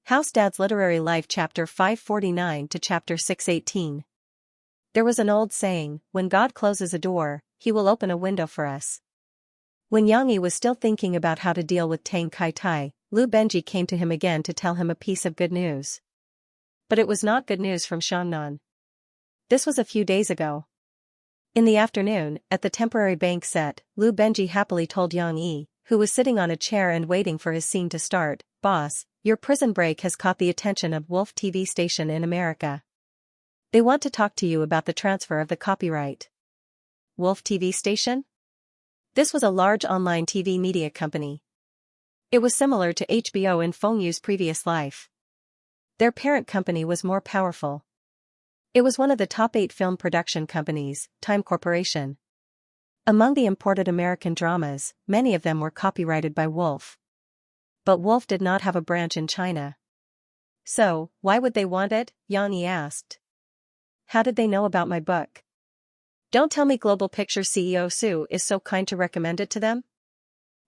House Dad's Literary Life Chapter 549 to Chapter 618. There was an old saying, when God closes a door, he will open a window for us. When Xianxia was still thinking about how to deal with Tang Kai-tai, Lu Benji came to him again to tell him a piece of good news. But it was not good news from Shannon. This was a few days ago. In the afternoon, at the temporary bank set, Lu Benji happily told Xianxia, who was sitting on a chair and waiting for his scene to start, "Boss, your prison break has caught the attention of Wolf TV station in America. They want to talk to you about the transfer of the copyright." Wolf TV station? This was a large online TV media company. It was similar to HBO in Feng Yu's previous life. Their parent company was more powerful. It was one of the top 8 film production companies, Time Corporation. Among the imported American dramas, many of them were copyrighted by Wolf. But Wolf did not have a branch in China. So, why would they want it? Xianxia asked. How did they know about my book? Don't tell me Global Pictures CEO Su is so kind to recommend it to them?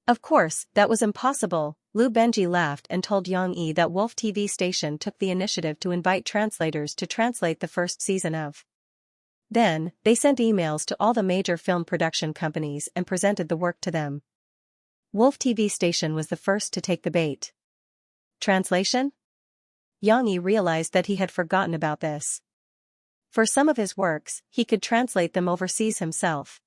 Of course, that was impossible. Lu Benji laughed and told Xianxia that Wolf TV station took the initiative to invite translators to translate the first season of. Then, they sent emails to all the major film production companies and presented the work to them. Wolf TV station was the first to take the bait. Translation? Xianxia realized that he had forgotten about this. For some of his works, he could translate them overseas himself.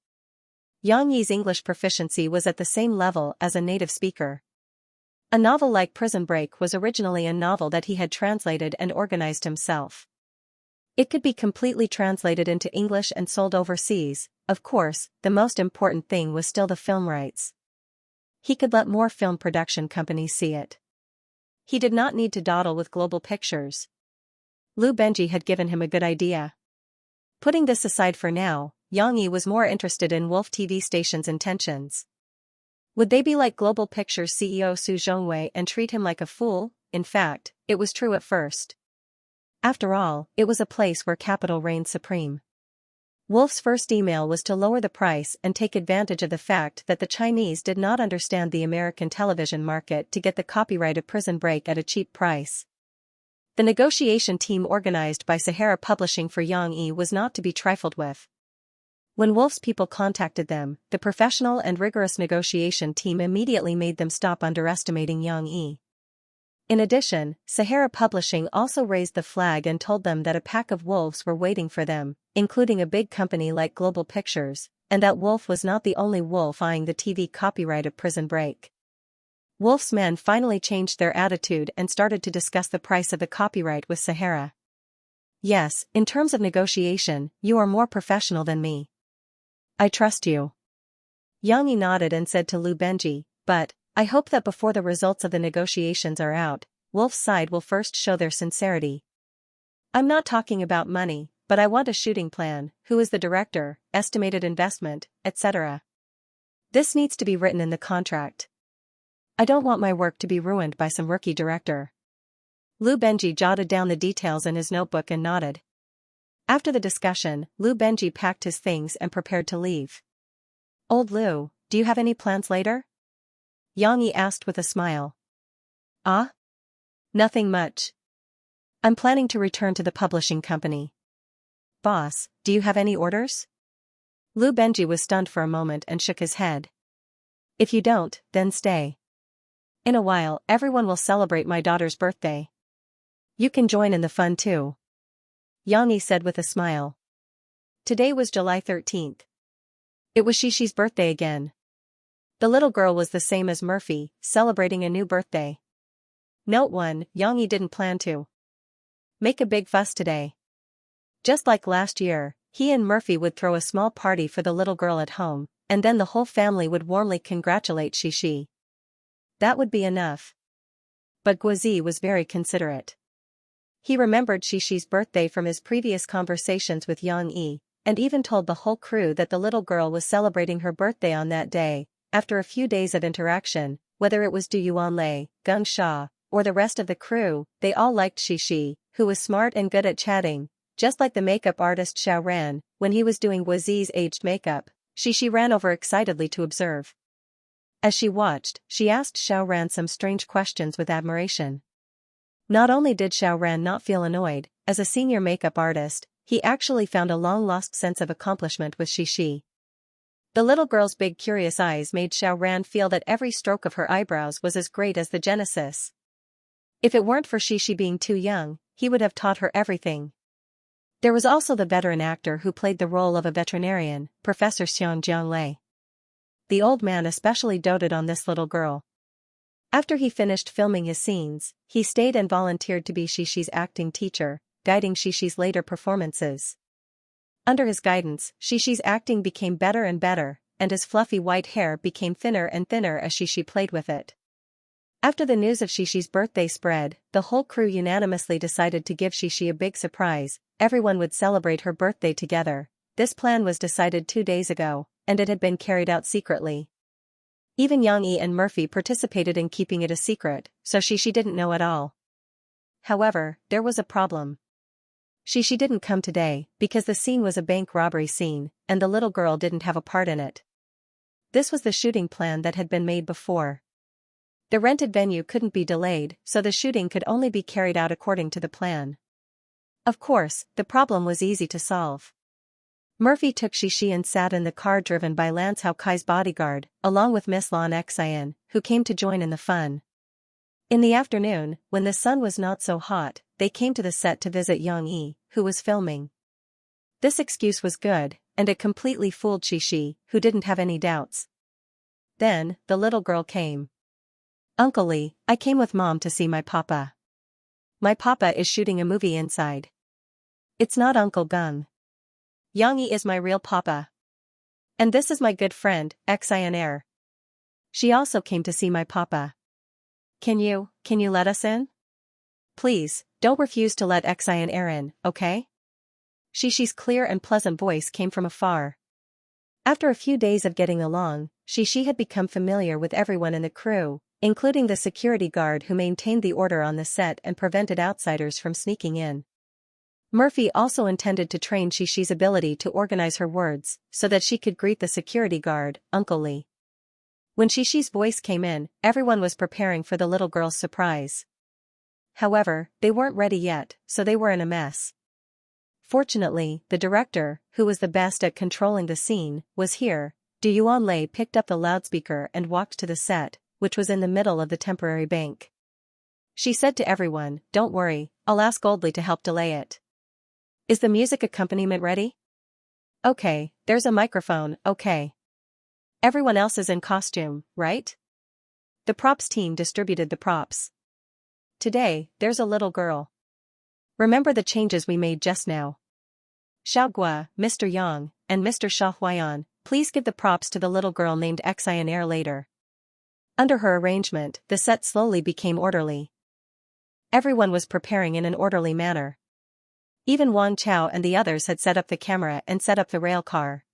Xianxia's English proficiency was at the same level as a native speaker. A novel like Prison Break was originally a novel that he had translated and organized himself. It could be completely translated into English and sold overseas. Of course, the most important thing was still the film rights. He could let more film production companies see it. He did not need to dawdle with Global Pictures. Lu Benji had given him a good idea. Putting this aside for now, Xianxia was more interested in Wolf TV station's intentions. Would they be like Global Pictures CEO Su Zhongwei and treat him like a fool? In fact, it was true at first. After all, it was a place where capital reigned supreme. Wolf's first email was to lower the price and take advantage of the fact that the Chinese did not understand the American television market to get the copyright of Prison Break at a cheap price. The negotiation team organized by Sahara Publishing for Xianxia was not to be trifled with. When Wolf's people contacted them, the professional and rigorous negotiation team immediately made them stop underestimating Xianxia. In addition, Sahara Publishing also raised the flag and told them that a pack of wolves were waiting for them, including a big company like Global Pictures, and that Wolf was not the only wolf eyeing the TV copyright of Prison Break. Wolf's men finally changed their attitude and started to discuss the price of the copyright with Sahara. Yes, in terms of negotiation, you are more professional than me. I trust you. Xianxia nodded and said to Lu Benji, but I hope that before the results of the negotiations are out, Wolf's side will first show their sincerity. I'm not talking about money, but I want a shooting plan, who is the director, estimated investment, etc. This needs to be written in the contract. I don't want my work to be ruined by some rookie director. Lu Benji jotted down the details in his notebook and nodded. After the discussion, Lu Benji packed his things and prepared to leave. Old Lu, do you have any plans later? Xianxia asked with a smile. Ah? Nothing much. I'm planning to return to the publishing company. Boss, do you have any orders? Lu Benji was stunned for a moment and shook his head. If you don't, then stay. In a while, everyone will celebrate my daughter's birthday. You can join in the fun too. Xianxia said with a smile. Today was July 13th. It was Xishi's birthday again. The little girl was the same as Murphy, celebrating a new birthday. Note 1, Xianxia didn't plan to make a big fuss today. Just like last year, he and Murphy would throw a small party for the little girl at home, and then the whole family would warmly congratulate Xishi. That would be enough. But Guozi was very considerate. He remembered Xishi's birthday from his previous conversations with Xianxia, and even told the whole crew that the little girl was celebrating her birthday on that day. After a few days of interaction, whether it was Du Yuanlei, Geng Sha, or the rest of the crew, they all liked Xishi, who was smart and good at chatting, just like the makeup artist Xiao Ran. When he was doing Guozi's aged makeup, Xishi ran over excitedly to observe. As she watched, she asked Xiao Ran some strange questions with admiration. Not only did Xiao Ran not feel annoyed, as a senior makeup artist, he actually found a long-lost sense of accomplishment with Xixi. The little girl's big curious eyes made Xiao Ran feel that every stroke of her eyebrows was as great as the Genesis. If it weren't for Xixi being too young, he would have taught her everything. There was also the veteran actor who played the role of a veterinarian, Professor Xianxia. The old man especially doted on this little girl. After he finished filming his scenes, he stayed and volunteered to be Xixi's acting teacher, guiding Xixi's later performances. Under his guidance, Xixi's acting became better and better, and his fluffy white hair became thinner and thinner as Xixi played with it. After the news of Xixi's birthday spread, the whole crew unanimously decided to give Xixi a big surprise. Everyone would celebrate her birthday together. This plan was decided 2 days ago, and it had been carried out secretly. Even Yang Yi and Murphy participated in keeping it a secret, so Xixi didn't know at all. However, there was a problem. Xixi didn't come today, because the scene was a bank robbery scene, and the little girl didn't have a part in it. This was the shooting plan that had been made before. The rented venue couldn't be delayed, so the shooting could only be carried out according to the plan. Of course, the problem was easy to solve. Murphy took Xixi and sat in the car driven by Lance Hao Kai's bodyguard, along with Miss Lan Xian, who came to join in the fun. In the afternoon, when the sun was not so hot, they came to the set to visit Yang Yi, who was filming. This excuse was good, and it completely fooled Xixi, who didn't have any doubts. Then, the little girl came. "Uncle Li, I came with Mom to see my papa. My papa is shooting a movie inside. It's not Uncle Gung. Yang Yi is my real papa. And this is my good friend, Xian. She also came to see my papa. Can you let us in? Please, don't refuse to let Xian in, okay?" Xixi's clear and pleasant voice came from afar. After a few days of getting along, Xixi had become familiar with everyone in the crew, including the security guard who maintained the order on the set and prevented outsiders from sneaking in. Murphy also intended to train Xixi's ability to organize her words, so that she could greet the security guard, Uncle Li. When Xixi's voice came in, everyone was preparing for the little girl's surprise. However, they weren't ready yet, so they were in a mess. Fortunately, the director, who was the best at controlling the scene, was here. Du Yuanlei picked up the loudspeaker and walked to the set, which was in the middle of the temporary bank. She said to everyone, "Don't worry, I'll ask Goldley to help delay it. Is the music accompaniment ready? Okay, there's a microphone, okay. Everyone else is in costume, right?" The props team distributed the props. "Today, there's a little girl. Remember the changes we made just now? Xiaogua, Mr. Yang, and Mr. Shaohuayan, please give the props to the little girl named Xian later." Under her arrangement, the set slowly became orderly. Everyone was preparing in an orderly manner. Even Wang Chao and the others had set up the camera and set up the rail car.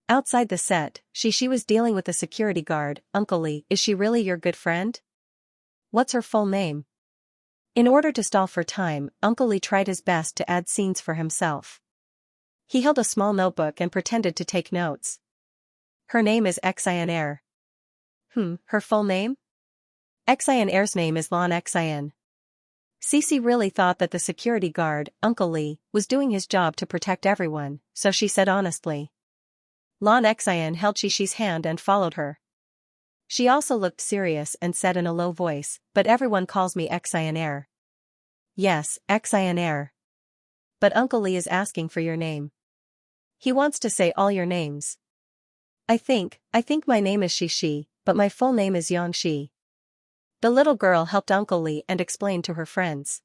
Outside the set, Xixi was dealing with the security guard. "Uncle Li, is she really your good friend? What's her full name?" In order to stall for time, Uncle Li tried his best to add scenes for himself. He held a small notebook and pretended to take notes. "Her name is Xian. Her full name? Xian's name is Lan Xian." Cece really thought that the security guard, Uncle Li, was doing his job to protect everyone, so she said honestly. Lan Xian held Xixi's hand and followed her. She also looked serious and said in a low voice, "But everyone calls me Xian. "Yes, Xian. But Uncle Li is asking for your name. He wants to say all your names." I think my name is Xixi, but my full name is Yangxi." The little girl helped Uncle Li and explained to her friends.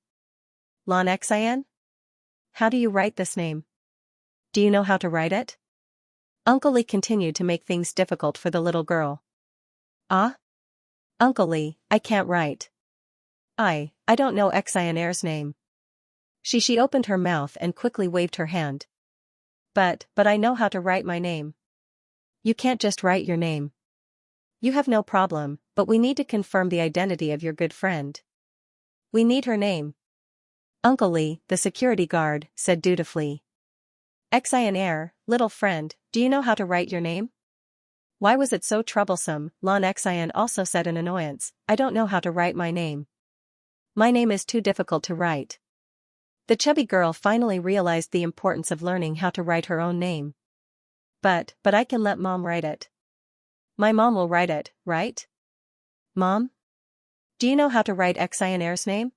"Lan Xian? How do you write this name? Do you know how to write it?" Uncle Li continued to make things difficult for the little girl. "Ah? Uncle Li, I can't write. I don't know Xian's name." Xixi opened her mouth and quickly waved her hand. But I know how to write my name." "You can't just write your name. You have no problem, but we need to confirm the identity of your good friend. We need her name." Uncle Li, the security guard, said dutifully. "Xian, little friend, do you know how to write your name?" "Why was it so troublesome?" Lan Xian also said in annoyance, "I don't know how to write my name." My name is too difficult to write. The chubby girl finally realized the importance of learning how to write her own name. But I can let Mom write it. My mom will write it, right? Mom? Do you know how to write Xianxia's name?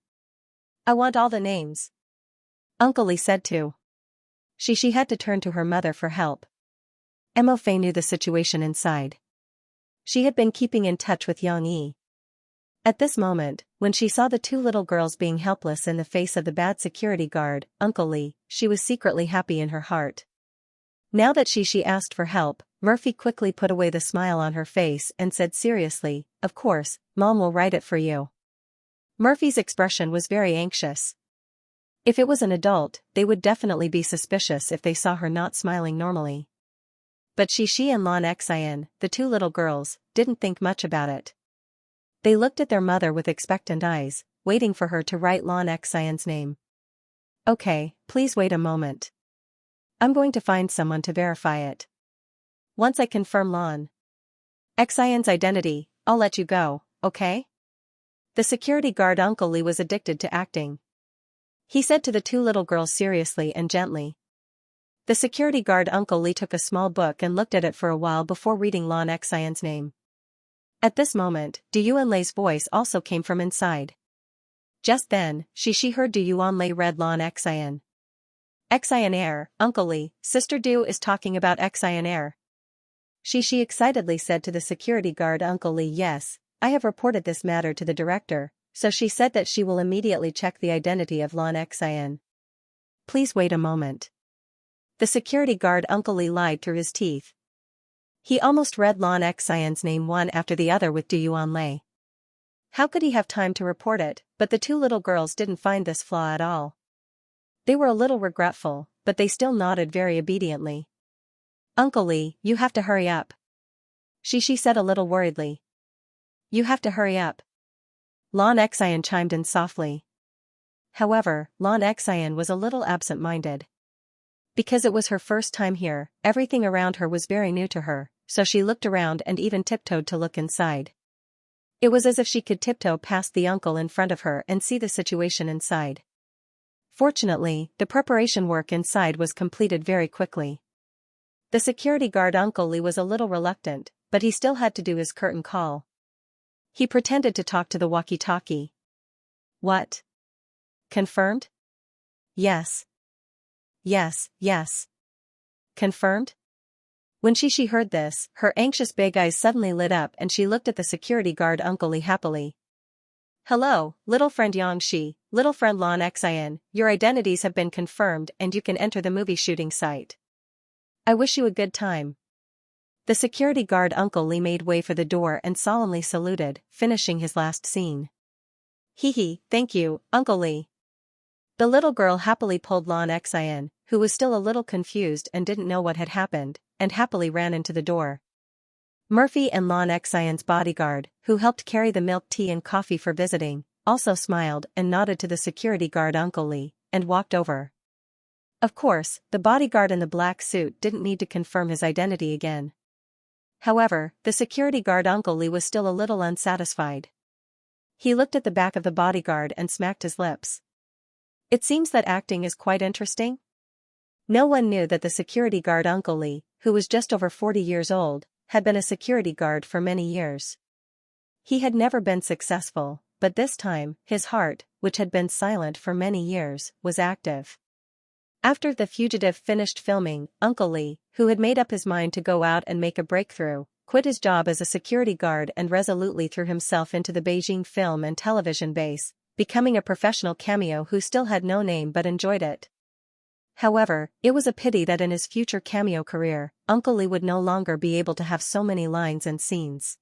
I want all the names. Uncle Lee said to. She had to turn to her mother for help. Mo Fei knew the situation inside. She had been keeping in touch with Yang. At this moment, when she saw the two little girls being helpless in the face of the bad security guard, Uncle Lee, she was secretly happy in her heart. Now that she asked for help, Murphy quickly put away the smile on her face and said seriously, "Of course, Mom will write it for you." Murphy's expression was very anxious. If it was an adult, they would definitely be suspicious if they saw her not smiling normally. But Xi and Lan Xian, the two little girls, didn't think much about it. They looked at their mother with expectant eyes, waiting for her to write Lan Xian's name. Okay, please wait a moment. I'm going to find someone to verify it. Once I confirm Lan Xian's identity, I'll let you go, okay? The security guard Uncle Lee was addicted to acting. He said to the two little girls seriously and gently. The security guard Uncle Lee took a small book and looked at it for a while before reading Lan Xian's name. At this moment, Du Yuanlei's voice also came from inside. Just then, she heard Du Yuanlei read Lan Xian. Xian, Uncle Lee, Sister Du is talking about Xian. She excitedly said to the security guard Uncle Lee, "Yes, I have reported this matter to the director, so she said that she will immediately check the identity of Lan Xian. Please wait a moment." The security guard Uncle Lee lied through his teeth. He almost read Lan Xian's name one after the other with Du Yuanlei. How could he have time to report it? But the two little girls didn't find this flaw at all. They were a little regretful, but they still nodded very obediently. "Uncle Lee, you have to hurry up." She said a little worriedly. "You have to hurry up." Lan Xian chimed in softly. However, Lan Xian was a little absent-minded. Because it was her first time here, everything around her was very new to her, so she looked around and even tiptoed to look inside. It was as if she could tiptoe past the uncle in front of her and see the situation inside. Fortunately, the preparation work inside was completed very quickly. The security guard Uncle Lee was a little reluctant, but he still had to do his curtain call. He pretended to talk to the walkie-talkie. "What? Confirmed?" "Yes. Yes. Confirmed?" When she heard this, her anxious big eyes suddenly lit up and she looked at the security guard Uncle Lee happily. "Hello, little friend Xianxia, little friend Lan Xian, your identities have been confirmed and you can enter the movie shooting site. I wish you a good time." The security guard Uncle Lee made way for the door and solemnly saluted, finishing his last scene. Thank you, Uncle Lee." The little girl happily pulled Lan Xian, who was still a little confused and didn't know what had happened, and happily ran into the door. Murphy and Lan Xian's bodyguard, who helped carry the milk tea and coffee for visiting, also smiled and nodded to the security guard Uncle Lee, and walked over. Of course, the bodyguard in the black suit didn't need to confirm his identity again. However, the security guard Uncle Lee was still a little unsatisfied. He looked at the back of the bodyguard and smacked his lips. It seems that acting is quite interesting. No one knew that the security guard Uncle Lee, who was just over 40 years old, had been a security guard for many years. He had never been successful, but this time, his heart, which had been silent for many years, was active. After The Fugitive finished filming, Uncle Lee, who had made up his mind to go out and make a breakthrough, quit his job as a security guard and resolutely threw himself into the Beijing film and television base, becoming a professional cameo who still had no name but enjoyed it. However, it was a pity that in his future cameo career, Uncle Lee would no longer be able to have so many lines and scenes.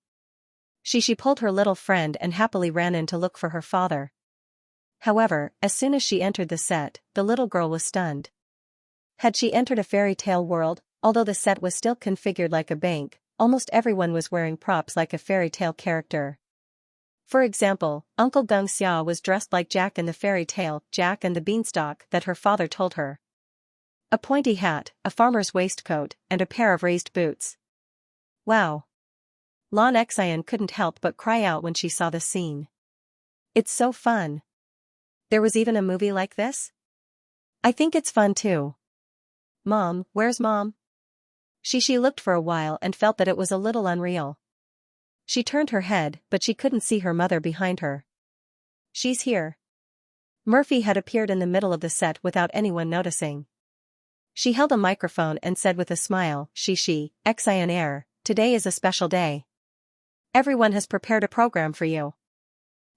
She pulled her little friend and happily ran in to look for her father. However, as soon as she entered the set, the little girl was stunned. Had she entered a fairy tale world? Although the set was still configured like a bank, almost everyone was wearing props like a fairy tale character. For example, Uncle Xianxia was dressed like Jack in the fairy tale Jack and the Beanstalk that her father told her. A pointy hat, a farmer's waistcoat, and a pair of raised boots. Wow! Lan Xian couldn't help but cry out when she saw the scene. It's so fun. There was even a movie like this? I think it's fun too. Mom, where's Mom? Xianxia looked for a while and felt that it was a little unreal. She turned her head, but she couldn't see her mother behind her. She's here. Murphy had appeared in the middle of the set without anyone noticing. She held a microphone and said with a smile, Xianxia, Xianxia, today is a special day. Everyone has prepared a program for you.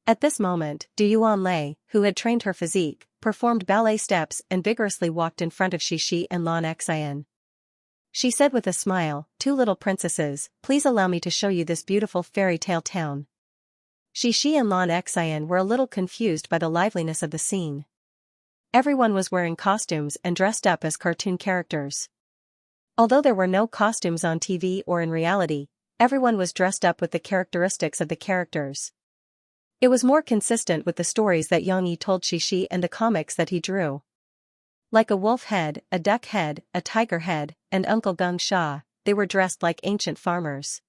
At this moment, Du Yuanlei, who had trained her physique, performed ballet steps and vigorously walked in front of Xianxia and Lan Xian. She said with a smile, two little princesses, please allow me to show you this beautiful fairy tale town. Xianxia and Lan Xian were a little confused by the liveliness of the scene. Everyone was wearing costumes and dressed up as cartoon characters. Although there were no costumes on TV or in reality, everyone was dressed up with the characteristics of the characters. It was more consistent with the stories that Yang Yi told Xianxia and the comics that he drew. Like a wolf head, a duck head, a tiger head, and Uncle Xianxia, they were dressed like ancient farmers.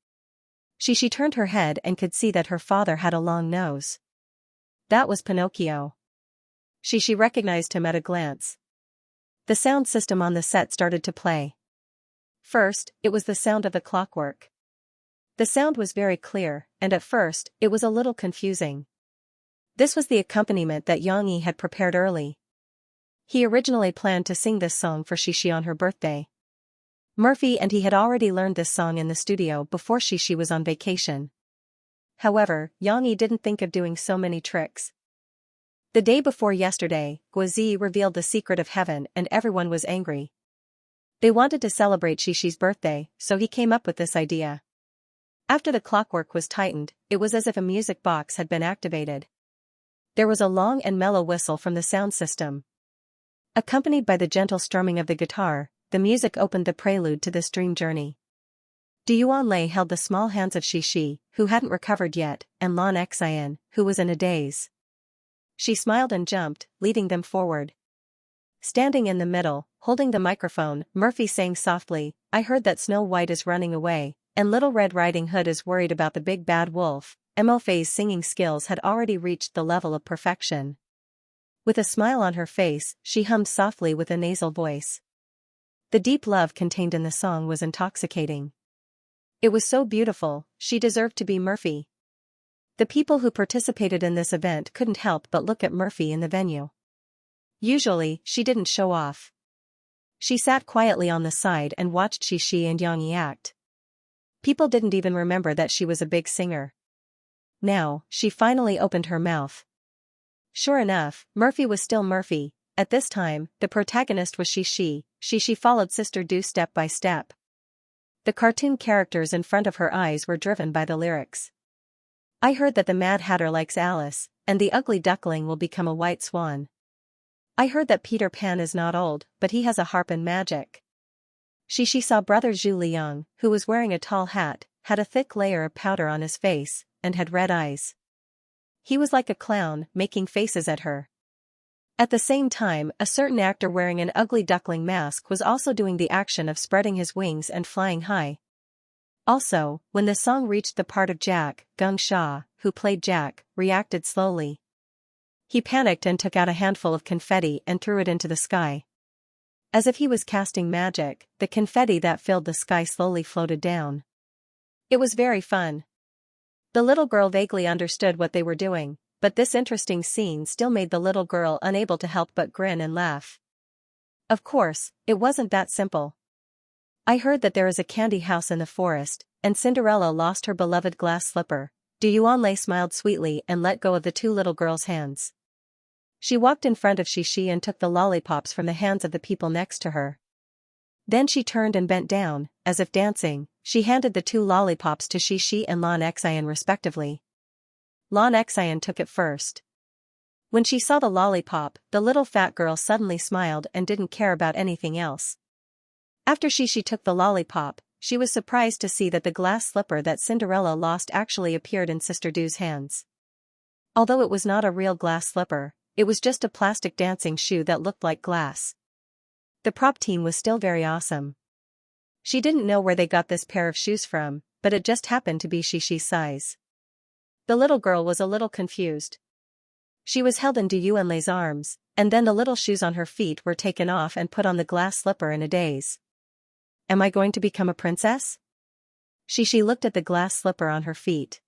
Xianxia turned her head and could see that her father had a long nose. That was Pinocchio. Xianxia recognized him at a glance. The sound system on the set started to play. First, it was the sound of the clockwork. The sound was very clear, and at first, it was a little confusing. This was the accompaniment that Yang Yi had prepared early. He originally planned to sing this song for Xianxia on her birthday. Murphy and he had already learned this song in the studio before Xianxia was on vacation. However, Yang Yi didn't think of doing so many tricks. The day before yesterday, Guozi revealed the secret of heaven and everyone was angry. They wanted to celebrate Xianxia's birthday, so he came up with this idea. After the clockwork was tightened, it was as if a music box had been activated. There was a long and mellow whistle from the sound system. Accompanied by the gentle strumming of the guitar, the music opened the prelude to this dream journey. Du Yuanlei held the small hands of Xianxia, who hadn't recovered yet, and Lan Xian, who was in a daze. She smiled and jumped, leading them forward. Standing in the middle, holding the microphone, Murphy sang softly, I heard that Snow White is running away, and Little Red Riding Hood is worried about the big bad wolf. Mofei's singing skills had already reached the level of perfection. With a smile on her face, she hummed softly with a nasal voice. The deep love contained in the song was intoxicating. It was so beautiful, she deserved to be Murphy. The people who participated in this event couldn't help but look at Murphy in the venue. Usually, she didn't show off. She sat quietly on the side and watched Xianxia and Yang Yi act. People didn't even remember that she was a big singer. Now, she finally opened her mouth. Sure enough, Murphy was still Murphy. At this time, the protagonist was Xianxia. Xianxia followed Sister Du step by step. The cartoon characters in front of her eyes were driven by the lyrics. I heard that the Mad Hatter likes Alice, and the ugly duckling will become a white swan. I heard that Peter Pan is not old, but he has a harp and magic. Xianxia saw Brother Zhu Liang, who was wearing a tall hat, had a thick layer of powder on his face, and had red eyes. He was like a clown, making faces at her. At the same time, a certain actor wearing an ugly duckling mask was also doing the action of spreading his wings and flying high. Also, when the song reached the part of Jack, Xianxia, who played Jack, reacted slowly. He panicked and took out a handful of confetti and threw it into the sky. As if he was casting magic, the confetti that filled the sky slowly floated down. It was very fun. The little girl vaguely understood what they were doing, but this interesting scene still made the little girl unable to help but grin and laugh. Of course, it wasn't that simple. I heard that there is a candy house in the forest, and Cinderella lost her beloved glass slipper. Du Yuanlei smiled sweetly and let go of the two little girls' hands. She walked in front of Xianxia and took the lollipops from the hands of the people next to her. Then she turned and bent down, as if dancing. She handed the two lollipops to Xianxia and Lan Xian respectively. Lan Xian took it first. When she saw the lollipop, the little fat girl suddenly smiled and didn't care about anything else. After Xianxia took the lollipop, she was surprised to see that the glass slipper that Cinderella lost actually appeared in Sister Du's hands. Although it was not a real glass slipper, it was just a plastic dancing shoe that looked like glass. The prop team was still very awesome. She didn't know where they got this pair of shoes from, but it just happened to be Xianxia's size. The little girl was a little confused. She was held in Du Yuanlei's arms, and then the little shoes on her feet were taken off and put on the glass slipper in a daze. Am I going to become a princess? She looked at the glass slipper on her feet.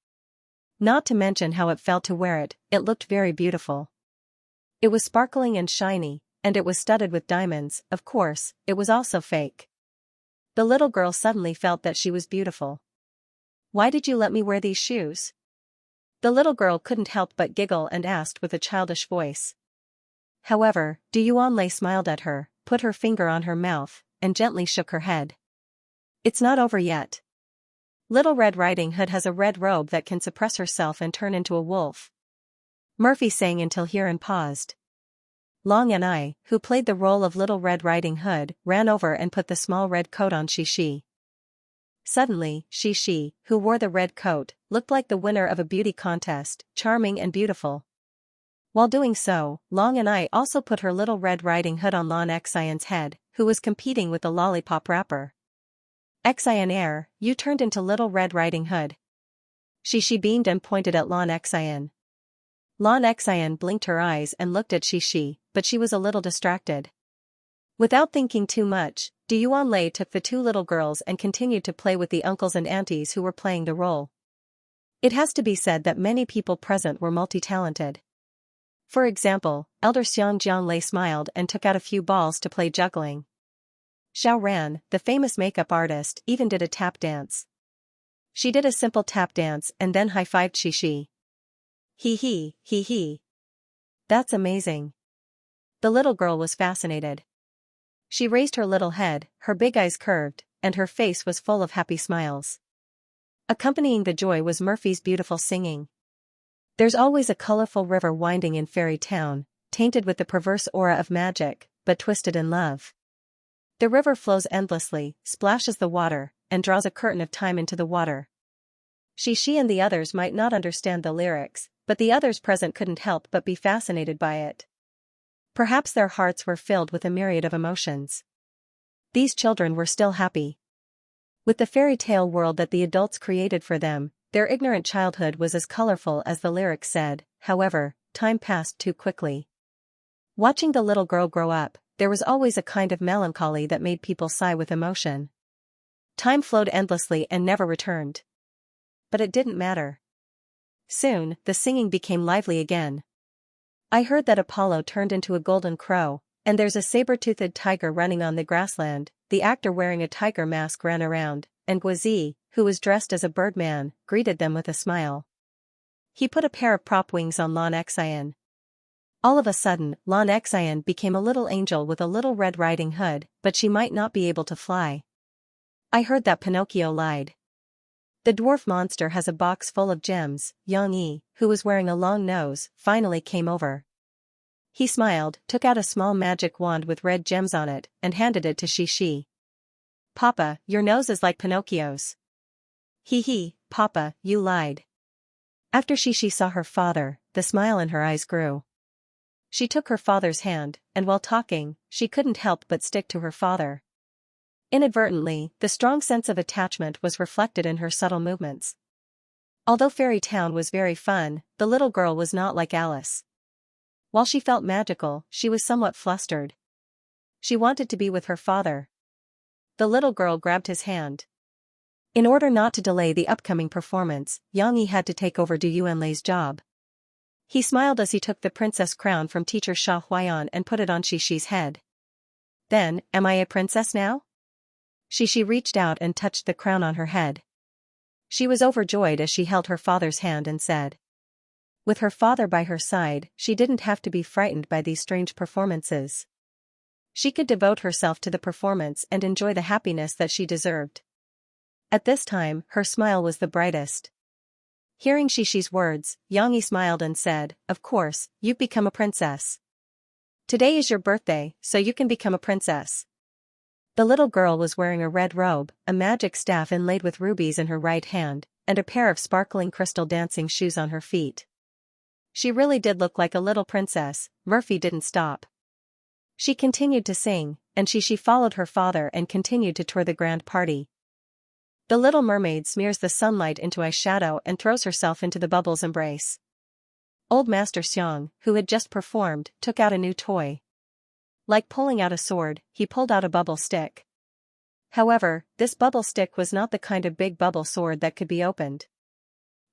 Not to mention how it felt to wear it, it looked very beautiful. It was sparkling and shiny, and it was studded with diamonds. Of course, it was also fake. The little girl suddenly felt that she was beautiful. Why did you let me wear these shoes? The little girl couldn't help but giggle and asked with a childish voice. However, Du Yuanlei smiled at her, put her finger on her mouth, and gently shook her head. It's not over yet. Little Red Riding Hood has a red robe that can suppress herself and turn into a wolf. Murphy sang until Huron paused. Long and I, who played the role of Little Red Riding Hood, ran over and put the small red coat on Xianxia. Suddenly, Xianxia, who wore the red coat, looked like the winner of a beauty contest, charming and beautiful. While doing so, Long and I also put her Little Red Riding Hood on Lan Xian's head, who was competing with the lollipop wrapper. Xian, you turned into Little Red Riding Hood. Xianxia beamed and pointed at Lan Xian. Lan Xian blinked her eyes and looked at Xianxia, but she was a little distracted. Without thinking too much, Du Yuanlei took the two little girls and continued to play with the uncles and aunties who were playing the role. It has to be said that many people present were multi-talented. For example, Elder Xianxia smiled and took out a few balls to play juggling. Xiao Ran, the famous makeup artist, even did a tap dance. She did a simple tap dance and then high-fived Xianxia. Hee. That's amazing. The little girl was fascinated. She raised her little head, her big eyes curved, and her face was full of happy smiles. Accompanying the joy was Murphy's beautiful singing. There's always a colorful river winding in Fairy Town, tainted with the perverse aura of magic, but twisted in love. The river flows endlessly, splashes the water, and draws a curtain of time into the water. Xianxia and the others might not understand the lyrics, but the others present couldn't help but be fascinated by it. Perhaps their hearts were filled with a myriad of emotions. These children were still happy. With the fairy tale world that the adults created for them, their ignorant childhood was as colorful as the lyrics said. However, time passed too quickly. Watching the little girl grow up, there was always a kind of melancholy that made people sigh with emotion. Time flowed endlessly and never returned. But it didn't matter. Soon, the singing became lively again. I heard that Apollo turned into a golden crow, and there's a saber-toothed tiger running on the grassland. The actor wearing a tiger mask ran around, and Guazi, who was dressed as a birdman, greeted them with a smile. He put a pair of prop wings on Lan Xian. All of a sudden, Lan Xian became a little angel with a little Red Riding Hood, but she might not be able to fly. I heard that Pinocchio lied. The dwarf monster has a box full of gems. Yang Yi, who was wearing a long nose, finally came over. He smiled, took out a small magic wand with red gems on it, and handed it to Xianxia. Papa, your nose is like Pinocchio's. Papa, you lied. After Xianxia saw her father, the smile in her eyes grew. She took her father's hand, and while talking, she couldn't help but stick to her father. Inadvertently, the strong sense of attachment was reflected in her subtle movements. Although Fairy Town was very fun, the little girl was not like Alice. While she felt magical, she was somewhat flustered. She wanted to be with her father. The little girl grabbed his hand. In order not to delay the upcoming performance, Yang Yi had to take over Du Yuanlei's job. He smiled as he took the princess crown from teacher Sha Huayan and put it on Xixi's head. Then, am I a princess now? Xixi reached out and touched the crown on her head. She was overjoyed as she held her father's hand and said. With her father by her side, she didn't have to be frightened by these strange performances. She could devote herself to the performance and enjoy the happiness that she deserved. At this time, her smile was the brightest. Hearing Xixi's words, Yang Yi smiled and said, "Of course, you've become a princess. Today is your birthday, so you can become a princess." The little girl was wearing a red robe, a magic staff inlaid with rubies in her right hand, and a pair of sparkling crystal dancing shoes on her feet. She really did look like a little princess. Murphy didn't stop. She continued to sing, and Xixi followed her father and continued to tour the grand party. The little mermaid smears the sunlight into eyeshadow and throws herself into the bubble's embrace. Old Master Xiang, who had just performed, took out a new toy. Like pulling out a sword, he pulled out a bubble stick. However, this bubble stick was not the kind of big bubble sword that could be opened.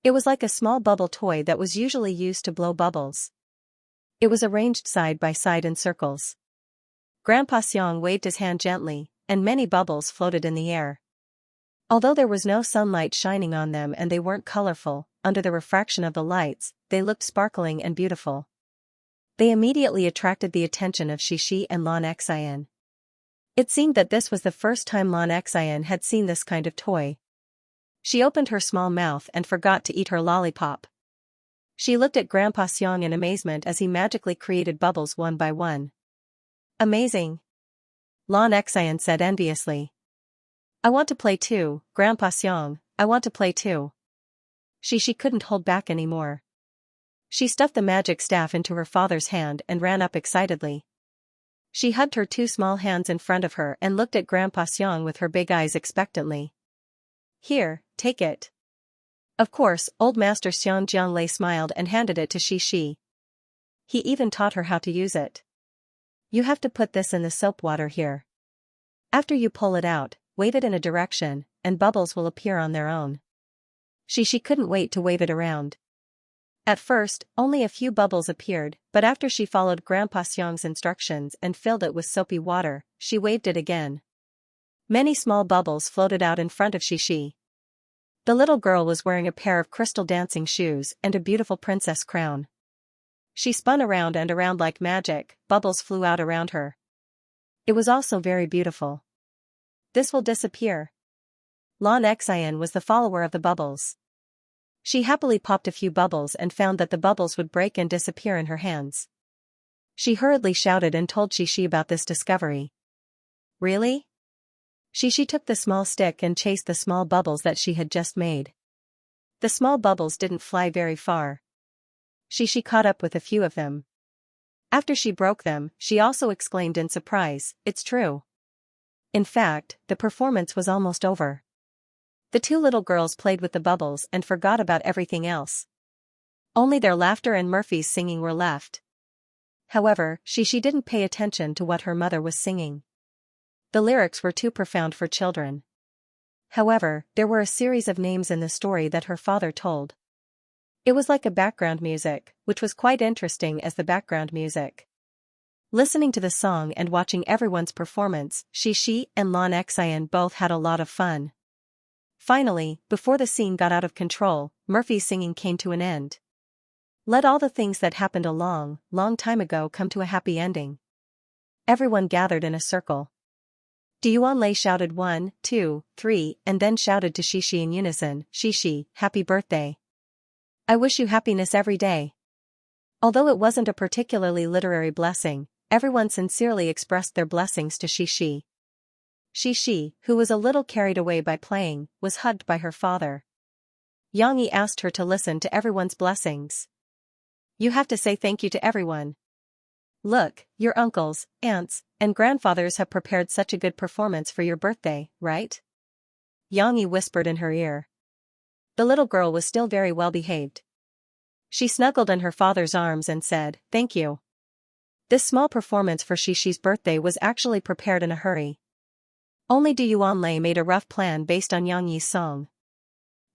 It was like a small bubble toy that was usually used to blow bubbles. It was arranged side by side in circles. Grandpa Xiang waved his hand gently, and many bubbles floated in the air. Although there was no sunlight shining on them and they weren't colorful, under the refraction of the lights, they looked sparkling and beautiful. They immediately attracted the attention of Xianxia and Xianxia. It seemed that this was the first time Xianxia had seen this kind of toy. She opened her small mouth and forgot to eat her lollipop. She looked at Grandpa Xiang in amazement as he magically created bubbles one by one. Amazing! Xianxia said enviously. I want to play too, Grandpa Xiang, I want to play too. She couldn't hold back anymore. She stuffed the magic staff into her father's hand and ran up excitedly. She hugged her two small hands in front of her and looked at Grandpa Xiang with her big eyes expectantly. Here, take it. Of course, Old Master Xianxia smiled and handed it to Xianxia. He even taught her how to use it. You have to put this in the soap water here. After you pull it out, wave it in a direction, and bubbles will appear on their own. She couldn't wait to wave it around. At first, only a few bubbles appeared, but after she followed Grandpa Xiang's instructions and filled it with soapy water, she waved it again. Many small bubbles floated out in front of Xianxia. The little girl was wearing a pair of crystal dancing shoes and a beautiful princess crown. She spun around and around like magic, bubbles flew out around her. It was also very beautiful. This will disappear. Xianxia was the follower of the bubbles. She happily popped a few bubbles and found that the bubbles would break and disappear in her hands. She hurriedly shouted and told Xianxia about this discovery. Really? Xianxia took the small stick and chased the small bubbles that she had just made. The small bubbles didn't fly very far. Xianxia caught up with a few of them. After she broke them, she also exclaimed in surprise, "It's true." In fact, the performance was almost over. The two little girls played with the bubbles and forgot about everything else. Only their laughter and Murphy's singing were left. However, Xianxia didn't pay attention to what her mother was singing. The lyrics were too profound for children. However, there were a series of names in the story that her father told. It was like a background music, which was quite interesting as the background music. Listening to the song and watching everyone's performance, Xianxia and Xianxia both had a lot of fun. Finally, before the scene got out of control, Murphy's singing came to an end. Let all the things that happened a long, long time ago come to a happy ending. Everyone gathered in a circle. Duan shouted 1, 2, 3 and then shouted to Xianxia in unison, "Xianxia, happy birthday. I wish you happiness every day." Although it wasn't a particularly literary blessing, everyone sincerely expressed their blessings to Xianxia. Xianxia, who was a little carried away by playing, was hugged by her father. Yang asked her to listen to everyone's blessings. You have to say thank you to everyone. Look, your uncles, aunts, and grandfathers have prepared such a good performance for your birthday, right? Yang whispered in her ear. The little girl was still very well behaved. She snuggled in her father's arms and said, "Thank you." This small performance for Xianxia's birthday was actually prepared in a hurry. Only Duan made a rough plan based on Yang song.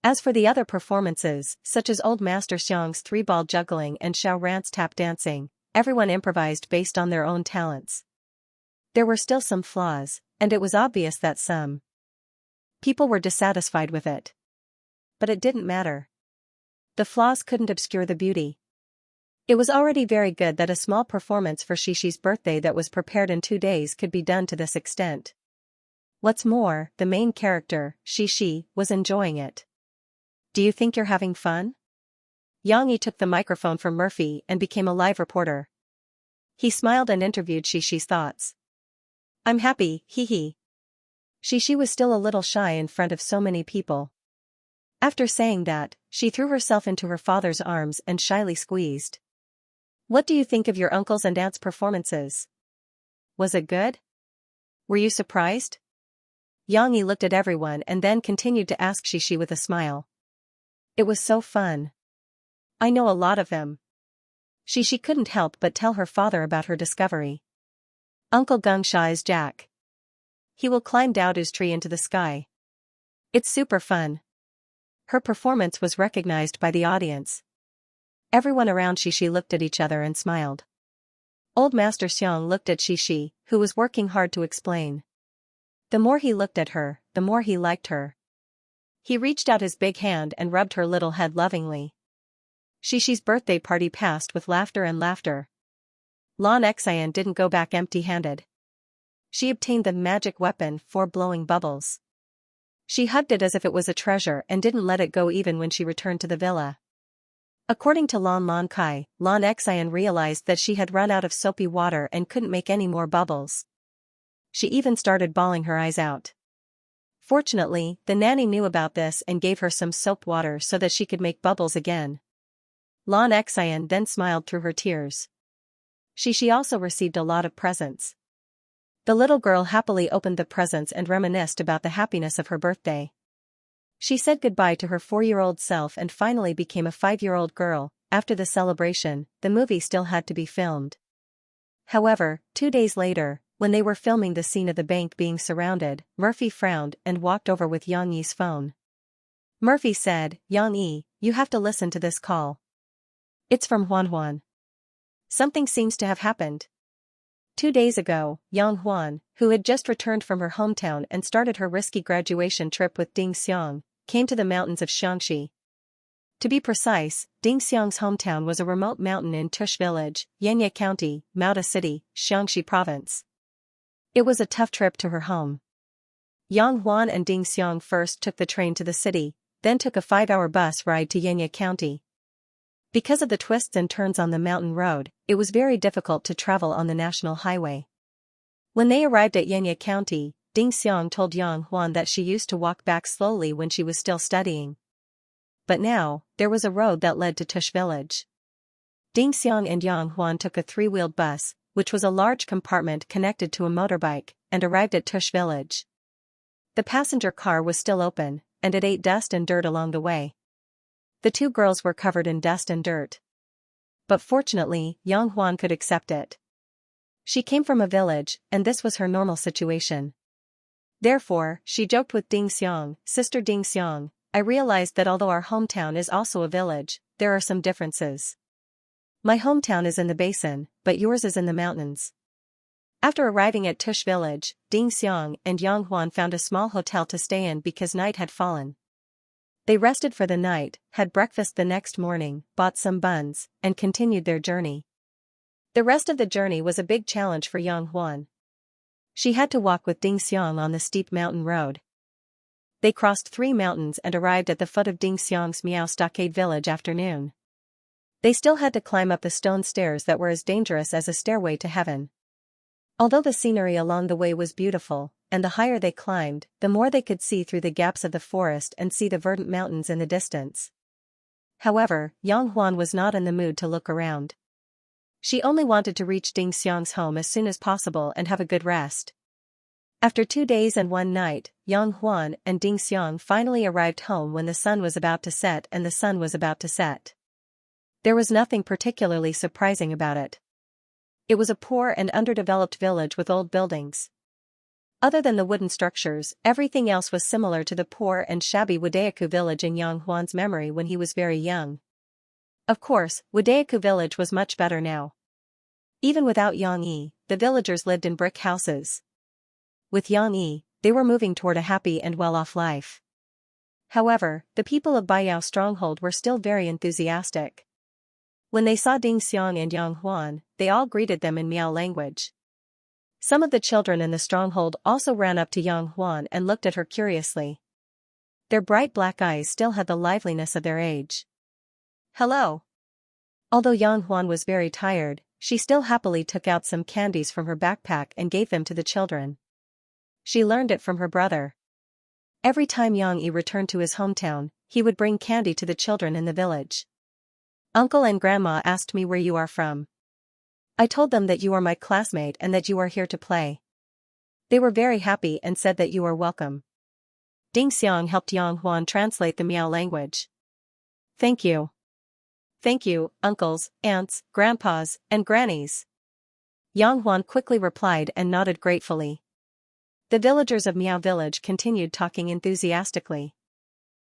As for the other performances, such as Old Master Xiang's three-ball juggling and Xiao Ran's tap dancing, everyone improvised based on their own talents. There were still some flaws, and it was obvious that some people were dissatisfied with it. But it didn't matter. The flaws couldn't obscure the beauty. It was already very good that a small performance for Xianxia's birthday that was prepared in 2 days could be done to this extent. What's more, the main character, Xianxia, was enjoying it. Do you think you're having fun? Yang took the microphone from Murphy and became a live reporter. He smiled and interviewed Xianxia's thoughts. I'm happy, hee hee. Xianxia was still a little shy in front of so many people. After saying that, she threw herself into her father's arms and shyly squeezed. What do you think of your uncles and aunts' performances? Was it good? Were you surprised? Yang looked at everyone and then continued to ask Xianxia with a smile. It was so fun. I know a lot of them. She couldn't help but tell her father about her discovery. Uncle Xianxia is Jack. He will climb Daodu's tree into the sky. It's super fun. Her performance was recognized by the audience. Everyone around Xixi looked at each other and smiled. Old Master Xiang looked at Xixi, who was working hard to explain. The more he looked at her, the more he liked her. He reached out his big hand and rubbed her little head lovingly. Xixi's birthday party passed with laughter and laughter. Xianxia didn't go back empty-handed. She obtained the magic weapon for blowing bubbles. She hugged it as if it was a treasure and didn't let it go even when she returned to the villa. According to Lan Kai, Xianxia realized that she had run out of soapy water and couldn't make any more bubbles. She even started bawling her eyes out. Fortunately, the nanny knew about this and gave her some soap water so that she could make bubbles again. Xianxia then smiled through her tears. Xixi also received a lot of presents. The little girl happily opened the presents and reminisced about the happiness of her birthday. She said goodbye to her 4-year-old self and finally became a 5-year-old girl. After the celebration, the movie still had to be filmed. However, 2 days later, when they were filming the scene of the bank being surrounded, Murphy frowned and walked over with Yang Yi's phone. Murphy said, "Yang Yi, you have to listen to this call. It's from Huan. Something seems to have happened." 2 days ago, Yang Huan, who had just returned from her hometown and started her risky graduation trip with Ding Xiang, came to the mountains of Xianxia. To be precise, Ding Xiang's hometown was a remote mountain in Tush Village, Xianxia County, Mauda City, Xianxia Province. It was a tough trip to her home. Yang Huan and Ding Xiang first took the train to the city, then took a 5-hour bus ride to Xianxia County. Because of the twists and turns on the mountain road, it was very difficult to travel on the national highway. When they arrived at Xianxia County, Ding Xiang told Yang Huan that she used to walk back slowly when she was still studying. But now, there was a road that led to Tush Village. Ding Xiang and Yang Huan took a 3-wheeled bus, which was a large compartment connected to a motorbike, and arrived at Tush Village. The passenger car was still open, and it ate dust and dirt along the way. The 2 girls were covered in dust and dirt. But fortunately, Yang Huan could accept it. She came from a village, and this was her normal situation. Therefore, she joked with Ding Xiang, "Sister Ding Xiang, I realized that although our hometown is also a village, there are some differences. My hometown is in the basin, but yours is in the mountains." After arriving at Tush Village, Ding Xiang and Yang Huan found a small hotel to stay in because night had fallen. They rested for the night, had breakfast the next morning, bought some buns, and continued their journey. The rest of the journey was a big challenge for Yang Huan. She had to walk with Ding Xiang on the steep mountain road. They crossed 3 mountains and arrived at the foot of Ding Xiang's Miao Stockade village afternoon. They still had to climb up the stone stairs that were as dangerous as a stairway to heaven. Although the scenery along the way was beautiful, and the higher they climbed, the more they could see through the gaps of the forest and see the verdant mountains in the distance. However, Yang Huan was not in the mood to look around. She only wanted to reach Ding Xiang's home as soon as possible and have a good rest. After 2 days and 1 night, Yang Huan and Ding Xiang finally arrived home when the sun was about to set and the sun was about to set. There was nothing particularly surprising about it. It was a poor and underdeveloped village with old buildings. Other than the wooden structures, everything else was similar to the poor and shabby Wadayaku village in Yang Huan's memory when he was very young. Of course, Wadayaku village was much better now. Even without Yang Yi, the villagers lived in brick houses. With Yang Yi, they were moving toward a happy and well-off life. However, the people of Baiyao Stronghold were still very enthusiastic. When they saw Ding Xiang and Yang Huan, they all greeted them in Miao language. Some of the children in the stronghold also ran up to Yang Huan and looked at her curiously. Their bright black eyes still had the liveliness of their age. "Hello." Although Yang Huan was very tired, she still happily took out some candies from her backpack and gave them to the children. She learned it from her brother. Every time Yang Yi returned to his hometown, he would bring candy to the children in the village. "Uncle and Grandma asked me where you are from. I told them that you are my classmate and that you are here to play. They were very happy and said that you are welcome." Ding Xiang helped Yang Huan translate the Miao language. "Thank you. Thank you, uncles, aunts, grandpas, and grannies. Yang Huan quickly replied and nodded gratefully. The villagers of Miao Village continued talking enthusiastically.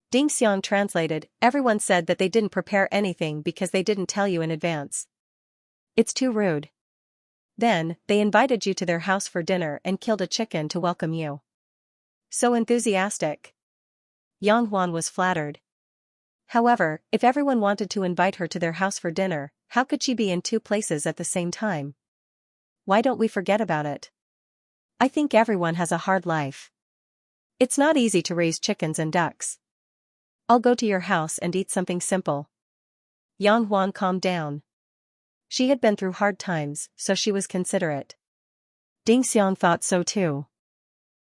Ding Xiang translated, everyone said that they didn't prepare anything because they didn't tell you in advance. It's too rude. Then, they invited you to their house for dinner and killed a chicken to welcome you. So enthusiastic. Yang Huan was flattered. However, if everyone wanted to invite her to their house for dinner, how could she be in two places at the same time? Why don't we forget about it? I think everyone has a hard life. It's not easy to raise chickens and ducks. I'll go to your house and eat something simple. Yang Huan calmed down. She had been through hard times, so she was considerate. Ding Xiang thought so too.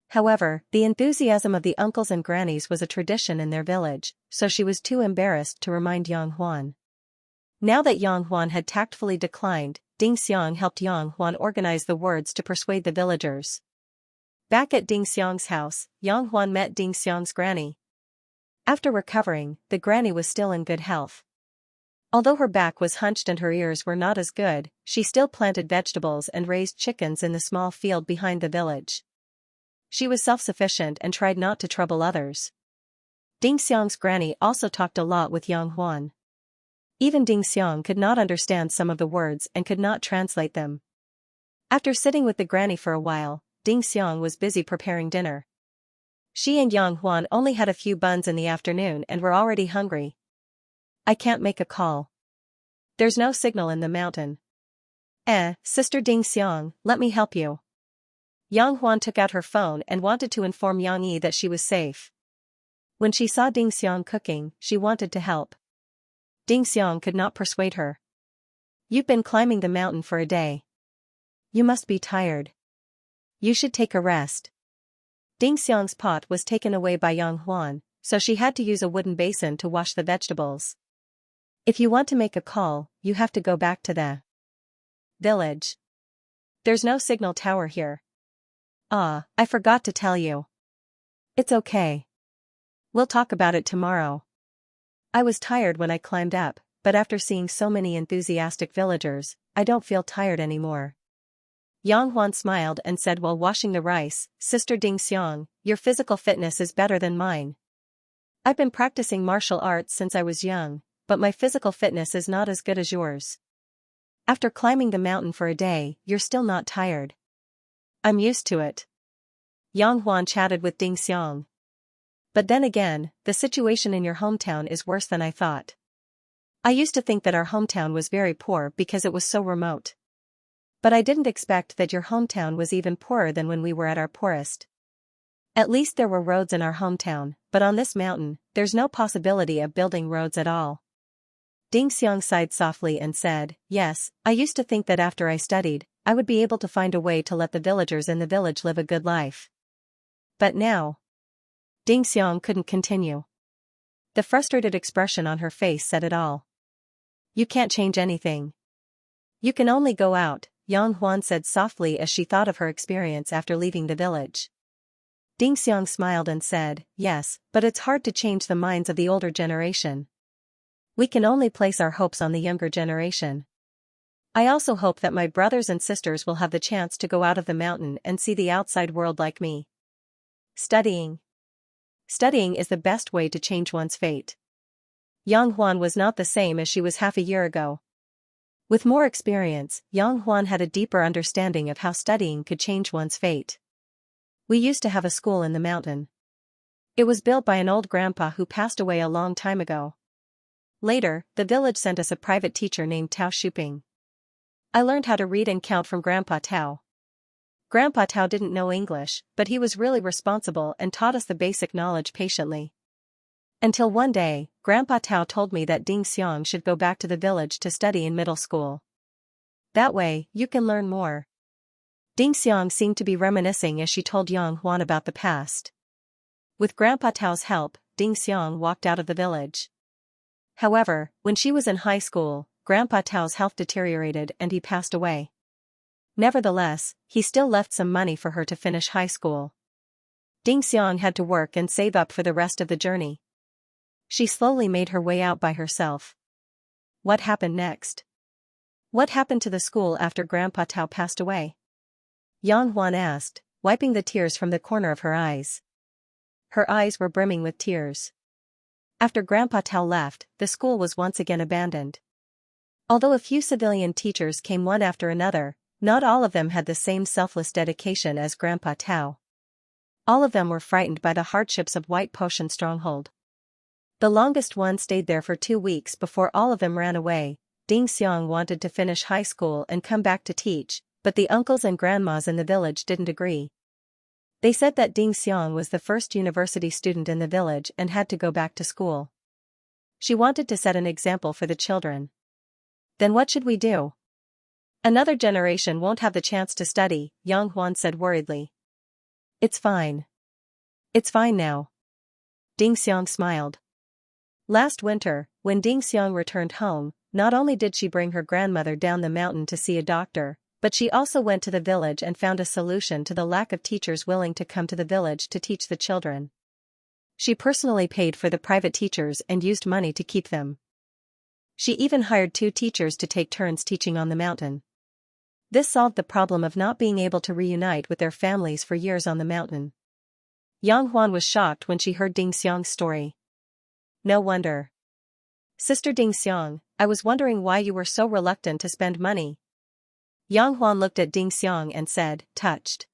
However, the enthusiasm of the uncles and grannies was a tradition in their village, so she was too embarrassed to remind Yang Huan. Now that Yang Huan had tactfully declined, Ding Xiang helped Yang Huan organize the words to persuade the villagers. Back at Ding Xiang's house, Yang Huan met Ding Xiang's granny. After recovering, the granny was still in good health. Although her back was hunched and her ears were not as good, she still planted vegetables and raised chickens in the small field behind the village. She was self-sufficient and tried not to trouble others. Ding Xiang's granny also talked a lot with Yang Huan. Even Ding Xiang could not understand some of the words and could not translate them. After sitting with the granny for a while, Ding Xiang was busy preparing dinner. She and Yang Huan only had a few buns in the afternoon and were already hungry. I can't make a call. There's no signal in the mountain. Sister Ding Xiang, let me help you. Yang Huan took out her phone and wanted to inform Yang Yi that she was safe. When she saw Ding Xiang cooking, she wanted to help. Ding Xiang could not persuade her. You've been climbing the mountain for a day. You must be tired. You should take a rest. Ding Xiang's pot was taken away by Yang Huan, so she had to use a wooden basin to wash the vegetables. If you want to make a call, you have to go back to the village. There's no signal tower here. I forgot to tell you. It's okay. We'll talk about it tomorrow. I was tired when I climbed up, but after seeing so many enthusiastic villagers, I don't feel tired anymore. Yang Huan smiled and said while washing the rice, Sister Ding Xiang, your physical fitness is better than mine. I've been practicing martial arts since I was young, but my physical fitness is not as good as yours. After climbing the mountain for a day, you're still not tired. I'm used to it. Yang Huan chatted with Ding Xiang. But then again, the situation in your hometown is worse than I thought. I used to think that our hometown was very poor because it was so remote. But I didn't expect that your hometown was even poorer than when we were at our poorest. At least there were roads in our hometown, but on this mountain, there's no possibility of building roads at all. Ding Xiang sighed softly and said, yes, I used to think that after I studied, I would be able to find a way to let the villagers in the village live a good life. But now... Ding Xiang couldn't continue. The frustrated expression on her face said it all. You can't change anything. You can only go out, Yang Huan said softly as she thought of her experience after leaving the village. Ding Xiang smiled and said, yes, but it's hard to change the minds of the older generation. We can only place our hopes on the younger generation. I also hope that my brothers and sisters will have the chance to go out of the mountain and see the outside world like me. Studying. Studying is the best way to change one's fate. Yang Huan was not the same as she was half a year ago. With more experience, Yang Huan had a deeper understanding of how studying could change one's fate. We used to have a school in the mountain. It was built by an old grandpa who passed away a long time ago. Later, the village sent us a private teacher named Tao Shuping. I learned how to read and count from Grandpa Tao. Grandpa Tao didn't know English, but he was really responsible and taught us the basic knowledge patiently. Until one day, Grandpa Tao told me that Ding Xiang should go back to the village to study in middle school. That way, you can learn more. Ding Xiang seemed to be reminiscing as she told Yang Huan about the past. With Grandpa Tao's help, Ding Xiang walked out of the village. However, when she was in high school, Grandpa Tao's health deteriorated and he passed away. Nevertheless, he still left some money for her to finish high school. Ding Xiang had to work and save up for the rest of the journey. She slowly made her way out by herself. what happened next? What happened to the school after Grandpa Tao passed away? Yang Huan asked, wiping the tears from the corner of her eyes. Her eyes were brimming with tears. After Grandpa Tao left, the school was once again abandoned. Although a few civilian teachers came one after another, not all of them had the same selfless dedication as Grandpa Tao. All of them were frightened by the hardships of White Potion Stronghold. The longest one stayed there for 2 weeks before all of them ran away. Ding Xiang wanted to finish high school and come back to teach, but the uncles and grandmas in the village didn't agree. They said that Ding Xiang was the first university student in the village and had to go back to school. She wanted to set an example for the children. Then what should we do? Another generation won't have the chance to study, Yang Huan said worriedly. It's fine. It's fine now. Ding Xiang smiled. Last winter, when Ding Xiang returned home, not only did she bring her grandmother down the mountain to see a doctor, but she also went to the village and found a solution to the lack of teachers willing to come to the village to teach the children. She personally paid for the private teachers and used money to keep them. She even hired 2 teachers to take turns teaching on the mountain. This solved the problem of not being able to reunite with their families for years on the mountain. Yang Huan was shocked when she heard Ding Xiang's story. No wonder. Sister Ding Xiang, I was wondering why you were so reluctant to spend money. Yang Huan looked at Ding Xiang and said, touched.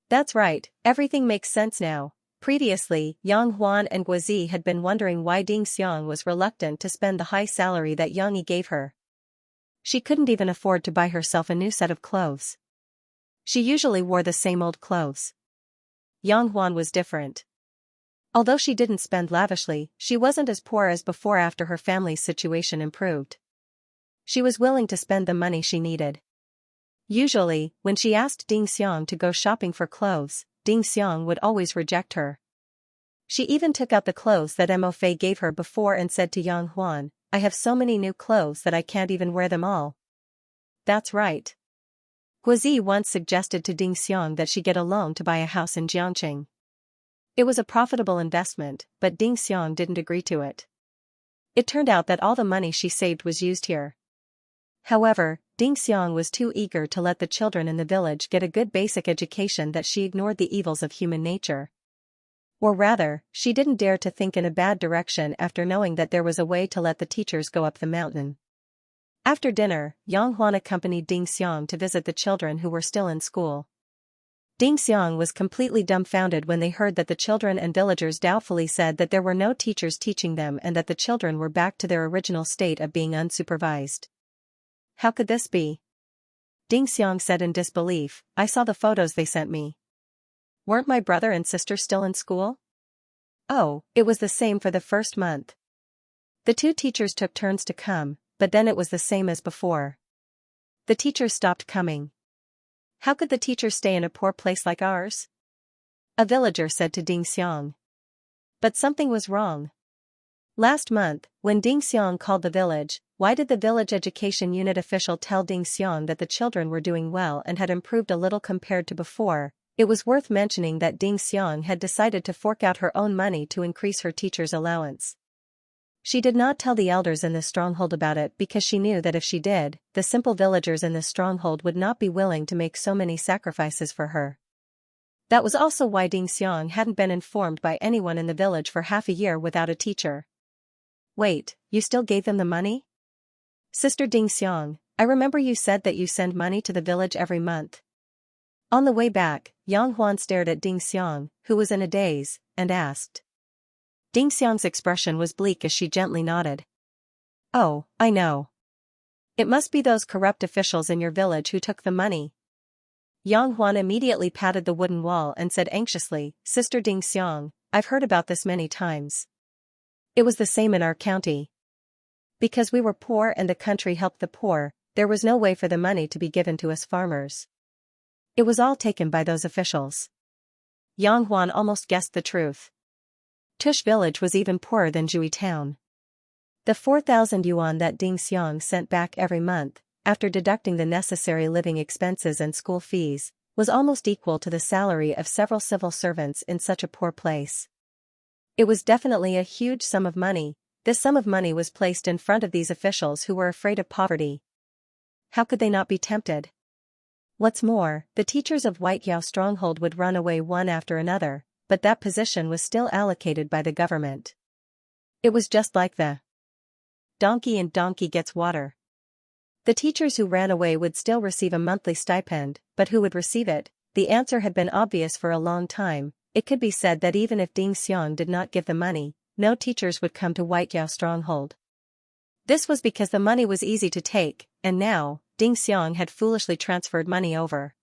That's right, everything makes sense now. Previously, Yang Huan and Guozi had been wondering why Ding Xiang was reluctant to spend the high salary that Yang Yi gave her. She couldn't even afford to buy herself a new set of clothes. She usually wore the same old clothes. Yang Huan was different. Although she didn't spend lavishly, she wasn't as poor as before after her family's situation improved. She was willing to spend the money she needed. Usually, when she asked Ding Xiang to go shopping for clothes, Ding Xiang would always reject her. She even took out the clothes that Mo Fei gave her before and said to Yang Huan, I have so many new clothes that I can't even wear them all. That's right. Guozi once suggested to Ding Xiang that she get a loan to buy a house in Jiangqing. It was a profitable investment, but Ding Xiang didn't agree to it. It turned out that all the money she saved was used here. However, Ding Xiang was too eager to let the children in the village get a good basic education that she ignored the evils of human nature. Or rather, she didn't dare to think in a bad direction after knowing that there was a way to let the teachers go up the mountain. After dinner, Yang Huan accompanied Ding Xiang to visit the children who were still in school. Ding Xiang was completely dumbfounded when they heard that the children and villagers doubtfully said that there were no teachers teaching them and that the children were back to their original state of being unsupervised. How could this be? Ding Xiang said in disbelief, I saw the photos they sent me. Weren't my brother and sister still in school? Oh, it was the same for the first month. The 2 teachers took turns to come, but then it was the same as before. The teachers stopped coming. How could the teachers stay in a poor place like ours? A villager said to Ding Xiang. But something was wrong. Last month, when Ding Xiang called the village, why did the village education unit official tell Ding Xiang that the children were doing well and had improved a little compared to before? It was worth mentioning that Ding Xiang had decided to fork out her own money to increase her teacher's allowance. She did not tell the elders in the stronghold about it because she knew that if she did, the simple villagers in the stronghold would not be willing to make so many sacrifices for her. That was also why Ding Xiang hadn't been informed by anyone in the village for half a year without a teacher. Wait, you still gave them the money? Sister Ding Xiang, I remember you said that you send money to the village every month. On the way back, Yang Huan stared at Ding Xiang, who was in a daze, and asked. Ding Xiang's expression was bleak as she gently nodded. Oh, I know. It must be those corrupt officials in your village who took the money. Yang Huan immediately patted the wooden wall and said anxiously, Sister Ding Xiang, I've heard about this many times. It was the same in our county. Because we were poor and the country helped the poor, there was no way for the money to be given to us farmers. It was all taken by those officials. Yang Huan almost guessed the truth. Tush village was even poorer than Jui town. The 4,000 yuan that Ding Xiang sent back every month, after deducting the necessary living expenses and school fees, was almost equal to the salary of several civil servants in such a poor place. It was definitely a huge sum of money, This sum of money was placed in front of these officials who were afraid of poverty. How could they not be tempted? What's more, the teachers of White Yao stronghold would run away one after another, but that position was still allocated by the government. It was just like the donkey and donkey gets water. The teachers who ran away would still receive a monthly stipend, but who would receive it? The answer had been obvious for a long time. It could be said that even if Ding Xiang did not give the money, no teachers would come to White Yao stronghold. This was because the money was easy to take, and now, Ding Xiang had foolishly transferred money over.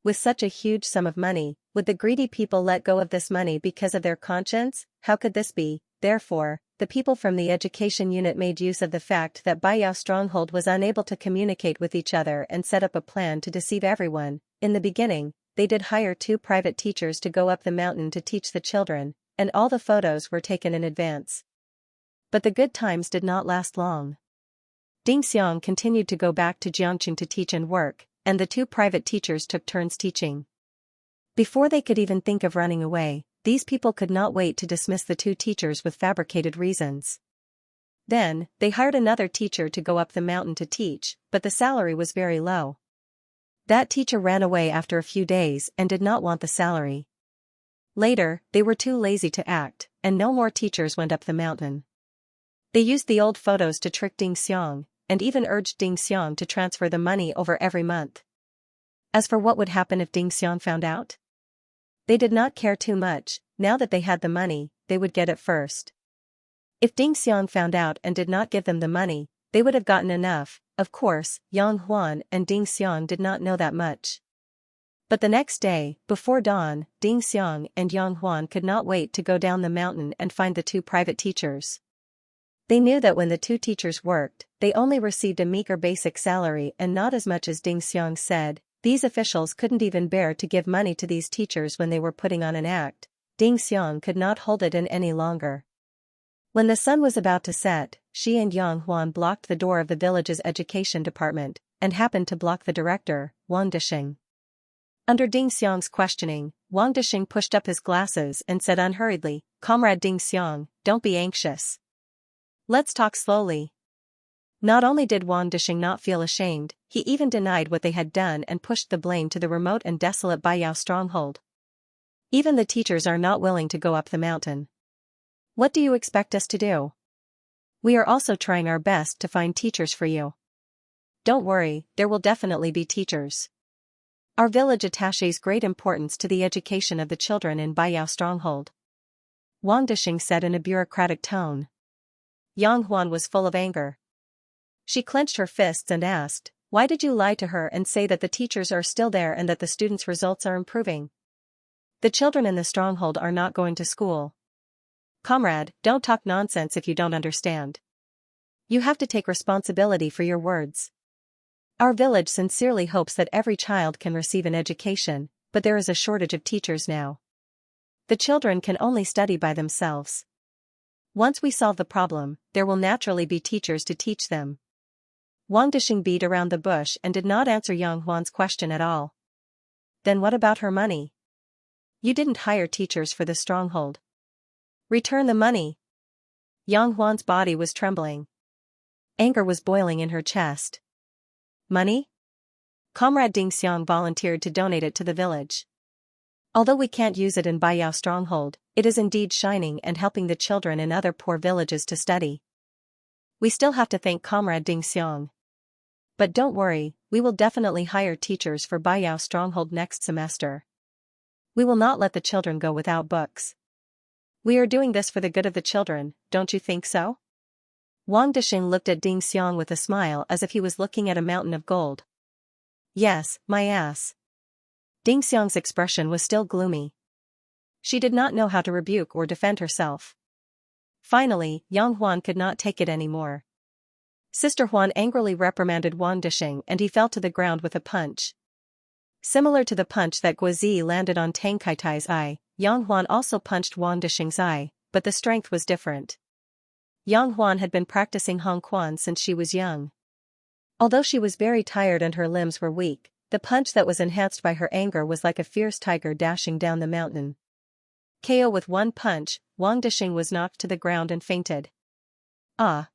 With such a huge sum of money, would the greedy people let go of this money because of their conscience? How could this be? Therefore, the people from the education unit made use of the fact that Baiyao stronghold was unable to communicate with each other and set up a plan to deceive everyone. In the beginning, they did hire 2 private teachers to go up the mountain to teach the children, and all the photos were taken in advance. But the good times did not last long. Ding Xiang continued to go back to Jiangqing to teach and work, and the 2 private teachers took turns teaching. Before they could even think of running away, these people could not wait to dismiss the 2 teachers with fabricated reasons. Then, they hired another teacher to go up the mountain to teach, but the salary was very low. That teacher ran away after a few days and did not want the salary. Later, they were too lazy to act, and no more teachers went up the mountain. They used the old photos to trick Ding Xiang, and even urged Ding Xiang to transfer the money over every month. As for what would happen if Ding Xiang found out? They did not care too much. Now that they had the money, they would get it first. If Ding Xiang found out and did not give them the money, they would have gotten enough. Of course, Yang Huan and Ding Xiang did not know that much. But the next day, before dawn, Ding Xiang and Yang Huan could not wait to go down the mountain and find the 2 private teachers. They knew that when the 2 teachers worked, they only received a meager basic salary and not as much as Ding Xiang said. These officials couldn't even bear to give money to these teachers when they were putting on an act. Ding Xiang could not hold it in any longer. When the sun was about to set, she and Yang Huan blocked the door of the village's education department, and happened to block the director, Wang Dixing. Under Ding Xiang's questioning, Wang Dixing pushed up his glasses and said unhurriedly, "Comrade Ding Xiang, don't be anxious. Let's talk slowly." Not only did Wang Dixing not feel ashamed, he even denied what they had done and pushed the blame to the remote and desolate Baiyao stronghold. Even the teachers are not willing to go up the mountain. What do you expect us to do? We are also trying our best to find teachers for you. Don't worry, there will definitely be teachers. Our village attaches great importance to the education of the children in Baiyao stronghold. Wang Dixing said in a bureaucratic tone. Yang Huan was full of anger. She clenched her fists and asked, "Why did you lie to her and say that the teachers are still there and that the students' results are improving? The children in the stronghold are not going to school." "Comrade, don't talk nonsense if you don't understand. You have to take responsibility for your words. Our village sincerely hopes that every child can receive an education, but there is a shortage of teachers now. The children can only study by themselves. Once we solve the problem, there will naturally be teachers to teach them." Wang Dixing beat around the bush and did not answer Yang Huan's question at all. "Then what about her money? You didn't hire teachers for the stronghold. Return the money." Yang Huan's body was trembling. Anger was boiling in her chest. "Money? Comrade Ding Xiang volunteered to donate it to the village. Although we can't use it in Baiyao stronghold, it is indeed shining and helping the children in other poor villages to study. We still have to thank Comrade Ding Xiang. But don't worry, we will definitely hire teachers for Baiyao stronghold next semester. We will not let the children go without books. We are doing this for the good of the children, don't you think so?" Wang Dixing looked at Ding Xiang with a smile as if he was looking at a mountain of gold. "Yes, my ass." Ding Xiang's expression was still gloomy. She did not know how to rebuke or defend herself. Finally, Yang Huan could not take it anymore. Sister Huan angrily reprimanded Wang Dixing and he fell to the ground with a punch. Similar to the punch that Guozi landed on Tang Kaitai's eye, Yang Huan also punched Wang Dixing's eye, but the strength was different. Yang Huan had been practicing Hong Quan since she was young. Although she was very tired and her limbs were weak, the punch that was enhanced by her anger was like a fierce tiger dashing down the mountain. KO with one punch, Wang Dixing was knocked to the ground and fainted. Ah!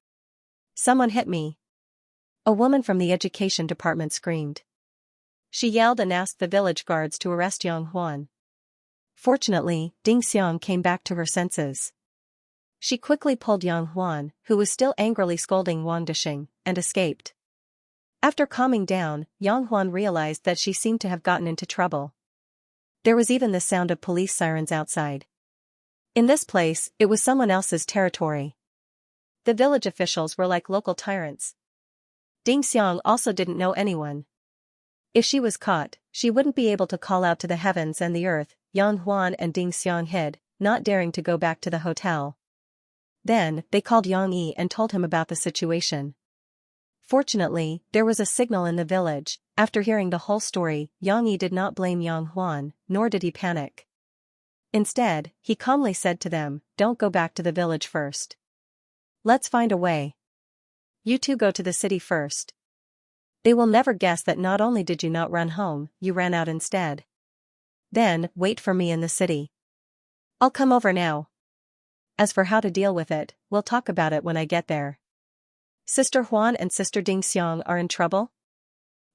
Someone hit me. A woman from the education department screamed. She yelled and asked the village guards to arrest Yang Huan. Fortunately, Ding Xiang came back to her senses. She quickly pulled Yang Huan, who was still angrily scolding Wang Dishing, and escaped. After calming down, Yang Huan realized that she seemed to have gotten into trouble. There was even the sound of police sirens outside. In this place, it was someone else's territory. The village officials were like local tyrants. Ding Xiang also didn't know anyone. If she was caught, she wouldn't be able to call out to the heavens and the earth. Yang Huan and Ding Xiang hid, not daring to go back to the hotel. Then, they called Yang Yi and told him about the situation. Fortunately, there was a signal in the village. After hearing the whole story, Yang Yi did not blame Yang Huan, nor did he panic. Instead, he calmly said to them, "Don't go back to the village first. Let's find a way. You two go to the city first. They will never guess that not only did you not run home, you ran out instead. Then, wait for me in the city. I'll come over now. As for how to deal with it, we'll talk about it when I get there. Sister Huan and Sister Ding Xiang are in trouble?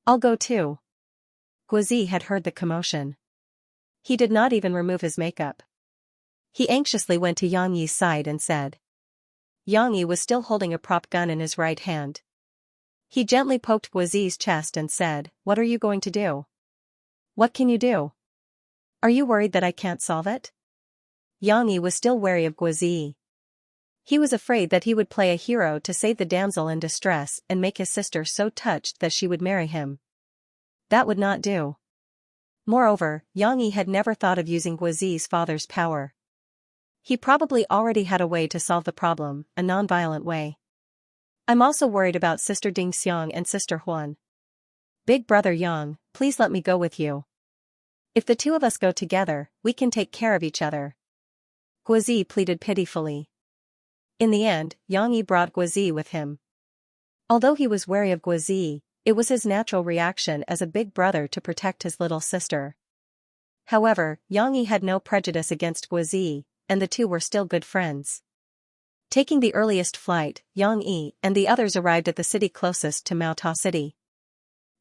I'll go too." Guozi had heard the commotion. He did not even remove his makeup. He anxiously went to Yang Yi's side and said. Yang Yi was still holding a prop gun in his right hand. He gently poked Guozi's chest and said, "What are you going to do? What can you do? Are you worried that I can't solve it?" Yang Yi was still wary of Guozi. He was afraid that he would play a hero to save the damsel in distress and make his sister so touched that she would marry him. That would not do. Moreover, Yang Yi had never thought of using Guozi's father's power. He probably already had a way to solve the problem, a non-violent way. "I'm also worried about Sister Ding Xiang and Sister Huan. Big brother Yang, please let me go with you. If the two of us go together, we can take care of each other." Guozi pleaded pitifully. In the end, Yang Yi brought Guozi with him. Although he was wary of Guozi, it was his natural reaction as a big brother to protect his little sister. However, Yang Yi had no prejudice against Guozi, and the two were still good friends. Taking the earliest flight, Yang Yi and the others arrived at the city closest to Maota City.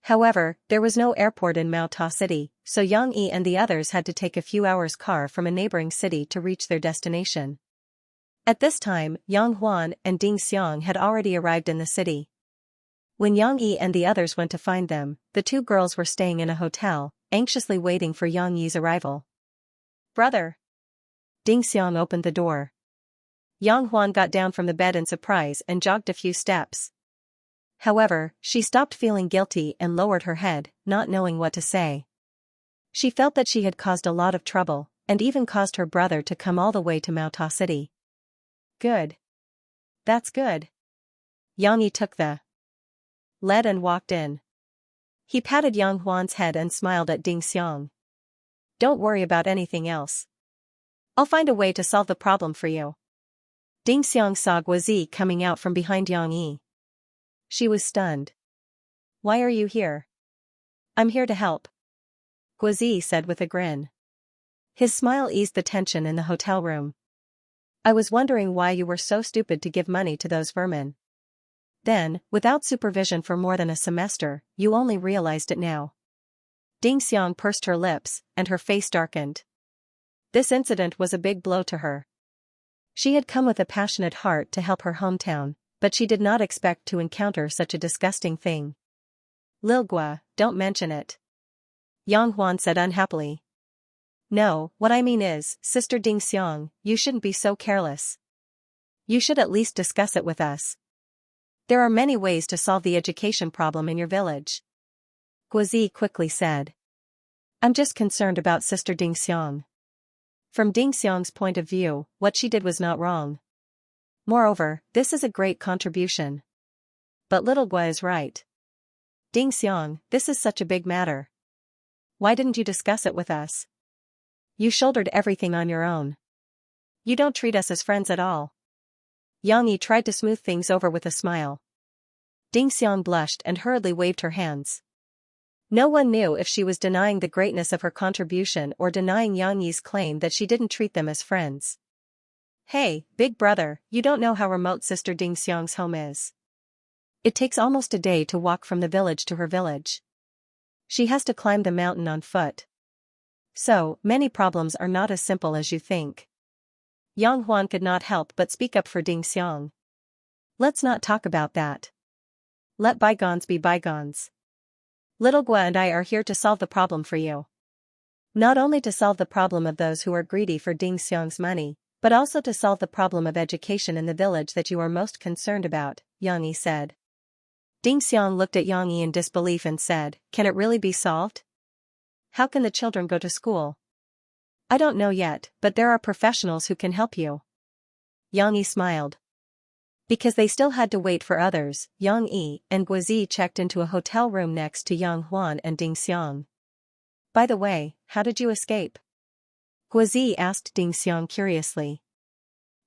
However, there was no airport in Maota City, so Yang Yi and the others had to take a few hours' car from a neighboring city to reach their destination. At this time, Yang Huan and Ding Xiang had already arrived in the city. When Yang Yi and the others went to find them, the two girls were staying in a hotel, anxiously waiting for Yang Yi's arrival. "Brother!" Ding Xiang opened the door. Yang Huan got down from the bed in surprise and jogged a few steps. However, she stopped feeling guilty and lowered her head, not knowing what to say. She felt that she had caused a lot of trouble, and even caused her brother to come all the way to Maota City. "Good. That's good." Yang Yi took the lead and walked in. He patted Yang Huan's head and smiled at Ding Xiang. "Don't worry about anything else. I'll find a way to solve the problem for you." Ding Xiang saw Guozi coming out from behind Yang Yi. She was stunned. "Why are you here?" "I'm here to help," Guozi said with a grin. His smile eased the tension in the hotel room. "I was wondering why you were so stupid to give money to those vermin. Then, without supervision for more than a semester, you only realized it now." Ding Xiang pursed her lips, and her face darkened. This incident was a big blow to her. She had come with a passionate heart to help her hometown, but she did not expect to encounter such a disgusting thing. "Lil Gua, don't mention it," Yang Huan said unhappily. "No, what I mean is, Sister Ding Xiang, you shouldn't be so careless. You should at least discuss it with us. There are many ways to solve the education problem in your village," Guozi quickly said. "I'm just concerned about Sister Ding Xiang. From Ding Xiang's point of view, what she did was not wrong. Moreover, this is a great contribution. But little Gua is right. Ding Xiang, this is such a big matter. Why didn't you discuss it with us? You shouldered everything on your own. You don't treat us as friends at all." Yang Yi tried to smooth things over with a smile. Ding Xiang blushed and hurriedly waved her hands. No one knew if she was denying the greatness of her contribution or denying Yang Yi's claim that she didn't treat them as friends. Hey, big brother, you don't know how remote Sister Ding Xiang's home is. It takes almost a day to walk from the village to her village. She has to climb the mountain on foot. So, many problems are not as simple as you think. Yang Huan could not help but speak up for Ding Xiang. Let's not talk about that. Let bygones be bygones. Little Gua and I are here to solve the problem for you. Not only to solve the problem of those who are greedy for Ding Xiang's money, but also to solve the problem of education in the village that you are most concerned about, Yang Yi said. Ding Xiang looked at Yang Yi in disbelief and said, Can it really be solved? How can the children go to school? I don't know yet, but there are professionals who can help you. Yang Yi smiled. Because they still had to wait for others, Yang Yi and Guozi checked into a hotel room next to Yang Huan and Ding Xiang. By the way, how did you escape? Guozi asked Ding Xiang curiously.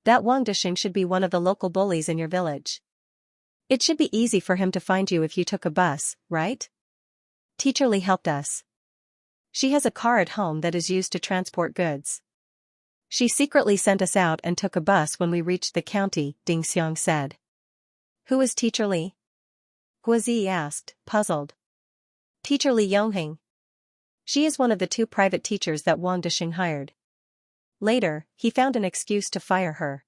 That Wang Disheng should be one of the local bullies in your village. It should be easy for him to find you if you took a bus, right? Teacher Li helped us. She has a car at home that is used to transport goods. She secretly sent us out and took a bus when we reached the county, Ding Xiang said. Who is Teacher Li? Guozi asked, puzzled. Teacher Li Yongheng. She is one of the 2 private teachers that Wang Disheng hired. Later, he found an excuse to fire her.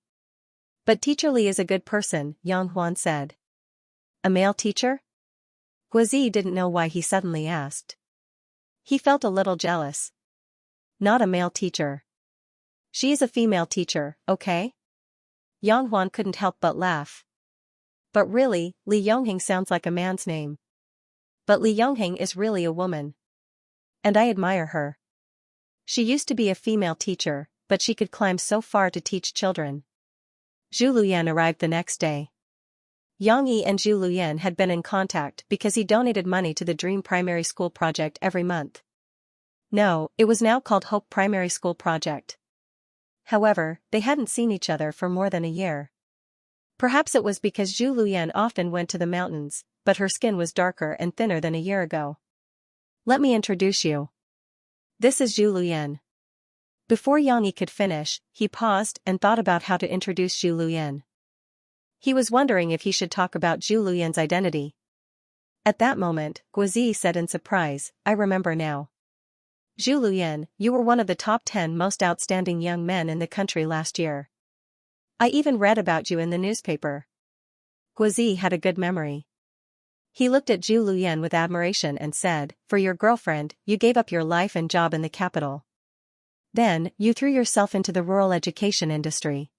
But Teacher Li is a good person, Yang Huan said. A male teacher? Guozi didn't know why he suddenly asked. He felt a little jealous. Not a male teacher. She is a female teacher, okay? Yang Huan couldn't help but laugh. But really, Li Yongheng sounds like a man's name. But Li Yongheng is really a woman. And I admire her. She used to be a female teacher, but she could climb so far to teach children. Zhu Luyan arrived the next day. Yang Yi and Zhu Luyan had been in contact because he donated money to the Dream Primary School project every month. No, it was now called Hope Primary School Project. However, they hadn't seen each other for more than a year. Perhaps it was because Zhu Luyan often went to the mountains, but her skin was darker and thinner than a year ago. Let me introduce you. This is Zhu Luyan. Before Yang Yi could finish, he paused and thought about how to introduce Zhu Luyan. He was wondering if he should talk about Zhu Luyan's identity. At that moment, Guozi said in surprise, I remember now. Zhu Luyan, you were one of the top 10 most outstanding young men in the country last year. I even read about you in the newspaper. Guozi had a good memory. He looked at Zhu Luyan with admiration and said, For your girlfriend, you gave up your life and job in the capital. Then, you threw yourself into the rural education industry.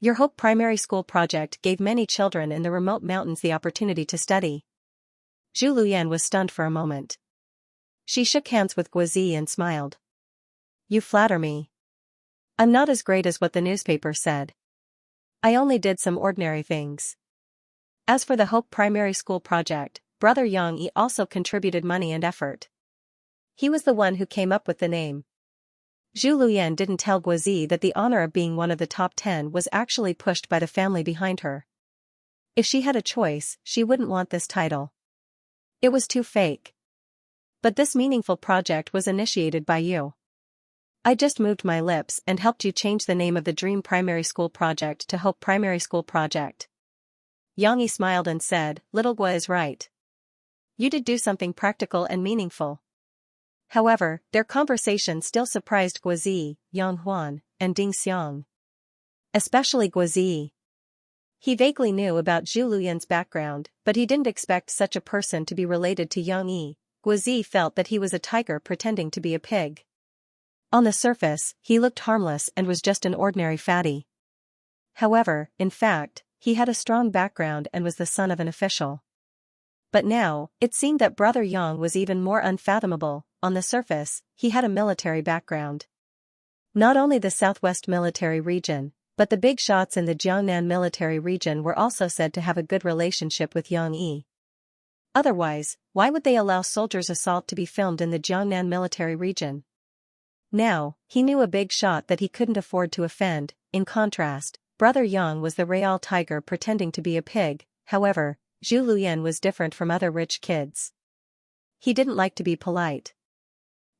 Your Hope Primary School project gave many children in the remote mountains the opportunity to study. Zhu Luyan was stunned for a moment. She shook hands with Guozi and smiled. You flatter me. I'm not as great as what the newspaper said. I only did some ordinary things. As for the Hope Primary School project, Brother Yang Yi also contributed money and effort. He was the one who came up with the name. Zhu Luyan didn't tell Guozi that the honor of being one of the top 10 was actually pushed by the family behind her. If she had a choice, she wouldn't want this title. It was too fake. But this meaningful project was initiated by you. I just moved my lips and helped you change the name of the Dream Primary School project to Hope Primary School project. Yang Yi smiled and said, Little Gua is right. You did do something practical and meaningful. However, their conversation still surprised Guozi, Yang Huan, and Ding Xiang. Especially Guozi. He vaguely knew about Zhu Luyan's background, but he didn't expect such a person to be related to Yang Yi. Guozi felt that he was a tiger pretending to be a pig. On the surface, he looked harmless and was just an ordinary fatty. However, in fact, he had a strong background and was the son of an official. But now, it seemed that Brother Yang was even more unfathomable. On the surface, he had a military background. Not only the Southwest Military Region, but the big shots in the Jiangnan Military Region were also said to have a good relationship with Yang Yi. Otherwise, why would they allow soldiers' assault to be filmed in the Jiangnan Military Region? Now, he knew a big shot that he couldn't afford to offend. In contrast, Brother Yang was the Real Tiger pretending to be a pig. However, Zhu Luyan was different from other rich kids. He didn't like to be polite.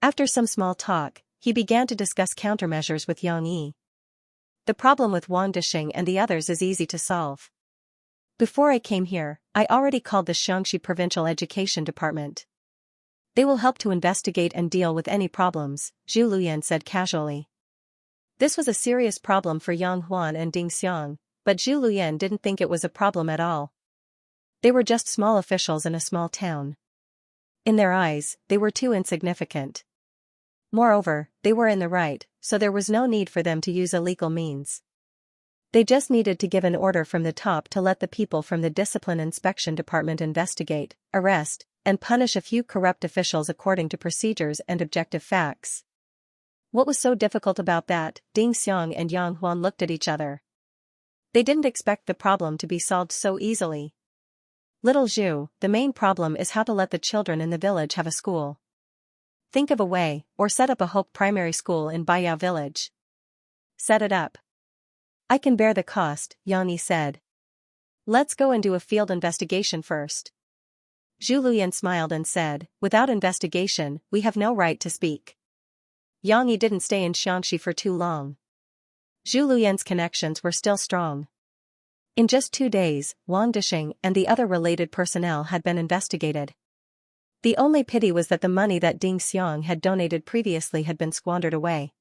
After some small talk, he began to discuss countermeasures with Yang Yi. The problem with Wang Disheng and the others is easy to solve. Before I came here, I already called the Xianxia Provincial Education Department. They will help to investigate and deal with any problems, Zhu Luyan said casually. This was a serious problem for Yang Huan and Ding Xiang, but Zhu Luyan didn't think it was a problem at all. They were just small officials in a small town. In their eyes, they were too insignificant. Moreover, they were in the right, so there was no need for them to use illegal means. They just needed to give an order from the top to let the people from the Discipline Inspection Department investigate, arrest, and punish a few corrupt officials according to procedures and objective facts. What was so difficult about that? Ding Xiang and Yang Huan looked at each other. They didn't expect the problem to be solved so easily. Little Zhu, the main problem is how to let the children in the village have a school. Think of a way, or set up a Hope Primary School in Baiyao village. Set it up. I can bear the cost, Yang Yi said. Let's go and do a field investigation first. Zhu Luyan smiled and said, without investigation, we have no right to speak. Yang Yi didn't stay in Xianxia for too long. Zhu Luyan's connections were still strong. In just 2 days, Wang Disheng and the other related personnel had been investigated. The only pity was that the money that Ding Xiang had donated previously had been squandered away.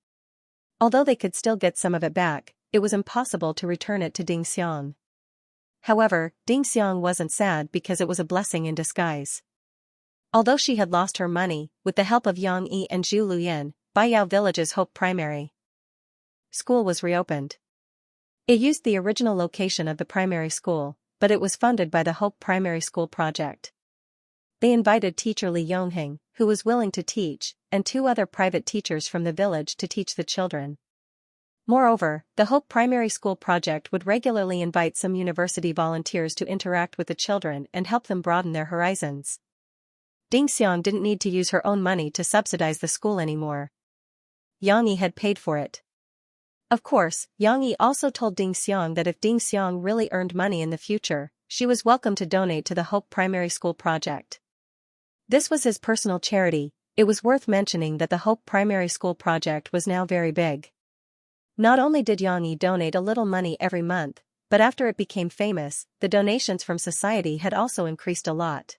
Although they could still get some of it back, it was impossible to return it to Ding Xiang. However, Ding Xiang wasn't sad because it was a blessing in disguise. Although she had lost her money, with the help of Yang Yi and Zhu Luyan, Baiyao Village's Hope Primary School was reopened. It used the original location of the primary school, but it was funded by the Hope Primary School project. They invited teacher Li Yongheng, who was willing to teach, and 2 other private teachers from the village to teach the children. Moreover, the Hope Primary School project would regularly invite some university volunteers to interact with the children and help them broaden their horizons. Ding Xiang didn't need to use her own money to subsidize the school anymore. Yang Yi had paid for it. Of course, Yang Yi also told Ding Xiang that if Ding Xiang really earned money in the future, she was welcome to donate to the Hope Primary School project. This was his personal charity. It was worth mentioning that the Hope Primary School project was now very big. Not only did Yang Yi donate a little money every month, but after it became famous, the donations from society had also increased a lot.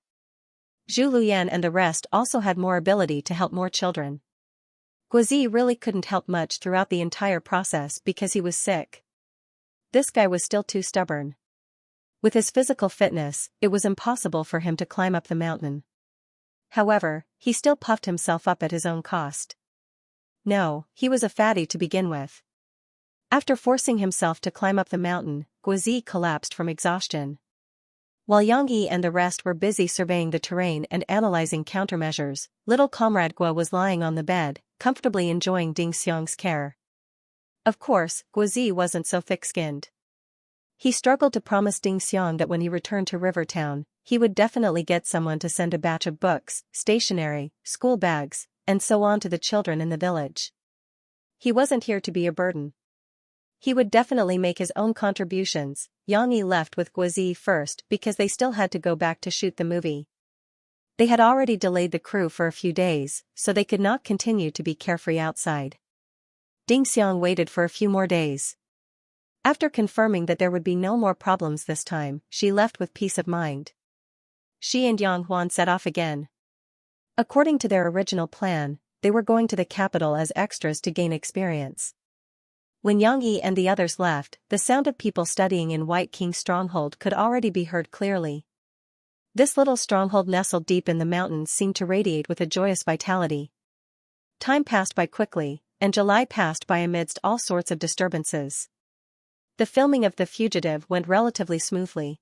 Zhu Luyan and the rest also had more ability to help more children. Guozi really couldn't help much throughout the entire process because he was sick. This guy was still too stubborn. With his physical fitness, it was impossible for him to climb up the mountain. However, he still puffed himself up at his own cost. No, he was a fatty to begin with. After forcing himself to climb up the mountain, Guozi collapsed from exhaustion. While Yang Yi and the rest were busy surveying the terrain and analyzing countermeasures, little comrade Guo was lying on the bed, comfortably enjoying Ding Xiang's care. Of course, Guozi wasn't so thick-skinned. He struggled to promise Ding Xiang that when he returned to River Town, he would definitely get someone to send a batch of books, stationery, school bags, and so on to the children in the village. He wasn't here to be a burden. He would definitely make his own contributions. Yang Yi left with Guozi first because they still had to go back to shoot the movie. They had already delayed the crew for a few days, so they could not continue to be carefree outside. Ding Xiang waited for a few more days. After confirming that there would be no more problems this time, she left with peace of mind. She and Yang Huan set off again. According to their original plan, they were going to the capital as extras to gain experience. When Yang Yi and the others left, the sound of people studying in White King's stronghold could already be heard clearly. This little stronghold nestled deep in the mountains seemed to radiate with a joyous vitality. Time passed by quickly, and July passed by amidst all sorts of disturbances. The filming of The Fugitive went relatively smoothly.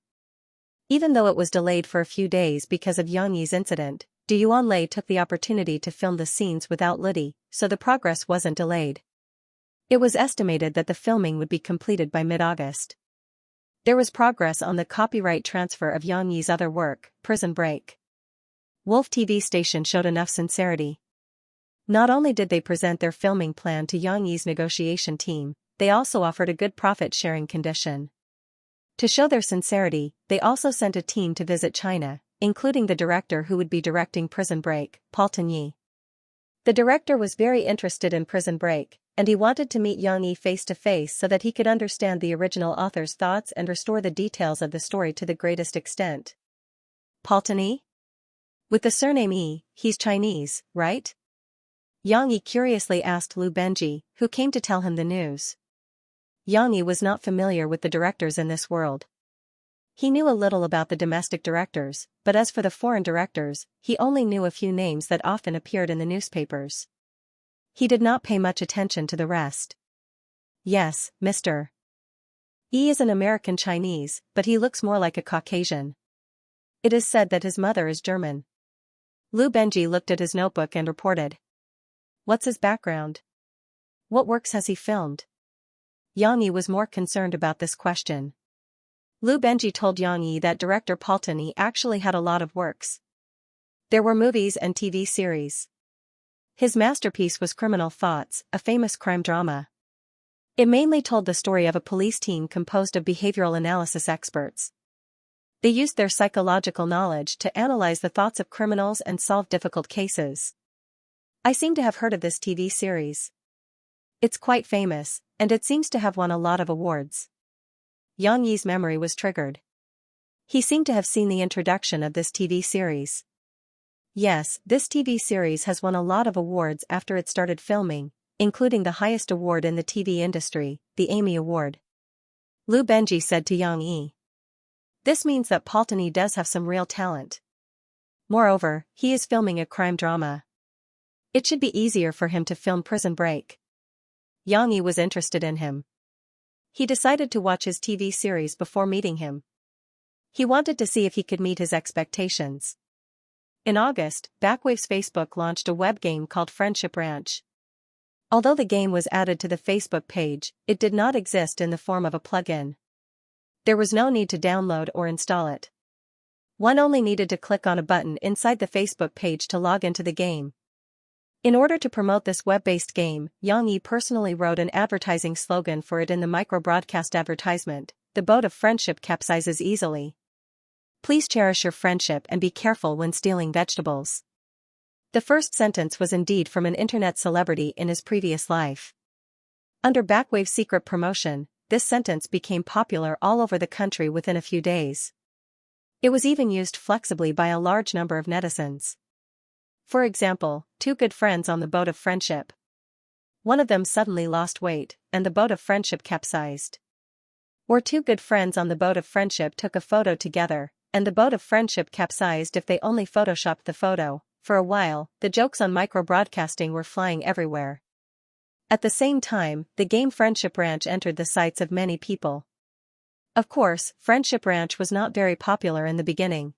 Even though it was delayed for a few days because of Yang Yi's incident, Du Yuanlei took the opportunity to film the scenes without Liddy, so the progress wasn't delayed. It was estimated that the filming would be completed by mid-August. There was progress on the copyright transfer of Yang Yi's other work, Prison Break. Wolf TV station showed enough sincerity. Not only did they present their filming plan to Yang Yi's negotiation team, they also offered a good profit-sharing condition. To show their sincerity, they also sent a team to visit China, including the director who would be directing Prison Break, Paul Tanyi. The director was very interested in Prison Break, and he wanted to meet Yang Yi face to face so that he could understand the original author's thoughts and restore the details of the story to the greatest extent. Paulton Yi? With the surname Yi, he's Chinese, right? Yang Yi curiously asked Lu Benji, who came to tell him the news. Yang Yi was not familiar with the directors in this world. He knew a little about the domestic directors, but as for the foreign directors, he only knew a few names that often appeared in the newspapers. He did not pay much attention to the rest. Yes, Mr. Yi is an American Chinese, but he looks more like a Caucasian. It is said that his mother is German. Lu Benji looked at his notebook and reported. What's his background? What works has he filmed? Yang Yi was more concerned about this question. Lu Benji told Yang Yi that director Paulton Yi actually had a lot of works. There were movies and TV series. His masterpiece was Criminal Thoughts, a famous crime drama. It mainly told the story of a police team composed of behavioral analysis experts. They used their psychological knowledge to analyze the thoughts of criminals and solve difficult cases. I seem to have heard of this TV series. It's quite famous, and it seems to have won a lot of awards. Yang Yi's memory was triggered. He seemed to have seen the introduction of this TV series. Yes, this TV series has won a lot of awards after it started filming, including the highest award in the TV industry, the Emmy Award. Lu Benji said to Yang Yi. This means that Paulton Yi does have some real talent. Moreover, he is filming a crime drama. It should be easier for him to film Prison Break. Yang Yi was interested in him. He decided to watch his TV series before meeting him. He wanted to see if he could meet his expectations. In August, Backwave's Facebook launched a web game called Friendship Ranch. Although the game was added to the Facebook page, it did not exist in the form of a plugin. There was no need to download or install it. One only needed to click on a button inside the Facebook page to log into the game. In order to promote this web-based game, Yang Yi personally wrote an advertising slogan for it in the micro-broadcast advertisement: "The boat of friendship capsizes easily. Please cherish your friendship and be careful when stealing vegetables." The first sentence was indeed from an internet celebrity in his previous life. Under Backwave's secret promotion, this sentence became popular all over the country within a few days. It was even used flexibly by a large number of netizens. For example, two good friends on the boat of friendship. One of them suddenly lost weight, and the boat of friendship capsized. Or two good friends on the boat of friendship took a photo together, and the boat of friendship capsized if they only photoshopped the photo. For a while, the jokes on micro-broadcasting were flying everywhere. At the same time, the game Friendship Ranch entered the sights of many people. Of course, Friendship Ranch was not very popular in the beginning.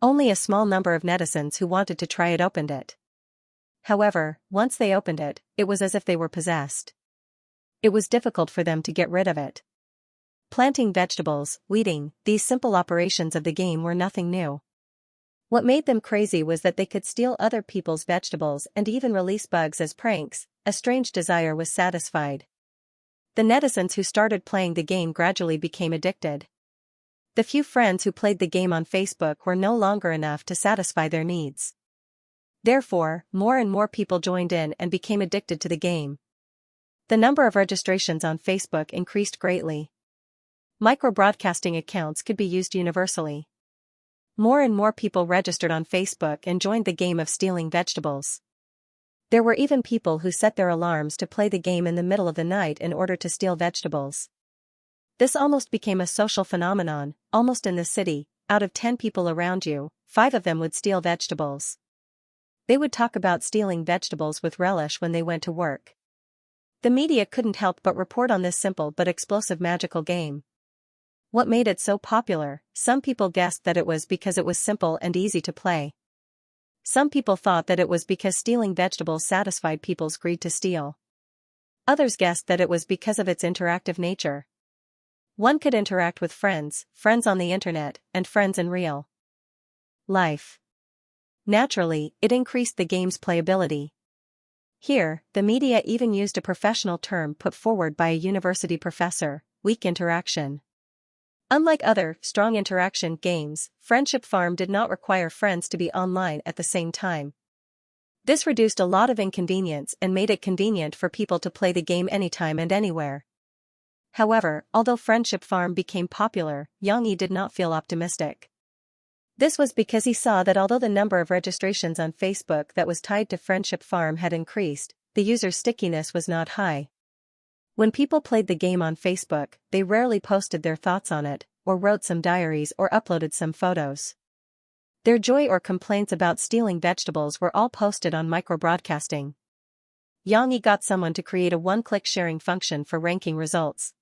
Only a small number of netizens who wanted to try it opened it. However, once they opened it, it was as if they were possessed. It was difficult for them to get rid of it. Planting vegetables, weeding, these simple operations of the game were nothing new. What made them crazy was that they could steal other people's vegetables and even release bugs as pranks. A strange desire was satisfied. The netizens who started playing the game gradually became addicted. The few friends who played the game on Facebook were no longer enough to satisfy their needs. Therefore, more and more people joined in and became addicted to the game. The number of registrations on Facebook increased greatly. Micro-broadcasting accounts could be used universally. More and more people registered on Facebook and joined the game of stealing vegetables. There were even people who set their alarms to play the game in the middle of the night in order to steal vegetables. This almost became a social phenomenon. Almost in the city, out of 10 people around you, 5 of them would steal vegetables. They would talk about stealing vegetables with relish when they went to work. The media couldn't help but report on this simple but explosive magical game. What made it so popular? Some people guessed that it was because it was simple and easy to play. Some people thought that it was because stealing vegetables satisfied people's greed to steal. Others guessed that it was because of its interactive nature. One could interact with friends, friends on the internet, and friends in real life. Naturally, it increased the game's playability. Here, the media even used a professional term put forward by a university professor: weak interaction. Unlike other, strong interaction games, Friendship Farm did not require friends to be online at the same time. This reduced a lot of inconvenience and made it convenient for people to play the game anytime and anywhere. However, although Friendship Farm became popular, Xianxia did not feel optimistic. This was because he saw that although the number of registrations on Facebook that was tied to Friendship Farm had increased, the user stickiness was not high. When people played the game on Facebook, they rarely posted their thoughts on it, or wrote some diaries or uploaded some photos. Their joy or complaints about stealing vegetables were all posted on microbroadcasting. Xianxia got someone to create a one-click sharing function for ranking results.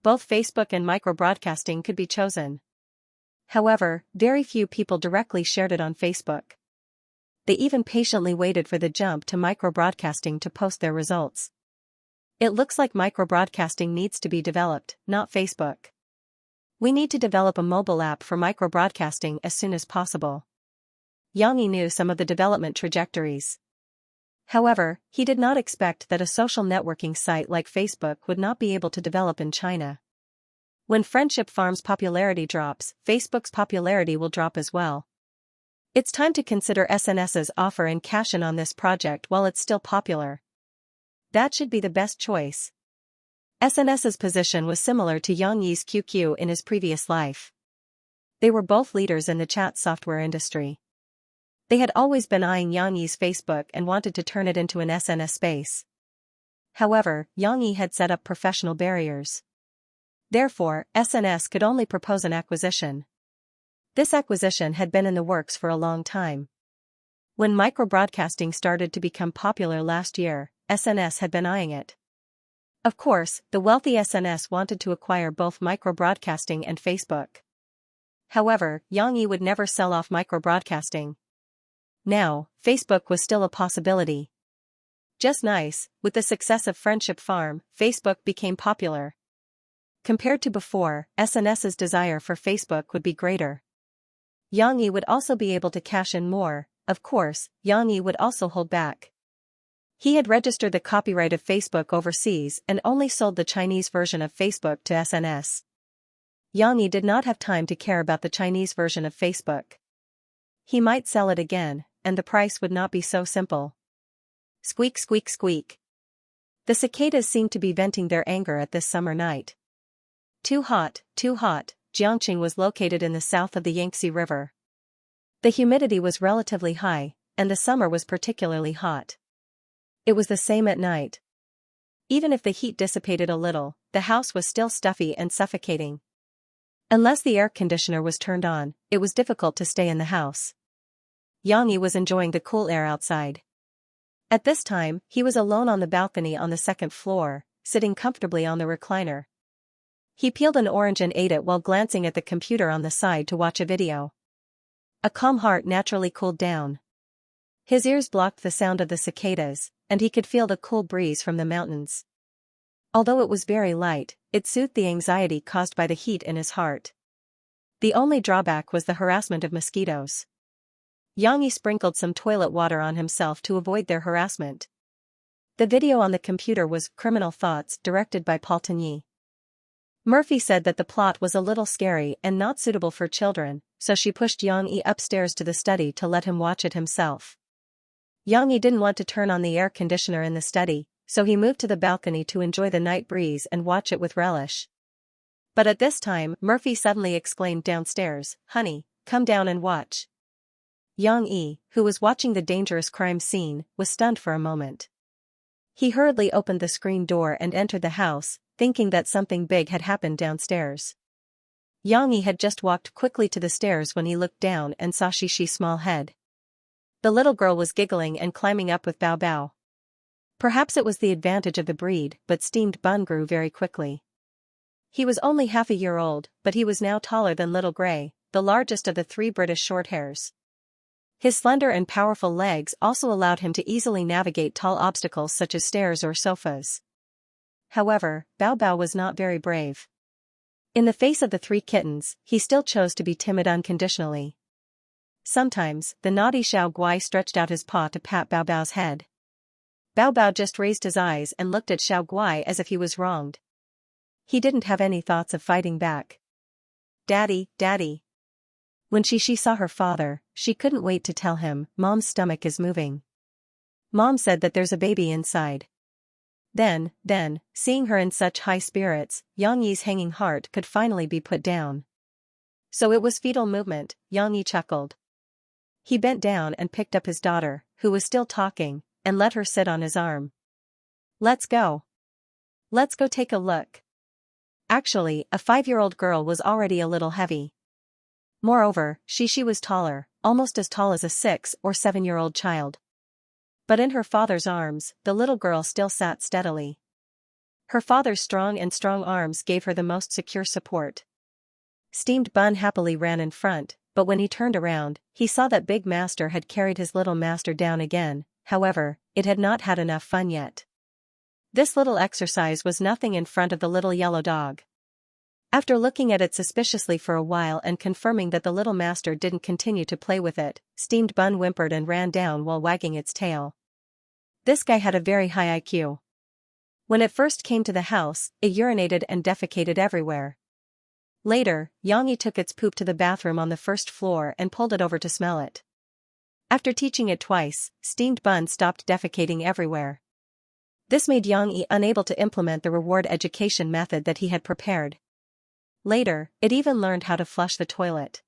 Both Facebook and microbroadcasting could be chosen. However, very few people directly shared it on Facebook. They even patiently waited for the jump to microbroadcasting to post their results. It looks like microbroadcasting needs to be developed, not Facebook. We need to develop a mobile app for microbroadcasting as soon as possible. Xianxia knew some of the development trajectories. However, he did not expect that a social networking site like Facebook would not be able to develop in China. When Friendship Farm's popularity drops, Facebook's popularity will drop as well. It's time to consider SNS's offer and cash in on this project while it's still popular. That should be the best choice. SNS's position was similar to Xianxia's QQ in his previous life. They were both leaders in the chat software industry. They had always been eyeing Xianxia's Facebook and wanted to turn it into an SNS space. However, Xianxia had set up professional barriers. Therefore, SNS could only propose an acquisition. This acquisition had been in the works for a long time. When microbroadcasting started to become popular last year, SNS had been eyeing it. Of course, the wealthy SNS wanted to acquire both microbroadcasting and Facebook. However, Xianxia would never sell off microbroadcasting. Now, Facebook was still a possibility. Just nice, with the success of Friendship Farm, Facebook became popular. Compared to before, SNS's desire for Facebook would be greater. Xianxia would also be able to cash in more. Of course, Xianxia would also hold back. He had registered the copyright of Facebook overseas and only sold the Chinese version of Facebook to SNS. Xianxia did not have time to care about the Chinese version of Facebook. He might sell it again, and the price would not be so simple. Squeak, squeak, squeak. The cicadas seemed to be venting their anger at this summer night. Too hot, too hot. Jiangqing was located in the south of the Yangtze River. The humidity was relatively high, and the summer was particularly hot. It was the same at night. Even if the heat dissipated a little, the house was still stuffy and suffocating. Unless the air conditioner was turned on, it was difficult to stay in the house. Xianxia was enjoying the cool air outside. At this time, he was alone on the balcony on the second floor, sitting comfortably on the recliner. He peeled an orange and ate it while glancing at the computer on the side to watch a video. A calm heart naturally cooled down. His ears blocked the sound of the cicadas, and he could feel the cool breeze from the mountains. Although it was very light, it soothed the anxiety caused by the heat in his heart. The only drawback was the harassment of mosquitoes. Xianxia sprinkled some toilet water on himself to avoid their harassment. The video on the computer was Criminal Thoughts, directed by Paul Tagny. Murphy said that the plot was a little scary and not suitable for children, so she pushed Xianxia upstairs to the study to let him watch it himself. Xianxia didn't want to turn on the air conditioner in the study, so he moved to the balcony to enjoy the night breeze and watch it with relish. But at this time, Murphy suddenly exclaimed downstairs, "Honey, come down and watch." Xianxia, who was watching the dangerous crime scene, was stunned for a moment. He hurriedly opened the screen door and entered the house, thinking that something big had happened downstairs. Xianxia had just walked quickly to the stairs when he looked down and saw Xishi's small head. The little girl was giggling and climbing up with Bao Bao. Perhaps it was the advantage of the breed, but steamed bun grew very quickly. He was only half a year old, but he was now taller than Little Grey, the largest of the 3 British Shorthairs. His slender and powerful legs also allowed him to easily navigate tall obstacles such as stairs or sofas. However, Bao Bao was not very brave. In the face of the 3 kittens, he still chose to be timid unconditionally. Sometimes, the naughty Xiao Guai stretched out his paw to pat Bao Bao's head. Bao Bao just raised his eyes and looked at Xiao Guai as if he was wronged. He didn't have any thoughts of fighting back. "Daddy, Daddy." When Xishi saw her father, she couldn't wait to tell him, "Mom's stomach is moving." Mom said that there's a baby inside. Then, seeing her in such high spirits, Yang Yi's hanging heart could finally be put down. So it was fetal movement, Yang Yi chuckled. He bent down and picked up his daughter, who was still talking, and let her sit on his arm. Let's go. Let's go take a look. Actually, a 5-year-old girl was already a little heavy. Moreover, she was taller, almost as tall as a 6 or 7-year-old child. But in her father's arms, the little girl still sat steadily. Her father's strong arms gave her the most secure support. Steamed Bun happily ran in front, but when he turned around, he saw that Big Master had carried his little master down again. However, it had not had enough fun yet. This little exercise was nothing in front of the little yellow dog. After looking at it suspiciously for a while and confirming that the little master didn't continue to play with it, Steamed Bun whimpered and ran down while wagging its tail. This guy had a very high IQ. When it first came to the house, it urinated and defecated everywhere. Later, Yang Yi took its poop to the bathroom on the first floor and pulled it over to smell it. After teaching it twice, Steamed Bun stopped defecating everywhere. This made Yang Yi unable to implement the reward education method that he had prepared. Later, it even learned how to flush the toilet.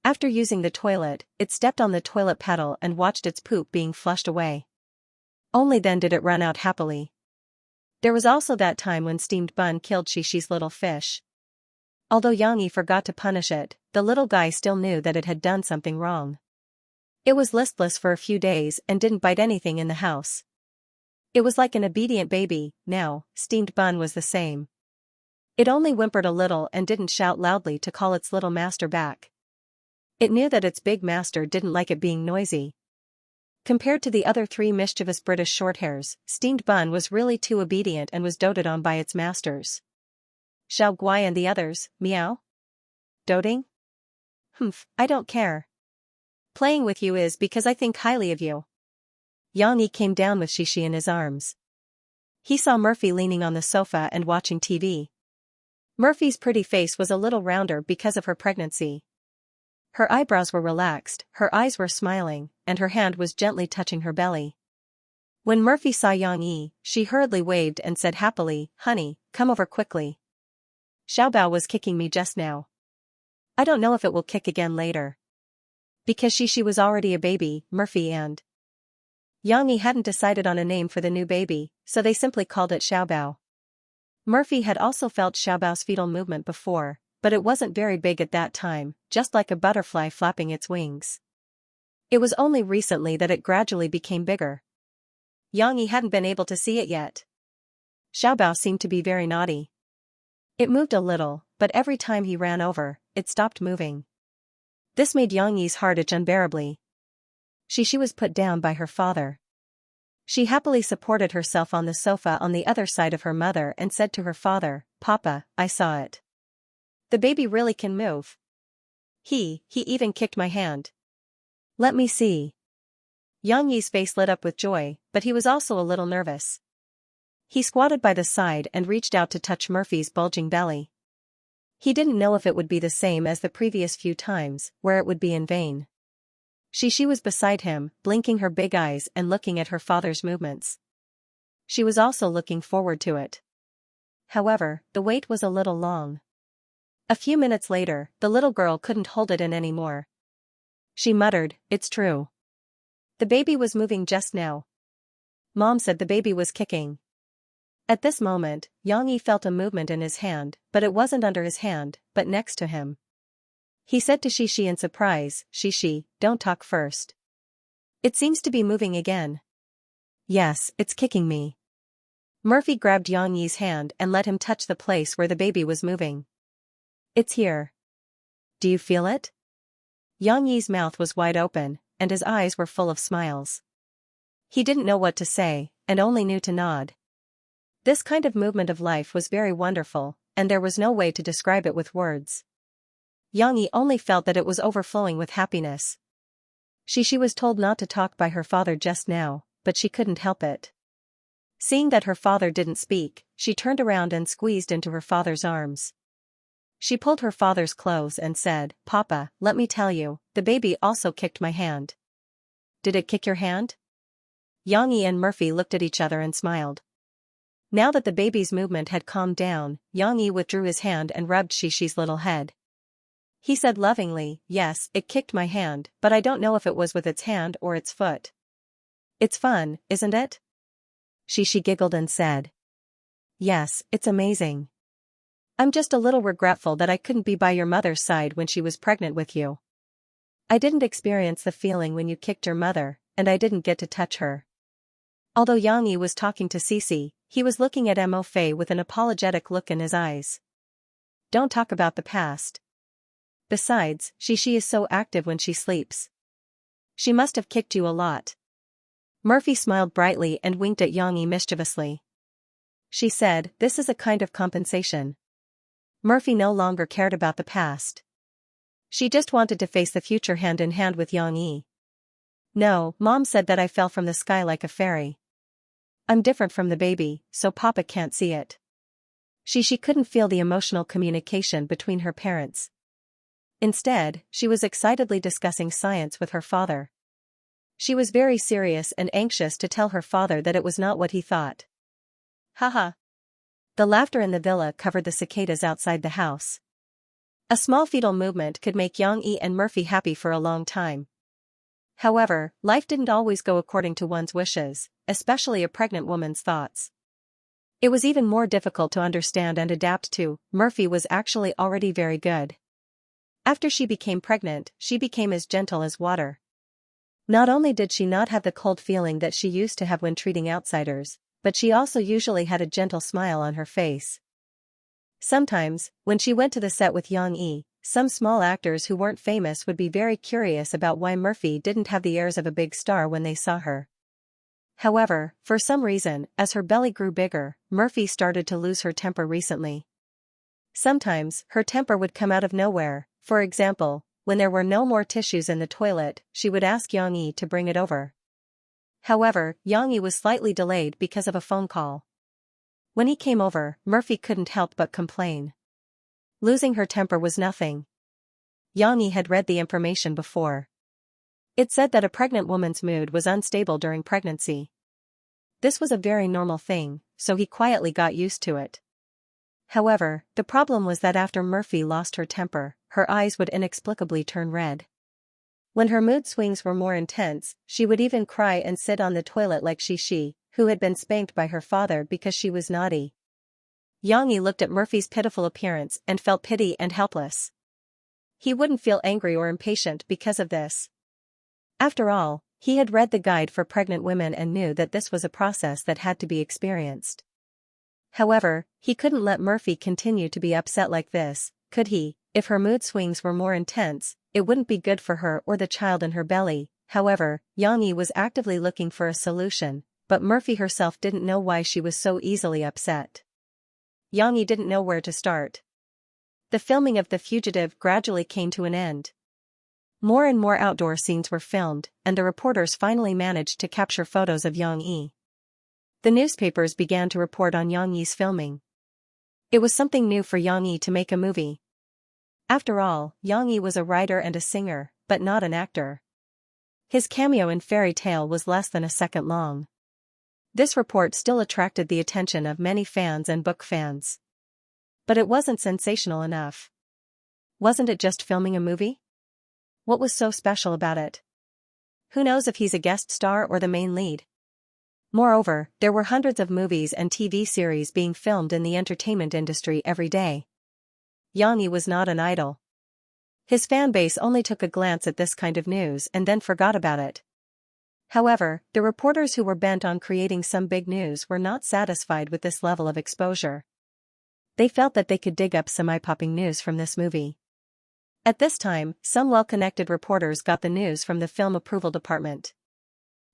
After using the toilet, it stepped on the toilet pedal and watched its poop being flushed away. Only then did it run out happily. There was also that time when Steamed Bun killed Shishi's little fish. Although Yang Yi forgot to punish it, the little guy still knew that it had done something wrong. It was listless for a few days and didn't bite anything in the house. It was like an obedient baby. Now, Steamed Bun was the same. It only whimpered a little and didn't shout loudly to call its little master back. It knew that its big master didn't like it being noisy. Compared to the other 3 mischievous British Shorthairs, Steamed Bun was really too obedient and was doted on by its masters. Xiao Guai and the others, meow? Doting? Humph, I don't care. Playing with you is because I think highly of you. Yang Yi came down with Shishi in his arms. He saw Murphy leaning on the sofa and watching TV. Murphy's pretty face was a little rounder because of her pregnancy. Her eyebrows were relaxed, her eyes were smiling, and her hand was gently touching her belly. When Murphy saw Yang Yi, she hurriedly waved and said happily, "Honey, come over quickly. Xiaobao was kicking me just now. I don't know if it will kick again later." Because Shishi was already a baby, Murphy and Yang Yi hadn't decided on a name for the new baby, so they simply called it Xiaobao. Murphy had also felt Xiaobao's fetal movement before, but it wasn't very big at that time, just like a butterfly flapping its wings. It was only recently that it gradually became bigger. Yang Yi hadn't been able to see it yet. Xiaobao seemed to be very naughty. It moved a little, but every time he ran over, it stopped moving. This made Yang Yi's heart itch unbearably. She was put down by her father. She happily supported herself on the sofa on the other side of her mother and said to her father, "Papa, I saw it. The baby really can move. He even kicked my hand. Let me see." Yang Yi's face lit up with joy, but he was also a little nervous. He squatted by the side and reached out to touch Murphy's bulging belly. He didn't know if it would be the same as the previous few times, where it would be in vain. She was beside him, blinking her big eyes and looking at her father's movements. She was also looking forward to it. However, the wait was a little long. A few minutes later, the little girl couldn't hold it in anymore. She muttered, "It's true. The baby was moving just now. Mom said the baby was kicking." At this moment, Yang Yi felt a movement in his hand, but it wasn't under his hand, but next to him. He said to Shishi in surprise, "Shishi, don't talk first. It seems to be moving again." "Yes, it's kicking me." Murphy grabbed Yang Yi's hand and let him touch the place where the baby was moving. "It's here. Do you feel it?" Yang Yi's mouth was wide open, and his eyes were full of smiles. He didn't know what to say, and only knew to nod. This kind of movement of life was very wonderful, and there was no way to describe it with words. Yang Yi only felt that it was overflowing with happiness. She was told not to talk by her father just now, but she couldn't help it. Seeing that her father didn't speak, she turned around and squeezed into her father's arms. She pulled her father's clothes and said, "Papa, let me tell you, the baby also kicked my hand." "Did it kick your hand?" Yang Yi and Murphy looked at each other and smiled. Now that the baby's movement had calmed down, Yang Yi withdrew his hand and rubbed Xixi's little head. He said lovingly, "Yes, it kicked my hand, but I don't know if it was with its hand or its foot." "It's fun, isn't it?" Xixi giggled and said. "Yes, it's amazing. I'm just a little regretful that I couldn't be by your mother's side when she was pregnant with you. I didn't experience the feeling when you kicked your mother, and I didn't get to touch her." Although Yang Yi was talking to Cece, he was looking at Mo Fei with an apologetic look in his eyes. "Don't talk about the past. Besides, Xixi is so active when she sleeps. She must have kicked you a lot." Murphy smiled brightly and winked at Yang Yi mischievously. She said, "This is a kind of compensation." Murphy no longer cared about the past. She just wanted to face the future hand in hand with Yang Yi. "No, Mom said that I fell from the sky like a fairy. I'm different from the baby, so Papa can't see it." She couldn't feel the emotional communication between her parents. Instead, she was excitedly discussing science with her father. She was very serious and anxious to tell her father that it was not what he thought. Haha. The laughter in the villa covered the cicadas outside the house. A small fetal movement could make Yang Yi and Murphy happy for a long time. However, life didn't always go according to one's wishes, especially a pregnant woman's thoughts. It was even more difficult to understand and adapt to. Murphy was actually already very good. After she became pregnant, she became as gentle as water. Not only did she not have the cold feeling that she used to have when treating outsiders, but she also usually had a gentle smile on her face. Sometimes, when she went to the set with Yang Yi, some small actors who weren't famous would be very curious about why Murphy didn't have the airs of a big star when they saw her. However, for some reason, as her belly grew bigger, Murphy started to lose her temper recently. Sometimes, her temper would come out of nowhere. For example, when there were no more tissues in the toilet, she would ask Yang Yi to bring it over. However, Yang Yi was slightly delayed because of a phone call. When he came over, Murphy couldn't help but complain. Losing her temper was nothing. Yang Yi had read the information before. It said that a pregnant woman's mood was unstable during pregnancy. This was a very normal thing, so he quietly got used to it. However, the problem was that after Murphy lost her temper, her eyes would inexplicably turn red. When her mood swings were more intense, she would even cry and sit on the toilet like Xixi, who had been spanked by her father because she was naughty. Yang Yi looked at Murphy's pitiful appearance and felt pity and helpless. He wouldn't feel angry or impatient because of this. After all, he had read the guide for pregnant women and knew that this was a process that had to be experienced. However, he couldn't let Murphy continue to be upset like this, could he? If her mood swings were more intense, it wouldn't be good for her or the child in her belly. However, Yang Yi was actively looking for a solution, but Murphy herself didn't know why she was so easily upset. Yang Yi didn't know where to start. The filming of The Fugitive gradually came to an end. More and more outdoor scenes were filmed, and the reporters finally managed to capture photos of Yang Yi. The newspapers began to report on Yang Yi's filming. It was something new for Yang Yi to make a movie. After all, Yang Yi was a writer and a singer, but not an actor. His cameo in Fairy Tale was less than a second long. This report still attracted the attention of many fans and book fans. But it wasn't sensational enough. Wasn't it just filming a movie? What was so special about it? Who knows if he's a guest star or the main lead? Moreover, there were hundreds of movies and TV series being filmed in the entertainment industry every day. Yang Yi was not an idol. His fan base only took a glance at this kind of news and then forgot about it. However, the reporters who were bent on creating some big news were not satisfied with this level of exposure. They felt that they could dig up some eye-popping news from this movie. At this time, some well-connected reporters got the news from the film approval department.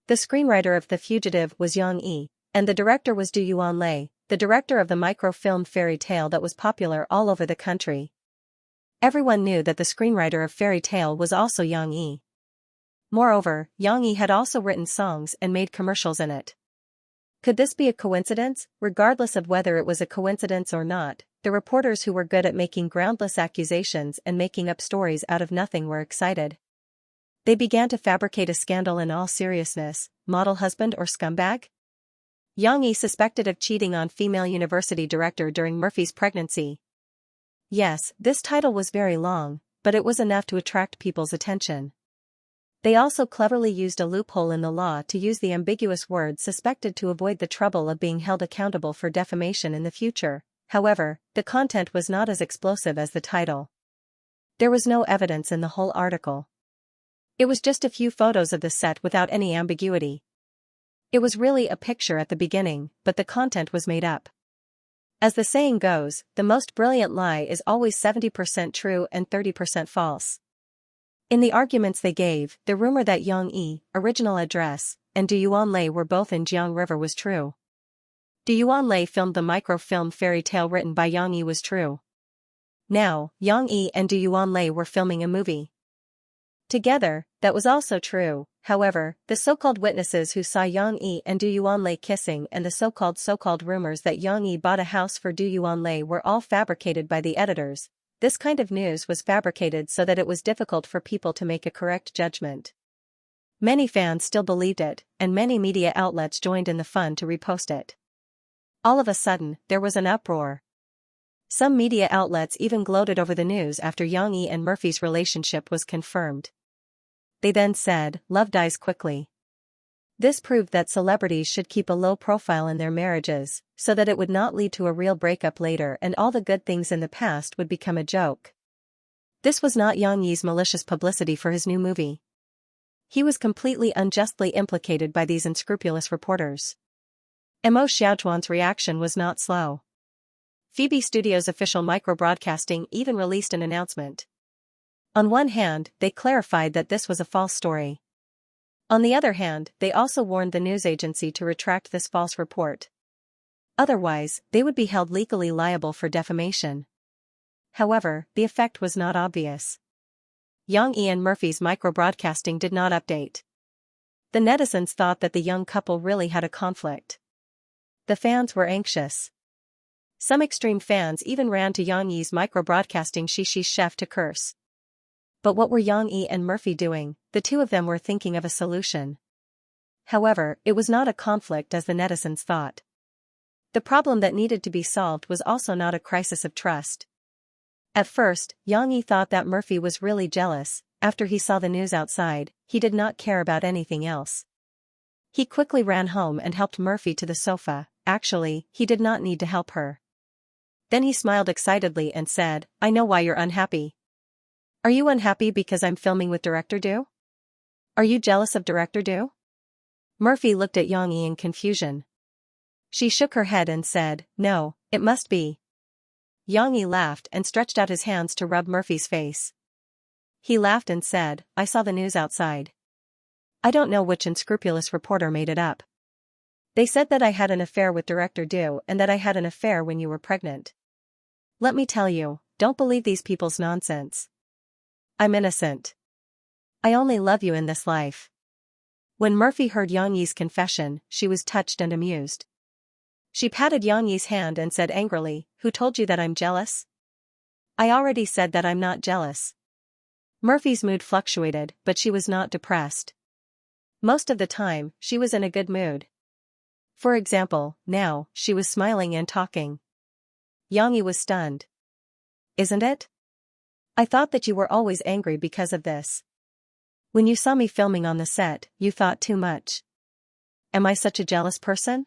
The screenwriter of The Fugitive was Yang Yi, and the director was Du Yuanlei, the director of the microfilm Fairy Tale that was popular all over the country. Everyone knew that the screenwriter of Fairy Tale was also Yang Yi. Moreover, Yang Yi had also written songs and made commercials in it. Could this be a coincidence? Regardless of whether it was a coincidence or not, the reporters who were good at making groundless accusations and making up stories out of nothing were excited. They began to fabricate a scandal in all seriousness, model husband or scumbag? Xianxia suspected of cheating on female university director during Murphy's pregnancy. Yes, this title was very long, but it was enough to attract people's attention. They also cleverly used a loophole in the law to use the ambiguous word suspected to avoid the trouble of being held accountable for defamation in the future. However, the content was not as explosive as the title. There was no evidence in the whole article. It was just a few photos of the set without any ambiguity. It was really a picture at the beginning, but the content was made up. As the saying goes, the most brilliant lie is always 70% true and 30% false. In the arguments they gave, the rumor that Xianxia, original address, and Du Yuanlei were both in Jiang River was true. Du Yuanlei filmed the microfilm fairy tale written by Xianxia was true. Now, Xianxia and Du Yuanlei were filming a movie together, that was also true. However, the so-called witnesses who saw Xianxia and Du Yuanlei kissing and the so-called rumors that Xianxia bought a house for Du Yuanlei were all fabricated by the editors. This kind of news was fabricated so that it was difficult for people to make a correct judgment. Many fans still believed it, and many media outlets joined in the fun to repost it. All of a sudden, there was an uproar. Some media outlets even gloated over the news after Xianxia and Murphy's relationship was confirmed. They then said, "Love dies quickly." This proved that celebrities should keep a low profile in their marriages, so that it would not lead to a real breakup later and all the good things in the past would become a joke. This was not Xianxia's malicious publicity for his new movie. He was completely unjustly implicated by these unscrupulous reporters. Mo Xiaozhuan's reaction was not slow. Phoebe Studios' official micro-broadcasting even released an announcement. On one hand, they clarified that this was a false story. On the other hand, they also warned the news agency to retract this false report. Otherwise, they would be held legally liable for defamation. However, the effect was not obvious. Xianxia and Murphy's micro-broadcasting did not update. The netizens thought that the young couple really had a conflict. The fans were anxious. Some extreme fans even ran to Xianxia's micro-broadcasting Shishi chef to curse. But what were Xianxia and Murphy doing? The two of them were thinking of a solution. However, it was not a conflict as the netizens thought. The problem that needed to be solved was also not a crisis of trust. At first, Xianxia thought that Murphy was really jealous. After he saw the news outside, he did not care about anything else. He quickly ran home and helped Murphy to the sofa. Actually, he did not need to help her. Then he smiled excitedly and said, "I know why you're unhappy. Are you unhappy because I'm filming with Director Du? Are you jealous of Director Du?" Murphy looked at Xianxia in confusion. She shook her head and said, "No, it must be." Xianxia laughed and stretched out his hands to rub Murphy's face. He laughed and said, "I saw the news outside. I don't know which unscrupulous reporter made it up. They said that I had an affair with Director Du and that I had an affair when you were pregnant. Let me tell you, don't believe these people's nonsense. I'm innocent. I only love you in this life." When Murphy heard Xianxia's confession, she was touched and amused. She patted Xianxia's hand and said angrily, "Who told you that I'm jealous? I already said that I'm not jealous." Murphy's mood fluctuated, but she was not depressed. Most of the time, she was in a good mood. For example, now, she was smiling and talking. Xianxia was stunned. "Isn't it? I thought that you were always angry because of this. When you saw me filming on the set, you thought too much. Am I such a jealous person?"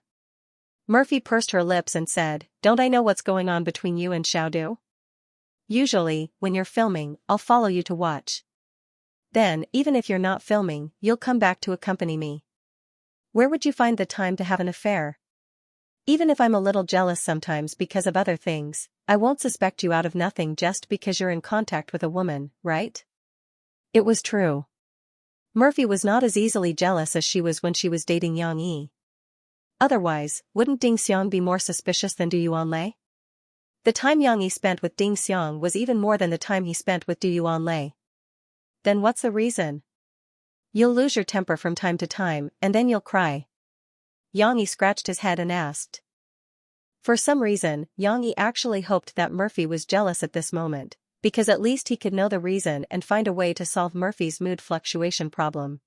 Murphy pursed her lips and said, "Don't I know what's going on between you and Xiaodu? Usually, when you're filming, I'll follow you to watch. Then, even if you're not filming, you'll come back to accompany me. Where would you find the time to have an affair? Even if I'm a little jealous sometimes because of other things, I won't suspect you out of nothing just because you're in contact with a woman, right?" It was true. Murphy was not as easily jealous as she was when she was dating Xianxia. Otherwise, wouldn't Ding Xiang be more suspicious than Du Yuanlei? The time Xianxia spent with Ding Xiang was even more than the time he spent with Du Yuanlei. Then what's the reason? You'll lose your temper from time to time, and then you'll cry. Xianxia scratched his head and asked. For some reason, Xianxia actually hoped that Murphy was jealous at this moment, because at least he could know the reason and find a way to solve Murphy's mood fluctuation problem.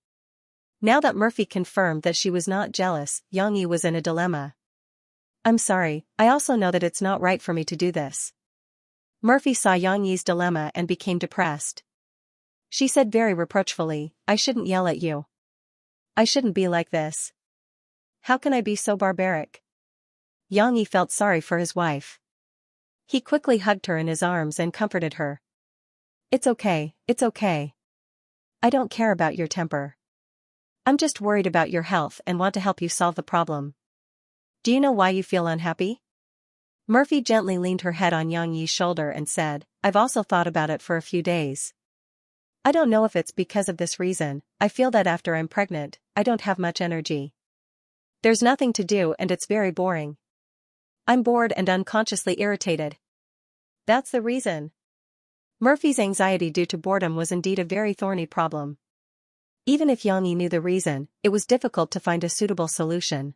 Now that Murphy confirmed that she was not jealous, Xianxia was in a dilemma. I'm sorry, I also know that it's not right for me to do this. Murphy saw Xianxia's dilemma and became depressed. She said very reproachfully, I shouldn't yell at you. I shouldn't be like this. How can I be so barbaric? Xianxia felt sorry for his wife. He quickly hugged her in his arms and comforted her. It's okay, it's okay. I don't care about your temper. I'm just worried about your health and want to help you solve the problem. Do you know why you feel unhappy? Murphy gently leaned her head on Xianxia's shoulder and said, I've also thought about it for a few days. I don't know if it's because of this reason, I feel that after I'm pregnant, I don't have much energy. There's nothing to do and it's very boring. I'm bored and unconsciously irritated. That's the reason. Murphy's anxiety due to boredom was indeed a very thorny problem. Even if Xianxia knew the reason, it was difficult to find a suitable solution.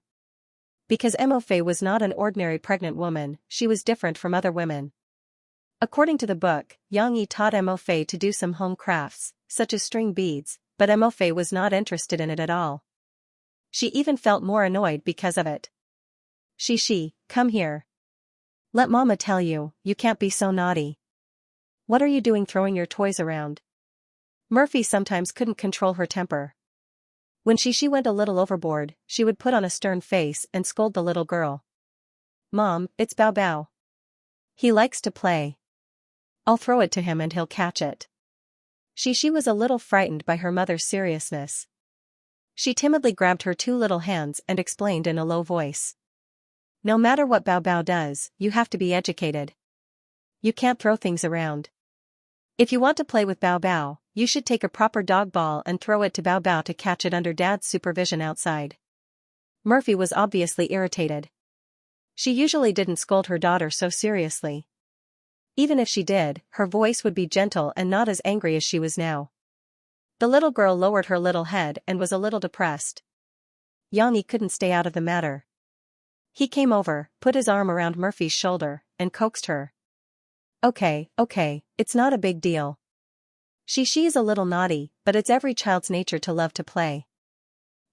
Because Mofei was not an ordinary pregnant woman, she was different from other women. According to the book, Xianxia taught Mofei to do some home crafts, such as string beads, but Mofei was not interested in it at all. She even felt more annoyed because of it. Xishi, come here. Let Mama tell you, you can't be so naughty. What are you doing throwing your toys around? Murphy sometimes couldn't control her temper. When Xishi went a little overboard, she would put on a stern face and scold the little girl. Mom, it's Bao Bao. He likes to play. I'll throw it to him and he'll catch it. Xishi was a little frightened by her mother's seriousness. She timidly grabbed her two little hands and explained in a low voice. No matter what Bao Bao does, you have to be educated. You can't throw things around. If you want to play with Bao Bao, you should take a proper dog ball and throw it to Bao Bao to catch it under Dad's supervision outside. Murphy was obviously irritated. She usually didn't scold her daughter so seriously. Even if she did, her voice would be gentle and not as angry as she was now. The little girl lowered her little head and was a little depressed. Xianxia couldn't stay out of the matter. He came over, put his arm around Murphy's shoulder, and coaxed her. Okay, it's not a big deal. Xishi is a little naughty, but it's every child's nature to love to play.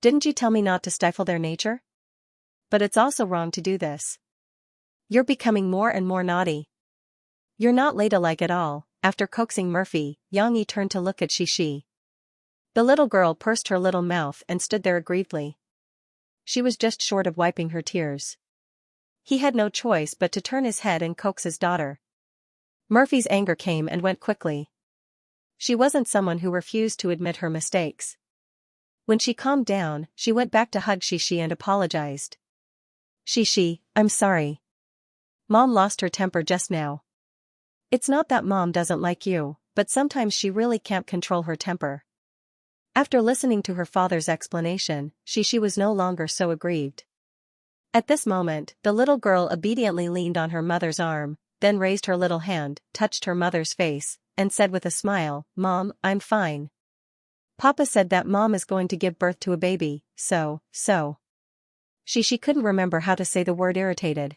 Didn't you tell me not to stifle their nature? But it's also wrong to do this. You're becoming more and more naughty. You're not ladylike at all. After coaxing Murphy, Xianxia turned to look at Xishi. The little girl pursed her little mouth and stood there aggrievedly. She was just short of wiping her tears. He had no choice but to turn his head and coax his daughter. Murphy's anger came and went quickly. She wasn't someone who refused to admit her mistakes. When she calmed down, she went back to hug Xishi and apologized. Xishi, I'm sorry. Mom lost her temper just now. It's not that Mom doesn't like you, but sometimes she really can't control her temper. After listening to her father's explanation, Xishi was no longer so aggrieved. At this moment, the little girl obediently leaned on her mother's arm, then raised her little hand, touched her mother's face, and said with a smile, Mom, I'm fine. Papa said that Mom is going to give birth to a baby, so. She couldn't remember how to say the word irritated.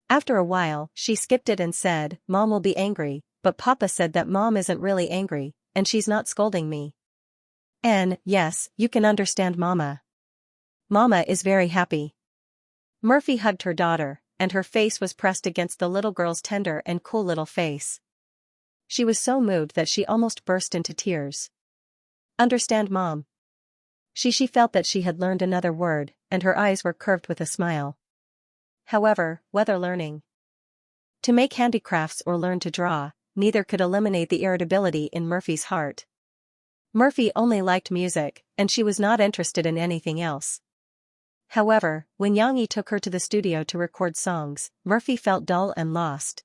After a while, she skipped it and said, Mom will be angry, but Papa said that Mom isn't really angry, and she's not scolding me. And, yes, you can understand Mama. Mama is very happy. Murphy hugged her daughter, and her face was pressed against the little girl's tender and cool little face. She was so moved that she almost burst into tears. Understand Mom. She felt that she had learned another word, and her eyes were curved with a smile. However, whether learning to make handicrafts or learn to draw, neither could eliminate the irritability in Murphy's heart. Murphy only liked music, and she was not interested in anything else. However, when Xianxia took her to the studio to record songs, Murphy felt dull and lost.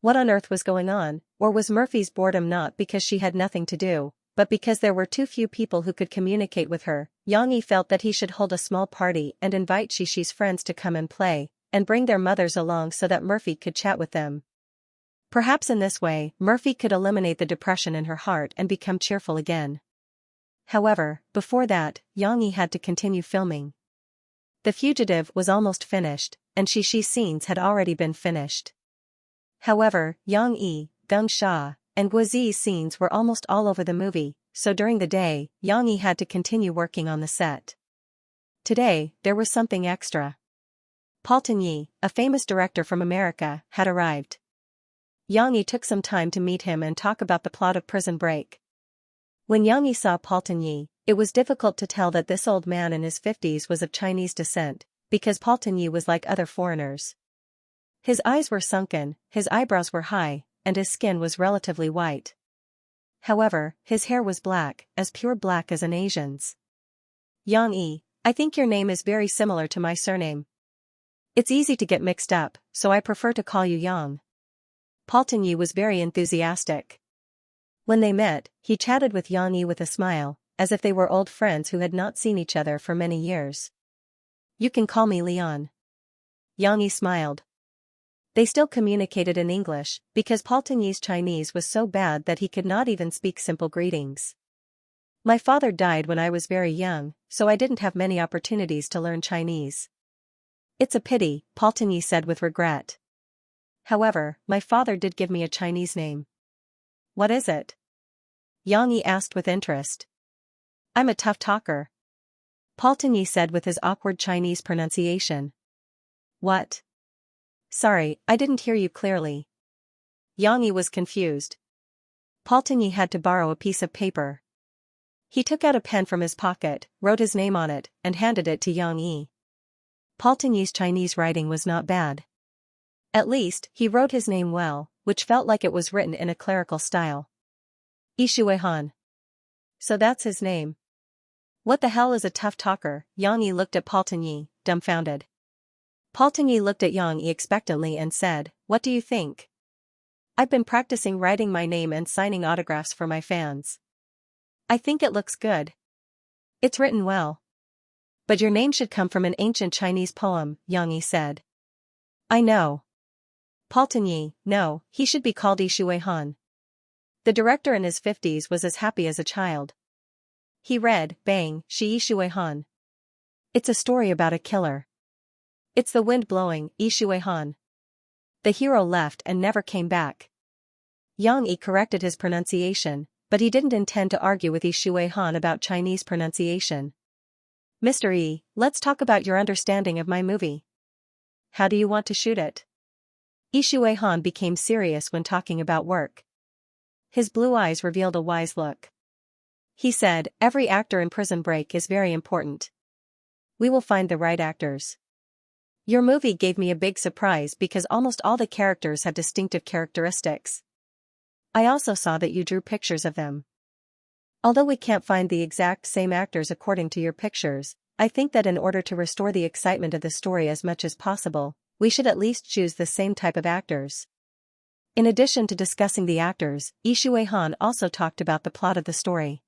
What on earth was going on, or was Murphy's boredom not because she had nothing to do, but because there were too few people who could communicate with her? Xianxia felt that he should hold a small party and invite Xishi's friends to come and play, and bring their mothers along so that Murphy could chat with them. Perhaps in this way, Murphy could eliminate the depression in her heart and become cheerful again. However, before that, Xianxia had to continue filming. The Fugitive was almost finished, and Xishi's scenes had already been finished. However, Xianxia, Xianxia, and Guizi's scenes were almost all over the movie, so during the day, Yang Yi had to continue working on the set. Today, there was something extra. Paul Yi, a famous director from America, had arrived. Yang Yi took some time to meet him and talk about the plot of Prison Break. When Yang Yi saw Paul Yi, it was difficult to tell that this old man in his 50s was of Chinese descent, because Paul Yi was like other foreigners. His eyes were sunken, his eyebrows were high, and his skin was relatively white. However, his hair was black, as pure black as an Asian's. Yang Yi, I think your name is very similar to my surname. It's easy to get mixed up, so I prefer to call you Yang. Paul Yi was very enthusiastic. When they met, he chatted with Yang Yi with a smile, as if they were old friends who had not seen each other for many years. You can call me Leon. Yang Yi smiled. They still communicated in English, because Paul Yi's Chinese was so bad that he could not even speak simple greetings. My father died when I was very young, so I didn't have many opportunities to learn Chinese. It's a pity, Paul Yi said with regret. However, my father did give me a Chinese name. What is it? Yang Yi asked with interest. I'm a tough talker. Paul Yi said with his awkward Chinese pronunciation. What? Sorry, I didn't hear you clearly. Yang Yi was confused. Paul Yi had to borrow a piece of paper. He took out a pen from his pocket, wrote his name on it, and handed it to Yang Yi. Paul Yi's Chinese writing was not bad. At least, he wrote his name well, which felt like it was written in a clerical style. Yishui Han. So that's his name. What the hell is a tough talker? Yang Yi looked at Paul Yi, dumbfounded. Paul Yi looked at Yang Yi expectantly and said, What do you think? I've been practicing writing my name and signing autographs for my fans. I think it looks good. It's written well. But your name should come from an ancient Chinese poem, Yang Yi said. I know. Paul Yi, no, he should be called Yishui Han. The director in his 50s was as happy as a child. He read, Bang, Shi Yishui Han. It's a story about a killer. It's the wind blowing, Yishui Han. The hero left and never came back. Yang Yi corrected his pronunciation, but he didn't intend to argue with Yishui Han about Chinese pronunciation. Mr. Yi, let's talk about your understanding of my movie. How do you want to shoot it? Yishui Han became serious when talking about work. His blue eyes revealed a wise look. He said, Every actor in Prison Break is very important. We will find the right actors. Your movie gave me a big surprise because almost all the characters have distinctive characteristics. I also saw that you drew pictures of them. Although we can't find the exact same actors according to your pictures, I think that in order to restore the excitement of the story as much as possible, we should at least choose the same type of actors. In addition to discussing the actors, Yishui Han also talked about the plot of the story.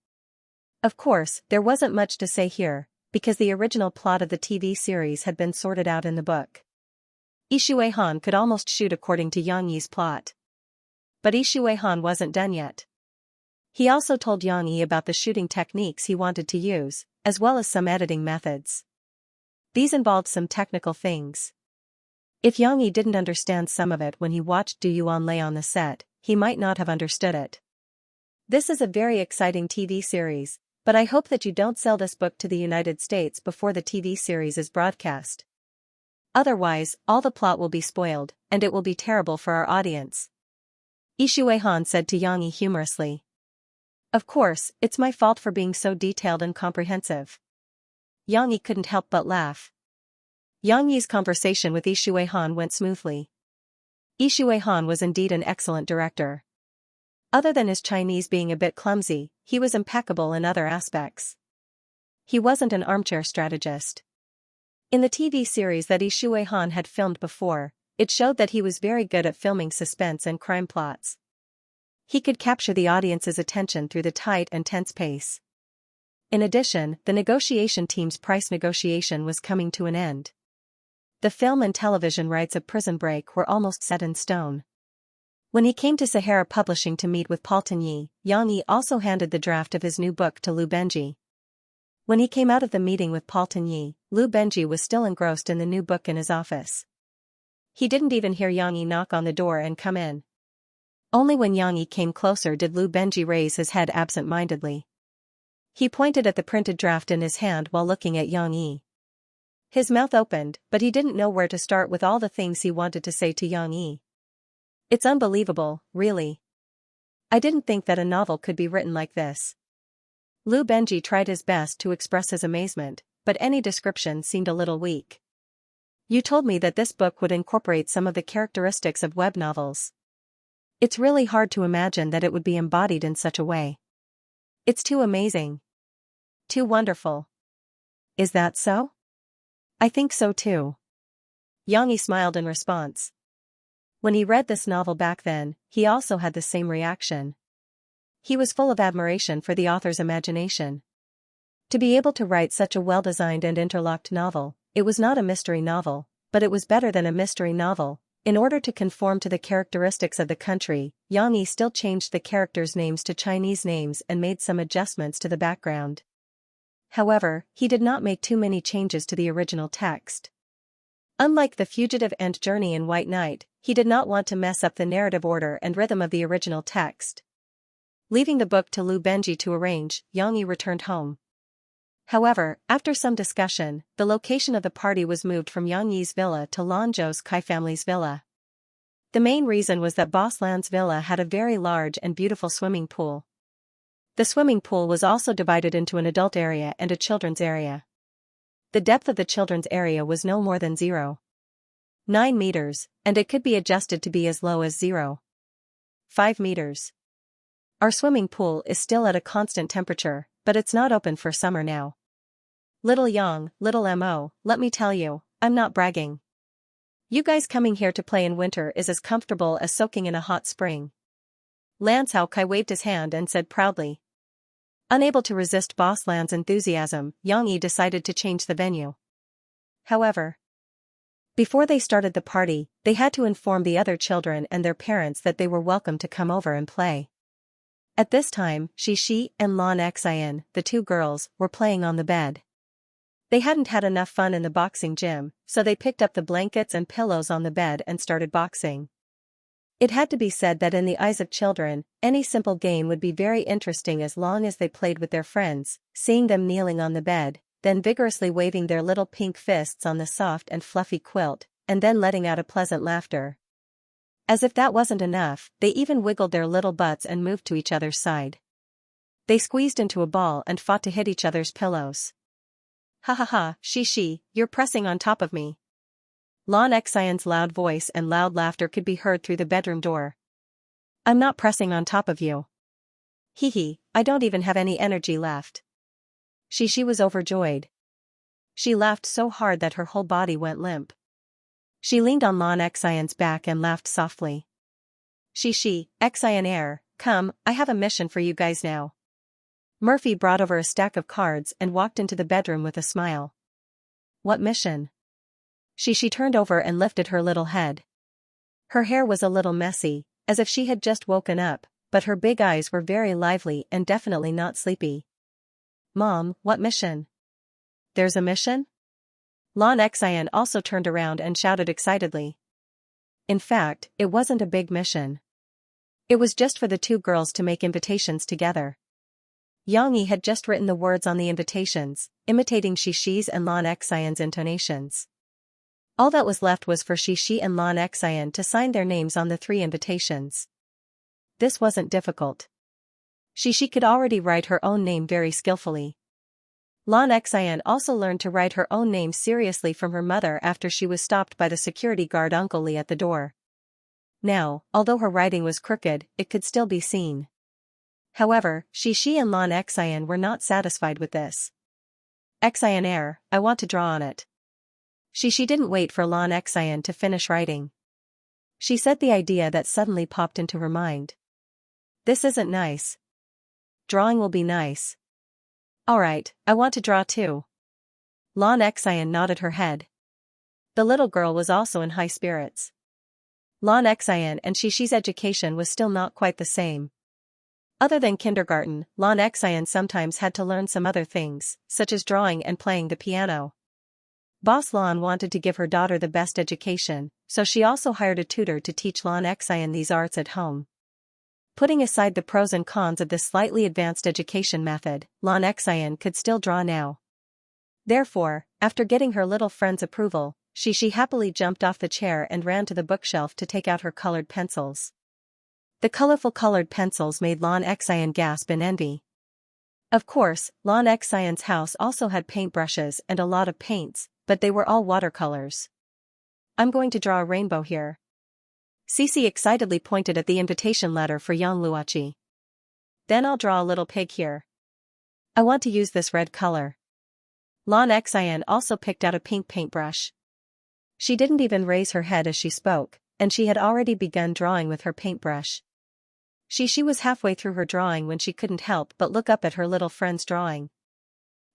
Of course, there wasn't much to say here, because the original plot of the TV series had been sorted out in the book. Yishui Han could almost shoot according to Yang Yi's plot. But Yishui Han wasn't done yet. He also told Yang Yi about the shooting techniques he wanted to use, as well as some editing methods. These involved some technical things. If Yang Yi didn't understand some of it when he watched Du Yuan lay on the set, he might not have understood it. This is a very exciting TV series, but I hope that you don't sell this book to the United States before the TV series is broadcast. Otherwise, all the plot will be spoiled, and it will be terrible for our audience. Yishui Han said to Yang Yi humorously. Of course, it's my fault for being so detailed and comprehensive. Yang Yi couldn't help but laugh. Yang Yi's conversation with Yishui Han went smoothly. Yishui Han was indeed an excellent director. Other than his Chinese being a bit clumsy, he was impeccable in other aspects. He wasn't an armchair strategist. In the TV series that Yishui Han had filmed before, it showed that he was very good at filming suspense and crime plots. He could capture the audience's attention through the tight and tense pace. In addition, the negotiation team's price negotiation was coming to an end. The film and television rights of Prison Break were almost set in stone. When he came to Sahara Publishing to meet with Paul Yi, Yang Yi also handed the draft of his new book to Liu Benji. When he came out of the meeting with Paul Yi, Liu Benji was still engrossed in the new book in his office. He didn't even hear Yang Yi knock on the door and come in. Only when Yang Yi came closer did Lu Benji raise his head absent-mindedly. He pointed at the printed draft in his hand while looking at Yang Yi. His mouth opened, but he didn't know where to start with all the things he wanted to say to Yang Yi. It's unbelievable, really. I didn't think that a novel could be written like this. Lu Benji tried his best to express his amazement, but any description seemed a little weak. You told me that this book would incorporate some of the characteristics of web novels. It's really hard to imagine that it would be embodied in such a way. It's too amazing. Too wonderful. Is that so? I think so too. Yang Yi smiled in response. When he read this novel back then, he also had the same reaction. He was full of admiration for the author's imagination. To be able to write such a well-designed and interlocked novel, it was not a mystery novel, but it was better than a mystery novel. In order to conform to the characteristics of the country, Yang Yi still changed the characters' names to Chinese names and made some adjustments to the background. However, he did not make too many changes to the original text. Unlike The Fugitive and Journey in White Night, he did not want to mess up the narrative order and rhythm of the original text. Leaving the book to Lu Benji to arrange, Yang Yi returned home. However, after some discussion, the location of the party was moved from Yang Yi's villa to Lan Zhou's Kai family's villa. The main reason was that Boss Lan's villa had a very large and beautiful swimming pool. The swimming pool was also divided into an adult area and a children's area. The depth of the children's area was no more than 0.9 meters, and it could be adjusted to be as low as 0.5 meters. Our swimming pool is still at a constant temperature, but it's not open for summer now. Little Yang, little Mo, let me tell you, I'm not bragging. You guys coming here to play in winter is as comfortable as soaking in a hot spring. Lan Cao Kai waved his hand and said proudly. Unable to resist Boss Lan's enthusiasm, Yang Yi decided to change the venue. However, before they started the party, they had to inform the other children and their parents that they were welcome to come over and play. At this time, Xi and Lan Xian, the two girls, were playing on the bed. They hadn't had enough fun in the boxing gym, so they picked up the blankets and pillows on the bed and started boxing. It had to be said that in the eyes of children, any simple game would be very interesting as long as they played with their friends, seeing them kneeling on the bed, then vigorously waving their little pink fists on the soft and fluffy quilt, and then letting out a pleasant laughter. As if that wasn't enough, they even wiggled their little butts and moved to each other's side. They squeezed into a ball and fought to hit each other's pillows. Ha ha ha, Xi, you're pressing on top of me. Lan Xian's loud voice and loud laughter could be heard through the bedroom door. I'm not pressing on top of you. Hee hee, I don't even have any energy left. Xi was overjoyed. She laughed so hard that her whole body went limp. She leaned on Lan Xian's back and laughed softly. Xi, Xian, come, I have a mission for you guys now. Murphy brought over a stack of cards and walked into the bedroom with a smile. What mission? Xi turned over and lifted her little head. Her hair was a little messy, as if she had just woken up, but her big eyes were very lively and definitely not sleepy. Mom, what mission? There's a mission? Lan Xian also turned around and shouted excitedly. In fact, it wasn't a big mission. It was just for the two girls to make invitations together. Yang Yi had just written the words on the invitations, imitating Xi's and Lan Xian's intonations. All that was left was for Xi and Lan Xian to sign their names on the 3 invitations. This wasn't difficult. Xi could already write her own name very skillfully. Lan Xian also learned to write her own name seriously from her mother after she was stopped by the security guard Uncle Li at the door. Now, although her writing was crooked, it could still be seen. However, Xi and Lan Xian were not satisfied with this. Xian, I want to draw on it. Xi didn't wait for Lan Xian to finish writing. She said the idea that suddenly popped into her mind. This isn't nice. Drawing will be nice. Alright, I want to draw too. Lan Xian nodded her head. The little girl was also in high spirits. Lan Xian and Xi's education was still not quite the same. Other than kindergarten, Lan Xian sometimes had to learn some other things, such as drawing and playing the piano. Boss Lan wanted to give her daughter the best education, so she also hired a tutor to teach Lan Xian these arts at home. Putting aside the pros and cons of this slightly advanced education method, Lan Xian could still draw now. Therefore, after getting her little friend's approval, she happily jumped off the chair and ran to the bookshelf to take out her colored pencils. The colorful colored pencils made Lan Xian gasp in envy. Of course, Lan Xian's house also had paintbrushes and a lot of paints, but they were all watercolors. I'm going to draw a rainbow here. Cici excitedly pointed at the invitation letter for Yang Luoqi. Then I'll draw a little pig here. I want to use this red color. Lan Xian also picked out a pink paintbrush. She didn't even raise her head as she spoke, and she had already begun drawing with her paintbrush. She was halfway through her drawing when she couldn't help but look up at her little friend's drawing.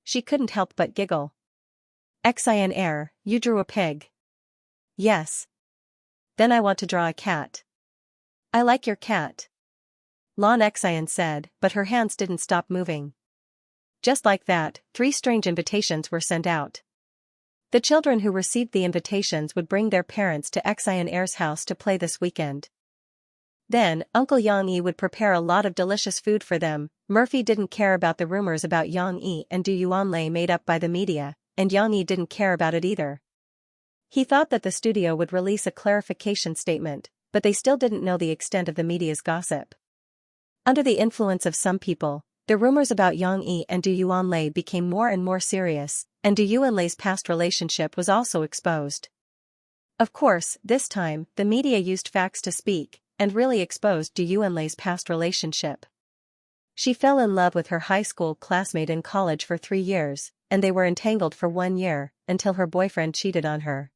She couldn't help but giggle. Xian, you drew a pig. Yes. Then I want to draw a cat. I like your cat. Lan Xian said, but her hands didn't stop moving. Just like that, 3 strange invitations were sent out. The children who received the invitations would bring their parents to Xian's house to play this weekend. Then, Uncle Yang Yi would prepare a lot of delicious food for them. Murphy didn't care about the rumors about Yang Yi and Du Yuanlei made up by the media, and Yang Yi didn't care about it either. He thought that the studio would release a clarification statement, but they still didn't know the extent of the media's gossip. Under the influence of some people, the rumors about Yang Yi and Du Yuanlei became more and more serious, and Du Yuanlei's past relationship was also exposed. Of course, this time, the media used facts to speak, and really exposed Du Yuanlei's past relationship. She fell in love with her high school classmate in college for 3 years, and they were entangled for 1 year, until her boyfriend cheated on her.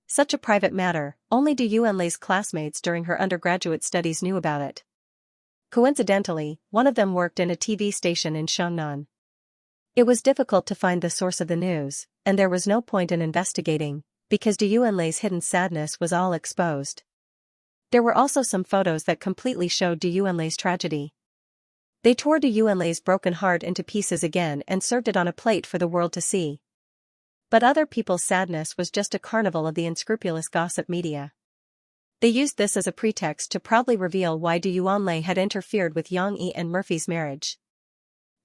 Such a private matter, only Du Yuanlei's classmates during her undergraduate studies knew about it. Coincidentally, one of them worked in a TV station in Xiangnan. It was difficult to find the source of the news, and there was no point in investigating, because Du Yuanlei's hidden sadness was all exposed. There were also some photos that completely showed Du Yuanlei's tragedy. They tore Du Yuanlei's broken heart into pieces again and served it on a plate for the world to see. But other people's sadness was just a carnival of the unscrupulous gossip media. They used this as a pretext to proudly reveal why Du Yuanlei had interfered with Yang Yi and Murphy's marriage.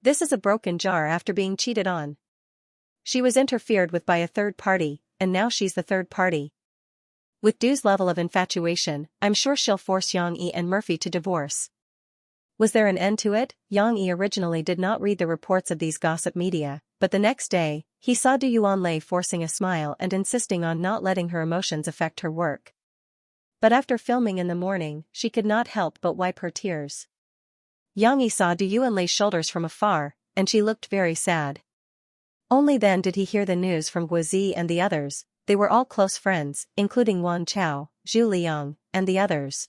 This is a broken jar after being cheated on. She was interfered with by a third party, and now she's the third party. With Du's level of infatuation, I'm sure she'll force Yang Yi and Murphy to divorce. Was there an end to it? Yang Yi originally did not read the reports of these gossip media, but the next day, he saw Du Yuanlei forcing a smile and insisting on not letting her emotions affect her work. But after filming in the morning, she could not help but wipe her tears. Yang Yi saw Du Yuanlei's shoulders from afar, and she looked very sad. Only then did he hear the news from Guozi and the others. They were all close friends, including Wan Chao, Zhu Liang, and the others.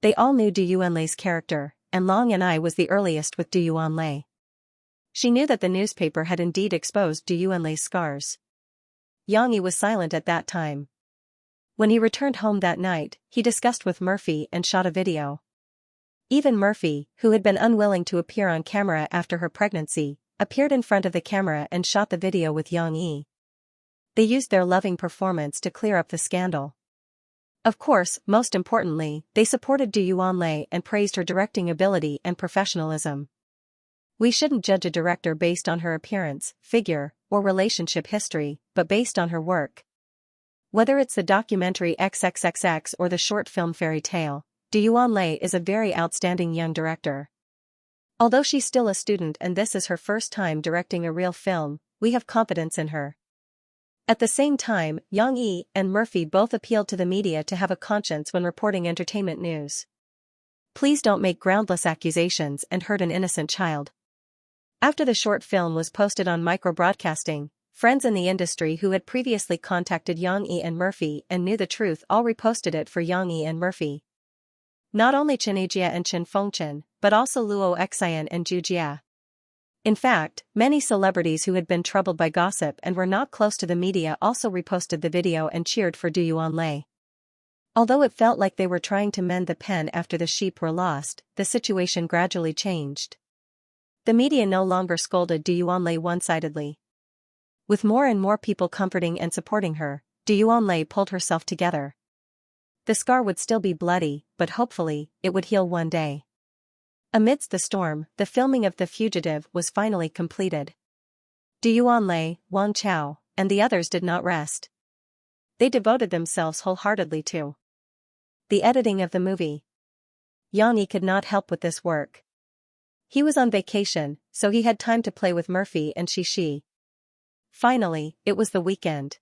They all knew Du Yuanlei's character, and Long and I was the earliest with Du Yuanlei. She knew that the newspaper had indeed exposed Du Yuanlei's scars. Yang Yi was silent at that time. When he returned home that night, he discussed with Murphy and shot a video. Even Murphy, who had been unwilling to appear on camera after her pregnancy, appeared in front of the camera and shot the video with Yang Yi. They used their loving performance to clear up the scandal. Of course, most importantly, they supported Du Yuanlei and praised her directing ability and professionalism. We shouldn't judge a director based on her appearance, figure, or relationship history, but based on her work. Whether it's the documentary XXXX or the short film Fairy Tale, Du Yuanlei is a very outstanding young director. Although she's still a student and this is her first time directing a real film, we have confidence in her. At the same time, Yang Yi and Murphy both appealed to the media to have a conscience when reporting entertainment news. Please don't make groundless accusations and hurt an innocent child. After the short film was posted on micro-broadcasting, friends in the industry who had previously contacted Yang Yi and Murphy and knew the truth all reposted it for Yang Yi and Murphy. Not only Xianxia and Chen Fengchen, but also Luo Xian and Zhu Jia. In fact, many celebrities who had been troubled by gossip and were not close to the media also reposted the video and cheered for Du Yuanlei. Although it felt like they were trying to mend the pen after the sheep were lost, the situation gradually changed. The media no longer scolded Du Yuanlei one-sidedly. With more and more people comforting and supporting her, Du Yuanlei pulled herself together. The scar would still be bloody, but hopefully, it would heal one day. Amidst the storm, the filming of The Fugitive was finally completed. Du Yuanlei, Wang Chao, and the others did not rest. They devoted themselves wholeheartedly to the editing of the movie. Yang Yi could not help with this work. He was on vacation, so he had time to play with Murphy and Xianxia. Finally, it was the weekend.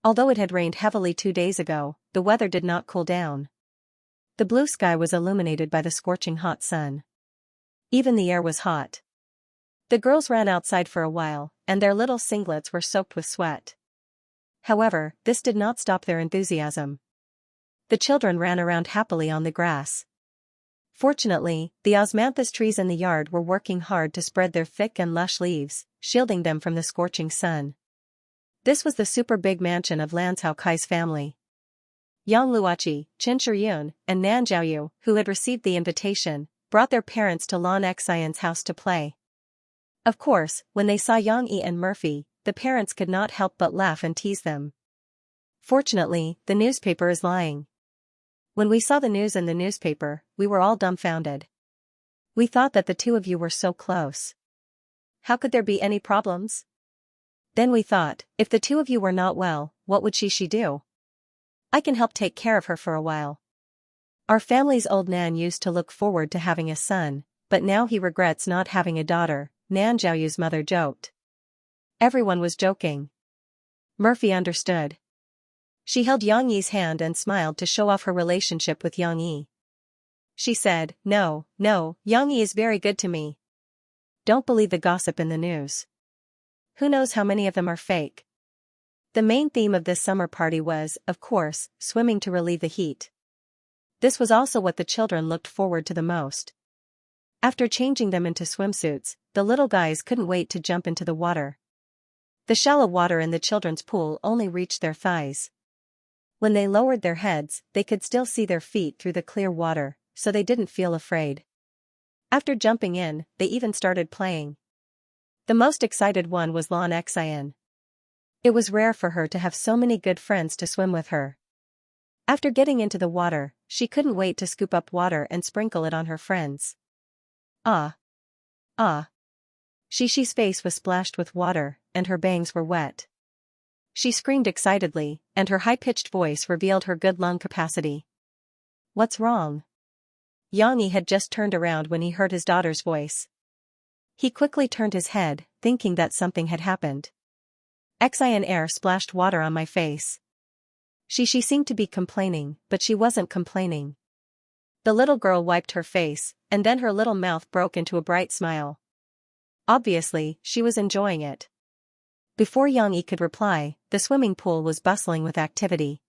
Although it had rained heavily 2 days ago, the weather did not cool down. The blue sky was illuminated by the scorching hot sun. Even the air was hot. The girls ran outside for a while, and their little singlets were soaked with sweat. However, this did not stop their enthusiasm. The children ran around happily on the grass. Fortunately, the osmanthus trees in the yard were working hard to spread their thick and lush leaves, shielding them from the scorching sun. This was the super big mansion of Lan Caokai's family. Yang Luoqi, Qin Shiyun, and Nan Zhaoyu, who had received the invitation, brought their parents to Lan Xian's house to play. Of course, when they saw Yang Yi and Murphy, the parents could not help but laugh and tease them. Fortunately, the newspaper is lying. When we saw the news in the newspaper, we were all dumbfounded. We thought that the two of you were so close. How could there be any problems? Then we thought, if the two of you were not well, what would she do? I can help take care of her for a while. Our family's old Nan used to look forward to having a son, but now he regrets not having a daughter, Nan Zhaoyu's mother joked. Everyone was joking. Murphy understood. She held Yang Yi's hand and smiled to show off her relationship with Yang Yi. She said, No, Yang Yi is very good to me. Don't believe the gossip in the news. Who knows how many of them are fake? The main theme of this summer party was, of course, swimming to relieve the heat. This was also what the children looked forward to the most. After changing them into swimsuits, the little guys couldn't wait to jump into the water. The shallow water in the children's pool only reached their thighs. When they lowered their heads, they could still see their feet through the clear water, so they didn't feel afraid. After jumping in, they even started playing. The most excited one was Lan Xian. It was rare for her to have so many good friends to swim with her. After getting into the water, she couldn't wait to scoop up water and sprinkle it on her friends. Ah! Xixi's face was splashed with water, and her bangs were wet. She screamed excitedly, and her high-pitched voice revealed her good lung capacity. What's wrong? Yang Yi had just turned around when he heard his daughter's voice. He quickly turned his head, thinking that something had happened. Xian air splashed water on my face. She seemed to be complaining, but she wasn't complaining. The little girl wiped her face, and then her little mouth broke into a bright smile. Obviously, she was enjoying it. Before Yang Yi could reply, the swimming pool was bustling with activity.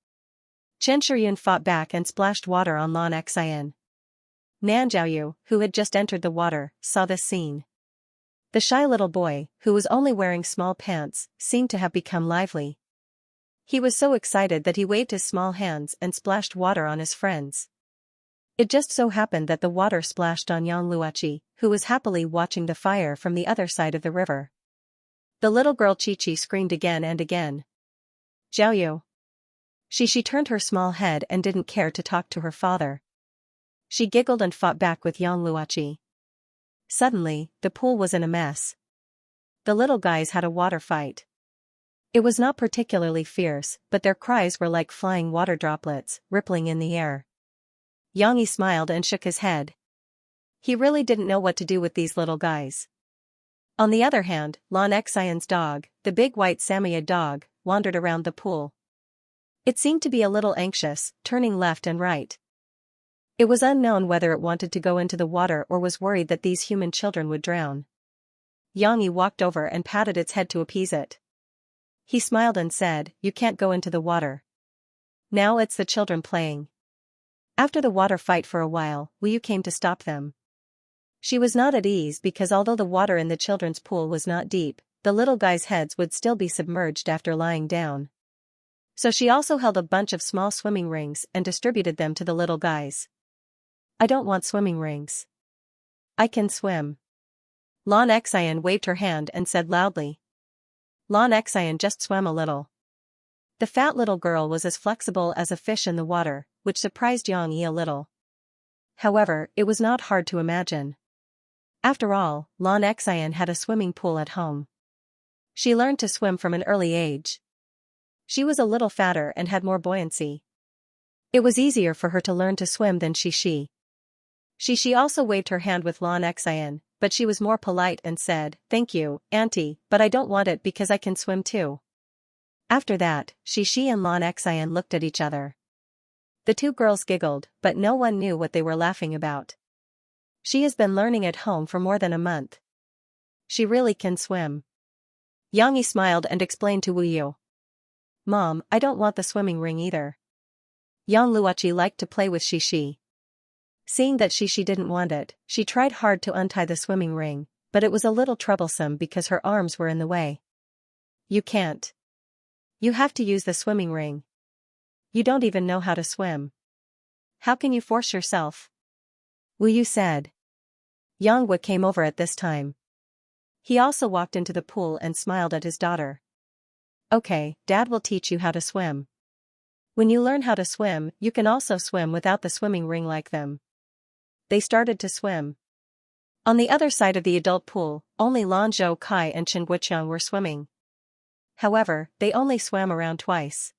Chen Shiyun fought back and splashed water on Lan Xian. Nan Zhaoyu, who had just entered the water, saw this scene. The shy little boy, who was only wearing small pants, seemed to have become lively. He was so excited that he waved his small hands and splashed water on his friends. It just so happened that the water splashed on Yang Luoqi, who was happily watching the fire from the other side of the river. The little girl Qiqi screamed again and again. Zhaoyu. She turned her small head and didn't care to talk to her father. She giggled and fought back with Yang Luoqi. Suddenly, the pool was in a mess. The little guys had a water fight. It was not particularly fierce, but their cries were like flying water droplets, rippling in the air. Yang Yi smiled and shook his head. He really didn't know what to do with these little guys. On the other hand, Lan Xian's dog, the big white Samoyed dog, wandered around the pool. It seemed to be a little anxious, turning left and right. It was unknown whether it wanted to go into the water or was worried that these human children would drown. Yang Yi walked over and patted its head to appease it. He smiled and said, You can't go into the water. Now it's the children playing. After the water fight for a while, Wu Yu came to stop them. She was not at ease because although the water in the children's pool was not deep, the little guys' heads would still be submerged after lying down. So she also held a bunch of small swimming rings and distributed them to the little guys. I don't want swimming rings. I can swim. Lan Xian waved her hand and said loudly. Lan Xian just swam a little. The fat little girl was as flexible as a fish in the water, which surprised Xianxia a little. However, it was not hard to imagine. After all, Xianxia had a swimming pool at home. She learned to swim from an early age. She was a little fatter and had more buoyancy. It was easier for her to learn to swim than Xianxia. Xianxia also waved her hand with Xianxia, but she was more polite and said, "Thank you, Auntie, but I don't want it because I can swim too." After that, Xianxia and Xianxia looked at each other. The two girls giggled, but no one knew what they were laughing about. She has been learning at home for more than a month. She really can swim. Xianxia smiled and explained to Wu Yu. "Mom, I don't want the swimming ring either." Yang Luoqi liked to play with Xianxia. Seeing that Xianxia didn't want it, she tried hard to untie the swimming ring, but it was a little troublesome because her arms were in the way. "You can't. You have to use the swimming ring. You don't even know how to swim. How can you force yourself?" Wu Yu said. Yang Wu came over at this time. He also walked into the pool and smiled at his daughter. "Okay, Dad will teach you how to swim. When you learn how to swim, you can also swim without the swimming ring like them." They started to swim. On the other side of the adult pool, only Lan Zhou Kai and Chen Guoqiang were swimming. However, they only swam around twice.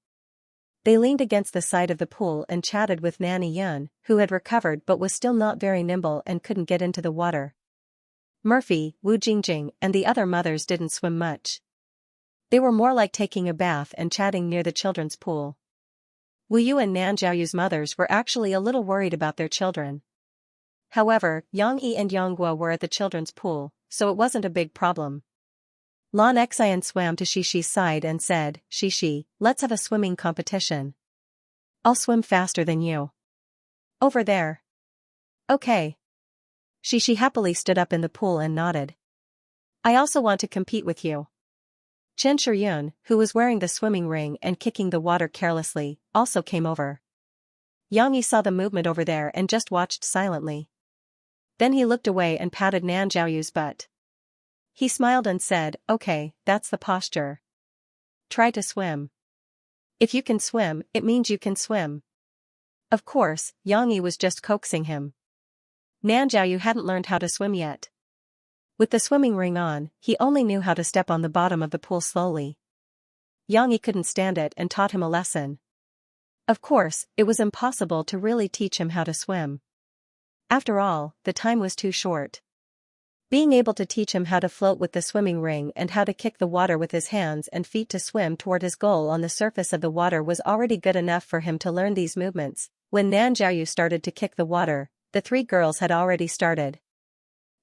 They leaned against the side of the pool and chatted with Nanny Yun, who had recovered but was still not very nimble and couldn't get into the water. Murphy, Wu Jingjing, and the other mothers didn't swim much. They were more like taking a bath and chatting near the children's pool. Wu Yu and Nan Zhaoyu's mothers were actually a little worried about their children. However, Yang Yi and Yang Guo were at the children's pool, so it wasn't a big problem. Xianxia swam to Xixi's side and said, "Xixi, let's have a swimming competition. I'll swim faster than you. Over there." "Okay." Xixi happily stood up in the pool and nodded. "I also want to compete with you." Chen Shiyun, who was wearing the swimming ring and kicking the water carelessly, also came over. Yang Yi saw the movement over there and just watched silently. Then he looked away and patted Nan Zhaoyu's butt. He smiled and said, "Okay, that's the posture. Try to swim. If you can swim, it means you can swim." Of course, Yang Yi was just coaxing him. Nan Zhaoyu hadn't learned how to swim yet. With the swimming ring on, he only knew how to step on the bottom of the pool slowly. Yang Yi couldn't stand it and taught him a lesson. Of course, it was impossible to really teach him how to swim. After all, the time was too short. Being able to teach him how to float with the swimming ring and how to kick the water with his hands and feet to swim toward his goal on the surface of the water was already good enough for him to learn these movements. When Nan Zhaoyu started to kick the water, the three girls had already started.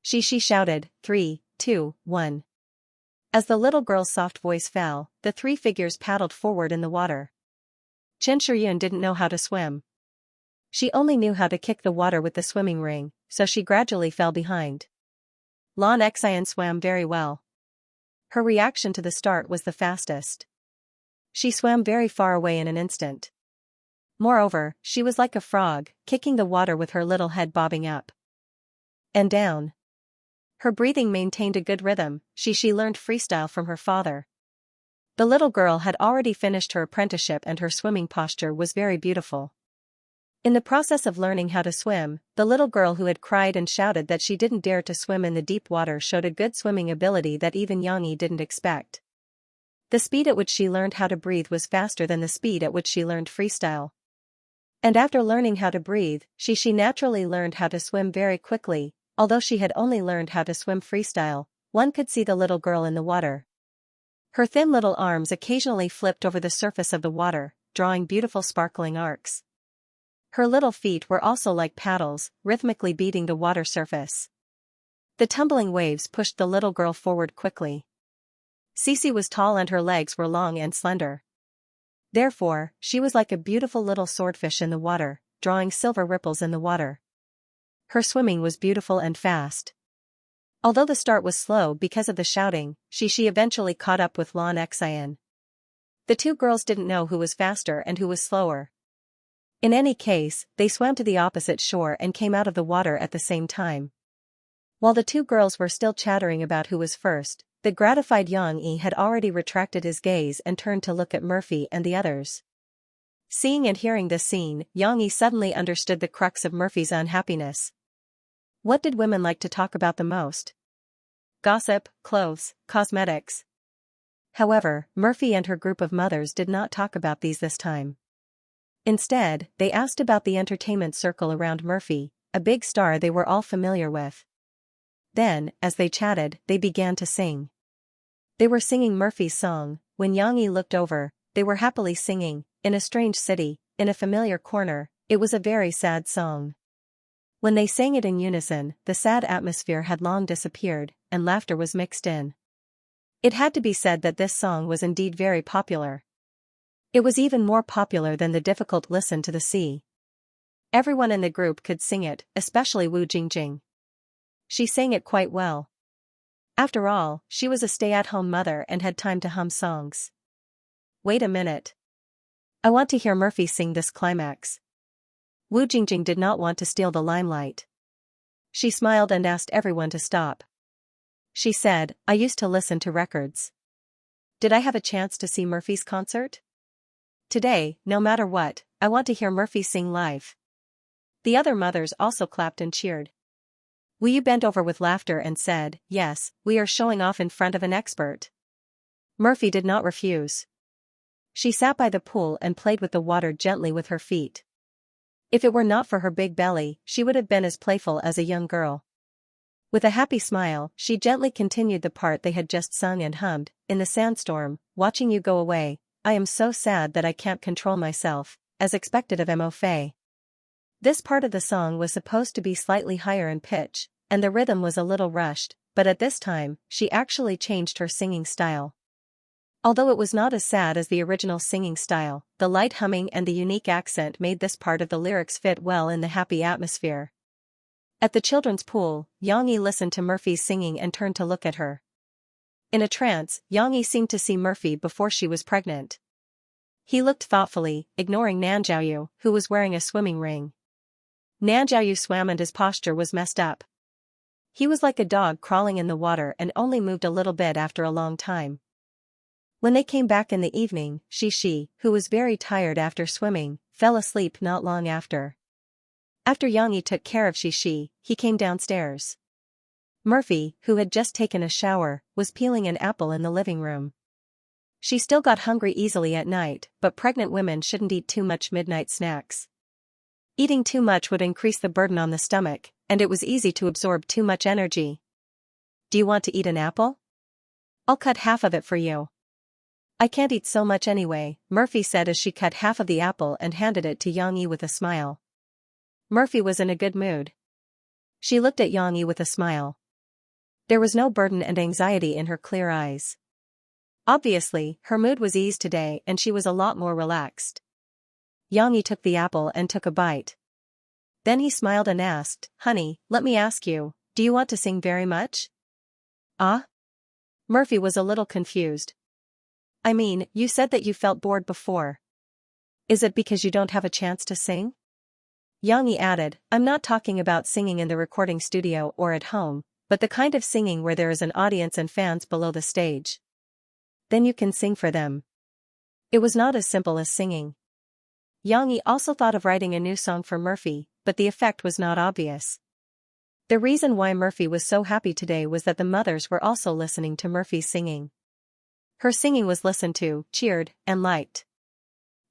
Xixi shouted, 3, 2, 1. As the little girl's soft voice fell, the three figures paddled forward in the water. Chen Shiyun didn't know how to swim. She only knew how to kick the water with the swimming ring, so she gradually fell behind. Xianxia swam very well. Her reaction to the start was the fastest. She swam very far away in an instant. Moreover, she was like a frog, kicking the water with her little head bobbing up and down. Her breathing maintained a good rhythm. She learned freestyle from her father. The little girl had already finished her apprenticeship and her swimming posture was very beautiful. In the process of learning how to swim, the little girl who had cried and shouted that she didn't dare to swim in the deep water showed a good swimming ability that even Yang Yi didn't expect. The speed at which she learned how to breathe was faster than the speed at which she learned freestyle. And after learning how to breathe, she naturally learned how to swim very quickly. Although she had only learned how to swim freestyle, one could see the little girl in the water. Her thin little arms occasionally flipped over the surface of the water, drawing beautiful sparkling arcs. Her little feet were also like paddles, rhythmically beating the water surface. The tumbling waves pushed the little girl forward quickly. Xixi was tall and her legs were long and slender. Therefore, she was like a beautiful little swordfish in the water, drawing silver ripples in the water. Her swimming was beautiful and fast. Although the start was slow because of the shouting, Xixi eventually caught up with Xianxia. The two girls didn't know who was faster and who was slower. In any case, they swam to the opposite shore and came out of the water at the same time. While the two girls were still chattering about who was first, The gratified Yang Yi had already retracted his gaze and turned to look at Murphy and the others. Seeing and hearing this scene, Yang Yi suddenly understood the crux of Murphy's unhappiness. What did women like to talk about the most? Gossip, clothes, cosmetics. However, Murphy and her group of mothers did not talk about these this time. Instead, they asked about the entertainment circle around Murphy, a big star they were all familiar with. Then, as they chatted, they began to sing. They were singing Murphy's song. When Yang Yi looked over, they were happily singing, "In a strange city, in a familiar corner." It was a very sad song. When they sang it in unison, the sad atmosphere had long disappeared, and laughter was mixed in. It had to be said that this song was indeed very popular. It was even more popular than the difficult "Listen to the Sea." Everyone in the group could sing it, especially Wu Jingjing. She sang it quite well. After all, she was a stay-at-home mother and had time to hum songs. Wait a minute. I want to hear Murphy sing this climax. Wu Jingjing did not want to steal the limelight. She smiled and asked everyone to stop. She said, "I used to listen to records. Did I have a chance to see Murphy's concert? Today, no matter what, I want to hear Murphy sing live." The other mothers also clapped and cheered. Wu Yu bent over with laughter and said, "Yes, we are showing off in front of an expert." Murphy did not refuse. She sat by the pool and played with the water gently with her feet. If it were not for her big belly, she would have been as playful as a young girl. With a happy smile, she gently continued the part they had just sung and hummed. "In the sandstorm, watching you go away, I am so sad that I can't control myself, as expected of Mo Fei." This part of the song was supposed to be slightly higher in pitch, and the rhythm was a little rushed, but at this time, she actually changed her singing style. Although it was not as sad as the original singing style, the light humming and the unique accent made this part of the lyrics fit well in the happy atmosphere. At the children's pool, Yang Yi listened to Murphy's singing and turned to look at her. In a trance, Yang Yi seemed to see Murphy before she was pregnant. He looked thoughtfully, ignoring Nanjiaoyu, who was wearing a swimming ring. Nanjiaoyu swam and his posture was messed up. He was like a dog crawling in the water and only moved a little bit after a long time. When they came back in the evening, Shi, who was very tired after swimming, fell asleep not long after. After Yang Yi took care of Shi, he came downstairs. Murphy, who had just taken a shower, was peeling an apple in the living room. She still got hungry easily at night, but pregnant women shouldn't eat too much midnight snacks. Eating too much would increase the burden on the stomach, and it was easy to absorb too much energy. "Do you want to eat an apple? I'll cut half of it for you." "I can't eat so much anyway," Murphy said as she cut half of the apple and handed it to Yang Yi with a smile. Murphy was in a good mood. She looked at Yang Yi with a smile. There was no burden and anxiety in her clear eyes. Obviously, her mood was eased today and she was a lot more relaxed. Yang Yi took the apple and took a bite. Then he smiled and asked, "Honey, let me ask you, do you want to sing very much?" "Ah?" Murphy was a little confused. "I mean, you said that you felt bored before. Is it because you don't have a chance to sing?" Yang Yi added, "I'm not talking about singing in the recording studio or at home, but the kind of singing where there is an audience and fans below the stage. Then you can sing for them." It was not as simple as singing. Yang Yi also thought of writing a new song for Murphy, but the effect was not obvious. The reason why Murphy was so happy today was that the mothers were also listening to Murphy's singing. Her singing was listened to, cheered, and liked.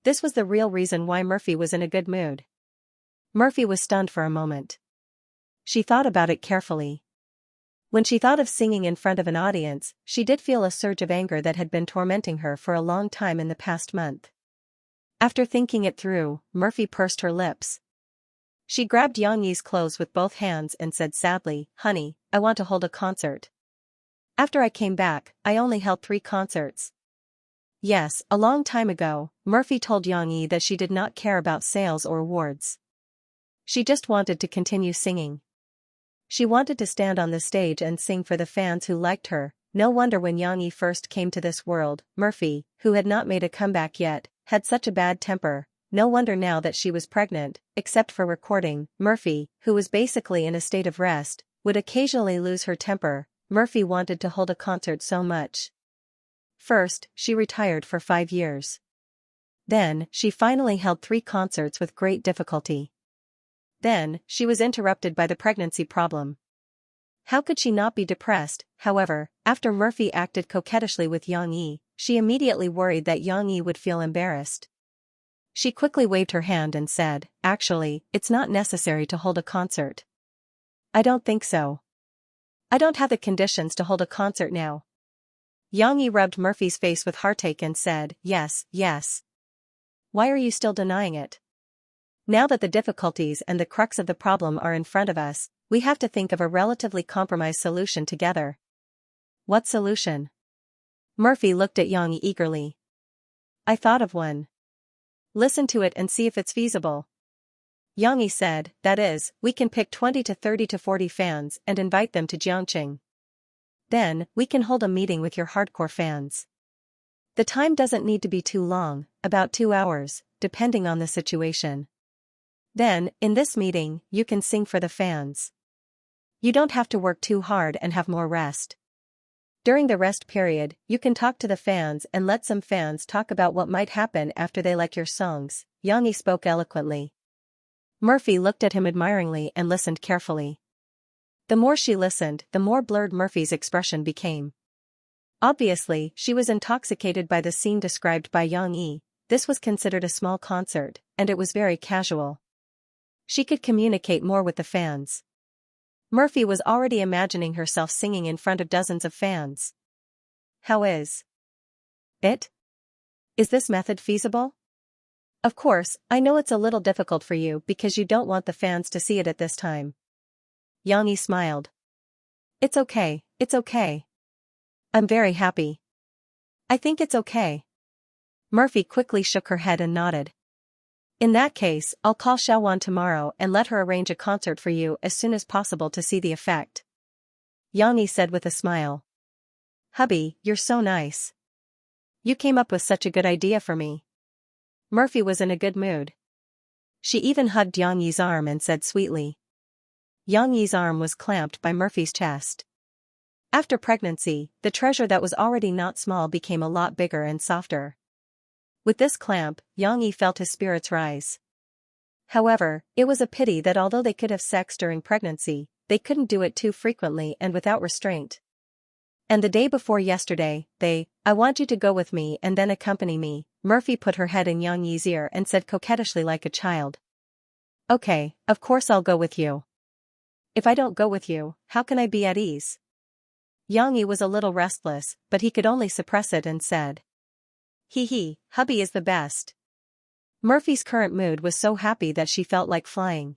This was the real reason why Murphy was in a good mood. Murphy was stunned for a moment. She thought about it carefully. When she thought of singing in front of an audience, she did feel a surge of anger that had been tormenting her for a long time in the past month. After thinking it through, Murphy pursed her lips. She grabbed Yang Yi's clothes with both hands and said sadly, "Honey, I want to hold a concert. After I came back, I only held 3 concerts." Yes, a long time ago, Murphy told Yang Yi that she did not care about sales or awards. She just wanted to continue singing. She wanted to stand on the stage and sing for the fans who liked her. No wonder when Yang Yi first came to this world, Murphy, who had not made a comeback yet, had such a bad temper. No wonder now that she was pregnant, except for recording, Murphy, who was basically in a state of rest, would occasionally lose her temper. Murphy wanted to hold a concert so much. First, she retired for 5 years. Then, she finally held 3 concerts with great difficulty. Then, she was interrupted by the pregnancy problem. How could she not be depressed? However, after Murphy acted coquettishly with Yang Yi, she immediately worried that Yang Yi would feel embarrassed. She quickly waved her hand and said, "Actually, it's not necessary to hold a concert." "I don't think so. I don't have the conditions to hold a concert now." Yang Yi rubbed Murphy's face with heartache and said, "Yes, yes. Why are you still denying it? Now that the difficulties and the crux of the problem are in front of us, we have to think of a relatively compromised solution together." "What solution?" Murphy looked at Yang Yi eagerly. "I thought of one. Listen to it and see if it's feasible." Yang Yi said, "That is, we can pick 20 to 30 to 40 fans and invite them to Xianxia. Then, we can hold a meeting with your hardcore fans. The time doesn't need to be too long, about 2 hours, depending on the situation. Then, in this meeting, you can sing for the fans. You don't have to work too hard and have more rest. During the rest period, you can talk to the fans and let some fans talk about what might happen after they like your songs." Yang Yi spoke eloquently. Murphy looked at him admiringly and listened carefully. The more she listened, the more blurred Murphy's expression became. Obviously, she was intoxicated by the scene described by Yang Yi. This was considered a small concert, and it was very casual. She could communicate more with the fans. Murphy was already imagining herself singing in front of dozens of fans. "How is it? Is this method feasible? Of course, I know it's a little difficult for you because you don't want the fans to see it at this time." Yang Yi smiled. It's okay. I'm very happy. I think it's okay." Murphy quickly shook her head and nodded. "In that case, I'll call Xiaowan tomorrow and let her arrange a concert for you as soon as possible to see the effect." Yang Yi said with a smile. "Hubby, you're so nice. You came up with such a good idea for me." Murphy was in a good mood. She even hugged Yang Yi's arm and said sweetly. Yang Yi's arm was clamped by Murphy's chest. After pregnancy, the treasure that was already not small became a lot bigger and softer. With this clamp, Yang Yi felt his spirits rise. However, it was a pity that although they could have sex during pregnancy, they couldn't do it too frequently and without restraint. "And the day before yesterday, I want you to go with me and then accompany me." Murphy put her head in Yang Yi's ear and said coquettishly like a child. "Okay, of course I'll go with you. If I don't go with you, how can I be at ease?" Yang Yi was a little restless, but he could only suppress it and said, "Hee, hubby is the best." Murphy's current mood was so happy that she felt like flying.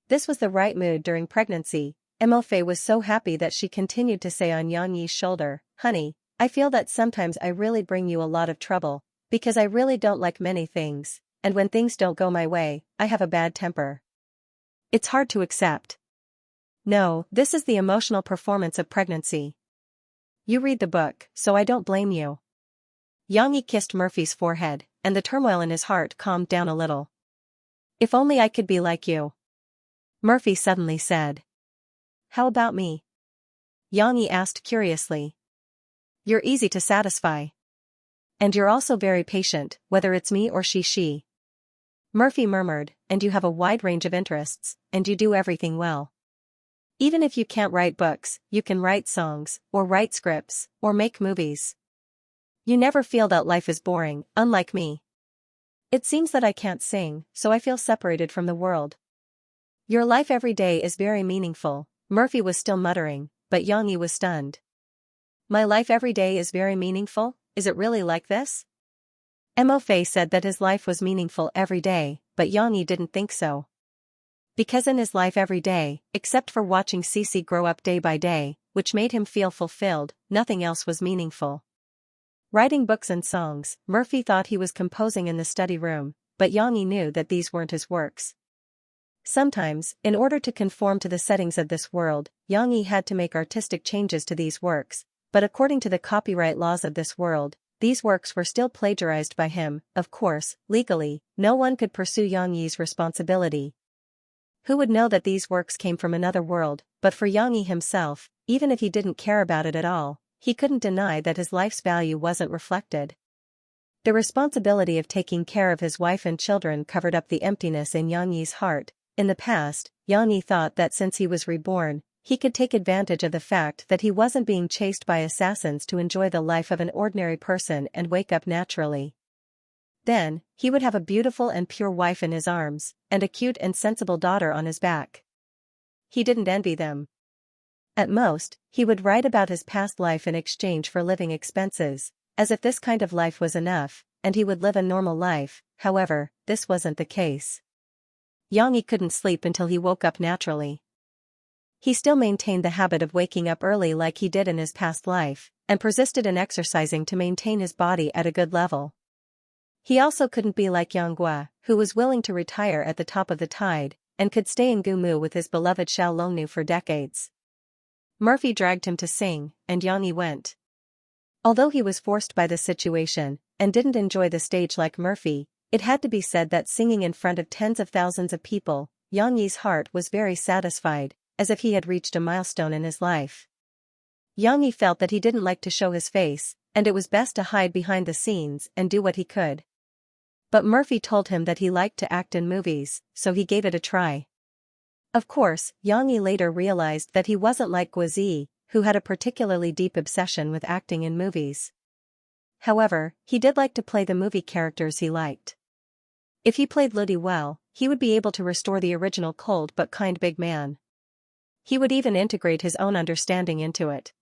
This was the right mood during pregnancy. Mofei was so happy that she continued to say on Yang Yi's shoulder, "Honey, I feel that sometimes I really bring you a lot of trouble, because I really don't like many things, and when things don't go my way, I have a bad temper. It's hard to accept. No, this is the emotional performance of pregnancy. You read the book, so I don't blame you." Yang Yi kissed Murphy's forehead, and the turmoil in his heart calmed down a little. "If only I could be like you," Murphy suddenly said. "How about me?" Yang Yi asked curiously. "You're easy to satisfy. And you're also very patient, whether it's me or she. Murphy murmured, "And you have a wide range of interests, and you do everything well. Even if you can't write books, you can write songs, or write scripts, or make movies. You never feel that life is boring, unlike me. It seems that I can't sing, so I feel separated from the world. Your life every day is very meaningful." Murphy was still muttering, but Yang Yi was stunned. "My life every day is very meaningful? Is it really like this?" Mofei said that his life was meaningful every day, but Yang Yi didn't think so. Because in his life every day, except for watching Cece grow up day by day, which made him feel fulfilled, nothing else was meaningful. Writing books and songs, Murphy thought he was composing in the study room, but Yang Yi knew that these weren't his works. Sometimes, in order to conform to the settings of this world, Yang Yi had to make artistic changes to these works, but according to the copyright laws of this world, these works were still plagiarized by him. Of course, legally, no one could pursue Yang Yi's responsibility. Who would know that these works came from another world? But for Yang Yi himself, even if he didn't care about it at all, he couldn't deny that his life's value wasn't reflected. The responsibility of taking care of his wife and children covered up the emptiness in Xianxi's heart. In the past, Xianxi thought that since he was reborn, he could take advantage of the fact that he wasn't being chased by assassins to enjoy the life of an ordinary person and wake up naturally. Then, he would have a beautiful and pure wife in his arms, and a cute and sensible daughter on his back. He didn't envy them. At most, he would write about his past life in exchange for living expenses, as if this kind of life was enough, and he would live a normal life. However, this wasn't the case. Xianxi couldn't sleep until he woke up naturally. He still maintained the habit of waking up early like he did in his past life, and persisted in exercising to maintain his body at a good level. He also couldn't be like Xianxia, who was willing to retire at the top of the tide, and could stay in Gumu with his beloved Xiaolongnu for decades. Murphy dragged him to sing, and Xianxi went. Although he was forced by the situation, and didn't enjoy the stage like Murphy, it had to be said that singing in front of tens of thousands of people, Xianxi's heart was very satisfied, as if he had reached a milestone in his life. Xianxi felt that he didn't like to show his face, and it was best to hide behind the scenes and do what he could. But Murphy told him that he liked to act in movies, so he gave it a try. Of course, Xianxi later realized that he wasn't like Guizi, who had a particularly deep obsession with acting in movies. However, he did like to play the movie characters he liked. If he played Ludi well, he would be able to restore the original cold but kind big man. He would even integrate his own understanding into it.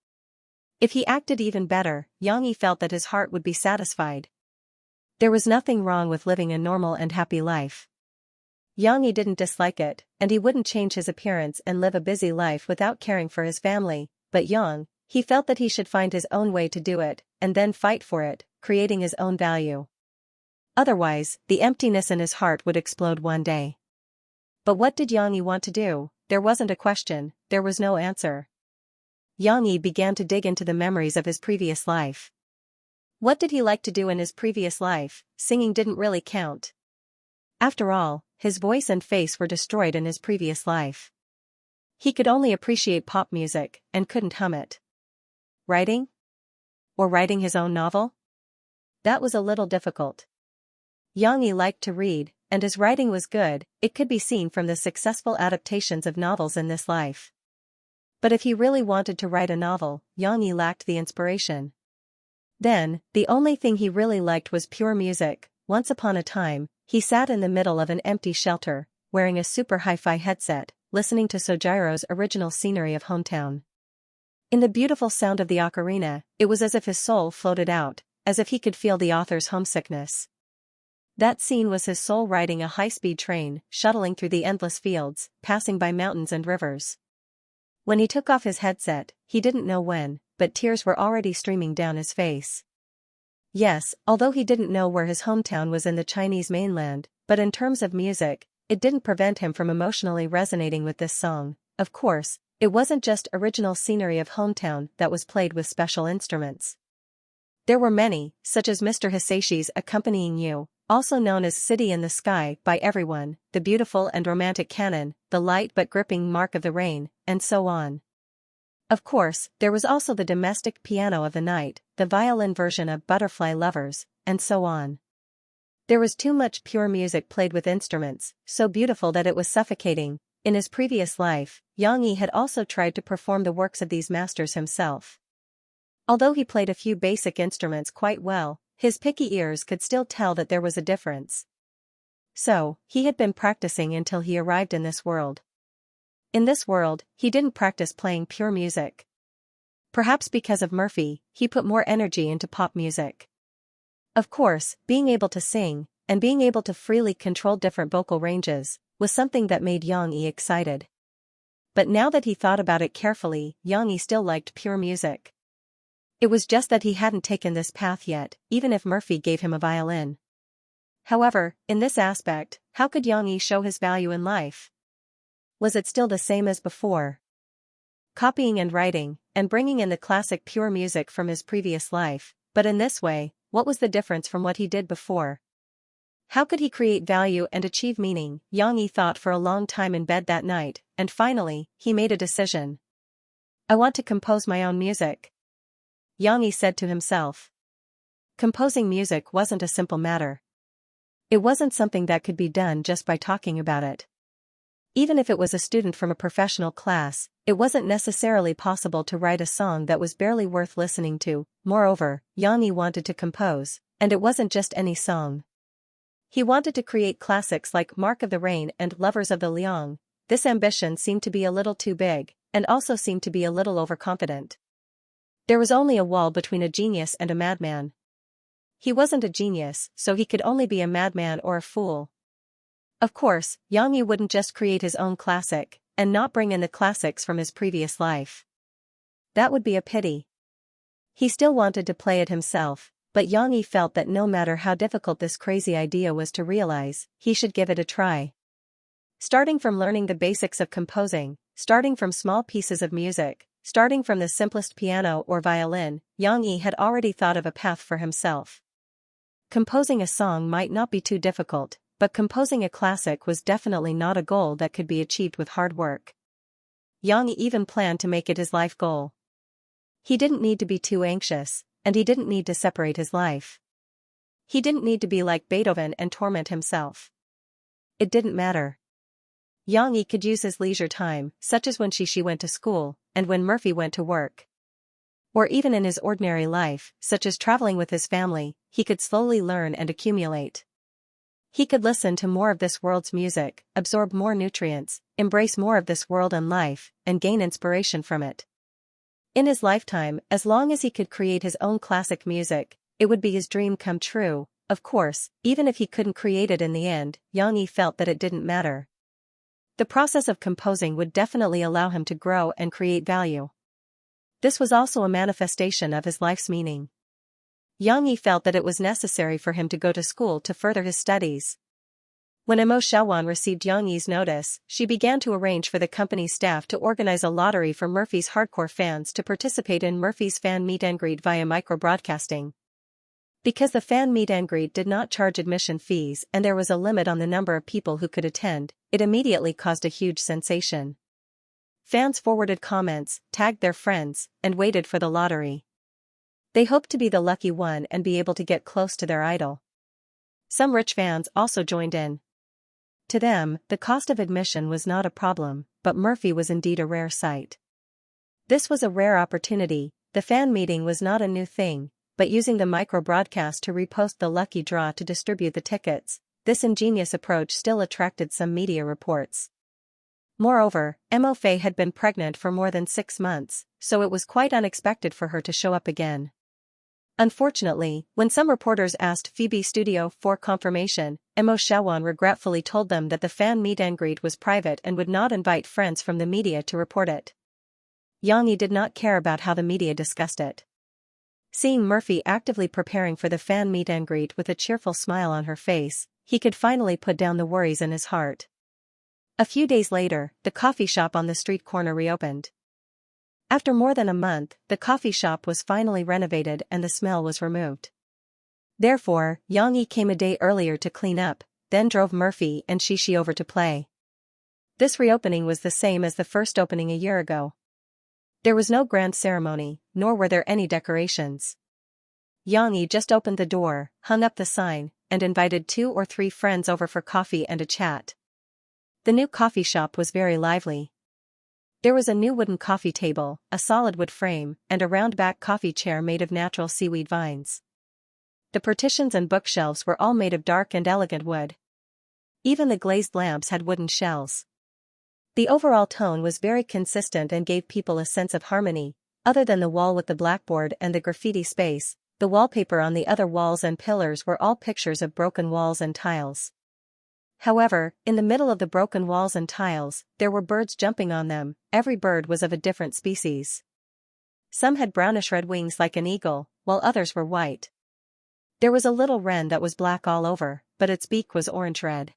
If he acted even better, Xianxi felt that his heart would be satisfied. There was nothing wrong with living a normal and happy life. Xianxi didn't dislike it, and he wouldn't change his appearance and live a busy life without caring for his family, but he felt that he should find his own way to do it, and then fight for it, creating his own value. Otherwise, the emptiness in his heart would explode one day. But what did Xianxi want to do? There wasn't a question, there was no answer. Xianxi began to dig into the memories of his previous life. What did he like to do in his previous life? Singing didn't really count. After all, his voice and face were destroyed in his previous life. He could only appreciate pop music, and couldn't hum it. Writing? Or writing his own novel? That was a little difficult. Xianxi liked to read, and his writing was good, it could be seen from the successful adaptations of novels in this life. But if he really wanted to write a novel, Xianxi lacked the inspiration. Then, the only thing he really liked was pure music. Once upon a time, he sat in the middle of an empty shelter, wearing a super hi-fi headset, listening to Sojiro's original scenery of Hometown. In the beautiful sound of the ocarina, it was as if his soul floated out, as if he could feel the author's homesickness. That scene was his soul riding a high-speed train, shuttling through the endless fields, passing by mountains and rivers. When he took off his headset, he didn't know when, but tears were already streaming down his face. Yes, although he didn't know where his hometown was in the Chinese mainland, but in terms of music, it didn't prevent him from emotionally resonating with this song. Of course, it wasn't just original scenery of Hometown that was played with special instruments. There were many, such as Mr. Hisashi's Accompanying You, also known as City in the Sky by everyone, the beautiful and romantic canon, the light but gripping Mark of the Rain, and so on. Of course, there was also the domestic piano of the night, the violin version of Butterfly Lovers, and so on. There was too much pure music played with instruments, so beautiful that it was suffocating. In his previous life, Xianxi had also tried to perform the works of these masters himself. Although he played a few basic instruments quite well, his picky ears could still tell that there was a difference. So, he had been practicing until he arrived in this world. In this world, he didn't practice playing pure music. Perhaps because of Murphy, he put more energy into pop music. Of course, being able to sing, and being able to freely control different vocal ranges, was something that made Xianxi excited. But now that he thought about it carefully, Xianxi still liked pure music. It was just that he hadn't taken this path yet, even if Murphy gave him a violin. However, in this aspect, how could Xianxi show his value in life? Was it still the same as before? Copying and writing, and bringing in the classic pure music from his previous life, but in this way, what was the difference from what he did before? How could he create value and achieve meaning? Xianxi thought for a long time in bed that night, and finally, he made a decision. I want to compose my own music, Xianxia said to himself. Composing music wasn't a simple matter. It wasn't something that could be done just by talking about it. Even if it was a student from a professional class, it wasn't necessarily possible to write a song that was barely worth listening to. Moreover, Xianxia wanted to compose, and it wasn't just any song. He wanted to create classics like Mark of the Rain and Lovers of the Liang. This ambition seemed to be a little too big, and also seemed to be a little overconfident. There was only a wall between a genius and a madman. He wasn't a genius, so he could only be a madman or a fool. Of course, Xianxia wouldn't just create his own classic, and not bring in the classics from his previous life. That would be a pity. He still wanted to play it himself, but Xianxia felt that no matter how difficult this crazy idea was to realize, he should give it a try. Starting from learning the basics of composing, starting from small pieces of music, starting from the simplest piano or violin, Xianxia had already thought of a path for himself. Composing a song might not be too difficult, but composing a classic was definitely not a goal that could be achieved with hard work. Xianxia even planned to make it his life goal. He didn't need to be too anxious, and he didn't need to separate his life. He didn't need to be like Beethoven and torment himself. It didn't matter. Xianxia could use his leisure time, such as when she went to school, and when Murphy went to work. Or even in his ordinary life, such as traveling with his family, he could slowly learn and accumulate. He could listen to more of this world's music, absorb more nutrients, embrace more of this world and life, and gain inspiration from it. In his lifetime, as long as he could create his own classic music, it would be his dream come true. Of course, even if he couldn't create it in the end, Xianxia felt that it didn't matter. The process of composing would definitely allow him to grow and create value. This was also a manifestation of his life's meaning. Xianxia felt that it was necessary for him to go to school to further his studies. When Mo Xiaowan received Xianxia's notice, she began to arrange for the company's staff to organize a lottery for Murphy's hardcore fans to participate in Murphy's fan meet and greet via micro-broadcasting. Because the fan meet and greet did not charge admission fees and there was a limit on the number of people who could attend, it immediately caused a huge sensation. Fans forwarded comments, tagged their friends, and waited for the lottery. They hoped to be the lucky one and be able to get close to their idol. Some rich fans also joined in. To them, the cost of admission was not a problem, but Murphy was indeed a rare sight. This was a rare opportunity. The fan meeting was not a new thing, but using the micro-broadcast to repost the lucky draw to distribute the tickets, this ingenious approach still attracted some media reports. Moreover, Mo Fei had been pregnant for more than 6 months, so it was quite unexpected for her to show up again. Unfortunately, when some reporters asked Phoebe Studio for confirmation, Mo Xiaowan regretfully told them that the fan meet and greet was private and would not invite friends from the media to report it. Xianxia did not care about how the media discussed it. Seeing Murphy actively preparing for the fan meet and greet with a cheerful smile on her face, he could finally put down the worries in his heart. A few days later, the coffee shop on the street corner reopened. After more than a month, the coffee shop was finally renovated and the smell was removed. Therefore, Xianxia came a day earlier to clean up, then drove Murphy and Xianxia over to play. This reopening was the same as the first opening a year ago. There was no grand ceremony, nor were there any decorations. Xianxia just opened the door, hung up the sign, and invited 2 or 3 friends over for coffee and a chat. The new coffee shop was very lively. There was a new wooden coffee table, a solid wood frame, and a round-back coffee chair made of natural seaweed vines. The partitions and bookshelves were all made of dark and elegant wood. Even the glazed lamps had wooden shells. The overall tone was very consistent and gave people a sense of harmony. Other than the wall with the blackboard and the graffiti space, the wallpaper on the other walls and pillars were all pictures of broken walls and tiles. However, in the middle of the broken walls and tiles, there were birds jumping on them. Every bird was of a different species. Some had brownish-red wings like an eagle, while others were white. There was a little wren that was black all over, but its beak was orange-red.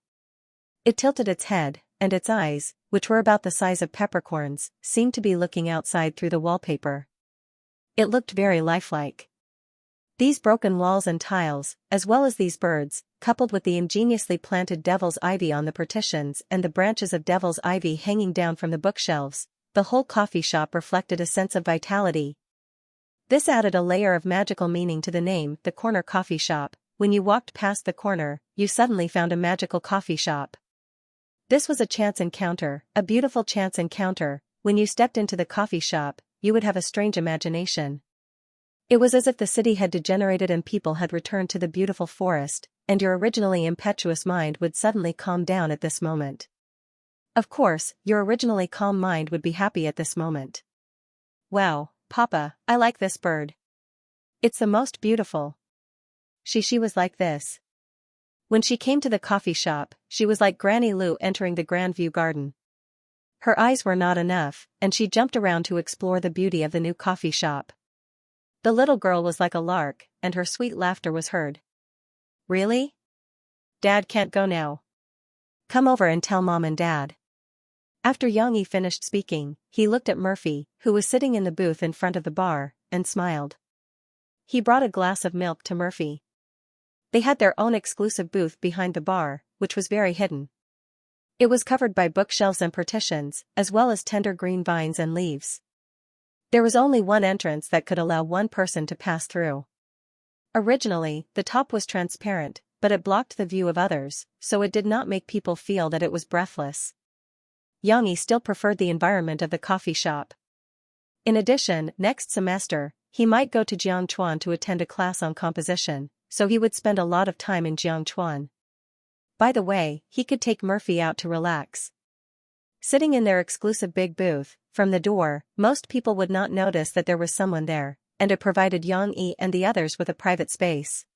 It tilted its head, and its eyes, which were about the size of peppercorns, seemed to be looking outside through the wallpaper. It looked very lifelike. These broken walls and tiles, as well as these birds, coupled with the ingeniously planted devil's ivy on the partitions and the branches of devil's ivy hanging down from the bookshelves, the whole coffee shop reflected a sense of vitality. This added a layer of magical meaning to the name, the corner coffee shop. When you walked past the corner, you suddenly found a magical coffee shop. This was a chance encounter, a beautiful chance encounter. When you stepped into the coffee shop, you would have a strange imagination. It was as if the city had degenerated and people had returned to the beautiful forest, and your originally impetuous mind would suddenly calm down at this moment. Of course, your originally calm mind would be happy at this moment. Wow, Papa, I like this bird. It's the most beautiful. She was like this. When she came to the coffee shop, she was like Granny Lou entering the Grandview garden. Her eyes were not enough, and she jumped around to explore the beauty of the new coffee shop. The little girl was like a lark, and her sweet laughter was heard. Really? Dad can't go now. Come over and tell Mom and Dad. After Xianxia finished speaking, he looked at Murphy, who was sitting in the booth in front of the bar, and smiled. He brought a glass of milk to Murphy. They had their own exclusive booth behind the bar, which was very hidden. It was covered by bookshelves and partitions, as well as tender green vines and leaves. There was only one entrance that could allow one person to pass through. Originally, the top was transparent, but it blocked the view of others, so it did not make people feel that it was breathless. Xianxia still preferred the environment of the coffee shop. In addition, next semester, he might go to Jiangchuan to attend a class on composition, so he would spend a lot of time in Jiangchuan. By the way, he could take Murphy out to relax. Sitting in their exclusive big booth, from the door, most people would not notice that there was someone there, and it provided Xianxia and the others with a private space.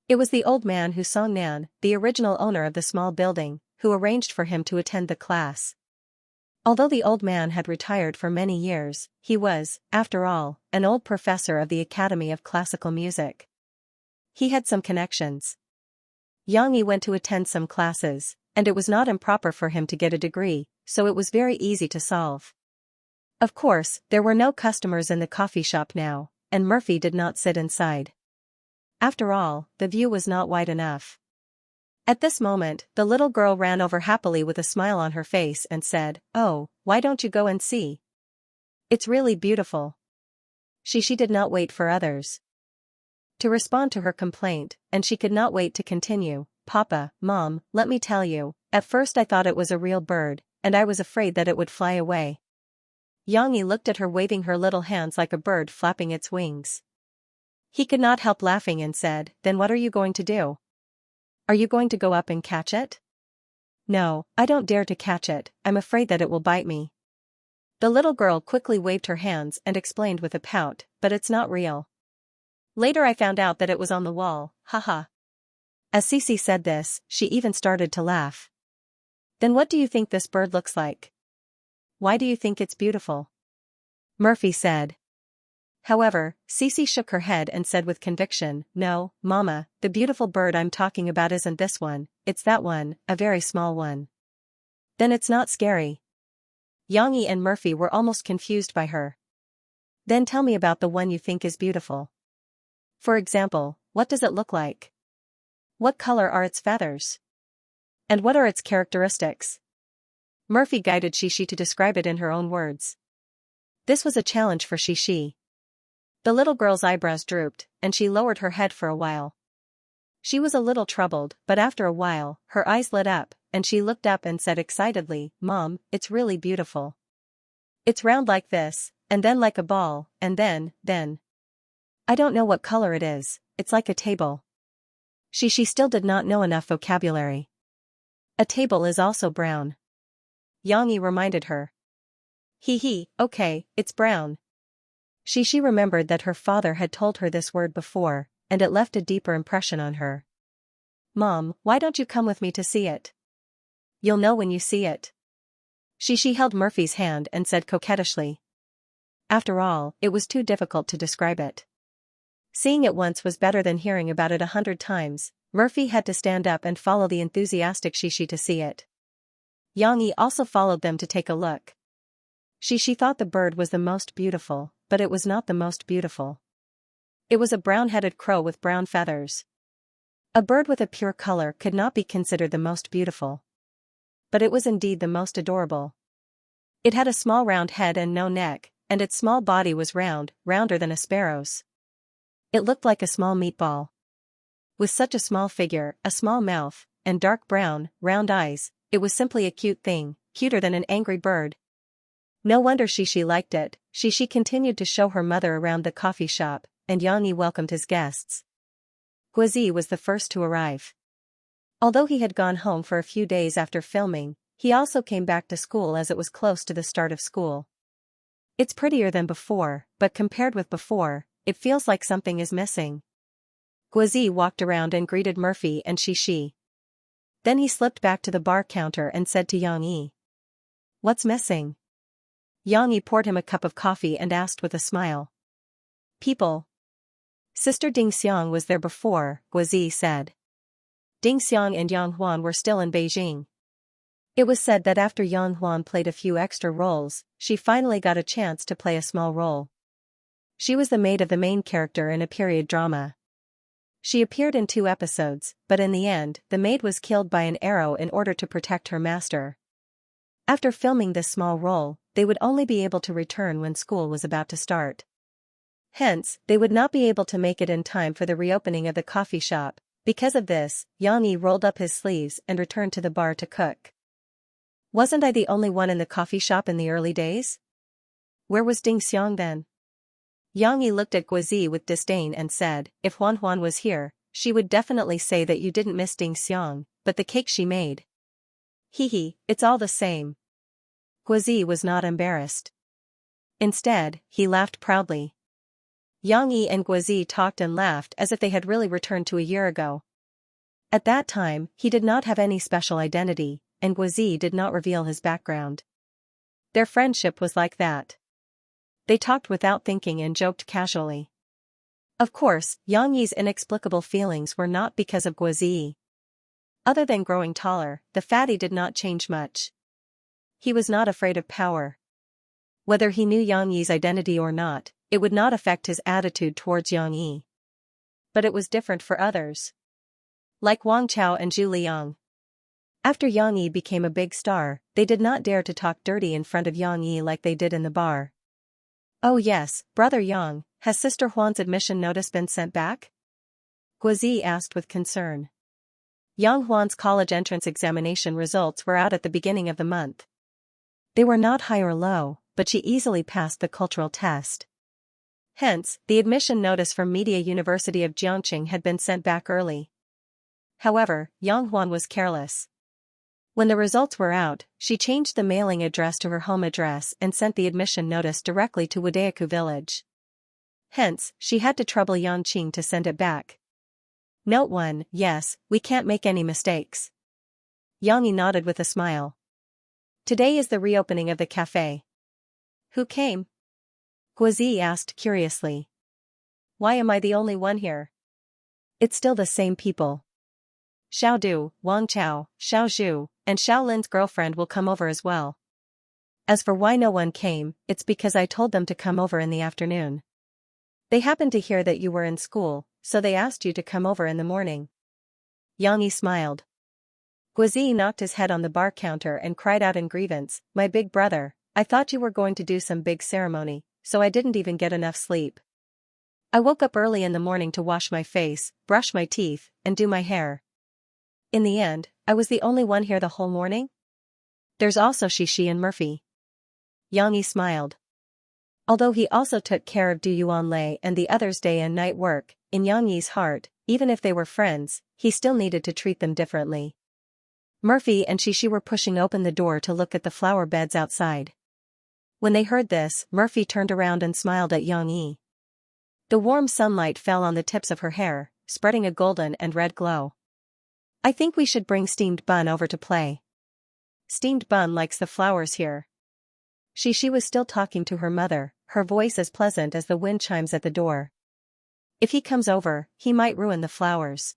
It was the old man who Song Nan, the original owner of the small building, who arranged for him to attend the class. Although the old man had retired for many years, he was, after all, an old professor of the Academy of Classical Music. He had some connections. Xianxia went to attend some classes, and it was not improper for him to get a degree, so it was very easy to solve. Of course, there were no customers in the coffee shop now, and Murphy did not sit inside. After all, the view was not wide enough. At this moment, the little girl ran over happily with a smile on her face and said, "Oh, why don't you go and see? It's really beautiful." She did not wait for others to respond to her complaint, and she could not wait to continue. "Papa, Mom, let me tell you, at first I thought it was a real bird, and I was afraid that it would fly away." Xianxia looked at her waving her little hands like a bird flapping its wings. He could not help laughing and said, "Then what are you going to do? Are you going to go up and catch it?" "No, I don't dare to catch it, I'm afraid that it will bite me." The little girl quickly waved her hands and explained with a pout, "But it's not real. Later I found out that it was on the wall, haha." As Xianxia said this, she even started to laugh. "Then what do you think this bird looks like? Why do you think it's beautiful?" Murphy said. However, Xianxia shook her head and said with conviction, "No, Mama, the beautiful bird I'm talking about isn't this one, it's that one, a very small one." "Then it's not scary." Xianxia and Murphy were almost confused by her. "Then tell me about the one you think is beautiful. For example, what does it look like? What color are its feathers? And what are its characteristics?" Murphy guided Xianxia to describe it in her own words. This was a challenge for Xianxia. The little girl's eyebrows drooped, and she lowered her head for a while. She was a little troubled, but after a while, her eyes lit up, and she looked up and said excitedly, "Mom, it's really beautiful. It's round like this, and then like a ball, and then. I don't know what color it is, it's like a table." She still did not know enough vocabulary. "A table is also brown." Xianxia reminded her. Okay, it's brown." She remembered that her father had told her this word before, and it left a deeper impression on her. "Mom, why don't you come with me to see it? You'll know when you see it." She held Murphy's hand and said coquettishly. After all, it was too difficult to describe it. Seeing it once was better than hearing about it 100 times. Murphy had to stand up and follow the enthusiastic Xianxia to see it. Xianxia also followed them to take a look. She thought the bird was the most beautiful, but it was not the most beautiful. It was a brown-headed crow with brown feathers. A bird with a pure color could not be considered the most beautiful. But it was indeed the most adorable. It had a small round head and no neck, and its small body was round, rounder than a sparrow's. It looked like a small meatball. With such a small figure, a small mouth, and dark brown, round eyes, it was simply a cute thing, cuter than an angry bird. No wonder Xishi liked it. Xishi continued to show her mother around the coffee shop, and Yang Yi welcomed his guests. Guozi was the first to arrive. Although he had gone home for a few days after filming, he also came back to school as it was close to the start of school. It's prettier than before, but compared with before, it feels like something is missing. Guozi walked around and greeted Murphy and Xishi. Then he slipped back to the bar counter and said to Yang Yi, "What's missing?" Yang Yi poured him a cup of coffee and asked with a smile. "People." Sister Ding Xiang was there before, Guozi said. Ding Xiang and Yang Huan were still in Beijing. It was said that after Yang Huan played a few extra roles, she finally got a chance to play a small role. She was the maid of the main character in a period drama. She appeared in 2 episodes, but in the end, the maid was killed by an arrow in order to protect her master. After filming this small role, they would only be able to return when school was about to start. Hence, they would not be able to make it in time for the reopening of the coffee shop. Because of this, Yang Yi rolled up his sleeves and returned to the bar to cook. "Wasn't I the only one in the coffee shop in the early days? Where was Ding Xiang then?" Yang Yi looked at Guozi with disdain and said, "If Huan Huan was here, she would definitely say that you didn't miss Ding Xiang, but the cake she made. Hee, it's all the same." Guozi was not embarrassed. Instead, he laughed proudly. Yang Yi and Guozi talked and laughed as if they had really returned to a year ago. At that time, he did not have any special identity, and Guozi did not reveal his background. Their friendship was like that. They talked without thinking and joked casually. Of course, Yang Yi's inexplicable feelings were not because of Guozi. Other than growing taller, the fatty did not change much. He was not afraid of power. Whether he knew Yang Yi's identity or not, it would not affect his attitude towards Yang Yi. But it was different for others. Like Wang Chao and Zhu Liang. After Yang Yi became a big star, they did not dare to talk dirty in front of Yang Yi like they did in the bar. "Oh yes, Brother Yang, has Sister Huan's admission notice been sent back?" Guozi asked with concern. Yang Huan's college entrance examination results were out at the beginning of the month. They were not high or low, but she easily passed the cultural test. Hence, the admission notice from Media University of Jiangqing had been sent back early. However, Yang Huan was careless. When the results were out, she changed the mailing address to her home address and sent the admission notice directly to Wadayaku village. Hence, she had to trouble Yanqing to send it back. Note 1, yes, we can't make any mistakes. Yang Yi nodded with a smile. Today is the reopening of the cafe. Who came? Guozi asked curiously. Why am I the only one here? It's still the same people. Xiao Du, Wang Chao, Xiao Zhu, and Xiao Lin's girlfriend will come over as well. As for why no one came, it's because I told them to come over in the afternoon. They happened to hear that you were in school, so they asked you to come over in the morning. Yang Yi smiled. Guozi knocked his head on the bar counter and cried out in grievance, "My big brother, I thought you were going to do some big ceremony, so I didn't even get enough sleep. I woke up early in the morning to wash my face, brush my teeth, and do my hair. In the end, I was the only one here the whole morning? There's also Xishi and Murphy." Yang Yi smiled. Although he also took care of Du Yuanlei and the others' day and night work, in Yang Yi's heart, even if they were friends, he still needed to treat them differently. Murphy and Xishi were pushing open the door to look at the flower beds outside. When they heard this, Murphy turned around and smiled at Yang Yi. The warm sunlight fell on the tips of her hair, spreading a golden and red glow. "I think we should bring Steamed Bun over to play. Steamed Bun likes the flowers here." Xishi was still talking to her mother, her voice as pleasant as the wind chimes at the door. "If he comes over, he might ruin the flowers."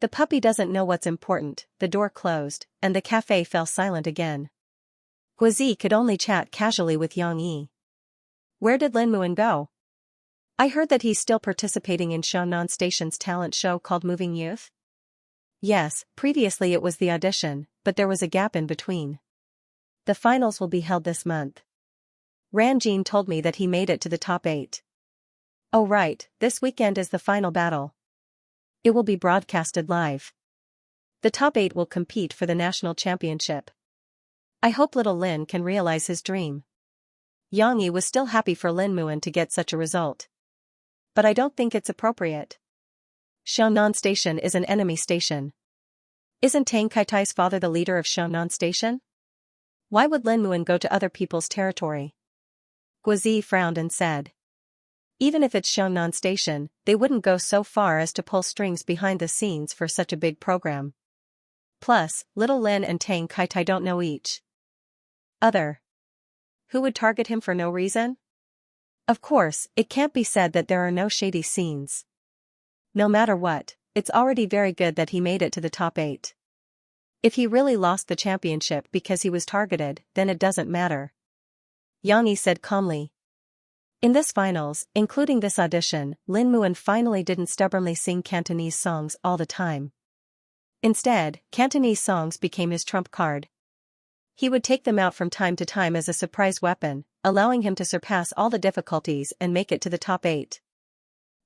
The puppy doesn't know what's important. The door closed, and the cafe fell silent again. Guozi could only chat casually with Yang Yi. "Where did Lin Muan go? I heard that he's still participating in Shannan Station's talent show called Moving Youth." "Yes, previously it was the audition, but there was a gap in between." The finals will be held this month. Ranjin told me that he made it to the top 8. Oh right, this weekend is the final battle. It will be broadcasted live. The top 8 will compete for the national championship. I hope little Lin can realize his dream. Yang Yi was still happy for Lin Muan to get such a result. But I don't think it's appropriate. Xiaonan Station is an enemy station. Isn't Tang Kaitai's father the leader of Xiaonan Station? Why would Lin Muan go to other people's territory? Guozi frowned and said. Even if it's Xiaonan Station, they wouldn't go so far as to pull strings behind the scenes for such a big program. Plus, little Lin and Tang Kaitai don't know each other. Who would target him for no reason? Of course, it can't be said that there are no shady scenes. No matter what, it's already very good that he made it to the top 8. If he really lost the championship because he was targeted, then it doesn't matter. Yang Yi said calmly. In this finals, including this audition, Lin Muan finally didn't stubbornly sing Cantonese songs all the time. Instead, Cantonese songs became his trump card. He would take them out from time to time as a surprise weapon, allowing him to surpass all the difficulties and make it to the top 8.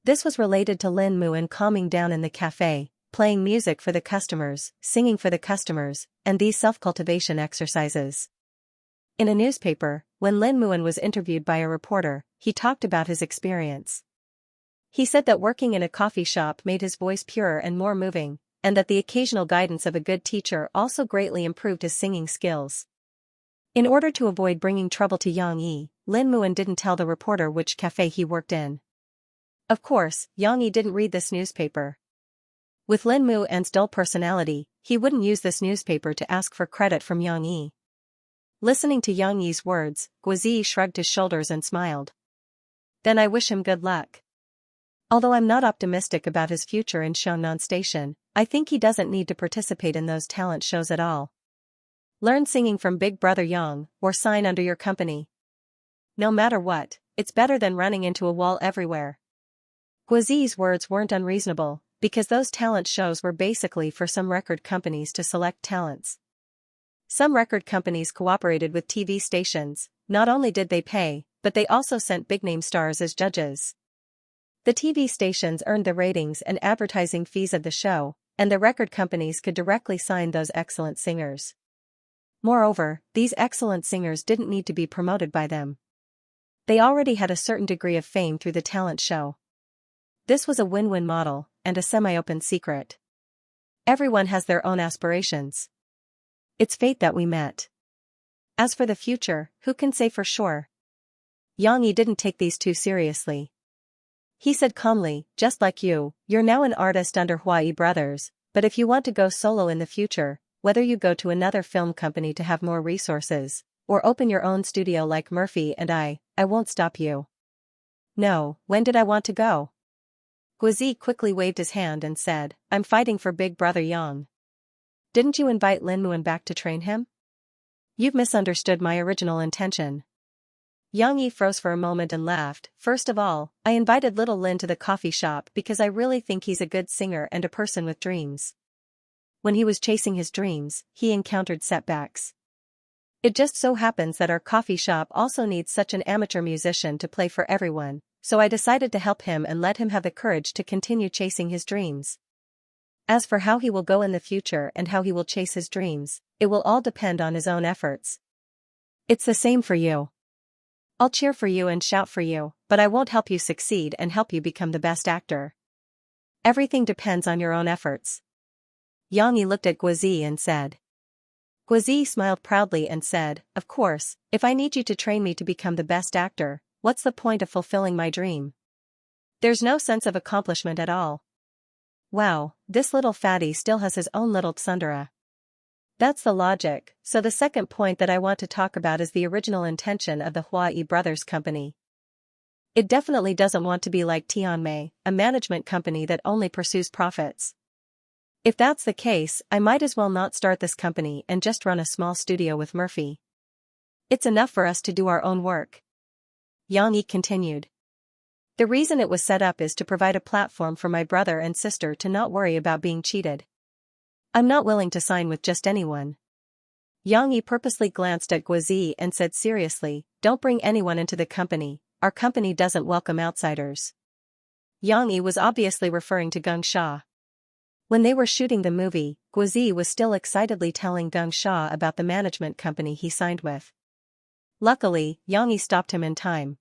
This was related to Lin Muan calming down in the cafe, playing music for the customers, singing for the customers, and these self-cultivation exercises. In a newspaper, when Lin Muan was interviewed by a reporter, he talked about his experience. He said that working in a coffee shop made his voice purer and more moving, and that the occasional guidance of a good teacher also greatly improved his singing skills. In order to avoid bringing trouble to Yang Yi, Lin Muan didn't tell the reporter which cafe he worked in. Of course, Yang Yi didn't read this newspaper. With Lin Muan's dull personality, he wouldn't use this newspaper to ask for credit from Yang Yi. Listening to Yang Yi's words, Guozi shrugged his shoulders and smiled. Then I wish him good luck. Although I'm not optimistic about his future in Xiaonan Station, I think he doesn't need to participate in those talent shows at all. Learn singing from Big Brother Yang, or sign under your company. No matter what, it's better than running into a wall everywhere. Guozi's words weren't unreasonable, because those talent shows were basically for some record companies to select talents. Some record companies cooperated with TV stations. Not only did they pay, but they also sent big-name stars as judges. The TV stations earned the ratings and advertising fees of the show, and the record companies could directly sign those excellent singers. Moreover, these excellent singers didn't need to be promoted by them. They already had a certain degree of fame through the talent show. This was a win-win model, and a semi-open secret. Everyone has their own aspirations. It's fate that we met. As for the future, who can say for sure? Yang Yi didn't take these too seriously. He said calmly, just like you're now an artist under Huai Brothers, but if you want to go solo in the future, whether you go to another film company to have more resources, or open your own studio like Murphy and I won't stop you. No, when did I want to go? Guozi quickly waved his hand and said, I'm fighting for Big Brother Yang. Didn't you invite Lin Muan back to train him? You've misunderstood my original intention. Yang Yi froze for a moment and laughed. First of all, I invited little Lin to the coffee shop because I really think he's a good singer and a person with dreams. When he was chasing his dreams, he encountered setbacks. It just so happens that our coffee shop also needs such an amateur musician to play for everyone, so I decided to help him and let him have the courage to continue chasing his dreams. As for how he will go in the future and how he will chase his dreams, it will all depend on his own efforts. It's the same for you. I'll cheer for you and shout for you, but I won't help you succeed and help you become the best actor. Everything depends on your own efforts. Yang Yi looked at Guozi and said. Guozi smiled proudly and said, of course, if I need you to train me to become the best actor, what's the point of fulfilling my dream? There's no sense of accomplishment at all. Wow, this little fatty still has his own little tsundere. That's the logic. So the second point that I want to talk about is the original intention of the Huai Brothers company. It definitely doesn't want to be like Tianmei, a management company that only pursues profits. If that's the case, I might as well not start this company and just run a small studio with Murphy. It's enough for us to do our own work. Yang Yi continued. The reason it was set up is to provide a platform for my brother and sister to not worry about being cheated. I'm not willing to sign with just anyone. Yang Yi purposely glanced at Guozi and said seriously, "Don't bring anyone into the company, our company doesn't welcome outsiders." Yang Yi was obviously referring to Xianxia. When they were shooting the movie, Guozi was still excitedly telling Xianxia about the management company he signed with. Luckily, Yang Yi stopped him in time.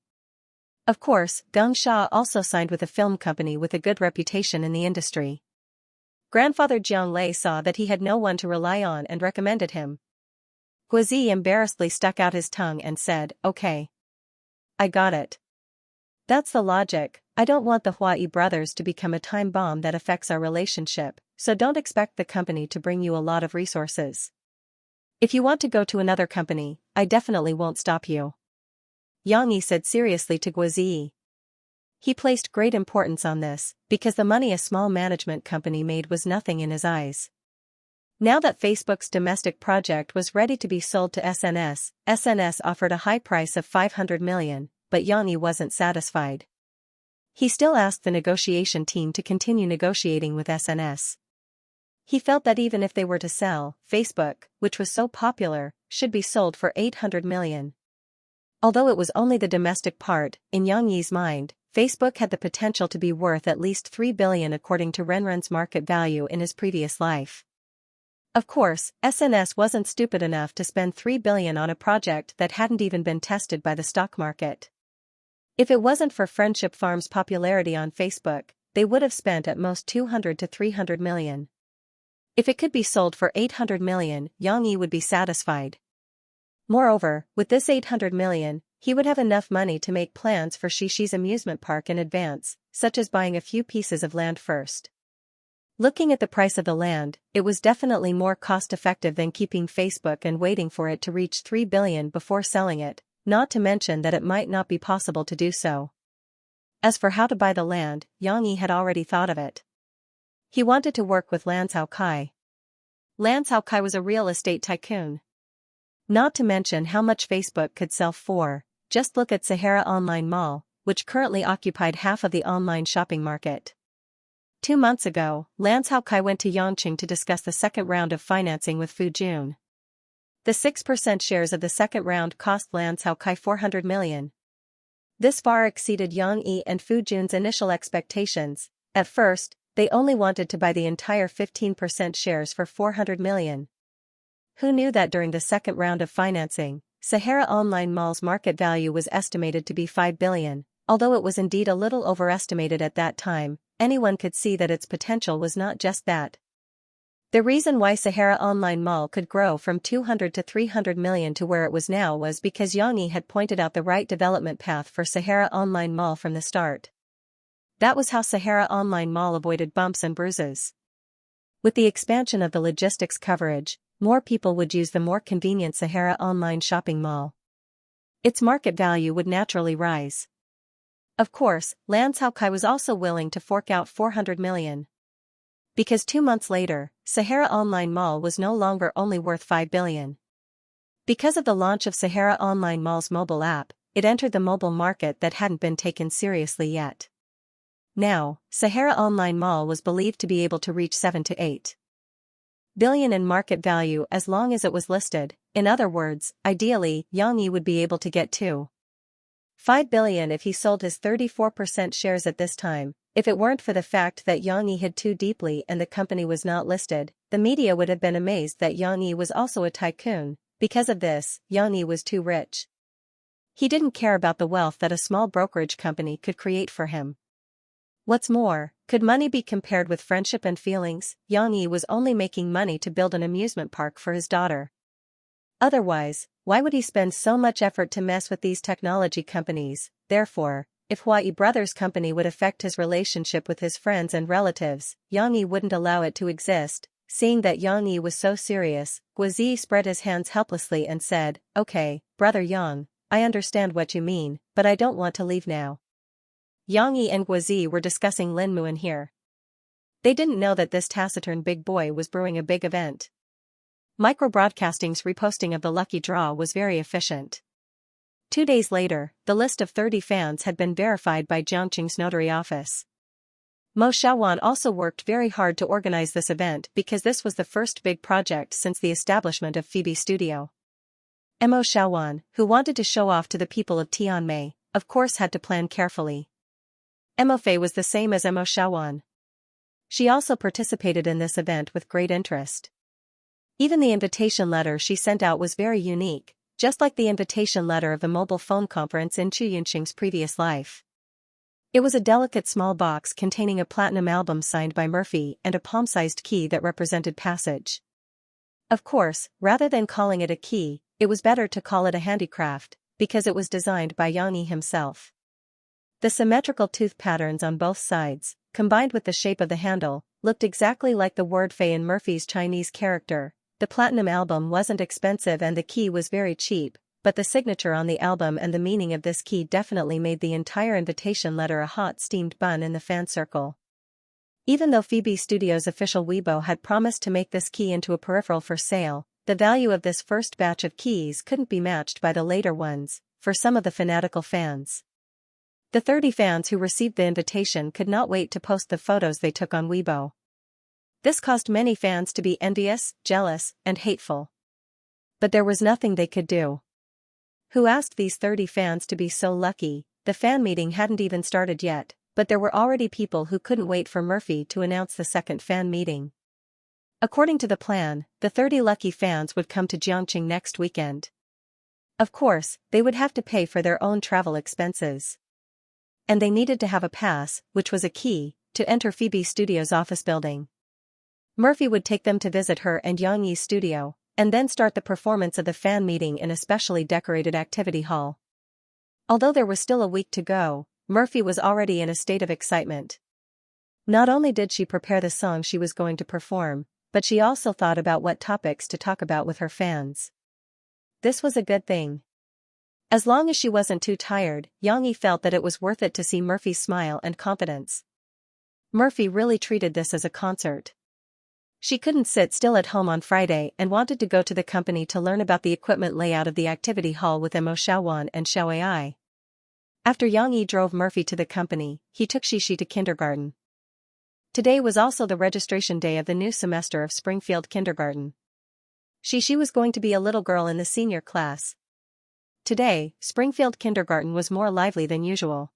Of course, Xianxia also signed with a film company with a good reputation in the industry. Grandfather Jiang Lei saw that he had no one to rely on and recommended him. Guozi embarrassedly stuck out his tongue and said, "Okay. I got it. That's the logic. I don't want the Huai brothers to become a time bomb that affects our relationship, so don't expect the company to bring you a lot of resources. If you want to go to another company, I definitely won't stop you." Yang Yi said seriously to Guozi. He placed great importance on this, because the money a small management company made was nothing in his eyes. Now that Facebook's domestic project was ready to be sold to SNS offered a high price of 500 million, but Yang Yi wasn't satisfied. He still asked the negotiation team to continue negotiating with SNS. He felt that even if they were to sell, Facebook, which was so popular, should be sold for 800 million. Although it was only the domestic part, in Yang Yi's mind, Facebook had the potential to be worth at least 3 billion according to Renren's market value in his previous life. Of course, SNS wasn't stupid enough to spend 3 billion on a project that hadn't even been tested by the stock market. If it wasn't for Friendship Farm's popularity on Facebook, they would have spent at most 200 to 300 million. If it could be sold for 800 million, Yang Yi would be satisfied. Moreover, with this 800 million, he would have enough money to make plans for Xixi's amusement park in advance, such as buying a few pieces of land first. Looking at the price of the land, it was definitely more cost-effective than keeping Facebook and waiting for it to reach 3 billion before selling it, not to mention that it might not be possible to do so. As for how to buy the land, Yang Yi had already thought of it. He wanted to work with Lan Caocai. Lan Caocai was a real estate tycoon. Not to mention how much Facebook could sell for. Just look at Sahara Online Mall, which currently occupied half of the online shopping market. 2 months ago, Lan Caocai went to Yangqing to discuss the second round of financing with Fujun. The 6% shares of the second round cost Lan Caocai 400 million. This far exceeded Yang Yi and Fujun's initial expectations. At first, they only wanted to buy the entire 15% shares for 400 million. Who knew that during the second round of financing, Sahara Online Mall's market value was estimated to be 5 billion, although it was indeed a little overestimated at that time, anyone could see that its potential was not just that. The reason why Sahara Online Mall could grow from 200 to 300 million to where it was now was because Yang Yi had pointed out the right development path for Sahara Online Mall from the start. That was how Sahara Online Mall avoided bumps and bruises. With the expansion of the logistics coverage, more people would use the more convenient Sahara Online shopping mall. Its market value would naturally rise. Of course, Lan Caocai was also willing to fork out 400 million. Because 2 months later, Sahara Online Mall was no longer only worth 5 billion. Because of the launch of Sahara Online Mall's mobile app, it entered the mobile market that hadn't been taken seriously yet. Now, Sahara Online Mall was believed to be able to reach 7 to 8 billion in market value as long as it was listed. In other words, ideally, Yang Yi would be able to get to 5 billion if he sold his 34% shares at this time. If it weren't for the fact that Yang Yi hid too deeply and the company was not listed, the media would have been amazed that Yang Yi was also a tycoon. Because of this, Yang Yi was too rich. He didn't care about the wealth that a small brokerage company could create for him. What's more, could money be compared with friendship and feelings? Yang Yi was only making money to build an amusement park for his daughter. Otherwise, why would he spend so much effort to mess with these technology companies? Therefore, if Huai Brothers' company would affect his relationship with his friends and relatives, Yang Yi wouldn't allow it to exist. Seeing that Yang Yi was so serious, Guozi spread his hands helplessly and said, "Okay, Brother Yang, I understand what you mean, but I don't want to leave now." Yang Yi and Guozi were discussing Lin Muan here. They didn't know that this taciturn big boy was brewing a big event. Micro-broadcasting's reposting of the lucky draw was very efficient. 2 days later, the list of 30 fans had been verified by Jiangqing's notary office. Mo Xiaowan also worked very hard to organize this event because this was the first big project since the establishment of Phoebe Studio. Mo Xiaowan, who wanted to show off to the people of Tianmei, of course had to plan carefully. Mo Fei was the same as Mo Xiaowan. She also participated in this event with great interest. Even the invitation letter she sent out was very unique, just like the invitation letter of the mobile phone conference in Chu Yunqing's previous life. It was a delicate small box containing a platinum album signed by Murphy and a palm-sized key that represented passage. Of course, rather than calling it a key, it was better to call it a handicraft, because it was designed by Yang Yi himself. The symmetrical tooth patterns on both sides, combined with the shape of the handle, looked exactly like the word Fei in Murphy's Chinese character. The platinum album wasn't expensive and the key was very cheap, but the signature on the album and the meaning of this key definitely made the entire invitation letter a hot steamed bun in the fan circle. Even though Phoebe Studios' official Weibo had promised to make this key into a peripheral for sale, the value of this first batch of keys couldn't be matched by the later ones, for some of the fanatical fans. The 30 fans who received the invitation could not wait to post the photos they took on Weibo. This caused many fans to be envious, jealous, and hateful. But there was nothing they could do. Who asked these 30 fans to be so lucky? The fan meeting hadn't even started yet, but there were already people who couldn't wait for Murphy to announce the second fan meeting. According to the plan, the 30 lucky fans would come to Xianxia next weekend. Of course, they would have to pay for their own travel expenses. And they needed to have a pass, which was a key, to enter Phoebe Studios' office building. Murphy would take them to visit her and Yang Yi's studio, and then start the performance of the fan meeting in a specially decorated activity hall. Although there was still a week to go, Murphy was already in a state of excitement. Not only did she prepare the song she was going to perform, but she also thought about what topics to talk about with her fans. This was a good thing. As long as she wasn't too tired, Yang Yi felt that it was worth it to see Murphy's smile and confidence. Murphy really treated this as a concert. She couldn't sit still at home on Friday and wanted to go to the company to learn about the equipment layout of the activity hall with Mo Xiaowan and Xiao Ai. After Yang Yi drove Murphy to the company, he took Xixi to kindergarten. Today was also the registration day of the new semester of Springfield Kindergarten. Xixi was going to be a little girl in the senior class. Today, Springfield Kindergarten was more lively than usual.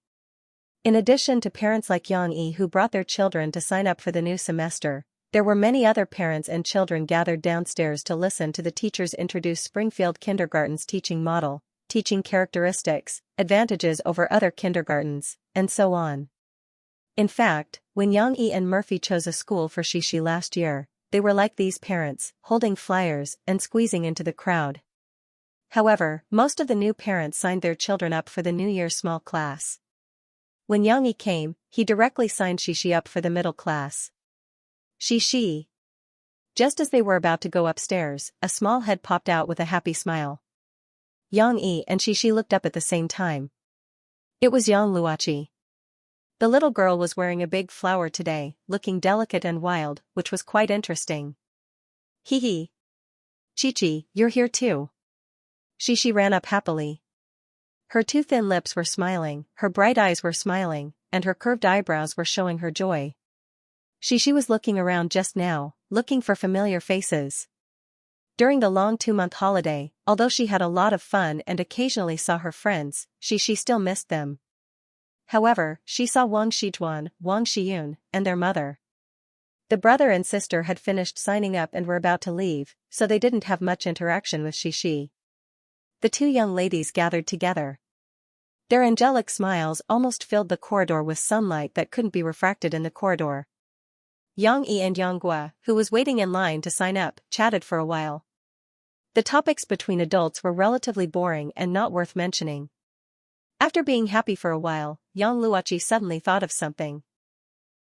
In addition to parents like Yang Yi who brought their children to sign up for the new semester, there were many other parents and children gathered downstairs to listen to the teachers introduce Springfield Kindergarten's teaching model, teaching characteristics, advantages over other kindergartens, and so on. In fact, when Yang Yi and Murphy chose a school for Xixi last year, they were like these parents, holding flyers and squeezing into the crowd. However, most of the new parents signed their children up for the New Year's small class. When Yang Yi came, he directly signed Xixi up for the middle class. Xixi. Just as they were about to go upstairs, a small head popped out with a happy smile. Yang Yi and Xixi looked up at the same time. It was Yang Luoqi. The little girl was wearing a big flower today, looking delicate and wild, which was quite interesting. Hee hee. Chichi, you're here too. Xixi ran up happily. Her two thin lips were smiling, her bright eyes were smiling, and her curved eyebrows were showing her joy. Xixi was looking around just now, looking for familiar faces. During the long 2-month holiday, although she had a lot of fun and occasionally saw her friends, Xixi still missed them. However, she saw Wang Xijuan, Wang Xiyun, and their mother. The brother and sister had finished signing up and were about to leave, so they didn't have much interaction with Xixi. The two young ladies gathered together. Their angelic smiles almost filled the corridor with sunlight that couldn't be refracted in the corridor. Yang Yi and Yang Gua, who was waiting in line to sign up, chatted for a while. The topics between adults were relatively boring and not worth mentioning. After being happy for a while, Yang Luoqi suddenly thought of something.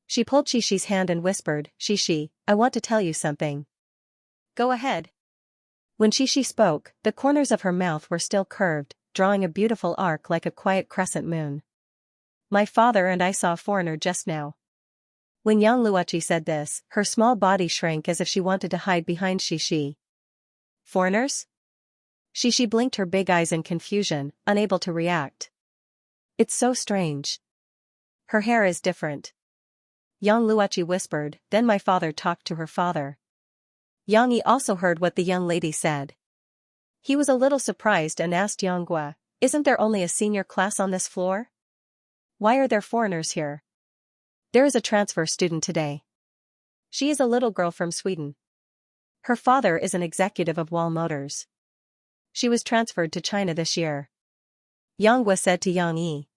She pulled Xixi's hand and whispered, "Xixi, I want to tell you something." "Go ahead." When Xixi spoke, the corners of her mouth were still curved, drawing a beautiful arc like a quiet crescent moon. "My father and I saw a foreigner just now." When Yang Luoqi said this, her small body shrank as if she wanted to hide behind Xixi. "Foreigners?" Xixi blinked her big eyes in confusion, unable to react. "It's so strange. Her hair is different." Yang Luoqi whispered, then my father talked to her father. Yang Yi also heard what the young lady said. He was a little surprised and asked Yang Gua, isn't there only a senior class on this floor? Why are there foreigners here? There is a transfer student today. She is a little girl from Sweden. Her father is an executive of Wall Motors. She was transferred to China this year. Yang Gua said to Yang Yi.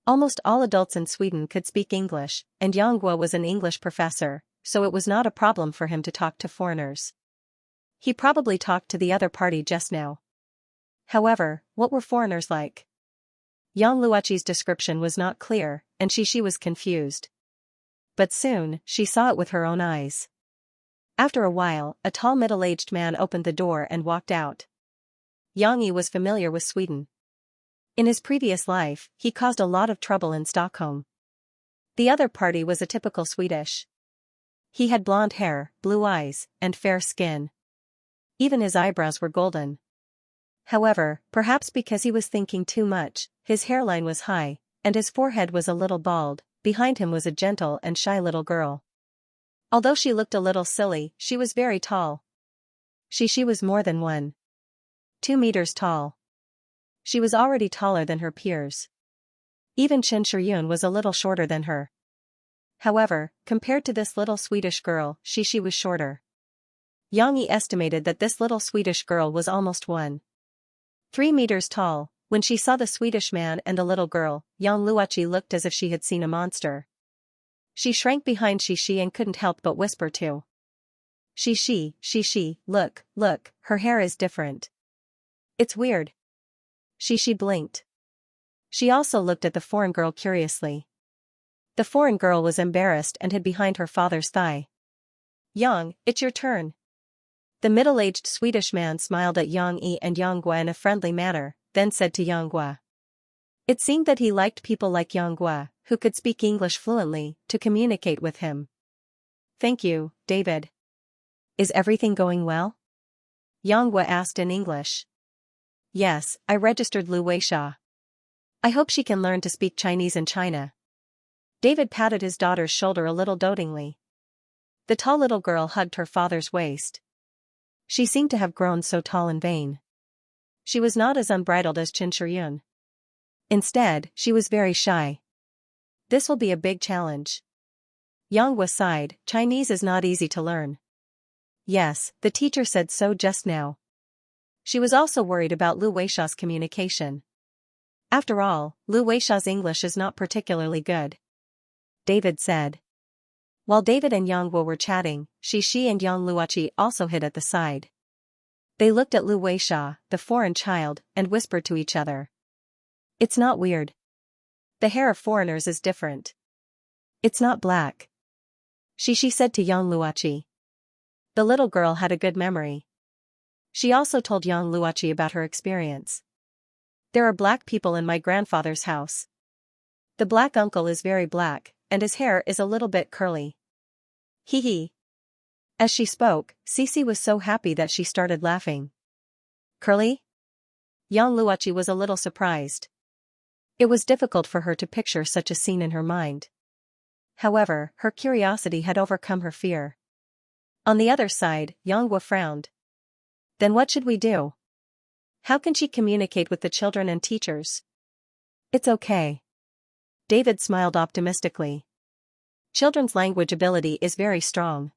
Almost all adults in Sweden could speak English, and Yang Gua was an English professor, so it was not a problem for him to talk to foreigners. He probably talked to the other party just now. However, what were foreigners like? Yang Luoqi's description was not clear, and she was confused. But soon, she saw it with her own eyes. After a while, a tall middle-aged man opened the door and walked out. Yang Yi was familiar with Sweden. In his previous life, he caused a lot of trouble in Stockholm. The other party was a typical Swedish. He had blonde hair, blue eyes, and fair skin. Even his eyebrows were golden. However, perhaps because he was thinking too much, his hairline was high, and his forehead was a little bald. Behind him was a gentle and shy little girl. Although she looked a little silly, she was very tall. She was more than 1.2 meters tall. She was already taller than her peers. Even Xianxia was a little shorter than her. However, compared to this little Swedish girl, she was shorter. Yang Yi estimated that this little Swedish girl was almost 1.3 meters tall. When she saw the Swedish man and the little girl, Yang Luoqi looked as if she had seen a monster. She shrank behind Shi and couldn't help but whisper to Shi, look, her hair is different. It's weird. Shi blinked. She also looked at the foreign girl curiously. The foreign girl was embarrassed and hid behind her father's thigh. Yang, it's your turn. The middle-aged Swedish man smiled at Yang Yi and Yang Gua in a friendly manner, then said to Yang Gua. It seemed that he liked people like Yang Gua, who could speak English fluently, to communicate with him. Thank you, David. Is everything going well? Yang Gua asked in English. Yes, I registered Lu Weixia. I hope she can learn to speak Chinese in China. David patted his daughter's shoulder a little dotingly. The tall little girl hugged her father's waist. She seemed to have grown so tall and vain. She was not as unbridled as Xianxia. Instead, she was very shy. This will be a big challenge. Yang Gua sighed, Chinese is not easy to learn. Yes, the teacher said so just now. She was also worried about Lu Weixia's communication. After all, Lu Weixia's English is not particularly good. David said. While David and Yang Gua were chatting, Shi and Yang Luoqi also hid at the side. They looked at Lu Weixia, the foreign child, and whispered to each other. It's not weird. The hair of foreigners is different. It's not black. She said to Yang Luoqi. The little girl had a good memory. She also told Yang Luoqi about her experience. There are black people in my grandfather's house. The black uncle is very black, and his hair is a little bit curly. Hee. As she spoke, Cici was so happy that she started laughing. Curly? Yang Luoqi was a little surprised. It was difficult for her to picture such a scene in her mind. However, her curiosity had overcome her fear. On the other side, Yang Gua frowned. Then what should we do? How can she communicate with the children and teachers? It's okay. David smiled optimistically. Children's language ability is very strong.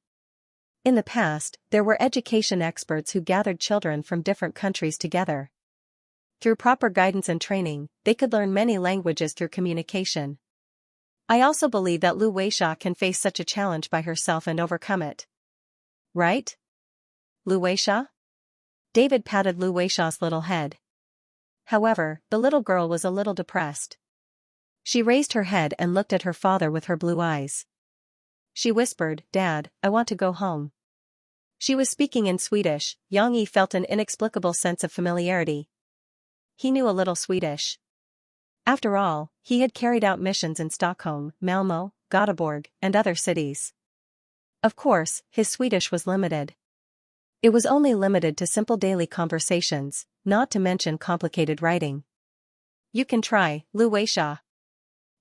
In the past, there were education experts who gathered children from different countries together. Through proper guidance and training, they could learn many languages through communication. I also believe that Lu Weixia can face such a challenge by herself and overcome it. Right? Lu Weixia? David patted Lu Weixia's little head. However, the little girl was a little depressed. She raised her head and looked at her father with her blue eyes. She whispered, Dad, I want to go home. She was speaking in Swedish. Yang Yi felt an inexplicable sense of familiarity. He knew a little Swedish. After all, he had carried out missions in Stockholm, Malmö, Göteborg, and other cities. Of course, his Swedish was limited. It was only limited to simple daily conversations, not to mention complicated writing. You can try, Lu Weixia.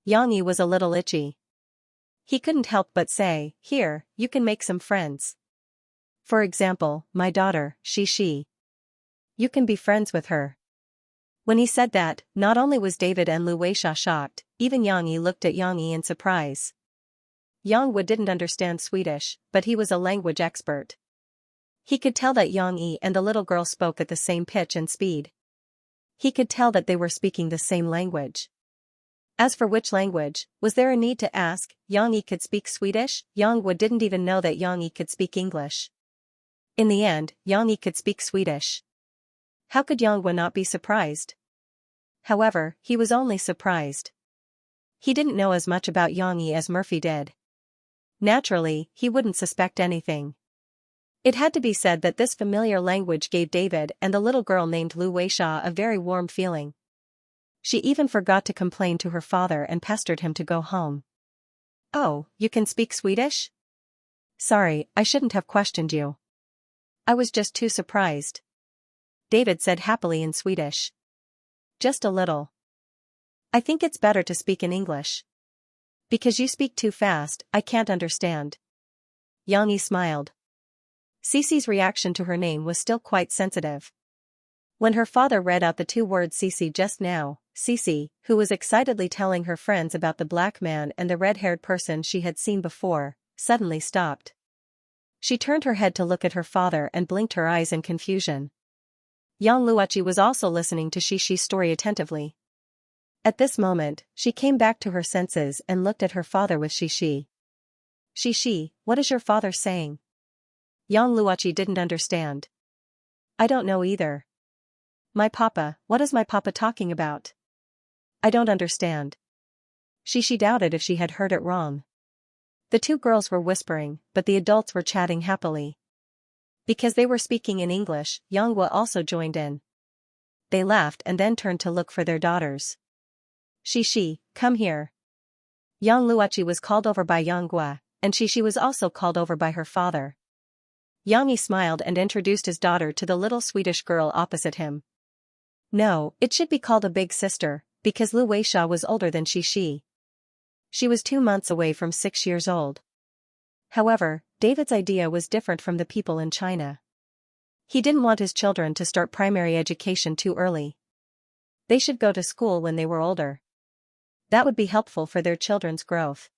Yang Yi was a little itchy. He couldn't help but say, "Here, you can make some friends. For example, my daughter, Xianxia. You can be friends with her." When he said that, not only was David and Lu Weixia shocked, even Xiangyi looked at Xiangyi in surprise. Wu didn't understand Swedish, but he was a language expert. He could tell that Xiangyi and the little girl spoke at the same pitch and speed. He could tell that they were speaking the same language. As for which language, was there a need to ask? Xiangyi could speak Swedish. Wu didn't even know that Xiangyi could speak English. In the end, Xiangyi could speak Swedish. How could Wu not be surprised? However, he was only surprised. He didn't know as much about Xiangyi as Murphy did. Naturally, he wouldn't suspect anything. It had to be said that this familiar language gave David and the little girl named Lu Weixia a very warm feeling. She even forgot to complain to her father and pestered him to go home. "Oh, you can speak Swedish? Sorry, I shouldn't have questioned you. I was just too surprised," David said happily in Swedish. "Just a little. I think it's better to speak in English. Because you speak too fast, I can't understand." Xiangyi smiled. Cece's reaction to her name was still quite sensitive. When her father read out the two words Cece just now, Cece, who was excitedly telling her friends about the black man and the red-haired person she had seen before, suddenly stopped. She turned her head to look at her father and blinked her eyes in confusion. Yang Luochi was also listening to Xishi's story attentively. At this moment, she came back to her senses and looked at her father with Xishi. "Xishi, what is your father saying?" Yang Luochi didn't understand. "I don't know either. My papa, what is my papa talking about? I don't understand." Xishi doubted if she had heard it wrong. The two girls were whispering, but the adults were chatting happily. Because they were speaking in English, Yanghua also joined in. They laughed and then turned to look for their daughters. "Xishi, come here." Yang Luochi was called over by Yanghua, and Xishi was also called over by her father. Yang smiled and introduced his daughter to the little Swedish girl opposite him. No, it should be called a big sister, because Lu Weixia was older than Xishi. She was 2 months away from 6 years old. However, David's idea was different from the people in China. He didn't want his children to start primary education too early. They should go to school when they were older. That would be helpful for their children's growth.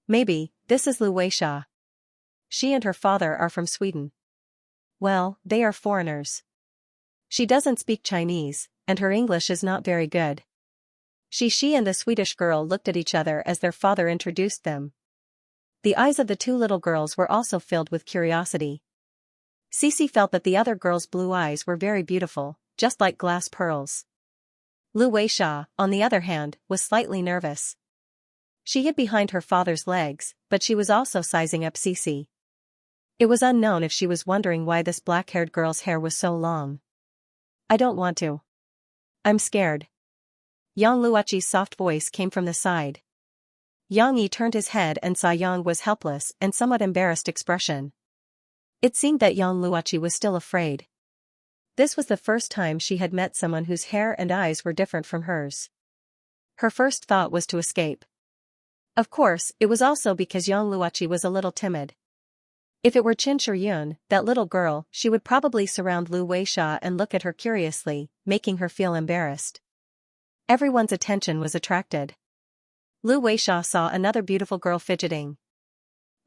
Maybe, this is Lu Weixia. She and her father are from Sweden. Well, they are foreigners. She doesn't speak Chinese, and her English is not very good. She and the Swedish girl looked at each other as their father introduced them. The eyes of the two little girls were also filled with curiosity. Cece felt that the other girl's blue eyes were very beautiful, just like glass pearls. Lu Weixia, on the other hand, was slightly nervous. She hid behind her father's legs, but she was also sizing up Cece. It was unknown if she was wondering why this black-haired girl's hair was so long. "I don't want to. I'm scared." Yang Luochi's soft voice came from the side. Yang Yi turned his head and saw Yang was helpless and somewhat embarrassed expression. It seemed that Yang Luochi was still afraid. This was the first time she had met someone whose hair and eyes were different from hers. Her first thought was to escape. Of course, it was also because Yang Luochi was a little timid. If it were Qin Shiyun, that little girl, she would probably surround Lu Weixia and look at her curiously, making her feel embarrassed. Everyone's attention was attracted. Lu Weixia saw another beautiful girl fidgeting.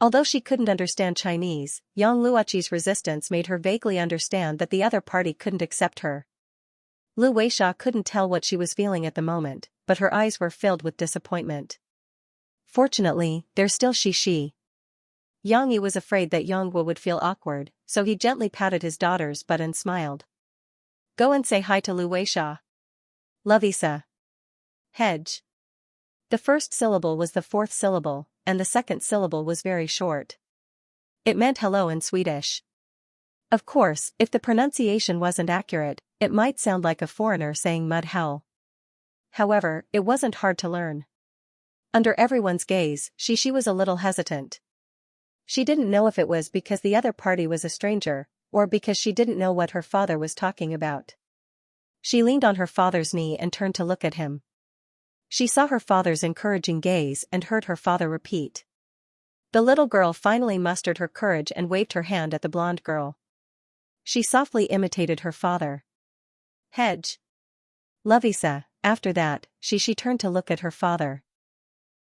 Although she couldn't understand Chinese, Yang Luochi's resistance made her vaguely understand that the other party couldn't accept her. Lu Weixia couldn't tell what she was feeling at the moment, but her eyes were filled with disappointment. Fortunately, there's still Xishi. Yang Yi was afraid that Yanghua would feel awkward, so he gently patted his daughter's butt and smiled. "Go and say hi to Lu Weixia." "Lovisa." "Hedge." The first syllable was the fourth syllable, and the second syllable was very short. It meant hello in Swedish. Of course, if the pronunciation wasn't accurate, it might sound like a foreigner saying mud hell. However, it wasn't hard to learn. Under everyone's gaze, Xishi was a little hesitant. She didn't know if it was because the other party was a stranger, or because she didn't know what her father was talking about. She leaned on her father's knee and turned to look at him. She saw her father's encouraging gaze and heard her father repeat, The little girl finally mustered her courage and waved her hand at the blonde girl. She softly imitated her father. Hedge. Lovisa. After that, she turned to look at her father.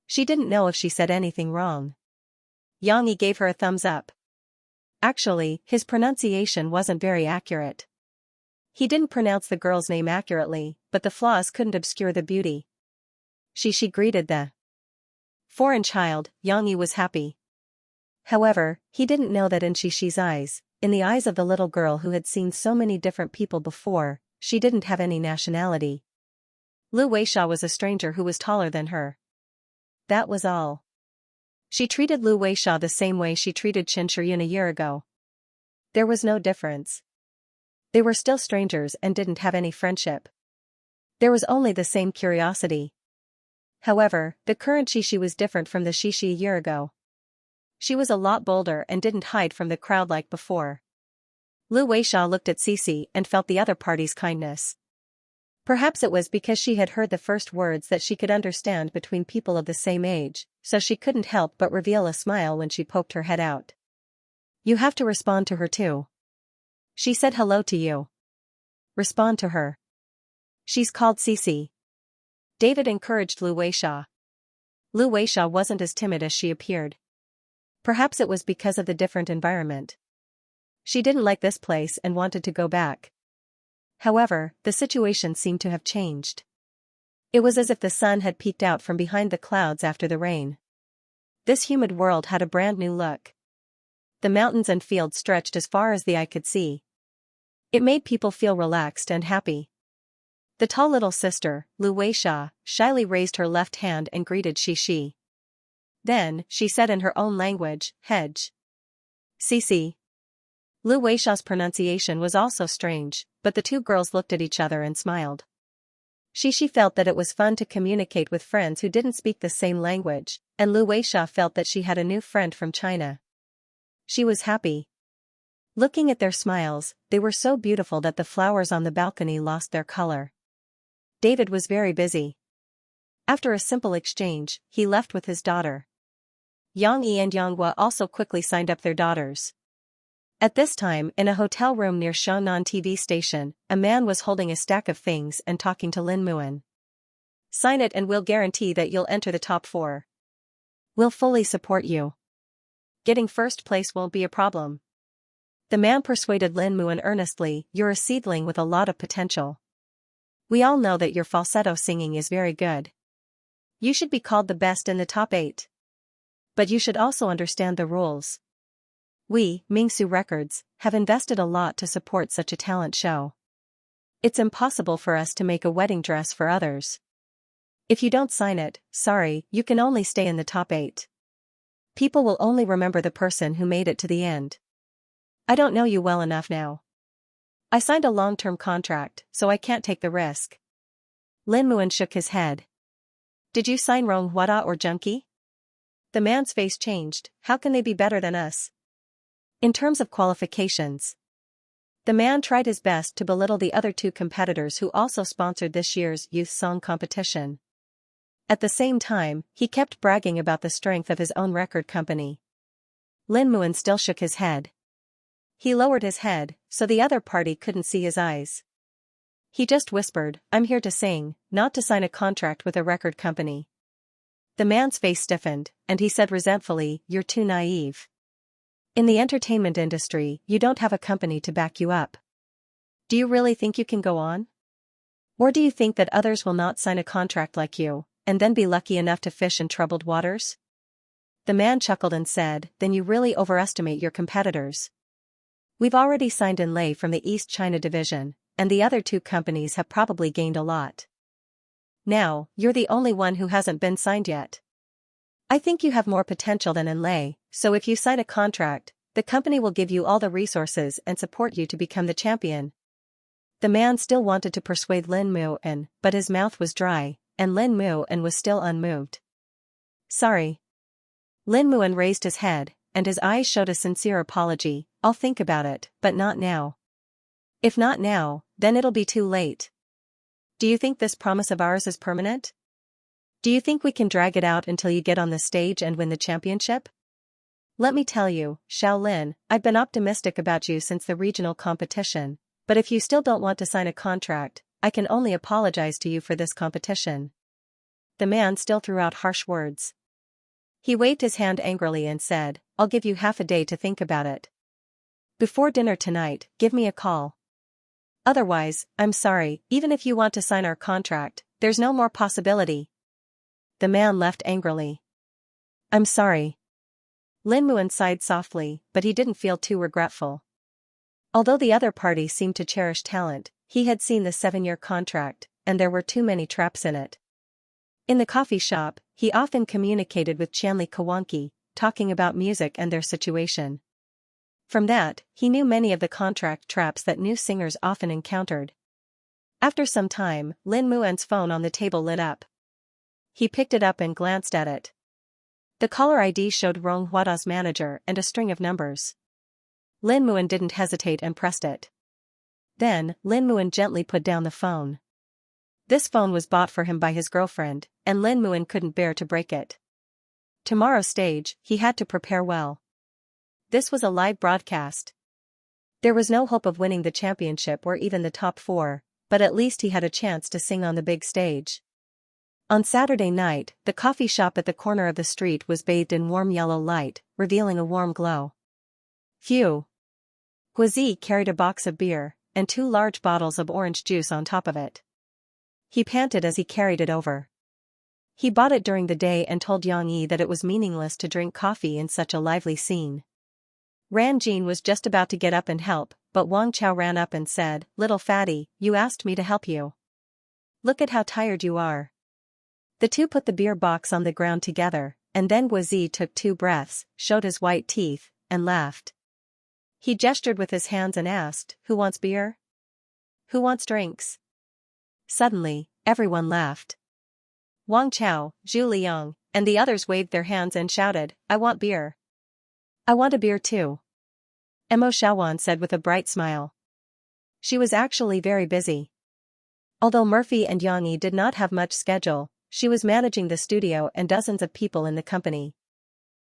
She didn't know if she said anything wrong. Xianxia gave her a thumbs up. Actually, his pronunciation wasn't very accurate. He didn't pronounce the girl's name accurately, but the flaws couldn't obscure the beauty. She greeted the foreign child. Xianxia was happy. However, he didn't know that in Xi's eyes, in the eyes of the little girl who had seen so many different people before, she didn't have any nationality. Lu Weixia was a stranger who was taller than her. That was all. She treated Lu Weixia the same way she treated Xianxia a year ago. There was no difference. They were still strangers and didn't have any friendship. There was only the same curiosity. However, the current Xi was different from the Xi a year ago. She was a lot bolder and didn't hide from the crowd like before. Lu Weixia looked at Cici and felt the other party's kindness. Perhaps it was because she had heard the first words that she could understand between people of the same age, so she couldn't help but reveal a smile when she poked her head out. You have to respond to her too. She said hello to you. Respond to her. She's called Cici. David encouraged Lu Weixia. Lu Weixia wasn't as timid as she appeared. Perhaps it was because of the different environment. She didn't like this place and wanted to go back. However, the situation seemed to have changed. It was as if the sun had peeked out from behind the clouds after the rain. This humid world had a brand new look. The mountains and fields stretched as far as the eye could see. It made people feel relaxed and happy. The tall little sister, Lu Weixia, shyly raised her left hand and greeted Xi. Then, she said in her own language, Hedge. Cici. Lu Weixia's pronunciation was also strange, but the two girls looked at each other and smiled. Xi felt that it was fun to communicate with friends who didn't speak the same language, and Lu Weixia felt that she had a new friend from China. She was happy. Looking at their smiles, they were so beautiful that the flowers on the balcony lost their color. David was very busy. After a simple exchange, he left with his daughter. Xianxia and Xianxia also quickly signed up their daughters. At this time, in a hotel room near Xiangnan TV station, a man was holding a stack of things and talking to Lin Muan. Sign it and we'll guarantee that you'll enter the top 4. We'll fully support you. Getting first place won't be a problem. The man persuaded Lin Muan earnestly, you're a seedling with a lot of potential. We all know that your falsetto singing is very good. You should be called the best in the top 8. But you should also understand the rules. We, Mingsu Records, have invested a lot to support such a talent show. It's impossible for us to make a wedding dress for others. If you don't sign it, sorry, you can only stay in the top 8. People will only remember the person who made it to the end. I don't know you well enough now. I signed a long-term contract, so I can't take the risk. Lin Muan shook his head. Did you sign Rong Huada or Junkie? The man's face changed. How can they be better than us? In terms of qualifications. The man tried his best to belittle the other 2 competitors who also sponsored this year's youth song competition. At the same time, he kept bragging about the strength of his own record company. Lin Muan still shook his head. He lowered his head, so the other party couldn't see his eyes. He just whispered, I'm here to sing, not to sign a contract with a record company. The man's face stiffened, and he said resentfully, you're too naive. In the entertainment industry, you don't have a company to back you up. Do you really think you can go on? Or do you think that others will not sign a contract like you, and then be lucky enough to fish in troubled waters? The man chuckled and said, then you really overestimate your competitors. We've already signed in Lei from the East China division, and the other 2 companies have probably gained a lot. Now, you're the only one who hasn't been signed yet. I think you have more potential than in Lei, so if you sign a contract, the company will give you all the resources and support you to become the champion. The man still wanted to persuade Lin Muan, but his mouth was dry, and Lin Muan was still unmoved. Sorry. Lin Muan raised his head, and his eyes showed a sincere apology. I'll think about it, but not now. If not now, then it'll be too late. Do you think this promise of ours is permanent? Do you think we can drag it out until you get on the stage and win the championship? Let me tell you, Shaolin, I've been optimistic about you since the regional competition, but if you still don't want to sign a contract, I can only apologize to you for this competition. The man still threw out harsh words. He waved his hand angrily and said, I'll give you half a day to think about it. Before dinner tonight, give me a call. Otherwise, I'm sorry, even if you want to sign our contract, there's no more possibility. The man left angrily. I'm sorry. Lin Muan sighed softly, but he didn't feel too regretful. Although the other party seemed to cherish talent, he had seen the 7-year contract, and there were too many traps in it. In the coffee shop, he often communicated with Chanli Kawanki, talking about music and their situation. From that, he knew many of the contract traps that new singers often encountered. After some time, Lin Muan's phone on the table lit up. He picked it up and glanced at it. The caller ID showed Rong Huada's manager and a string of numbers. Lin Muan didn't hesitate and pressed it. Then, Lin Muan gently put down the phone. This phone was bought for him by his girlfriend, and Lin Muan couldn't bear to break it. Tomorrow's stage, he had to prepare well. This was a live broadcast. There was no hope of winning the championship or even the top 4, but at least he had a chance to sing on the big stage. On Saturday night, the coffee shop at the corner of the street was bathed in warm yellow light, revealing a warm glow. Phew! Guizi carried a box of beer, and 2 large bottles of orange juice on top of it. He panted as he carried it over. He bought it during the day and told Yang Yi that it was meaningless to drink coffee in such a lively scene. Ran Jin was just about to get up and help, but Wang Chao ran up and said, Little fatty, you asked me to help you. Look at how tired you are. The two put the beer box on the ground together, and then Guizi took 2 breaths, showed his white teeth, and laughed. He gestured with his hands and asked, Who wants beer? Who wants drinks? Suddenly, everyone laughed. Wang Chao, Zhu Liang, and the others waved their hands and shouted, I want beer. I want a beer too. Mo Shaowan said with a bright smile. She was actually very busy. Although Murphy and Yang Yi did not have much schedule, she was managing the studio and dozens of people in the company.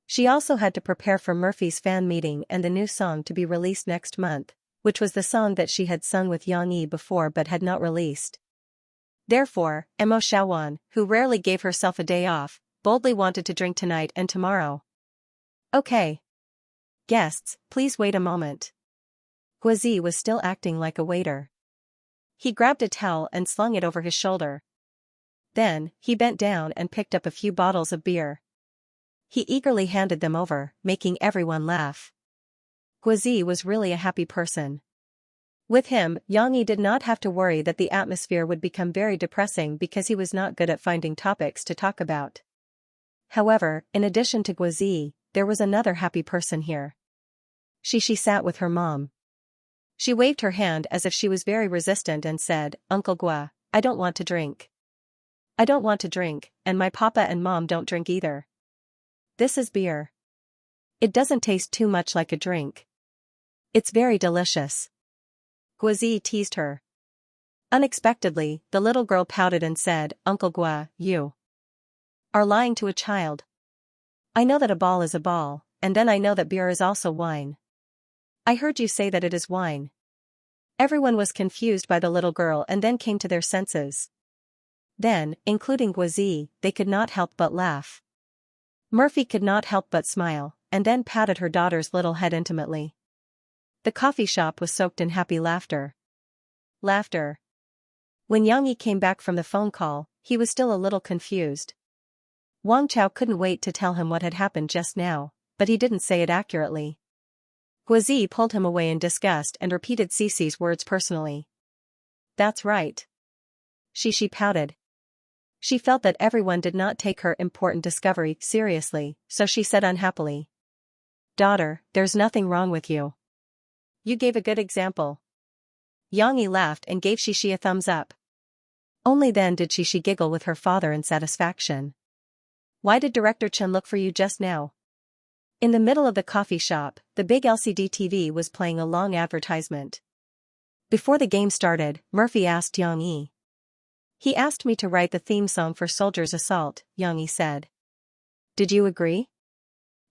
She also had to prepare for Murphy's fan meeting and the new song to be released next month, which was the song that she had sung with Yang Yi before but had not released. Therefore, Mo Shaowan, who rarely gave herself a day off, boldly wanted to drink tonight and tomorrow. Okay. Guests, please wait a moment. Guizi was still acting like a waiter. He grabbed a towel and slung it over his shoulder. Then, he bent down and picked up a few bottles of beer. He eagerly handed them over, making everyone laugh. Guizi was really a happy person. With him, Yang Yi did not have to worry that the atmosphere would become very depressing because he was not good at finding topics to talk about. However, in addition to Guizi, there was another happy person here. She sat with her mom. She waved her hand as if she was very resistant and said, Uncle Gua, I don't want to drink. I don't want to drink, and my papa and mom don't drink either. This is beer. It doesn't taste too much like a drink. It's very delicious. Guizi teased her. Unexpectedly, the little girl pouted and said, Uncle Gua, you are lying to a child. I know that a ball is a ball, and then I know that beer is also wine. I heard you say that it is wine. Everyone was confused by the little girl and then came to their senses. Then, including Guizi, they could not help but laugh. Murphy could not help but smile, and then patted her daughter's little head intimately. The coffee shop was soaked in happy laughter. Laughter. When Yang Yi came back from the phone call, he was still a little confused. Wang Chao couldn't wait to tell him what had happened just now, but he didn't say it accurately. Guizi pulled him away in disgust and repeated Cece's words personally. That's right. She pouted. She felt that everyone did not take her important discovery seriously, so she said unhappily. Daughter, there's nothing wrong with you. You gave a good example. Yang Yi laughed and gave Shishi a thumbs up. Only then did Shishi giggle with her father in satisfaction. Why did Director Chen look for you just now? In the middle of the coffee shop, the big LCD TV was playing a long advertisement. Before the game started, Murphy asked Yang Yi. He asked me to write the theme song for Soldier's Assault, Yang Yi said. Did you agree?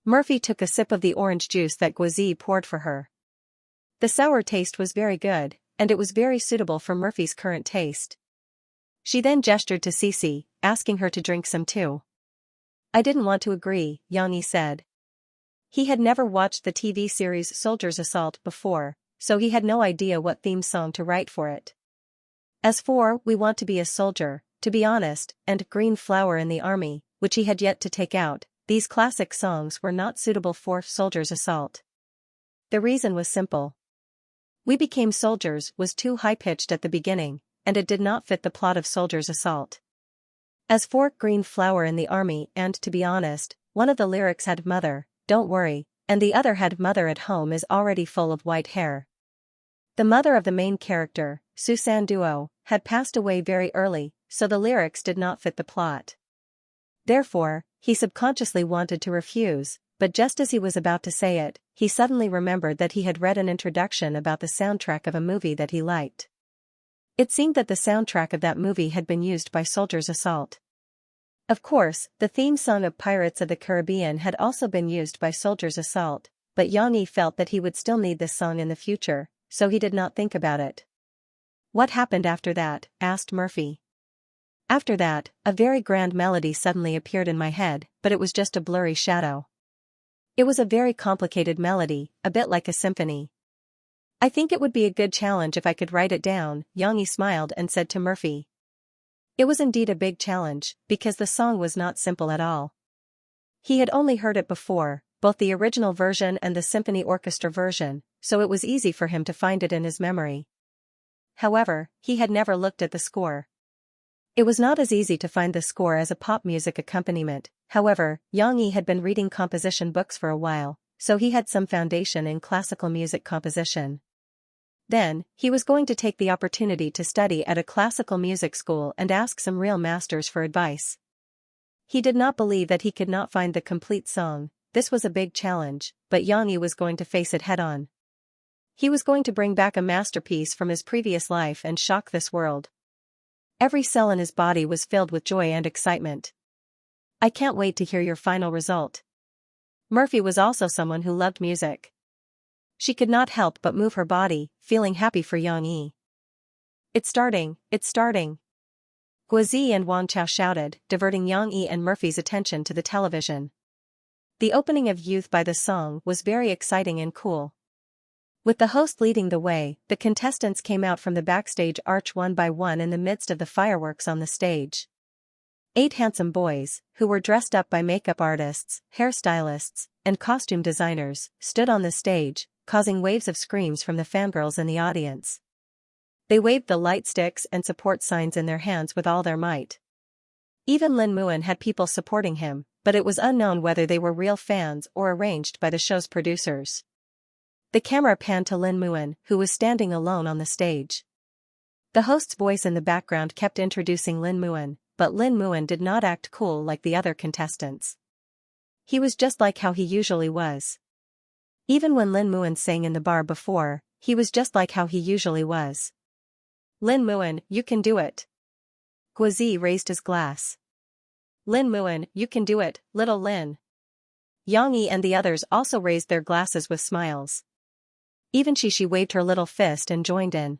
Murphy took a sip of the orange juice that Guazi poured for her. The sour taste was very good, and it was very suitable for Murphy's current taste. She then gestured to Cece, asking her to drink some too. I didn't want to agree, Xianxia said. He had never watched the TV series Soldier's Assault before, so he had no idea what theme song to write for it. As for We Want to Be a Soldier, to be honest, and Green Flower in the Army, which he had yet to take out, these classic songs were not suitable for Soldier's Assault. The reason was simple. We Became Soldiers was too high-pitched at the beginning, and it did not fit the plot of Soldier's Assault. As for Green Flower in the Army and To Be Honest, one of the lyrics had Mother, don't worry, and the other had Mother at home is already full of white hair. The mother of the main character, Susan Duo, had passed away very early, so the lyrics did not fit the plot. Therefore, he subconsciously wanted to refuse, but just as he was about to say it, he suddenly remembered that he had read an introduction about the soundtrack of a movie that he liked. It seemed that the soundtrack of that movie had been used by Soldier's Assault. Of course, the theme song of Pirates of the Caribbean had also been used by Soldier's Assault, but Xianxia felt that he would still need this song in the future, so he did not think about it. What happened after that? Asked Murphy. After that, a very grand melody suddenly appeared in my head, but it was just a blurry shadow. It was a very complicated melody, a bit like a symphony. I think it would be a good challenge if I could write it down, Xianxia smiled and said to Murphy. It was indeed a big challenge, because the song was not simple at all. He had only heard it before, both the original version and the symphony orchestra version, so it was easy for him to find it in his memory. However, he had never looked at the score. It was not as easy to find the score as a pop music accompaniment. However, Xianxia had been reading composition books for a while, so he had some foundation in classical music composition. Then, he was going to take the opportunity to study at a classical music school and ask some real masters for advice. He did not believe that he could not find the complete song. This was a big challenge, but Xianxia was going to face it head-on. He was going to bring back a masterpiece from his previous life and shock this world. Every cell in his body was filled with joy and excitement. I can't wait to hear your final result. Murphy was also someone who loved music. She could not help but move her body, feeling happy for Xianxia. It's starting, it's starting. Guazi and Wang Chao shouted, diverting Xianxia and Murphy's attention to the television. The opening of Youth by the song was very exciting and cool. With the host leading the way, the contestants came out from the backstage arch one by one in the midst of the fireworks on the stage. 8 handsome boys, who were dressed up by makeup artists, hairstylists, and costume designers, stood on the stage, causing waves of screams from the fangirls in the audience. They waved the light sticks and support signs in their hands with all their might. Even Lin Muan had people supporting him, but it was unknown whether they were real fans or arranged by the show's producers. The camera panned to Lin Muan, who was standing alone on the stage. The host's voice in the background kept introducing Lin Muan, but Lin Muan did not act cool like the other contestants. He was just like how he usually was. Even when Lin Muan sang in the bar before, he was just like how he usually was. Lin Muan, you can do it. Guazi raised his glass. Lin Muan, you can do it, little Lin. Xianxia and the others also raised their glasses with smiles. Even Xixi waved her little fist and joined in.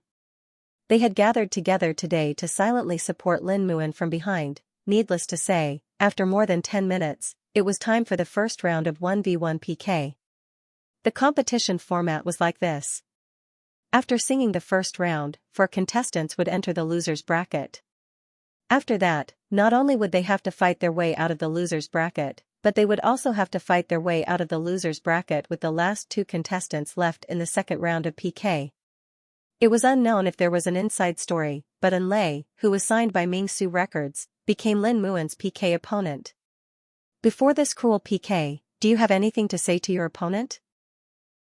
They had gathered together today to silently support Lin Muan from behind. Needless to say, after more than 10 minutes, it was time for the first round of 1v1 PK. The competition format was like this. After singing the first round, 4 contestants would enter the losers bracket. After that, not only would they have to fight their way out of the losers bracket, but they would also have to fight their way out of the losers bracket with the last 2 contestants left in the second round of PK. It was unknown if there was an inside story, but An Lei, who was signed by Mingsu Records, became Lin Muan's PK opponent. Before this cruel PK, do you have anything to say to your opponent?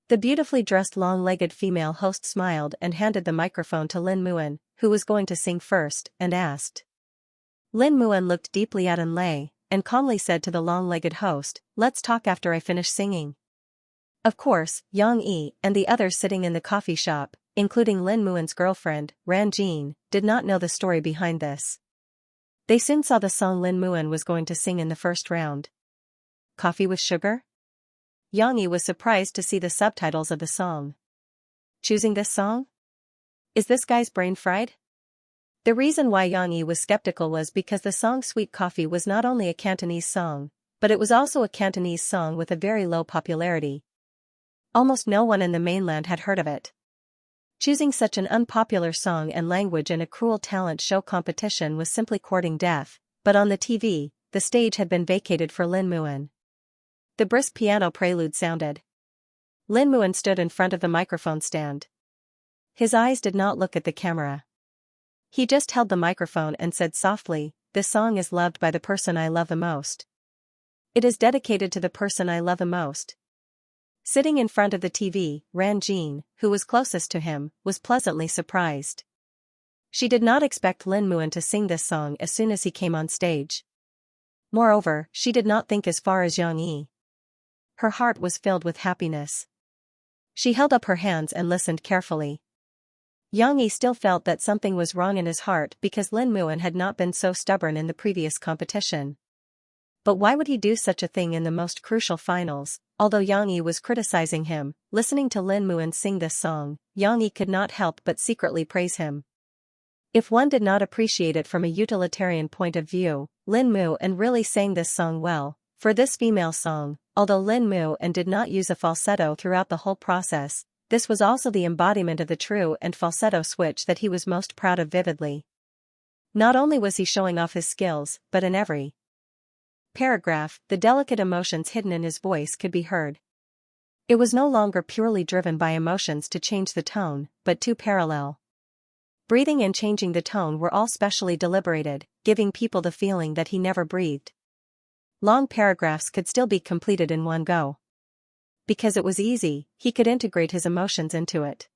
The beautifully dressed long-legged female host smiled and handed the microphone to Lin Muan, who was going to sing first, and asked. Lin Muan looked deeply at An Lei, and calmly said to the long-legged host, let's talk after I finish singing. Of course, Xianxia and the others sitting in the coffee shop, including Lin Muan's girlfriend, Ran Jin, did not know the story behind this. They soon saw the song Lin Muan was going to sing in the first round. Coffee with sugar? Yang Yi was surprised to see the subtitles of the song. Choosing this song? Is this guy's brain fried? The reason why Yang Yi was skeptical was because the song Sweet Coffee was not only a Cantonese song, but it was also a Cantonese song with a very low popularity. Almost no one in the mainland had heard of it. Choosing such an unpopular song and language in a cruel talent show competition was simply courting death, but on the TV, the stage had been vacated for Lin Muan. The brisk piano prelude sounded. Lin Muan stood in front of the microphone stand. His eyes did not look at the camera. He just held the microphone and said softly, "This song is loved by the person I love the most. It is dedicated to the person I love the most." Sitting in front of the TV, Ran Jin, who was closest to him, was pleasantly surprised. She did not expect Lin Muan to sing this song as soon as he came on stage. Moreover, she did not think as far as Yang Yi. Her heart was filled with happiness. She held up her hands and listened carefully. Yang Yi still felt that something was wrong in his heart because Lin Muan had not been so stubborn in the previous competition. But why would he do such a thing in the most crucial finals? Although Yang Yi was criticizing him, listening to Lin Muan sing this song, Yang Yi could not help but secretly praise him. If one did not appreciate it from a utilitarian point of view, Lin Muan really sang this song well. For this female song, although Lin Muan did not use a falsetto throughout the whole process, this was also the embodiment of the true and falsetto switch that he was most proud of vividly. Not only was he showing off his skills, but in every paragraph, the delicate emotions hidden in his voice could be heard. It was no longer purely driven by emotions to change the tone, but two parallel. Breathing and changing the tone were all specially deliberated, giving people the feeling that he never breathed. Long paragraphs could still be completed in one go. Because it was easy, he could integrate his emotions into it.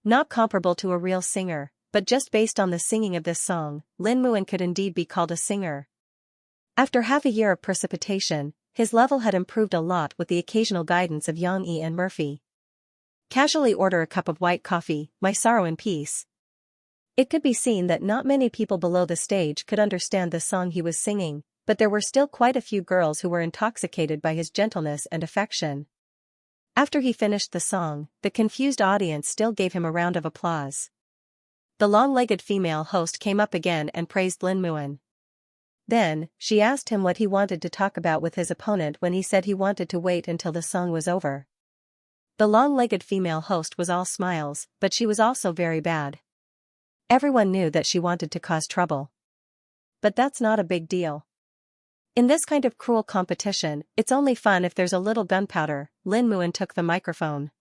Not comparable to a real singer, but just based on the singing of this song, Lin Muan could indeed be called a singer. After half a year of precipitation, his level had improved a lot with the occasional guidance of Yang Yi and Murphy. Casually order a cup of white coffee, my sorrow in peace. It could be seen that not many people below the stage could understand the song he was singing, but there were still quite a few girls who were intoxicated by his gentleness and affection. After he finished the song, the confused audience still gave him a round of applause. The long-legged female host came up again and praised Lin Muan. Then, she asked him what he wanted to talk about with his opponent when he said he wanted to wait until the song was over. The long-legged female host was all smiles, but she was also very bad. Everyone knew that she wanted to cause trouble. But that's not a big deal. In this kind of cruel competition, it's only fun if there's a little gunpowder. Lin Muan took the microphone.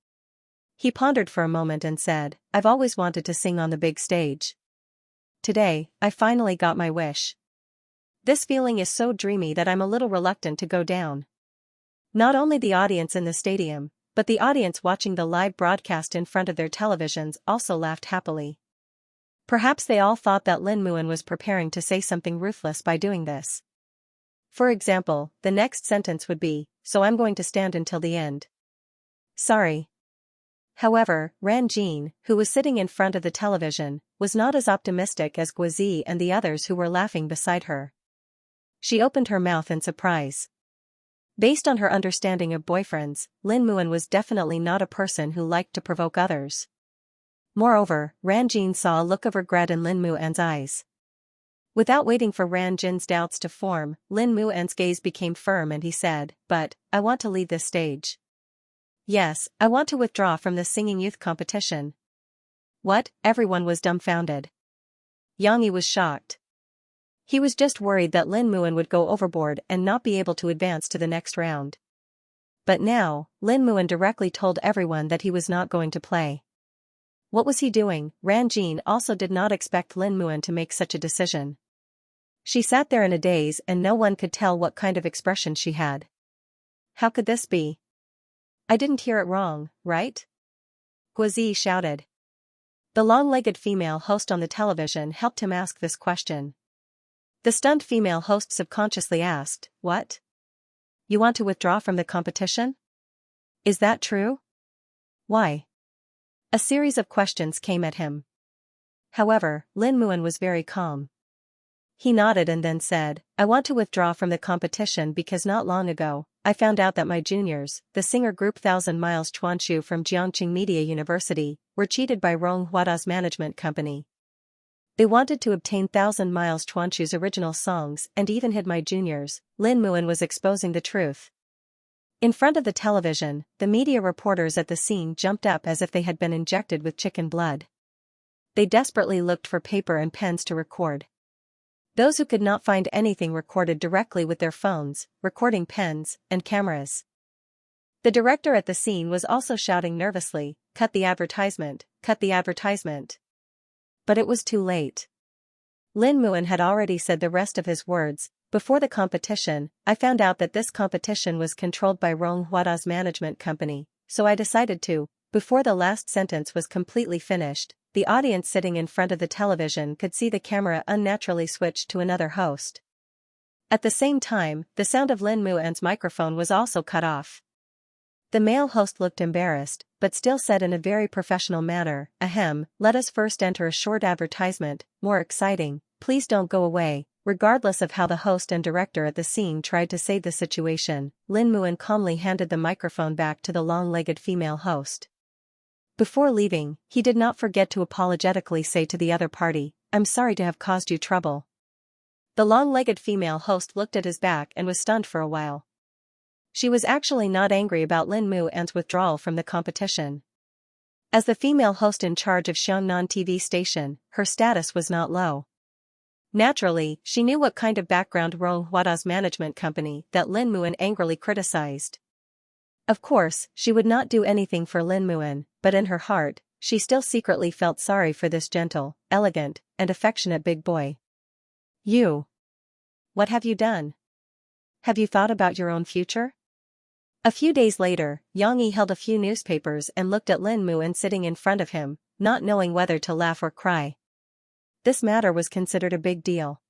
He pondered for a moment and said, "I've always wanted to sing on the big stage. Today, I finally got my wish. This feeling is so dreamy that I'm a little reluctant to go down." Not only the audience in the stadium, but the audience watching the live broadcast in front of their televisions also laughed happily. Perhaps they all thought that Lin Muan was preparing to say something ruthless by doing this. For example, the next sentence would be, "So I'm going to stand until the end. Sorry." However, Ran Jin, who was sitting in front of the television, was not as optimistic as Guozi and the others who were laughing beside her. She opened her mouth in surprise. Based on her understanding of boyfriends, Lin Muan was definitely not a person who liked to provoke others. Moreover, Ran Jin saw a look of regret in Lin Muan's eyes. Without waiting for Ran Jin's doubts to form, Lin Muan's gaze became firm and he said, "But, I want to leave this stage. Yes, I want to withdraw from the singing youth competition." What? Everyone was dumbfounded. Yang Yi was shocked. He was just worried that Lin Muan would go overboard and not be able to advance to the next round. But now, Lin Muan directly told everyone that he was not going to play. What was he doing? Ran Jin also did not expect Lin Muan to make such a decision. She sat there in a daze and no one could tell what kind of expression she had. How could this be? I didn't hear it wrong, right? Guozi shouted. The long-legged female host on the television helped him ask this question. The stunned female host subconsciously asked, "What? You want to withdraw from the competition? Is that true? Why?" A series of questions came at him. However, Lin Muan was very calm. He nodded and then said, "I want to withdraw from the competition because not long ago, I found out that my juniors, the singer group Thousand Miles Chuanshu from Jiangqing Media University, were cheated by Ronghuada's management company. They wanted to obtain Thousand Miles Chuanshu's original songs and even hid my juniors. Lin Muan was exposing the truth. In front of the television, the media reporters at the scene jumped up as if they had been injected with chicken blood. They desperately looked for paper and pens to record. Those who could not find anything recorded directly with their phones, recording pens, and cameras. The director at the scene was also shouting nervously, "Cut the advertisement, cut the advertisement." But it was too late. Lin Muan had already said the rest of his words. Before the competition, I found out that this competition was controlled by Ronghuada's management company, so I decided to. Before the last sentence was completely finished, the audience sitting in front of the television could see the camera unnaturally switch to another host. At the same time, the sound of Lin Muan's microphone was also cut off. The male host looked embarrassed, but still said in a very professional manner, "Ahem, let us first enter a short advertisement, more exciting, please don't go away." Regardless of how the host and director at the scene tried to save the situation, Lin Muan calmly handed the microphone back to the long-legged female host. Before leaving, he did not forget to apologetically say to the other party, "I'm sorry to have caused you trouble." The long-legged female host looked at his back and was stunned for a while. She was actually not angry about Lin Muan's withdrawal from the competition. As the female host in charge of Xianxia TV station, her status was not low. Naturally, she knew what kind of background Ronghuada's management company that Lin Muan angrily criticized. Of course, she would not do anything for Lin Muan, but in her heart, she still secretly felt sorry for this gentle, elegant, and affectionate big boy. "You. What have you done? Have you thought about your own future?" A few days later, Xianxia held a few newspapers and looked at Lin Muan sitting in front of him, not knowing whether to laugh or cry. This matter was considered a big deal.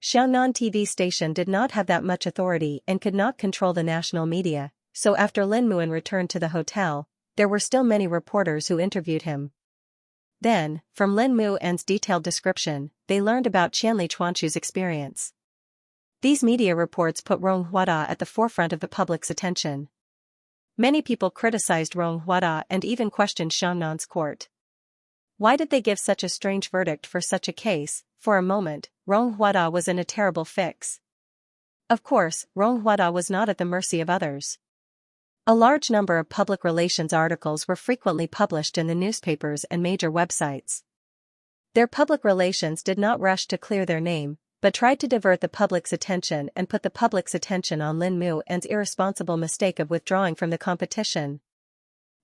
Xianxia TV station did not have that much authority and could not control the national media, so after Lin Muan returned to the hotel, there were still many reporters who interviewed him. Then, from Lin Muan's detailed description, they learned about Qianli Chuanshu's experience. These media reports put Ronghuada at the forefront of the public's attention. Many people criticized Ronghuada and even questioned Xianxia's court. Why did they give such a strange verdict for such a case? For a moment, Ronghuada was in a terrible fix. Of course, Ronghuada was not at the mercy of others. A large number of public relations articles were frequently published in the newspapers and major websites. Their public relations did not rush to clear their name, but tried to divert the public's attention and put the public's attention on Lin Muan's irresponsible mistake of withdrawing from the competition.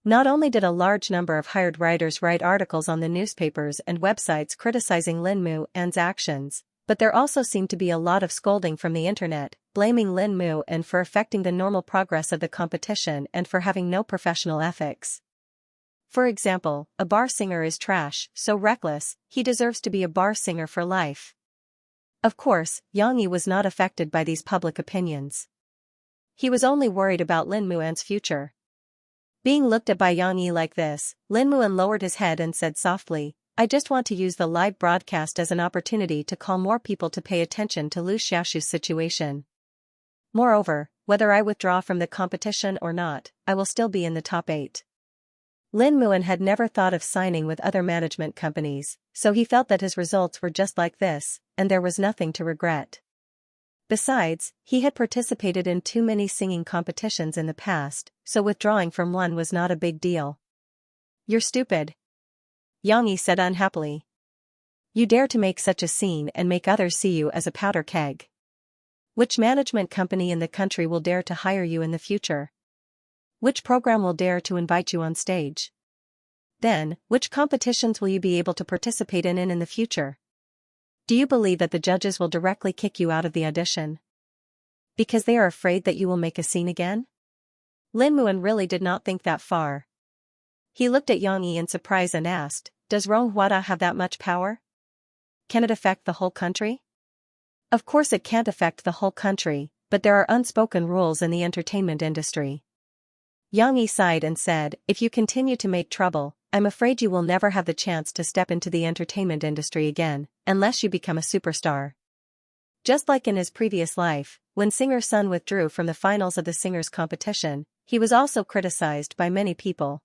Not only did a large number of hired writers write articles on the newspapers and websites criticizing Lin Muan's actions, but there also seemed to be a lot of scolding from the internet, blaming Lin Muan for affecting the normal progress of the competition and for having no professional ethics. For example, a bar singer is trash, so reckless, he deserves to be a bar singer for life. Of course, Xianxia was not affected by these public opinions. He was only worried about Lin Muan's future. Being looked at by Xianxia like this, Lin Muan lowered his head and said softly, "I just want to use the live broadcast as an opportunity to call more people to pay attention to Lu Xiaoshu's situation. Moreover, whether I withdraw from the competition or not, I will still be in the top 8. Lin Muan had never thought of signing with other management companies, so he felt that his results were just like this, and there was nothing to regret. Besides, he had participated in too many singing competitions in the past, so withdrawing from one was not a big deal. "You're stupid," Xianxia said unhappily. "You dare to make such a scene and make others see you as a powder keg. Which management company in the country will dare to hire you in the future? Which program will dare to invite you on stage? Then, which competitions will you be able to participate in the future? Do you believe that the judges will directly kick you out of the audition? Because they are afraid that you will make a scene again?" Lin Muan really did not think that far. He looked at Xianxia in surprise and asked, "Does Ronghuada have that much power? Can it affect the whole country?" Of course it can't affect the whole country, but there are unspoken rules in the entertainment industry. Xianxia sighed and said, "If you continue to make trouble, I'm afraid you will never have the chance to step into the entertainment industry again, unless you become a superstar." Just like in his previous life, when Singer's son withdrew from the finals of the singers competition, he was also criticized by many people.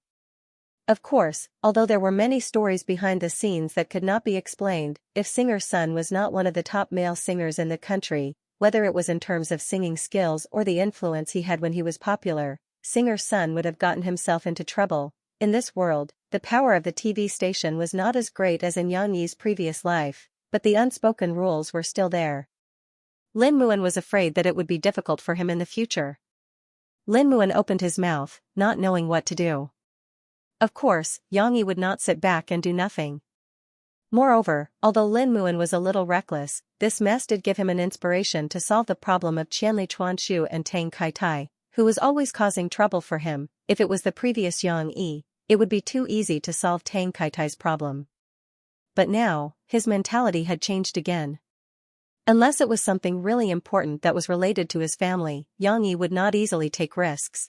Of course, although there were many stories behind the scenes that could not be explained, if Singer's son was not one of the top male singers in the country, whether it was in terms of singing skills or the influence he had when he was popular, Singer's son would have gotten himself into trouble. In this world, the power of the TV station was not as great as in Yang Yi's previous life, but the unspoken rules were still there. Lin Muan was afraid that it would be difficult for him in the future. Lin Muan opened his mouth, not knowing what to do. Of course, Yang Yi would not sit back and do nothing. Moreover, although Lin Muan was a little reckless, this mess did give him an inspiration to solve the problem of Qianli Chuanshu and Tang Kaitai, who was always causing trouble for him. If it was the previous Yang Yi, it would be too easy to solve Tang Kaitai's problem. But now, his mentality had changed again. Unless it was something really important that was related to his family, Yang Yi would not easily take risks.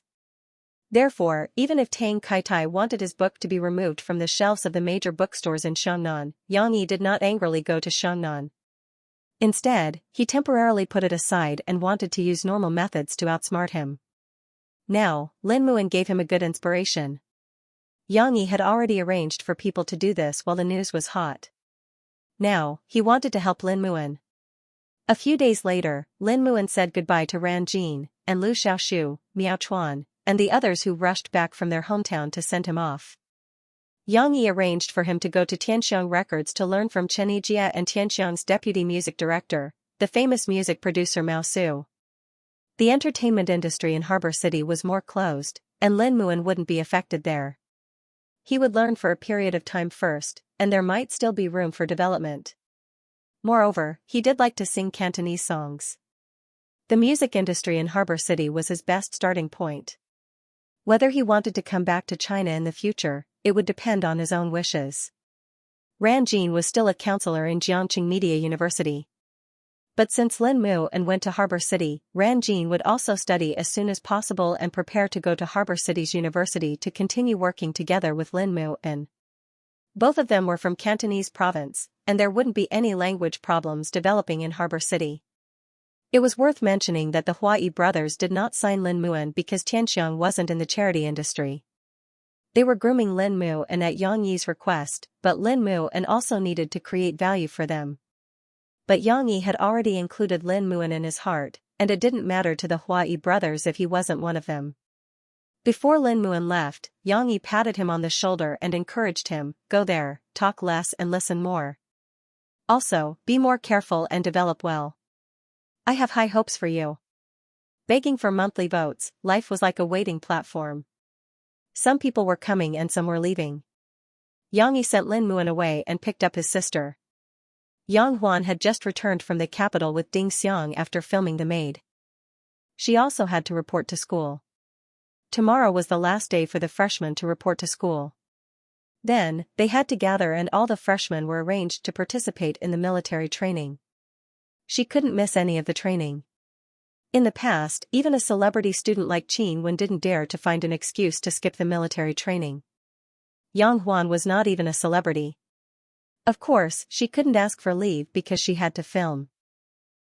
Therefore, even if Tang Kaitai wanted his book to be removed from the shelves of the major bookstores in Xiangnan, Yang Yi did not angrily go to Xiangnan. Instead, he temporarily put it aside and wanted to use normal methods to outsmart him. Now, Lin Muan gave him a good inspiration. Yang Yi had already arranged for people to do this while the news was hot. Now, he wanted to help Lin Muan. A few days later, Lin Muan said goodbye to Ran Jin, and Lu Xiaoshu, Miao Chuan, and the others who rushed back from their hometown to send him off. Yang Yi arranged for him to go to Tianxiang Records to learn from Chen Yijia and Tianxiang's deputy music director, the famous music producer Mao Su. The entertainment industry in Harbor City was more closed, and Lin Muan wouldn't be affected there. He would learn for a period of time first, and there might still be room for development. Moreover, he did like to sing Cantonese songs. The music industry in Harbor City was his best starting point. Whether he wanted to come back to China in the future, it would depend on his own wishes. Ran Jin was still a counselor in Jiangqing Media University. But since Lin Muan went to Harbor City, Ran Jin would also study as soon as possible and prepare to go to Harbor City's university to continue working together with Lin Muan. Both of them were from Cantonese province, and there wouldn't be any language problems developing in Harbor City. It was worth mentioning that the Huai brothers did not sign Lin Muan because Tianxiang wasn't in the charity industry. They were grooming Lin Muan at Yang Yi's request, but Lin Muan also needed to create value for them. But Yang Yi had already included Lin Muan in his heart, and it didn't matter to the Huai brothers if he wasn't one of them. Before Lin Muan left, Yang Yi patted him on the shoulder and encouraged him, "Go there, talk less and listen more. Also, be more careful and develop well. I have high hopes for you." Begging for monthly votes, life was like a waiting platform. Some people were coming and some were leaving. Yang Yi sent Lin Muan away and picked up his sister. Yang Huan had just returned from the capital with Ding Xiang after filming The Maid. She also had to report to school. Tomorrow was the last day for the freshmen to report to school. Then, they had to gather and all the freshmen were arranged to participate in the military training. She couldn't miss any of the training. In the past, even a celebrity student like Qin Wen didn't dare to find an excuse to skip the military training. Yang Huan was not even a celebrity. Of course, she couldn't ask for leave because she had to film.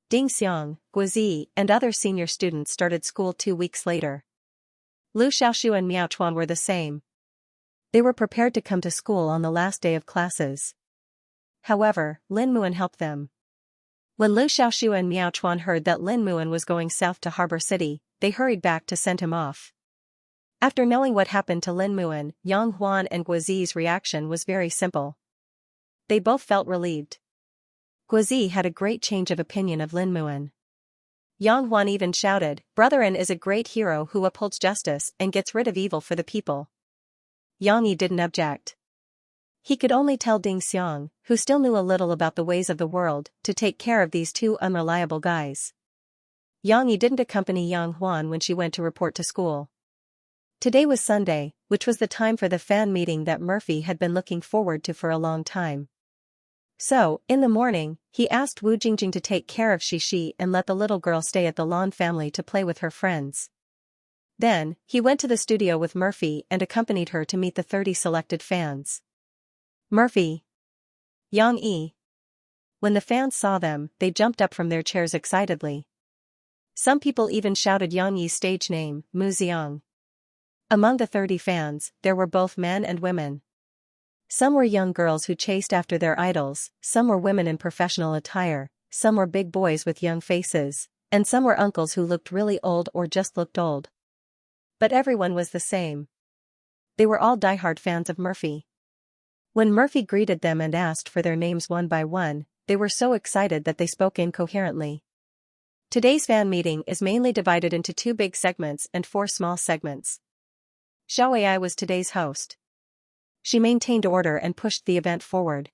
Ding Xiang, Guozi, and other senior students started school 2 weeks later. Lu Xiaoshu and Miao Chuan were the same. They were prepared to come to school on the last day of classes. However, Lin Muan helped them. When Lu Xiaoshu and Miao Chuan heard that Lin Muan was going south to Harbor City, they hurried back to send him off. After knowing what happened to Lin Muan, Yang Huan and Guozi's reaction was very simple. They both felt relieved. Guozi had a great change of opinion of Lin Muan. Yang Huan even shouted, "Brother An is a great hero who upholds justice and gets rid of evil for the people." Yang Yi didn't object. He could only tell Ding Xiang, who still knew a little about the ways of the world, to take care of these two unreliable guys. Yang Yi didn't accompany Yang Huan when she went to report to school. Today was Sunday, which was the time for the fan meeting that Murphy had been looking forward to for a long time. So, in the morning, he asked Wu Jingjing to take care of Shishi and let the little girl stay at the Lan family to play with her friends. Then, he went to the studio with Murphy and accompanied her to meet the 30 selected fans. Murphy. Yang Yi. When the fans saw them, they jumped up from their chairs excitedly. Some people even shouted Yang Yi's stage name, Mu Xiang. Among the 30 fans, there were both men and women. Some were young girls who chased after their idols, some were women in professional attire, some were big boys with young faces, and some were uncles who looked really old or just looked old. But everyone was the same. They were all diehard fans of Murphy. When Murphy greeted them and asked for their names one by one, they were so excited that they spoke incoherently. Today's fan meeting is mainly divided into 2 big segments and 4 small segments. Xiaoai was today's host. She maintained order and pushed the event forward.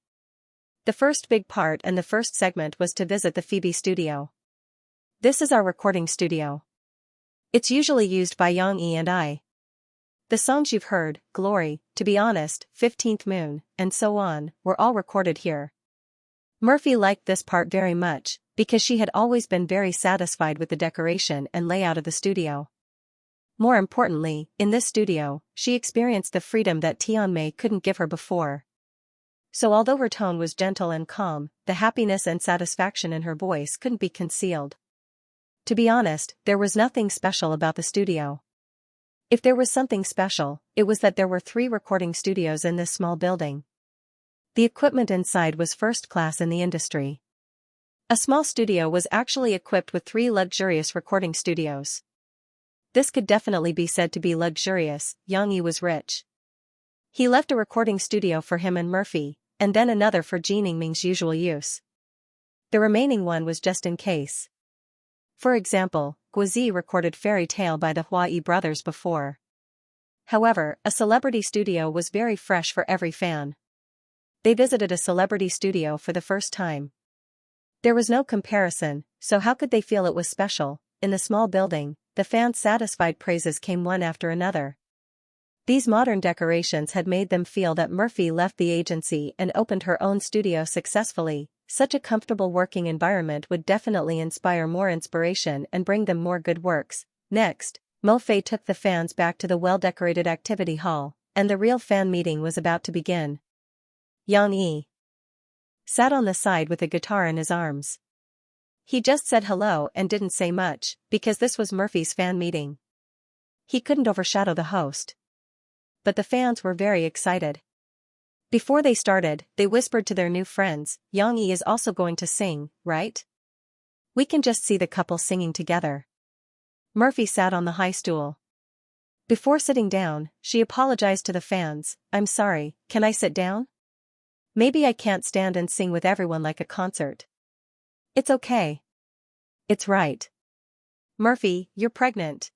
The first big part and the first segment was to visit the Phoebe studio. This is our recording studio. It's usually used by Yang Yi and I. The songs you've heard, Glory, To Be Honest, 15th Moon, and so on, were all recorded here. Murphy liked this part very much, because she had always been very satisfied with the decoration and layout of the studio. More importantly, in this studio, she experienced the freedom that Tianmei couldn't give her before. So although her tone was gentle and calm, the happiness and satisfaction in her voice couldn't be concealed. To be honest, there was nothing special about the studio. If there was something special, it was that there were 3 recording studios in this small building. The equipment inside was first class in the industry. A small studio was actually equipped with 3 luxurious recording studios. This could definitely be said to be luxurious. Yang Yi was rich. He left a recording studio for him and Murphy, and then another for Jining Ming's usual use. The remaining one was just in case. For example, Guozi recorded Fairy Tale by the Hua brothers before. However, a celebrity studio was very fresh for every fan. They visited a celebrity studio for the first time. There was no comparison, so how could they feel it was special? In the small building, the fans' satisfied praises came one after another. These modern decorations had made them feel that Murphy left the agency and opened her own studio successfully. Such a comfortable working environment would definitely inspire more inspiration and bring them more good works. Next, Mo Fei took the fans back to the well-decorated activity hall, and the real fan meeting was about to begin. Yang Yi sat on the side with a guitar in his arms. He just said hello and didn't say much, because this was Murphy's fan meeting. He couldn't overshadow the host. But the fans were very excited. Before they started, they whispered to their new friends, Yang Yi is also going to sing, right? We can just see the couple singing together. Murphy sat on the high stool. Before sitting down, she apologized to the fans, I'm sorry, can I sit down? Maybe I can't stand and sing with everyone like a concert. It's okay. It's right. Murphy, you're pregnant.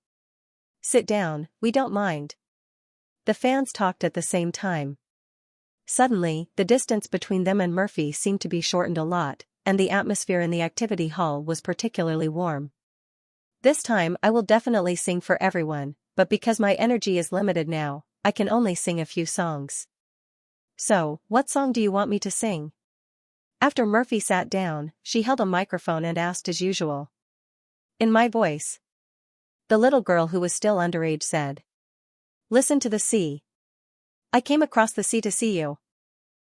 Sit down, we don't mind. The fans talked at the same time. Suddenly, the distance between them and Murphy seemed to be shortened a lot, and the atmosphere in the activity hall was particularly warm. This time I will definitely sing for everyone, but because my energy is limited now, I can only sing a few songs. So, what song do you want me to sing? After Murphy sat down, she held a microphone and asked as usual. In my voice. The little girl who was still underage said. Listen to the sea. I came across the sea to see you.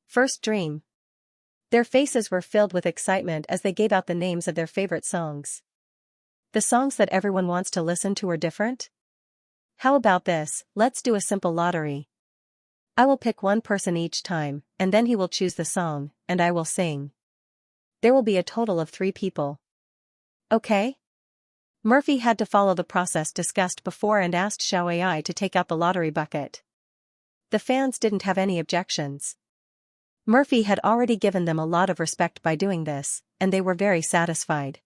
First dream. Their faces were filled with excitement as they gave out the names of their favorite songs. The songs that everyone wants to listen to are different? How about this, let's do a simple lottery. I will pick one person each time, and then he will choose the song, and I will sing. There will be a total of 3 people. Okay? Murphy had to follow the process discussed before and asked Xiaoai to take out the lottery bucket. The fans didn't have any objections. Murphy had already given them a lot of respect by doing this, and they were very satisfied.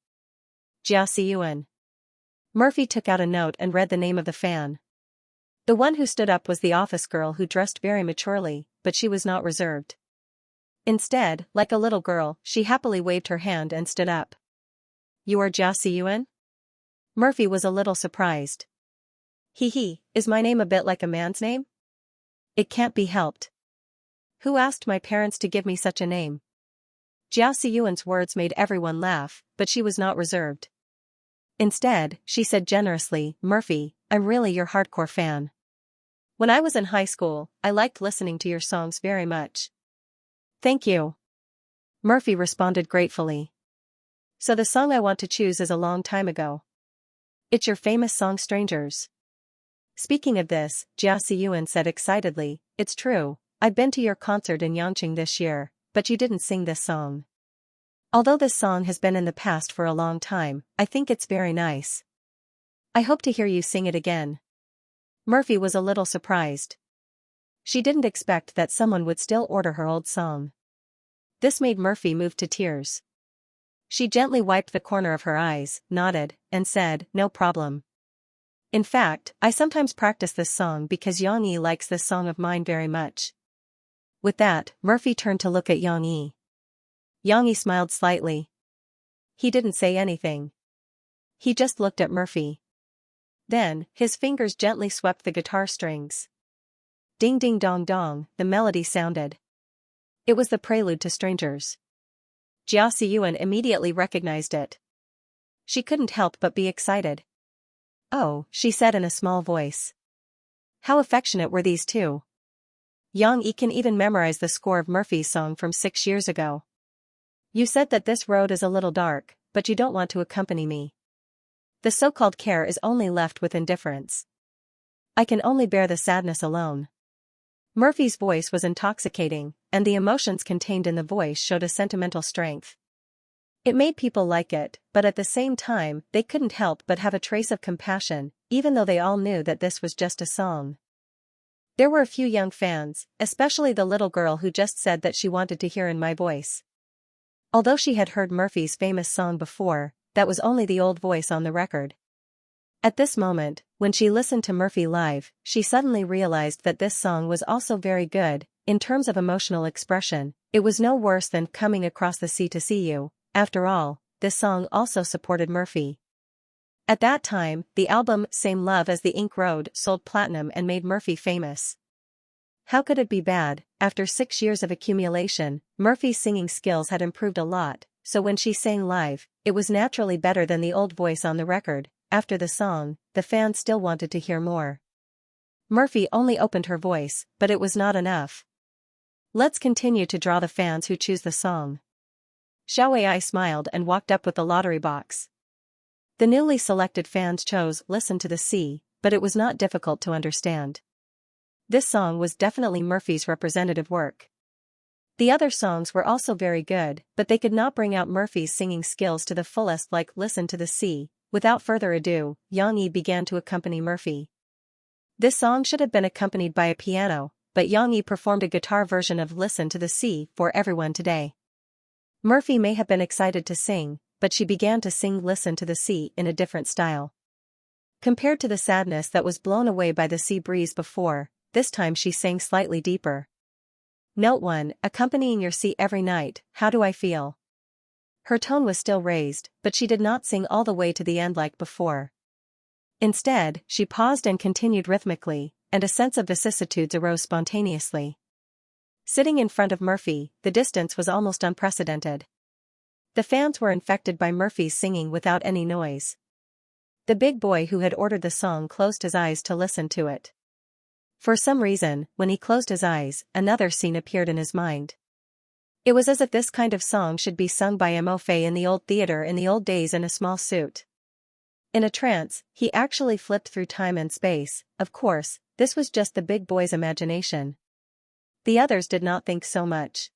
Jia Siyuan. Murphy took out a note and read the name of the fan. The one who stood up was the office girl who dressed very maturely, but she was not reserved. Instead, like a little girl, she happily waved her hand and stood up. You are Jia Siyuan? Murphy was a little surprised. Hee, is my name a bit like a man's name? It can't be helped. Who asked my parents to give me such a name? Jia Siyuan's words made everyone laugh, but she was not reserved. Instead, she said generously, Murphy, I'm really your hardcore fan. When I was in high school, I liked listening to your songs very much. Thank you. Murphy responded gratefully. So the song I want to choose is a long time ago. It's your famous song Strangers. Speaking of this, Xianxia said excitedly, it's true, I've been to your concert in Yangqing this year, but you didn't sing this song. Although this song has been in the past for a long time, I think it's very nice. I hope to hear you sing it again. Murphy was a little surprised. She didn't expect that someone would still order her old song. This made Murphy move to tears. She gently wiped the corner of her eyes, nodded, and said, no problem. In fact, I sometimes practice this song because Xianxia likes this song of mine very much. With that, Murphy turned to look at Xianxia. Xianxia smiled slightly. He didn't say anything. He just looked at Murphy. Then, his fingers gently swept the guitar strings. Ding ding dong dong, the melody sounded. It was the prelude to Strangers. Xiaoxiyuan immediately recognized it. She couldn't help but be excited. Oh, she said in a small voice. How affectionate were these two. Yang Yi can even memorize the score of Murphy's song from 6 years ago. You said that this road is a little dark, but you don't want to accompany me. The so-called care is only left with indifference. I can only bear the sadness alone. Murphy's voice was intoxicating, and the emotions contained in the voice showed a sentimental strength. It made people like it, but at the same time, they couldn't help but have a trace of compassion, even though they all knew that this was just a song. There were a few young fans, especially the little girl who just said that she wanted to hear in my voice. Although she had heard Murphy's famous song before, that was only the old voice on the record. At this moment, when she listened to Murphy live, she suddenly realized that this song was also very good. In terms of emotional expression, it was no worse than Coming Across the Sea to See You. After all, this song also supported Murphy. At that time, the album Same Love as the Ink Road sold platinum and made Murphy famous. How could it be bad? After 6 years of accumulation, Murphy's singing skills had improved a lot, so when she sang live, it was naturally better than the old voice on the record. After the song, the fans still wanted to hear more. Murphy only opened her voice, but it was not enough. Let's continue to draw the fans who choose the song. Xiaowei smiled and walked up with the lottery box. The newly selected fans chose Listen to the Sea, but it was not difficult to understand. This song was definitely Murphy's representative work. The other songs were also very good, but they could not bring out Murphy's singing skills to the fullest like Listen to the Sea. Without further ado, Yang Yi began to accompany Murphy. This song should have been accompanied by a piano, but Yang Yi performed a guitar version of Listen to the Sea for everyone today. Murphy may have been excited to sing, but she began to sing Listen to the Sea in a different style. Compared to the sadness that was blown away by the sea breeze before, this time she sang slightly deeper. Note 1, accompanying your sea every night, how do I feel? Her tone was still raised, but she did not sing all the way to the end like before. Instead, she paused and continued rhythmically, and a sense of vicissitudes arose spontaneously. Sitting in front of Murphy, the distance was almost unprecedented. The fans were infected by Murphy's singing without any noise. The big boy who had ordered the song closed his eyes to listen to it. For some reason, when he closed his eyes, another scene appeared in his mind. It was as if this kind of song should be sung by Mo Fei in the old theater in the old days in a small suit. In a trance, he actually flipped through time and space. Of course, this was just the big boy's imagination. The others did not think so much.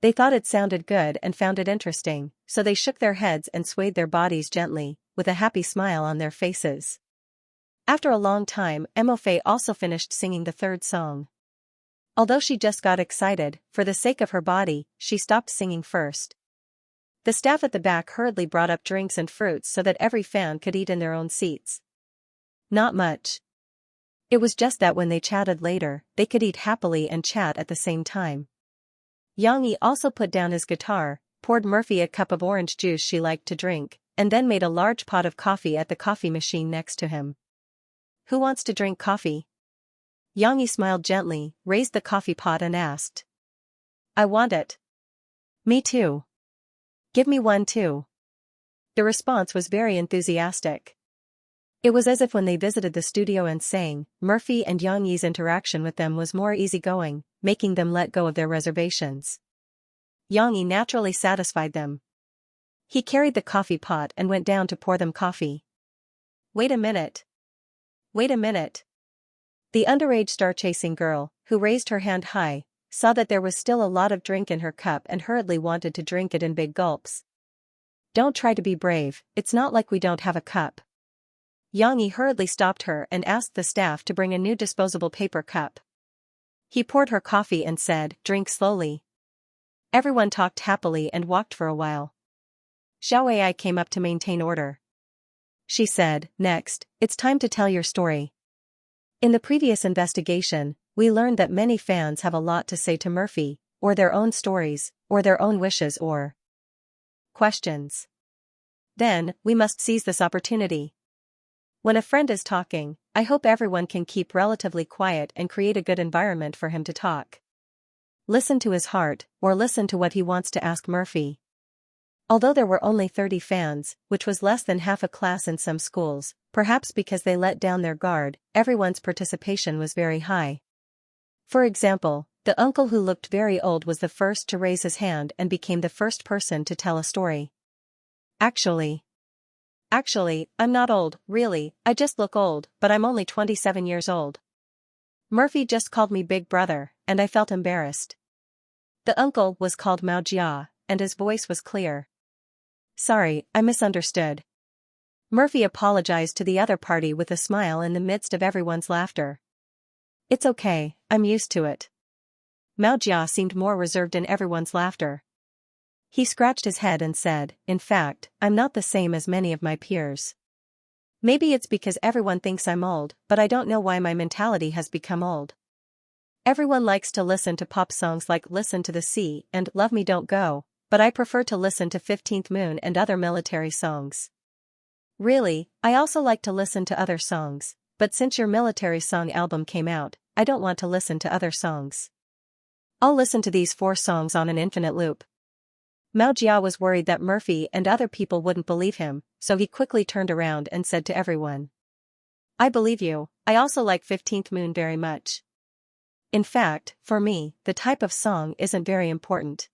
They thought it sounded good and found it interesting, so they shook their heads and swayed their bodies gently, with a happy smile on their faces. After a long time, Mo Fei also finished singing the third song. Although she just got excited, for the sake of her body, she stopped singing first. The staff at the back hurriedly brought up drinks and fruits so that every fan could eat in their own seats. Not much. It was just that when they chatted later, they could eat happily and chat at the same time. Yang Yi also put down his guitar, poured Murphy a cup of orange juice she liked to drink, and then made a large pot of coffee at the coffee machine next to him. Who wants to drink coffee? Yang Yi smiled gently, raised the coffee pot and asked. I want it. Me too. Give me one too. The response was very enthusiastic. It was as if when they visited the studio and sang, Murphy and Yang Yi's interaction with them was more easygoing, making them let go of their reservations. Yang Yi naturally satisfied them. He carried the coffee pot and went down to pour them coffee. Wait a minute. Wait a minute. The underage star-chasing girl, who raised her hand high, saw that there was still a lot of drink in her cup and hurriedly wanted to drink it in big gulps. Don't try to be brave, it's not like we don't have a cup. Yang Yi hurriedly stopped her and asked the staff to bring a new disposable paper cup. He poured her coffee and said, drink slowly. Everyone talked happily and walked for a while. Xiaoai came up to maintain order. She said, next, it's time to tell your story. In the previous investigation, we learned that many fans have a lot to say to Murphy, or their own stories, or their own wishes or questions. Then, we must seize this opportunity. When a friend is talking, I hope everyone can keep relatively quiet and create a good environment for him to talk. Listen to his heart, or listen to what he wants to ask Murphy. Although there were only 30 fans, which was less than half a class in some schools, perhaps because they let down their guard, everyone's participation was very high. For example, the uncle who looked very old was the first to raise his hand and became the first person to tell a story. Actually, I'm not old, really, I just look old, but I'm only 27 years old. Murphy just called me big brother, and I felt embarrassed. The uncle was called Mao Jia, and his voice was clear. Sorry, I misunderstood. Murphy apologized to the other party with a smile in the midst of everyone's laughter. It's okay, I'm used to it. Mao Jia seemed more reserved in everyone's laughter. He scratched his head and said, in fact, I'm not the same as many of my peers. Maybe it's because everyone thinks I'm old, but I don't know why my mentality has become old. Everyone likes to listen to pop songs like Listen to the Sea and Love Me Don't Go, but I prefer to listen to 15th Moon and other military songs. Really, I also like to listen to other songs, but since your military song album came out, I don't want to listen to other songs. I'll listen to these 4 songs on an infinite loop. Mao Jia was worried that Murphy and other people wouldn't believe him, so he quickly turned around and said to everyone. I believe you, I also like 15th Moon very much. In fact, for me, the type of song isn't very important.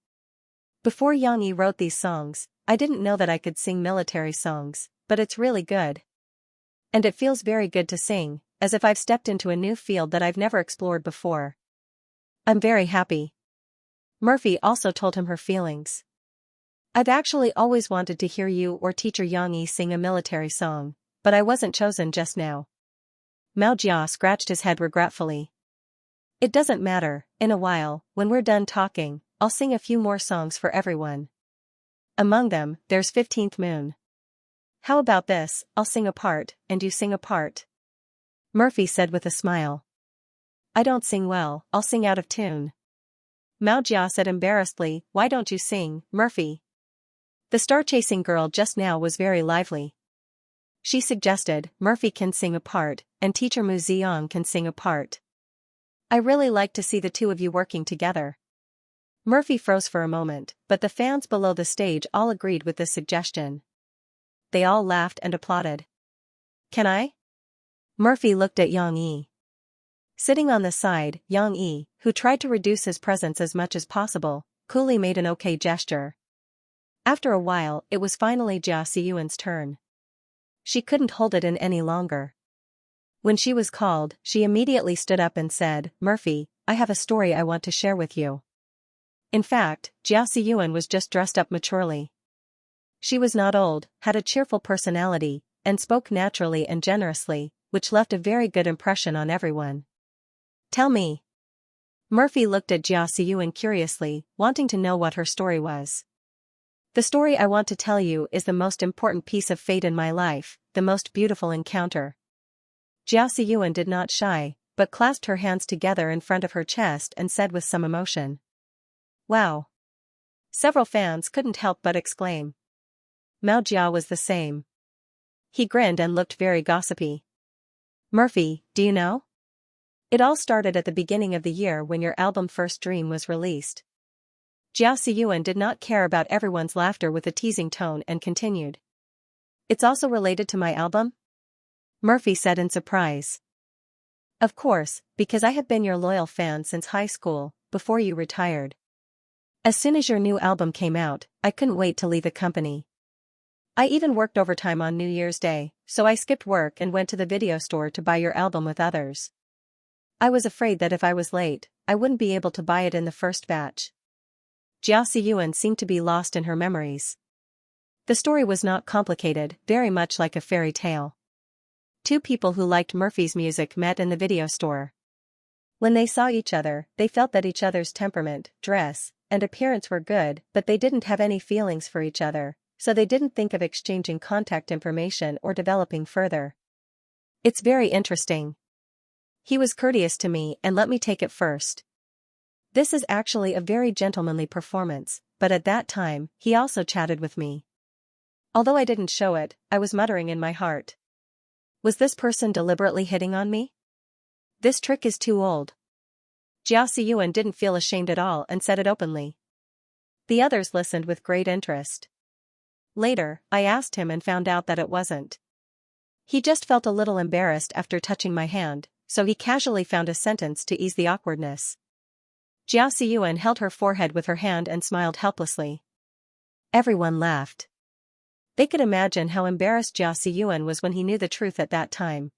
Before Yang Yi wrote these songs, I didn't know that I could sing military songs, but it's really good. And it feels very good to sing, as if I've stepped into a new field that I've never explored before. I'm very happy. Murphy also told him her feelings. I've actually always wanted to hear you or teacher Yang Yi sing a military song, but I wasn't chosen just now. Mao Jia scratched his head regretfully. It doesn't matter, in a while, when we're done talking, I'll sing a few more songs for everyone. Among them, there's 15th Moon. How about this, I'll sing a part, and you sing a part. Murphy said with a smile. I don't sing well, I'll sing out of tune. Mao Jia said embarrassedly, why don't you sing, Murphy? The star-chasing girl just now was very lively. She suggested, Murphy can sing a part, and teacher Mu Ziong can sing a part. I really like to see the two of you working together. Murphy froze for a moment, but the fans below the stage all agreed with this suggestion. They all laughed and applauded. Can I? Murphy looked at Yang Yi. Sitting on the side, Yang Yi, who tried to reduce his presence as much as possible, coolly made an okay gesture. After a while, it was finally Jia Siyuan's turn. She couldn't hold it in any longer. When she was called, she immediately stood up and said, Murphy, I have a story I want to share with you. In fact, Jia Siyuan was just dressed up maturely. She was not old, had a cheerful personality, and spoke naturally and generously, which left a very good impression on everyone. Tell me. Murphy looked at Jia Siyuan curiously, wanting to know what her story was. The story I want to tell you is the most important piece of fate in my life, the most beautiful encounter. Jia Siyuan did not shy, but clasped her hands together in front of her chest and said with some emotion. Wow. Several fans couldn't help but exclaim. Mao Jia was the same. He grinned and looked very gossipy. Murphy, do you know? It all started at the beginning of the year when your album First Dream was released. Jia Siyuan did not care about everyone's laughter with a teasing tone and continued. It's also related to my album? Murphy said in surprise. Of course, because I have been your loyal fan since high school, before you retired. As soon as your new album came out, I couldn't wait to leave the company. I even worked overtime on New Year's Day, so I skipped work and went to the video store to buy your album with others. I was afraid that if I was late, I wouldn't be able to buy it in the first batch. Xianxia seemed to be lost in her memories. The story was not complicated, very much like a fairy tale. Two people who liked Murphy's music met in the video store. When they saw each other, they felt that each other's temperament, dress, and appearance were good, but they didn't have any feelings for each other, so they didn't think of exchanging contact information or developing further. It's very interesting. He was courteous to me and let me take it first. This is actually a very gentlemanly performance, but at that time, he also chatted with me. Although I didn't show it, I was muttering in my heart. Was this person deliberately hitting on me? This trick is too old. Xiaoxiyuan didn't feel ashamed at all and said it openly. The others listened with great interest. Later, I asked him and found out that it wasn't. He just felt a little embarrassed after touching my hand, so he casually found a sentence to ease the awkwardness. Xiaoxiyuan held her forehead with her hand and smiled helplessly. Everyone laughed. They could imagine how embarrassed Xiaoxiyuan was when he knew the truth at that time.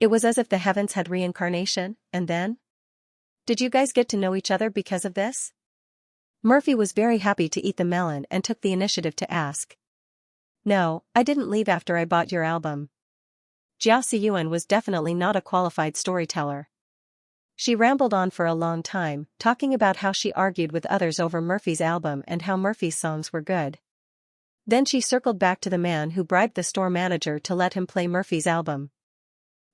It was as if the heavens had reincarnation, and then? Did you guys get to know each other because of this? Murphy was very happy to eat the melon and took the initiative to ask. No, I didn't leave after I bought your album. Xiaoxiyuan was definitely not a qualified storyteller. She rambled on for a long time, talking about how she argued with others over Murphy's album and how Murphy's songs were good. Then she circled back to the man who bribed the store manager to let him play Murphy's album.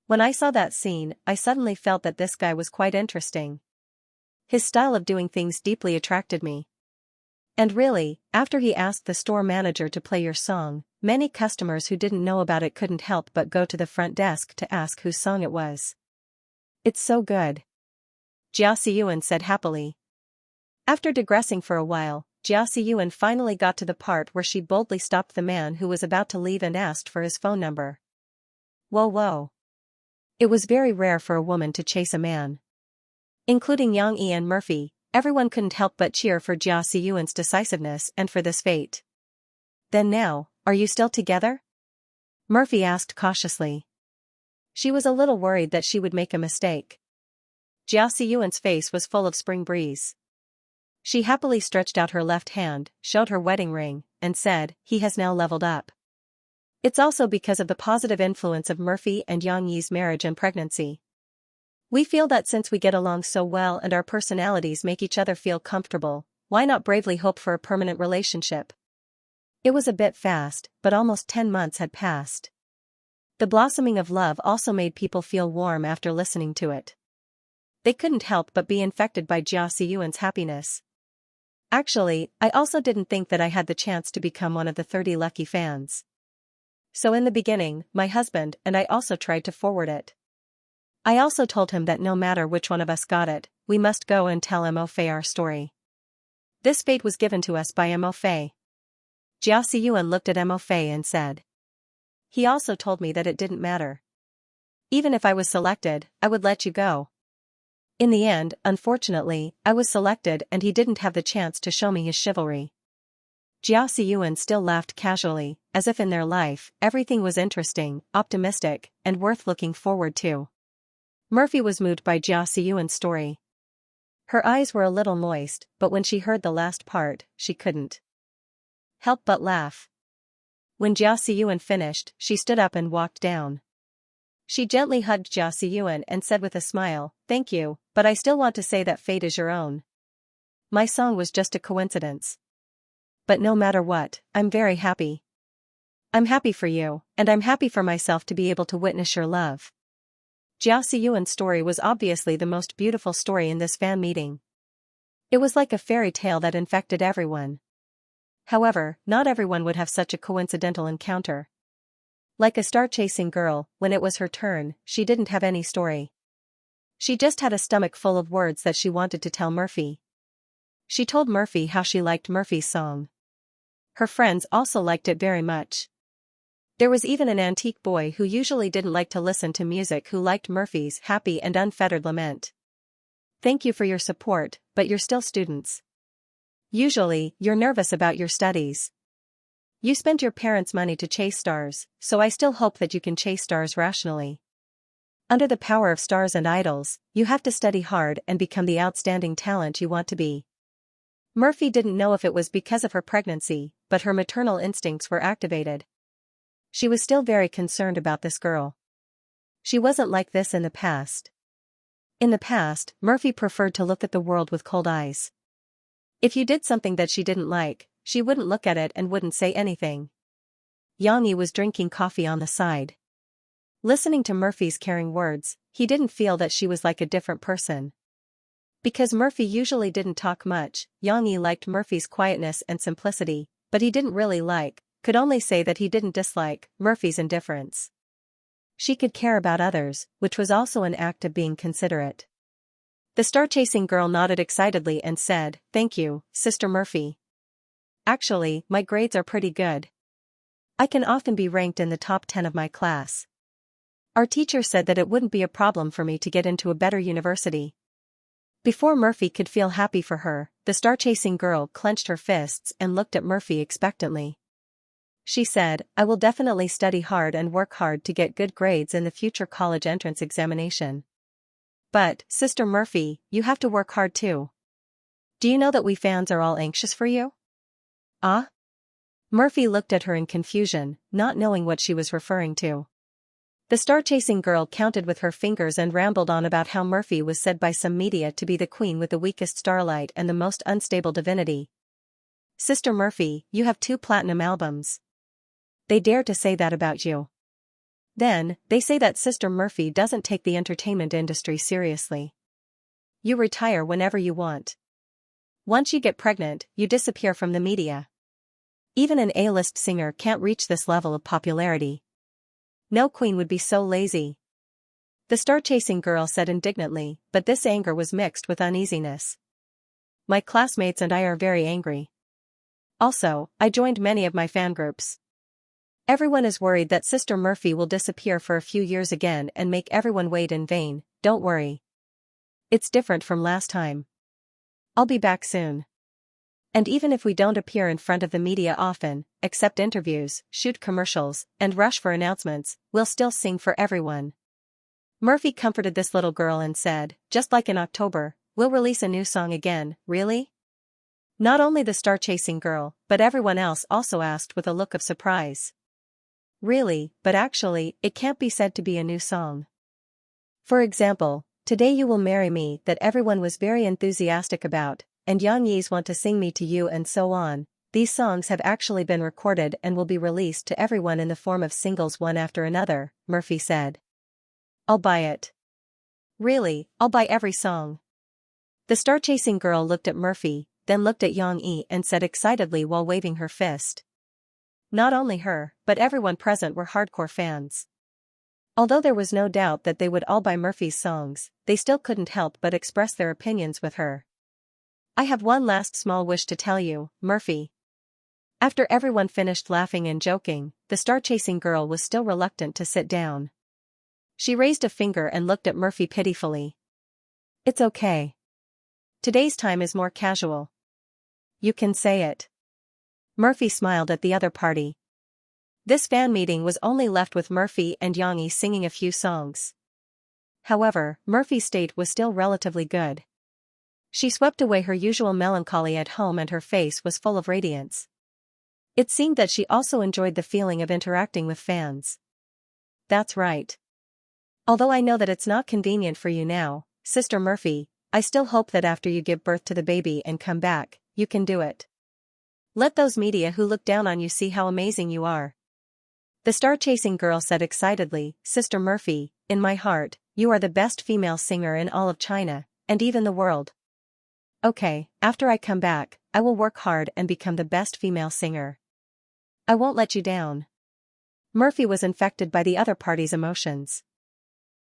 When I saw that scene, I suddenly felt that this guy was quite interesting. His style of doing things deeply attracted me. And really, after he asked the store manager to play your song, many customers who didn't know about it couldn't help but go to the front desk to ask whose song it was. It's so good. Xiaoxiyuan said happily. After digressing for a while, Xiaoxiyuan finally got to the part where she boldly stopped the man who was about to leave and asked for his phone number. Whoa. It was very rare for a woman to chase a man. Including Yang Yi and Murphy, everyone couldn't help but cheer for Xiaoxiyuan's decisiveness and for this fate. Then now, are you still together? Murphy asked cautiously. She was a little worried that she would make a mistake. Xiaoxiyuan's face was full of spring breeze. She happily stretched out her left hand, showed her wedding ring, and said, he has now leveled up. It's also because of the positive influence of Murphy and Yang Yi's marriage and pregnancy. We feel that since we get along so well and our personalities make each other feel comfortable, why not bravely hope for a permanent relationship? It was a bit fast, but almost 10 months had passed. The blossoming of love also made people feel warm after listening to it. They couldn't help but be infected by Xiaoxiyuan's happiness. Actually, I also didn't think that I had the chance to become one of the 30 lucky fans. So in the beginning, my husband and I also tried to forward it. I also told him that no matter which one of us got it, we must go and tell Mo Fei our story. This fate was given to us by Mo Fei. Xiaoxiyuan looked at Mo Fei and said. He also told me that it didn't matter. Even if I was selected, I would let you go. In the end, unfortunately, I was selected and he didn't have the chance to show me his chivalry. Xiaoxiyuan still laughed casually, as if in their life, everything was interesting, optimistic, and worth looking forward to. Murphy was moved by Xiaoxiyuan's story. Her eyes were a little moist, but when she heard the last part, she couldn't help but laugh. When Xiaoxiyuan finished, she stood up and walked down. She gently hugged Xiaoxiyuan and said with a smile, "Thank you, but I still want to say that fate is your own. My song was just a coincidence. But no matter what, I'm very happy. I'm happy for you, and I'm happy for myself to be able to witness your love." Xiaoxiyuan's story was obviously the most beautiful story in this fan meeting. It was like a fairy tale that infected everyone. However, not everyone would have such a coincidental encounter. Like a star-chasing girl, when it was her turn, she didn't have any story. She just had a stomach full of words that she wanted to tell Murphy. She told Murphy how she liked Murphy's song. Her friends also liked it very much. There was even an antique boy who usually didn't like to listen to music who liked Murphy's happy and unfettered lament. Thank you for your support, but you're still students. Usually, you're nervous about your studies. You spent your parents' money to chase stars, so I still hope that you can chase stars rationally. Under the power of stars and idols, you have to study hard and become the outstanding talent you want to be. Murphy didn't know if it was because of her pregnancy, but her maternal instincts were activated. She was still very concerned about this girl. She wasn't like this in the past. In the past, Murphy preferred to look at the world with cold eyes. If you did something that she didn't like, she wouldn't look at it and wouldn't say anything. Xianxia was drinking coffee on the side. Listening to Murphy's caring words, he didn't feel that she was like a different person. Because Murphy usually didn't talk much, Xianxia liked Murphy's quietness and simplicity, but he didn't really could only say that he didn't dislike Murphy's indifference. She could care about others, which was also an act of being considerate. The star-chasing girl nodded excitedly and said, "Thank you, Sister Murphy. Actually, my grades are pretty good. I can often be ranked in the top 10 of my class. Our teacher said that it wouldn't be a problem for me to get into a better university." Before Murphy could feel happy for her, the star-chasing girl clenched her fists and looked at Murphy expectantly. She said, "I will definitely study hard and work hard to get good grades in the future college entrance examination. But, Sister Murphy, you have to work hard too. Do you know that we fans are all anxious for you?" "Ah?" Murphy looked at her in confusion, not knowing what she was referring to. The star-chasing girl counted with her fingers and rambled on about how Murphy was said by some media to be the queen with the weakest starlight and the most unstable divinity. "Sister Murphy, you have 2 platinum albums. They dare to say that about you. Then, they say that Sister Murphy doesn't take the entertainment industry seriously. You retire whenever you want. Once you get pregnant, you disappear from the media. Even an A-list singer can't reach this level of popularity. No queen would be so lazy." The star-chasing girl said indignantly, but this anger was mixed with uneasiness. "My classmates and I are very angry. Also, I joined many of my fan groups. Everyone is worried that Sister Murphy will disappear for a few years again and make everyone wait in vain. Don't worry. It's different from last time. I'll be back soon. And even if we don't appear in front of the media often, accept interviews, shoot commercials, and rush for announcements, we'll still sing for everyone." Murphy comforted this little girl and said, "Just like in October, we'll release a new song again." "Really?" Not only the star-chasing girl, but everyone else also asked with a look of surprise. "Really, but actually, it can't be said to be a new song. For example, Today You Will Marry Me that everyone was very enthusiastic about, and Xianxia's Want to Sing Me to You and so on. These songs have actually been recorded and will be released to everyone in the form of singles one after another," Murphy said. "I'll buy it. Really, I'll buy every song." The star-chasing girl looked at Murphy, then looked at Xianxia and said excitedly while waving her fist. Not only her, but everyone present were hardcore fans. Although there was no doubt that they would all buy Murphy's songs, they still couldn't help but express their opinions with her. "I have one last small wish to tell you, Murphy." After everyone finished laughing and joking, the star-chasing girl was still reluctant to sit down. She raised a finger and looked at Murphy pitifully. "It's okay. Today's time is more casual. You can say it." Murphy smiled at the other party. This fan meeting was only left with Murphy and Xianxia singing a few songs. However, Murphy's state was still relatively good. She swept away her usual melancholy at home and her face was full of radiance. It seemed that she also enjoyed the feeling of interacting with fans. "That's right. Although I know that it's not convenient for you now, Sister Murphy, I still hope that after you give birth to the baby and come back, you can do it. Let those media who look down on you see how amazing you are." The star-chasing girl said excitedly, "Sister Murphy, in my heart, you are the best female singer in all of China, and even the world. Okay, after I come back, I will work hard and become the best female singer. I won't let you down." Murphy was infected by the other party's emotions.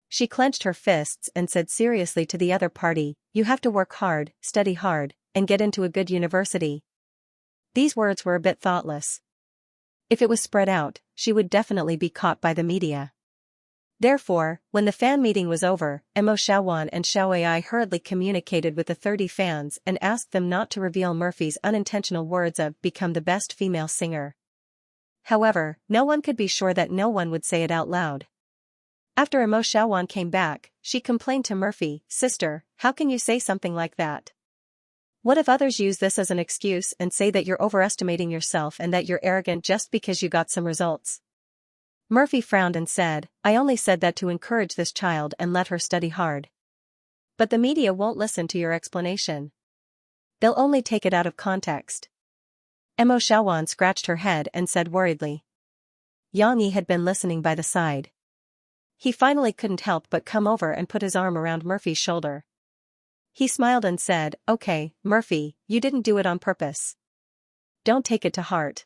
She clenched her fists and said seriously to the other party, "You have to work hard, study hard, and get into a good university." These words were a bit thoughtless. If it was spread out, she would definitely be caught by the media. Therefore, when the fan meeting was over, Mo Xiaowan and Xiaoai hurriedly communicated with the 30 fans and asked them not to reveal Murphy's unintentional words of "become the best female singer." However, no one could be sure that no one would say it out loud. After Mo Xiaowan came back, she complained to Murphy, "Sister, how can you say something like that? What if others use this as an excuse and say that you're overestimating yourself and that you're arrogant just because you got some results?" Murphy frowned and said, "I only said that to encourage this child and let her study hard. But the media won't listen to your explanation. They'll only take it out of context." Mo Xiaowan scratched her head and said worriedly. Yang Yi had been listening by the side. He finally couldn't help but come over and put his arm around Murphy's shoulder. He smiled and said, "Okay, Murphy, you didn't do it on purpose. Don't take it to heart.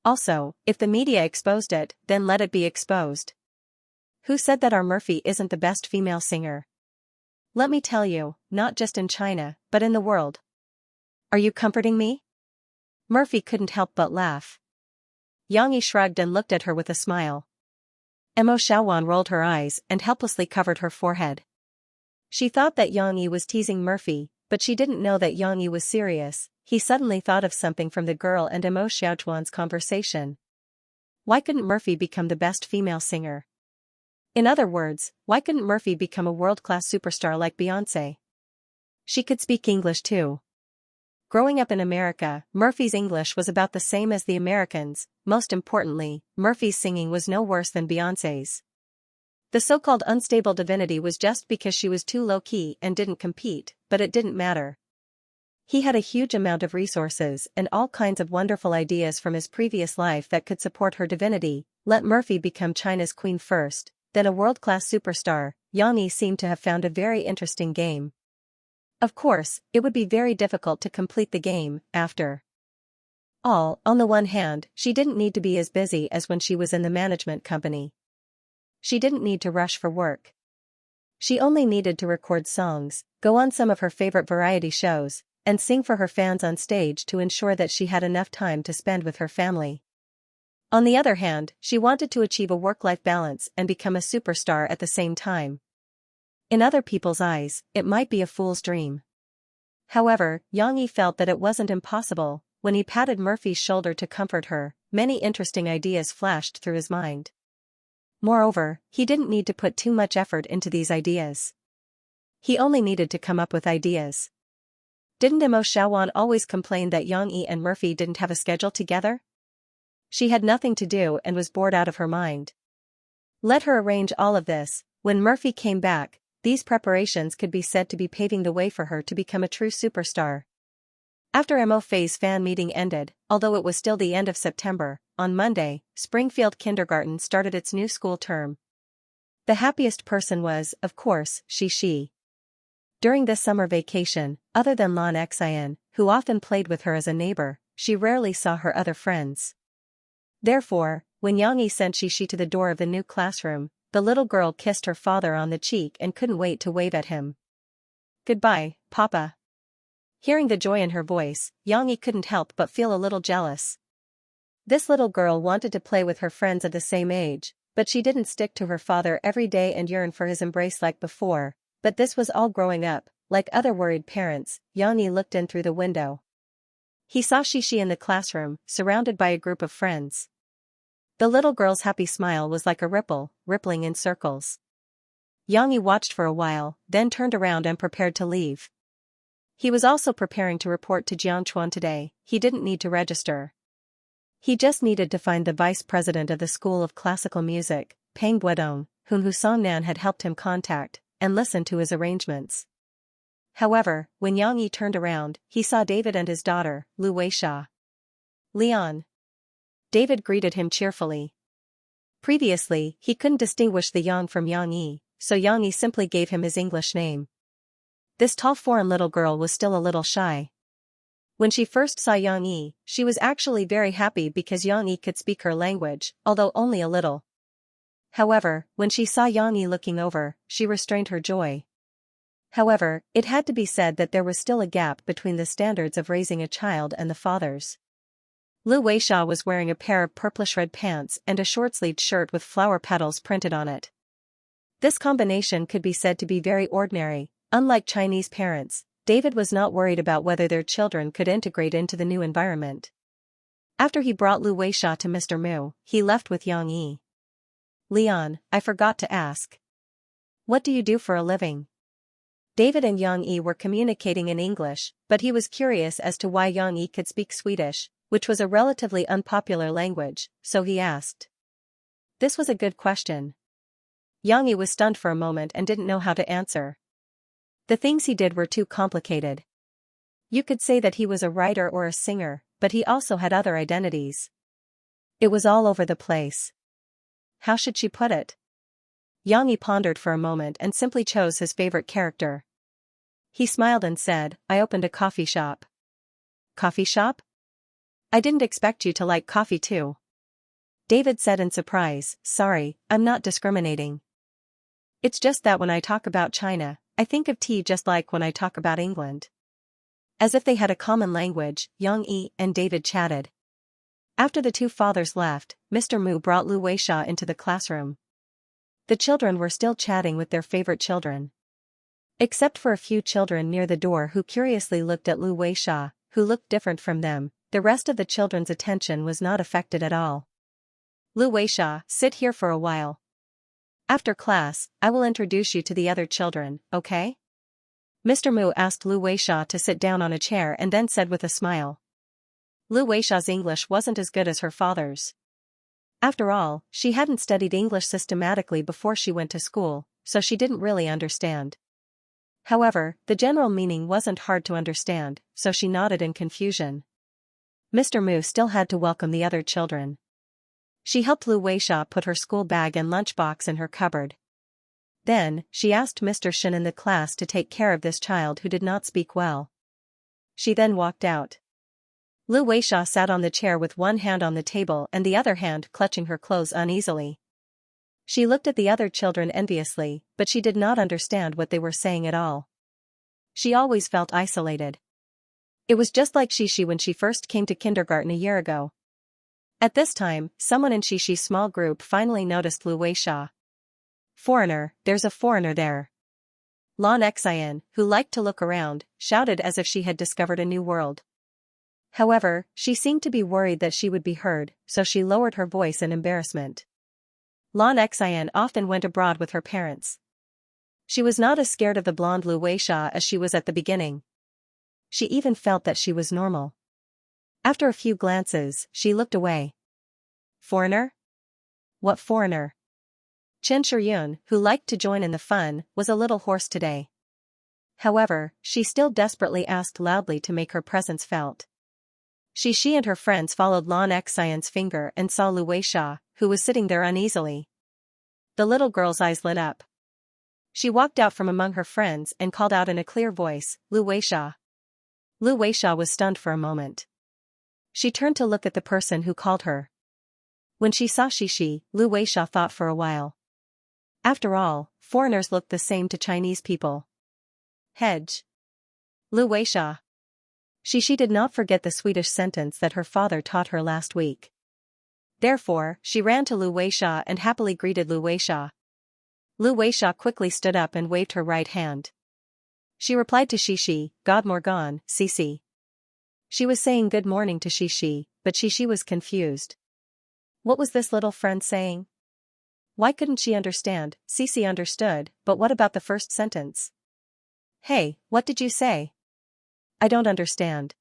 Also, if the media exposed it, then let it be exposed. Who said that our Murphy isn't the best female singer? Let me tell you, not just in China, but in the world. Are you comforting me?" Murphy couldn't help but laugh. Yang Yi shrugged and looked at her with a smile. Mo Xiaowan rolled her eyes and helplessly covered her forehead. She thought that Yang Yi was teasing Murphy, but she didn't know that Yang Yi was serious. He suddenly thought of something from the girl and Mo Xiaowan's conversation. Why couldn't Murphy become the best female singer? In other words, why couldn't Murphy become a world-class superstar like Beyoncé? She could speak English too. Growing up in America, Murphy's English was about the same as the Americans'. Most importantly, Murphy's singing was no worse than Beyoncé's. The so-called unstable divinity was just because she was too low-key and didn't compete, but it didn't matter. He had a huge amount of resources and all kinds of wonderful ideas from his previous life that could support her divinity. Let Murphy become China's queen first, then a world-class superstar. Yang Yi seemed to have found a very interesting game. Of course, it would be very difficult to complete the game. After all, on the one hand, she didn't need to be as busy as when she was in the management company. She didn't need to rush for work. She only needed to record songs, go on some of her favorite variety shows, and sing for her fans on stage to ensure that she had enough time to spend with her family. On the other hand, she wanted to achieve a work-life balance and become a superstar at the same time. In other people's eyes, it might be a fool's dream. However, Yang Yi felt that it wasn't impossible. When he patted Murphy's shoulder to comfort her, many interesting ideas flashed through his mind. Moreover, he didn't need to put too much effort into these ideas. He only needed to come up with ideas. Didn't Mo Xiaowan always complain that Yang Yi and Murphy didn't have a schedule together? She had nothing to do and was bored out of her mind. Let her arrange all of this. When Murphy came back, these preparations could be said to be paving the way for her to become a true superstar. After MOFA's fan meeting ended, although it was still the end of September, on Monday, Springfield Kindergarten started its new school term. The happiest person was, of course, Shi. During this summer vacation, other than Lan Xian, who often played with her as a neighbor, she rarely saw her other friends. Therefore, when Yang Yi sent Shi to the door of the new classroom, the little girl kissed her father on the cheek and couldn't wait to wave at him. "Goodbye, Papa." Hearing the joy in her voice, Yang Yi couldn't help but feel a little jealous. This little girl wanted to play with her friends of the same age, but she didn't stick to her father every day and yearn for his embrace like before. But this was all growing up. Like other worried parents, Yang Yi looked in through the window. He saw Shi in the classroom, surrounded by a group of friends. The little girl's happy smile was like a ripple, rippling in circles. Yang Yi watched for a while, then turned around and prepared to leave. He was also preparing to report to Jiangchuan today. He didn't need to register. He just needed to find the vice president of the School of Classical Music, Peng Guodong, whom Hu Songnan had helped him contact, and listen to his arrangements. However, when Yang Yi turned around, he saw David and his daughter, Lu Weisha. "Leon." David greeted him cheerfully. Previously, he couldn't distinguish the Yang from Yang Yi, so Yang Yi simply gave him his English name. This tall foreign little girl was still a little shy. When she first saw Yang Yi, she was actually very happy because Yang Yi could speak her language, although only a little. However, when she saw Yang Yi looking over, she restrained her joy. However, it had to be said that there was still a gap between the standards of raising a child and the father's. Lu Weisha was wearing a pair of purplish-red pants and a short-sleeved shirt with flower petals printed on it. This combination could be said to be very ordinary. Unlike Chinese parents, David was not worried about whether their children could integrate into the new environment. After he brought Lu Weisha to Mr. Mu, he left with Yang Yi. Leon, I forgot to ask. What do you do for a living? David and Yang Yi were communicating in English, but he was curious as to why Yang Yi could speak Swedish, which was a relatively unpopular language, so he asked. This was a good question. Yang Yi was stunned for a moment and didn't know how to answer. The things he did were too complicated. You could say that he was a writer or a singer, but he also had other identities. It was all over the place. How should she put it? Yang Yi pondered for a moment and simply chose his favorite character. He smiled and said, I opened a coffee shop. Coffee shop? I didn't expect you to like coffee too. David said in surprise, sorry, I'm not discriminating. It's just that when I talk about China, I think of tea just like when I talk about England. As if they had a common language, Yang Yi and David chatted. After the two fathers left, Mr. Mu brought Lu Weisha into the classroom. The children were still chatting with their favorite children. Except for a few children near the door who curiously looked at Lu Weisha, who looked different from them, the rest of the children's attention was not affected at all. Lu Weisha, sit here for a while. After class, I will introduce you to the other children, okay? Mr. Mu asked Lu Weisha to sit down on a chair and then said with a smile. Lu Weisha's English wasn't as good as her father's. After all, she hadn't studied English systematically before she went to school, so she didn't really understand. However, the general meaning wasn't hard to understand, so she nodded in confusion. Mr. Mu still had to welcome the other children. She helped Lu Weisha put her school bag and lunchbox in her cupboard. Then, she asked Mr. Shin in the class to take care of this child who did not speak well. She then walked out. Lu Weisha sat on the chair with one hand on the table and the other hand clutching her clothes uneasily. She looked at the other children enviously, but she did not understand what they were saying at all. She always felt isolated. It was just like Xianxia when she first came to kindergarten a year ago. At this time, someone in Xianxia's small group finally noticed Lu Weisha. Foreigner, there's a foreigner there. Xianxia, who liked to look around, shouted as if she had discovered a new world. However, she seemed to be worried that she would be heard, so she lowered her voice in embarrassment. Xianxia often went abroad with her parents. She was not as scared of the blonde Lu Weisha as she was at the beginning. She even felt that she was normal. After a few glances, she looked away. Foreigner? What foreigner? Chen Shiyun, who liked to join in the fun, was a little hoarse today. However, she still desperately asked loudly to make her presence felt. Xianxia and her friends followed Xianxia's finger and saw Lu Weisha, who was sitting there uneasily. The little girl's eyes lit up. She walked out from among her friends and called out in a clear voice, Lu Weisha. Lu Weisha was stunned for a moment. She turned to look at the person who called her. When she saw Xianxia, Lu Weisha thought for a while. After all, foreigners looked the same to Chinese people. Hedge. Lu Weisha. Xianxia did not forget the Swedish sentence that her father taught her last week. Therefore, she ran to Lu Weisha and happily greeted Lu Weisha. Lu Weisha quickly stood up and waved her right hand. She replied to Xianxia, God morgon, Cici. She was saying good morning to Xianxia, but Xianxia was confused. What was this little friend saying? Why couldn't she understand? Cici understood, but what about the first sentence? Hey, what did you say? I don't understand.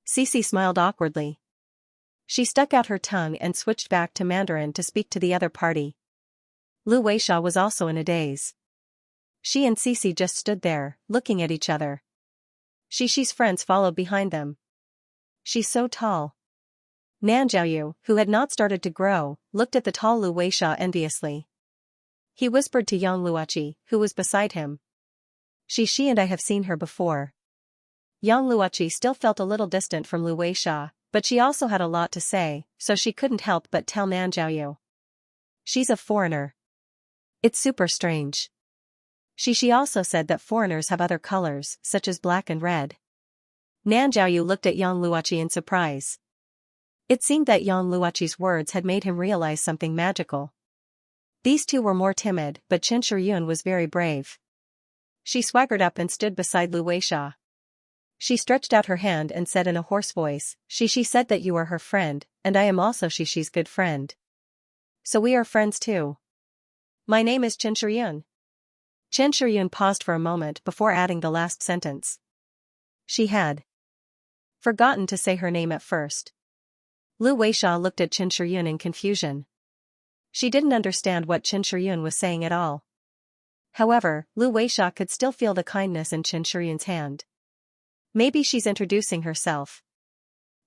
Cici smiled awkwardly. She stuck out her tongue and switched back to Mandarin to speak to the other party. Lu Weisha was also in a daze. She and Cici just stood there, looking at each other. Xiaxia's friends followed behind them. She's so tall. Nanjiaoyu, who had not started to grow, looked at the tall Lu Weisha enviously. He whispered to Yang Luoqi, who was beside him. Xianxia and I have seen her before. Yang Luoqi still felt a little distant from Lu Weisha, but she also had a lot to say, so she couldn't help but tell Nanjiaoyu. She's a foreigner. It's super strange. Xianxia also said that foreigners have other colors, such as black and red. Nanjiaoyu looked at Yang Luoqi in surprise. It seemed that Yang Luoqi's words had made him realize something magical. These two were more timid, but Qin Shiyun was very brave. She swaggered up and stood beside Lu Weisha. She stretched out her hand and said in a hoarse voice, She said that you are her friend, and I am also she's good friend. So we are friends too. My name is Qin Shiyun. Qin Shiyun paused for a moment before adding the last sentence. She had forgotten to say her name at first. Lu Weisha looked at Qin Shiyun in confusion. She didn't understand what Qin Shiyun was saying at all. However, Lu Weisha could still feel the kindness in Qin Shiyun's hand. Maybe she's introducing herself.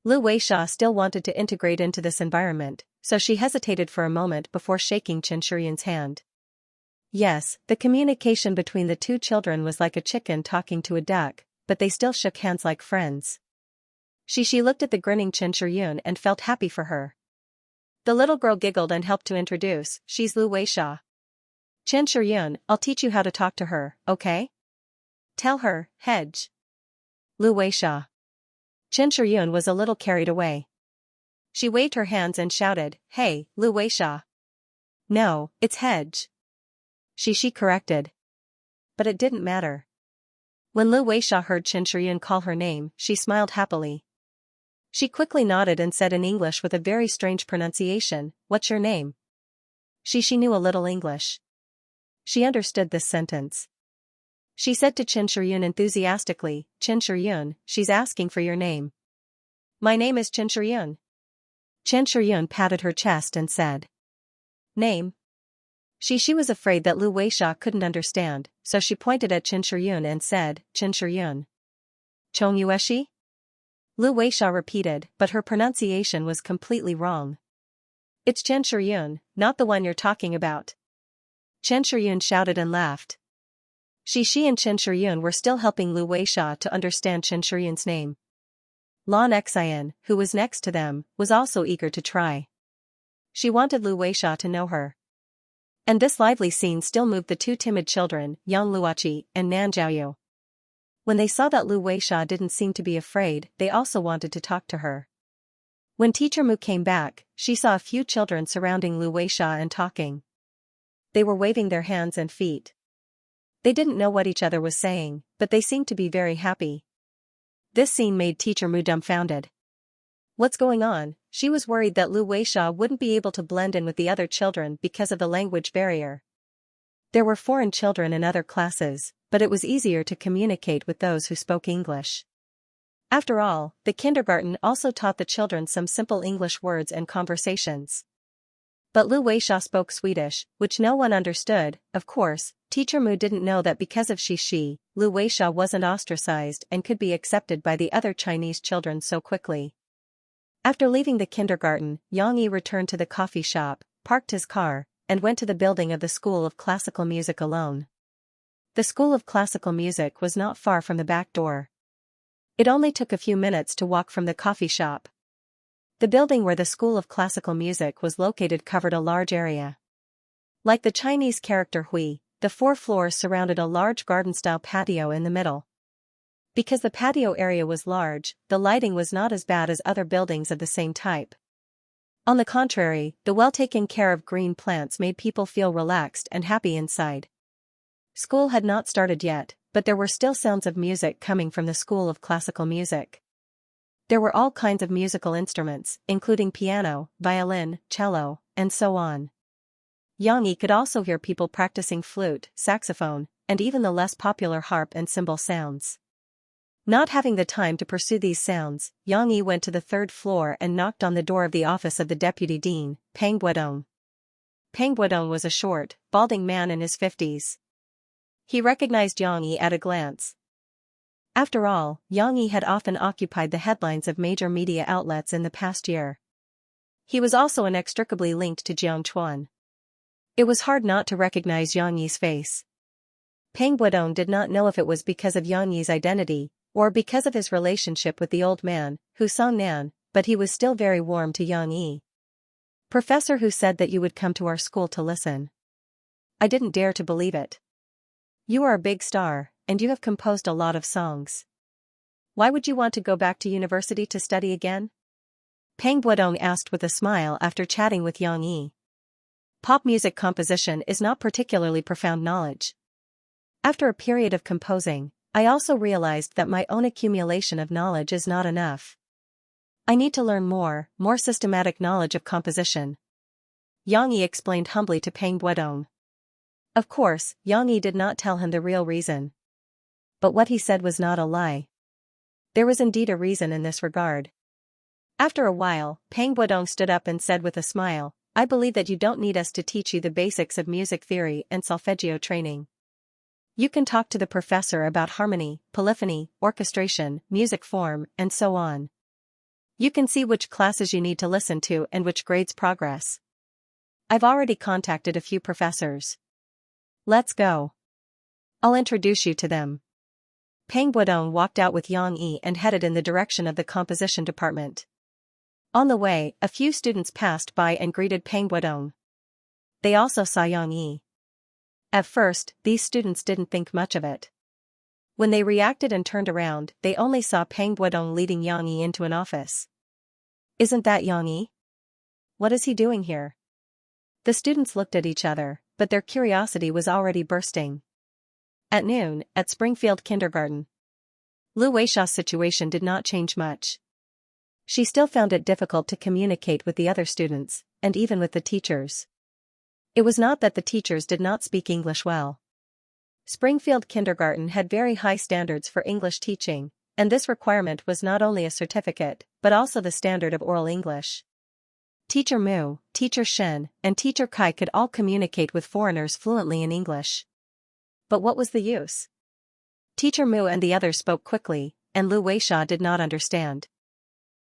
Lu Weisha still wanted to integrate into this environment, so she hesitated for a moment before shaking Qin Shiyun's hand. Yes, the communication between the two children was like a chicken talking to a duck, but they still shook hands like friends. She looked at the grinning Qin Shiyun and felt happy for her. The little girl giggled and helped to introduce, She's Lu Weisha. Qin Shiyun, I'll teach you how to talk to her, okay? Tell her, Hedge. Lu Weisha. Qin Shiyun was a little carried away. She waved her hands and shouted, Hey, Lu Weisha. No, it's Hedge. She corrected. But it didn't matter. When Lu Weisha heard Qin Shiyun call her name, she smiled happily. She quickly nodded and said in English with a very strange pronunciation, What's your name? She knew a little English. She understood this sentence. She said to Qin Shiyun enthusiastically, Qin Shiyun, she's asking for your name. My name is Qin Shiyun. Qin Shiyun patted her chest and said. Name? She was afraid that Lu Weisha couldn't understand, so she pointed at Qin Shiyun and said, Qin Shiyun. Chong Yueshi? Lu Weisha repeated, but her pronunciation was completely wrong. It's Qin Shiyun, not the one you're talking about. Qin Shiyun shouted and laughed. She and Qin Shiyun were still helping Lu Weisha to understand Qin Shiyun's name. Lan Xian, who was next to them, was also eager to try. She wanted Lu Weisha to know her. And this lively scene still moved the two timid children, Yang Luoqi and Nan Zhaoyu. When they saw that Lu Weisha didn't seem to be afraid, they also wanted to talk to her. When Teacher Mu came back, she saw a few children surrounding Lu Weisha and talking. They were waving their hands and feet. They didn't know what each other was saying, but they seemed to be very happy. This scene made Teacher Mu dumbfounded. What's going on? She was worried that Lu Weisha wouldn't be able to blend in with the other children because of the language barrier. There were foreign children in other classes, but it was easier to communicate with those who spoke English. After all, the kindergarten also taught the children some simple English words and conversations. But Lu Weisha spoke Swedish, which no one understood. Of course, Teacher Mu didn't know that because of she, Lu Weisha wasn't ostracized and could be accepted by the other Chinese children so quickly. After leaving the kindergarten, Yang Yi returned to the coffee shop, parked his car, and went to the building of the School of Classical Music alone. The School of Classical Music was not far from the back door. It only took a few minutes to walk from the coffee shop. The building where the School of Classical Music was located covered a large area. Like the Chinese character Hui, the 4 floors surrounded a large garden-style patio in the middle. Because the patio area was large, the lighting was not as bad as other buildings of the same type. On the contrary, the well-taken care of green plants made people feel relaxed and happy inside. School had not started yet, but there were still sounds of music coming from the School of Classical Music. There were all kinds of musical instruments, including piano, violin, cello, and so on. Yang Yi could also hear people practicing flute, saxophone, and even the less popular harp and cymbal sounds. Not having the time to pursue these sounds, Yang Yi went to the 3rd floor and knocked on the door of the office of the deputy dean, Peng Buodong. Peng Buodong was a short, balding man in his 50s. He recognized Yang Yi at a glance. After all, Yang Yi had often occupied the headlines of major media outlets in the past year. He was also inextricably linked to Jiangchuan. It was hard not to recognize Yang Yi's face. Peng Buodong did not know if it was because of Yang Yi's identity, or because of his relationship with the old man, Hu Songnan, but he was still very warm to Yang Yi. Professor Hu said that you would come to our school to listen. I didn't dare to believe it. You are a big star, and you have composed a lot of songs. Why would you want to go back to university to study again? Peng Buodong asked with a smile after chatting with Yang Yi. Pop music composition is not particularly profound knowledge. After a period of composing, I also realized that my own accumulation of knowledge is not enough. I need to learn more systematic knowledge of composition. Yang Yi explained humbly to Peng Buodong. Of course, Yang Yi did not tell him the real reason. But what he said was not a lie. There was indeed a reason in this regard. After a while, Peng Buodong stood up and said with a smile, I believe that you don't need us to teach you the basics of music theory and solfeggio training. You can talk to the professor about harmony, polyphony, orchestration, music form, and so on. You can see which classes you need to listen to and which grades progress. I've already contacted a few professors. Let's go. I'll introduce you to them. Peng Buodong walked out with Yang Yi and headed in the direction of the composition department. On the way, a few students passed by and greeted Peng Buodong. They also saw Yang Yi. At first, these students didn't think much of it. When they reacted and turned around, they only saw Peng Buodong leading Yang Yi into an office. Isn't that Yang Yi? What is he doing here? The students looked at each other, but their curiosity was already bursting. At noon, at Springfield Kindergarten, Lu Weixia's situation did not change much. She still found it difficult to communicate with the other students, and even with the teachers. It was not that the teachers did not speak English well. Springfield Kindergarten had very high standards for English teaching, and this requirement was not only a certificate, but also the standard of oral English. Teacher Mu, Teacher Shen, and Teacher Kai could all communicate with foreigners fluently in English. But what was the use? Teacher Mu and the others spoke quickly, and Lu Weixia did not understand.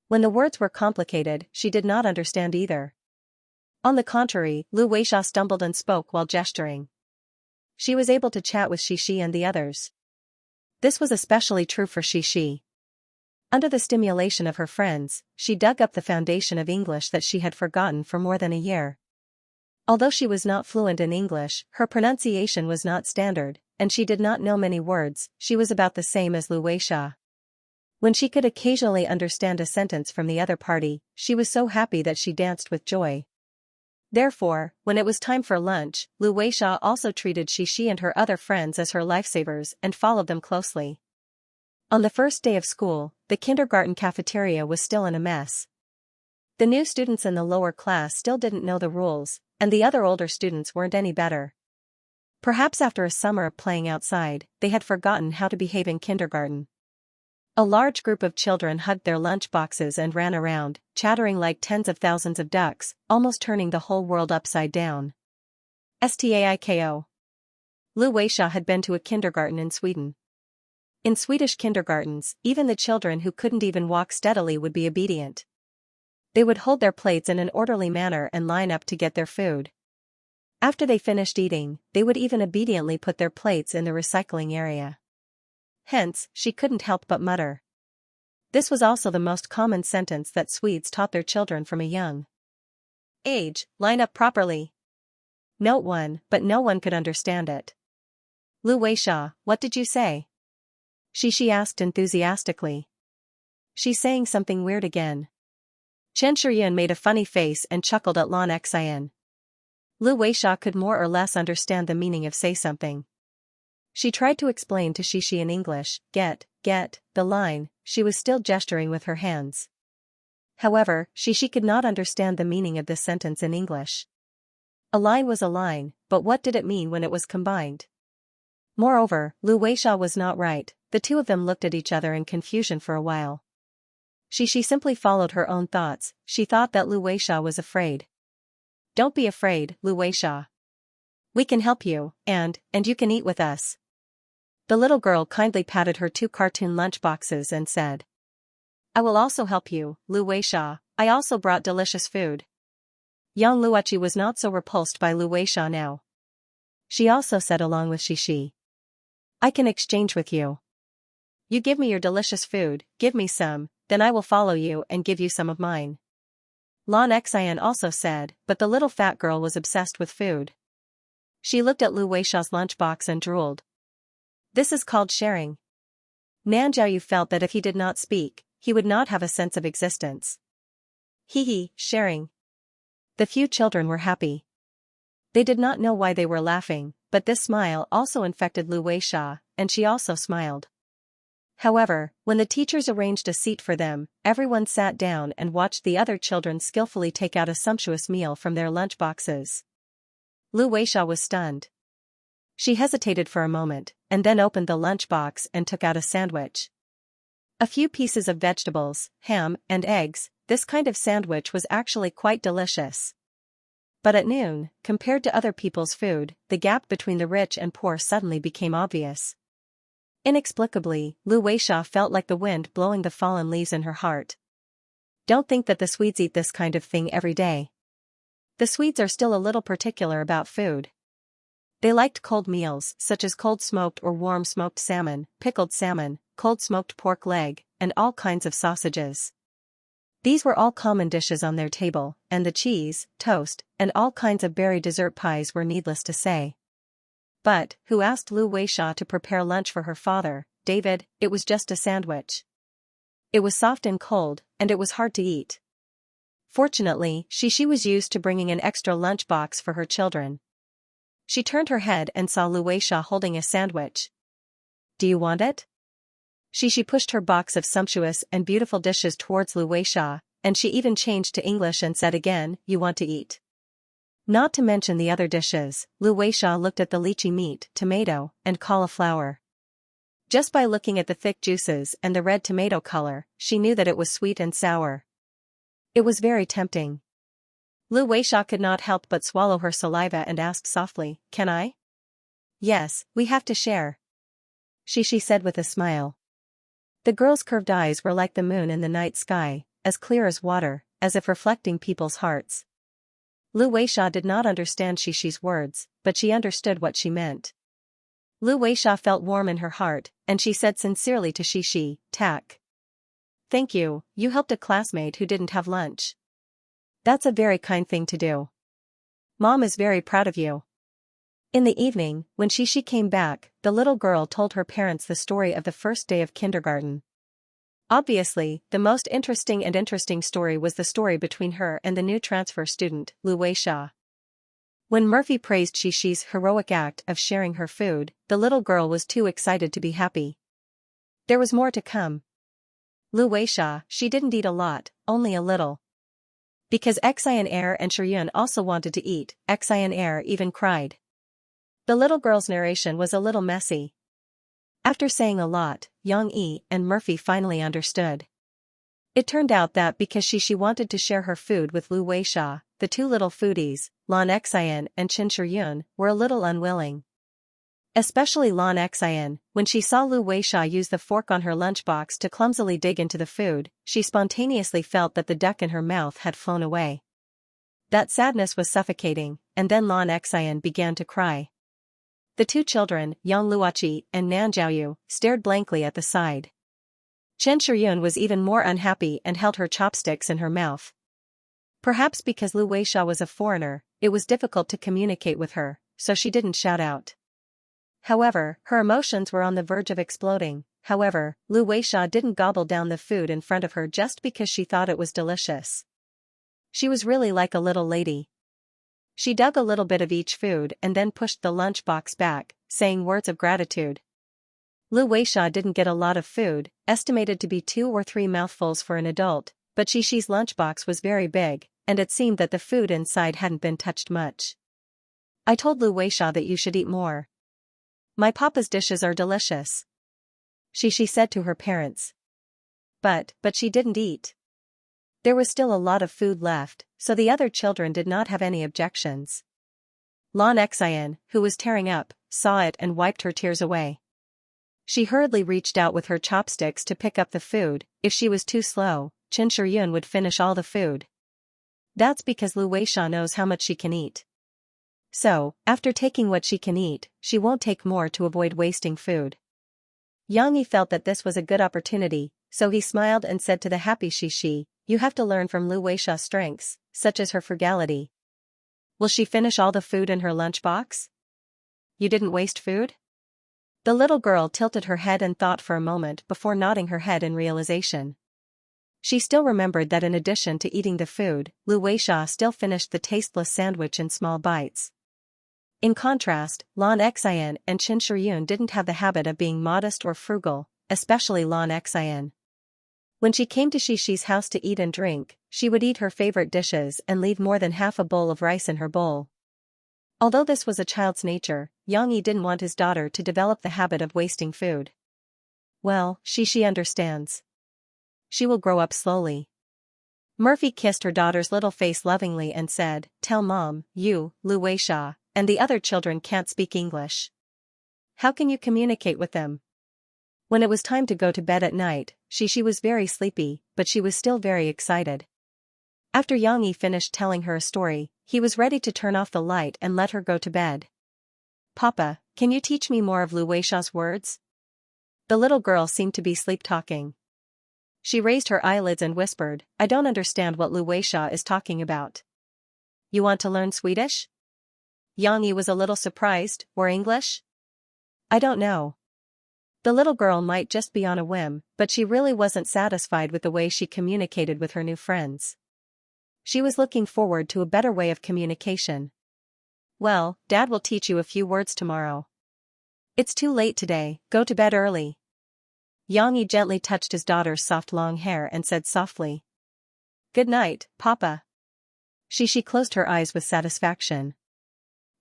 When the words were complicated, she did not understand either. On the contrary, Lu Weixia stumbled and spoke while gesturing. She was able to chat with Xixi and the others. This was especially true for Xixi. Under the stimulation of her friends, she dug up the foundation of English that she had forgotten for more than a year. Although she was not fluent in English, her pronunciation was not standard, and she did not know many words. She was about the same as Lu Weixia. When she could occasionally understand a sentence from the other party, she was so happy that she danced with joy. Therefore, when it was time for lunch, Lu Weixia also treated Xixi and her other friends as her lifesavers and followed them closely. On the first day of school, the kindergarten cafeteria was still in a mess. The new students in the lower class still didn't know the rules, and the other older students weren't any better. Perhaps after a summer of playing outside, they had forgotten how to behave in kindergarten. A large group of children hugged their lunch boxes and ran around, chattering like tens of thousands of ducks, almost turning the whole world upside down. Staiko. Lu Weixia had been to a kindergarten in Sweden. In Swedish kindergartens, even the children who couldn't even walk steadily would be obedient. They would hold their plates in an orderly manner and line up to get their food. After they finished eating, they would even obediently put their plates in the recycling area. Hence, she couldn't help but mutter. This was also the most common sentence that Swedes taught their children from a young age: line up properly. Note 1, but no one could understand it. Lu Weixia, what did you say? Xixi asked enthusiastically. She's saying something weird again. Chen Shiyun made a funny face and chuckled at Lan Xian. Lu Weixia could more or less understand the meaning of say something. She tried to explain to Xixi in English, get, the line. She was still gesturing with her hands. However, Xixi could not understand the meaning of this sentence in English. A line was a line, but what did it mean when it was combined? Moreover, Lu Weixia was not right. The two of them looked at each other in confusion for a while. Xixi simply followed her own thoughts. She thought that Lu Weixia was afraid. Don't be afraid, Lu Weixia. We can help you, and you can eat with us. The little girl kindly patted her 2 cartoon lunchboxes and said, I will also help you, Lu Weixia. I also brought delicious food. Young Luochi was not so repulsed by Lu Weixia now. She also said along with Xixi, I can exchange with you. You give me your delicious food, give me some, then I will follow you and give you some of mine. Lan Xian also said, but the little fat girl was obsessed with food. She looked at Lu Weixia's lunchbox and drooled. This is called sharing. Nan Jiaoyu felt that if he did not speak, he would not have a sense of existence. Sharing. The few children were happy. They did not know why they were laughing, but this smile also infected Lu Weixia, and she also smiled. However, when the teachers arranged a seat for them, everyone sat down and watched the other children skillfully take out a sumptuous meal from their lunch boxes. Lu Weixia was stunned. She hesitated for a moment, and then opened the lunchbox and took out a sandwich. A few pieces of vegetables, ham, and eggs. This kind of sandwich was actually quite delicious. But at noon, compared to other people's food, the gap between the rich and poor suddenly became obvious. Inexplicably, Lu Weixia felt like the wind blowing the fallen leaves in her heart. Don't think that the Swedes eat this kind of thing every day. The Swedes are still a little particular about food. They liked cold meals, such as cold smoked or warm smoked salmon, pickled salmon, cold smoked pork leg, and all kinds of sausages. These were all common dishes on their table, and the cheese, toast, and all kinds of berry dessert pies were needless to say. But, who asked Lu Weixia to prepare lunch for her father, David? It was just a sandwich. It was soft and cold, and it was hard to eat. Fortunately, she was used to bringing an extra lunch box for her children. She turned her head and saw Lu Weixia holding a sandwich. Do you want it? She pushed her box of sumptuous and beautiful dishes towards Lu Weixia, and she even changed to English and said again, you want to eat? Not to mention the other dishes, Lu Weixia looked at the lychee meat, tomato, and cauliflower. Just by looking at the thick juices and the red tomato color, she knew that it was sweet and sour. It was very tempting. Lu Weixia could not help but swallow her saliva and asked softly, can I? Yes, we have to share. She said with a smile. The girl's curved eyes were like the moon in the night sky, as clear as water, as if reflecting people's hearts. Lu Weixia did not understand Shishi's words, but she understood what she meant. Lu Weixia felt warm in her heart, and she said sincerely to Shishi, "Tak. Thank you, you helped a classmate who didn't have lunch. That's a very kind thing to do. Mom is very proud of you." In the evening, when Shishi came back, the little girl told her parents the story of the first day of kindergarten. Obviously, the most interesting story was the story between her and the new transfer student, Lu Weixia. When Murphy praised Shishi's heroic act of sharing her food, the little girl was too excited to be happy. There was more to come. Lu Weixia, she didn't eat a lot, only a little. Because Xianxia and Shiryun also wanted to eat, Xianxia even cried. The little girl's narration was a little messy. After saying a lot, Yang and Murphy finally understood. It turned out that because she wanted to share her food with Lu Weixia, the two little foodies, Lan Xian and Qin Shiryun, were a little unwilling. Especially Lan Xian, when she saw Lu Weixia use the fork on her lunchbox to clumsily dig into the food, she spontaneously felt that the duck in her mouth had flown away. That sadness was suffocating, and then Lan Xian began to cry. The two children, Yang Luoqi and Nan Zhaoyu, stared blankly at the side. Chen Shiryun was even more unhappy and held her chopsticks in her mouth. Perhaps because Lu Weixia was a foreigner, it was difficult to communicate with her, so she didn't shout out. However, her emotions were on the verge of exploding. However, Lu Weixia didn't gobble down the food in front of her just because she thought it was delicious. She was really like a little lady. She dug a little bit of each food and then pushed the lunchbox back, saying words of gratitude. Lu Weixia didn't get a lot of food, estimated to be 2 or 3 mouthfuls for an adult, but Shishi's lunchbox was very big, and it seemed that the food inside hadn't been touched much. I told Lu Weixia that you should eat more. My papa's dishes are delicious. Shishi said to her parents. But she didn't eat. There was still a lot of food left, so the other children did not have any objections. Lan Xian, who was tearing up, saw it and wiped her tears away. She hurriedly reached out with her chopsticks to pick up the food. If she was too slow, Qin Shiryun would finish all the food. That's because Lu Weixia knows how much she can eat. So, after taking what she can eat, she won't take more to avoid wasting food. Yang Yi felt that this was a good opportunity, so he smiled and said to the happy Shishi, "You have to learn from Lu Weixia's strengths, such as her frugality. Will she finish all the food in her lunchbox? You didn't waste food?" The little girl tilted her head and thought for a moment before nodding her head in realization. She still remembered that in addition to eating the food, Lu Weixia still finished the tasteless sandwich in small bites. In contrast, Lan Xian and Qin Shiyun didn't have the habit of being modest or frugal, especially Lan Xian. When she came to Shixi's house to eat and drink, she would eat her favorite dishes and leave more than half a bowl of rice in her bowl. Although this was a child's nature, Yang Yi didn't want his daughter to develop the habit of wasting food. Well, Xixi understands. She will grow up slowly. Murphy kissed her daughter's little face lovingly and said, "Tell Mom, you, Lu Weisha, and the other children can't speak English. How can you communicate with them?" When it was time to go to bed at night, Xixi was very sleepy, but she was still very excited. After Yang Yi finished telling her a story, he was ready to turn off the light and let her go to bed. "Papa, can you teach me more of Lu Weisha's words?" The little girl seemed to be sleep-talking. She raised her eyelids and whispered, "I don't understand what Lu Weisha is talking about." "You want to learn Swedish?" Yang Yi was a little surprised. "Or English?" "I don't know." The little girl might just be on a whim, but she really wasn't satisfied with the way she communicated with her new friends. She was looking forward to a better way of communication. "Well, Dad will teach you a few words tomorrow. It's too late today, go to bed early." Yang Yi gently touched his daughter's soft long hair and said softly, "Good night, Papa." Xixi closed her eyes with satisfaction.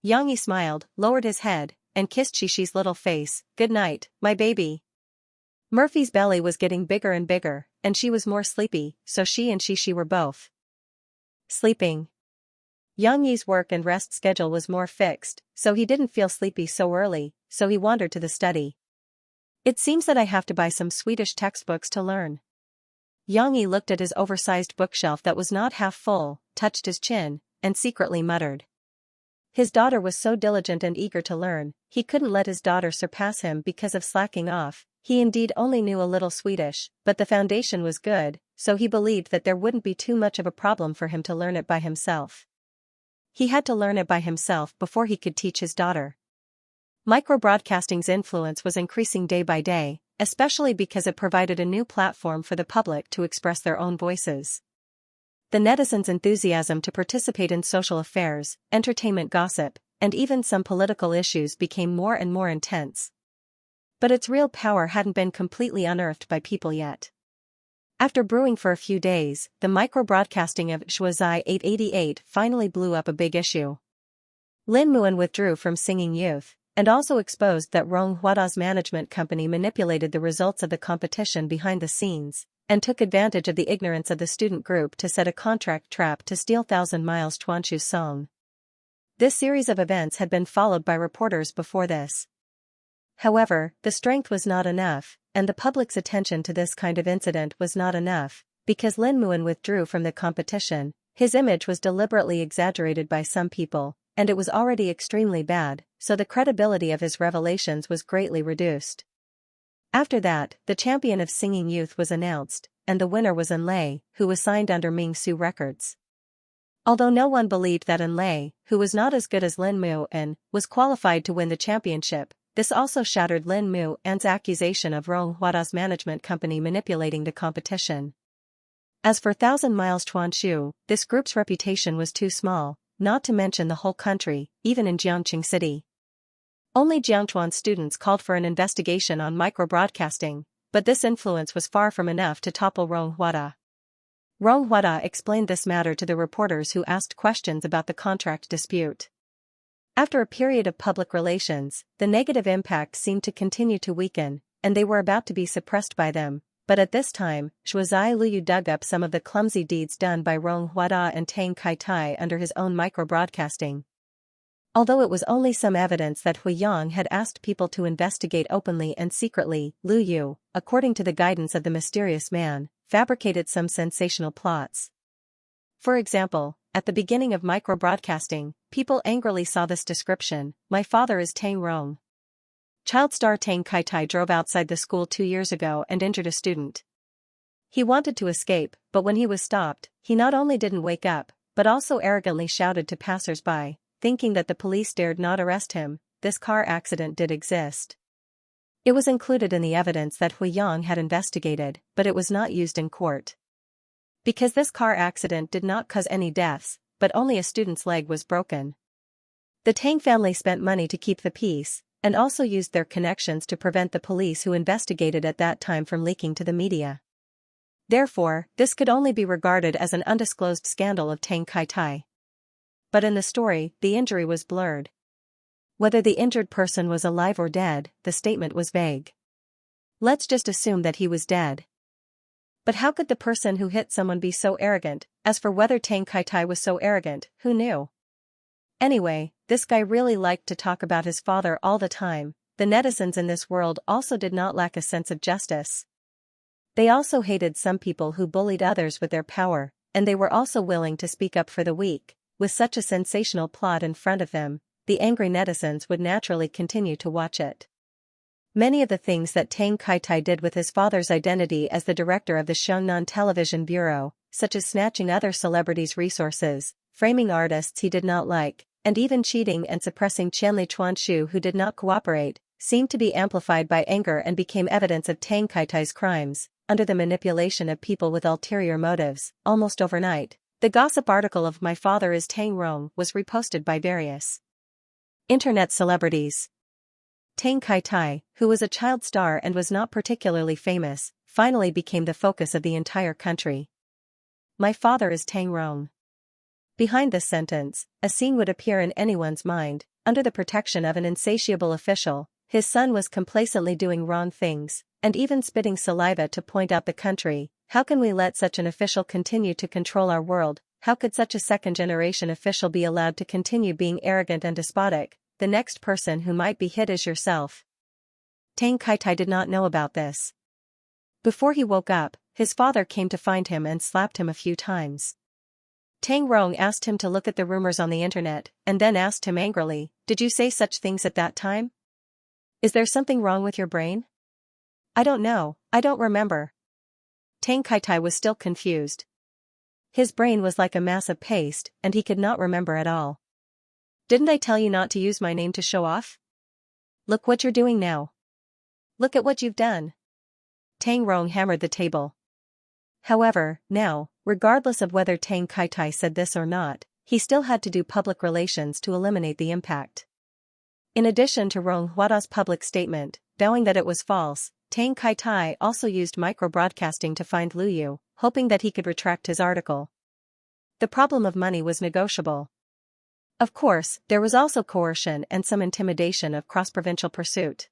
Yang Yi smiled, lowered his head, and kissed Xixi's little face. "Good night, my baby." Murphy's belly was getting bigger and bigger, and she was more sleepy, so she and Xixi were both sleeping. Yang Yi's work and rest schedule was more fixed, so he didn't feel sleepy so early, so he wandered to the study. "It seems that I have to buy some Swedish textbooks to learn." Yang Yi looked at his oversized bookshelf that was not half full, touched his chin, and secretly muttered. His daughter was so diligent and eager to learn, he couldn't let his daughter surpass him because of slacking off. He indeed only knew a little Swedish, but the foundation was good, so he believed that there wouldn't be too much of a problem for him to learn it by himself. He had to learn it by himself before he could teach his daughter. Microbroadcasting's influence was increasing day by day, especially because it provided a new platform for the public to express their own voices. The netizens' enthusiasm to participate in social affairs, entertainment gossip, and even some political issues became more and more intense. But its real power hadn't been completely unearthed by people yet. After brewing for a few days, the microbroadcasting of Shuazai 888 finally blew up a big issue. Lin Muan withdrew from Singing Youth, and also exposed that Rong Huada's management company manipulated the results of the competition behind the scenes, and took advantage of the ignorance of the student group to set a contract trap to steal Thousand Miles Chuanchu song. This series of events had been followed by reporters before this. However, the strength was not enough, and the public's attention to this kind of incident was not enough, because Lin Muan withdrew from the competition. His image was deliberately exaggerated by some people, and it was already extremely bad, so the credibility of his revelations was greatly reduced. After that, the champion of Singing Youth was announced, and the winner was Enlei, who was signed under Ming Su Records. Although no one believed that Enlei, who was not as good as Lin Muan, was qualified to win the championship, this also shattered Lin Muan's accusation of Rong Huada's management company manipulating the competition. As for Thousand Miles Chuanchu, this group's reputation was too small, not to mention the whole country, even in Jiangqing City. Only Jiangchuan students called for an investigation on microbroadcasting, but this influence was far from enough to topple Rong Huada. Rong Huada explained this matter to the reporters who asked questions about the contract dispute. After a period of public relations, the negative impact seemed to continue to weaken, and they were about to be suppressed by them, but at this time, Shuazai Luyu dug up some of the clumsy deeds done by Rong Huada and Tang Kaitai under his own microbroadcasting. Although it was only some evidence that Hui Yang had asked people to investigate openly and secretly, Lu Yu, according to the guidance of the mysterious man, fabricated some sensational plots. For example, at the beginning of microbroadcasting, people angrily saw this description: "My father is Tang Rong." Child star Tang Kaitai drove outside the school 2 years ago and injured a student. He wanted to escape, but when he was stopped, he not only didn't wake up, but also arrogantly shouted to passers-by, thinking that the police dared not arrest him. This car accident did exist. It was included in the evidence that Hui Yang had investigated, but it was not used in court. Because this car accident did not cause any deaths, but only a student's leg was broken. The Tang family spent money to keep the peace, and also used their connections to prevent the police who investigated at that time from leaking to the media. Therefore, this could only be regarded as an undisclosed scandal of Tang Kai-tai. But in the story, the injury was blurred. Whether the injured person was alive or dead, the statement was vague. Let's just assume that he was dead. But how could the person who hit someone be so arrogant? As for whether Tang Kai-tai was so arrogant, who knew? Anyway, this guy really liked to talk about his father all the time. The netizens in this world also did not lack a sense of justice. They also hated some people who bullied others with their power, and they were also willing to speak up for the weak. With such a sensational plot in front of them, the angry netizens would naturally continue to watch it. Many of the things that Tang Kai-tai did with his father's identity as the director of the Xiangnan Television Bureau, such as snatching other celebrities' resources, framing artists he did not like, and even cheating and suppressing Qianli Chuanshu who did not cooperate, seemed to be amplified by anger and became evidence of Tang Kai-tai's crimes, under the manipulation of people with ulterior motives, almost overnight. The gossip article of "My Father is Tang Rong" was reposted by various internet celebrities. Tang Kai-tai, who was a child star and was not particularly famous, finally became the focus of the entire country. My father is Tang Rong. Behind this sentence, a scene would appear in anyone's mind. Under the protection of an insatiable official, his son was complacently doing wrong things, and even spitting saliva to point out the country. How can we let such an official continue to control our world? How could such a second-generation official be allowed to continue being arrogant and despotic? The next person who might be hit is yourself. Tang Kai-tai did not know about this. Before he woke up, his father came to find him and slapped him a few times. Tang Rong asked him to look at the rumors on the internet, and then asked him angrily, "Did you say such things at that time? Is there something wrong with your brain?" "I don't know, I don't remember." Tang Kai-tai was still confused. His brain was like a mass of paste, and he could not remember at all. "Didn't I tell you not to use my name to show off? Look what you're doing now. Look at what you've done." Tang Rong hammered the table. However, now, regardless of whether Tang Kai-tai said this or not, he still had to do public relations to eliminate the impact. In addition to Rong Huada's public statement, vowing that it was false, Tang Kai-tai also used micro-broadcasting to find Lu Yu, hoping that he could retract his article. The problem of money was negotiable. Of course, there was also coercion and some intimidation of cross-provincial pursuit.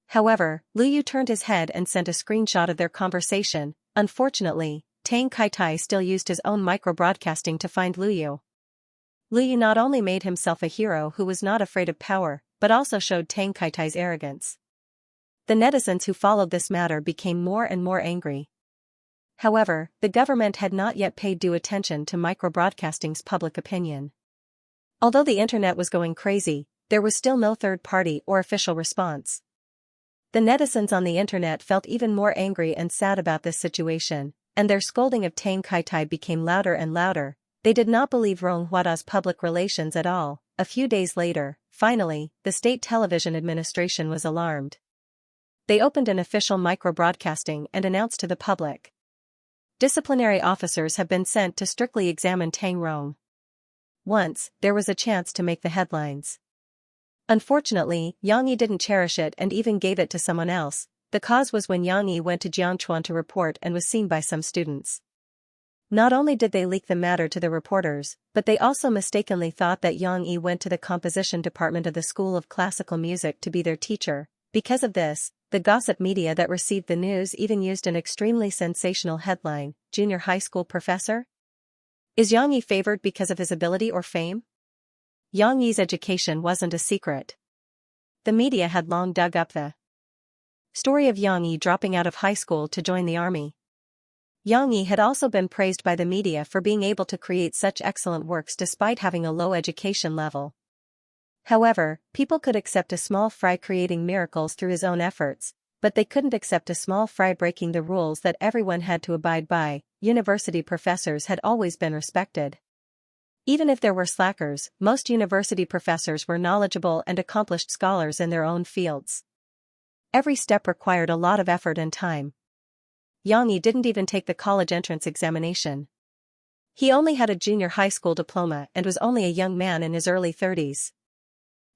However, Lu Yu turned his head and sent a screenshot of their conversation. Unfortunately, Tang Kai-tai still used his own micro-broadcasting to find Lu Yu. Lu Yu not only made himself a hero who was not afraid of power, but also showed Tang Kai-tai's arrogance. The netizens who followed this matter became more and more angry. However, the government had not yet paid due attention to micro-broadcasting's public opinion. Although the internet was going crazy, there was still no third party or official response. The netizens on the internet felt even more angry and sad about this situation, and their scolding of Tang Kai-tai became louder and louder. They did not believe Rong Huada's public relations at all. A few days later, finally, the State Television Administration was alarmed. They opened an official micro-broadcasting and announced to the public. Disciplinary officers have been sent to strictly examine Tang Rong. Once, there was a chance to make the headlines. Unfortunately, Yang Yi didn't cherish it and even gave it to someone else. The cause was when Yang Yi went to Jiangchuan to report and was seen by some students. Not only did they leak the matter to the reporters, but they also mistakenly thought that Yang Yi went to the composition department of the School of Classical Music to be their teacher. Because of this, the gossip media that received the news even used an extremely sensational headline: "Junior high school professor? Is Yang Yi favored because of his ability or fame?" Yang Yi's education wasn't a secret. The media had long dug up the story of Yang Yi dropping out of high school to join the army. Yang Yi had also been praised by the media for being able to create such excellent works despite having a low education level. However, people could accept a small fry creating miracles through his own efforts, but they couldn't accept a small fry breaking the rules that everyone had to abide by. University professors had always been respected. Even if there were slackers, most university professors were knowledgeable and accomplished scholars in their own fields. Every step required a lot of effort and time. Yang Yi didn't even take the college entrance examination. He only had a junior high school diploma and was only a young man in his early 30s.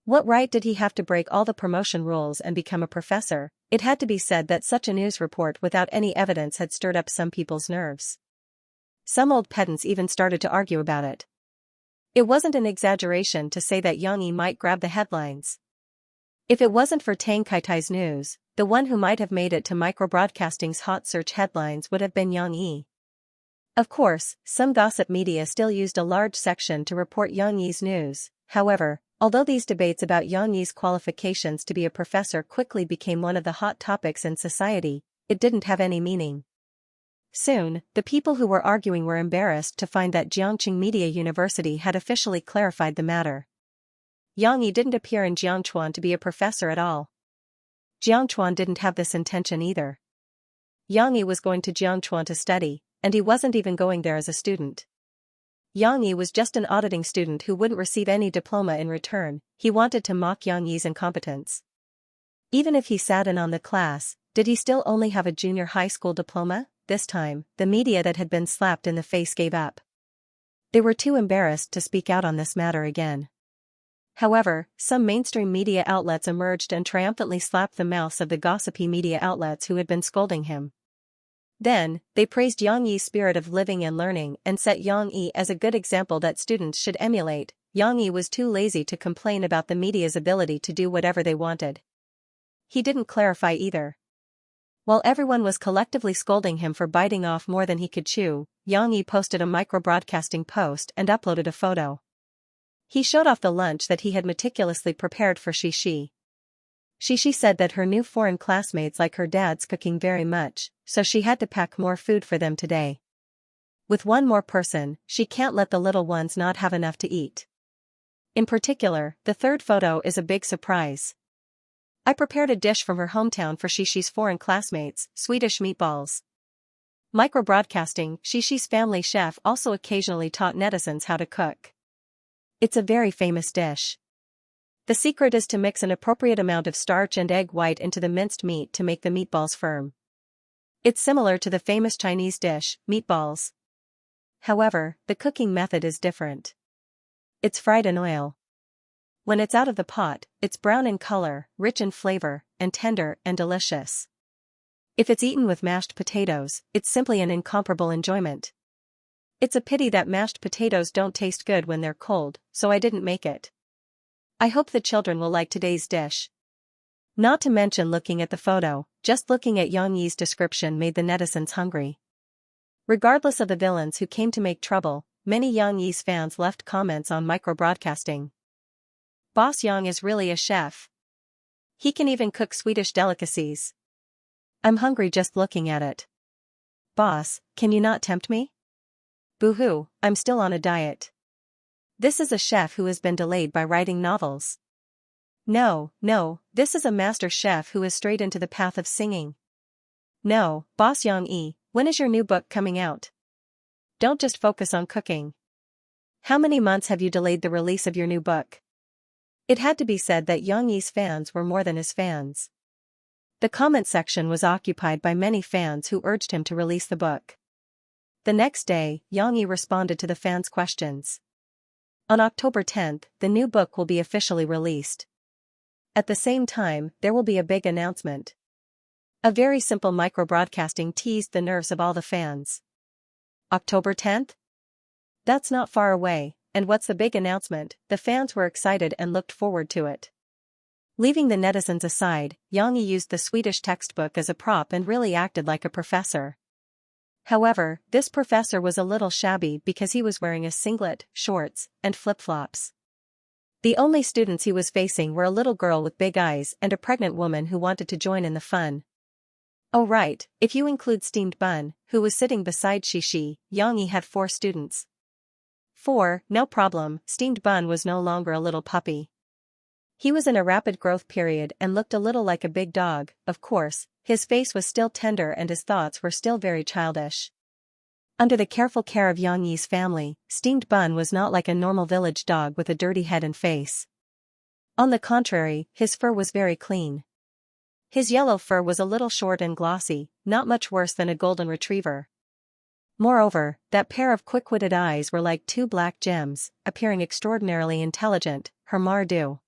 What right did he have to break all the promotion rules and become a professor? It had to be said that such a news report without any evidence had stirred up some people's nerves. Some old pedants even started to argue about it. It wasn't an exaggeration to say that Yang Yi might grab the headlines. If it wasn't for Tang Kaitai's news, the one who might have made it to microbroadcasting's hot search headlines would have been Yang Yi. Of course, some gossip media still used a large section to report Yang Yi's news. However, although these debates about Yang Yi's qualifications to be a professor quickly became one of the hot topics in society, it didn't have any meaning. Soon, the people who were arguing were embarrassed to find that Jiangqing Media University had officially clarified the matter. Yang Yi didn't appear in Jiangchuan to be a professor at all. Jiangchuan didn't have this intention either. Yang Yi was going to Jiangchuan to study, and he wasn't even going there as a student. Yang Yi was just an auditing student who wouldn't receive any diploma in return. He wanted to mock Yang Yi's incompetence. Even if he sat in on the class, did he still only have a junior high school diploma? This time, the media that had been slapped in the face gave up. They were too embarrassed to speak out on this matter again. However, some mainstream media outlets emerged and triumphantly slapped the mouths of the gossipy media outlets who had been scolding him. Then, they praised Yang Yi's spirit of living and learning and set Yang Yi as a good example that students should emulate. Yang Yi was too lazy to complain about the media's ability to do whatever they wanted. He didn't clarify either. While everyone was collectively scolding him for biting off more than he could chew, Yang Yi posted a microbroadcasting post and uploaded a photo. He showed off the lunch that he had meticulously prepared for Xianxia. Xianxia said that her new foreign classmates like her dad's cooking very much, so she had to pack more food for them today. With one more person, she can't let the little ones not have enough to eat. In particular, the third photo is a big surprise. I prepared a dish from her hometown for Xianxia's foreign classmates, Swedish meatballs. Microbroadcasting, Xianxia's family chef also occasionally taught netizens how to cook. It's a very famous dish. The secret is to mix an appropriate amount of starch and egg white into the minced meat to make the meatballs firm. It's similar to the famous Chinese dish, meatballs. However, the cooking method is different. It's fried in oil. When it's out of the pot, it's brown in color, rich in flavor, and tender and delicious. If it's eaten with mashed potatoes, it's simply an incomparable enjoyment. It's a pity that mashed potatoes don't taste good when they're cold, so I didn't make it. I hope the children will like today's dish. Not to mention looking at the photo, just looking at Yang Yi's description made the netizens hungry. Regardless of the villains who came to make trouble, many Yang Yi's fans left comments on microbroadcasting. Boss Yang is really a chef. He can even cook Swedish delicacies. I'm hungry just looking at it. Boss, can you not tempt me? Boo-hoo, I'm still on a diet. This is a chef who has been delayed by writing novels. No, this is a master chef who has strayed into the path of singing. No, Boss Yang Yi, when is your new book coming out? Don't just focus on cooking. How many months have you delayed the release of your new book? It had to be said that Yang Yi's fans were more than his fans. The comment section was occupied by many fans who urged him to release the book. The next day, Yang Yi responded to the fans' questions. On October 10th, the new book will be officially released. At the same time, there will be a big announcement. A very simple microbroadcasting teased the nerves of all the fans. October 10th? That's not far away, and what's the big announcement? The fans were excited and looked forward to it. Leaving the netizens aside, Yang Yi used the Swedish textbook as a prop and really acted like a professor. However, this professor was a little shabby because he was wearing a singlet, shorts, and flip-flops. The only students he was facing were a little girl with big eyes and a pregnant woman who wanted to join in the fun. Oh right, if you include Steamed Bun, who was sitting beside Xianxia, Yang Yi had 4 students. 4, no problem, Steamed Bun was no longer a little puppy. He was in a rapid growth period and looked a little like a big dog. Of course, his face was still tender and his thoughts were still very childish. Under the careful care of Yang Yi's family, Steamed Bun was not like a normal village dog with a dirty head and face. On the contrary, his fur was very clean. His yellow fur was a little short and glossy, not much worse than a golden retriever. Moreover, that pair of quick-witted eyes were like 2 black gems, appearing extraordinarily intelligent, her mardu.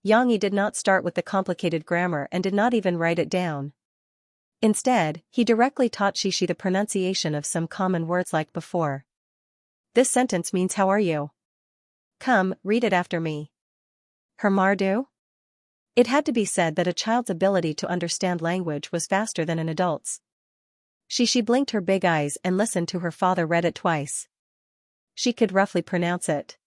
Yang Yi did not start with the complicated grammar and did not even write it down. Instead, he directly taught Xishi the pronunciation of some common words like before. This sentence means how are you? Come, read it after me. Her mardu? It had to be said that a child's ability to understand language was faster than an adult's. Xishi blinked her big eyes and listened to her father read it twice. She could roughly pronounce it.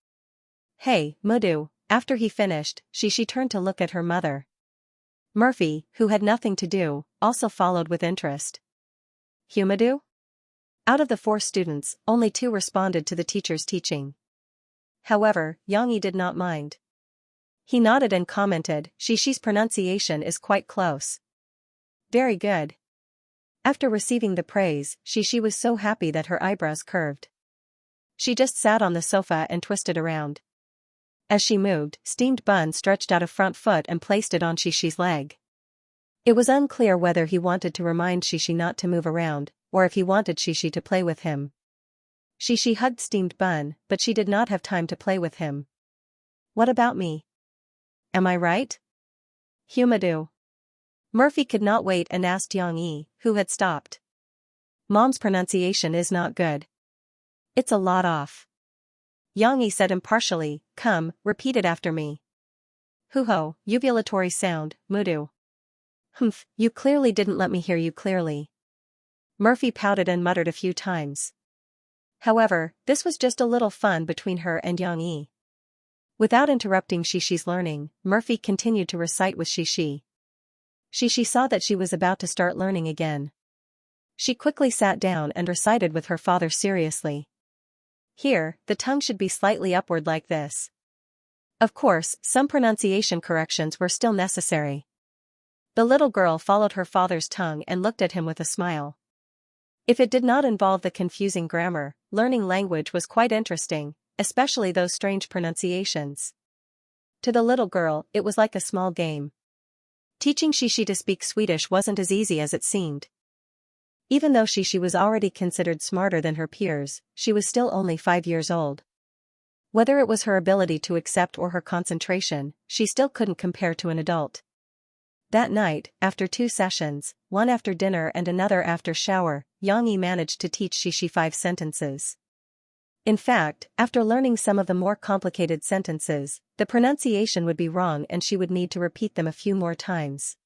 Hey, Mudu. After he finished, Xishi turned to look at her mother. Murphy, who had nothing to do, also followed with interest. Humadu? Out of the 4 students, only 2 responded to the teacher's teaching. However, Yang Yi did not mind. He nodded and commented, Xishi's pronunciation is quite close. Very good. After receiving the praise, Xishi was so happy that her eyebrows curved. She just sat on the sofa and twisted around. As she moved, steamed bun stretched out a front foot and placed it on Xishi's leg. It was unclear whether he wanted to remind Xishi not to move around, or if he wanted Xishi to play with him. Xishi hugged steamed bun, but she did not have time to play with him. What about me? Am I right? Humadu. Murphy could not wait and asked Yang Yi, who had stopped. Mom's pronunciation is not good. It's a lot off. Yang Yi said impartially, come, repeat it after me. Huho, uvulatory sound, mudu. Humph, you clearly didn't let me hear you clearly. Murphy pouted and muttered a few times. However, this was just a little fun between her and Yang Yi. Without interrupting Xishi's learning, Murphy continued to recite with Xishi. Xishi saw that she was about to start learning again. She quickly sat down and recited with her father seriously. Here, the tongue should be slightly upward like this. Of course, some pronunciation corrections were still necessary. The little girl followed her father's tongue and looked at him with a smile. If it did not involve the confusing grammar, learning language was quite interesting, especially those strange pronunciations. To the little girl, it was like a small game. Teaching Xishi to speak Swedish wasn't as easy as it seemed. Even though Xishi was already considered smarter than her peers, she was still only 5 years old. Whether it was her ability to accept or her concentration, she still couldn't compare to an adult. That night, after 2 sessions, one after dinner and another after shower, Yang Yi managed to teach Xishi 5 sentences. In fact, after learning some of the more complicated sentences, the pronunciation would be wrong and she would need to repeat them a few more times.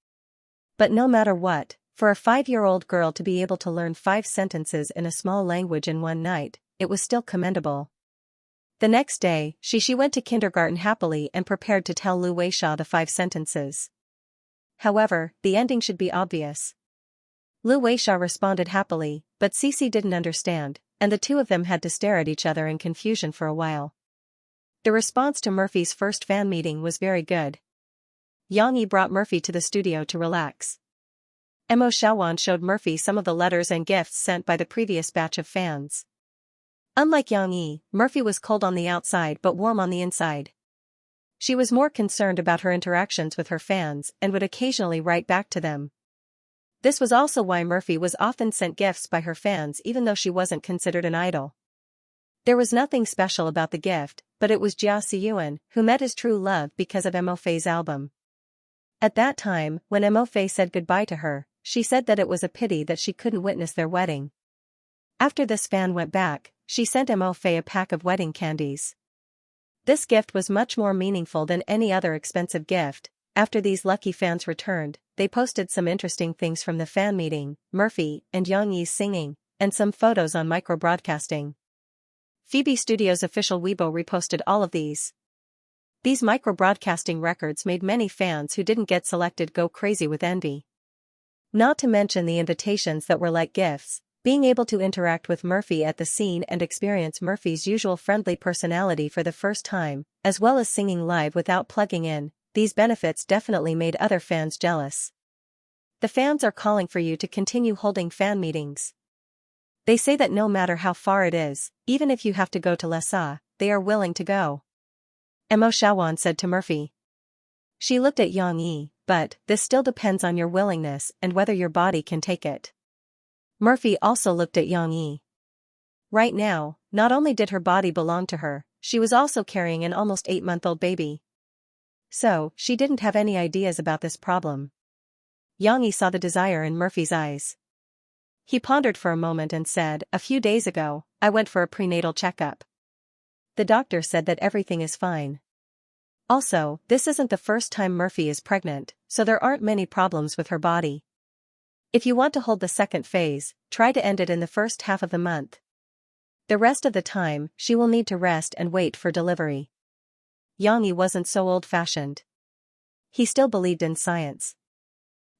But no matter what, for a 5-year-old girl to be able to learn 5 sentences in a small language in one night, it was still commendable. The next day, Xishi went to kindergarten happily and prepared to tell Lu Weisha the 5 sentences. However, the ending should be obvious. Lu Weisha responded happily, but Cici didn't understand, and the 2 of them had to stare at each other in confusion for a while. The response to Murphy's first fan meeting was very good. Yang Yi brought Murphy to the studio to relax. Mo Xiaowan showed Murphy some of the letters and gifts sent by the previous batch of fans. Unlike Yang Yi, Murphy was cold on the outside but warm on the inside. She was more concerned about her interactions with her fans and would occasionally write back to them. This was also why Murphy was often sent gifts by her fans even though she wasn't considered an idol. There was nothing special about the gift, but it was Jia Siyuan who met his true love because of Mo Fei's album. At that time, when Mo Fei said goodbye to her, she said that it was a pity that she couldn't witness their wedding. After this fan went back, she sent Mo Fei a pack of wedding candies. This gift was much more meaningful than any other expensive gift. After these lucky fans returned, they posted some interesting things from the fan meeting, Murphy and Yang Yi's singing, and some photos on micro-broadcasting. Phoebe Studios' official Weibo reposted all of these. These micro-broadcasting records made many fans who didn't get selected go crazy with envy. Not to mention the invitations that were like gifts, being able to interact with Murphy at the scene and experience Murphy's usual friendly personality for the first time, as well as singing live without plugging in. These benefits definitely made other fans jealous. The fans are calling for you to continue holding fan meetings. They say that no matter how far it is, even if you have to go to Lhasa, they are willing to go. Mo Xiaowan said to Murphy. She looked at Yang Yi, but this still depends on your willingness and whether your body can take it. Murphy also looked at Yang Yi. Right now, not only did her body belong to her, she was also carrying an almost 8-month-old baby. So, she didn't have any ideas about this problem. Xianxia saw the desire in Murphy's eyes. He pondered for a moment and said, "A few days ago, I went for a prenatal checkup. The doctor said that everything is fine. Also, this isn't the first time Murphy is pregnant, so there aren't many problems with her body. If you want to hold the second phase, try to end it in the first half of the month. The rest of the time, she will need to rest and wait for delivery." Xianxia wasn't so old-fashioned. He still believed in science.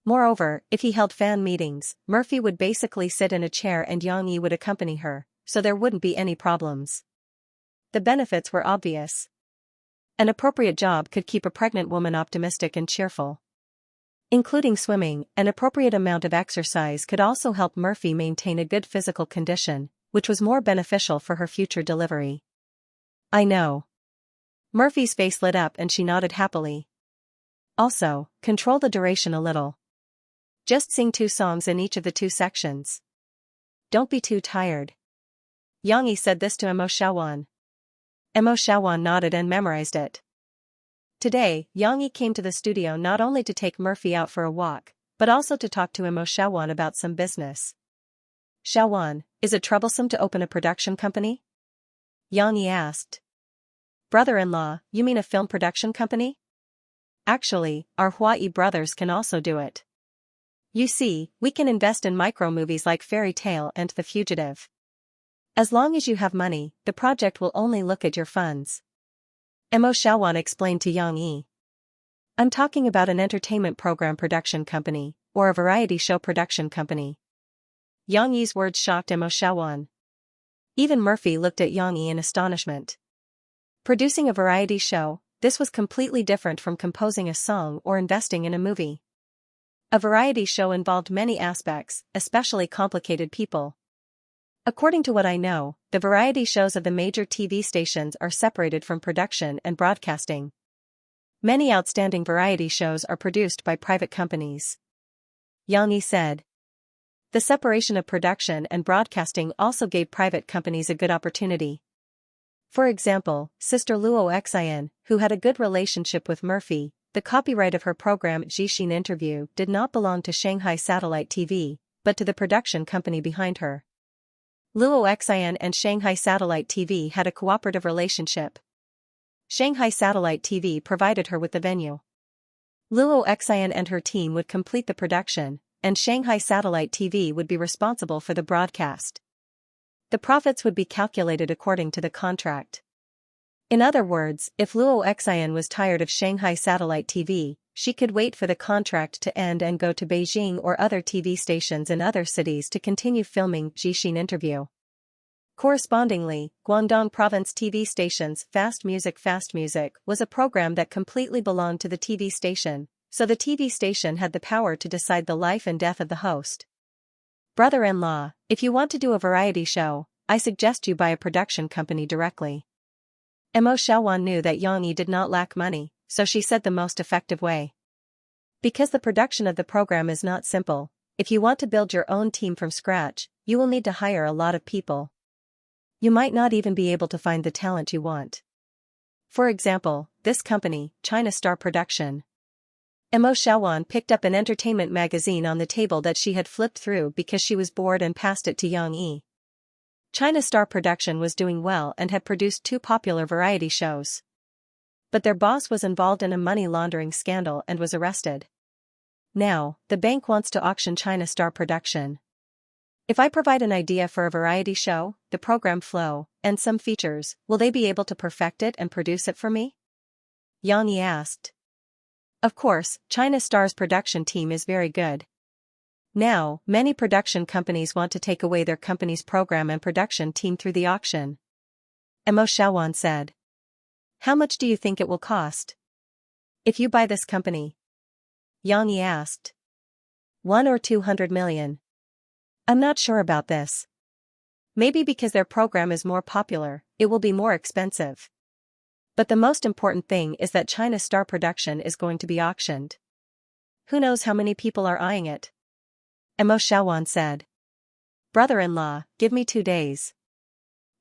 Moreover, if he held fan meetings, Murphy would basically sit in a chair and Xianxia would accompany her, so there wouldn't be any problems. The benefits were obvious. An appropriate job could keep a pregnant woman optimistic and cheerful. Including swimming, an appropriate amount of exercise could also help Murphy maintain a good physical condition, which was more beneficial for her future delivery. "I know." Murphy's face lit up and she nodded happily. "Also, control the duration a little. Just sing 2 songs in each of the 2 sections. Don't be too tired." Xianxia said this to Emo Xiaowan. Emo Xiaowan nodded and memorized it. Today, Xianxia came to the studio not only to take Murphy out for a walk, but also to talk to Emo Xiaowan about some business. "Xiaowan, is it troublesome to open a production company?" Xianxia asked. "Brother-in-law, you mean a film production company? Actually, our Huai brothers can also do it. You see, we can invest in micro-movies like Fairy Tale and The Fugitive. As long as you have money, the project will only look at your funds." Emo Xiaowan explained to Xianxia. "I'm talking about an entertainment program production company, or a variety show production company." Xianxia's words shocked Emo Xiaowan. Even Murphy looked at Xianxia in astonishment. Producing a variety show, this was completely different from composing a song or investing in a movie. A variety show involved many aspects, especially complicated people. According to what I know, the variety shows of the major TV stations are separated from production and broadcasting. Many outstanding variety shows are produced by private companies. Xianxia said. The separation of production and broadcasting also gave private companies a good opportunity. For example, Sister Luo Xian, who had a good relationship with Murphy, the copyright of her program Jixin Interview did not belong to Shanghai Satellite TV, but to the production company behind her. Luo Xian and Shanghai Satellite TV had a cooperative relationship. Shanghai Satellite TV provided her with the venue. Luo Xian and her team would complete the production, and Shanghai Satellite TV would be responsible for the broadcast. The profits would be calculated according to the contract. In other words, if Luo Xian was tired of Shanghai Satellite TV, she could wait for the contract to end and go to Beijing or other TV stations in other cities to continue filming Jixin Interview. Correspondingly, Guangdong Province TV station's Fast Music was a program that completely belonged to the TV station, so the TV station had the power to decide the life and death of the host. Brother-in-law, if you want to do a variety show, I suggest you buy a production company directly. Emo Xiaowan knew that Xianxia did not lack money, so she said the most effective way. Because the production of the program is not simple, if you want to build your own team from scratch, you will need to hire a lot of people. You might not even be able to find the talent you want. For example, this company, China Star Production. Emo Xiaowan picked up an entertainment magazine on the table that she had flipped through because she was bored and passed it to Xianxia. China Star Production was doing well and had produced 2 popular variety shows. But their boss was involved in a money laundering scandal and was arrested. Now, the bank wants to auction China Star Production. If I provide an idea for a variety show, the program flow, and some features, will they be able to perfect it and produce it for me? Xianxia asked. Of course, China Star's production team is very good. Now, many production companies want to take away their company's program and production team through the auction. Emo Xiaowan said. How much do you think it will cost? If you buy this company? Xianxia asked. 1 or 200 million. I'm not sure about this. Maybe because their program is more popular, it will be more expensive. But the most important thing is that China Star Production is going to be auctioned. Who knows how many people are eyeing it? Emo Xiaowan said. Brother-in-law, give me 2 days.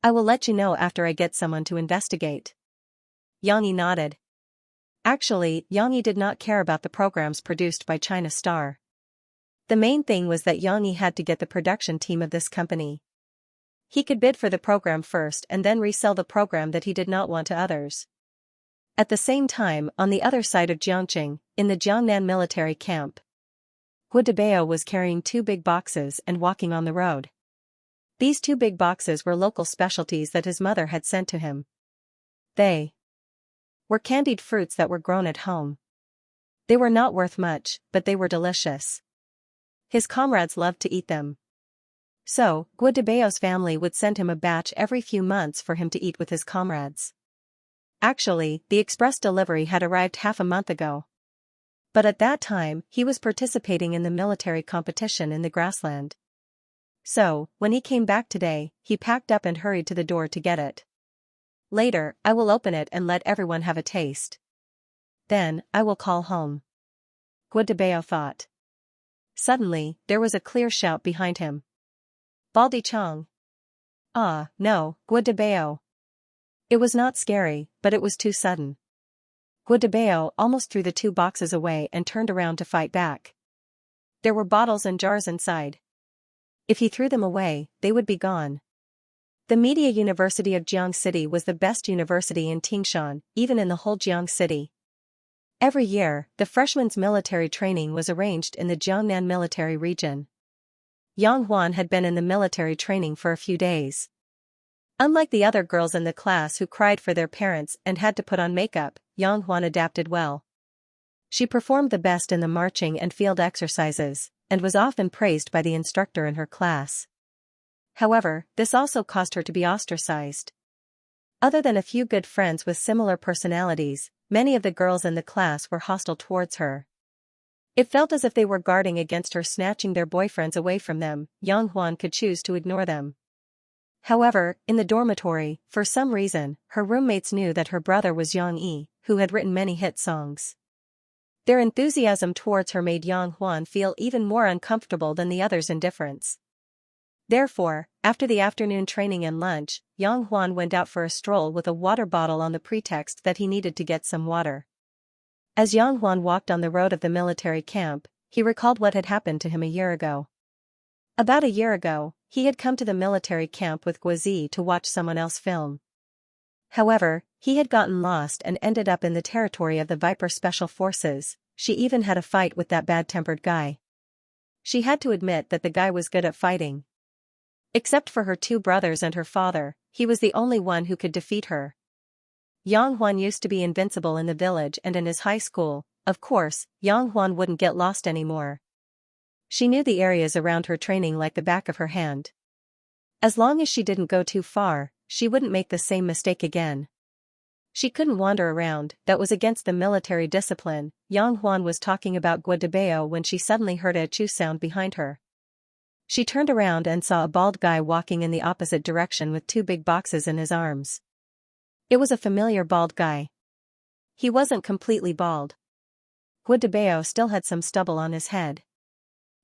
I will let you know after I get someone to investigate. Xianxia nodded. Actually, Yang Yi did not care about the programs produced by China Star. The main thing was that Yang Yi had to get the production team of this company. He could bid for the program first and then resell the program that he did not want to others. At the same time, on the other side of Jiangqing, in the Jiangnan military camp, Guo Debao was carrying 2 big boxes and walking on the road. These 2 big boxes were local specialties that his mother had sent to him. They were candied fruits that were grown at home. They were not worth much, but they were delicious. His comrades loved to eat them. So, Guo Debao's family would send him a batch every few months for him to eat with his comrades. Actually, the express delivery had arrived half a month ago. But at that time, he was participating in the military competition in the grassland. So, when he came back today, he packed up and hurried to the door to get it. Later, I will open it and let everyone have a taste. Then, I will call home. Guo Debao thought. Suddenly, there was a clear shout behind him. Baldi Chong. Ah, no, Guo Debao. It was not scary, but it was too sudden. Guo Debao almost threw the 2 boxes away and turned around to fight back. There were bottles and jars inside. If he threw them away, they would be gone. The Media University of Jiang City was the best university in Tingshan, even in the whole Jiang City. Every year, the freshmen's military training was arranged in the Jiangnan military region. Yang Huan had been in the military training for a few days. Unlike the other girls in the class who cried for their parents and had to put on makeup, Yang Huan adapted well. She performed the best in the marching and field exercises, and was often praised by the instructor in her class. However, this also caused her to be ostracized. Other than a few good friends with similar personalities, many of the girls in the class were hostile towards her. It felt as if they were guarding against her snatching their boyfriends away from them. Yang Huan could choose to ignore them. However, in the dormitory, for some reason, her roommates knew that her brother was Yang Yi, who had written many hit songs. Their enthusiasm towards her made Yang Huan feel even more uncomfortable than the others' indifference. Therefore, after the afternoon training and lunch, Yang Huan went out for a stroll with a water bottle on the pretext that he needed to get some water. As Yang Huan walked on the road of the military camp, he recalled what had happened to him a year ago. About a year ago, he had come to the military camp with Guozi to watch someone else film. However, he had gotten lost and ended up in the territory of the Viper Special Forces. She even had a fight with that bad-tempered guy. She had to admit that the guy was good at fighting. Except for her 2 brothers and her father, he was the only one who could defeat her. Yang Huan used to be invincible in the village and in his high school. Of course, Yang Huan wouldn't get lost anymore. She knew the areas around her training like the back of her hand. As long as she didn't go too far, she wouldn't make the same mistake again. She couldn't wander around, that was against the military discipline. Yang Huan was talking about Guo Debao when she suddenly heard a achoo sound behind her. She turned around and saw a bald guy walking in the opposite direction with 2 big boxes in his arms. It was a familiar bald guy. He wasn't completely bald. Guo Debao still had some stubble on his head.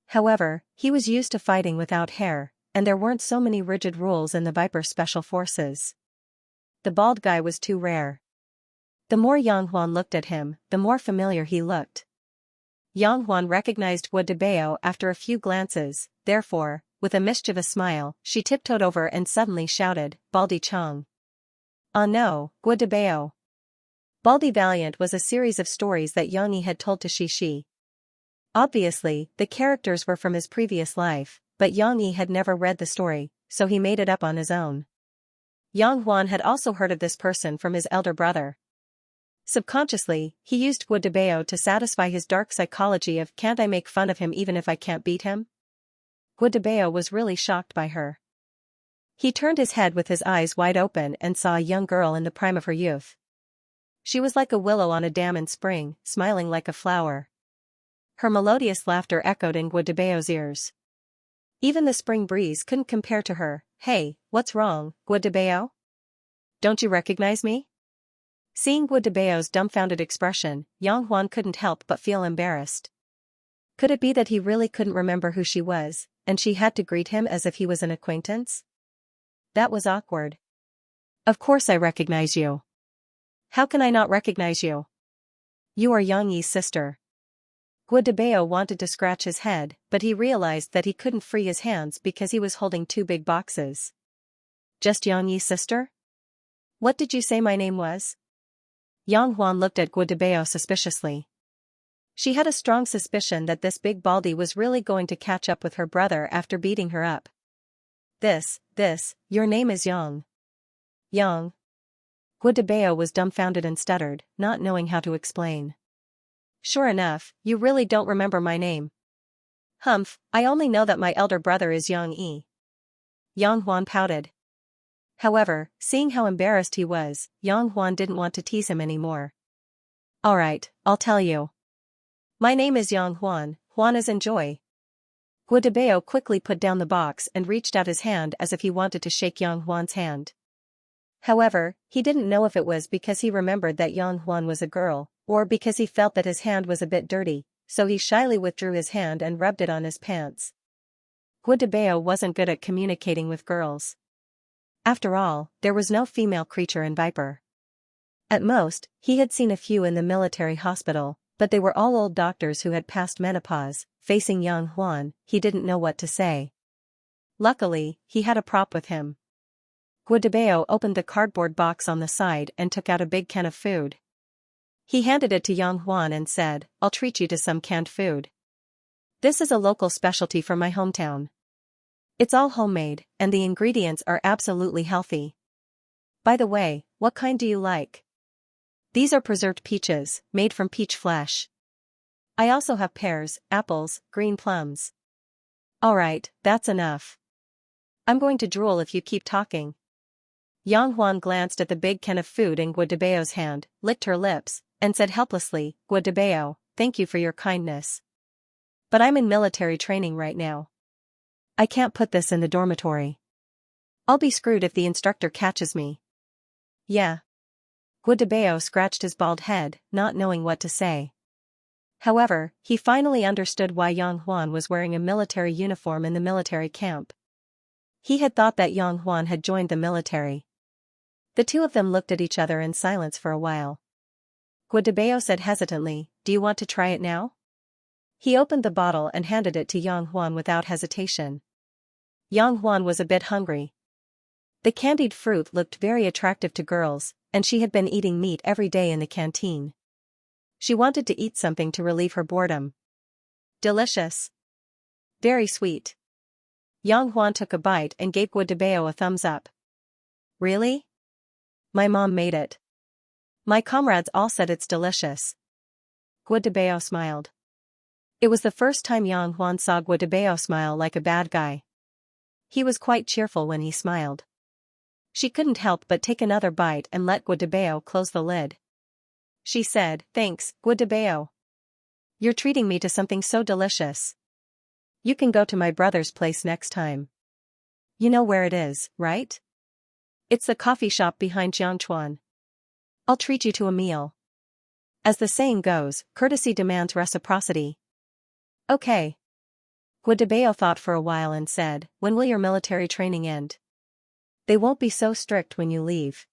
However, he was used to fighting without hair, and there weren't so many rigid rules in the Viper Special Forces. The bald guy was too rare. The more Yang Huan looked at him, the more familiar he looked. Yang Huan recognized Guo Debao after a few glances. Therefore, with a mischievous smile, she tiptoed over and suddenly shouted, "Baldi Chong." Ah no, Guo Debao. Baldi Valiant was a series of stories that Yang Yi had told to Shi. Obviously, the characters were from his previous life, but Yang Yi had never read the story, so he made it up on his own. Yang Huan had also heard of this person from his elder brother. Subconsciously, he used Guo Debao to satisfy his dark psychology of "can't I make fun of him even if I can't beat him?" Guo Debao was really shocked by her. He turned his head with his eyes wide open and saw a young girl in the prime of her youth. She was like a willow on a dam in spring, smiling like a flower. Her melodious laughter echoed in Guo Debao's ears. Even the spring breeze couldn't compare to her. "Hey, what's wrong, Guo Debao? Don't you recognize me?" Seeing Guo Debao's dumbfounded expression, Yang Huan couldn't help but feel embarrassed. Could it be that he really couldn't remember who she was, and she had to greet him as if he was an acquaintance? That was awkward. "Of course I recognize you. How can I not recognize you?" You are Yang Yi's sister. Guadabeo wanted to scratch his head, but he realized that he couldn't free his hands because he was holding two big boxes. Just Yang Yi's sister? What did you say my name was? Yang Huan looked at Guadabeo suspiciously. She had a strong suspicion that this big baldy was really going to catch up with her brother after beating her up. Your name is Yang. Yang. Guadabeo was dumbfounded and stuttered, not knowing how to explain. Sure enough, you really don't remember my name. Humph, I only know that my elder brother is Yang Yi. Yang Huan pouted. However, seeing how embarrassed he was, Yang Huan didn't want to tease him anymore. Alright, I'll tell you. My name is Yang Huan, Huan as in joy. Guadabeo quickly put down the box and reached out his hand as if he wanted to shake Yang Huan's hand. However, he didn't know if it was because he remembered that Yang Huan was a girl, or because he felt that his hand was a bit dirty, so he shyly withdrew his hand and rubbed it on his pants. Guadabeo wasn't good at communicating with girls. After all, there was no female creature in Viper. At most, he had seen a few in the military hospital, but they were all old doctors who had passed menopause. Facing Yang Huan, he didn't know what to say. Luckily, he had a prop with him. Guadabeo opened the cardboard box on the side and took out a big can of food. He handed it to Yang Huan and said, I'll treat you to some canned food. This is a local specialty from my hometown. It's all homemade, and the ingredients are absolutely healthy. By the way, what kind do you like? These are preserved peaches, made from peach flesh. I also have pears, apples, green plums. Alright, that's enough. I'm going to drool if you keep talking. Yang Huan glanced at the big can of food in Guadabeo's hand, licked her lips, and said helplessly, Guadabeo, thank you for your kindness. But I'm in military training right now. I can't put this in the dormitory. I'll be screwed if the instructor catches me. Yeah. Guadabeo scratched his bald head, not knowing what to say. However, he finally understood why Yang Huan was wearing a military uniform in the military camp. He had thought that Yang Huan had joined the military. The two of them looked at each other in silence for a while. Guadabeo said hesitantly, Do you want to try it now? He opened the bottle and handed it to Yang Huan without hesitation. Yang Huan was a bit hungry. The candied fruit looked very attractive to girls, and she had been eating meat every day in the canteen. She wanted to eat something to relieve her boredom. Delicious. Very sweet. Yang Huan took a bite and gave Guadabeo a thumbs up. Really? My mom made it. My comrades all said it's delicious. Guadabeo smiled. It was the first time Yang Huan saw Guadabeo smile like a bad guy. He was quite cheerful when he smiled. She couldn't help but take another bite and let Guadabeo close the lid. She said, Thanks, Guadabeo. You're treating me to something so delicious. You can go to my brother's place next time. You know where it is, right? It's the coffee shop behind Jiangchuan. I'll treat you to a meal. As the saying goes, courtesy demands reciprocity. Okay. Guadabeo thought for a while and said, When will your military training end? They won't be so strict when you leave.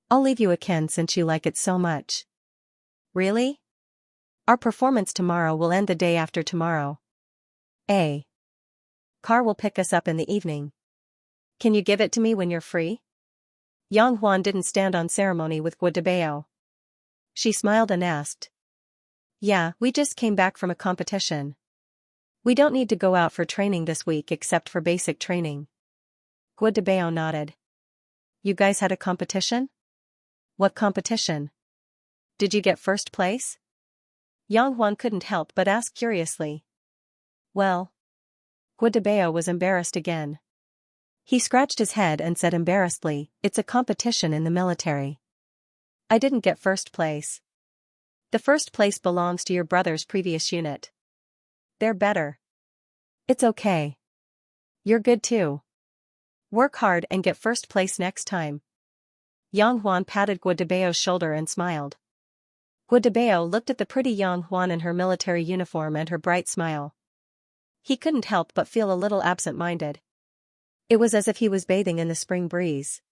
I'll leave you a can since you like it so much. Really? Our performance tomorrow will end the day after tomorrow. A car will pick us up in the evening. Can you give it to me when you're free? Yang Huan didn't stand on ceremony with Guadabeo. She smiled and asked. Yeah, we just came back from a competition. We don't need to go out for training this week except for basic training. Guadabeo nodded. You guys had a competition? What competition? Did you get first place? Yang Huan couldn't help but ask curiously. Well. Guadabeo was embarrassed again. He scratched his head and said embarrassedly, It's a competition in the military. I didn't get first place. The first place belongs to your brother's previous unit. They're better. It's okay. You're good too. Work hard and get first place next time. Yang Huan patted Guadabeo's shoulder and smiled. Guadabeo looked at the pretty Yang Huan in her military uniform and her bright smile. He couldn't help but feel a little absent-minded. It was as if he was bathing in the spring breeze.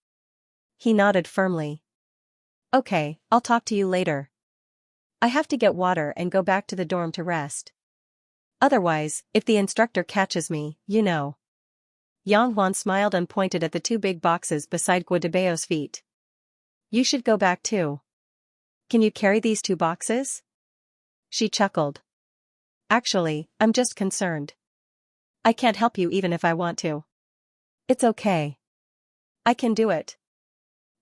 He nodded firmly. Okay, I'll talk to you later. I have to get water and go back to the dorm to rest. Otherwise, if the instructor catches me, you know. Yang Huan smiled and pointed at the two big boxes beside Guadabeo's feet. You should go back too. Can you carry these two boxes? She chuckled. Actually, I'm just concerned. I can't help you even if I want to. It's okay. I can do it.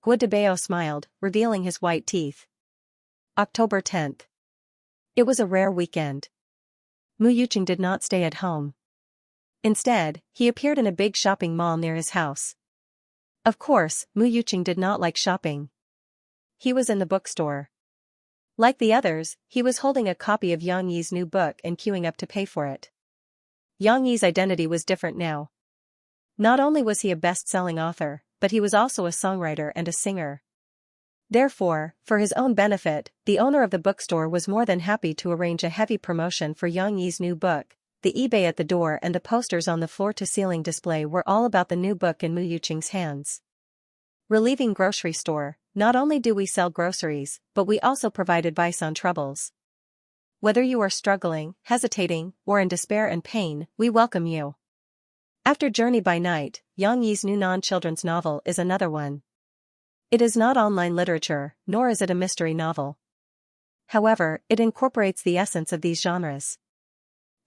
Guadabeo smiled, revealing his white teeth. October 10th. It was a rare weekend. Mu Yuqing did not stay at home. Instead, he appeared in a big shopping mall near his house. Of course, Mu Yuqing did not like shopping. He was in the bookstore. Like the others, he was holding a copy of Yang Yi's new book and queuing up to pay for it. Yang Yi's identity was different now. Not only was he a best-selling author, but he was also a songwriter and a singer. Therefore, for his own benefit, the owner of the bookstore was more than happy to arrange a heavy promotion for Yang Yi's new book. The eBay at the door and the posters on the floor-to-ceiling display were all about the new book in Mu Yuqing's hands. Relieving grocery store, not only do we sell groceries, but we also provide advice on troubles. Whether you are struggling, hesitating, or in despair and pain, we welcome you. After Journey by Night, Yang Yi's new non-children's novel is another one. It is not online literature, nor is it a mystery novel. However, it incorporates the essence of these genres.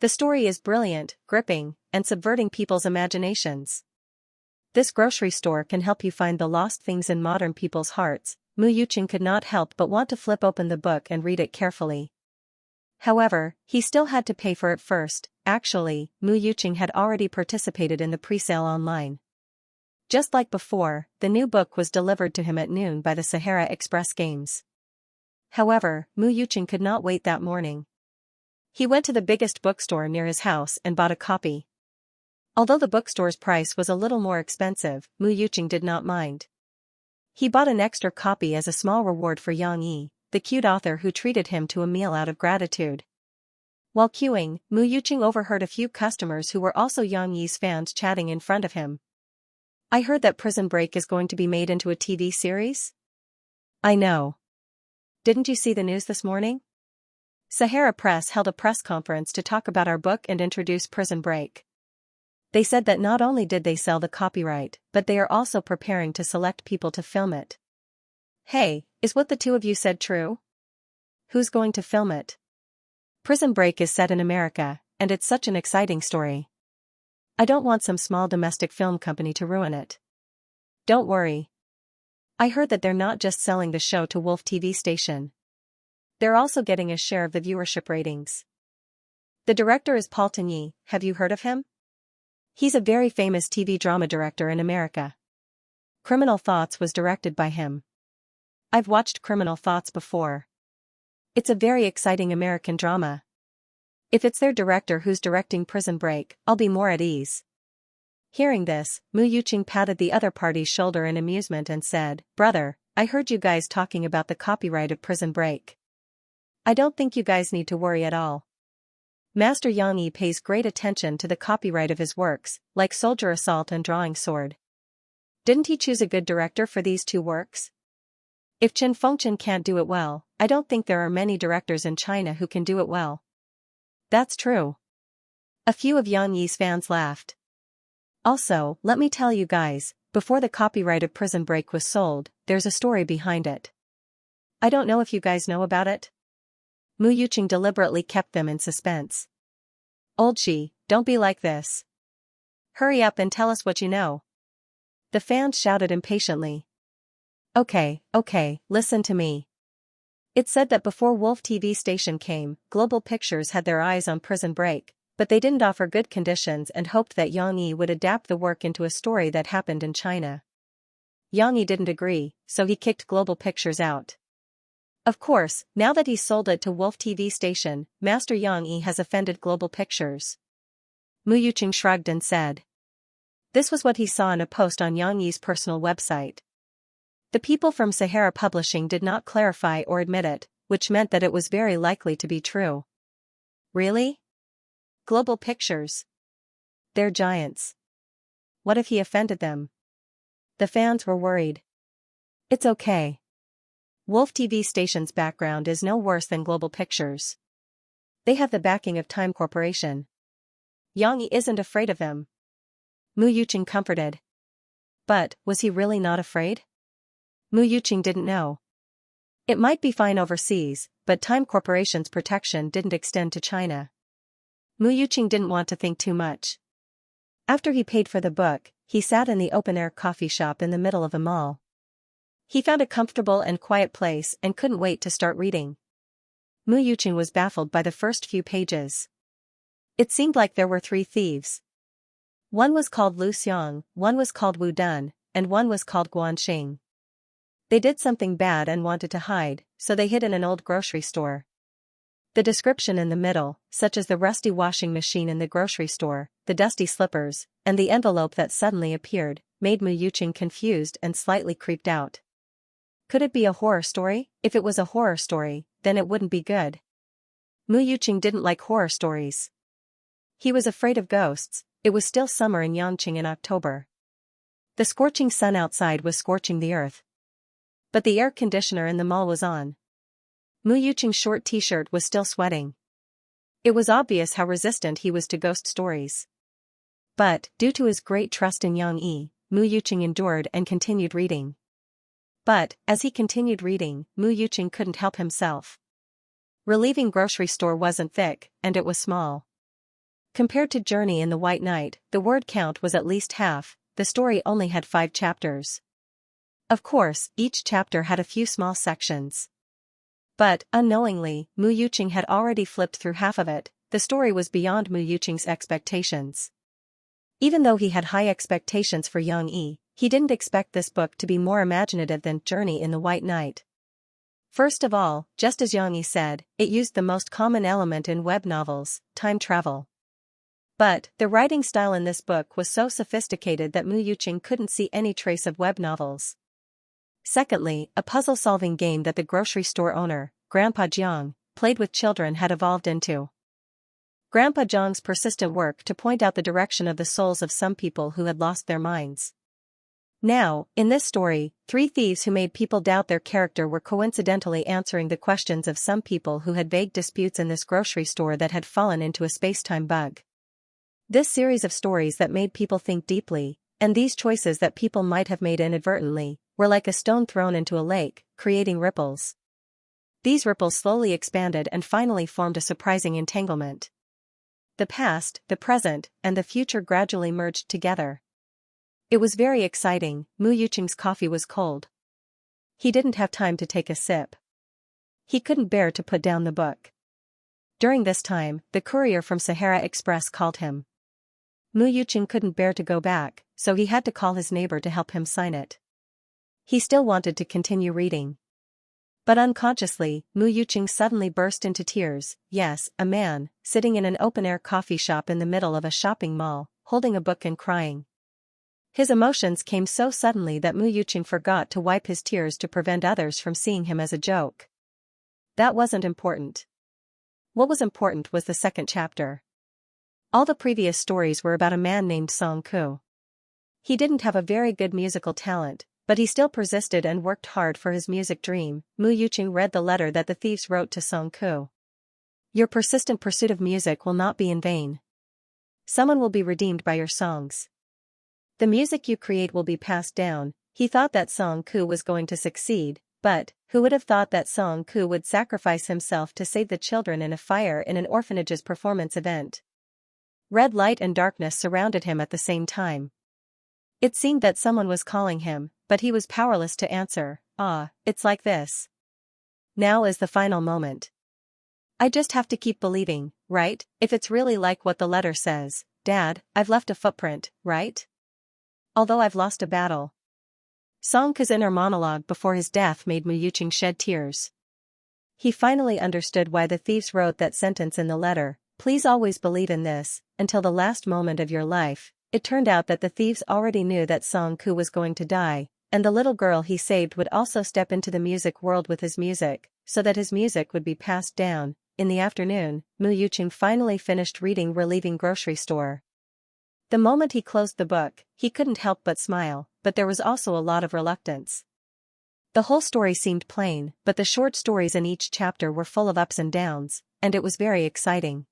The story is brilliant, gripping, and subverting people's imaginations. This grocery store can help you find the lost things in modern people's hearts. Mu Yuqing could not help but want to flip open the book and read it carefully. However, he still had to pay for it first. Actually, Mu Yuqing had already participated in the pre-sale online. Just like before, the new book was delivered to him at noon by the Sahara Express Games. However, Mu Yuqing could not wait that morning. He went to the biggest bookstore near his house and bought a copy. Although the bookstore's price was a little more expensive, Mu Yuqing did not mind. He bought an extra copy as a small reward for Yang Yi, the cute author who treated him to a meal out of gratitude. While queuing, Mu Yuqing overheard a few customers who were also Yang Yi's fans chatting in front of him. I heard that Prison Break is going to be made into a TV series? I know. Didn't you see the news this morning? Sahara Press held a press conference to talk about our book and introduce Prison Break. They said that not only did they sell the copyright, but they are also preparing to select people to film it. Hey, is what the two of you said true? Who's going to film it? Prison Break is set in America, and it's such an exciting story. I don't want some small domestic film company to ruin it. Don't worry. I heard that they're not just selling the show to Wolf TV station. They're also getting a share of the viewership ratings. The director is Paul Tagny. Have you heard of him? He's a very famous TV drama director in America. Criminal Thoughts was directed by him. I've watched Criminal Thoughts before. It's a very exciting American drama. If it's their director who's directing Prison Break, I'll be more at ease. Hearing this, Mu Yuqing patted the other party's shoulder in amusement and said, Brother, I heard you guys talking about the copyright of Prison Break. I don't think you guys need to worry at all. Master Yang Yi pays great attention to the copyright of his works, like Soldier Assault and Drawing Sword. Didn't he choose a good director for these two works? If Chen Fengchen can't do it well, I don't think there are many directors in China who can do it well. That's true. A few of Yang Yi's fans laughed. Also, let me tell you guys, before the copyright of Prison Break was sold, there's a story behind it. I don't know if you guys know about it? Mu Yuqing deliberately kept them in suspense. Old Shi, don't be like this. Hurry up and tell us what you know. The fans shouted impatiently. Okay, listen to me. It's said that before Wolf TV station came, Global Pictures had their eyes on Prison Break, but they didn't offer good conditions and hoped that Yang Yi would adapt the work into a story that happened in China. Yang Yi didn't agree, so he kicked Global Pictures out. Of course, now that he's sold it to Wolf TV station, Master Yang Yi has offended Global Pictures. Mu Yuqing shrugged and said. This was what he saw in a post on Yang Yi's personal website. The people from Sahara Publishing did not clarify or admit it, which meant that it was very likely to be true. Really? Global Pictures. They're giants. What if he offended them? The fans were worried. It's okay. Wolf TV station's background is no worse than Global Pictures. They have the backing of Time Corporation. Yang Yi isn't afraid of him. Mu Yuqing comforted. But, was he really not afraid? Mu Yuqing didn't know. It might be fine overseas, but Time Corporation's protection didn't extend to China. Mu Yuqing didn't want to think too much. After he paid for the book, he sat in the open-air coffee shop in the middle of a mall. He found a comfortable and quiet place and couldn't wait to start reading. Mu Yuqing was baffled by the first few pages. It seemed like there were 3 thieves. One was called Lu Xiang, one was called Wu Dun, and one was called Guanxing. They did something bad and wanted to hide, so they hid in an old grocery store. The description in the middle, such as the rusty washing machine in the grocery store, the dusty slippers, and the envelope that suddenly appeared, made Mu Yuqing confused and slightly creeped out. Could it be a horror story? If it was a horror story, then it wouldn't be good. Mu Yuqing didn't like horror stories. He was afraid of ghosts. It was still summer in Yangqing in October. The scorching sun outside was scorching the earth. But the air conditioner in the mall was on. Mu Yuqing's short t-shirt was still sweating. It was obvious how resistant he was to ghost stories. But, due to his great trust in Yang Yi, Mu Yuqing endured and continued reading. But, as he continued reading, Mu Yuqing couldn't help himself. Relieving grocery store wasn't thick, and it was small. Compared to Journey in the White Night, the word count was at least half. The story only had 5 chapters. Of course, each chapter had a few small sections. But, unknowingly, Mu Yuqing had already flipped through half of it. The story was beyond Mu Yuqing's expectations. Even though he had high expectations for Yang Yi, he didn't expect this book to be more imaginative than Journey in the White Night. First of all, just as Yang Yi said, it used the most common element in web novels, time travel. But, the writing style in this book was so sophisticated that Mu Yuqing couldn't see any trace of web novels. Secondly, a puzzle-solving game that the grocery store owner, Grandpa Jiang, played with children had evolved into. Grandpa Jiang's persistent work to point out the direction of the souls of some people who had lost their minds. Now, in this story, 3 thieves who made people doubt their character were coincidentally answering the questions of some people who had vague disputes in this grocery store that had fallen into a space-time bug. This series of stories that made people think deeply, and these choices that people might have made inadvertently, were like a stone thrown into a lake, creating ripples. These ripples slowly expanded and finally formed a surprising entanglement. The past, the present, and the future gradually merged together. It was very exciting. Mu Yuqing's coffee was cold. He didn't have time to take a sip. He couldn't bear to put down the book. During this time, the courier from Sahara Express called him. Mu Yuqing couldn't bear to go back, so he had to call his neighbor to help him sign it. He still wanted to continue reading. But unconsciously, Mu Yuqing suddenly burst into tears. Yes, a man, sitting in an open-air coffee shop in the middle of a shopping mall, holding a book and crying. His emotions came so suddenly that Mu Yuqing forgot to wipe his tears to prevent others from seeing him as a joke. That wasn't important. What was important was the second chapter. All the previous stories were about a man named Song Ku. He didn't have a very good musical talent, but he still persisted and worked hard for his music dream. Mu Yuqing read the letter that the thieves wrote to Song Ku. Your persistent pursuit of music will not be in vain. Someone will be redeemed by your songs. The music you create will be passed down. He thought that Song Ku was going to succeed, but who would have thought that Song Ku would sacrifice himself to save the children in a fire in an orphanage's performance event? Red light and darkness surrounded him at the same time. It seemed that someone was calling him, but he was powerless to answer. It's like this. Now is the final moment. I just have to keep believing, right? If it's really like what the letter says, Dad, I've left a footprint, right? Although I've lost a battle. Song Ku's inner monologue before his death made Mu Yuqing shed tears. He finally understood why the thieves wrote that sentence in the letter. Please always believe in this, until the last moment of your life. It turned out that the thieves already knew that Song Ku was going to die, and the little girl he saved would also step into the music world with his music, so that his music would be passed down. In the afternoon, Mu Yuqing finally finished reading Relieving Grocery Store. The moment he closed the book, he couldn't help but smile, but there was also a lot of reluctance. The whole story seemed plain, but the short stories in each chapter were full of ups and downs, and it was very exciting.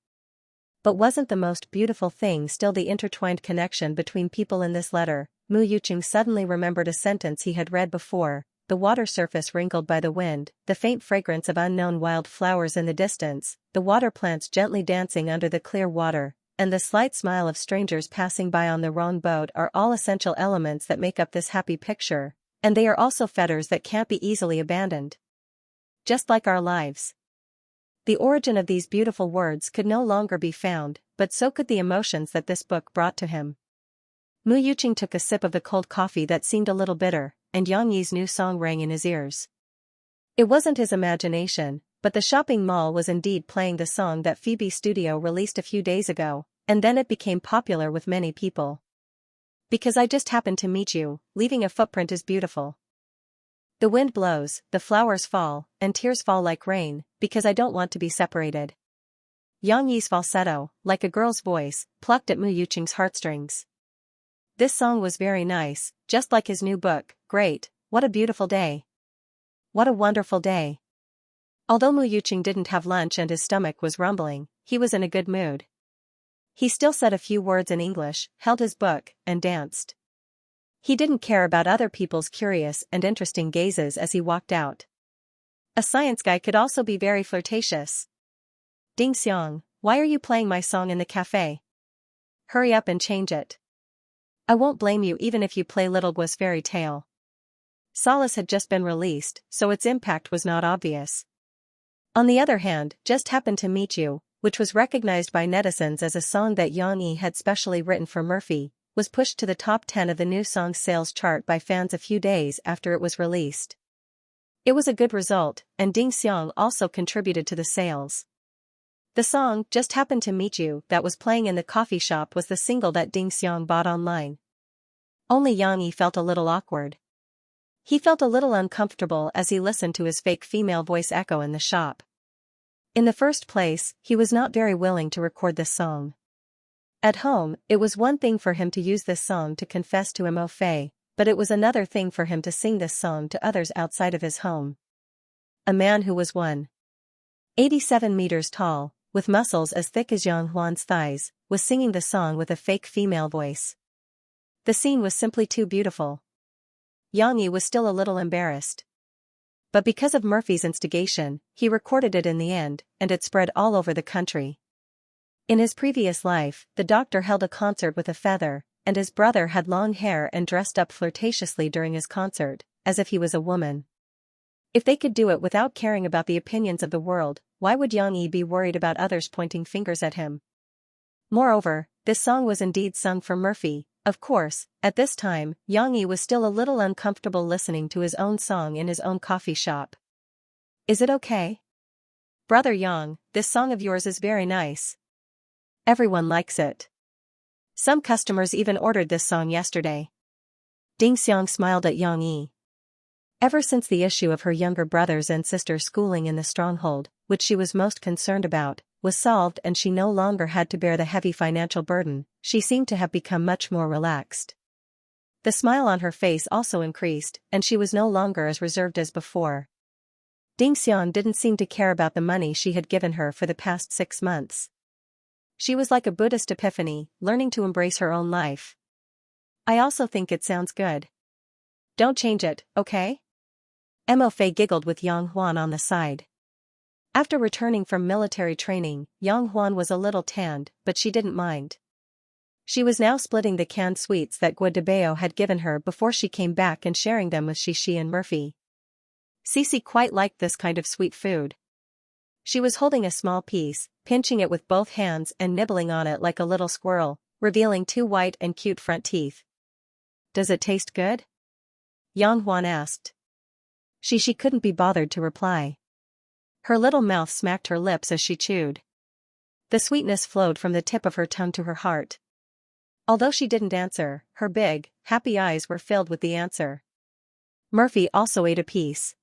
But wasn't the most beautiful thing still the intertwined connection between people in this letter? Mu Yuqing suddenly remembered a sentence he had read before: the water surface wrinkled by the wind, the faint fragrance of unknown wild flowers in the distance, the water plants gently dancing under the clear water, and the slight smile of strangers passing by on the wrong boat are all essential elements that make up this happy picture, and they are also fetters that can't be easily abandoned. Just like our lives. The origin of these beautiful words could no longer be found, but so could the emotions that this book brought to him. Mu Yuqing took a sip of the cold coffee that seemed a little bitter, and Yang Yi's new song rang in his ears. It wasn't his imagination, but the shopping mall was indeed playing the song that Phoebe's studio released a few days ago, and then it became popular with many people. Because I just happened to meet you, leaving a footprint is beautiful. The wind blows, the flowers fall, and tears fall like rain, because I don't want to be separated. Yang Yi's falsetto, like a girl's voice, plucked at Mu Yuqing's heartstrings. This song was very nice, just like his new book. Great, what a beautiful day. What a wonderful day. Although Mu Yuqing didn't have lunch and his stomach was rumbling, he was in a good mood. He still said a few words in English, held his book, and danced. He didn't care about other people's curious and interesting gazes as he walked out. A science guy could also be very flirtatious. Ding Xiang, why are you playing my song in the cafe? Hurry up and change it. I won't blame you even if you play Little Gua's fairy tale. Solace had just been released, so its impact was not obvious. On the other hand, Just Happened to Meet You, which was recognized by netizens as a song that Yang Yi had specially written for Murphy, was pushed to the top 10 of the new song sales chart by fans a few days after it was released. It was a good result, and Ding Xiang also contributed to the sales. The song, Just Happened to Meet You, that was playing in the coffee shop was the single that Ding Xiang bought online. Only Yang Yi felt a little awkward. He felt a little uncomfortable as he listened to his fake female voice echo in the shop. In the first place, he was not very willing to record this song. At home, it was one thing for him to use this song to confess to Mo Fei, but it was another thing for him to sing this song to others outside of his home. A man who was 187 meters tall, with muscles as thick as Yang Huan's thighs, was singing the song with a fake female voice. The scene was simply too beautiful. Yang Yi was still a little embarrassed. But because of Murphy's instigation, he recorded it in the end, and it spread all over the country. In his previous life, the doctor held a concert with a feather, and his brother had long hair and dressed up flirtatiously during his concert, as if he was a woman. If they could do it without caring about the opinions of the world, why would Yang Yi be worried about others pointing fingers at him? Moreover, this song was indeed sung for Murphy. Of course, at this time, Yang Yi was still a little uncomfortable listening to his own song in his own coffee shop. Is it okay? Brother Yang, this song of yours is very nice. Everyone likes it. Some customers even ordered this song yesterday. Ding Xiang smiled at Yang Yi. Ever since the issue of her younger brothers and sisters schooling in the stronghold, which she was most concerned about, was solved and she no longer had to bear the heavy financial burden, she seemed to have become much more relaxed. The smile on her face also increased, and she was no longer as reserved as before. Ding Xiang didn't seem to care about the money she had given her for the past 6 months. She was like a Buddhist epiphany, learning to embrace her own life. I also think it sounds good. Don't change it, okay? Mo Fei giggled with Yang Huan on the side. After returning from military training, Yang Huan was a little tanned, but she didn't mind. She was now splitting the canned sweets that Gua de Bao had given her before she came back and sharing them with Xixi and Murphy. Cece quite liked this kind of sweet food. She was holding a small piece, pinching it with both hands and nibbling on it like a little squirrel, revealing 2 white and cute front teeth. Does it taste good? Yang Huan asked. She couldn't be bothered to reply. Her little mouth smacked her lips as she chewed. The sweetness flowed from the tip of her tongue to her heart. Although she didn't answer, her big, happy eyes were filled with the answer. Murphy also ate a piece.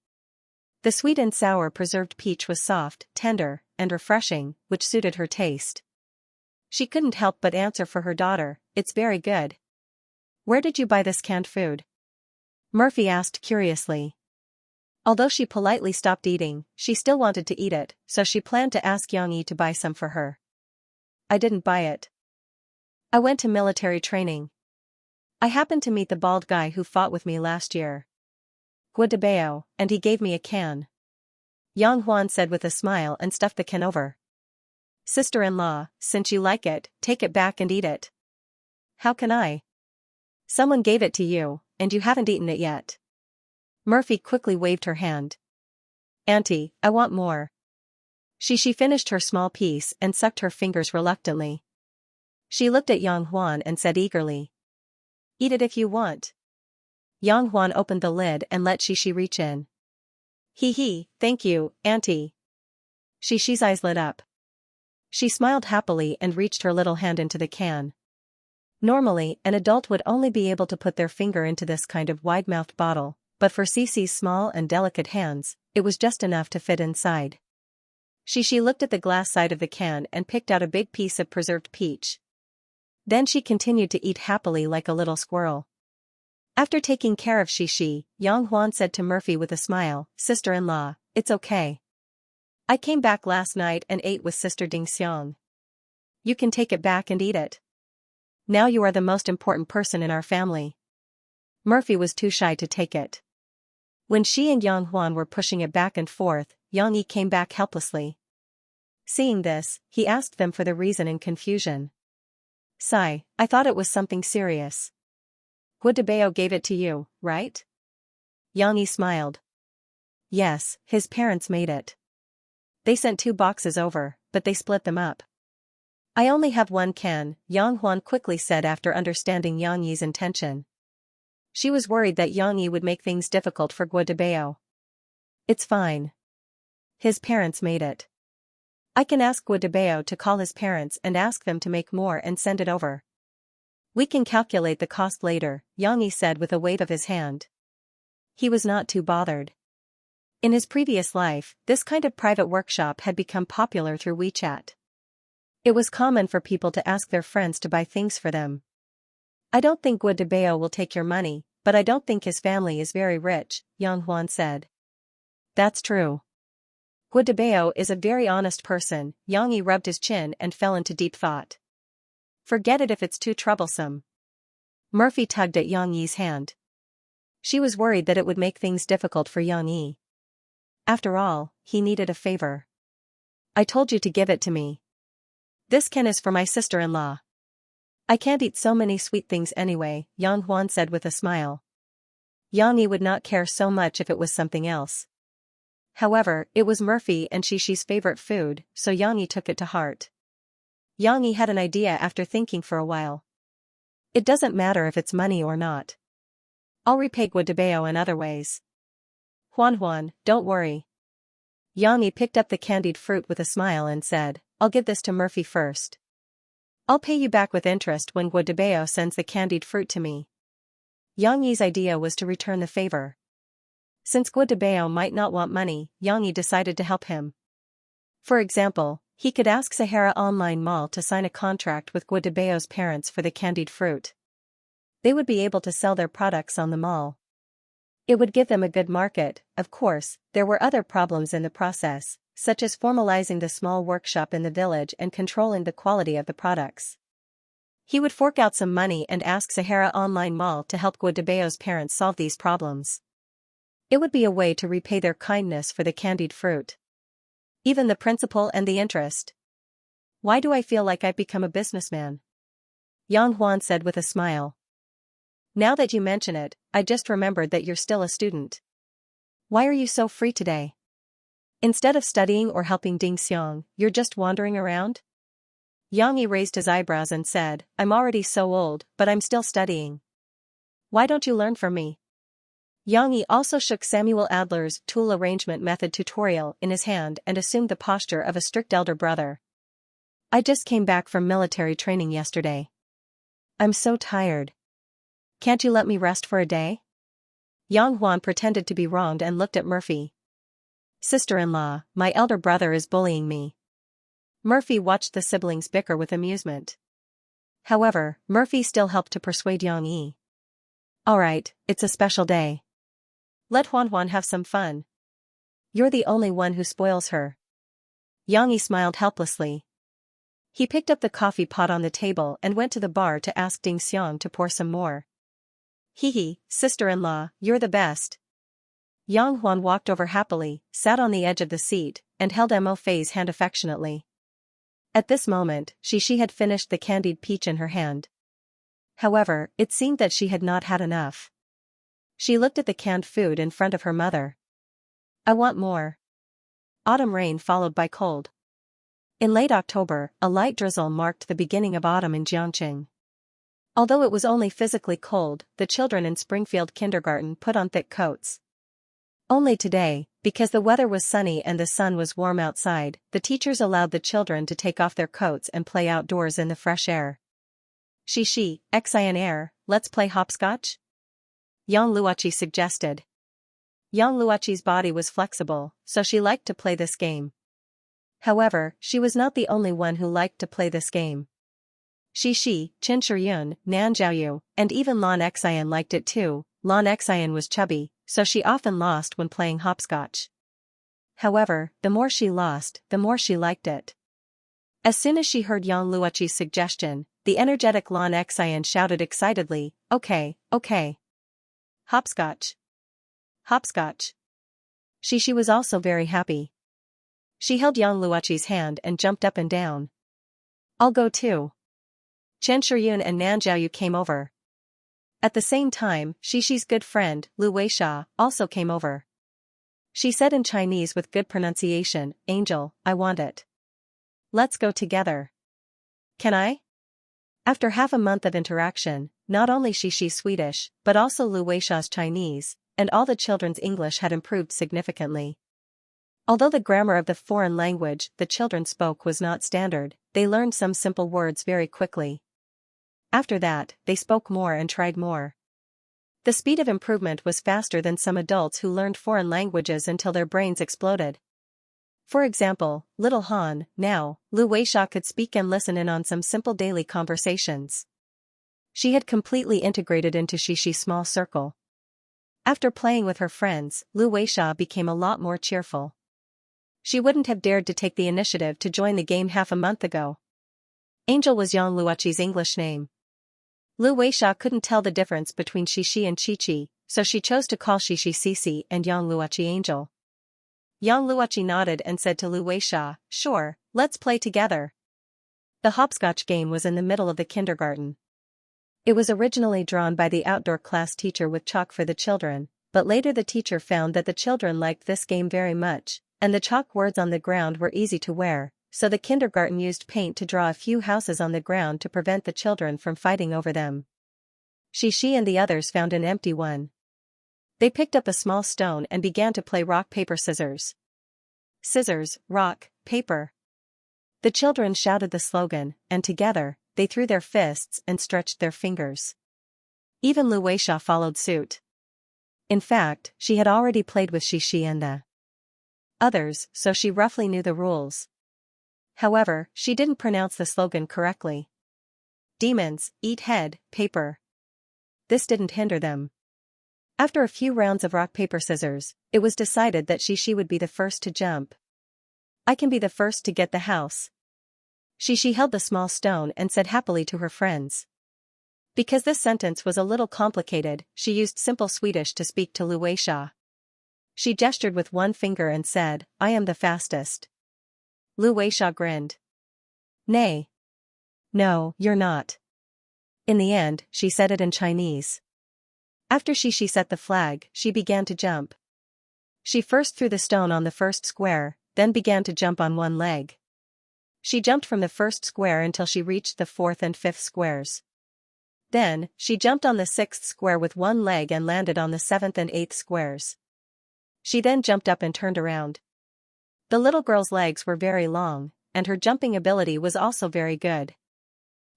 The sweet and sour preserved peach was soft, tender, and refreshing, which suited her taste. She couldn't help but answer for her daughter, "It's very good." "Where did you buy this canned food?" Murphy asked curiously. Although she politely stopped eating, she still wanted to eat it, so she planned to ask Xianxia to buy some for her. I didn't buy it. I went to military training. I happened to meet the bald guy who fought with me last year. Guadabao, and he gave me a can. Yang Huan said with a smile and stuffed the can over. Sister-in-law, since you like it, take it back and eat it. How can I? Someone gave it to you, and you haven't eaten it yet. Murphy quickly waved her hand. Auntie, I want more. She finished her small piece and sucked her fingers reluctantly. She looked at Yang Huan and said eagerly. Eat it if you want. Yang Huan opened the lid and let Shi reach in. Hee, thank you, Auntie. Shi's eyes lit up. She smiled happily and reached her little hand into the can. Normally, an adult would only be able to put their finger into this kind of wide-mouthed bottle, but for Cece's small and delicate hands, it was just enough to fit inside. She looked at the glass side of the can and picked out a big piece of preserved peach. Then she continued to eat happily like a little squirrel. After taking care of Shi, Yang Huan said to Murphy with a smile, Sister-in-law, it's okay. I came back last night and ate with Sister Ding Xiang. You can take it back and eat it. Now you are the most important person in our family. Murphy was too shy to take it. When Shi and Yang Huan were pushing it back and forth, Xianxia came back helplessly. Seeing this, he asked them for the reason in confusion. Sigh, I thought it was something serious. Guadabao gave it to you, right? Xianxia smiled. Yes, his parents made it. They sent 2 boxes over, but they split them up. I only have 1 can, Yang Huan quickly said after understanding Xianxia's intention. She was worried that Xianxia would make things difficult for Guadabao. It's fine. His parents made it. I can ask Guadabao to call his parents and ask them to make more and send it over. We can calculate the cost later, Xianxia said with a wave of his hand. He was not too bothered. In his previous life, this kind of private workshop had become popular through WeChat. It was common for people to ask their friends to buy things for them. I don't think Guadabao will take your money, but I don't think his family is very rich, Yang Huan said. That's true. Guadabao is a very honest person, Xianxia rubbed his chin and fell into deep thought. Forget it if it's too troublesome. Murphy tugged at Xianxia's hand. She was worried that it would make things difficult for Xianxia. After all, he needed a favor. I told you to give it to me. This can is for my sister-in-law. I can't eat so many sweet things anyway, Yang Huan said with a smile. Xianxia would not care so much if it was something else. However, it was Murphy and Shi's favorite food, so Xianxia took it to heart. Xianxia had an idea after thinking for a while. It doesn't matter if it's money or not. I'll repay Guadabao in other ways. Huan, don't worry. Xianxia picked up the candied fruit with a smile and said, I'll give this to Murphy first. I'll pay you back with interest when Guadabao sends the candied fruit to me. Xianxia's idea was to return the favor. Since Guadabao might not want money, Xianxia decided to help him. For example, he could ask Sahara Online Mall to sign a contract with Guadabao's parents for the candied fruit. They would be able to sell their products on the mall. It would give them a good market. Of course, there were other problems in the process, such as formalizing the small workshop in the village and controlling the quality of the products. He would fork out some money and ask Sahara Online Mall to help Guadabao's parents solve these problems. It would be a way to repay their kindness for the candied fruit. Even the principal and the interest. Why do I feel like I've become a businessman? Yang Huan said with a smile. Now that you mention it, I just remembered that you're still a student. Why are you so free today? Instead of studying or helping Ding Xiang, you're just wandering around? Xianxia raised his eyebrows and said, I'm already so old, but I'm still studying. Why don't you learn from me? Xianxia also shook Samuel Adler's tool arrangement method tutorial in his hand and assumed the posture of a strict elder brother. I just came back from military training yesterday. I'm so tired. Can't you let me rest for a day? Yang Huan pretended to be wronged and looked at Murphy. Sister-in-law, my elder brother is bullying me. Murphy watched the siblings bicker with amusement. However, Murphy still helped to persuade Xianxia. Alright, it's a special day. Let Huan have some fun. You're the only one who spoils her. Xianxia smiled helplessly. He picked up the coffee pot on the table and went to the bar to ask Ding Xiang to pour some more. Hee, sister-in-law, you're the best. Yang Huan walked over happily, sat on the edge of the seat, and held Mo Fei's hand affectionately. At this moment, Xi had finished the candied peach in her hand. However, it seemed that she had not had enough. She looked at the canned food in front of her mother. I want more. Autumn rain followed by cold. In late October, a light drizzle marked the beginning of autumn in Jiangqing. Although it was only physically cold, the children in Springfield Kindergarten put on thick coats. Only today, because the weather was sunny and the sun was warm outside, the teachers allowed the children to take off their coats and play outdoors in the fresh air. Xian, let's play hopscotch? Yang Luoqi suggested. Yang Luoqi's body was flexible, so she liked to play this game. However, she was not the only one who liked to play this game. Qin Shiyun, Nan Zhaoyu, and even Lan Xian liked it too. Lan Xian was chubby, so she often lost when playing hopscotch. However, the more she lost, the more she liked it. As soon as she heard Yang Luoqi's suggestion, the energetic Lan Xian shouted excitedly, okay. Hopscotch. Hopscotch. Xi was also very happy. She held Yang Luoqi's hand and jumped up and down. I'll go too. Chen Shiyun and Nan Zhaoyu came over. At the same time, Xi's good friend, Lu Weisha, also came over. She said in Chinese with good pronunciation, Angel, I want it. Let's go together. Can I? After half a month of interaction, not only Xi's Swedish, but also Lu Weisha's Chinese, and all the children's English had improved significantly. Although the grammar of the foreign language the children spoke was not standard, they learned some simple words very quickly. After that, they spoke more and tried more. The speed of improvement was faster than some adults who learned foreign languages until their brains exploded. For example, little Han, now, Lu Weisha could speak and listen in on some simple daily conversations. She had completely integrated into Xi's small circle. After playing with her friends, Lu Weisha became a lot more cheerful. She wouldn't have dared to take the initiative to join the game half a month ago. Angel was Yang Luoqi's English name. Lu Weisha couldn't tell the difference between Xi and Chi, so she chose to call Xi Cici and Yang Luoqi Angel. Yang Luoqi nodded and said to Lu Weisha, sure, let's play together. The hopscotch game was in the middle of the kindergarten. It was originally drawn by the outdoor class teacher with chalk for the children, but later the teacher found that the children liked this game very much, and the chalk words on the ground were easy to wear, so the kindergarten used paint to draw a few houses on the ground to prevent the children from fighting over them. Xi and the others found an empty one. They picked up a small stone and began to play rock paper scissors. Scissors, rock, paper. The children shouted the slogan, and together, they threw their fists and stretched their fingers. Even Lu Weisha followed suit. In fact, she had already played with Xi and the others, so she roughly knew the rules. However, she didn't pronounce the slogan correctly. Demons, eat head, paper. This didn't hinder them. After a few rounds of rock paper scissors, it was decided that Xi would be the first to jump. I can be the first to get the house. Xi held the small stone and said happily to her friends. Because this sentence was a little complicated, she used simple Swedish to speak to Lu Weisha. She gestured with one finger and said, I am the fastest. Lu Weisha grinned. Nay. No, you're not. In the end, she said it in Chinese. After Xi set the flag, she began to jump. She first threw the stone on the first square, then began to jump on one leg. She jumped from the first square until she reached the fourth and fifth squares. Then, she jumped on the sixth square with one leg and landed on the seventh and eighth squares. She then jumped up and turned around. The little girl's legs were very long, and her jumping ability was also very good.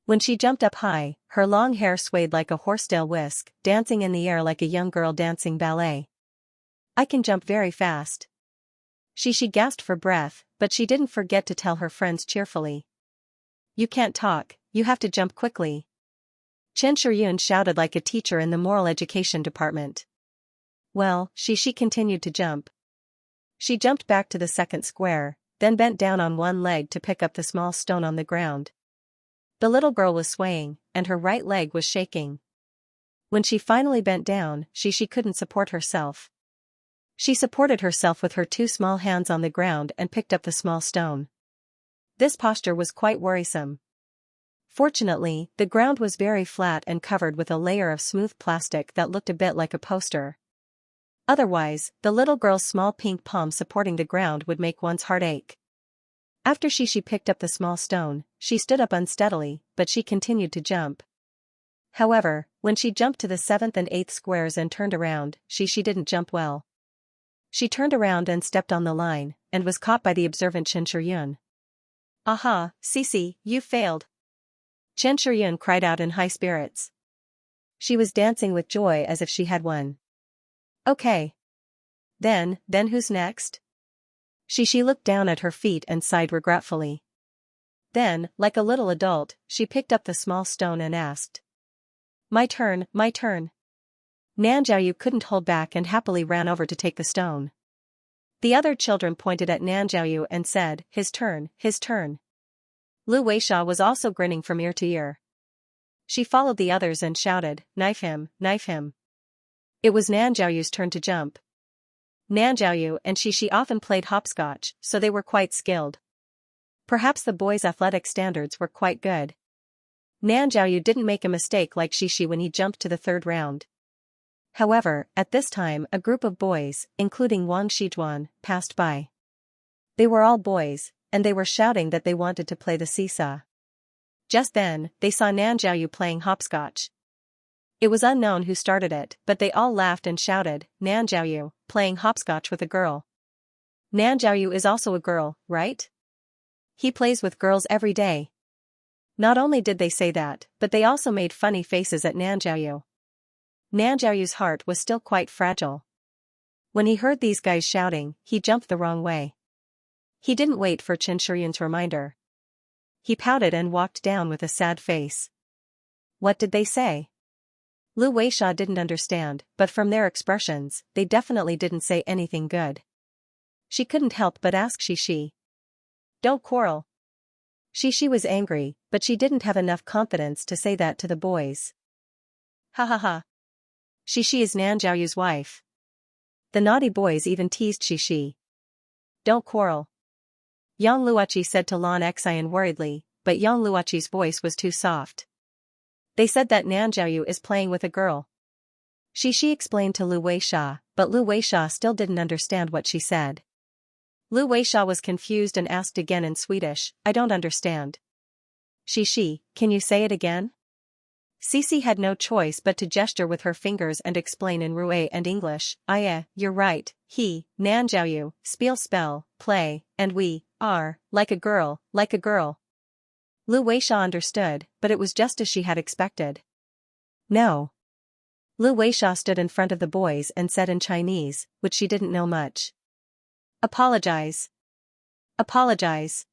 When she jumped up high, her long hair swayed like a horsetail whisk, dancing in the air like a young girl dancing ballet. I can jump very fast. Xi gasped for breath, but she didn't forget to tell her friends cheerfully. You can't talk, you have to jump quickly. Chen Shiyun shouted like a teacher in the moral education department. Well, Xi continued to jump. She jumped back to the second square, then bent down on one leg to pick up the small stone on the ground. The little girl was swaying, and her right leg was shaking. When she finally bent down, she couldn't support herself. She supported herself with her two small hands on the ground and picked up the small stone. This posture was quite worrisome. Fortunately, the ground was very flat and covered with a layer of smooth plastic that looked a bit like a poster. Otherwise, the little girl's small pink palm supporting the ground would make one's heart ache. After she picked up the small stone, she stood up unsteadily, but she continued to jump. However, when she jumped to the 7th and 8th squares and turned around, she didn't jump well. She turned around and stepped on the line, and was caught by the observant Chen Shiryun. "Aha, Cici, you failed!" Chen Shiryun cried out in high spirits. She was dancing with joy as if she had won. "Okay. Then who's next?" She looked down at her feet and sighed regretfully. Then, like a little adult, she picked up the small stone and asked. My turn, my turn." Nanjiaoyu couldn't hold back and happily ran over to take the stone. The other children pointed at Nanjiaoyu and said, his turn, his turn. Lu Weisha was also grinning from ear to ear. She followed the others and shouted, knife him, knife him. It was Nanjiaoyu's turn to jump. Nanjiaoyu and she often played hopscotch, so they were quite skilled. Perhaps the boys' athletic standards were quite good. Nanjiaoyu didn't make a mistake like Shishi when he jumped to the third round. However, at this time a group of boys, including Wang Shijuan, passed by. They were all boys, and they were shouting that they wanted to play the seesaw. Just then, they saw Nanjiaoyu playing hopscotch. It was unknown who started it, but they all laughed and shouted, Nanjiaoyu, playing hopscotch with a girl. Nanjiaoyu is also a girl, right? He plays with girls every day. Not only did they say that, but they also made funny faces at Nanjiaoyu. Nanjiaoyu's heart was still quite fragile. When he heard these guys shouting, he jumped the wrong way. He didn't wait for Chen Shiryun's reminder. He pouted and walked down with a sad face. What did they say? Lu Weisha didn't understand, but from their expressions, they definitely didn't say anything good. She couldn't help but ask Shishi. Don't quarrel. Shishi was angry, but she didn't have enough confidence to say that to the boys. Ha ha ha. Shishi is Nanjiaoyu's wife. The naughty boys even teased Shishi. Don't quarrel. Yang Luoqi said to Lan Xian worriedly, but Yang Luoqi's voice was too soft. They said that Nanjiaoyu is playing with a girl. Shishi explained to Lu Weisha, but Lu Weisha still didn't understand what she said. Lu Weisha was confused and asked again in Swedish, I don't understand. Shishi, can you say it again? Cici had no choice but to gesture with her fingers and explain in Rue and English, you're right, he, Nanjiaoyu, spell, play, and we, are, like a girl, like a girl. Lu Weisha understood, but it was just as she had expected. No. Lu Weisha stood in front of the boys and said in Chinese, which she didn't know much. Apologize. Apologize.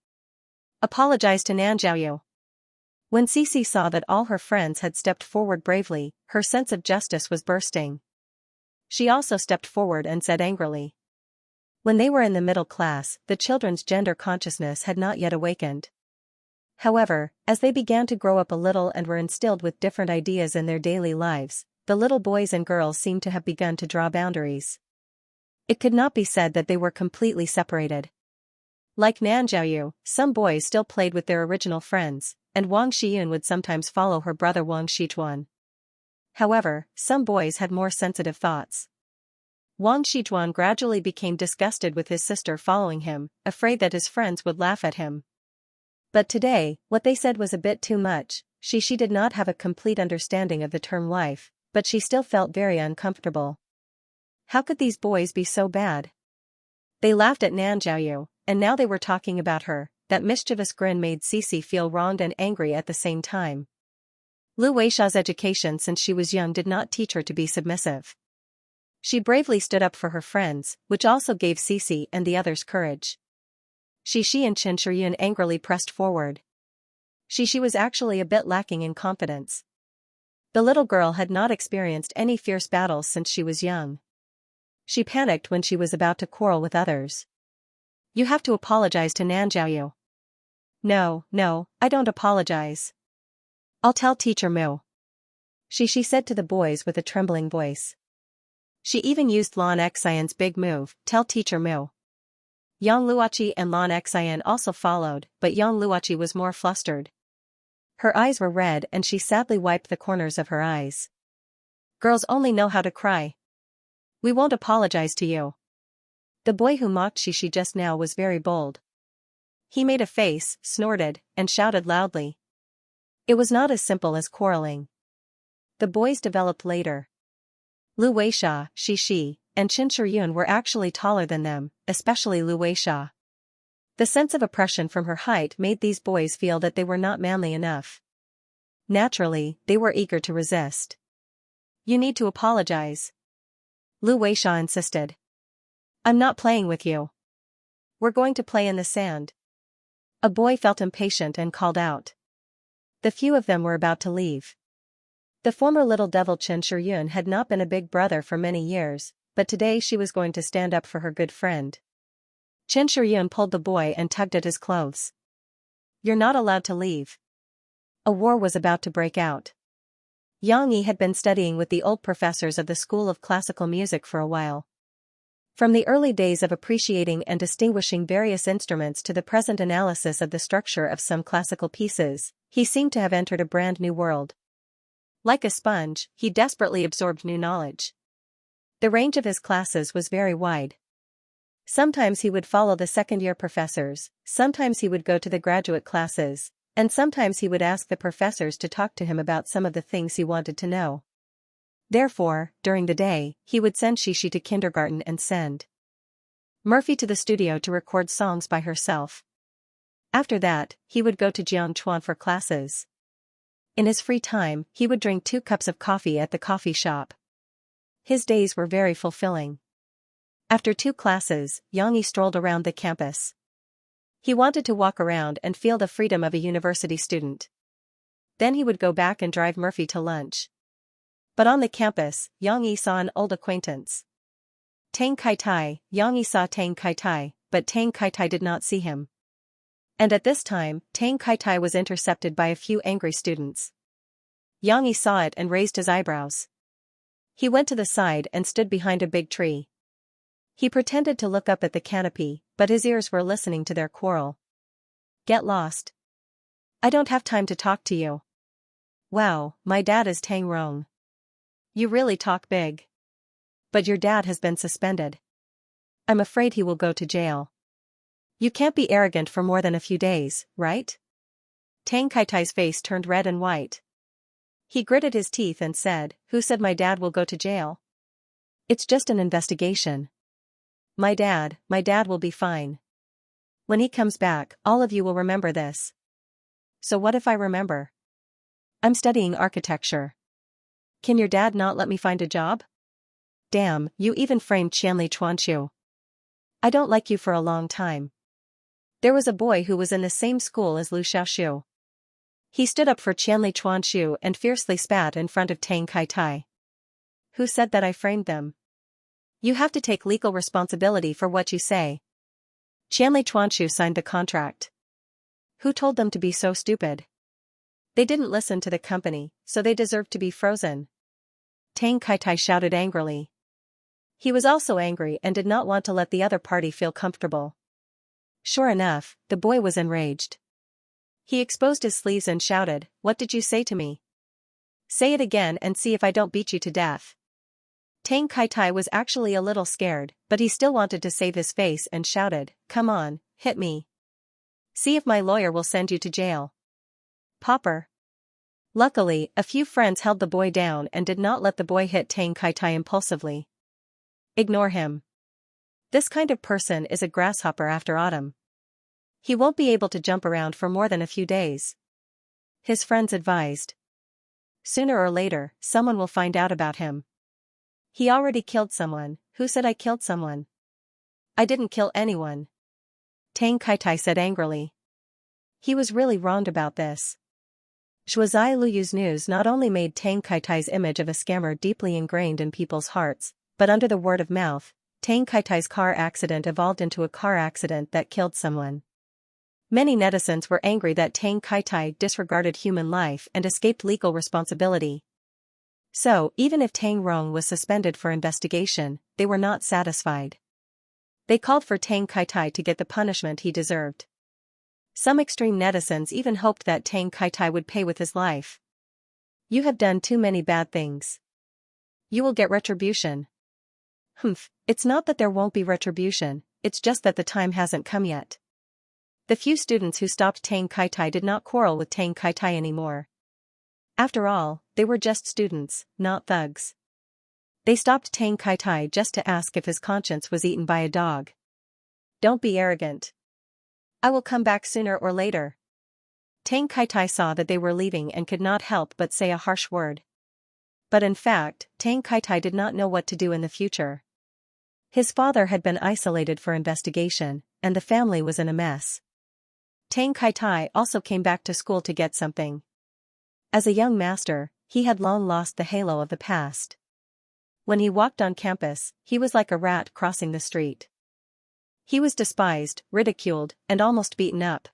Apologize to Nanjiaoyu. When Cici saw that all her friends had stepped forward bravely, her sense of justice was bursting. She also stepped forward and said angrily. When they were in the middle class, the children's gender consciousness had not yet awakened. However, as they began to grow up a little and were instilled with different ideas in their daily lives, the little boys and girls seemed to have begun to draw boundaries. It could not be said that they were completely separated. Like Nanjiaoyu, some boys still played with their original friends, and Wang Xiyun would sometimes follow her brother Wang Shijuan. However, some boys had more sensitive thoughts. Wang Shijuan gradually became disgusted with his sister following him, afraid that his friends would laugh at him. But today, what they said was a bit too much. She did not have a complete understanding of the term life, but she still felt very uncomfortable. How could these boys be so bad? They laughed at Nanjiaoyu, and now they were talking about her. That mischievous grin made Cici feel wronged and angry at the same time. Lu Weisha's education since she was young did not teach her to be submissive. She bravely stood up for her friends, which also gave Cici and the others courage. Shishi and Chen Shiryun angrily pressed forward. Shishi was actually a bit lacking in confidence. The little girl had not experienced any fierce battles since she was young. She panicked when she was about to quarrel with others. You have to apologize to Nanjiao. No, I don't apologize. I'll tell Teacher Mu. She said to the boys with a trembling voice. She even used Lan Xian's big move, tell Teacher Mu. Yang Luoqi and Lan Xian also followed, but Yang Luoqi was more flustered. Her eyes were red and she sadly wiped the corners of her eyes. Girls only know how to cry. We won't apologize to you. The boy who mocked Shi just now was very bold. He made a face, snorted, and shouted loudly. It was not as simple as quarreling. The boys developed later. Lu Weisha, Shi, and Qin Shiyun were actually taller than them, especially Lu Weisha. The sense of oppression from her height made these boys feel that they were not manly enough. Naturally, they were eager to resist. You need to apologize. Lu Weisha insisted. I'm not playing with you. We're going to play in the sand. A boy felt impatient and called out. The few of them were about to leave. The former little devil Qin Shiyun had not been a big brother for many years, but today she was going to stand up for her good friend. Qin Shiyun pulled the boy and tugged at his clothes. You're not allowed to leave. A war was about to break out. Yang Yi had been studying with the old professors of the School of Classical Music for a while. From the early days of appreciating and distinguishing various instruments to the present analysis of the structure of some classical pieces, he seemed to have entered a brand new world. Like a sponge, he desperately absorbed new knowledge. The range of his classes was very wide. Sometimes he would follow the second-year professors, sometimes he would go to the graduate classes, and sometimes he would ask the professors to talk to him about some of the things he wanted to know. Therefore, during the day, he would send Shi to kindergarten and send Murphy to the studio to record songs by herself. After that, he would go to Jiangchuan for classes. In his free time, he would drink 2 cups of coffee at the coffee shop. His days were very fulfilling. After 2 classes, Yang Yi strolled around the campus. He wanted to walk around and feel the freedom of a university student. Then he would go back and drive Murphy to lunch. But on the campus, Yang Yi saw an old acquaintance. Tang Kaitai. Yang Yi saw Tang Kaitai, but Tang Kaitai did not see him. And at this time, Tang Kaitai was intercepted by a few angry students. Yang Yi saw it and raised his eyebrows. He went to the side and stood behind a big tree. He pretended to look up at the canopy, but his ears were listening to their quarrel. Get lost. I don't have time to talk to you. Wow, my dad is Tang Rong. You really talk big. But your dad has been suspended. I'm afraid he will go to jail. You can't be arrogant for more than a few days, right? Tang Kaitai's face turned red and white. He gritted his teeth and said, Who said my dad will go to jail? It's just an investigation. My dad will be fine. When he comes back, all of you will remember this. So what if I remember? I'm studying architecture. Can your dad not let me find a job? Damn, you even framed Qianli Chuanqiu. I don't like you for a long time. There was a boy who was in the same school as Lu Xiaoxiu. He stood up for Qianli Chuanqiu and fiercely spat in front of Tang Kaitai. Who said that I framed them? You have to take legal responsibility for what you say. Qianli Chuanqiu signed the contract. Who told them to be so stupid? They didn't listen to the company, so they deserve to be frozen. Tang Kaitai shouted angrily. He was also angry and did not want to let the other party feel comfortable. Sure enough, the boy was enraged. He exposed his sleeves and shouted, What did you say to me? Say it again and see if I don't beat you to death. Tang Kaitai was actually a little scared, but he still wanted to save his face and shouted, Come on, hit me. See if my lawyer will send you to jail. Popper. Luckily, a few friends held the boy down and did not let the boy hit Tang Kaitai impulsively. Ignore him. This kind of person is a grasshopper after autumn. He won't be able to jump around for more than a few days. His friends advised. Sooner or later, someone will find out about him. He already killed someone. Who said I killed someone? I didn't kill anyone. Tang Kaitai said angrily. He was really wronged about this. Shuazai Luyu's news not only made Tang Kaitai's image of a scammer deeply ingrained in people's hearts, but under the word of mouth, Tang Kaitai's car accident evolved into a car accident that killed someone. Many netizens were angry that Tang Kaitai disregarded human life and escaped legal responsibility. So, even if Tang Rong was suspended for investigation, they were not satisfied. They called for Tang Kaitai to get the punishment he deserved. Some extreme netizens even hoped that Tang Kaitai would pay with his life. "You have done too many bad things. You will get retribution." It's not that there won't be retribution, it's just that the time hasn't come yet. The few students who stopped Tang Kaitai did not quarrel with Tang Kaitai anymore. After all, they were just students, not thugs. They stopped Tang Kaitai just to ask if his conscience was eaten by a dog. "Don't be arrogant. I will come back sooner or later." Tang Kaitai saw that they were leaving and could not help but say a harsh word. But in fact, Tang Kaitai did not know what to do in the future. His father had been isolated for investigation, and the family was in a mess. Tang Kaitai also came back to school to get something. As a young master, he had long lost the halo of the past. When he walked on campus, he was like a rat crossing the street. He was despised, ridiculed, and almost beaten up.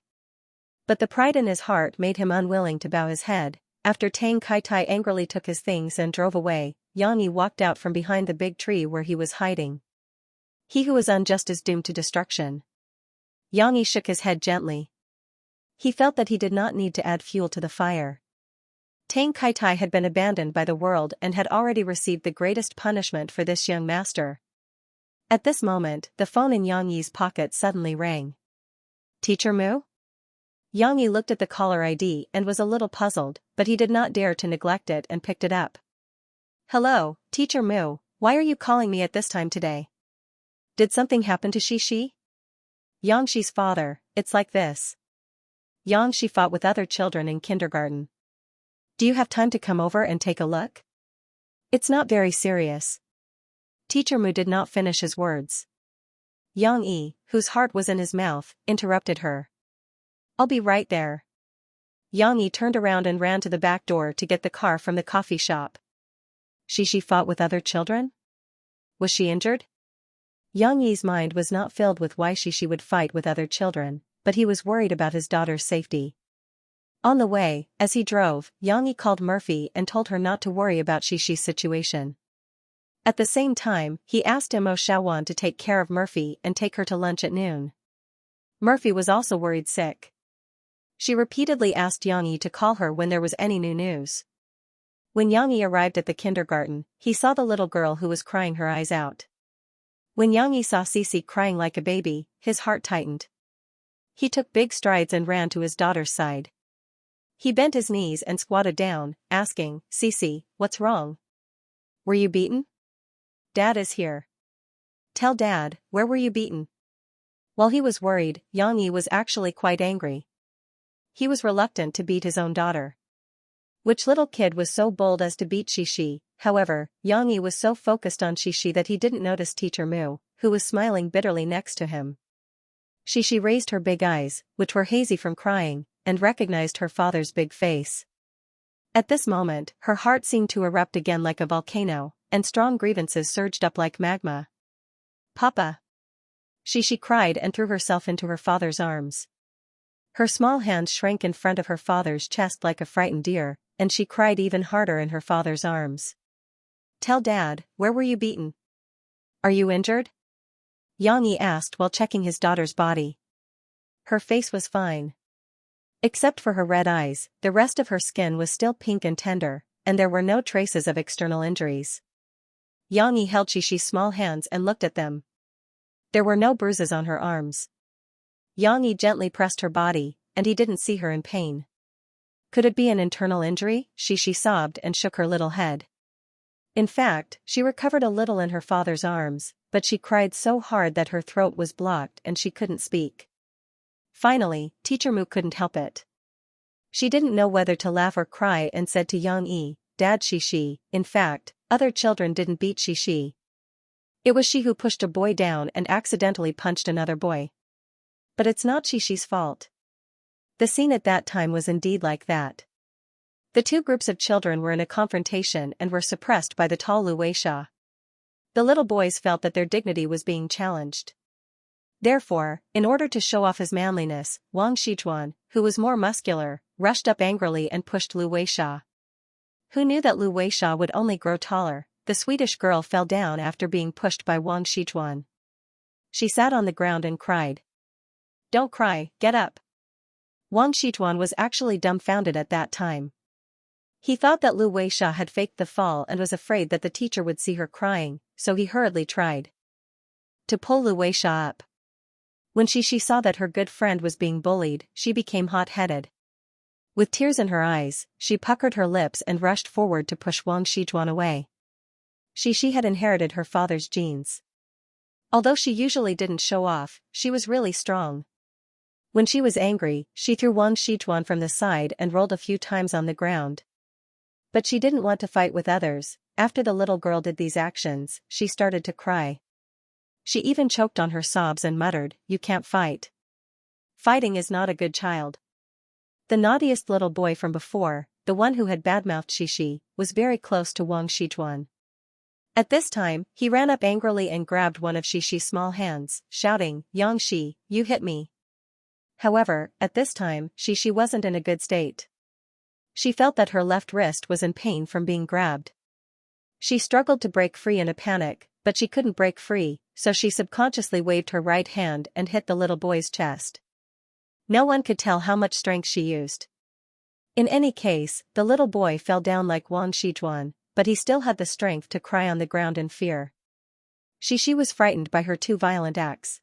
But the pride in his heart made him unwilling to bow his head. After Tang Kaitai angrily took his things and drove away, Xianxia walked out from behind the big tree where he was hiding. He who is unjust is doomed to destruction. Xianxia shook his head gently. He felt that he did not need to add fuel to the fire. Tang Kaitai had been abandoned by the world and had already received the greatest punishment for this young master. At this moment, the phone in Xianxia's pocket suddenly rang. "Teacher Mu?" Xianxia looked at the caller ID and was a little puzzled, but he did not dare to neglect it and picked it up. "Hello, Teacher Mu, why are you calling me at this time today? Did something happen to Xi? Yangxi's father, it's like this. Yangxi fought with other children in kindergarten. Do you have time to come over and take a look? It's not very serious." Teacher Mu did not finish his words. Xianxia, whose heart was in his mouth, interrupted her. "I'll be right there." Xianxia turned around and ran to the back door to get the car from the coffee shop. Xi fought with other children? Was she injured? Yangyi's mind was not filled with why Xi would fight with other children, but he was worried about his daughter's safety. On the way, as he drove, Yangyi called Murphy and told her not to worry about Xi's situation. At the same time, he asked Mo Shaowan to take care of Murphy and take her to lunch at noon. Murphy was also worried sick. She repeatedly asked Yangyi to call her when there was any new news. When Yangyi arrived at the kindergarten, he saw the little girl who was crying her eyes out. When Yangyi saw Cici crying like a baby, his heart tightened. He took big strides and ran to his daughter's side. He bent his knees and squatted down, asking, "Cici, what's wrong? Were you beaten? Dad is here. Tell Dad, where were you beaten?" While he was worried, Yangyi was actually quite angry. He was reluctant to beat his own daughter. Which little kid was so bold as to beat Xi? However, Yangyi was so focused on Xi that he didn't notice Teacher Mu, who was smiling bitterly next to him. Xi raised her big eyes, which were hazy from crying, and recognized her father's big face. At this moment, her heart seemed to erupt again like a volcano, and strong grievances surged up like magma. "Papa!" Xi cried and threw herself into her father's arms. Her small hands shrank in front of her father's chest like a frightened deer, and she cried even harder in her father's arms. "Tell Dad, where were you beaten? Are you injured?" Yangyi asked while checking his daughter's body. Her face was fine. Except for her red eyes, the rest of her skin was still pink and tender, and there were no traces of external injuries. Yangyi held Xi's small hands and looked at them. There were no bruises on her arms. Yangyi gently pressed her body, and he didn't see her in pain. Could it be an internal injury? Xi sobbed and shook her little head. In fact, she recovered a little in her father's arms, but she cried so hard that her throat was blocked and she couldn't speak. Finally, Teacher Mu couldn't help it. She didn't know whether to laugh or cry and said to Yangyi, "Dad, Xi, in fact, other children didn't beat Xi. It was she who pushed a boy down and accidentally punched another boy. But it's not Xi's fault." The scene at that time was indeed like that. The two groups of children were in a confrontation and were suppressed by the tall Lu Weisha. The little boys felt that their dignity was being challenged. Therefore, in order to show off his manliness, Wang Shichuan, who was more muscular, rushed up angrily and pushed Lu Weisha. Who knew that Lu Weisha would only grow taller? The Swedish girl fell down after being pushed by Wang Shichuan. She sat on the ground and cried. "Don't cry, get up." Wang Shichuan was actually dumbfounded at that time. He thought that Lu Weisha had faked the fall and was afraid that the teacher would see her crying, so he hurriedly tried to pull Lu Weisha up. When she saw that her good friend was being bullied, she became hot-headed. With tears in her eyes, she puckered her lips and rushed forward to push Wang Shichuan away. She had inherited her father's genes. Although she usually didn't show off, she was really strong. When she was angry, she threw Wang Shichuan from the side and rolled a few times on the ground. But she didn't want to fight with others. After the little girl did these actions, she started to cry. She even choked on her sobs and muttered, "You can't fight. Fighting is not a good child." The naughtiest little boy from before, the one who had badmouthed Shishi, was very close to Wang Shichuan. At this time, he ran up angrily and grabbed one of Shishi's small hands, shouting, "Yangshi, you hit me." However, at this time, Shishi wasn't in a good state. She felt that her left wrist was in pain from being grabbed. She struggled to break free in a panic, but she couldn't break free, so she subconsciously waved her right hand and hit the little boy's chest. No one could tell how much strength she used. In any case, the little boy fell down like Wang Shichuan, but he still had the strength to cry on the ground in fear. Shishi was frightened by her two violent acts.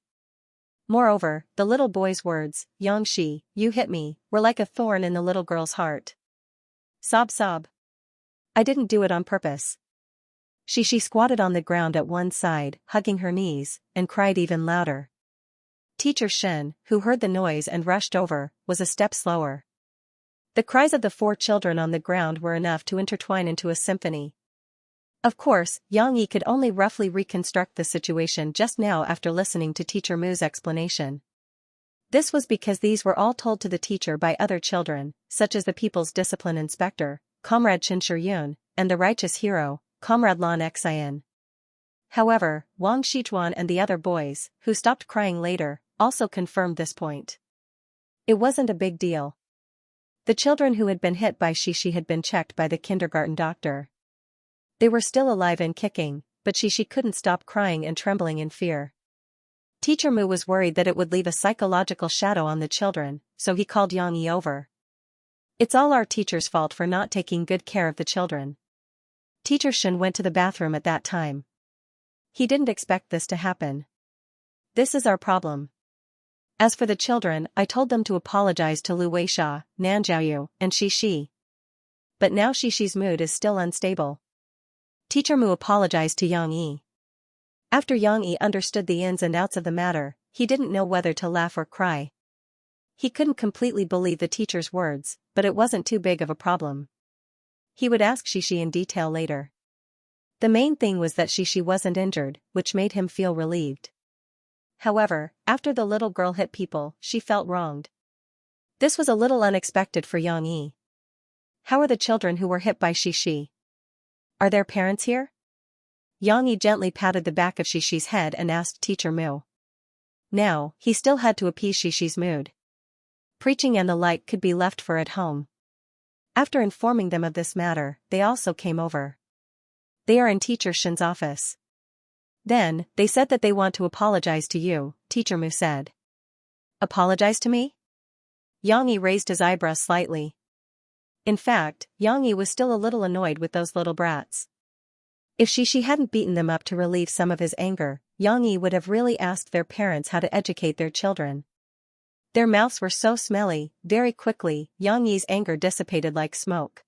Moreover, the little boy's words, "Yangshi, you hit me," were like a thorn in the little girl's heart. Sob sob. "I didn't do it on purpose." Shishi squatted on the ground at one side, hugging her knees, and cried even louder. Teacher Shen, who heard the noise and rushed over, was a step slower. The cries of the four children on the ground were enough to intertwine into a symphony. Of course, Yang Yi could only roughly reconstruct the situation just now after listening to Teacher Mu's explanation. This was because these were all told to the teacher by other children, such as the People's Discipline Inspector, Comrade Chen Shiyun, and the righteous hero, Comrade Lan Xian. However, Wang Shichuan and the other boys, who stopped crying later, also confirmed this point. It wasn't a big deal. The children who had been hit by Shishi had been checked by the kindergarten doctor. They were still alive and kicking, but Shishi couldn't stop crying and trembling in fear. Teacher Mu was worried that it would leave a psychological shadow on the children, so he called Yang Yi over. "It's all our teacher's fault for not taking good care of the children." Teacher Shen went to the bathroom at that time. He didn't expect this to happen. "This is our problem. As for the children, I told them to apologize to Lu Weisha, Nanjiaoyu, and Shishi. But now Shishi's mood is still unstable." Teacher Mu apologized to Yang Yi. After Yang Yi understood the ins and outs of the matter, he didn't know whether to laugh or cry. He couldn't completely believe the teacher's words, but it wasn't too big of a problem. He would ask Shishi in detail later. The main thing was that Shishi wasn't injured, which made him feel relieved. However, after the little girl hit people, she felt wronged. This was a little unexpected for Yang Yi. "How are the children who were hit by Shishi? Are their parents here?" Yang Yi gently patted the back of Shishi's head and asked Teacher Mu. Now, he still had to appease Shishi's mood. Preaching and the like could be left for at home. After informing them of this matter, they also came over. They are in Teacher Shen's office. Then, they said that they want to apologize to you, Teacher Mu said. "Apologize to me?" Yang Yi raised his eyebrows slightly. In fact, Yang Yi was still a little annoyed with those little brats. If Shishi hadn't beaten them up to relieve some of his anger, Yang Yi would have really asked their parents how to educate their children. Their mouths were so smelly. Very quickly, Yang Yi's anger dissipated like smoke.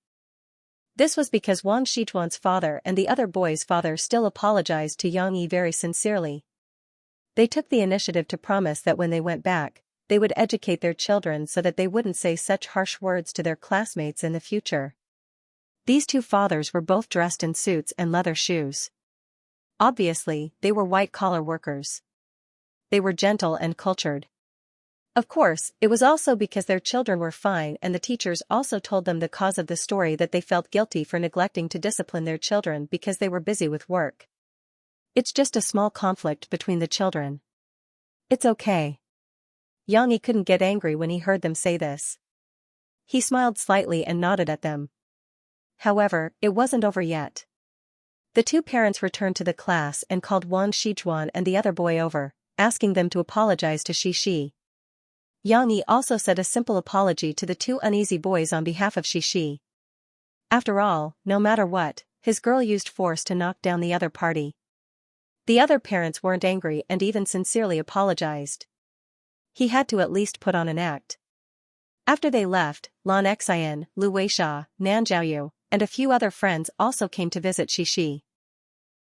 This was because Wang Shichuan's father and the other boy's father still apologized to Yang Yi very sincerely. They took the initiative to promise that when they went back, they would educate their children so that they wouldn't say such harsh words to their classmates in the future. These two fathers were both dressed in suits and leather shoes. Obviously, they were white-collar workers. They were gentle and cultured. Of course, it was also because their children were fine, and the teachers also told them the cause of the story that they felt guilty for neglecting to discipline their children because they were busy with work. It's just a small conflict between the children. It's okay. Xianxia couldn't get angry when he heard them say this. He smiled slightly and nodded at them. However, it wasn't over yet. The two parents returned to the class and called Wang Shijuan and the other boy over, asking them to apologize to Shishi. Xianxia also said a simple apology to the two uneasy boys on behalf of Shishi. After all, no matter what, his girl used force to knock down the other party. The other parents weren't angry and even sincerely apologized. He had to at least put on an act. After they left, Lan Xian, Lu Weisha, Nan Zhaoyu, and a few other friends also came to visit Shishi.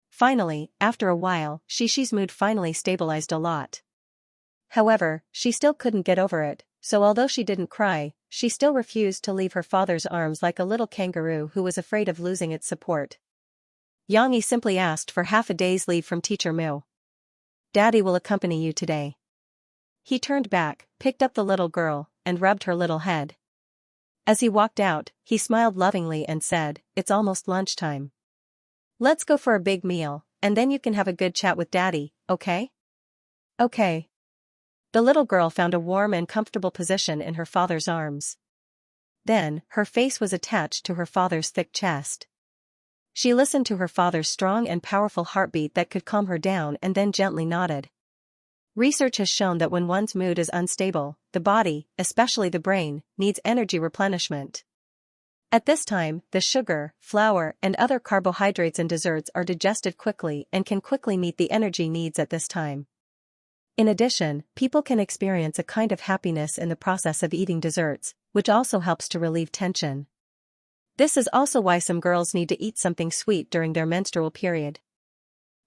Finally, after a while, Shishi's mood finally stabilized a lot. However, she still couldn't get over it, so although she didn't cry, she still refused to leave her father's arms like a little kangaroo who was afraid of losing its support. Xianxia simply asked for half a day's leave from Teacher Mu. Daddy will accompany you today. He turned back, picked up the little girl, and rubbed her little head. As he walked out, he smiled lovingly and said, "It's almost lunchtime. Let's go for a big meal, and then you can have a good chat with Daddy, okay?" "Okay." The little girl found a warm and comfortable position in her father's arms. Then, her face was attached to her father's thick chest. She listened to her father's strong and powerful heartbeat that could calm her down and then gently nodded. Research has shown that when one's mood is unstable, the body, especially the brain, needs energy replenishment. At this time, the sugar, flour, and other carbohydrates in desserts are digested quickly and can quickly meet the energy needs at this time. In addition, people can experience a kind of happiness in the process of eating desserts, which also helps to relieve tension. This is also why some girls need to eat something sweet during their menstrual period.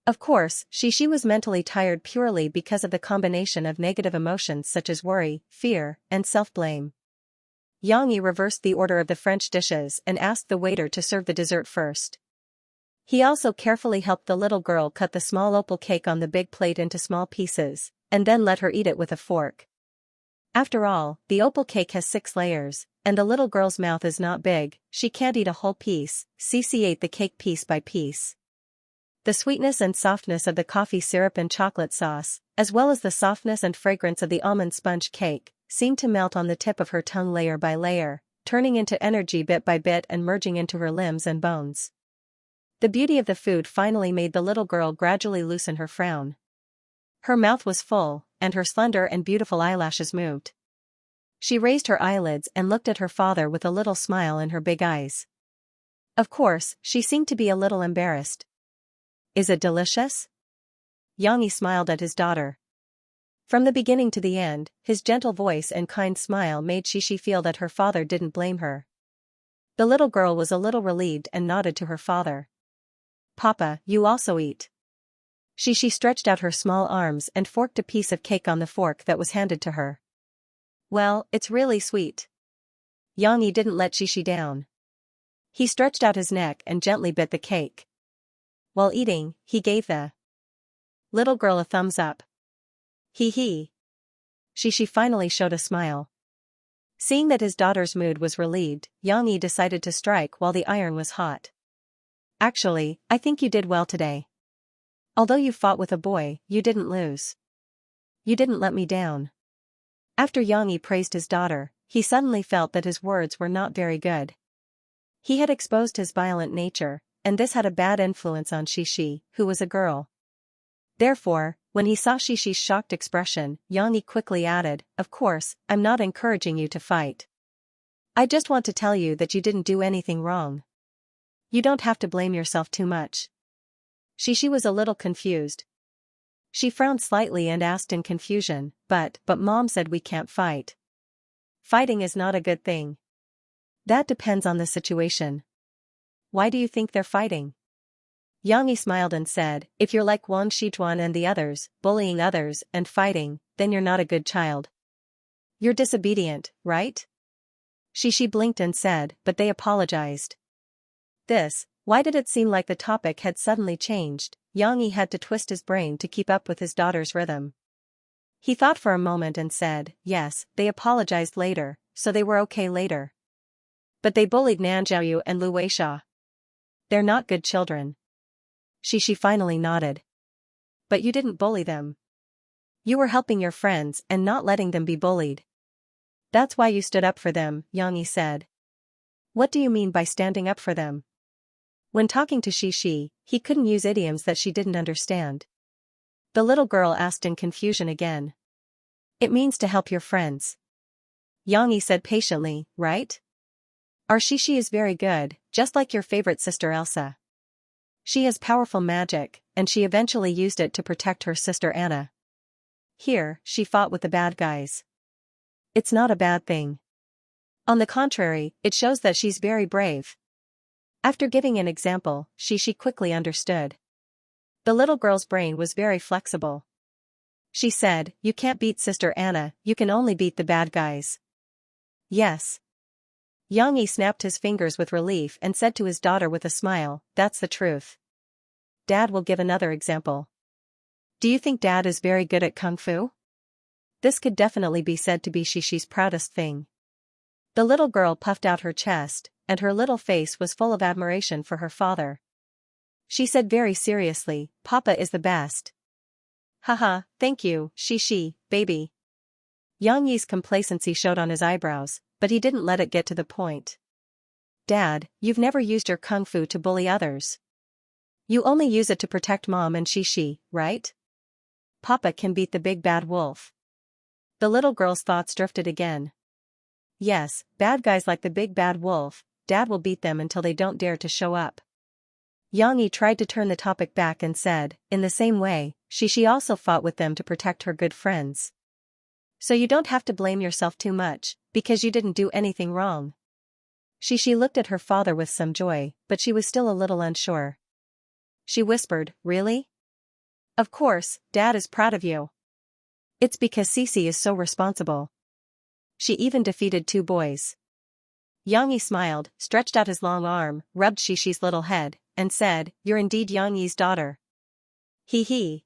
Of course, Shishi was mentally tired purely because of the combination of negative emotions such as worry, fear, and self-blame. Xianxia reversed the order of the French dishes and asked the waiter to serve the dessert first. He also carefully helped the little girl cut the small opal cake on the big plate into small pieces, and then let her eat it with a fork. After all, the opal cake has 6 layers, and the little girl's mouth is not big, she can't eat a whole piece. Cici ate the cake piece by piece. The sweetness and softness of the coffee syrup and chocolate sauce, as well as the softness and fragrance of the almond sponge cake, seemed to melt on the tip of her tongue layer by layer, turning into energy bit by bit and merging into her limbs and bones. The beauty of the food finally made the little girl gradually loosen her frown. Her mouth was full, and her slender and beautiful eyelashes moved. She raised her eyelids and looked at her father with a little smile in her big eyes. Of course, she seemed to be a little embarrassed. "Is it delicious?" Xianxia smiled at his daughter. From the beginning to the end, his gentle voice and kind smile made Shishi feel that her father didn't blame her. The little girl was a little relieved and nodded to her father. "Papa, you also eat." Shishi stretched out her small arms and forked a piece of cake on the fork that was handed to her. "Well, it's really sweet." Xianxia didn't let Shishi down. He stretched out his neck and gently bit the cake. While eating, he gave the little girl a thumbs up. Hee hee. Shishi finally showed a smile. Seeing that his daughter's mood was relieved, Xianxia decided to strike while the iron was hot. "Actually, I think you did well today. Although you fought with a boy, you didn't lose. You didn't let me down." After Xianxia praised his daughter, he suddenly felt that his words were not very good. He had exposed his violent nature, and this had a bad influence on Shishi, who was a girl. Therefore, when he saw Shishi's shocked expression, Xianxia quickly added, "Of course, I'm not encouraging you to fight. I just want to tell you that you didn't do anything wrong. You don't have to blame yourself too much." Shishi was a little confused. She frowned slightly and asked in confusion, but Mom said we can't fight." "Fighting is not a good thing." "That depends on the situation." "Why do you think they're fighting?" Xianxia smiled and said, "If you're like Wang Shijuan and the others, bullying others and fighting, then you're not a good child. You're disobedient, right?" Shishi blinked and said, "But they apologized." Why did it seem like the topic had suddenly changed? Xianxia had to twist his brain to keep up with his daughter's rhythm. He thought for a moment and said, "Yes, they apologized later, so they were okay later. But they bullied Nan Zhaoyu and Lu Weisha. They're not good children." Shishi finally nodded. but you didn't bully them. You were helping your friends and not letting them be bullied. That's why you stood up for them, Xianxia said. What do you mean by standing up for them? When talking to Xixi, he couldn't use idioms that she didn't understand. The little girl asked in confusion again. It means to help your friends. Xianxia said patiently, right? Our Xixi is very good, just like your favorite sister Elsa. She has powerful magic, and she eventually used it to protect her sister Anna. Here, she fought with the bad guys. It's not a bad thing. On the contrary, it shows that she's very brave. After giving an example, Xixi quickly understood. The little girl's brain was very flexible. She said, you can't beat Sister Anna, you can only beat the bad guys. Yes. Xianxia snapped his fingers with relief and said to his daughter with a smile, that's the truth. Dad will give another example. Do you think Dad is very good at Kung Fu? This could definitely be said to be Xixi's proudest thing. The little girl puffed out her chest, and her little face was full of admiration for her father. She said very seriously, Papa is the best. Haha, thank you, Xixi, baby. Xianxi's complacency showed on his eyebrows, but he didn't let it get to the point. Dad, you've never used your Kung Fu to bully others. You only use it to protect Mom and Xixi, right? Papa can beat the big bad wolf. The little girl's thoughts drifted again. Yes, bad guys like the big bad wolf, Dad will beat them until they don't dare to show up. Xianxia tried to turn the topic back and said, in the same way, Xixi also fought with them to protect her good friends. So you don't have to blame yourself too much, because you didn't do anything wrong. Xixi looked at her father with some joy, but she was still a little unsure. She whispered, really? Of course, Dad is proud of you. It's because Xixi is so responsible. She even defeated 2 boys. Xianxia smiled, stretched out his long arm, rubbed Xixi's little head, and said, you're indeed Xianxi's daughter. Hee hee.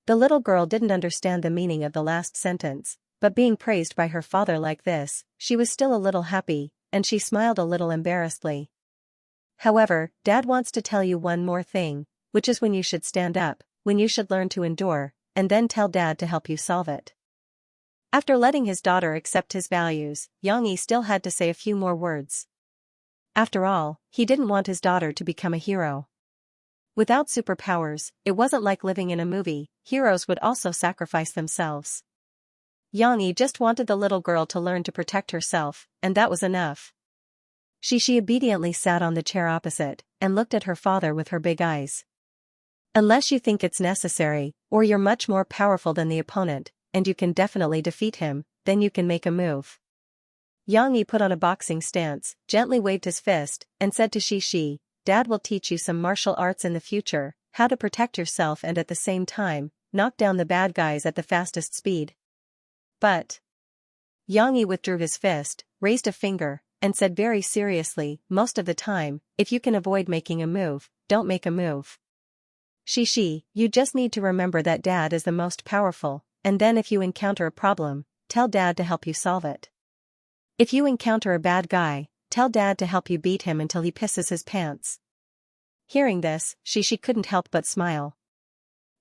The little girl didn't understand the meaning of the last sentence, but being praised by her father like this, she was still a little happy, and she smiled a little embarrassedly. However, Dad wants to tell you one more thing, which is when you should stand up, when you should learn to endure, and then tell Dad to help you solve it. After letting his daughter accept his values, Xianxia still had to say a few more words. After all, he didn't want his daughter to become a hero. Without superpowers, it wasn't like living in a movie, heroes would also sacrifice themselves. Xianxia just wanted the little girl to learn to protect herself, and that was enough. Xixi obediently sat on the chair opposite, and looked at her father with her big eyes. Unless you think it's necessary, or you're much more powerful than the opponent, and you can definitely defeat him, then you can make a move. Xianxia put on a boxing stance, gently waved his fist, and said to Xixi, Dad will teach you some martial arts in the future, how to protect yourself and at the same time, knock down the bad guys at the fastest speed. But Xianxia withdrew his fist, raised a finger, and said very seriously, most of the time, if you can avoid making a move, don't make a move. Xixi, you just need to remember that Dad is the most powerful, and then if you encounter a problem, tell Dad to help you solve it. If you encounter a bad guy, tell Dad to help you beat him until he pisses his pants. Hearing this, Xixi couldn't help but smile.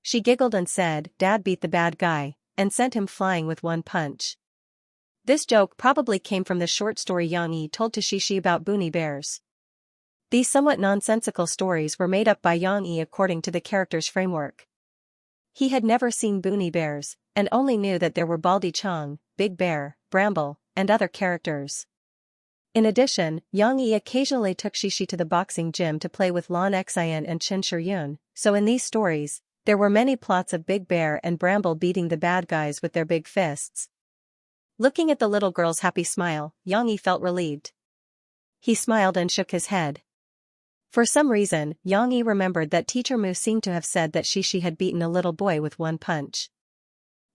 She giggled and said, Dad beat the bad guy, and sent him flying with one punch. This joke probably came from the short story Xianxia told to Xixi about Boonie Bears. These somewhat nonsensical stories were made up by Xianxia according to the character's framework. He had never seen Boonie Bears, and only knew that there were Baldy Chong, Big Bear, Bramble, and other characters. In addition, Xianxia occasionally took Xixi to the boxing gym to play with Lan Xian and Qin Shiyun, so in these stories, there were many plots of Big Bear and Bramble beating the bad guys with their big fists. Looking at the little girl's happy smile, Xianxia felt relieved. He smiled and shook his head. For some reason, Xianxia remembered that Teacher Mu seemed to have said that Xixi had beaten a little boy with one punch.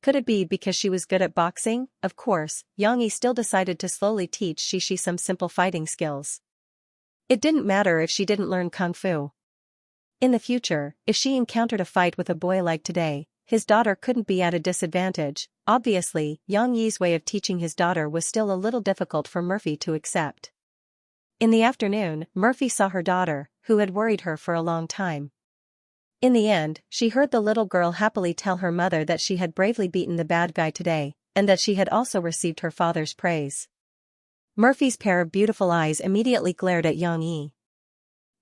Could it be because she was good at boxing? Of course, Xianxia still decided to slowly teach Xixi some simple fighting skills. It didn't matter if she didn't learn Kung Fu. In the future, if she encountered a fight with a boy like today, his daughter couldn't be at a disadvantage. Obviously, Xianxi's way of teaching his daughter was still a little difficult for Murphy to accept. In the afternoon, Murphy saw her daughter, who had worried her for a long time. In the end, she heard the little girl happily tell her mother that she had bravely beaten the bad guy today, and that she had also received her father's praise. Murphy's pair of beautiful eyes immediately glared at Yang Yi.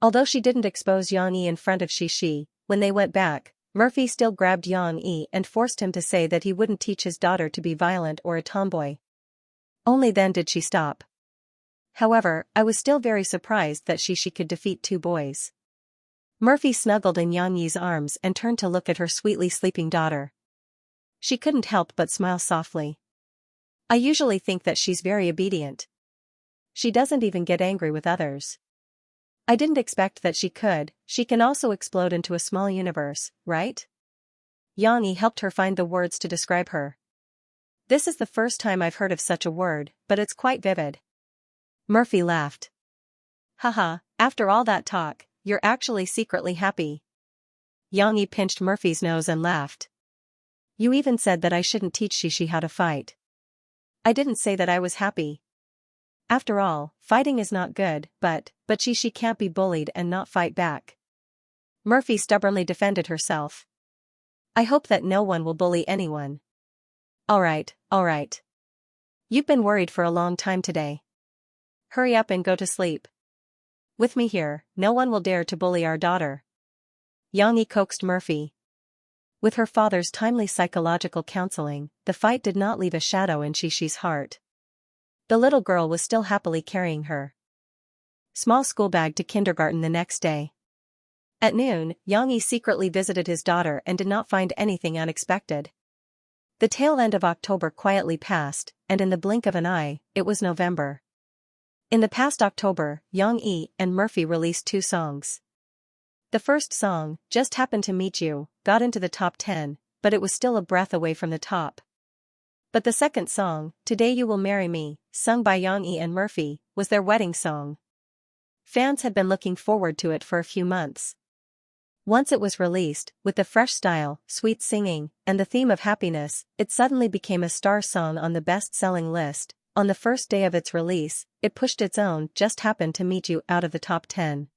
Although she didn't expose Yang Yi in front of Shi, when they went back, Murphy still grabbed Yang Yi and forced him to say that he wouldn't teach his daughter to be violent or a tomboy. Only then did she stop. However, I was still very surprised that she could defeat 2 boys. Murphy snuggled in Yang Yi's arms and turned to look at her sweetly sleeping daughter. She couldn't help but smile softly. I usually think that she's very obedient. She doesn't even get angry with others. I didn't expect that she could. She can also explode into a small universe, right? Yang Yi helped her find the words to describe her. This is the first time I've heard of such a word, but it's quite vivid. Murphy laughed. Haha, after all that talk, you're actually secretly happy. Yang Yi pinched Murphy's nose and laughed. You even said that I shouldn't teach Shi how to fight. I didn't say that I was happy. After all, fighting is not good, but she can't be bullied and not fight back. Murphy stubbornly defended herself. I hope that no one will bully anyone. Alright. You've been worried for a long time today. Hurry up and go to sleep. With me here, no one will dare to bully our daughter. Yang Yi coaxed Murphy. With her father's timely psychological counseling, the fight did not leave a shadow in Shi's heart. The little girl was still happily carrying her small school bag to kindergarten the next day. At noon, Yang Yi secretly visited his daughter and did not find anything unexpected. The tail end of October quietly passed, and in the blink of an eye, it was November. In the past October, Yang Yi and Murphy released 2 songs. The first song, Just Happened to Meet You, got into the top 10, but it was still a breath away from the top. But the second song, Today You Will Marry Me, sung by Yang Yi and Murphy, was their wedding song. Fans had been looking forward to it for a few months. Once it was released, with the fresh style, sweet singing, and the theme of happiness, it suddenly became a star song on the best-selling list. On the first day of its release, it pushed its own Just Happened to Meet You out of the top 10.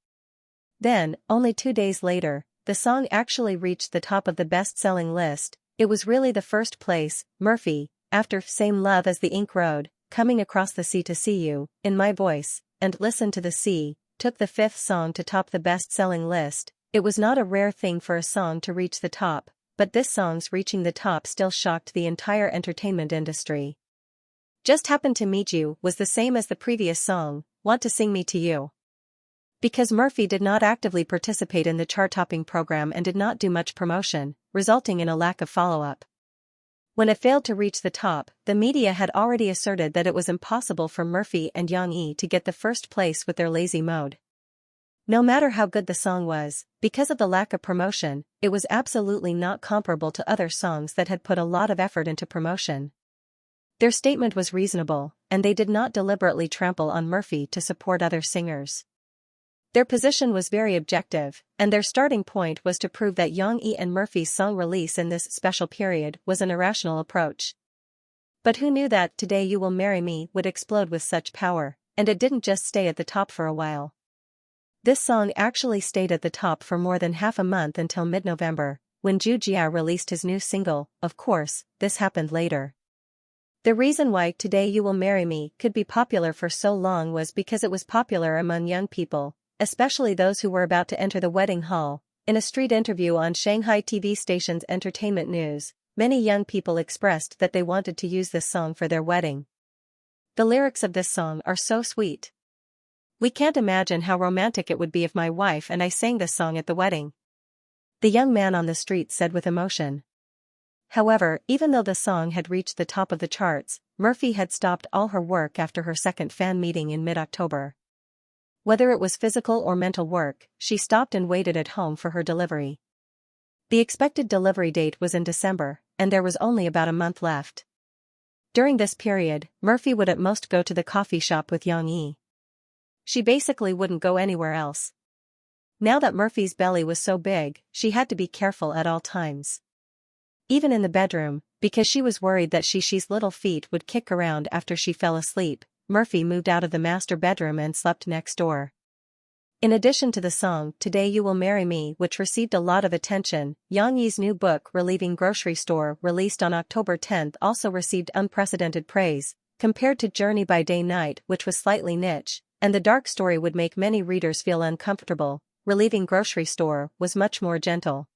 Then, only 2 days later, the song actually reached the top of the best-selling list. It was really the first place. Murphy, after Same Love as the Ink Road, Coming Across the Sea to See You, In My Voice, and Listen to the Sea, took the 5th song to top the best-selling list. It was not a rare thing for a song to reach the top, but this song's reaching the top still shocked the entire entertainment industry. Just Happened to Meet You was the same as the previous song, Want to Sing Me to You. Because Murphy did not actively participate in the chart-topping program and did not do much promotion, resulting in a lack of follow-up. When it failed to reach the top, the media had already asserted that it was impossible for Murphy and Yang Yi to get the first place with their lazy mode. No matter how good the song was, because of the lack of promotion, it was absolutely not comparable to other songs that had put a lot of effort into promotion. Their statement was reasonable, and they did not deliberately trample on Murphy to support other singers. Their position was very objective, and their starting point was to prove that Yang Yi and Murphy's song release in this special period was an irrational approach. But who knew that Today You Will Marry Me would explode with such power, and it didn't just stay at the top for a while. This song actually stayed at the top for more than half a month until mid-November, when Zhu Jia released his new single. Of course, this happened later. The reason why Today You Will Marry Me could be popular for so long was because it was popular among young people, especially those who were about to enter the wedding hall. In a street interview on Shanghai TV station's Entertainment News, many young people expressed that they wanted to use this song for their wedding. The lyrics of this song are so sweet. We can't imagine how romantic it would be if my wife and I sang this song at the wedding, the young man on the street said with emotion. However, even though the song had reached the top of the charts, Murphy had stopped all her work after her second fan meeting in mid-October. Whether it was physical or mental work, she stopped and waited at home for her delivery. The expected delivery date was in December, and there was only about a month left. During this period, Murphy would at most go to the coffee shop with Yang Yi. She basically wouldn't go anywhere else. Now that Murphy's belly was so big, she had to be careful at all times. Even in the bedroom, because she was worried that Shi's little feet would kick around after she fell asleep, Murphy moved out of the master bedroom and slept next door. In addition to the song Today You Will Marry Me, which received a lot of attention, Xianxia's new book Relieving Grocery Store, released on October 10, also received unprecedented praise, compared to Journey by Day-Night, which was slightly niche, and the dark story would make many readers feel uncomfortable. Relieving Grocery Store was much more gentle.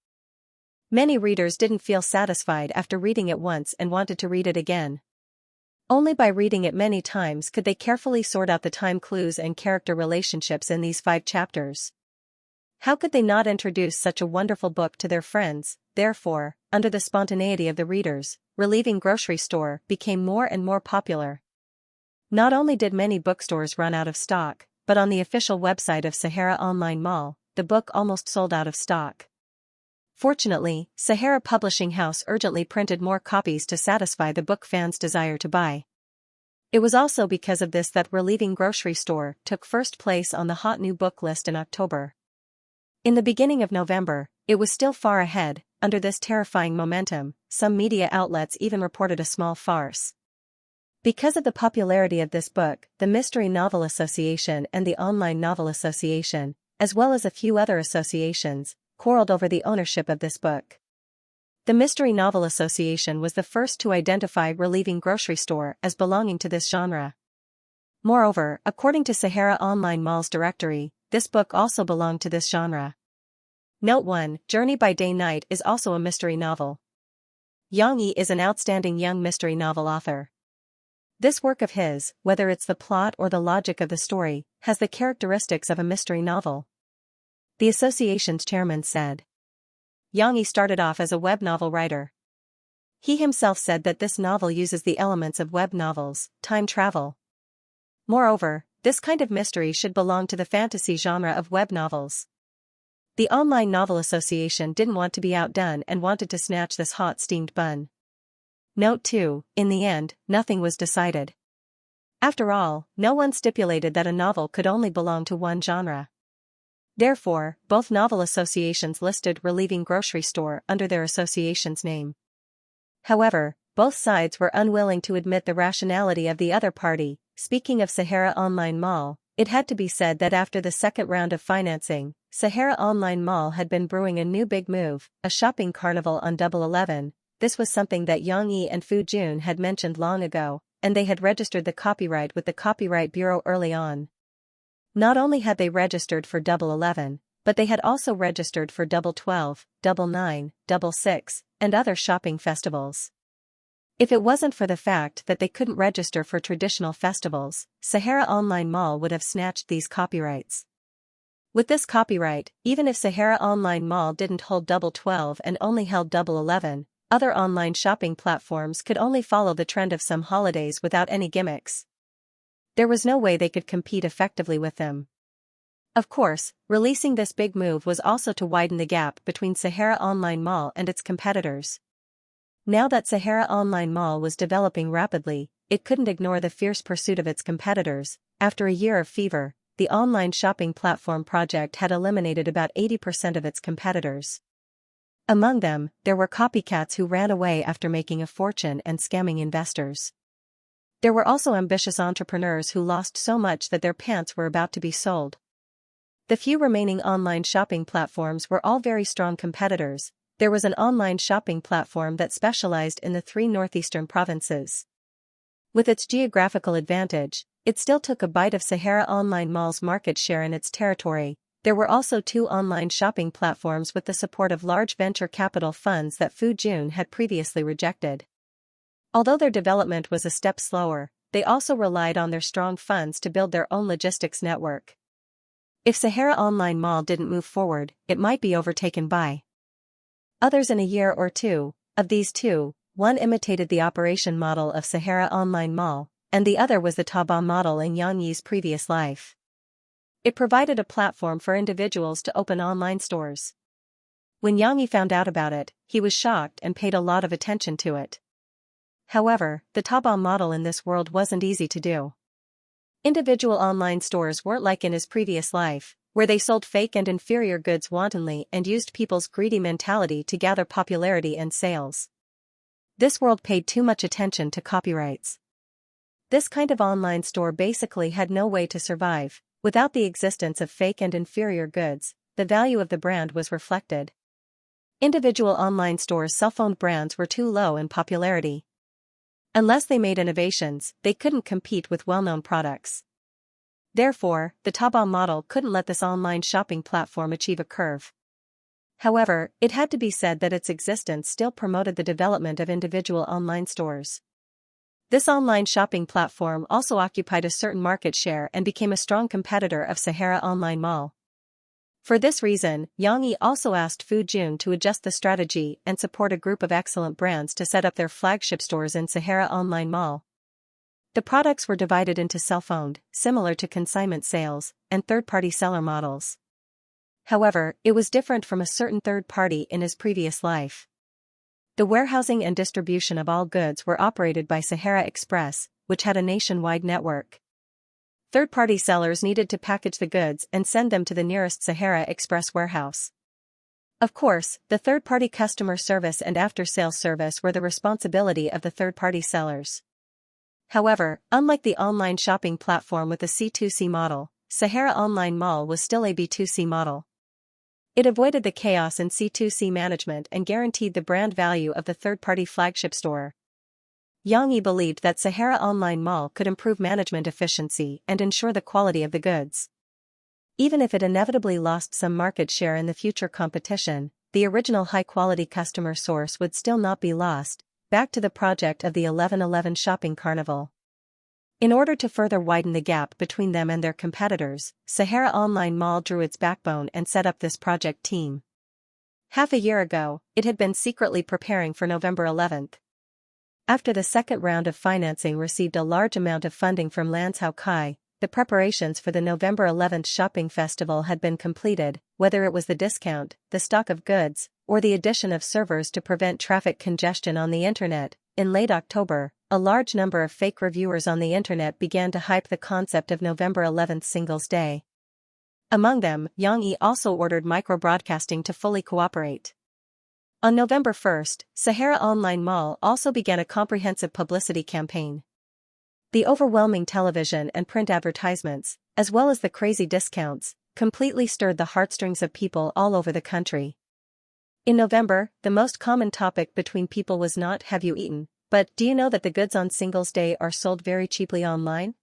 Many readers didn't feel satisfied after reading it once and wanted to read it again. Only by reading it many times could they carefully sort out the time clues and character relationships in these 5 chapters. How could they not introduce such a wonderful book to their friends? Therefore, under the spontaneity of the readers, Relieving Grocery Store became more and more popular. Not only did many bookstores run out of stock, but on the official website of Sahara Online Mall, the book almost sold out of stock. Fortunately, Sahara Publishing House urgently printed more copies to satisfy the book fans' desire to buy. It was also because of this that Relieving Grocery Store took first place on the hot new book list in October. In the beginning of November, it was still far ahead. Under this terrifying momentum, some media outlets even reported a small farce. Because of the popularity of this book, the Mystery Novel Association and the Online Novel Association, as well as a few other associations, quarreled over the ownership of this book. The Mystery Novel Association was the first to identify Relieving Grocery Store as belonging to this genre. Moreover, according to Sahara Online Mall's directory, this book also belonged to this genre. Note 1: Journey by Day-Night is also a mystery novel. Xianxia is an outstanding young mystery novel author. This work of his, whether it's the plot or the logic of the story, has the characteristics of a mystery novel. The association's chairman said. Xianxia started off as a web novel writer. He himself said that this novel uses the elements of web novels, time travel. Moreover, this kind of mystery should belong to the fantasy genre of web novels. The Online Novel Association didn't want to be outdone and wanted to snatch this hot steamed bun. Note 2: In the end, nothing was decided. After all, no one stipulated that a novel could only belong to one genre. Therefore, both novel associations listed Relieving Grocery Store under their association's name. However, both sides were unwilling to admit the rationality of the other party. Speaking of Sahara Online Mall, it had to be said that after the second round of financing, Sahara Online Mall had been brewing a new big move, a shopping carnival on Double 11. This was something that Xianxia and Fu Jun had mentioned long ago, and they had registered the copyright with the Copyright Bureau early on. Not only had they registered for Double 11, but they had also registered for Double 12, Double 9, Double 6, and other shopping festivals. If it wasn't for the fact that they couldn't register for traditional festivals, Sahara Online Mall would have snatched these copyrights. With this copyright, even if Sahara Online Mall didn't hold Double 12 and only held Double 11, other online shopping platforms could only follow the trend of some holidays without any gimmicks. There was no way they could compete effectively with them. Of course, releasing this big move was also to widen the gap between Sahara Online Mall and its competitors. Now that Sahara Online Mall was developing rapidly, it couldn't ignore the fierce pursuit of its competitors. After a year of fever, the online shopping platform project had eliminated about 80% of its competitors. Among them, there were copycats who ran away after making a fortune and scamming investors. There were also ambitious entrepreneurs who lost so much that their pants were about to be sold. The few remaining online shopping platforms were all very strong competitors. There was an online shopping platform that specialized in the 3 northeastern provinces. With its geographical advantage, it still took a bite of Sahara Online Mall's market share in its territory. There were also 2 online shopping platforms with the support of large venture capital funds that Fu Jun had previously rejected. Although their development was a step slower, they also relied on their strong funds to build their own logistics network. If Sahara Online Mall didn't move forward, it might be overtaken by others in a year or two. Of these 2, one imitated the operation model of Sahara Online Mall, and the other was the Taobao model in Xianxia's previous life. It provided a platform for individuals to open online stores. When Xianxia found out about it, he was shocked and paid a lot of attention to it. However, the Taobao model in this world wasn't easy to do. Individual online stores weren't like in his previous life, where they sold fake and inferior goods wantonly and used people's greedy mentality to gather popularity and sales. This world paid too much attention to copyrights. This kind of online store basically had no way to survive. Without the existence of fake and inferior goods, the value of the brand was reflected. Individual online stores' self-owned brands were too low in popularity. Unless they made innovations, they couldn't compete with well-known products. Therefore, the Taobao model couldn't let this online shopping platform achieve a curve. However, it had to be said that its existence still promoted the development of individual online stores. This online shopping platform also occupied a certain market share and became a strong competitor of Sahara Online Mall. For this reason, Xianxia also asked Fu Jun to adjust the strategy and support a group of excellent brands to set up their flagship stores in Sahara Online Mall. The products were divided into self-owned, similar to consignment sales, and third-party seller models. However, it was different from a certain third party in his previous life. The warehousing and distribution of all goods were operated by Sahara Express, which had a nationwide network. Third-party sellers needed to package the goods and send them to the nearest Sahara Express warehouse. Of course, the third-party customer service and after-sales service were the responsibility of the third-party sellers. However, unlike the online shopping platform with the C2C model, Sahara Online Mall was still a B2C model. It avoided the chaos in C2C management and guaranteed the brand value of the third-party flagship store. Xianxia believed that Sahara Online Mall could improve management efficiency and ensure the quality of the goods. Even if it inevitably lost some market share in the future competition, the original high-quality customer source would still not be lost. Back to the project of the 11/11 shopping carnival. In order to further widen the gap between them and their competitors, Sahara Online Mall drew its backbone and set up this project team. Half a year ago, it had been secretly preparing for November 11th. After the second round of financing received a large amount of funding from Lanzhou Kai, the preparations for the November 11th shopping festival had been completed, whether it was the discount, the stock of goods, or the addition of servers to prevent traffic congestion on the internet. In late October, a large number of fake reviewers on the internet began to hype the concept of November 11th Singles Day. Among them, Xianxia also ordered micro-broadcasting to fully cooperate. On November 1st, Sahara Online Mall also began a comprehensive publicity campaign. The overwhelming television and print advertisements, as well as the crazy discounts, completely stirred the heartstrings of people all over the country. In November, the most common topic between people was not "Have you eaten?" but "Do you know that the goods on Singles Day are sold very cheaply online?"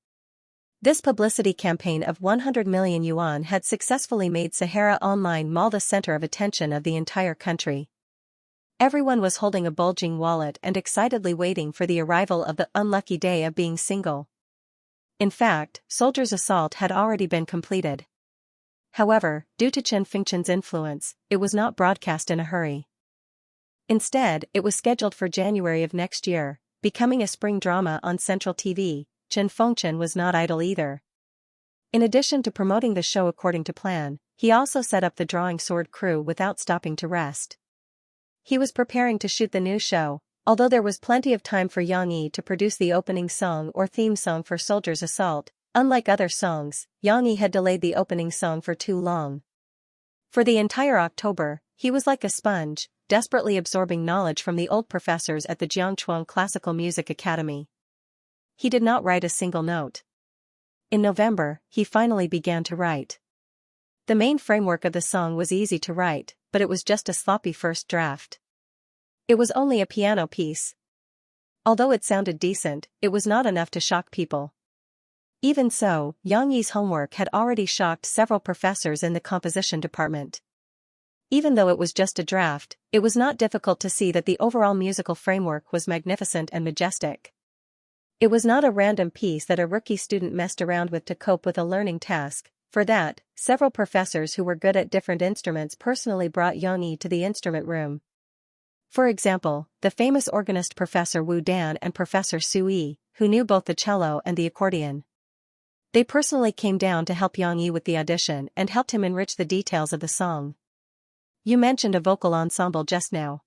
This publicity campaign of 100 million yuan had successfully made Sahara Online Mall the center of attention of the entire country. Everyone was holding a bulging wallet and excitedly waiting for the arrival of the unlucky day of being single. In fact, Soldier's Assault had already been completed. However, due to Chen Fengchen's influence, it was not broadcast in a hurry. Instead, it was scheduled for January of next year, becoming a spring drama on Central TV. Chen Fengchen was not idle either. In addition to promoting the show according to plan, he also set up the drawing sword crew without stopping to rest. He was preparing to shoot the new show, although there was plenty of time for Xianxia to produce the opening song or theme song for Soldier's Assault. Unlike other songs, Xianxia had delayed the opening song for too long. For the entire October, he was like a sponge, desperately absorbing knowledge from the old professors at the Jiangchuan Classical Music Academy. He did not write a single note. In November, he finally began to write. The main framework of the song was easy to write, but it was just a sloppy first draft. It was only a piano piece. Although it sounded decent, it was not enough to shock people. Even so, Xianxia's homework had already shocked several professors in the composition department. Even though it was just a draft, it was not difficult to see that the overall musical framework was magnificent and majestic. It was not a random piece that a rookie student messed around with to cope with a learning task. For that, several professors who were good at different instruments personally brought Xianxia to the instrument room. For example, the famous organist Professor Wu Dan and Professor Su Yi, who knew both the cello and the accordion. They personally came down to help Xianxia with the audition and helped him enrich the details of the song. You mentioned a vocal ensemble just now.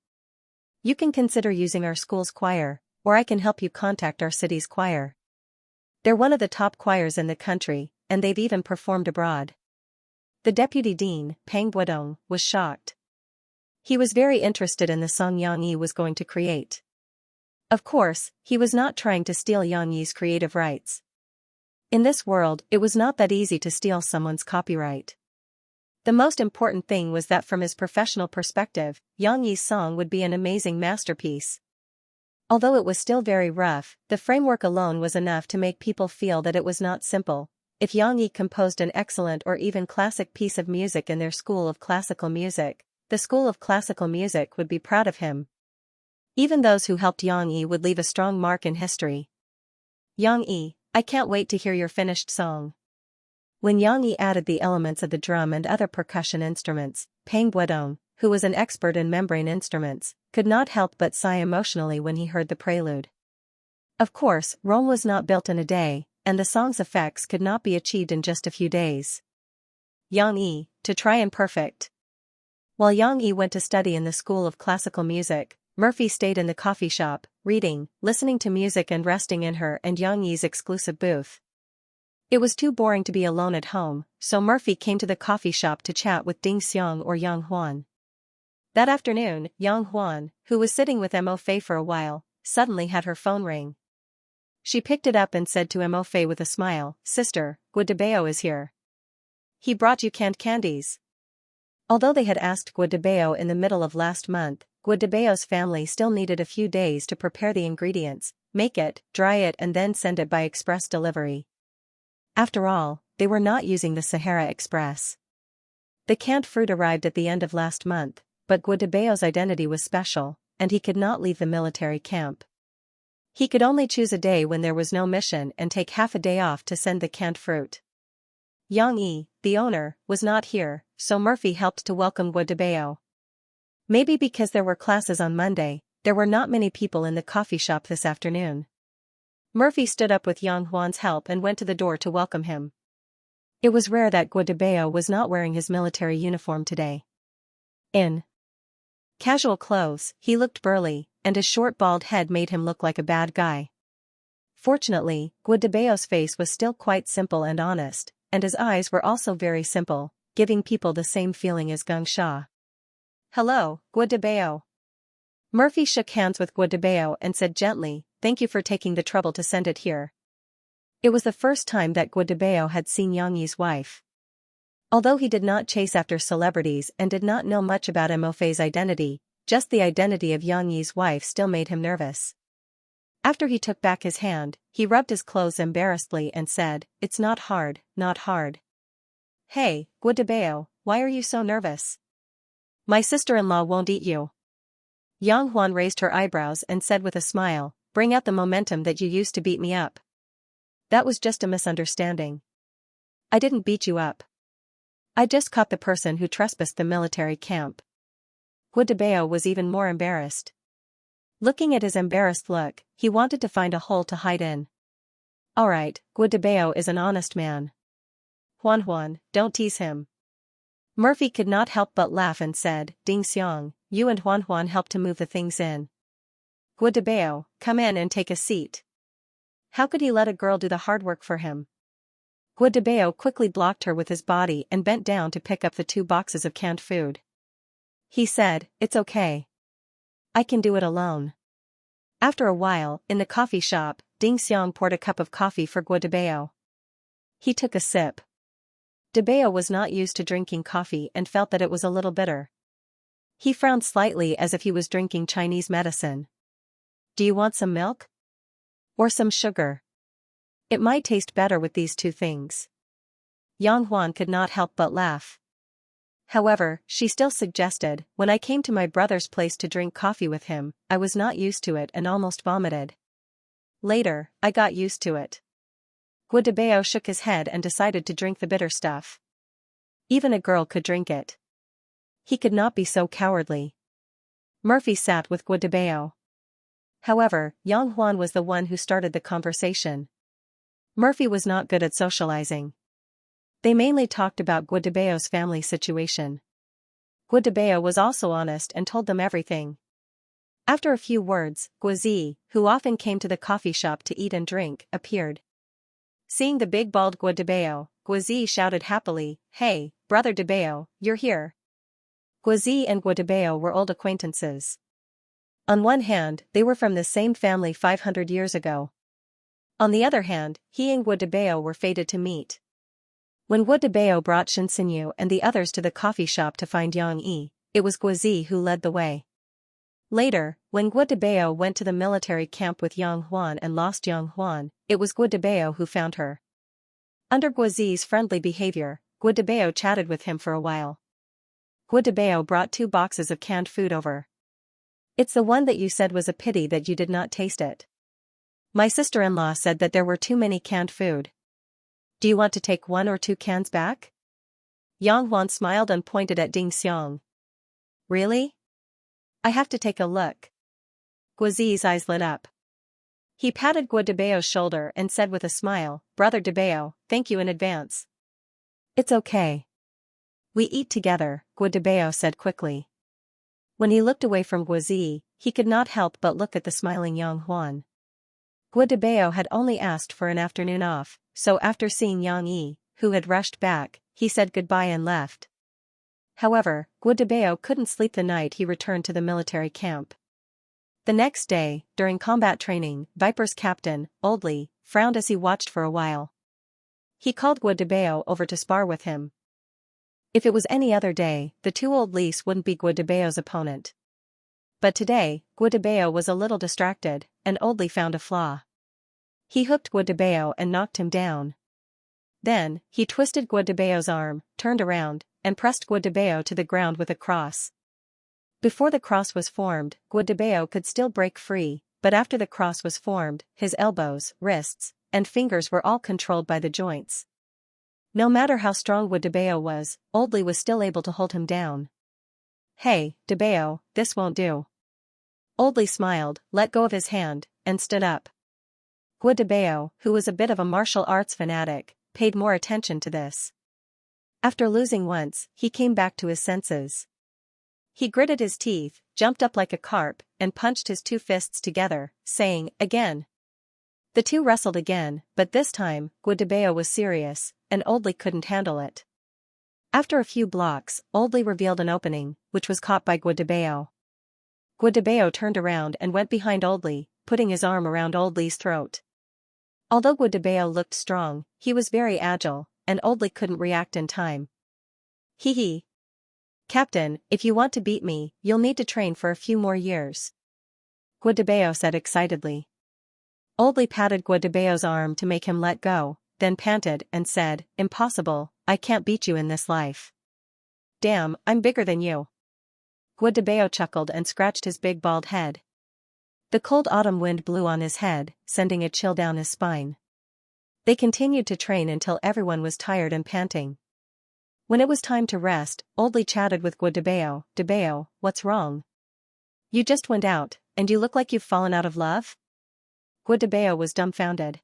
You can consider using our school's choir, or I can help you contact our city's choir. They're one of the top choirs in the country, and they've even performed abroad. The deputy dean, Pang Guodong, was shocked. He was very interested in the song Xianxia was going to create. Of course, he was not trying to steal Xianxia's creative rights. In this world, it was not that easy to steal someone's copyright. The most important thing was that from his professional perspective, Xianxi's song would be an amazing masterpiece. Although it was still very rough, the framework alone was enough to make people feel that it was not simple. If Xianxia composed an excellent or even classic piece of music in their school of classical music, the school of classical music would be proud of him. Even those who helped Xianxia would leave a strong mark in history. Xianxia, I can't wait to hear your finished song. When Xianxia added the elements of the drum and other percussion instruments, Pang Guodong, who was an expert in membrane instruments, could not help but sigh emotionally when he heard the prelude. Of course, Rome was not built in a day, and the song's effects could not be achieved in just a few days. Xianxia, to try and perfect. While Xianxia went to study in the school of classical music, Murphy stayed in the coffee shop, reading, listening to music and resting in her and Xianxia's exclusive booth. It was too boring to be alone at home, so Murphy came to the coffee shop to chat with Ding Xiang or Yang Huan. That afternoon, Yang Huan, who was sitting with Mo Fei for a while, suddenly had her phone ring. She picked it up and said to Mo Fei with a smile, "Sister, Guo Debao is here. He brought you canned candies." Although they had asked Guo Debao in the middle of last month, Guo Debao's family still needed a few days to prepare the ingredients, make it, dry it and then send it by express delivery. After all, they were not using the Sahara Express. The canned fruit arrived at the end of last month, but Guo Debao's identity was special, and he could not leave the military camp. He could only choose a day when there was no mission and take half a day off to send the canned fruit. Xianxia, the owner, was not here, so Murphy helped to welcome Guo Debao. Maybe because there were classes on Monday, there were not many people in the coffee shop this afternoon. Murphy stood up with Yang Huan's help and went to the door to welcome him. It was rare that Guo Debao was not wearing his military uniform today. In casual clothes, he looked burly, and his short bald head made him look like a bad guy. Fortunately, Guo Debao's face was still quite simple and honest, and his eyes were also very simple, giving people the same feeling as Xianxia. "Hello, Guo Debao." Murphy shook hands with Guo Debao and said gently, "Thank you for taking the trouble to send it here." It was the first time that Guo Debao had seen Xianxi's wife. Although he did not chase after celebrities and did not know much about Mo Fei's identity, just the identity of Xianxi's wife still made him nervous. After he took back his hand, he rubbed his clothes embarrassedly and said, "It's not hard, not hard." "Hey, Guo Debao, why are you so nervous? My sister-in-law won't eat you." Yang Huan raised her eyebrows and said with a smile, "Bring out the momentum that you used to beat me up." "That was just a misunderstanding. I didn't beat you up. I just caught the person who trespassed the military camp." Guo Debao was even more embarrassed. Looking at his embarrassed look, he wanted to find a hole to hide in. "Alright, Guo Debao is an honest man. Huan, don't tease him." Murphy could not help but laugh and said, "Ding Xiang, you and Huan help to move the things in. Guo Debao, come in and take a seat." How could he let a girl do the hard work for him? Guo Debao quickly blocked her with his body and bent down to pick up the 2 boxes of canned food. He said, "It's okay. I can do it alone." After a while, in the coffee shop, Ding Xiang poured a cup of coffee for Guo Debao. He took a sip. Debao was not used to drinking coffee and felt that it was a little bitter. He frowned slightly as if he was drinking Chinese medicine. "Do you want some milk? Or some sugar? It might taste better with these 2 things." Yang Huan could not help but laugh. However, she still suggested, "When I came to my brother's place to drink coffee with him, I was not used to it and almost vomited. Later, I got used to it." Guo Debao shook his head and decided to drink the bitter stuff. Even a girl could drink it. He could not be so cowardly. Murphy sat with Guo Debao. However, Yang Huan was the one who started the conversation. Murphy was not good at socializing. They mainly talked about Guo Debao's family situation. Guo Debao was also honest and told them everything. After a few words, Guozi, who often came to the coffee shop to eat and drink, appeared. Seeing the big bald Guo Debao, Guozi shouted happily, "Hey, brother Debao, you're here." Guozi and Guo Debao were old acquaintances. On one hand, they were from the same family 500 years ago. On the other hand, he and Guadabeo were fated to meet. When Guadabeo brought Xianxia and the others to the coffee shop to find Yang Yi, it was Guazi who led the way. Later, when Guadabeo went to the military camp with Yang Huan and lost Yang Huan, it was Guadabeo who found her. Under Guazi's friendly behavior, Guadabeo chatted with him for a while. Guadabeo brought 2 boxes of canned food over. It's the one that you said was a pity that you did not taste it. My sister-in-law said that there were too many canned food. Do you want to take 1 or 2 cans back? Yang Huan smiled and pointed at Ding Xiang. Really? I have to take a look. Guazi's eyes lit up. He patted Guadabeo's shoulder and said with a smile, Brother Dabeo, thank you in advance. It's okay. We eat together, Guadabeo said quickly. When he looked away from Guazi, he could not help but look at the smiling Yang Huan. Guadabeo had only asked for an afternoon off, so after seeing Yang Yi, who had rushed back, he said goodbye and left. However, Guadabeo couldn't sleep the night he returned to the military camp. The next day, during combat training, Viper's captain, Oldly, frowned as he watched for a while. He called Guadabeo over to spar with him. If it was any other day, the 2 Oldlies wouldn't be Guadabeo's opponent. But today, Guadabeo was a little distracted, and Oldly found a flaw. He hooked Guadabeo and knocked him down. Then, he twisted Guadabeo's arm, turned around, and pressed Guadabeo to the ground with a cross. Before the cross was formed, Guadabeo could still break free, but after the cross was formed, his elbows, wrists, and fingers were all controlled by the joints. No matter how strong Guadabeo was, Oldly was still able to hold him down. Hey, Dabeo, this won't do. Oldly smiled, let go of his hand, and stood up. Guadabeo, who was a bit of a martial arts fanatic, paid more attention to this. After losing once, he came back to his senses. He gritted his teeth, jumped up like a carp, and punched his 2 fists together, saying, again. The 2 wrestled again, but this time, Guadabeo was serious, and Oldly couldn't handle it. After a few blocks, Oldly revealed an opening, which was caught by Guadabeo. Guadabeo turned around and went behind Oldly, putting his arm around Oldly's throat. Although Guadabeo looked strong, he was very agile, and Oldly couldn't react in time. Hee hee. Captain, if you want to beat me, you'll need to train for a few more years. Guadabeo said excitedly. Oldly patted Guadabeo's arm to make him let go, then panted and said, Impossible, I can't beat you in this life. Damn, I'm bigger than you. Guadabeo chuckled and scratched his big bald head. The cold autumn wind blew on his head, sending a chill down his spine. They continued to train until everyone was tired and panting. When it was time to rest, Oldly chatted with Guadabeo. Dabeo, what's wrong? You just went out, and you look like you've fallen out of love? Guadabeo was dumbfounded.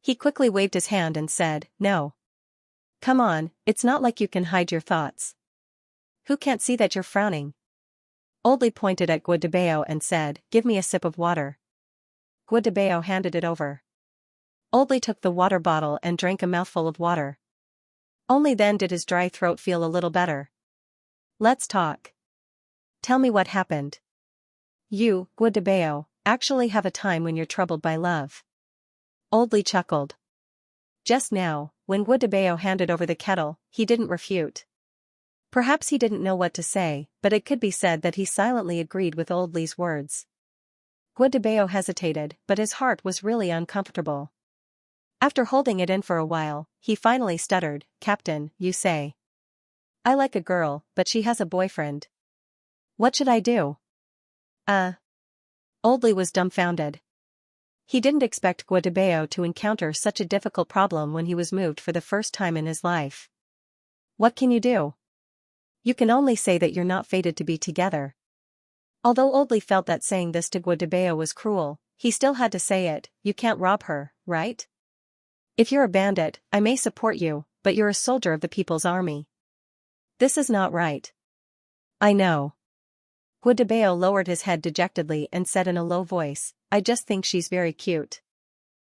He quickly waved his hand and said, No. Come on, it's not like you can hide your thoughts. Who can't see that you're frowning? Oldly pointed at Guadabeo and said, Give me a sip of water. Guadabeo handed it over. Oldly took the water bottle and drank a mouthful of water. Only then did his dry throat feel a little better. Let's talk. Tell me what happened. You, Guadabeo, actually have a time when you're troubled by love. Oldly chuckled. Just now, when Guadabeo handed over the kettle, he didn't refute. Perhaps he didn't know what to say, but it could be said that he silently agreed with Oldly's words. Guadabeo hesitated, but his heart was really uncomfortable. After holding it in for a while, he finally stuttered, Captain, you say. I like a girl, but she has a boyfriend. What should I do? Oldly was dumbfounded. He didn't expect Guadabeo to encounter such a difficult problem when he was moved for the first time in his life. What can you do? You can only say that you're not fated to be together. Although Oldly felt that saying this to Guadabeo was cruel, he still had to say it. You can't rob her, right? If you're a bandit, I may support you, but you're a soldier of the People's Army. This is not right. I know. Guadabeo lowered his head dejectedly and said in a low voice, I just think she's very cute.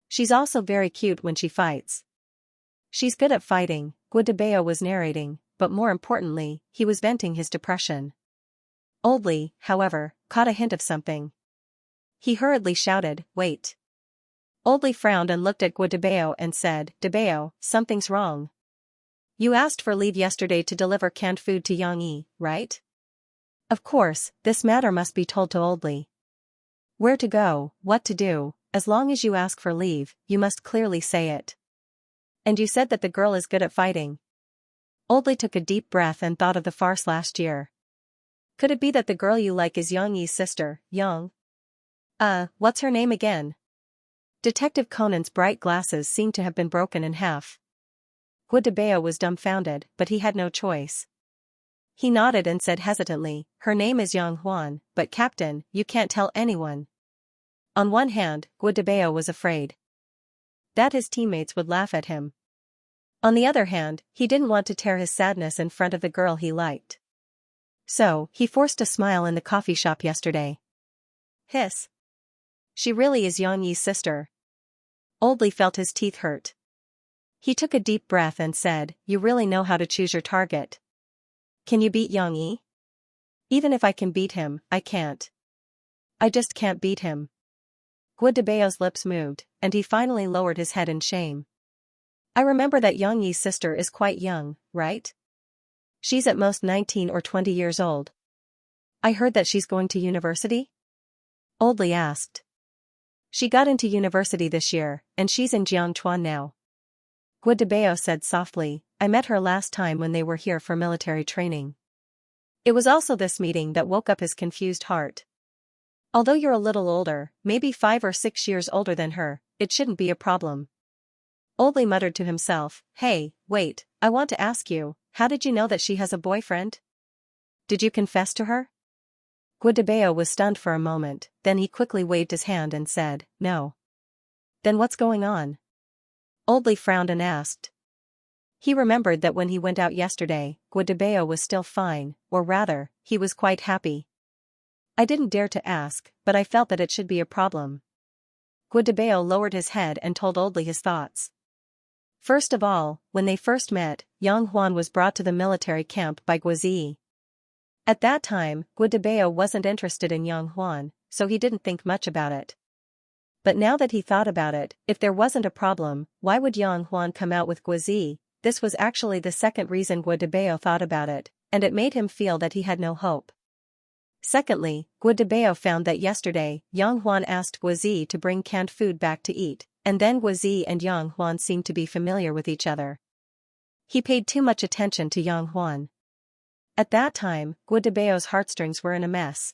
She's also very cute when she fights. She's good at fighting, Guadabeo was narrating, but more importantly, he was venting his depression. Oldly, however, caught a hint of something. He hurriedly shouted, Wait. Oldly frowned and looked at Guadabeo and said, Debeo, something's wrong. You asked for leave yesterday to deliver canned food to Xianxia, right? Of course, this matter must be told to Oldly. Where to go, what to do, as long as you ask for leave, you must clearly say it. And you said that the girl is good at fighting. Oldly took a deep breath and thought of the farce last year. Could it be that the girl you like is Xiangyi's sister, Yang? What's her name again? Detective Conan's bright glasses seemed to have been broken in half. Guadabeo was dumbfounded, but he had no choice. He nodded and said hesitantly, her name is Yang Huan, but Captain, you can't tell anyone. On one hand, Guadabeo was afraid that his teammates would laugh at him. On the other hand, he didn't want to tear his sadness in front of the girl he liked. So, he forced a smile in the coffee shop yesterday. Hiss. She really is Xiangyi's sister. Oldly felt his teeth hurt. He took a deep breath and said, you really know how to choose your target. Can you beat Xiangyi? Even if I can beat him, I can't. I just can't beat him. Guadabeo's lips moved, and he finally lowered his head in shame. I remember that Xiangyi's sister is quite young, right? She's at most 19 or 20 years old. I heard that she's going to university? Oldly asked. She got into university this year, and she's in Jiangchuan now. Guadabeo said softly, I met her last time when they were here for military training. It was also this meeting that woke up his confused heart. Although you're a little older, maybe 5 or 6 years older than her, it shouldn't be a problem. Oldly muttered to himself, hey, wait, I want to ask you, how did you know that she has a boyfriend? Did you confess to her? Guadabeo was stunned for a moment, then he quickly waved his hand and said, no. Then what's going on? Oldly frowned and asked. He remembered that when he went out yesterday, Guadabeo was still fine, or rather, he was quite happy. I didn't dare to ask, but I felt that it should be a problem. Guadabeo lowered his head and told Oldly his thoughts. First of all, when they first met, Yang Huan was brought to the military camp by Guazi. At that time, Guadabeo wasn't interested in Yang Huan, so he didn't think much about it. But now that he thought about it, if there wasn't a problem, why would Yang Huan come out with Guazi? This was actually the second reason Guadabeo thought about it, and it made him feel that he had no hope. Secondly, Guadabeo found that yesterday, Yang Huan asked Guazi to bring canned food back to eat, and then Guazi and Yang Huan seemed to be familiar with each other. He paid too much attention to Yang Huan. At that time, Guadabeo's heartstrings were in a mess.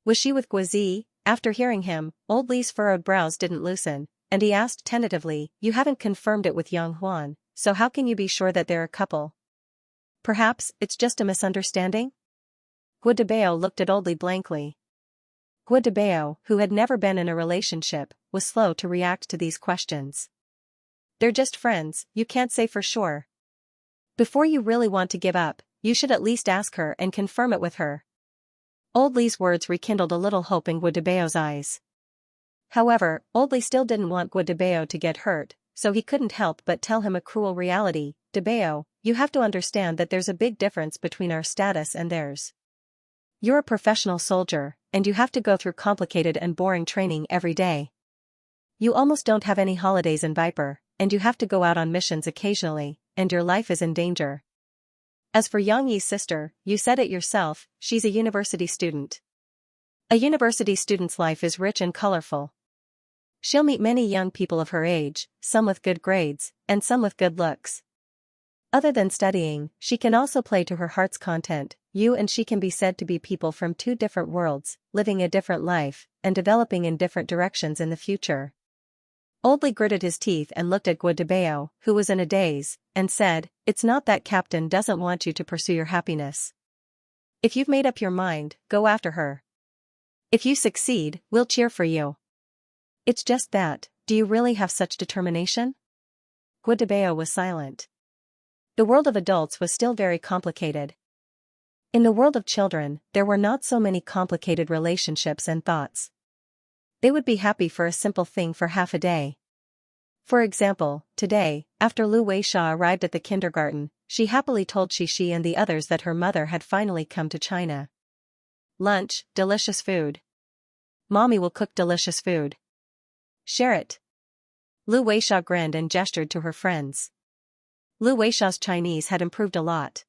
Was she with Guazi? After hearing him, Oldly's furrowed brows didn't loosen, and he asked tentatively, you haven't confirmed it with Yang Huan, so how can you be sure that they're a couple? Perhaps, it's just a misunderstanding? Guadabeo looked at Oldly blankly. Guadabeo, who had never been in a relationship, was slow to react to these questions. They're just friends, you can't say for sure. Before you really want to give up, you should at least ask her and confirm it with her. Oldly's words rekindled a little hope in Guadabeo's eyes. However, Oldly still didn't want Guadabeo to get hurt, so he couldn't help but tell him a cruel reality. Debeo, you have to understand that there's a big difference between our status and theirs. You're a professional soldier, and you have to go through complicated and boring training every day. You almost don't have any holidays in Viper, and you have to go out on missions occasionally, and your life is in danger. As for Xiangyi's sister, you said it yourself, she's a university student. A university student's life is rich and colorful. She'll meet many young people of her age, some with good grades, and some with good looks. Other than studying, she can also play to her heart's content. You and she can be said to be people from two different worlds, living a different life, and developing in different directions in the future. Oldly gritted his teeth and looked at Guadabeo, who was in a daze, and said, it's not that Captain doesn't want you to pursue your happiness. If you've made up your mind, go after her. If you succeed, we'll cheer for you. It's just that, do you really have such determination? Guadabeo was silent. The world of adults was still very complicated. In the world of children, there were not so many complicated relationships and thoughts. They would be happy for a simple thing for half a day. For example, today, after Lu Weisha arrived at the kindergarten, she happily told Shishi and the others that her mother had finally come to China. Lunch, delicious food. Mommy will cook delicious food. Share it. Lu Weisha grinned and gestured to her friends. Lu Weisha's Chinese had improved a lot.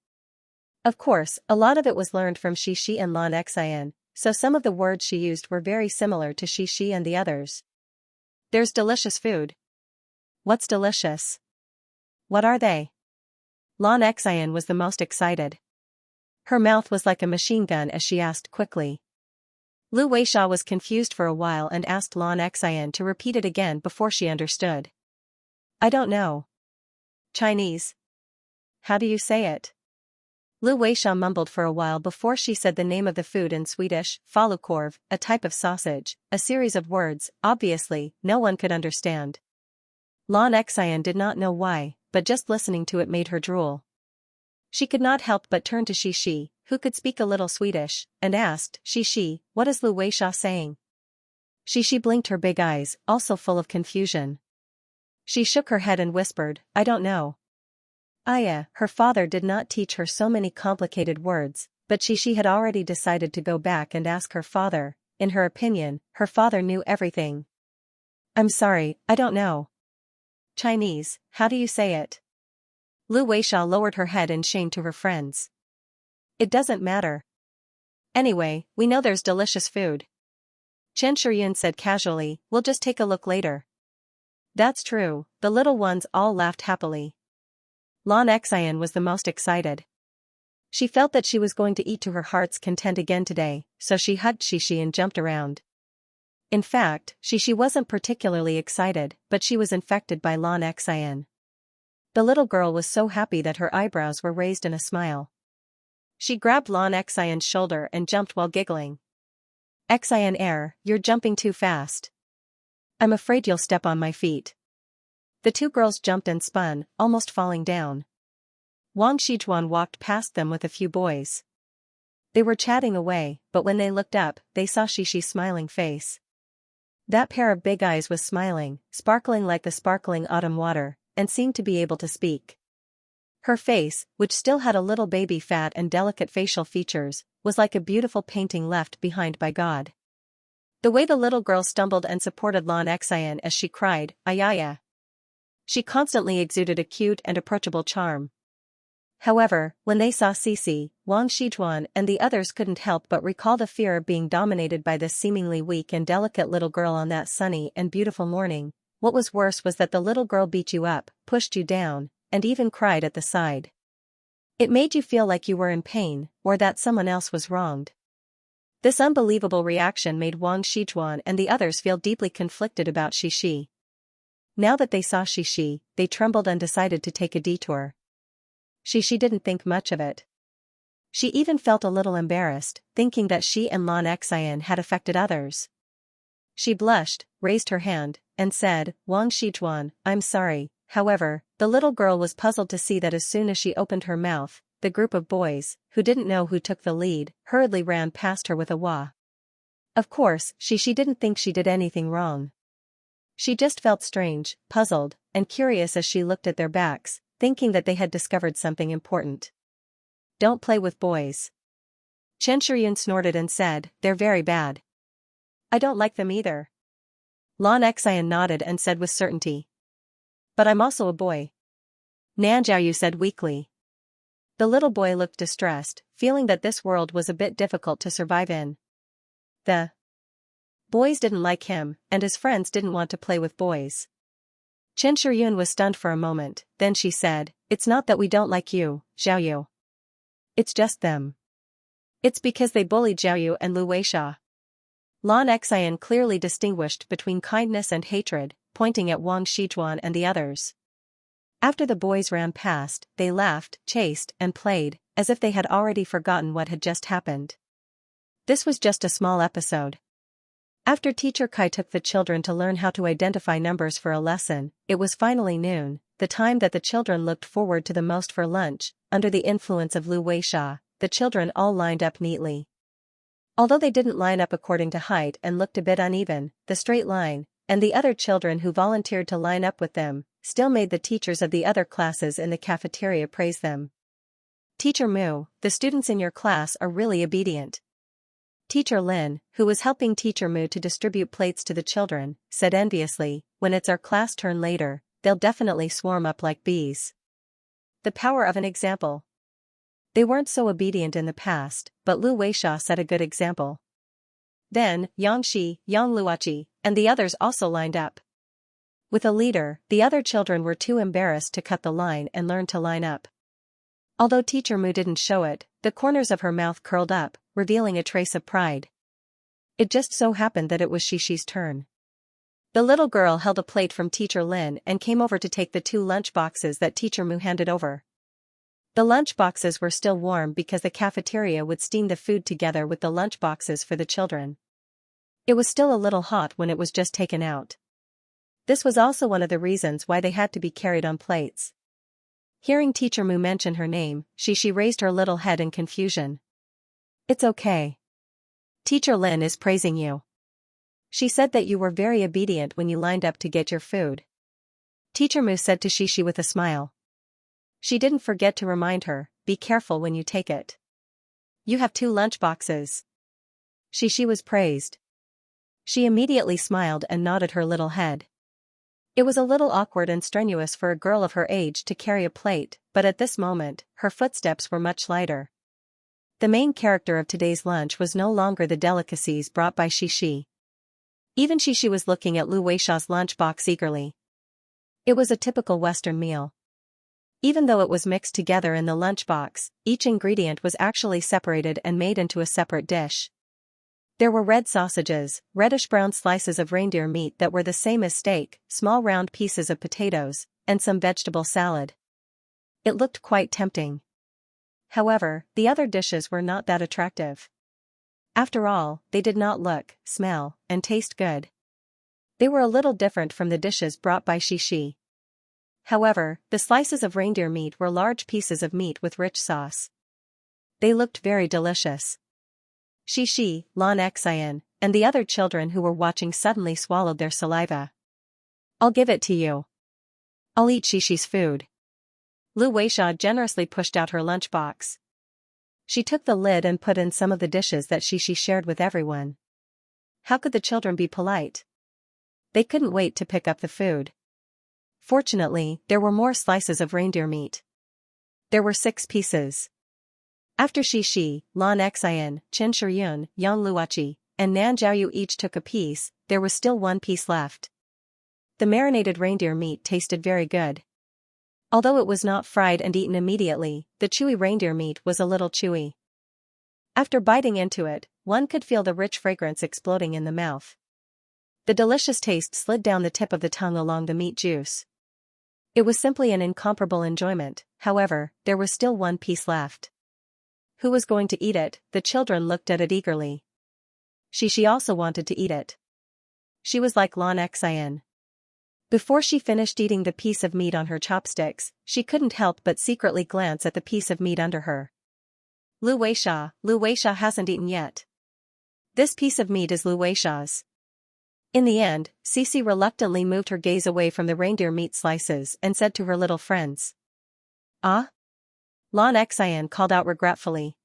Of course, a lot of it was learned from Xixi and Lan Xian, so some of the words she used were very similar to Xixi and the others. There's delicious food. What's delicious? What are they? Lan Xian was the most excited. Her mouth was like a machine gun as she asked quickly. Lu Weisha was confused for a while and asked Lan Xian to repeat it again before she understood. I don't know. Chinese. How do you say it? Lu Weisha mumbled for a while before she said the name of the food in Swedish, falukorv, a type of sausage, a series of words, obviously, no one could understand. Lan Xian did not know why, but just listening to it made her drool. She could not help but turn to Xixi, who could speak a little Swedish, and asked, Xixi, what is Lu Weisha saying? Xixi blinked her big eyes, also full of confusion. She shook her head and whispered, I don't know. Aya, her father did not teach her so many complicated words, but Xixi had already decided to go back and ask her father. In her opinion, her father knew everything. I'm sorry, I don't know. Chinese, how do you say it? Lu Weisha lowered her head in shame to her friends. It doesn't matter. Anyway, we know there's delicious food. Chen Shiyun said casually, we'll just take a look later. That's true, the little ones all laughed happily. Lan Xian was the most excited. She felt that she was going to eat to her heart's content again today, so she hugged Xixi and jumped around. In fact, Xixi wasn't particularly excited, but she was infected by Lan Xian. The little girl was so happy that her eyebrows were raised in a smile. She grabbed Lan Xian's shoulder and jumped while giggling. Xian, you're jumping too fast. I'm afraid you'll step on my feet. The two girls jumped and spun, almost falling down. Wang Shijuan walked past them with a few boys. They were chatting away, but when they looked up, they saw Xixi's smiling face. That pair of big eyes was smiling, sparkling like the sparkling autumn water, and seemed to be able to speak. Her face, which still had a little baby fat and delicate facial features, was like a beautiful painting left behind by God. The way the little girl stumbled and supported Lan Xian as she cried, Ayaya. She constantly exuded a cute and approachable charm. However, when they saw Cici, Wang Shijuan and the others couldn't help but recall the fear of being dominated by this seemingly weak and delicate little girl on that sunny and beautiful morning. What was worse was that the little girl beat you up, pushed you down, and even cried at the side. It made you feel like you were in pain, or that someone else was wronged. This unbelievable reaction made Wang Shijuan and the others feel deeply conflicted about Xixi. Now that they saw Xixi, they trembled and decided to take a detour. Xixi didn't think much of it. She even felt a little embarrassed, thinking that she and Lan Xian had affected others. She blushed, raised her hand, and said, Wang Shijuan, I'm sorry. However, the little girl was puzzled to see that as soon as she opened her mouth, the group of boys, who didn't know who took the lead, hurriedly ran past her with a wah. Of course, Xixi didn't think she did anything wrong. She just felt strange, puzzled, and curious as she looked at their backs, thinking that they had discovered something important. Don't play with boys. Chen Shiyun snorted and said, they're very bad. I don't like them either. Lan Xian nodded and said with certainty. But I'm also a boy. Nan Jiaoyu said weakly. The little boy looked distressed, feeling that this world was a bit difficult to survive in. The boys didn't like him, and his friends didn't want to play with boys. Chen Shiyun was stunned for a moment, then she said, it's not that we don't like you, Xiaoyu. It's just them. It's because they bullied Xiaoyu and Lu Weisha. Lan Xian clearly distinguished between kindness and hatred, pointing at Wang Shijuan and the others. After the boys ran past, they laughed, chased, and played, as if they had already forgotten what had just happened. This was just a small episode. After Teacher Kai took the children to learn how to identify numbers for a lesson, it was finally noon, the time that the children looked forward to the most for lunch. Under the influence of Lu Weisha, the children all lined up neatly. Although they didn't line up according to height and looked a bit uneven, the straight line, and the other children who volunteered to line up with them, still made the teachers of the other classes in the cafeteria praise them. Teacher Mu, the students in your class are really obedient. Teacher Lin, who was helping Teacher Mu to distribute plates to the children, said enviously, when it's our class turn later, they'll definitely swarm up like bees. The power of an example. They weren't so obedient in the past, but Lu Weisha set a good example. Then, Xianxia, Yang Luoqi, and the others also lined up. With a leader, the other children were too embarrassed to cut the line and learn to line up. Although Teacher Mu didn't show it, the corners of her mouth curled up, revealing a trace of pride. It just so happened that it was Xixi's turn. The little girl held a plate from Teacher Lin and came over to take the 2 lunch boxes that Teacher Mu handed over. The lunch boxes were still warm because the cafeteria would steam the food together with the lunch boxes for the children. It was still a little hot when it was just taken out. This was also one of the reasons why they had to be carried on plates. Hearing Teacher Mu mention her name, Xixi raised her little head in confusion. It's okay. Teacher Lin is praising you. She said that you were very obedient when you lined up to get your food. Teacher Mu said to Xixi with a smile. She didn't forget to remind her, be careful when you take it. You have 2 lunch boxes. Xixi was praised. She immediately smiled and nodded her little head. It was a little awkward and strenuous for a girl of her age to carry a plate, but at this moment, her footsteps were much lighter. The main character of today's lunch was no longer the delicacies brought by Xixi. Even Xixi was looking at Lu Weisha's lunchbox eagerly. It was a typical Western meal. Even though it was mixed together in the lunchbox, each ingredient was actually separated and made into a separate dish. There were red sausages, reddish-brown slices of reindeer meat that were the same as steak, small round pieces of potatoes, and some vegetable salad. It looked quite tempting. However, the other dishes were not that attractive. After all, they did not look, smell, and taste good. They were a little different from the dishes brought by Xixi. However, the slices of reindeer meat were large pieces of meat with rich sauce. They looked very delicious. Xixi, Lan Xian, and the other children who were watching suddenly swallowed their saliva. I'll give it to you. I'll eat Xixi's food. Lu Weisha generously pushed out her lunchbox. She took the lid and put in some of the dishes that Xixi shared with everyone. How could the children be polite? They couldn't wait to pick up the food. Fortunately, there were more slices of reindeer meat. There were 6 pieces. After Xixi, Lan Xian, Qin Shiyun, Yang Luoqi, and Nan Zhaoyu each took a piece, there was still 1 piece left. The marinated reindeer meat tasted very good. Although it was not fried and eaten immediately, the chewy reindeer meat was a little chewy. After biting into it, one could feel the rich fragrance exploding in the mouth. The delicious taste slid down the tip of the tongue along the meat juice. It was simply an incomparable enjoyment. However, there was still 1 piece left. Who was going to eat it? The children looked at it eagerly. Xixi also wanted to eat it. She was like Lan Xian. Before she finished eating the piece of meat on her chopsticks, she couldn't help but secretly glance at the piece of meat under her. Lu Weisha hasn't eaten yet. This piece of meat is Lu Weisha's. In the end, Xixi reluctantly moved her gaze away from the reindeer meat slices and said to her little friends. Ah? Lan Xian called out regretfully.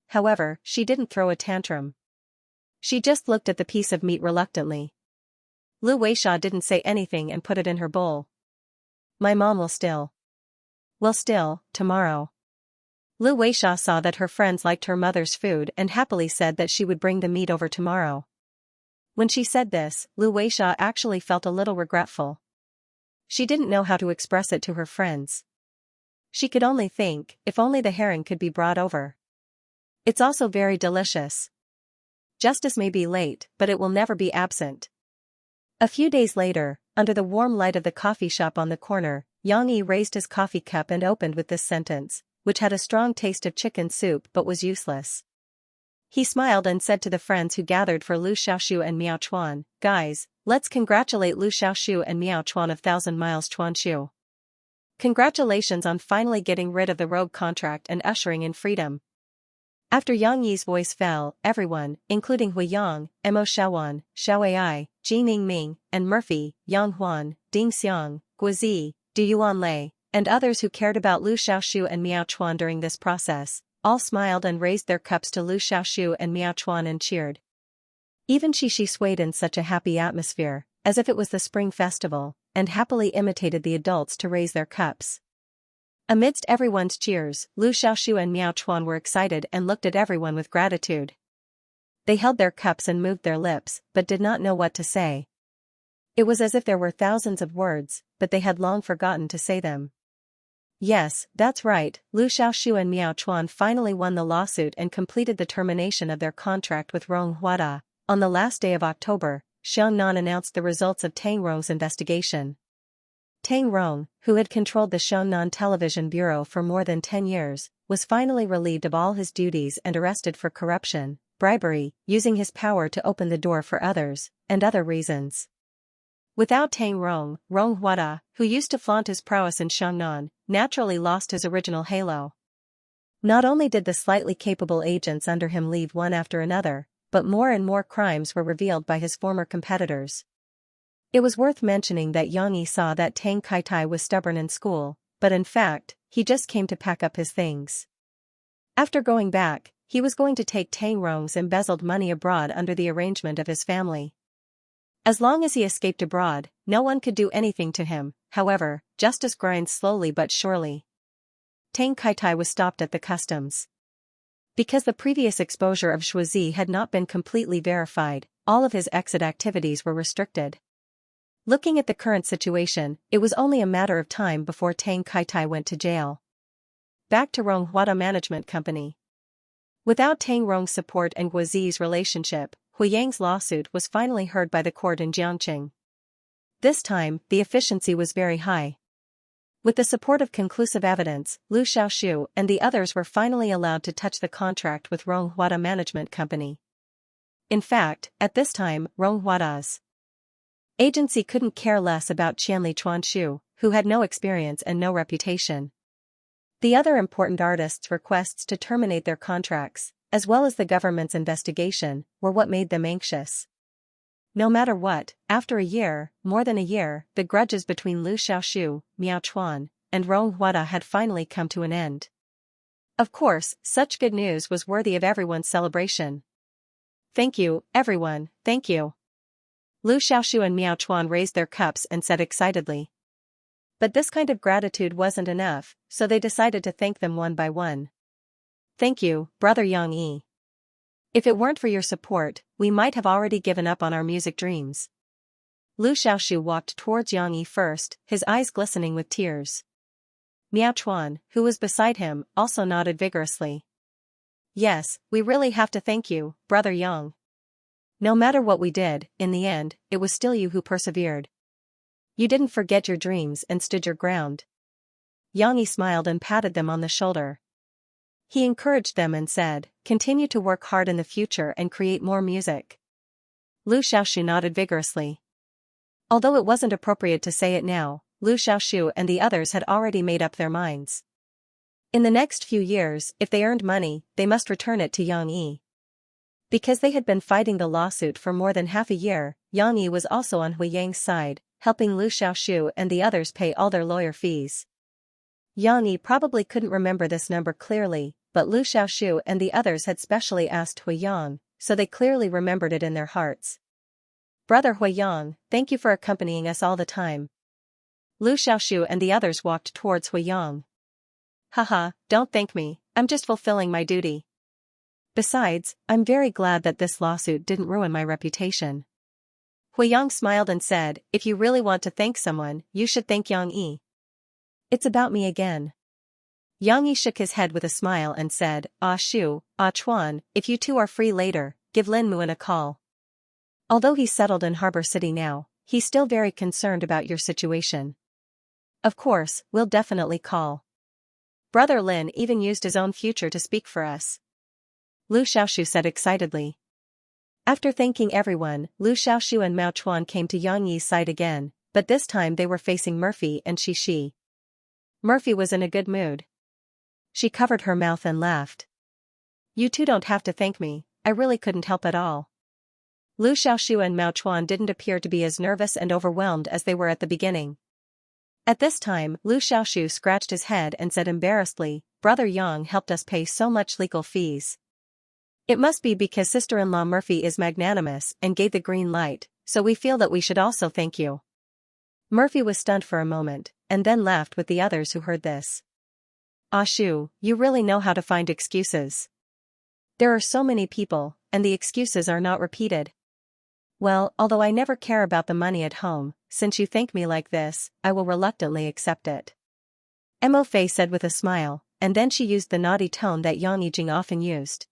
However, she didn't throw a tantrum. She just looked at the piece of meat reluctantly. Lu Weisha didn't say anything and put it in her bowl. My mom will still, tomorrow. Lu Weisha saw that her friends liked her mother's food and happily said that she would bring the meat over tomorrow. When she said this, Lu Weisha actually felt a little regretful. She didn't know how to express it to her friends. She could only think, if only the herring could be brought over. It's also very delicious. Justice may be late, but it will never be absent. A few days later, under the warm light of the coffee shop on the corner, Yang Yi raised his coffee cup and opened with this sentence, which had a strong taste of chicken soup but was useless. He smiled and said to the friends who gathered for Lu Xiaoshu and Miao Chuan, guys, let's congratulate Lu Xiaoshu and Miao Chuan of 1,000 Miles Chuanshu. Congratulations on finally getting rid of the rogue contract and ushering in freedom. After Yang Yi's voice fell, everyone, including Hui Yang, Mo Xiaowan, Xiao Ai, Ji Ningming, and Murphy, Yang Huan, Ding Xiang, Guozi, Du Yuan Lei, and others who cared about Lu Xiaoshu and Miao Chuan during this process, all smiled and raised their cups to Lu Xiaoxiu and Miao Chuan and cheered. Even Xixi swayed in such a happy atmosphere, as if it was the spring festival, and happily imitated the adults to raise their cups. Amidst everyone's cheers, Lu Xiaoxiu and Miao Chuan were excited and looked at everyone with gratitude. They held their cups and moved their lips, but did not know what to say. It was as if there were thousands of words, but they had long forgotten to say them. Yes, that's right, Lu Xiaoxiu and Miao Chuan finally won the lawsuit and completed the termination of their contract with Rong Huada. On the last day of October, Xiangnan announced the results of Tang Rong's investigation. Tang Rong, who had controlled the Xiangnan Television Bureau for more than 10 years, was finally relieved of all his duties and arrested for corruption, bribery, using his power to open the door for others, and other reasons. Without Tang Rong, Rong Huada, who used to flaunt his prowess in Xiangnan, naturally lost his original halo. Not only did the slightly capable agents under him leave one after another, but more and more crimes were revealed by his former competitors. It was worth mentioning that Yang Yi saw that Tang Kaitai was stubborn in school, but in fact, he just came to pack up his things. After going back, he was going to take Tang Rong's embezzled money abroad under the arrangement of his family. As long as he escaped abroad, no one could do anything to him. However, justice grinds slowly but surely. Tang Kaitai was stopped at the customs. Because the previous exposure of Shuizi had not been completely verified, all of his exit activities were restricted. Looking at the current situation, it was only a matter of time before Tang Kaitai went to jail. Back to Rong Huada Management Company. Without Tang Rong's support and Guozi's relationship, Hu Yang's lawsuit was finally heard by the court in Jiangqing. This time, the efficiency was very high. With the support of conclusive evidence, Lu Xiaoxiu and the others were finally allowed to touch the contract with Rong Huada Management Company. In fact, at this time, Rong Huada's agency couldn't care less about Qianli Chuanshu, who had no experience and no reputation. The other important artists' requests to terminate their contracts, as well as the government's investigation, were what made them anxious. No matter what, after a year, more than a year, the grudges between Lu Xiaoxiu, Miao Chuan, and Rong Huada had finally come to an end. Of course, such good news was worthy of everyone's celebration. Thank you, everyone, thank you. Lu Xiaoxiu and Miao Chuan raised their cups and said excitedly. But this kind of gratitude wasn't enough, so they decided to thank them one by one. Thank you, Brother Yang Yi. If it weren't for your support, we might have already given up on our music dreams. Lu Xiaoxiu walked towards Yang Yi first, his eyes glistening with tears. Miao Chuan, who was beside him, also nodded vigorously. Yes, we really have to thank you, Brother Yang. No matter what we did, in the end, it was still you who persevered. You didn't forget your dreams and stood your ground. Yang Yi smiled and patted them on the shoulder. He encouraged them and said, continue to work hard in the future and create more music. Lu Xiaoxiu nodded vigorously. Although it wasn't appropriate to say it now, Lu Xiaoxiu and the others had already made up their minds. In the next few years, if they earned money, they must return it to Yang Yi. Because they had been fighting the lawsuit for more than half a year, Yang Yi was also on Hu Yang's side, helping Lu Xiaoxiu and the others pay all their lawyer fees. Yang Yi probably couldn't remember this number clearly, but Lu Xiaoxiu and the others had specially asked Hu Yang, so they clearly remembered it in their hearts. Brother Hu Yang, thank you for accompanying us all the time. Lu Xiaoxiu and the others walked towards Hu Yang. Haha, don't thank me, I'm just fulfilling my duty. Besides, I'm very glad that this lawsuit didn't ruin my reputation. Hu Yang smiled and said, if you really want to thank someone, you should thank Yang Yi. It's about me again. Yang Yi shook his head with a smile and said, Ah Shu, Ah Chuan, if you two are free later, give Lin Muan a call. Although he's settled in Harbor City now, he's still very concerned about your situation. Of course, we'll definitely call. Brother Lin even used his own future to speak for us. Lu Xiaoxiu said excitedly. After thanking everyone, Lu Xiaoxiu and Miao Chuan came to Yang Yi's side again, but this time they were facing Murphy and Xixi. Murphy was in a good mood. She covered her mouth and laughed. You two don't have to thank me, I really couldn't help at all. Lu Xiaoxiu and Miao Chuan didn't appear to be as nervous and overwhelmed as they were at the beginning. At this time, Lu Xiaoshu scratched his head and said embarrassedly, Brother Yang helped us pay so much legal fees. It must be because sister-in-law Murphy is magnanimous and gave the green light, so we feel that we should also thank you. Murphy was stunned for a moment, and then laughed with the others who heard this. Ah Shu, you really know how to find excuses. There are so many people, and the excuses are not repeated. Well, although I never care about the money at home, since you thank me like this, I will reluctantly accept it. Mo Fei said with a smile, and then she used the naughty tone that Yang Yijing often used.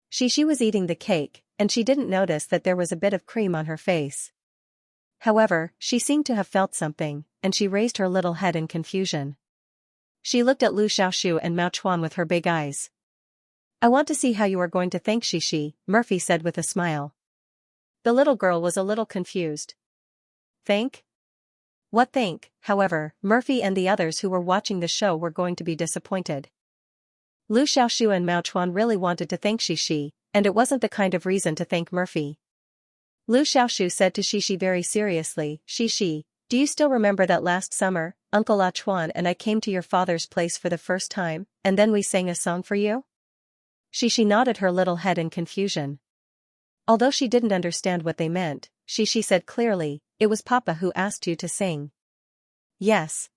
She was eating the cake, and she didn't notice that there was a bit of cream on her face. However, she seemed to have felt something, and she raised her little head in confusion. She looked at Lu Xiaoshu and Mao Chuan with her big eyes. I want to see how you are going to thank Xixi, Murphy said with a smile. The little girl was a little confused. Thank? What thank? However, Murphy and the others who were watching the show were going to be disappointed. Lu Xiaoshu and Mao Chuan really wanted to thank Xixi, and it wasn't the kind of reason to thank Murphy. Lu Xiaoshu said to Xixi very seriously, Xixi, do you still remember that last summer, Uncle Ah Chuan and I came to your father's place for the first time, and then we sang a song for you? Xixi nodded her little head in confusion. Although she didn't understand what they meant, Xixi said clearly, it was Papa who asked you to sing. Yes.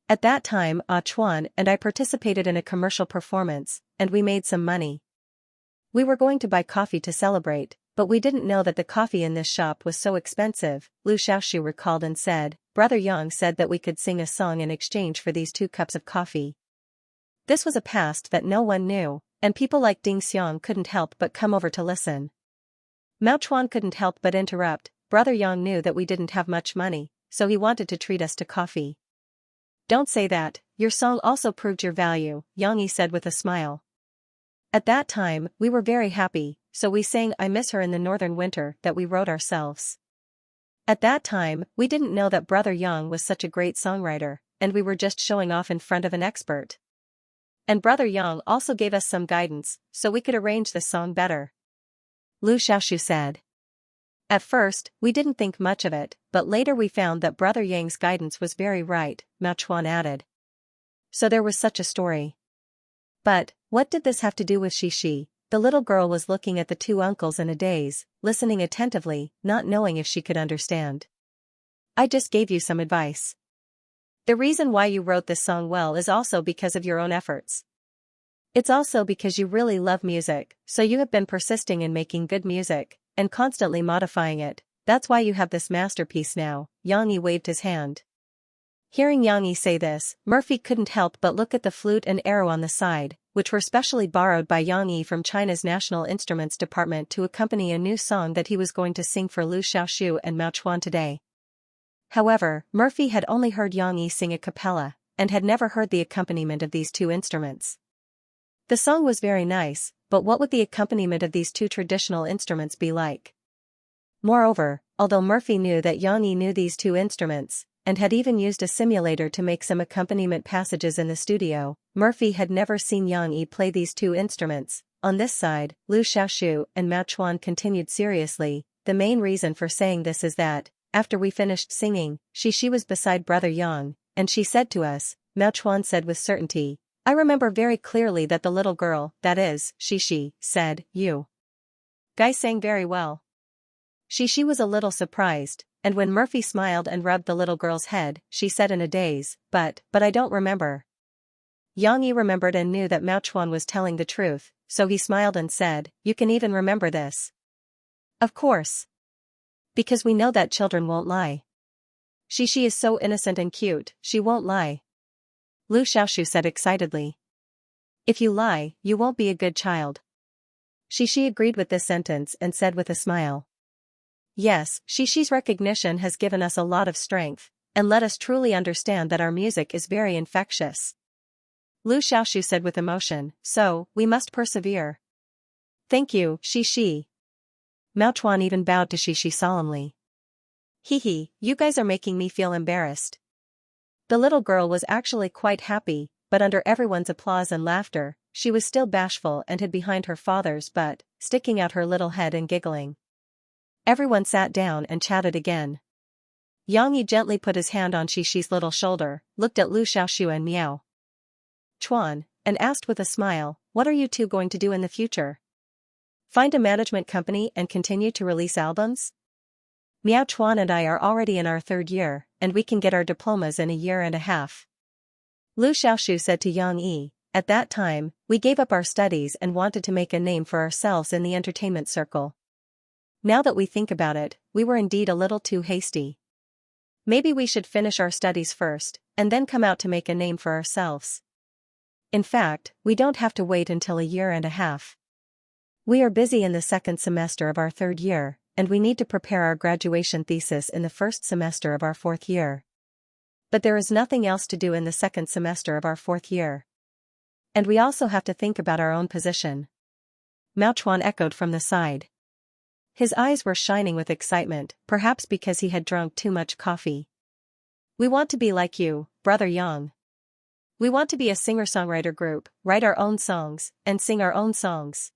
At that time Ah Chuan and I participated in a commercial performance, and we made some money. We were going to buy coffee to celebrate, but we didn't know that the coffee in this shop was so expensive, Lu Xiaoshu recalled and said, Brother Yang said that we could sing a song in exchange for these 2 cups of coffee. This was a past that no one knew, and people like Ding Xiang couldn't help but come over to listen. Mao Chuan couldn't help but interrupt, Brother Yang knew that we didn't have much money, so he wanted to treat us to coffee. Don't say that, your song also proved your value, Yang Yi said with a smile. At that time, we were very happy, so we sang I Miss Her in the Northern Winter that we wrote ourselves. At that time, we didn't know that Brother Yang was such a great songwriter, and we were just showing off in front of an expert. And Brother Yang also gave us some guidance, so we could arrange the song better. Lu Xiaoshu said. At first, we didn't think much of it, but later we found that Brother Yang's guidance was very right, Mao Chuan added. So there was such a story. But, what did this have to do with Xixi? The little girl was looking at the 2 uncles in a daze, listening attentively, not knowing if she could understand. I just gave you some advice. The reason why you wrote this song well is also because of your own efforts. It's also because you really love music, so you have been persisting in making good music, and constantly modifying it. That's why you have this masterpiece now, Yang Yi waved his hand. Hearing Yang Yi say this, Murphy couldn't help but look at the flute and arrow on the side, which were specially borrowed by Yang Yi from China's National Instruments Department to accompany a new song that he was going to sing for Lu Xiaoshu and Mao Chuan today. However, Murphy had only heard Yang Yi sing a cappella, and had never heard the accompaniment of these 2 instruments. The song was very nice, but what would the accompaniment of these 2 traditional instruments be like? Moreover, although Murphy knew that Yang Yi knew these 2 instruments, and had even used a simulator to make some accompaniment passages in the studio, Murphy had never seen Yang Yi play these 2 instruments. On this side, Lu Xiaoshu and Mao Chuan continued seriously, the main reason for saying this is that, after we finished singing, Xixi was beside Brother Yang, and she said to us, Mao Chuan said with certainty, I remember very clearly that the little girl, that is, Xixi, said, you guys sang very well. Xixi was a little surprised, and when Murphy smiled and rubbed the little girl's head, she said in a daze, but I don't remember. Yang Yi remembered and knew that Mao Chuan was telling the truth, so he smiled and said, you can even remember this. Of course. Because we know that children won't lie. Xixi is so innocent and cute, she won't lie. Lu Xiaoshu said excitedly. If you lie, you won't be a good child. Xixi agreed with this sentence and said with a smile. Yes, Xixi's recognition has given us a lot of strength, and let us truly understand that our music is very infectious. Lu Xiaoshu said with emotion, so, we must persevere. Thank you, Xixi. Mao Chuan even bowed to Xixi solemnly. Hee, you guys are making me feel embarrassed. The little girl was actually quite happy, but under everyone's applause and laughter, she was still bashful and hid behind her father's butt, sticking out her little head and giggling. Everyone sat down and chatted again. Yang Yi gently put his hand on Shi's little shoulder, looked at Lu Xiaoxiu and Miao Chuan, and asked with a smile, "What are you two going to do in the future? Find a management company and continue to release albums?" "Miao Chuan and I are already in our third year, and we can get our diplomas in a year and a half." Lu Xiaoxiu said to Yang Yi, "At that time, we gave up our studies and wanted to make a name for ourselves in the entertainment circle. Now that we think about it, we were indeed a little too hasty. Maybe we should finish our studies first, and then come out to make a name for ourselves. In fact, we don't have to wait until a year and a half. We are busy in the second semester of our third year, and we need to prepare our graduation thesis in the first semester of our fourth year. But there is nothing else to do in the second semester of our fourth year. And we also have to think about our own position." Mao Chuan echoed from the side. His eyes were shining with excitement, perhaps because he had drunk too much coffee. "We want to be like you, Brother Yang. We want to be a singer-songwriter group, write our own songs, and sing our own songs."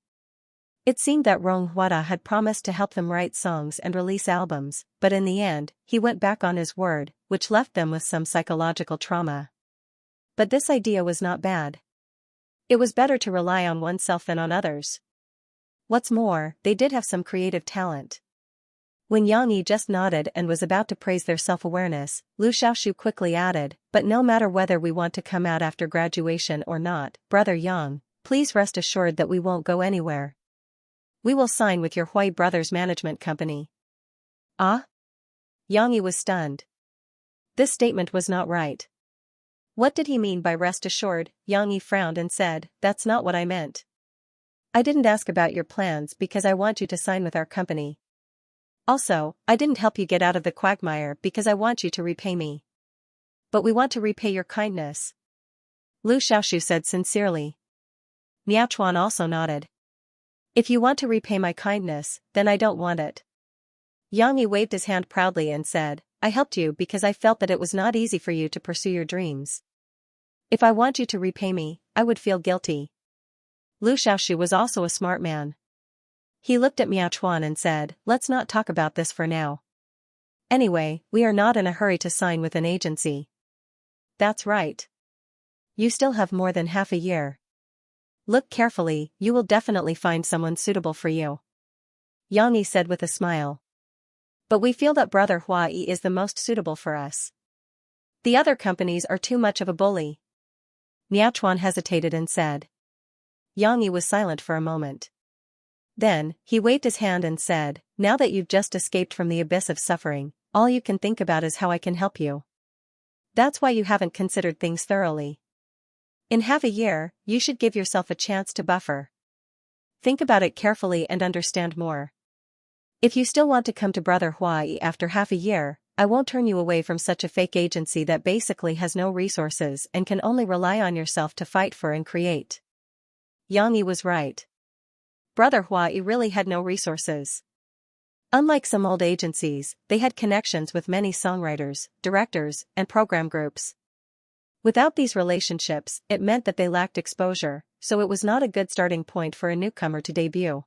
It seemed that Rong Huada had promised to help them write songs and release albums, but in the end, he went back on his word, which left them with some psychological trauma. But this idea was not bad. It was better to rely on oneself than on others. What's more, they did have some creative talent. When Yang Yi just nodded and was about to praise their self-awareness, Lu Xiaoxiu quickly added, "But no matter whether we want to come out after graduation or not, Brother Yang, please rest assured that we won't go anywhere. We will sign with your Hui Brothers Management Company." "Ah?" Yang Yi was stunned. This statement was not right. What did he mean by rest assured? Yang Yi frowned and said, "That's not what I meant. I didn't ask about your plans because I want you to sign with our company. Also, I didn't help you get out of the quagmire because I want you to repay me. But we want to repay your kindness," Lu Xiaoxiu said sincerely. Miao Chuan also nodded. "If you want to repay my kindness, then I don't want it." Yang Yi waved his hand proudly and said, "I helped you because I felt that it was not easy for you to pursue your dreams. If I want you to repay me, I would feel guilty." Lu Xiaoxiu was also a smart man. He looked at Miao Chuan and said, "Let's not talk about this for now. Anyway, we are not in a hurry to sign with an agency." "That's right. You still have more than half a year. Look carefully, you will definitely find someone suitable for you," Yang Yi said with a smile. "But we feel that Brother Hua Yi is the most suitable for us. The other companies are too much of a bully." Miao Chuan hesitated and said. Yang Yi was silent for a moment. Then, he waved his hand and said, "Now that you've just escaped from the abyss of suffering, all you can think about is how I can help you. That's why you haven't considered things thoroughly. In half a year, you should give yourself a chance to buffer. Think about it carefully and understand more. If you still want to come to Brother Hua Yi after half a year, I won't turn you away from such a fake agency that basically has no resources and can only rely on yourself to fight for and create." Yang Yi was right. Brother Hua Yi really had no resources. Unlike some old agencies, they had connections with many songwriters, directors, and program groups. Without these relationships, it meant that they lacked exposure, so it was not a good starting point for a newcomer to debut.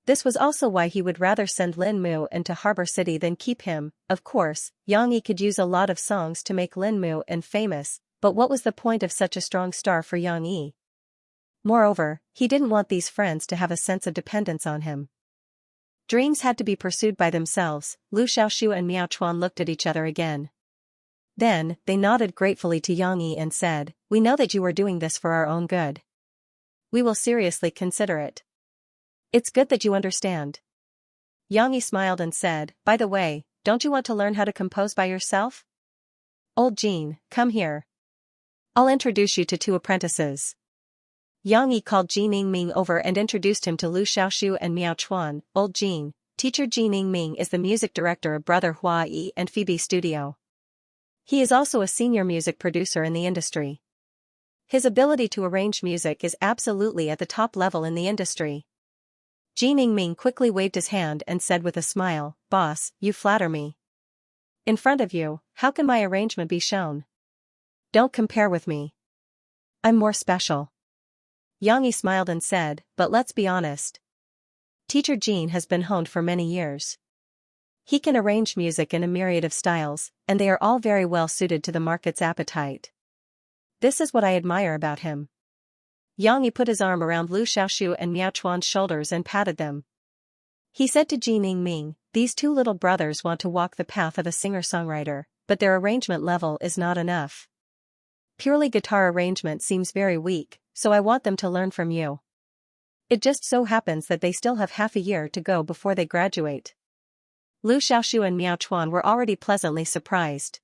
This was also why he would rather send Lin Mu into Harbor City than keep him. Of course, Yang Yi could use a lot of songs to make Lin Mu famous, but what was the point of such a strong star for Yang Yi? Moreover, he didn't want these friends to have a sense of dependence on him. Dreams had to be pursued by themselves. Lu Xiaoxiu and Miao Chuan looked at each other again. Then, they nodded gratefully to Yang Yi and said, "We know that you are doing this for our own good. We will seriously consider it. It's good that you understand." Yang Yi smiled and said, "By the way, don't you want to learn how to compose by yourself? Old Jean, come here. I'll introduce you to two apprentices." Yang Yi called Ji Ningming over and introduced him to Lu Xiaoxiu and Miao Chuan. Old Jean, teacher Ji Ningming is the music director of Brother Hua Yi and Phoebe Studio. He is also a senior music producer in the industry. His ability to arrange music is absolutely at the top level in the industry. Ji Ningming quickly waved his hand and said with a smile, "Boss, you flatter me. In front of you, how can my arrangement be shown? Don't compare with me. I'm more special." Yang Yi smiled and said, "But let's be honest. Teacher Jean has been honed for many years. He can arrange music in a myriad of styles, and they are all very well suited to the market's appetite. This is what I admire about him. Yang Yi put his arm around Lu Xiaoxiu and Miao Chuan's shoulders and patted them. He said to Ji Ningming, these two little brothers want to walk the path of a singer-songwriter, but their arrangement level is not enough. Purely guitar arrangement seems very weak, so I want them to learn from you. It just so happens that they still have half a year to go before they graduate. Lu Xiaoxiu and Miao Chuan were already pleasantly surprised.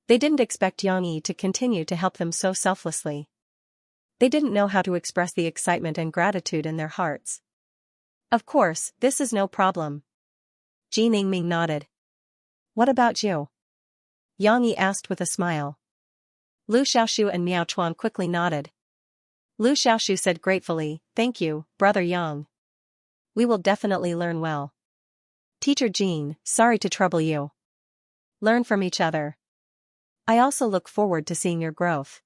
They didn't expect Yang Yi to continue to help them so selflessly. They didn't know how to express the excitement and gratitude in their hearts. Of course, this is no problem. Ji Ningming nodded. What about you? Yang Yi asked with a smile. Lu Xiaoxiu and Miao Chuan quickly nodded. Lu Xiaoxiu said gratefully, thank you, Brother Yang. We will definitely learn well. Teacher Jean, sorry to trouble you. Learn from each other. I also look forward to seeing your growth.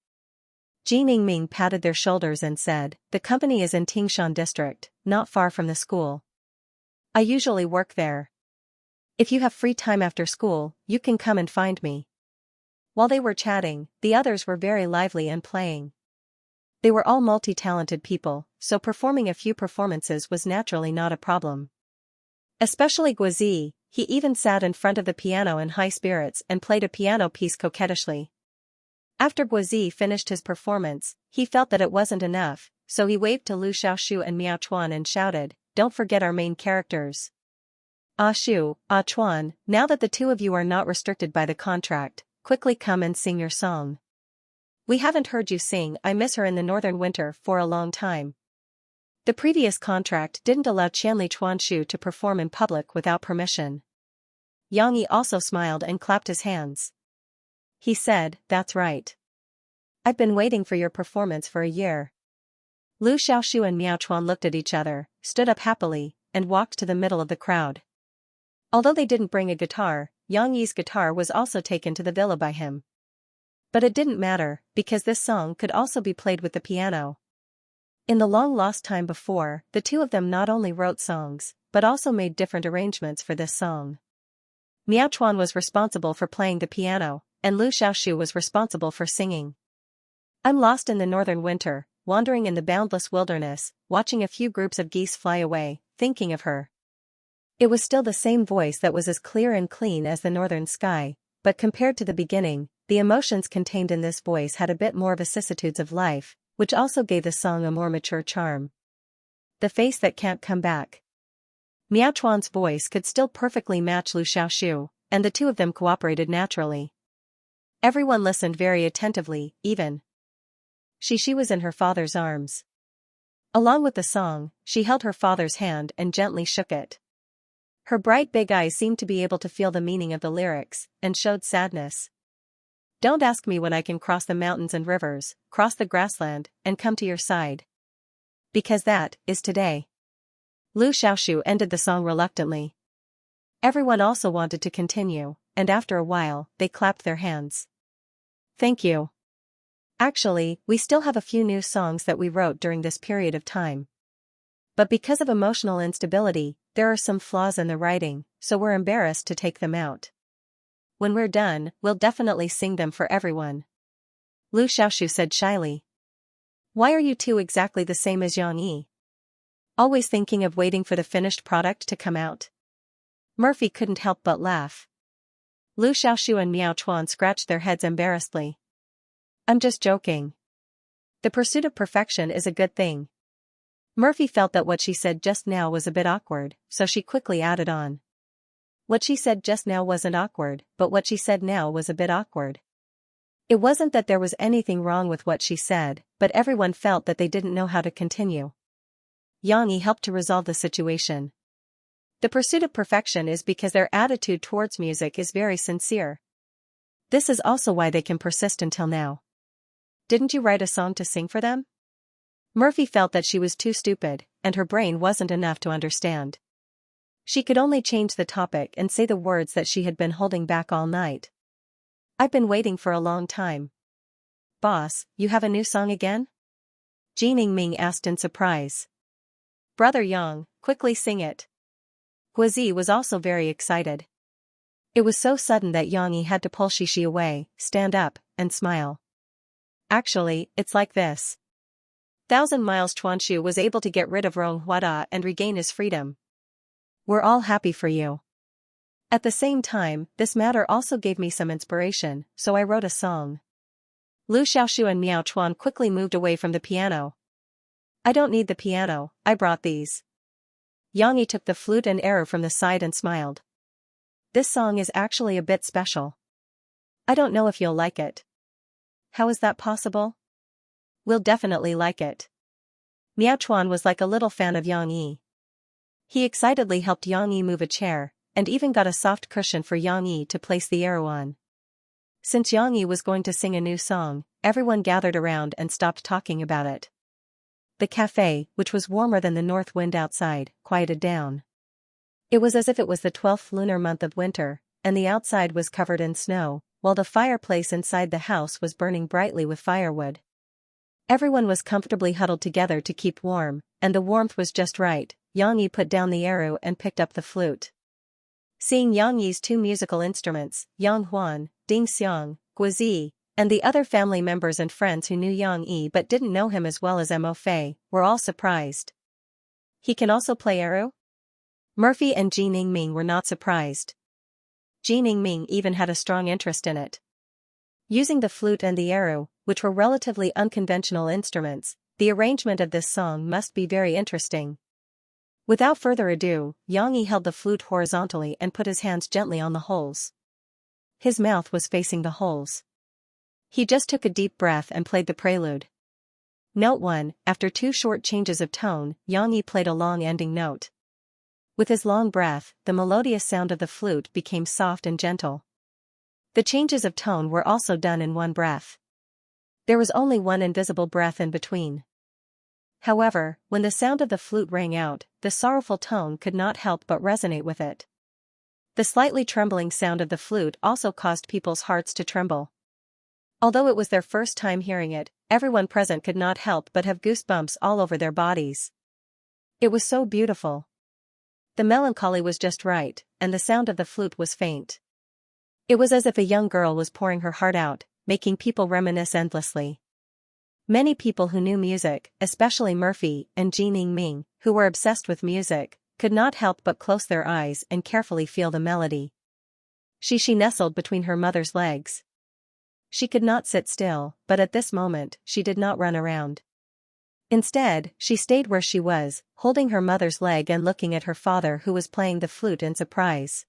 Ji Ningming patted their shoulders and said, the company is in Tingshan district, not far from the school. I usually work there. If you have free time after school, you can come and find me. While they were chatting, the others were very lively and playing. They were all multi-talented people, so performing a few performances was naturally not a problem. Especially Guozi, he even sat in front of the piano in high spirits and played a piano piece coquettishly. After Guozi finished his performance, he felt that it wasn't enough, so he waved to Lu Xiaoxiu and Miao Chuan and shouted, don't forget our main characters. Ah Xiu, Ah Chuan, now that the two of you are not restricted by the contract, quickly come and sing your song. We haven't heard you sing I Miss Her in the Northern Winter for a long time. The previous contract didn't allow Qianli Chuanshu to perform in public without permission. Yang Yi also smiled and clapped his hands. He said, that's right. I've been waiting for your performance for a year. Lu Xiaoxiu and Miao Chuan looked at each other, stood up happily, and walked to the middle of the crowd. Although they didn't bring a guitar, Yang Yi's guitar was also taken to the villa by him. But it didn't matter, because this song could also be played with the piano. In the long-lost time before, the two of them not only wrote songs, but also made different arrangements for this song. Miao Chuan was responsible for playing the piano, and Lu Xiaoxiu was responsible for singing. I'm lost in the northern winter, wandering in the boundless wilderness, watching a few groups of geese fly away, thinking of her. It was still the same voice that was as clear and clean as the northern sky, but compared to the beginning, the emotions contained in this voice had a bit more vicissitudes of life, which also gave the song a more mature charm. The face that can't come back. Miao Chuan's voice could still perfectly match Lu Xiaoxiu, and the two of them cooperated naturally. Everyone listened very attentively, even Shi was in her father's arms. Along with the song, she held her father's hand and gently shook it. Her bright big eyes seemed to be able to feel the meaning of the lyrics, and showed sadness. Don't ask me when I can cross the mountains and rivers, cross the grassland, and come to your side. Because that is today. Lu Xiaoxiu ended the song reluctantly. Everyone also wanted to continue, and after a while, they clapped their hands. Thank you. Actually, we still have a few new songs that we wrote during this period of time. But because of emotional instability, there are some flaws in the writing, so we're embarrassed to take them out. When we're done, we'll definitely sing them for everyone. Lu Xiaoxiu said shyly. Why are you two exactly the same as Yang Yi? Always thinking of waiting for the finished product to come out? Murphy couldn't help but laugh. Lu Xiaoxiu and Miao Chuan scratched their heads embarrassedly. I'm just joking. The pursuit of perfection is a good thing. Murphy felt that what she said just now was a bit awkward, so she quickly added on. What she said just now wasn't awkward, but what she said now was a bit awkward. It wasn't that there was anything wrong with what she said, but everyone felt that they didn't know how to continue. Yang Yi helped to resolve the situation. The pursuit of perfection is because their attitude towards music is very sincere. This is also why they can persist until now. Didn't you write a song to sing for them? Murphy felt that she was too stupid, and her brain wasn't enough to understand. She could only change the topic and say the words that she had been holding back all night. I've been waiting for a long time. Boss, you have a new song again? Ji Ningming asked in surprise. Brother Yang, quickly sing it. Guozi was also very excited. It was so sudden that Xianxia had to pull Xianxia away, stand up, and smile. Actually, it's like this. 1,000 miles Chuanshu was able to get rid of Rong Huada and regain his freedom. We're all happy for you. At the same time, this matter also gave me some inspiration, so I wrote a song. Lu Xiaoshu and Miao Chuan quickly moved away from the piano. I don't need the piano, I brought these. Xianxia took the flute and arrow from the side and smiled. This song is actually a bit special. I don't know if you'll like it. How is that possible? We'll definitely like it. Miao Chuan was like a little fan of Xianxia. He excitedly helped Xianxia move a chair, and even got a soft cushion for Xianxia to place the arrow on. Since Xianxia was going to sing a new song, everyone gathered around and stopped talking about it. The cafe, which was warmer than the north wind outside, quieted down. It was as if it was the 12th lunar month of winter, and the outside was covered in snow, while the fireplace inside the house was burning brightly with firewood. Everyone was comfortably huddled together to keep warm, and the warmth was just right. Xianxia put down the arrow and picked up the flute. Seeing Xiangyi's two musical instruments, Yang Huan, Ding Xiang, Guizi, and the other family members and friends who knew Xiangyi but didn't know him as well as Mo Fei, were all surprised. He can also play arrow? Murphy and Ji Ningming were not surprised. Ji Ningming even had a strong interest in it. Using the flute and the arrow, which were relatively unconventional instruments, the arrangement of this song must be very interesting. Without further ado, Xiangyi held the flute horizontally and put his hands gently on the holes. His mouth was facing the holes. He just took a deep breath and played the prelude. Note 1, after 2 short changes of tone, Xiangyi played a long ending note. With his long breath, the melodious sound of the flute became soft and gentle. The changes of tone were also done in one breath. There was only one invisible breath in between. However, when the sound of the flute rang out, the sorrowful tone could not help but resonate with it. The slightly trembling sound of the flute also caused people's hearts to tremble. Although it was their first time hearing it, everyone present could not help but have goosebumps all over their bodies. It was so beautiful. The melancholy was just right, and the sound of the flute was faint. It was as if a young girl was pouring her heart out, making people reminisce endlessly. Many people who knew music, especially Murphy and Ji Ningming, who were obsessed with music, could not help but close their eyes and carefully feel the melody. She nestled between her mother's legs. She could not sit still, but at this moment, she did not run around. Instead, she stayed where she was, holding her mother's leg and looking at her father who was playing the flute in surprise.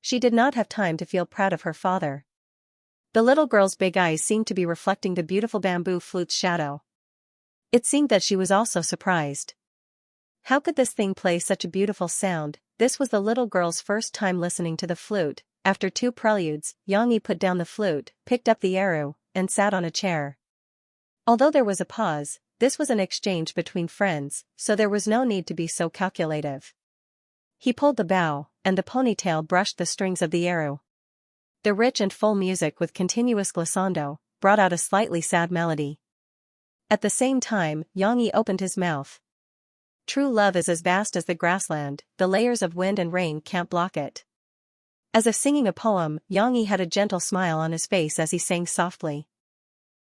She did not have time to feel proud of her father. The little girl's big eyes seemed to be reflecting the beautiful bamboo flute's shadow. It seemed that she was also surprised. How could this thing play such a beautiful sound? This was the little girl's first time listening to the flute. After 2 preludes, Xiangyi put down the flute, picked up the arrow, and sat on a chair. Although there was a pause, this was an exchange between friends, so there was no need to be so calculative. He pulled the bow, and the ponytail brushed the strings of the arrow. The rich and full music with continuous glissando brought out a slightly sad melody. At the same time, Xiangyi opened his mouth. True love is as vast as the grassland, the layers of wind and rain can't block it. As if singing a poem, Xiangyi had a gentle smile on his face as he sang softly.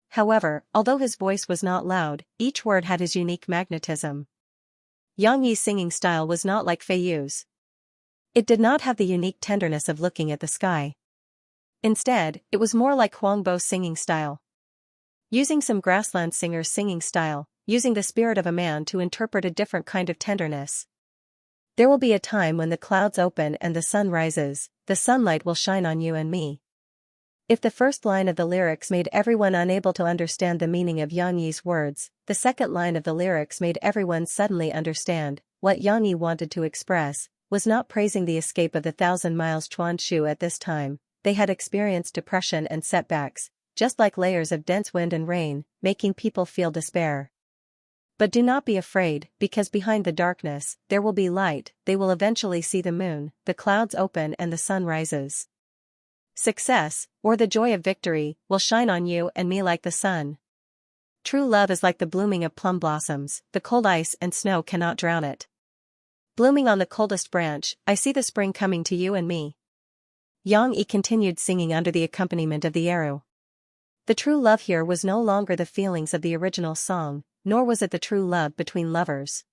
However, although his voice was not loud, each word had his unique magnetism. Xiangyi's singing style was not like Fei Yu's. It did not have the unique tenderness of looking at the sky. Instead, it was more like Huangbo's singing style. Using some grassland singer's singing style, using the spirit of a man to interpret a different kind of tenderness. There will be a time when the clouds open and the sun rises, the sunlight will shine on you and me. If the first line of the lyrics made everyone unable to understand the meaning of Xiangyi's words, the second line of the lyrics made everyone suddenly understand. What Xiangyi wanted to express was not praising the escape of the 1,000 miles Chuanshu at this time. They had experienced depression and setbacks, just like layers of dense wind and rain, making people feel despair. But do not be afraid, because behind the darkness, there will be light. They will eventually see the moon, the clouds open and the sun rises. Success, or the joy of victory, will shine on you and me like the sun. True love is like the blooming of plum blossoms, the cold ice and snow cannot drown it. Blooming on the coldest branch, I see the spring coming to you and me. Yang Yi continued singing under the accompaniment of the arrow. The true love here was no longer the feelings of the original song, nor was it the true love between lovers.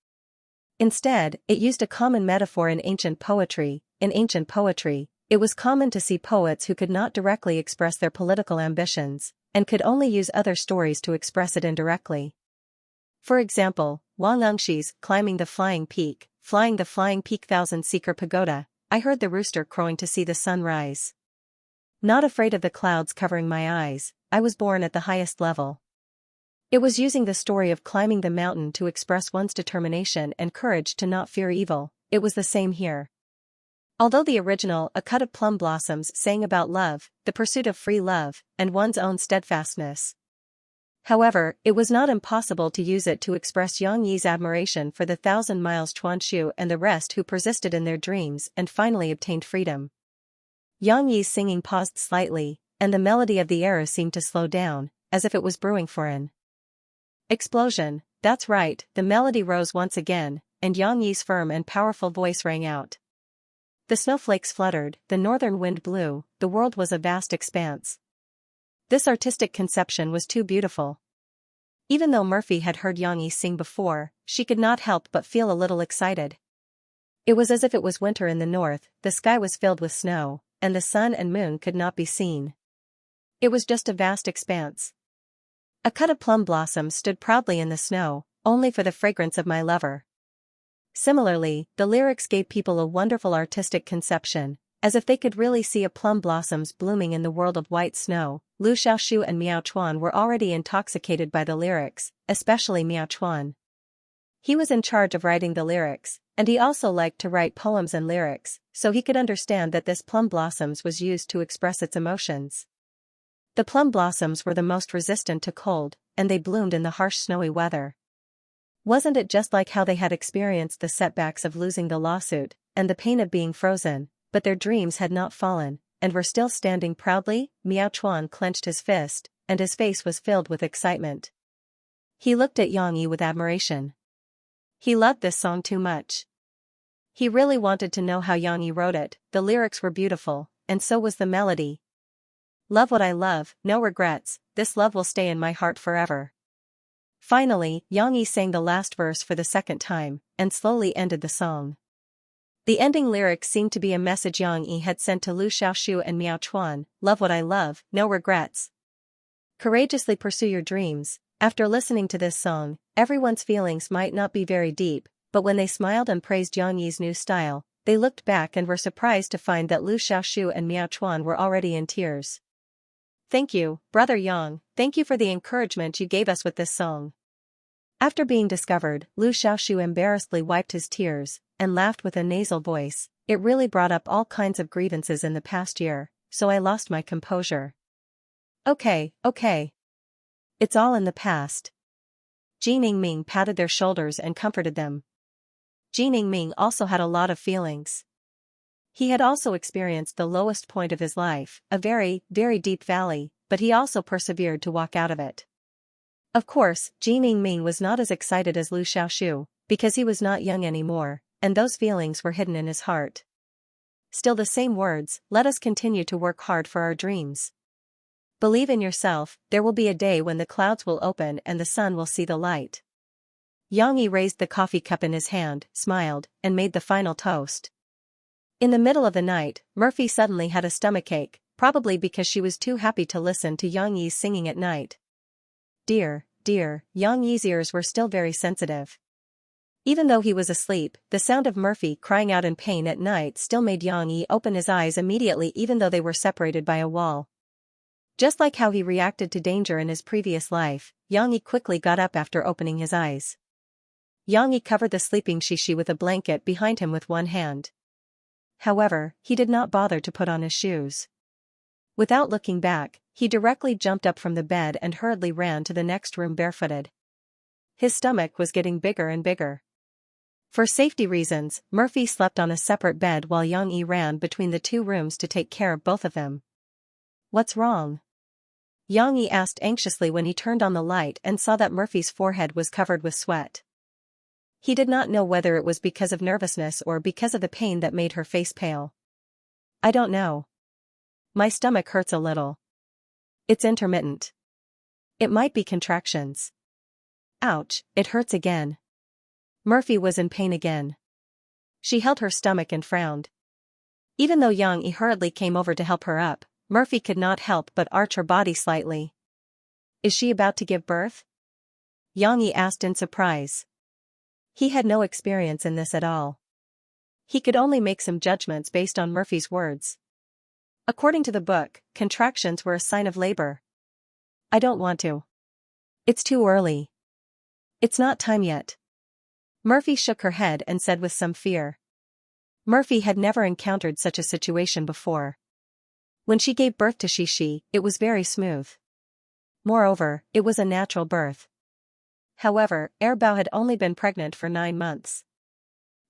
Instead, it used a common metaphor in ancient poetry. In ancient poetry, it was common to see poets who could not directly express their political ambitions, and could only use other stories to express it indirectly. For example, Wang Nengxi's Climbing the Flying Peak, Flying the Flying Peak Thousand-Seeker Pagoda, I heard the rooster crowing to see the sun rise. Not afraid of the clouds covering my eyes, I was born at the highest level. It was using the story of climbing the mountain to express one's determination and courage to not fear evil. It was the same here. Although the original A Cut of Plum Blossoms sang about love, the pursuit of free love, and one's own steadfastness. However, it was not impossible to use it to express Yang Yi's admiration for the 1,000 miles Chuanshu and the rest who persisted in their dreams and finally obtained freedom. Yang Yi's singing paused slightly, and the melody of the arrow seemed to slow down, as if it was brewing for an explosion. That's right, the melody rose once again, and Yang Yi's firm and powerful voice rang out. The snowflakes fluttered, the northern wind blew, the world was a vast expanse. This artistic conception was too beautiful. Even though Murphy had heard Yang Yi sing before, she could not help but feel a little excited. It was as if it was winter in the north, the sky was filled with snow, and the sun and moon could not be seen. It was just a vast expanse. A cut of plum blossoms stood proudly in the snow, only for the fragrance of my lover. Similarly, the lyrics gave people a wonderful artistic conception, as if they could really see a plum blossoms blooming in the world of white snow. Lu Xiaoxu and Miao Chuan were already intoxicated by the lyrics, especially Miao Chuan. He was in charge of writing the lyrics, and he also liked to write poems and lyrics, so he could understand that this plum blossoms was used to express its emotions. The plum blossoms were the most resistant to cold, and they bloomed in the harsh snowy weather. Wasn't it just like how they had experienced the setbacks of losing the lawsuit, and the pain of being frozen, but their dreams had not fallen, and were still standing proudly? Miao Chuan clenched his fist, and his face was filled with excitement. He looked at Yang Yi with admiration. He loved this song too much. He really wanted to know how Yang Yi wrote it. The lyrics were beautiful, and so was the melody. Love what I love, no regrets, this love will stay in my heart forever. Finally, Yang Yi sang the last verse for the second time, and slowly ended the song. The ending lyrics seemed to be a message Yang Yi had sent to Lu Xiaoxu and Miao Chuan: love what I love, no regrets. Courageously pursue your dreams. After listening to this song, everyone's feelings might not be very deep, but when they smiled and praised Yang Yi's new style, they looked back and were surprised to find that Lu Xiaoxu and Miao Chuan were already in tears. Thank you, Brother Yang, thank you for the encouragement you gave us with this song. After being discovered, Lu Xiaoxu embarrassedly wiped his tears, and laughed with a nasal voice. It really brought up all kinds of grievances in the past year, so I lost my composure. Okay. It's all in the past. Ji Ningming patted their shoulders and comforted them. Ji Ningming also had a lot of feelings. He had also experienced the lowest point of his life, a very, very deep valley, but he also persevered to walk out of it. Of course, Ji Ningming was not as excited as Lu Xiaoxu, because he was not young anymore, and those feelings were hidden in his heart. Still the same words: let us continue to work hard for our dreams. Believe in yourself, there will be a day when the clouds will open and the sun will see the light. Yang Yi raised the coffee cup in his hand, smiled, and made the final toast. In the middle of the night, Murphy suddenly had a stomachache, probably because she was too happy to listen to Yang Yi's singing at night. Dear, Yang Yi's ears were still very sensitive. Even though he was asleep, the sound of Murphy crying out in pain at night still made Yang Yi open his eyes immediately, even though they were separated by a wall. Just like how he reacted to danger in his previous life, Yang Yi quickly got up after opening his eyes. Yang Yi covered the sleeping Shishi with a blanket behind him with one hand. However, he did not bother to put on his shoes. Without looking back, he directly jumped up from the bed and hurriedly ran to the next room barefooted. His stomach was getting bigger and bigger. For safety reasons, Murphy slept on a separate bed while Yang Yi ran between the two rooms to take care of both of them. What's wrong? Yang Yi asked anxiously when he turned on the light and saw that Murphy's forehead was covered with sweat. He did not know whether it was because of nervousness or because of the pain that made her face pale. I don't know. My stomach hurts a little. It's intermittent. It might be contractions. Ouch, it hurts again. Murphy was in pain again. She held her stomach and frowned. Even though Xianxia hurriedly came over to help her up, Murphy could not help but arch her body slightly. Is she about to give birth? Xianxia asked in surprise. He had no experience in this at all. He could only make some judgments based on Murphy's words. According to the book, contractions were a sign of labor. I don't want to. It's too early. It's not time yet. Murphy shook her head and said with some fear. Murphy had never encountered such a situation before. When she gave birth to Xianxia, it was very smooth. Moreover, it was a natural birth. However, Bao had only been pregnant for 9 months.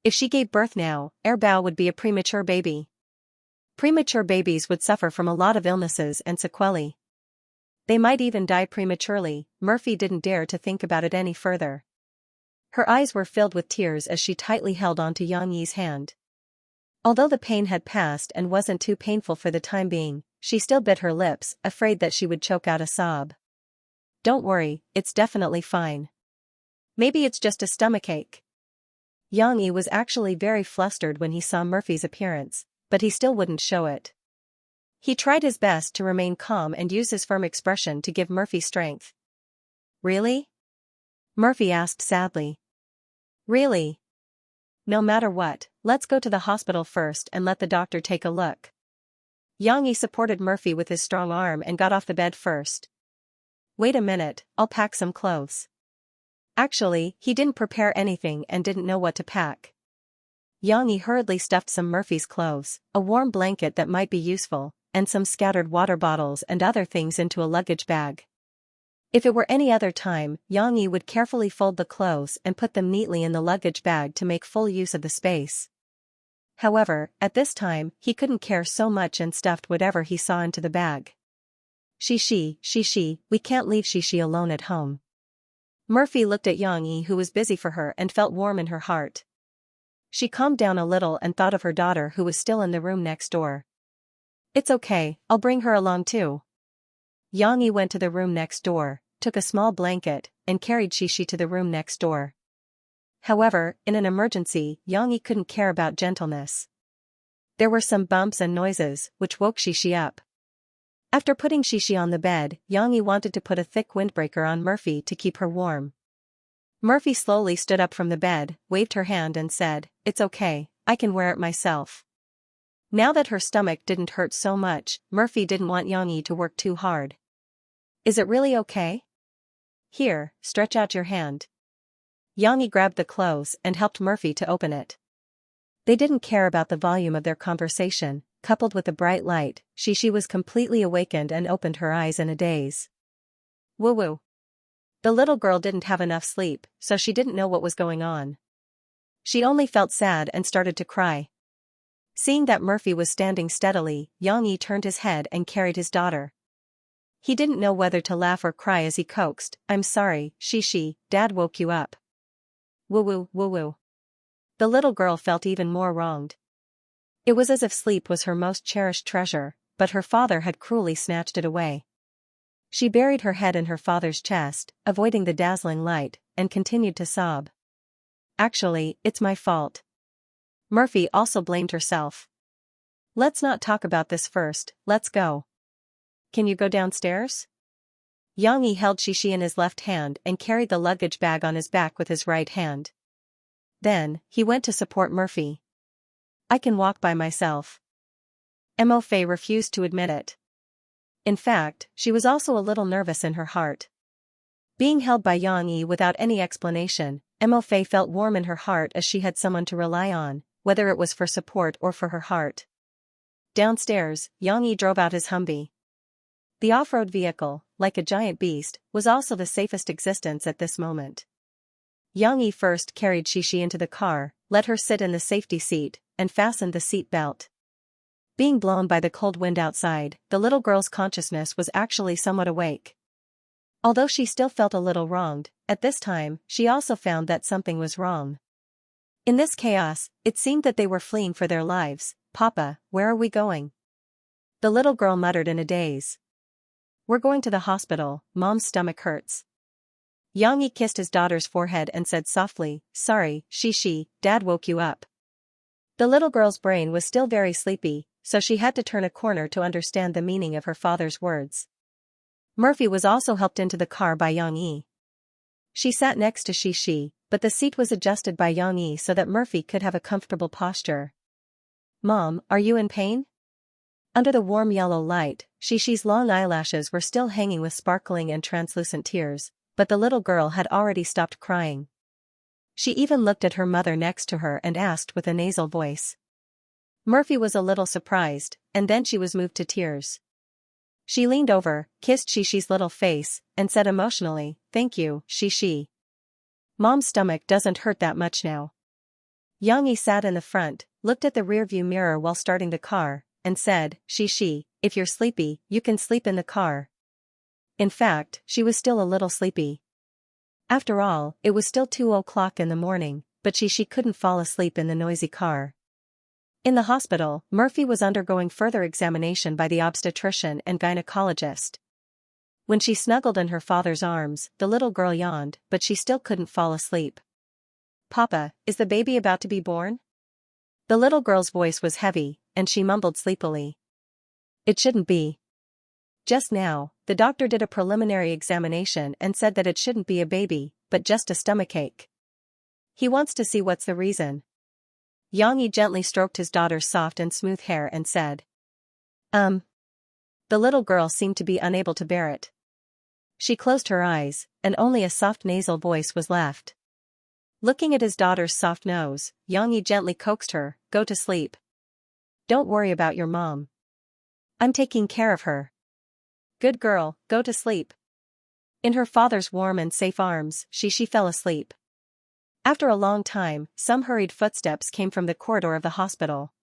If she gave birth now, Bao would be a premature baby. Premature babies would suffer from a lot of illnesses and sequelae. They might even die prematurely. Murphy didn't dare to think about it any further. Her eyes were filled with tears as she tightly held onto Xianxia's hand. Although the pain had passed and wasn't too painful for the time being, she still bit her lips, afraid that she would choke out a sob. Don't worry, it's definitely fine. Maybe it's just a stomachache. Xianxia was actually very flustered when he saw Murphy's appearance, but he still wouldn't show it. He tried his best to remain calm and use his firm expression to give Murphy strength. Really? Murphy asked sadly. Really? No matter what, let's go to the hospital first and let the doctor take a look. Xianxia supported Murphy with his strong arm and got off the bed first. Wait a minute, I'll pack some clothes. Actually, he didn't prepare anything and didn't know what to pack. Xianxia hurriedly stuffed some Murphy's clothes, a warm blanket that might be useful, and some scattered water bottles and other things into a luggage bag. If it were any other time, Xianxia would carefully fold the clothes and put them neatly in the luggage bag to make full use of the space. However, at this time, he couldn't care so much and stuffed whatever he saw into the bag. Xianxia, we can't leave Xianxia alone at home. Murphy looked at Xianxia, who was busy for her, and felt warm in her heart. She calmed down a little and thought of her daughter who was still in the room next door. It's okay, I'll bring her along too. Xianxia went to the room next door, took a small blanket, and carried Xianxia to the room next door. However, in an emergency, Xianxia couldn't care about gentleness. There were some bumps and noises, which woke Xianxia up. After putting Xianxia on the bed, Xianxia wanted to put a thick windbreaker on Murphy to keep her warm. Murphy slowly stood up from the bed, waved her hand and said, It's okay, I can wear it myself. Now that her stomach didn't hurt so much, Murphy didn't want Xianxia to work too hard. Is it really okay? Here, stretch out your hand. Xianxia grabbed the clothes and helped Murphy to open it. They didn't care about the volume of their conversation, coupled with the bright light. Xianxia was completely awakened and opened her eyes in a daze. Woo-woo. The little girl didn't have enough sleep, so she didn't know what was going on. She only felt sad and started to cry. Seeing that Murphy was standing steadily, Xianxia turned his head and carried his daughter. He didn't know whether to laugh or cry as he coaxed, I'm sorry, Xianxia, Dad woke you up. Woo-woo, woo-woo. The little girl felt even more wronged. It was as if sleep was her most cherished treasure, but her father had cruelly snatched it away. She buried her head in her father's chest, avoiding the dazzling light, and continued to sob. Actually, it's my fault. Murphy also blamed herself. Let's not talk about this first, let's go. Can you go downstairs? Xianxia held Xianxia in his left hand and carried the luggage bag on his back with his right hand. Then, he went to support Murphy. I can walk by myself. Mo-Fei refused to admit it. In fact, she was also a little nervous in her heart. Being held by Xianxia without any explanation, Mo-Fei felt warm in her heart as she had someone to rely on, whether it was for support or for her heart. Downstairs, Xianxia drove out his Humvee. The off-road vehicle, like a giant beast, was also the safest existence at this moment. Xianxia first carried Xianxia into the car, let her sit in the safety seat, and fastened the seat belt. Being blown by the cold wind outside, the little girl's consciousness was actually somewhat awake. Although she still felt a little wronged, at this time, she also found that something was wrong. In this chaos, it seemed that they were fleeing for their lives. Papa, where are we going? The little girl muttered in a daze. We're going to the hospital, Mom's stomach hurts. Xianxia kissed his daughter's forehead and said softly, sorry, Xishi, Dad woke you up. The little girl's brain was still very sleepy, so she had to turn a corner to understand the meaning of her father's words. Murphy was also helped into the car by Xianxia. She sat next to Xishi, but the seat was adjusted by Xianxia so that Murphy could have a comfortable posture. Mom, are you in pain? Under the warm yellow light, Shishi's long eyelashes were still hanging with sparkling and translucent tears, but the little girl had already stopped crying. She even looked at her mother next to her and asked with a nasal voice. Murphy was a little surprised, and then she was moved to tears. She leaned over, kissed Shishi's little face, and said emotionally, thank you, Xishi. Mom's stomach doesn't hurt that much now. Xianxia sat in the front, looked at the rearview mirror while starting the car, and said, Xishi, if you're sleepy, you can sleep in the car. In fact, she was still a little sleepy. After all, it was still 2 o'clock in the morning, but Xishi couldn't fall asleep in the noisy car. In the hospital, Murphy was undergoing further examination by the obstetrician and gynecologist. When she snuggled in her father's arms, the little girl yawned, but she still couldn't fall asleep. Papa, is the baby about to be born? The little girl's voice was heavy, and she mumbled sleepily. It shouldn't be. Just now, the doctor did a preliminary examination and said that it shouldn't be a baby, but just a stomachache. He wants to see what's the reason. Xianxia gently stroked his daughter's soft and smooth hair and said. The little girl seemed to be unable to bear it. She closed her eyes, and only a soft nasal voice was left. Looking at his daughter's soft nose, Xianxia gently coaxed her, go to sleep. Don't worry about your mom. I'm taking care of her. Good girl, go to sleep. In her father's warm and safe arms, Xishi fell asleep. After a long time, some hurried footsteps came from the corridor of the hospital.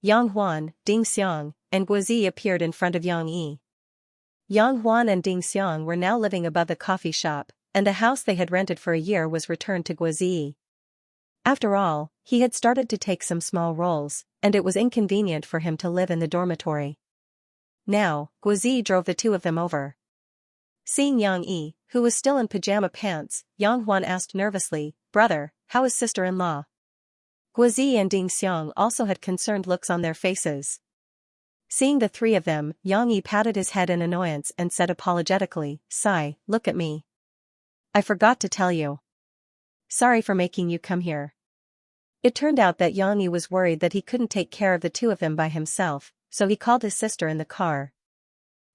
Yang Huan, Ding Xiang, and Guozi appeared in front of Xianxia. Yang Huan and Ding Xiang were now living above the coffee shop, and the house they had rented for a year was returned to Guozi. After all, he had started to take some small roles, and it was inconvenient for him to live in the dormitory. Now, Guozi drove the two of them over. Seeing Xianxia, who was still in pajama pants, Yang Huan asked nervously, brother, how is sister-in-law? Guozi and Ding Xiang also had concerned looks on their faces. Seeing the three of them, Xianxia patted his head in annoyance and said apologetically, Sai, look at me. I forgot to tell you. Sorry for making you come here. It turned out that Xianxia was worried that he couldn't take care of the two of them by himself, so he called his sister in the car.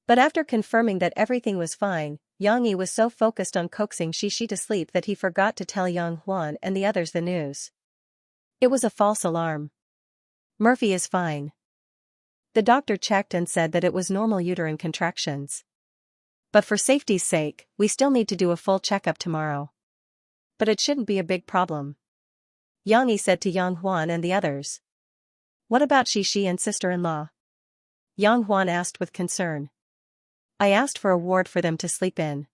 But after confirming that everything was fine, Xianxia was so focused on coaxing Xishi to sleep that he forgot to tell Yang Huan and the others the news. It was a false alarm. Murphy is fine. The doctor checked and said that it was normal uterine contractions. But for safety's sake, we still need to do a full checkup tomorrow. But it shouldn't be a big problem. Xianxia said to Yang Huan and the others. What about Xishi and sister-in-law? Yang Huan asked with concern. I asked for a ward for them to sleep in.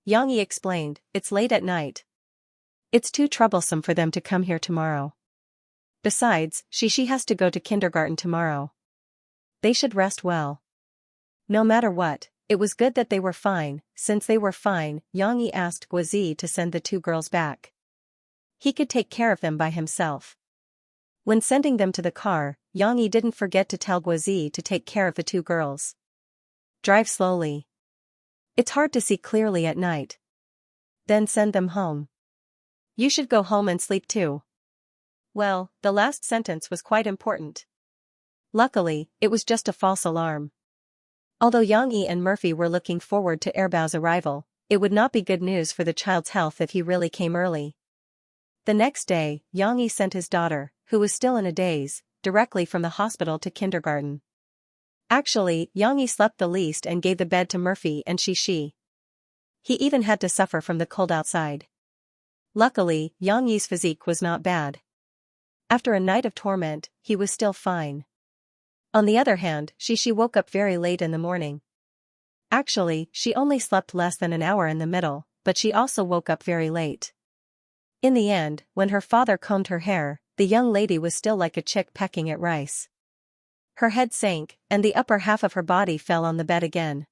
Xianxia explained, it's late at night. It's too troublesome for them to come here tomorrow. Besides, Xishi has to go to kindergarten tomorrow. They should rest well. No matter what, it was good that they were fine. Since they were fine, Xianxia asked Guozi to send the two girls back. He could take care of them by himself. When sending them to the car, Xianxia didn't forget to tell Guozi to take care of the two girls. Drive slowly. It's hard to see clearly at night. Then send them home. You should go home and sleep too. Well, the last sentence was quite important. Luckily, it was just a false alarm. Although Xianxia and Murphy were looking forward to Erbao's arrival, it would not be good news for the child's health if he really came early. The next day, Xianxia sent his daughter, who was still in a daze, directly from the hospital to kindergarten. Actually, Xianxia slept the least and gave the bed to Murphy and Xishi. He even had to suffer from the cold outside. Luckily, Xianxia's physique was not bad. After a night of torment, he was still fine. On the other hand, Xishi woke up very late in the morning. Actually, she only slept less than an hour in the middle, but she also woke up very late. In the end, when her father combed her hair, the young lady was still like a chick pecking at rice. Her head sank, and the upper half of her body fell on the bed again.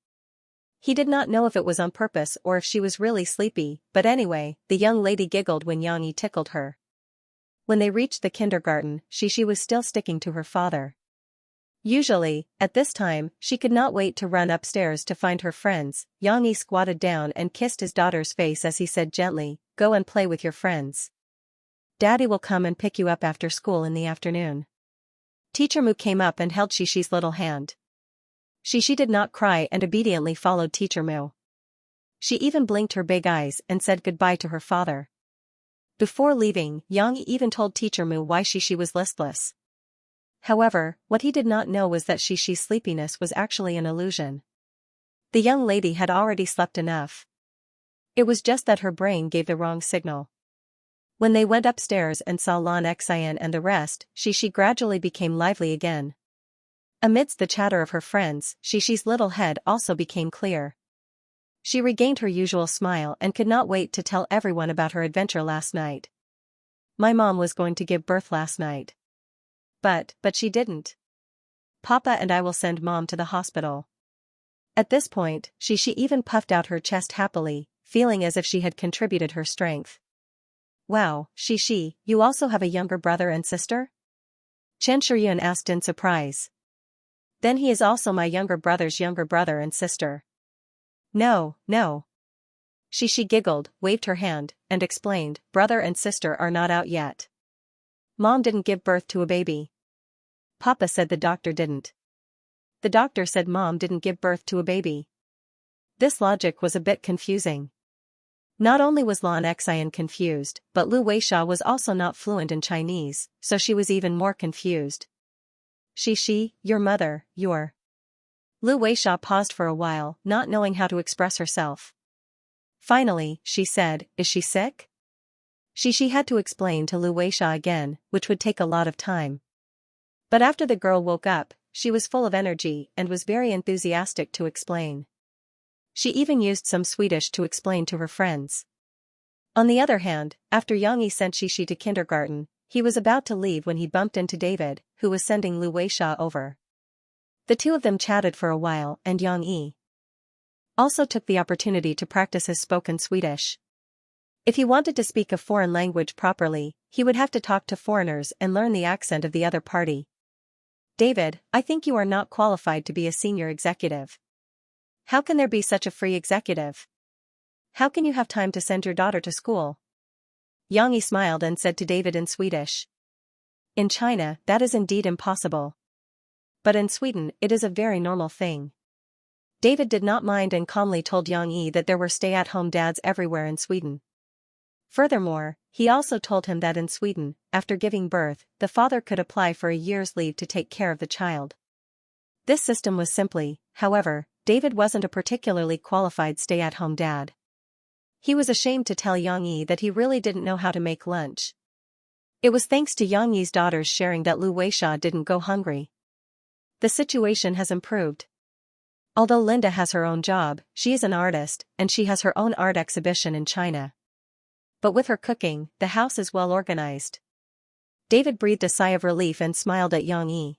He did not know if it was on purpose or if she was really sleepy, but anyway, the young lady giggled when Xianxia tickled her. When they reached the kindergarten, Xianxia was still sticking to her father. Usually, at this time, she could not wait to run upstairs to find her friends. Xianxia squatted down and kissed his daughter's face as he said gently, "Go and play with your friends. Daddy will come and pick you up after school in the afternoon." Teacher Mu came up and held Xiaxia's little hand. Xiaxia did not cry and obediently followed Teacher Mu. She even blinked her big eyes and said goodbye to her father. Before leaving, Xianxia even told Teacher Mu why Xiaxia was listless. However, what he did not know was that Xiaxia's sleepiness was actually an illusion. The young lady had already slept enough. It was just that her brain gave the wrong signal. When they went upstairs and saw Xianxia and the rest, Xiaxia gradually became lively again. Amidst the chatter of her friends, Xiaxia's little head also became clear. She regained her usual smile and could not wait to tell everyone about her adventure last night. "My mom was going to give birth last night. But she didn't. Papa and I will send Mom to the hospital." At this point, Xiaxia even puffed out her chest happily, feeling as if she had contributed her strength. "Wow, Xiaxia, you also have a younger brother and sister?" Chen Shiyuan asked in surprise. "Then he is also my younger brother's younger brother and sister." No. Xiaxia giggled, waved her hand, and explained, "Brother and sister are not out yet. Mom didn't give birth to a baby. Papa said the doctor didn't. The doctor said Mom didn't give birth to a baby." This logic was a bit confusing. Not only was Xianxia confused, but Lu Weisha was also not fluent in Chinese, so she was even more confused. "Xiaxia, your mother, your..." Lu Weisha paused for a while, not knowing how to express herself. Finally, she said, "Is she sick?" Xiaxia had to explain to Lu Weisha again, which would take a lot of time. But after the girl woke up, she was full of energy and was very enthusiastic to explain. She even used some Swedish to explain to her friends. On the other hand, after Xianxia sent Xiaxia to kindergarten, he was about to leave when he bumped into David, who was sending Lu Weisha over. The two of them chatted for a while and Xianxia also took the opportunity to practice his spoken Swedish. If he wanted to speak a foreign language properly, he would have to talk to foreigners and learn the accent of the other party. "David, I think you are not qualified to be a senior executive. How can there be such a free executive? How can you have time to send your daughter to school?" Xianxia smiled and said to David in Swedish. "In China, that is indeed impossible. But in Sweden, it is a very normal thing." David did not mind and calmly told Xianxia that there were stay-at-home dads everywhere in Sweden. Furthermore, he also told him that in Sweden, after giving birth, the father could apply for a year's leave to take care of the child. This system was simply, however, David wasn't a particularly qualified stay-at-home dad. He was ashamed to tell Xianxia that he really didn't know how to make lunch. It was thanks to Xianxia's daughters sharing that Lu Weisha didn't go hungry. The situation has improved. Although Linda has her own job, she is an artist, and she has her own art exhibition in China. But with her cooking, the house is well organized. David breathed a sigh of relief and smiled at Xianxia.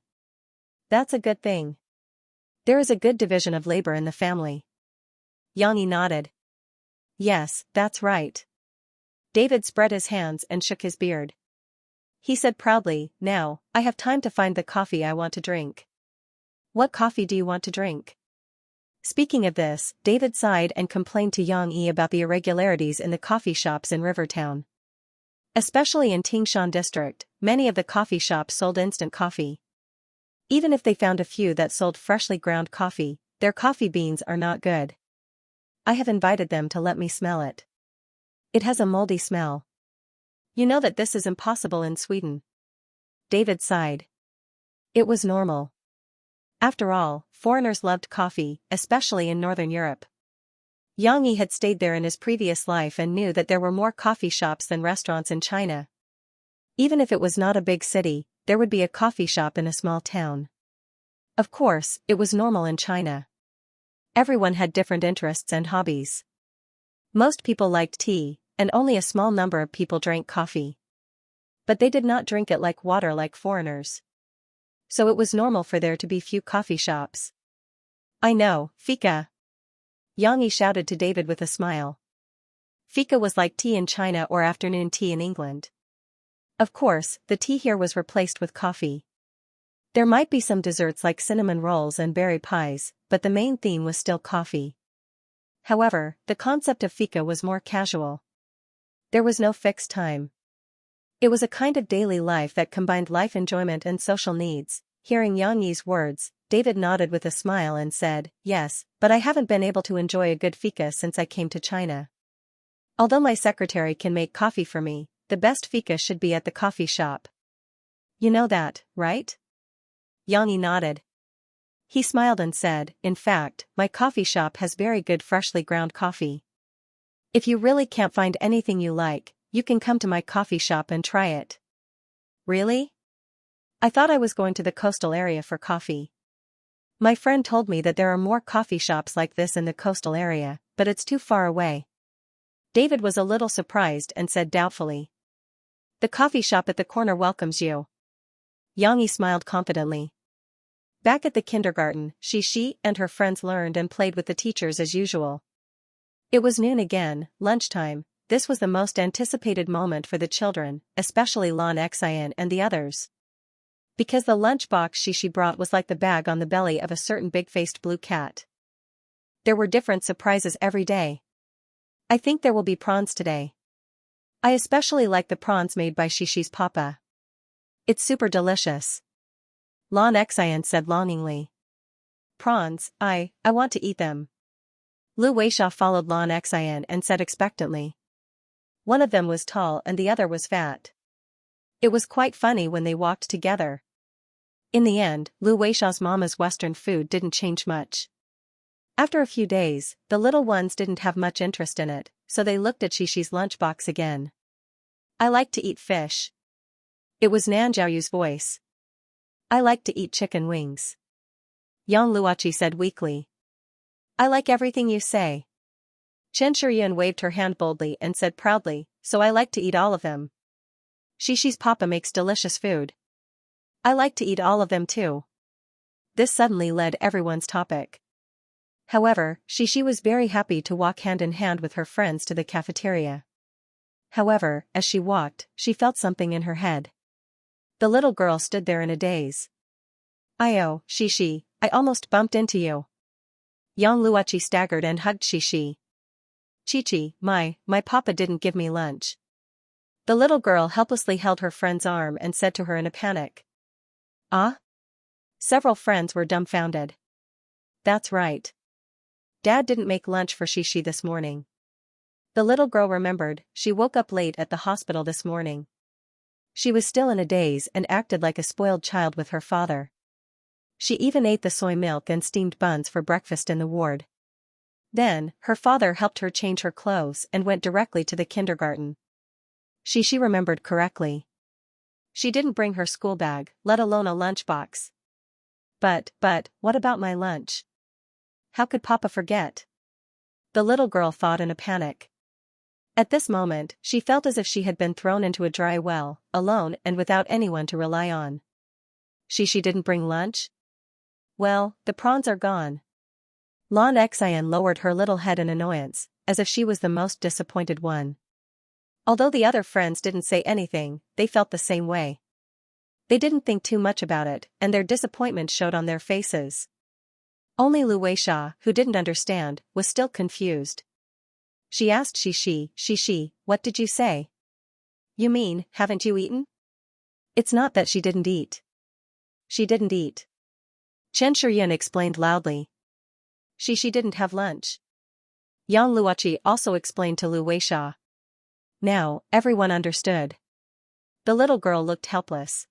"That's a good thing. There is a good division of labor in the family." Xianxia nodded. "Yes, that's right." David spread his hands and shook his beard. He said proudly, "Now, I have time to find the coffee I want to drink." "What coffee do you want to drink?" Speaking of this, David sighed and complained to Xianxia about the irregularities in the coffee shops in Rivertown. Especially in Tingshan district, many of the coffee shops sold instant coffee. Even if they found a few that sold freshly ground coffee, their coffee beans are not good. "I have invited them to let me smell it. It has a moldy smell. You know that this is impossible in Sweden." David sighed. It was normal. After all, foreigners loved coffee, especially in Northern Europe. Xianxia had stayed there in his previous life and knew that there were more coffee shops than restaurants in China. Even if it was not a big city, there would be a coffee shop in a small town. Of course, it was normal in China. Everyone had different interests and hobbies. Most people liked tea, and only a small number of people drank coffee. But they did not drink it like water like foreigners. so it was normal for there to be few coffee shops. I know, fika. Xianxia shouted to David with a smile. Fika was like tea in China or afternoon tea in England. Of course, the tea here was replaced with coffee. There might be some desserts like cinnamon rolls and berry pies, but the main theme was still coffee. However, the concept of fika was more casual. There was no fixed time. It was a kind of daily life that combined life enjoyment and social needs. Hearing Xianxia's words, David nodded with a smile and said, "Yes, but I haven't been able to enjoy a good fika since I came to China. Although my secretary can make coffee for me, the best fika should be at the coffee shop. You know that, right?" Xianxia nodded. He smiled and said, "In fact, my coffee shop has very good freshly ground coffee. If you really can't find anything you like, you can come to my coffee shop and try it." "Really? I thought I was going to the coastal area for coffee. My friend told me that there are more coffee shops like this in the coastal area, but it's too far away." David was a little surprised and said doubtfully, "The coffee shop at the corner welcomes you." Xianxia smiled confidently. Back at the kindergarten, she and her friends learned and played with the teachers as usual. It was noon again, lunchtime. This was the most anticipated moment for the children, especially Xianxia and the others. Because the lunchbox she brought was like the bag on the belly of a certain big-faced blue cat. There were different surprises every day. "I think there will be prawns today. I especially like the prawns made by Shishi's papa. It's super delicious," Xianxia said longingly. "Prawns, I want to eat them." Lu Weisha followed Xianxia and said expectantly. One of them was tall and the other was fat. It was quite funny when they walked together. In the end, Lu Weisha's mama's Western food didn't change much. After a few days, the little ones didn't have much interest in it, so they looked at Shishi's lunchbox again. "I like to eat fish." It was Nanjiaoyu's voice. "I like to eat chicken wings," Yang Luoqi said weakly. "I like everything you say." Chen Shiyun waved her hand boldly and said proudly, "So I like to eat all of them. Shishi's papa makes delicious food. I like to eat all of them too." This suddenly led everyone's topic. However, Shishi was very happy to walk hand in hand with her friends to the cafeteria. However, as she walked, she felt something in her head. The little girl stood there in a daze. "Ayo, Shishi, I almost bumped into you." Yang Luoqi staggered and hugged Shishi. "Chichi, my papa didn't give me lunch." The little girl helplessly held her friend's arm and said to her in a panic. "Ah?" Several friends were dumbfounded. "That's right. Dad didn't make lunch for Shishi this morning." The little girl remembered, she woke up late at the hospital this morning. She was still in a daze and acted like a spoiled child with her father. She even ate the soy milk and steamed buns for breakfast in the ward. Then, her father helped her change her clothes and went directly to the kindergarten. Shishi remembered correctly. She didn't bring her school bag, let alone a lunchbox. But, what about my lunch? How could Papa forget? The little girl thought in a panic. At this moment, she felt as if she had been thrown into a dry well, alone and without anyone to rely on. Shishi didn't bring lunch? Well, the prawns are gone. Xianxia lowered her little head in annoyance, as if she was the most disappointed one. Although the other friends didn't say anything, they felt the same way. They didn't think too much about it, and their disappointment showed on their faces. Only Lu Weisha, who didn't understand, was still confused. She asked Shishi, "What did you say? You mean, haven't you eaten?" "It's not that she didn't eat. She didn't eat." Chen Shiyun explained loudly. Shishi didn't have lunch. Yang Luoqi also explained to Lu Weisha. Now, everyone understood. The little girl looked helpless.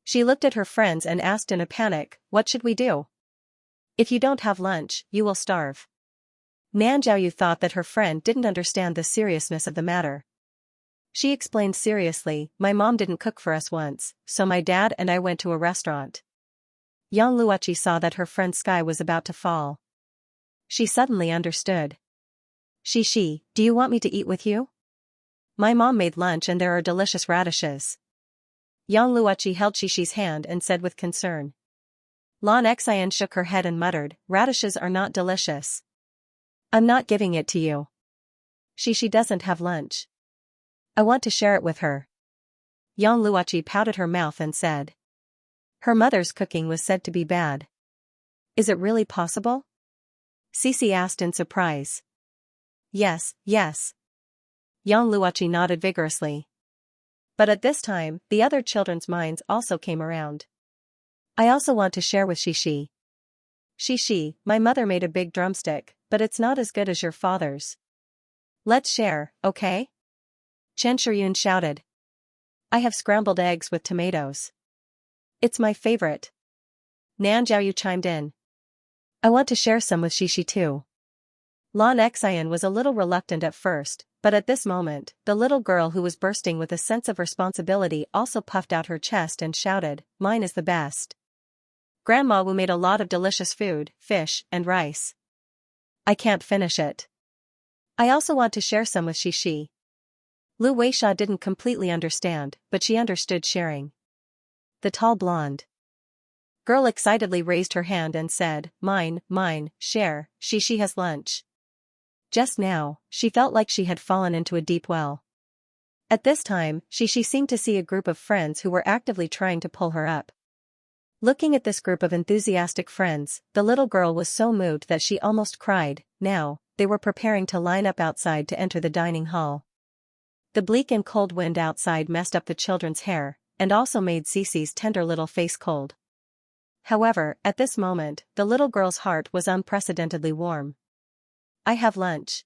She looked at her friends and asked in a panic, "What should we do? If you don't have lunch, you will starve." Nanjiaoyu thought that her friend didn't understand the seriousness of the matter. She explained seriously, "My mom didn't cook for us once, so my dad and I went to a restaurant." Yang Luoqi saw that her friend's sky was about to fall. She suddenly understood. "Shishi, do you want me to eat with you? My mom made lunch and there are delicious radishes." Yang Luoqi held Xishi's hand and said with concern. Lan Xian shook her head and muttered, radishes are not delicious. I'm not giving it to you. Xishi doesn't have lunch. I want to share it with her. Yang Luoqi pouted her mouth and said. Her mother's cooking was said to be bad. Is it really possible? Cici asked in surprise. Yes, yes. Yang Luoqi nodded vigorously. But at this time, the other children's minds also came around. I also want to share with Xishi. Xishi, my mother made a big drumstick, but it's not as good as your father's. Let's share, okay? Chen Shiyun shouted. I have scrambled eggs with tomatoes. It's my favorite. Nan Jiaoyu chimed in. I want to share some with Xishi too. Lan Xian was a little reluctant at first, but at this moment, the little girl who was bursting with a sense of responsibility also puffed out her chest and shouted, mine is the best. Grandma Wu made a lot of delicious food, fish, and rice. I can't finish it. I also want to share some with Xishi. Lu Weisha didn't completely understand, but she understood sharing. The tall blonde girl excitedly raised her hand and said, mine, share, Xishi has lunch. Just now, she felt like she had fallen into a deep well. At this time, Xishi seemed to see a group of friends who were actively trying to pull her up. Looking at this group of enthusiastic friends, the little girl was so moved that she almost cried. Now, they were preparing to line up outside to enter the dining hall. The bleak and cold wind outside messed up the children's hair, and also made Cici's tender little face cold. However, at this moment, the little girl's heart was unprecedentedly warm. I have lunch.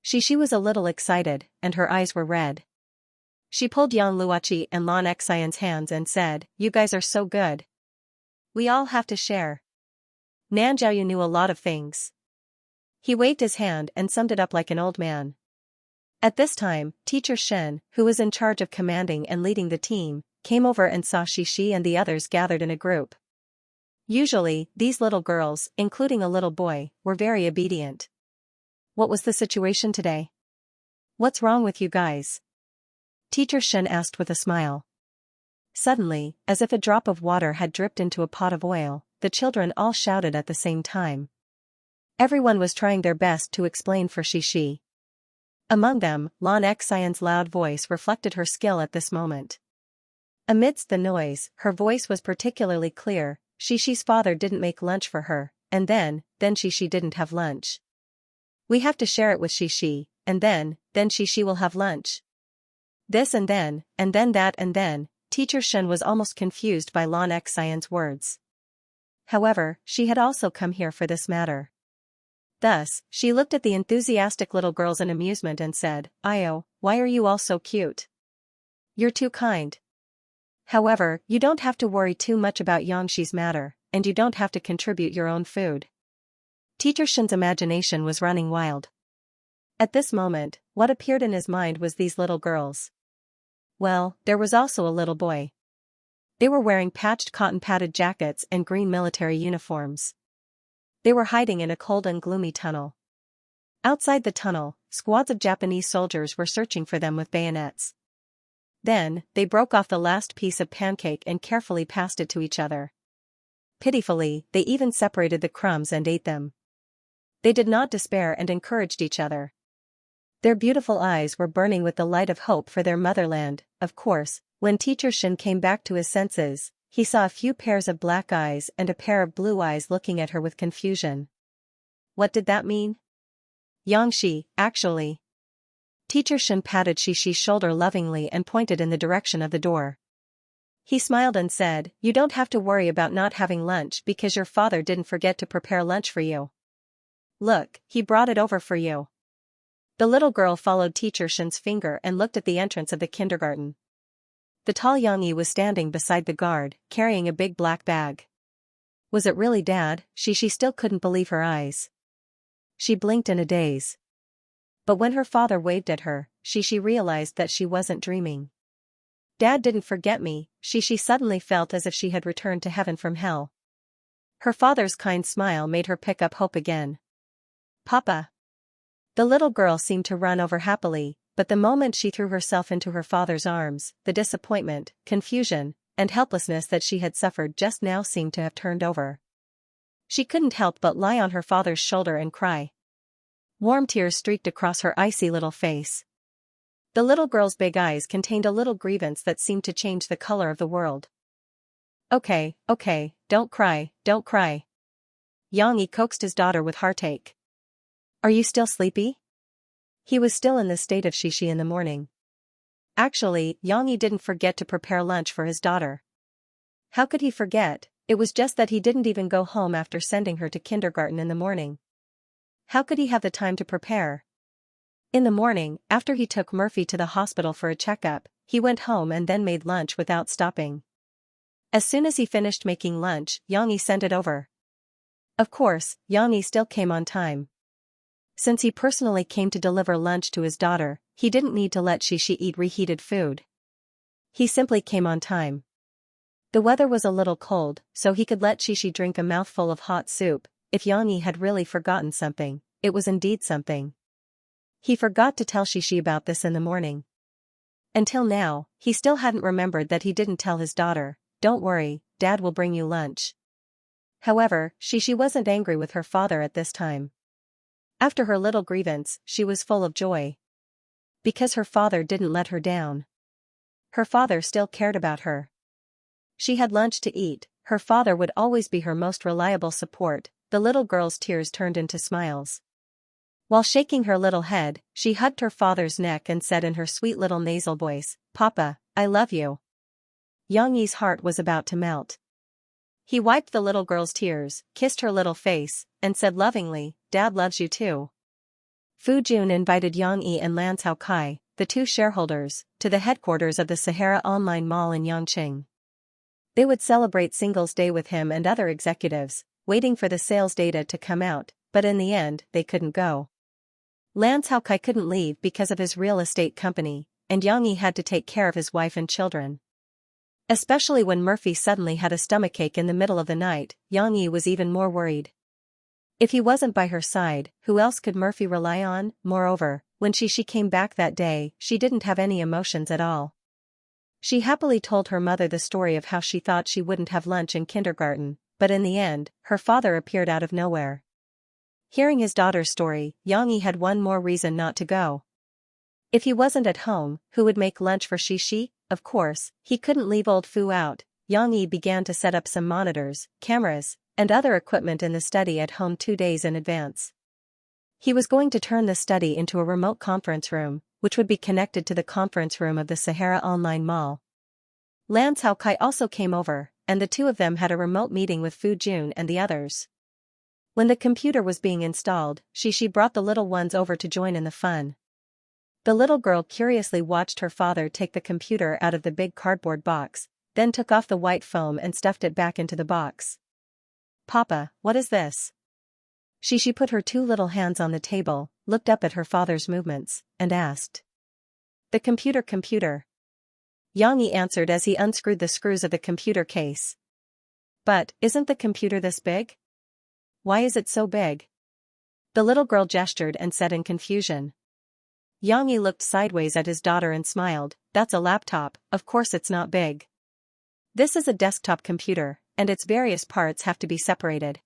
Xishi was a little excited, and her eyes were red. She pulled Yang Luoqi and Lan Xian's hands and said, you guys are so good. We all have to share. Nan Jiaoyu knew a lot of things. He waved his hand and summed it up like an old man. At this time, Teacher Shen, who was in charge of commanding and leading the team, came over and saw Xishi and the others gathered in a group. Usually, these little girls, including a little boy, were very obedient. What was the situation today? What's wrong with you guys? Teacher Shen asked with a smile. Suddenly, as if a drop of water had dripped into a pot of oil, the children all shouted at the same time. Everyone was trying their best to explain for Xishi. Among them, Lan Xian's loud voice reflected her skill at this moment. Amidst the noise, her voice was particularly clear. Xishi's father didn't make lunch for her, and then Xishi didn't have lunch. We have to share it with Xishi, and then Xishi will have lunch. This and then that and then, Teacher Shen was almost confused by Lan Xian's words. However, she had also come here for this matter. Thus, she looked at the enthusiastic little girls in amusement and said, Io, why are you all so cute? You're too kind. However, you don't have to worry too much about Yangxi's matter, and you don't have to contribute your own food. Teacher Shen's imagination was running wild. At this moment, what appeared in his mind was these little girls. Well, there was also a little boy. They were wearing patched cotton-padded jackets and green military uniforms. They were hiding in a cold and gloomy tunnel. Outside the tunnel, squads of Japanese soldiers were searching for them with bayonets. Then, they broke off the last piece of pancake and carefully passed it to each other. Pitifully, they even separated the crumbs and ate them. They did not despair and encouraged each other. Their beautiful eyes were burning with the light of hope for their motherland. Of course, when Teacher Shen came back to his senses, he saw a few pairs of black eyes and a pair of blue eyes looking at her with confusion. What did that mean? Yangxi, actually. Teacher Shen patted Xishi's shoulder lovingly and pointed in the direction of the door. He smiled and said, you don't have to worry about not having lunch because your father didn't forget to prepare lunch for you. Look, he brought it over for you. The little girl followed Teacher Shen's finger and looked at the entrance of the kindergarten. The tall Yang Yi was standing beside the guard, carrying a big black bag. Was it really Dad? Xishi still couldn't believe her eyes. She blinked in a daze. But when her father waved at her, Xishi realized that she wasn't dreaming. Dad didn't forget me. Xishi suddenly felt as if she had returned to heaven from hell. Her father's kind smile made her pick up hope again. Papa. The little girl seemed to run over happily, but the moment she threw herself into her father's arms, the disappointment, confusion, and helplessness that she had suffered just now seemed to have turned over. She couldn't help but lie on her father's shoulder and cry. Warm tears streaked across her icy little face. The little girl's big eyes contained a little grievance that seemed to change the color of the world. Okay, don't cry, don't cry. Xianxia coaxed his daughter with heartache. Are you still sleepy? He was still in the state of Xianxia in the morning. Actually, Xianxia didn't forget to prepare lunch for his daughter. How could he forget? It was just that he didn't even go home after sending her to kindergarten in the morning. How could he have the time to prepare? In the morning, after he took Murphy to the hospital for a checkup, he went home and then made lunch without stopping. As soon as he finished making lunch, Xianxia sent it over. Of course, Xianxia still came on time. Since he personally came to deliver lunch to his daughter, he didn't need to let Xianxia eat reheated food. He simply came on time. The weather was a little cold, so he could let Xianxia drink a mouthful of hot soup. If Xianxia had really forgotten something, it was indeed something. He forgot to tell Xianxia about this in the morning. Until now, he still hadn't remembered that he didn't tell his daughter, "Don't worry, Dad will bring you lunch." However, Xianxia wasn't angry with her father at this time. After her little grievance, she was full of joy. Because her father didn't let her down. Her father still cared about her. She had lunch to eat, her father would always be her most reliable support. The little girl's tears turned into smiles. While shaking her little head, she hugged her father's neck and said in her sweet little nasal voice, "Papa, I love you." Xianxia's heart was about to melt. He wiped the little girl's tears, kissed her little face, and said lovingly, "Dad loves you too." Fu Jun invited Xianxia and Lan Caocai, the two shareholders, to the headquarters of the Sahara Online Mall in Yangqing. They would celebrate Singles Day with him and other executives, waiting for the sales data to come out, but in the end, they couldn't go. Lan Caocai couldn't leave because of his real estate company, and Xianxia had to take care of his wife and children. Especially when Murphy suddenly had a stomachache in the middle of the night, Xianxia was even more worried. If he wasn't by her side, who else could Murphy rely on? Moreover, when she came back that day, she didn't have any emotions at all. She happily told her mother the story of how she thought she wouldn't have lunch in kindergarten, but in the end, her father appeared out of nowhere. Hearing his daughter's story, Xianxia had one more reason not to go. If he wasn't at home, who would make lunch for Xianxia? Of course, he couldn't leave old Fu out. Xianxia began to set up some monitors, cameras, and other equipment in the study at home 2 days in advance. He was going to turn the study into a remote conference room, which would be connected to the conference room of the Sahara Online Mall. Lan Caocai also came over, and the two of them had a remote meeting with Fu Jun and the others. When the computer was being installed, Xianxia brought the little ones over to join in the fun. The little girl curiously watched her father take the computer out of the big cardboard box, then took off the white foam and stuffed it back into the box. "Papa, what is this?" Xianxia put her two little hands on the table, looked up at her father's movements, and asked. "The computer. Xianxia answered as he unscrewed the screws of the computer case. "But, isn't the computer this big? Why is it so big?" The little girl gestured and said in confusion. Xianxia looked sideways at his daughter and smiled. "That's a laptop, of course it's not big. This is a desktop computer, and its various parts have to be separated.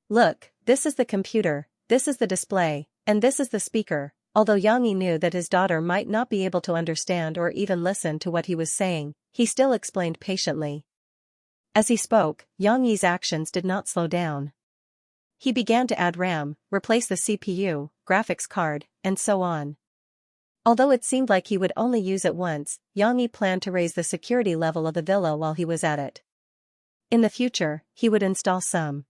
Look, this is the computer, this is the display, and this is the speaker." Although Xianxia knew that his daughter might not be able to understand or even listen to what he was saying, he still explained patiently. As he spoke, Xianxia's actions did not slow down. He began to add RAM, replace the CPU, graphics card, and so on. Although it seemed like he would only use it once, Xianxia planned to raise the security level of the villa while he was at it. In the future, he would install some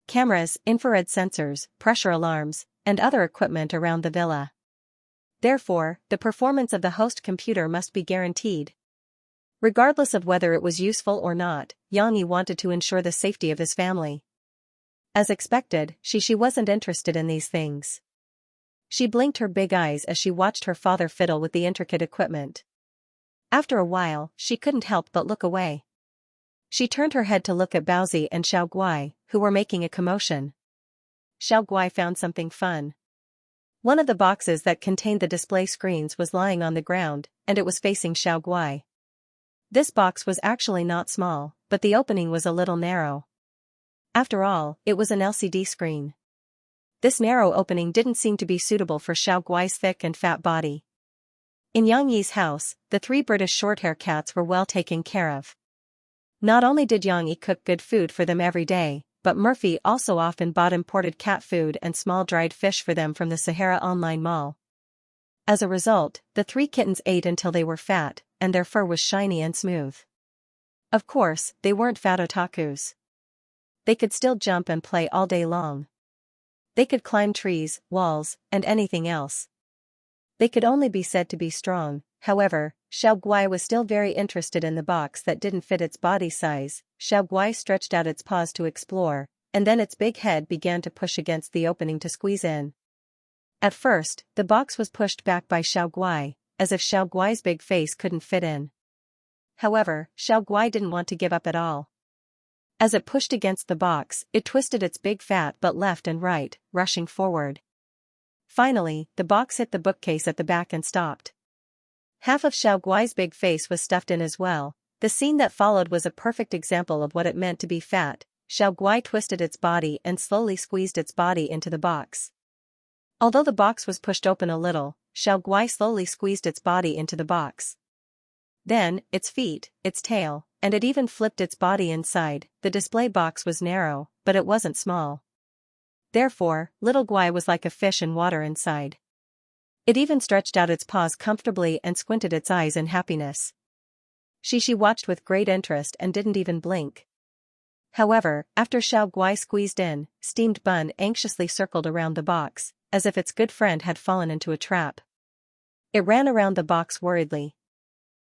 cameras, infrared sensors, pressure alarms, and other equipment around the villa. Therefore, the performance of the host computer must be guaranteed. Regardless of whether it was useful or not, Xianxia wanted to ensure the safety of his family. As expected, Xianxia wasn't interested in these things. She blinked her big eyes as she watched her father fiddle with the intricate equipment. After a while, she couldn't help but look away. She turned her head to look at Baozi and Xiao Guai, who were making a commotion. Xiao Guai found something fun. One of the boxes that contained the display screens was lying on the ground, and it was facing Xiao Guai. This box was actually not small, but the opening was a little narrow. After all, it was an LCD screen. This narrow opening didn't seem to be suitable for Xiao Guai's thick and fat body. In Yang Yi's house, the 3 British shorthair cats were well taken care of. Not only did Yang Yi cook good food for them every day, but Murphy also often bought imported cat food and small dried fish for them from the Sahara Online Mall. As a result, the 3 kittens ate until they were fat, and their fur was shiny and smooth. Of course, they weren't fat otakus. They could still jump and play all day long. They could climb trees, walls, and anything else. They could only be said to be strong. However, Xiao Guai was still very interested in the box that didn't fit its body size. Xiao Guai stretched out its paws to explore, and then its big head began to push against the opening to squeeze in. At first, the box was pushed back by Xiao Guai, as if Xiao Guai's big face couldn't fit in. However, Xiao Guai didn't want to give up at all. As it pushed against the box, it twisted its big fat butt left and right, rushing forward. Finally, the box hit the bookcase at the back and stopped. Half of Xiao Guai's big face was stuffed in as well. The scene that followed was a perfect example of what it meant to be fat. Xiao Guai twisted its body and slowly squeezed its body into the box. Although the box was pushed open a little, Xiao Guai slowly squeezed its body into the box. Then, its feet, its tail, and it even flipped its body inside. The display box was narrow, but it wasn't small. Therefore, little Guai was like a fish in water inside. It even stretched out its paws comfortably and squinted its eyes in happiness. She watched with great interest and didn't even blink. However, after Xiao Guai squeezed in, Steamed Bun anxiously circled around the box, as if its good friend had fallen into a trap. It ran around the box worriedly.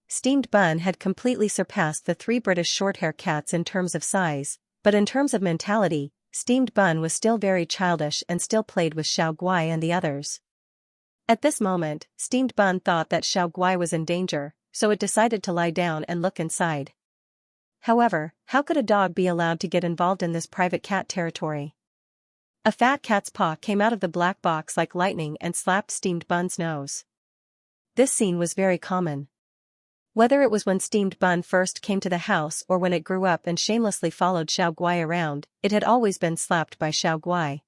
Steamed Bun had completely surpassed the 3 British shorthair cats in terms of size, but in terms of mentality, Steamed Bun was still very childish and still played with Xiao Guai and the others. At this moment, Steamed Bun thought that Xiao Guai was in danger, so it decided to lie down and look inside. However, how could a dog be allowed to get involved in this private cat territory? A fat cat's paw came out of the black box like lightning and slapped Steamed Bun's nose. This scene was very common. Whether it was when Steamed Bun first came to the house or when it grew up and shamelessly followed Xiao Guai around, it had always been slapped by Xiao Guai.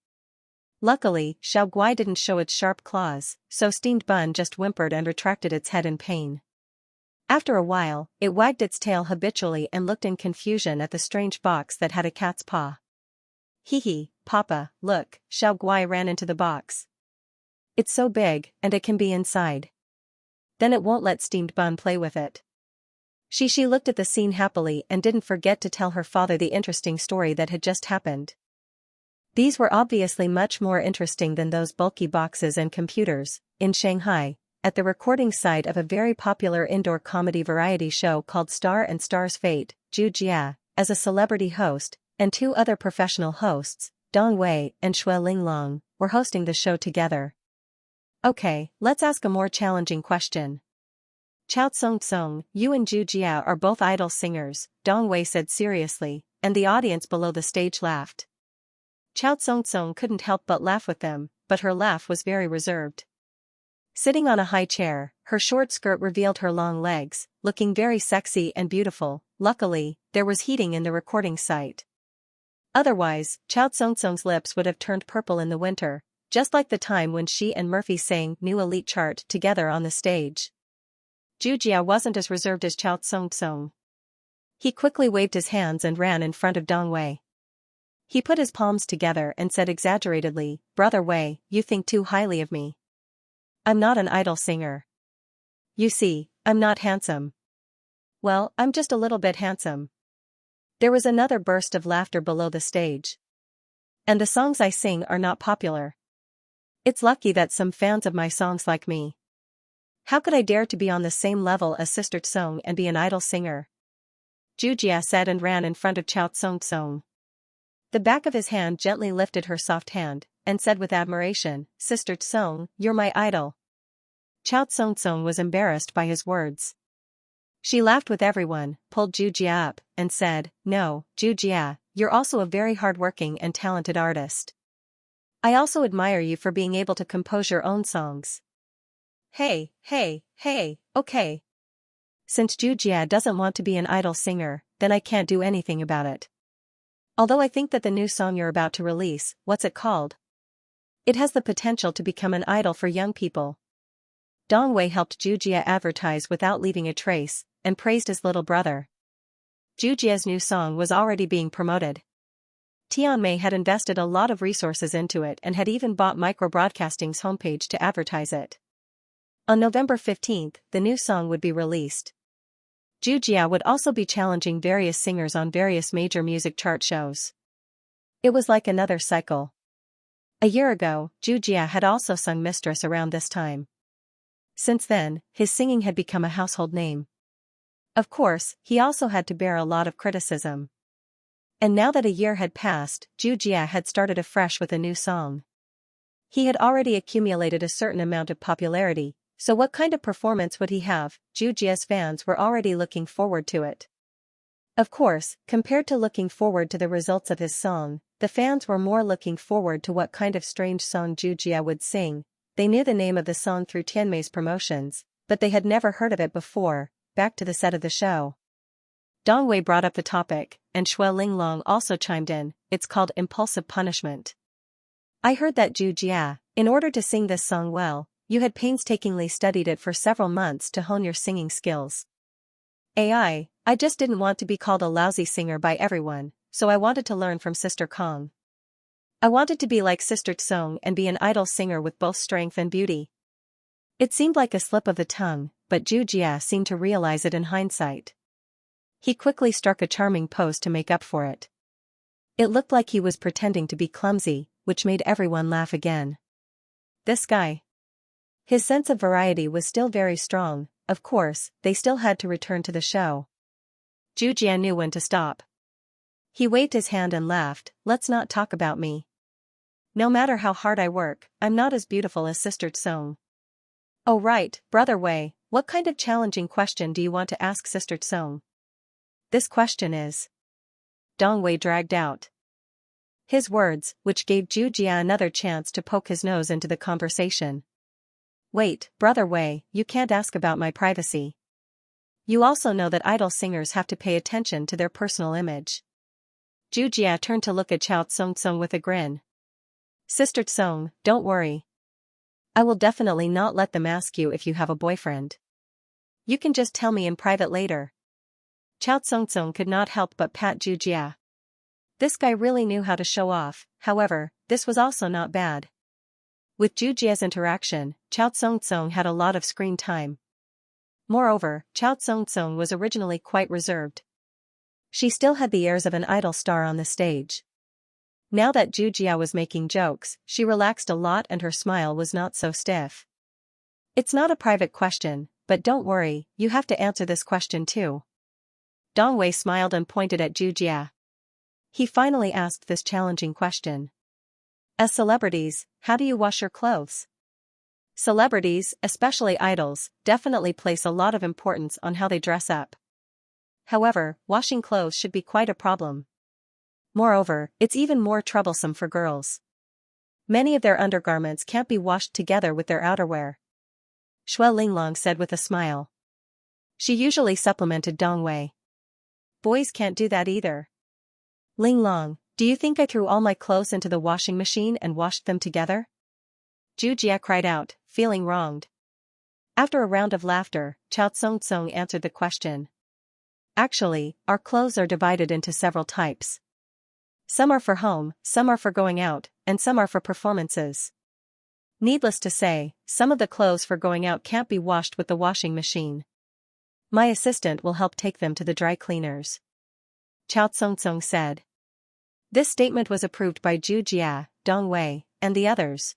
Luckily, Xiao Guai didn't show its sharp claws, so Steamed Bun just whimpered and retracted its head in pain. After a while, it wagged its tail habitually and looked in confusion at the strange box that had a cat's paw. Hee, Papa, look, Xiao Guai ran into the box. It's so big, and it can be inside. Then it won't let Steamed Bun play with it. She looked at the scene happily and didn't forget to tell her father the interesting story that had just happened. These were obviously much more interesting than those bulky boxes and computers. In Shanghai, at the recording site of a very popular indoor comedy variety show called Star and Star's Fate, Zhu Jia, as a celebrity host, and 2 other professional hosts, Dong Wei and Shui Linglong, were hosting the show together. Okay, let's ask a more challenging question. Chao Tsung, you and Zhu Jia are both idol singers, Dong Wei said seriously, and the audience below the stage laughed. Chao Tsung couldn't help but laugh with them, but her laugh was very reserved. Sitting on a high chair, her short skirt revealed her long legs, looking very sexy and beautiful. Luckily, there was heating in the recording site. Otherwise, Chao Tsung's lips would have turned purple in the winter, just like the time when she and Murphy sang New Elite Chart together on the stage. Zhu Jia wasn't as reserved as Chao Tsung. He quickly waved his hands and ran in front of Dong Wei. He put his palms together and said exaggeratedly, "Brother Wei, you think too highly of me. I'm not an idol singer. You see, I'm not handsome." "Well, I'm just a little bit handsome." There was another burst of laughter below the stage. "And the songs I sing are not popular. It's lucky that some fans of my songs like me. How could I dare to be on the same level as Sister Tsung and be an idol singer?" Zhu Jia said and ran in front of Chao Tsung. The back of his hand gently lifted her soft hand, and said with admiration, "Sister Tsung, you're my idol." Chao Tsung was embarrassed by his words. She laughed with everyone, pulled Zhu Jia up, and said, "No, Zhu Jia, you're also a very hard-working and talented artist. I also admire you for being able to compose your own songs. Hey, okay. Since Jujia doesn't want to be an idol singer, then I can't do anything about it. Although I think that the new song you're about to release, what's it called? It has the potential to become an idol for young people. Dongwei helped Jujia advertise without leaving a trace, and praised his little brother. Jujia's new song was already being promoted. Tianmei had invested a lot of resources into it and had even bought Microbroadcasting's homepage to advertise it. On November 15th, the new song would be released. Jujia would also be challenging various singers on various major music chart shows. It was like another cycle. A year ago, Jujia had also sung Mistress around this time. Since then, his singing had become a household name. Of course, he also had to bear a lot of criticism. And now that a year had passed, Jujia had started afresh with a new song. He had already accumulated a certain amount of popularity, so what kind of performance would he have? Jujia's fans were already looking forward to it. Of course, compared to looking forward to the results of his song, the fans were more looking forward to what kind of strange song Jujia would sing. They knew the name of the song through Tianmei's promotions, but they had never heard of it before. Back to the set of the show. Dongwei brought up the topic, and Shui Linglong also chimed in. It's called Impulsive Punishment. I heard that Jujia, in order to sing this song well, you had painstakingly studied it for several months to hone your singing skills. I just didn't want to be called a lousy singer by everyone, so I wanted to learn from Sister Kong. I wanted to be like Sister Tsong and be an idol singer with both strength and beauty. It seemed like a slip of the tongue, but Jujia seemed to realize it in hindsight. He quickly struck a charming pose to make up for it. It looked like he was pretending to be clumsy, which made everyone laugh again. This guy. His sense of variety was still very strong. Of course, they still had to return to the show. Jujia knew when to stop. He waved his hand and laughed. Let's not talk about me. No matter how hard I work, I'm not as beautiful as Sister Tsong. Oh right, Brother Wei, what kind of challenging question do you want to ask Sister Tsong? This question is. Dongwei dragged out his words, which gave Jujia another chance to poke his nose into the conversation. Wait, Brother Wei, you can't ask about my privacy. You also know that idol singers have to pay attention to their personal image. Jujia turned to look at Chao Tsong with a grin. Sister Tsong, don't worry. I will definitely not let them ask you if you have a boyfriend. You can just tell me in private later. Chao Tsong could not help but pat Jujia. This guy really knew how to show off. However, this was also not bad. With Jujia's interaction, Chao Tsong had a lot of screen time. Moreover, Chao Tsong was originally quite reserved. She still had the airs of an idol star on the stage. Now that Jujia was making jokes, she relaxed a lot and her smile was not so stiff. It's not a private question, but don't worry, you have to answer this question too. Dongwei smiled and pointed at Jujia. He finally asked this challenging question. As celebrities, how do you wash your clothes? Celebrities, especially idols, definitely place a lot of importance on how they dress up. However, washing clothes should be quite a problem. Moreover, it's even more troublesome for girls. Many of their undergarments can't be washed together with their outerwear. Shui Linglong said with a smile. She usually supplemented Dongwei. Boys can't do that either. Linglong, do you think I threw all my clothes into the washing machine and washed them together? Jujia cried out, feeling wronged. After a round of laughter, Chao Tsong answered the question. Actually, our clothes are divided into several types. Some are for home, some are for going out, and some are for performances. Needless to say, some of the clothes for going out can't be washed with the washing machine. My assistant will help take them to the dry cleaners. Chao Tsong said. This statement was approved by Jujia, Dongwei, and the others.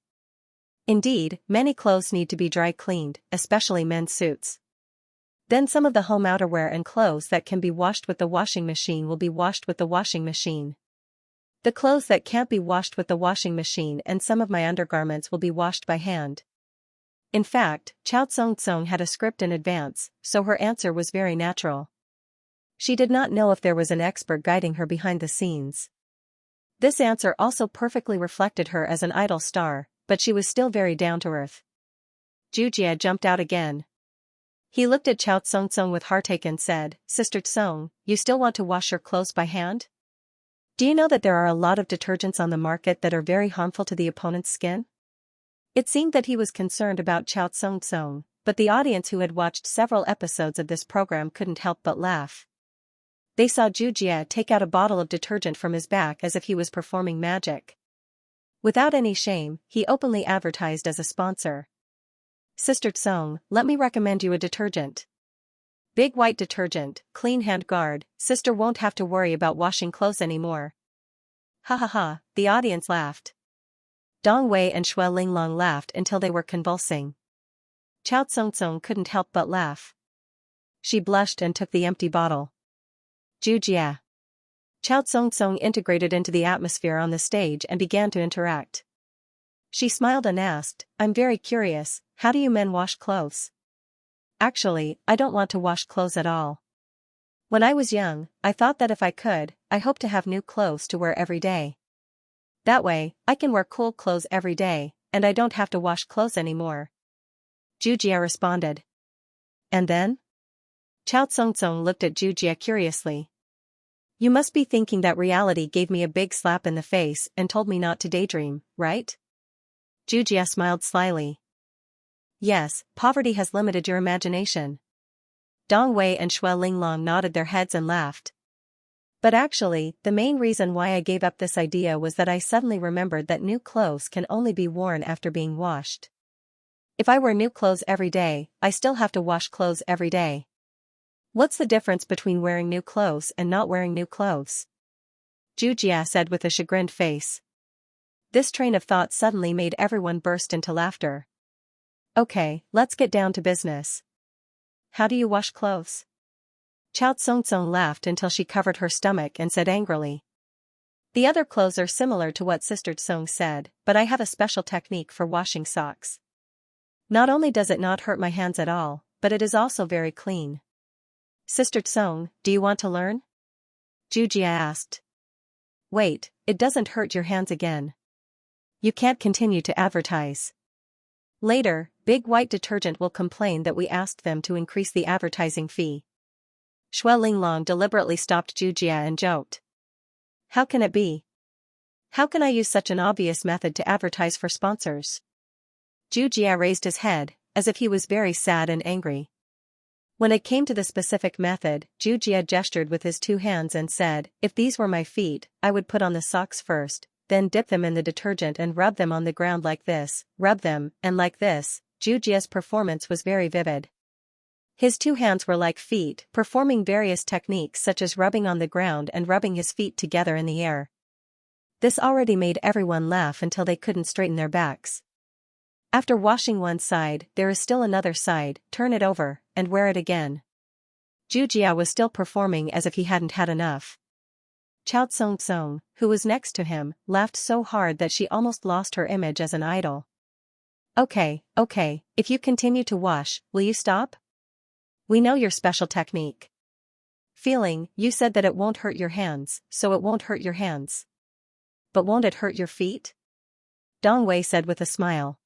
Indeed, many clothes need to be dry cleaned, especially men's suits. Then some of the home outerwear and clothes that can be washed with the washing machine will be washed with the washing machine. The clothes that can't be washed with the washing machine and some of my undergarments will be washed by hand. In fact, Chao Tsong had a script in advance, so her answer was very natural. She did not know if there was an expert guiding her behind the scenes. This answer also perfectly reflected her as an idol star, but she was still very down-to-earth. Xianxia jumped out again. He looked at Chao Tsong with heartache and said, "Sister Tsong, you still want to wash your clothes by hand? Do you know that there are a lot of detergents on the market that are very harmful to the opponent's skin?" It seemed that he was concerned about Chao Tsong, but the audience who had watched several episodes of this program couldn't help but laugh. They saw Xianxia take out a bottle of detergent from his back as if he was performing magic. Without any shame, he openly advertised as a sponsor. "Sister Tsong, let me recommend you a detergent. Big white detergent, clean hand guard, sister won't have to worry about washing clothes anymore." Ha ha ha, the audience laughed. Dong Wei and Xue Linglong laughed until they were convulsing. Chao Tsong couldn't help but laugh. She blushed and took the empty bottle. Xianxia. Chao Tsong integrated into the atmosphere on the stage and began to interact. She smiled and asked, "I'm very curious, how do you men wash clothes?" "Actually, I don't want to wash clothes at all. When I was young, I thought that if I could, I hoped to have new clothes to wear every day. That way, I can wear cool clothes every day, and I don't have to wash clothes anymore." Xianxia responded. "And then?" Chao Tsong looked at Xianxia curiously. "You must be thinking that reality gave me a big slap in the face and told me not to daydream, right?" Xianxia smiled slyly. "Yes, poverty has limited your imagination." Dong Wei and Xue Linglong nodded their heads and laughed. "But actually, the main reason why I gave up this idea was that I suddenly remembered that new clothes can only be worn after being washed. If I wear new clothes every day, I still have to wash clothes every day. What's the difference between wearing new clothes and not wearing new clothes?" Xianxia said with a chagrined face. This train of thought suddenly made everyone burst into laughter. "Okay, let's get down to business. How do you wash clothes?" Chao Tsong laughed until she covered her stomach and said angrily. "The other clothes are similar to what Sister Tsong said, but I have a special technique for washing socks. Not only does it not hurt my hands at all, but it is also very clean. Sister Tsong, do you want to learn?" Xianxia asked. "Wait, it doesn't hurt your hands again. You can't continue to advertise. Later, Big White Detergent will complain that we asked them to increase the advertising fee." Xue Linglong deliberately stopped Xianxia and joked. "How can it be? How can I use such an obvious method to advertise for sponsors?" Xianxia raised his head, as if he was very sad and angry. When it came to the specific method, Xianxia gestured with his two hands and said, "If these were my feet, I would put on the socks first, then dip them in the detergent and rub them on the ground like this, rub them, and like this." Xianxia's performance was very vivid. His two hands were like feet, performing various techniques such as rubbing on the ground and rubbing his feet together in the air. This already made everyone laugh until they couldn't straighten their backs. After washing one side, there is still another side, turn it over, and wear it again. Xianxia was still performing as if he hadn't had enough. Chao Tsong, who was next to him, laughed so hard that she almost lost her image as an idol. Okay, if you continue to wash, will you stop? We know your special technique. Feeling, you said that it won't hurt your hands, so it won't hurt your hands. But won't it hurt your feet?" Dong Wei said with a smile.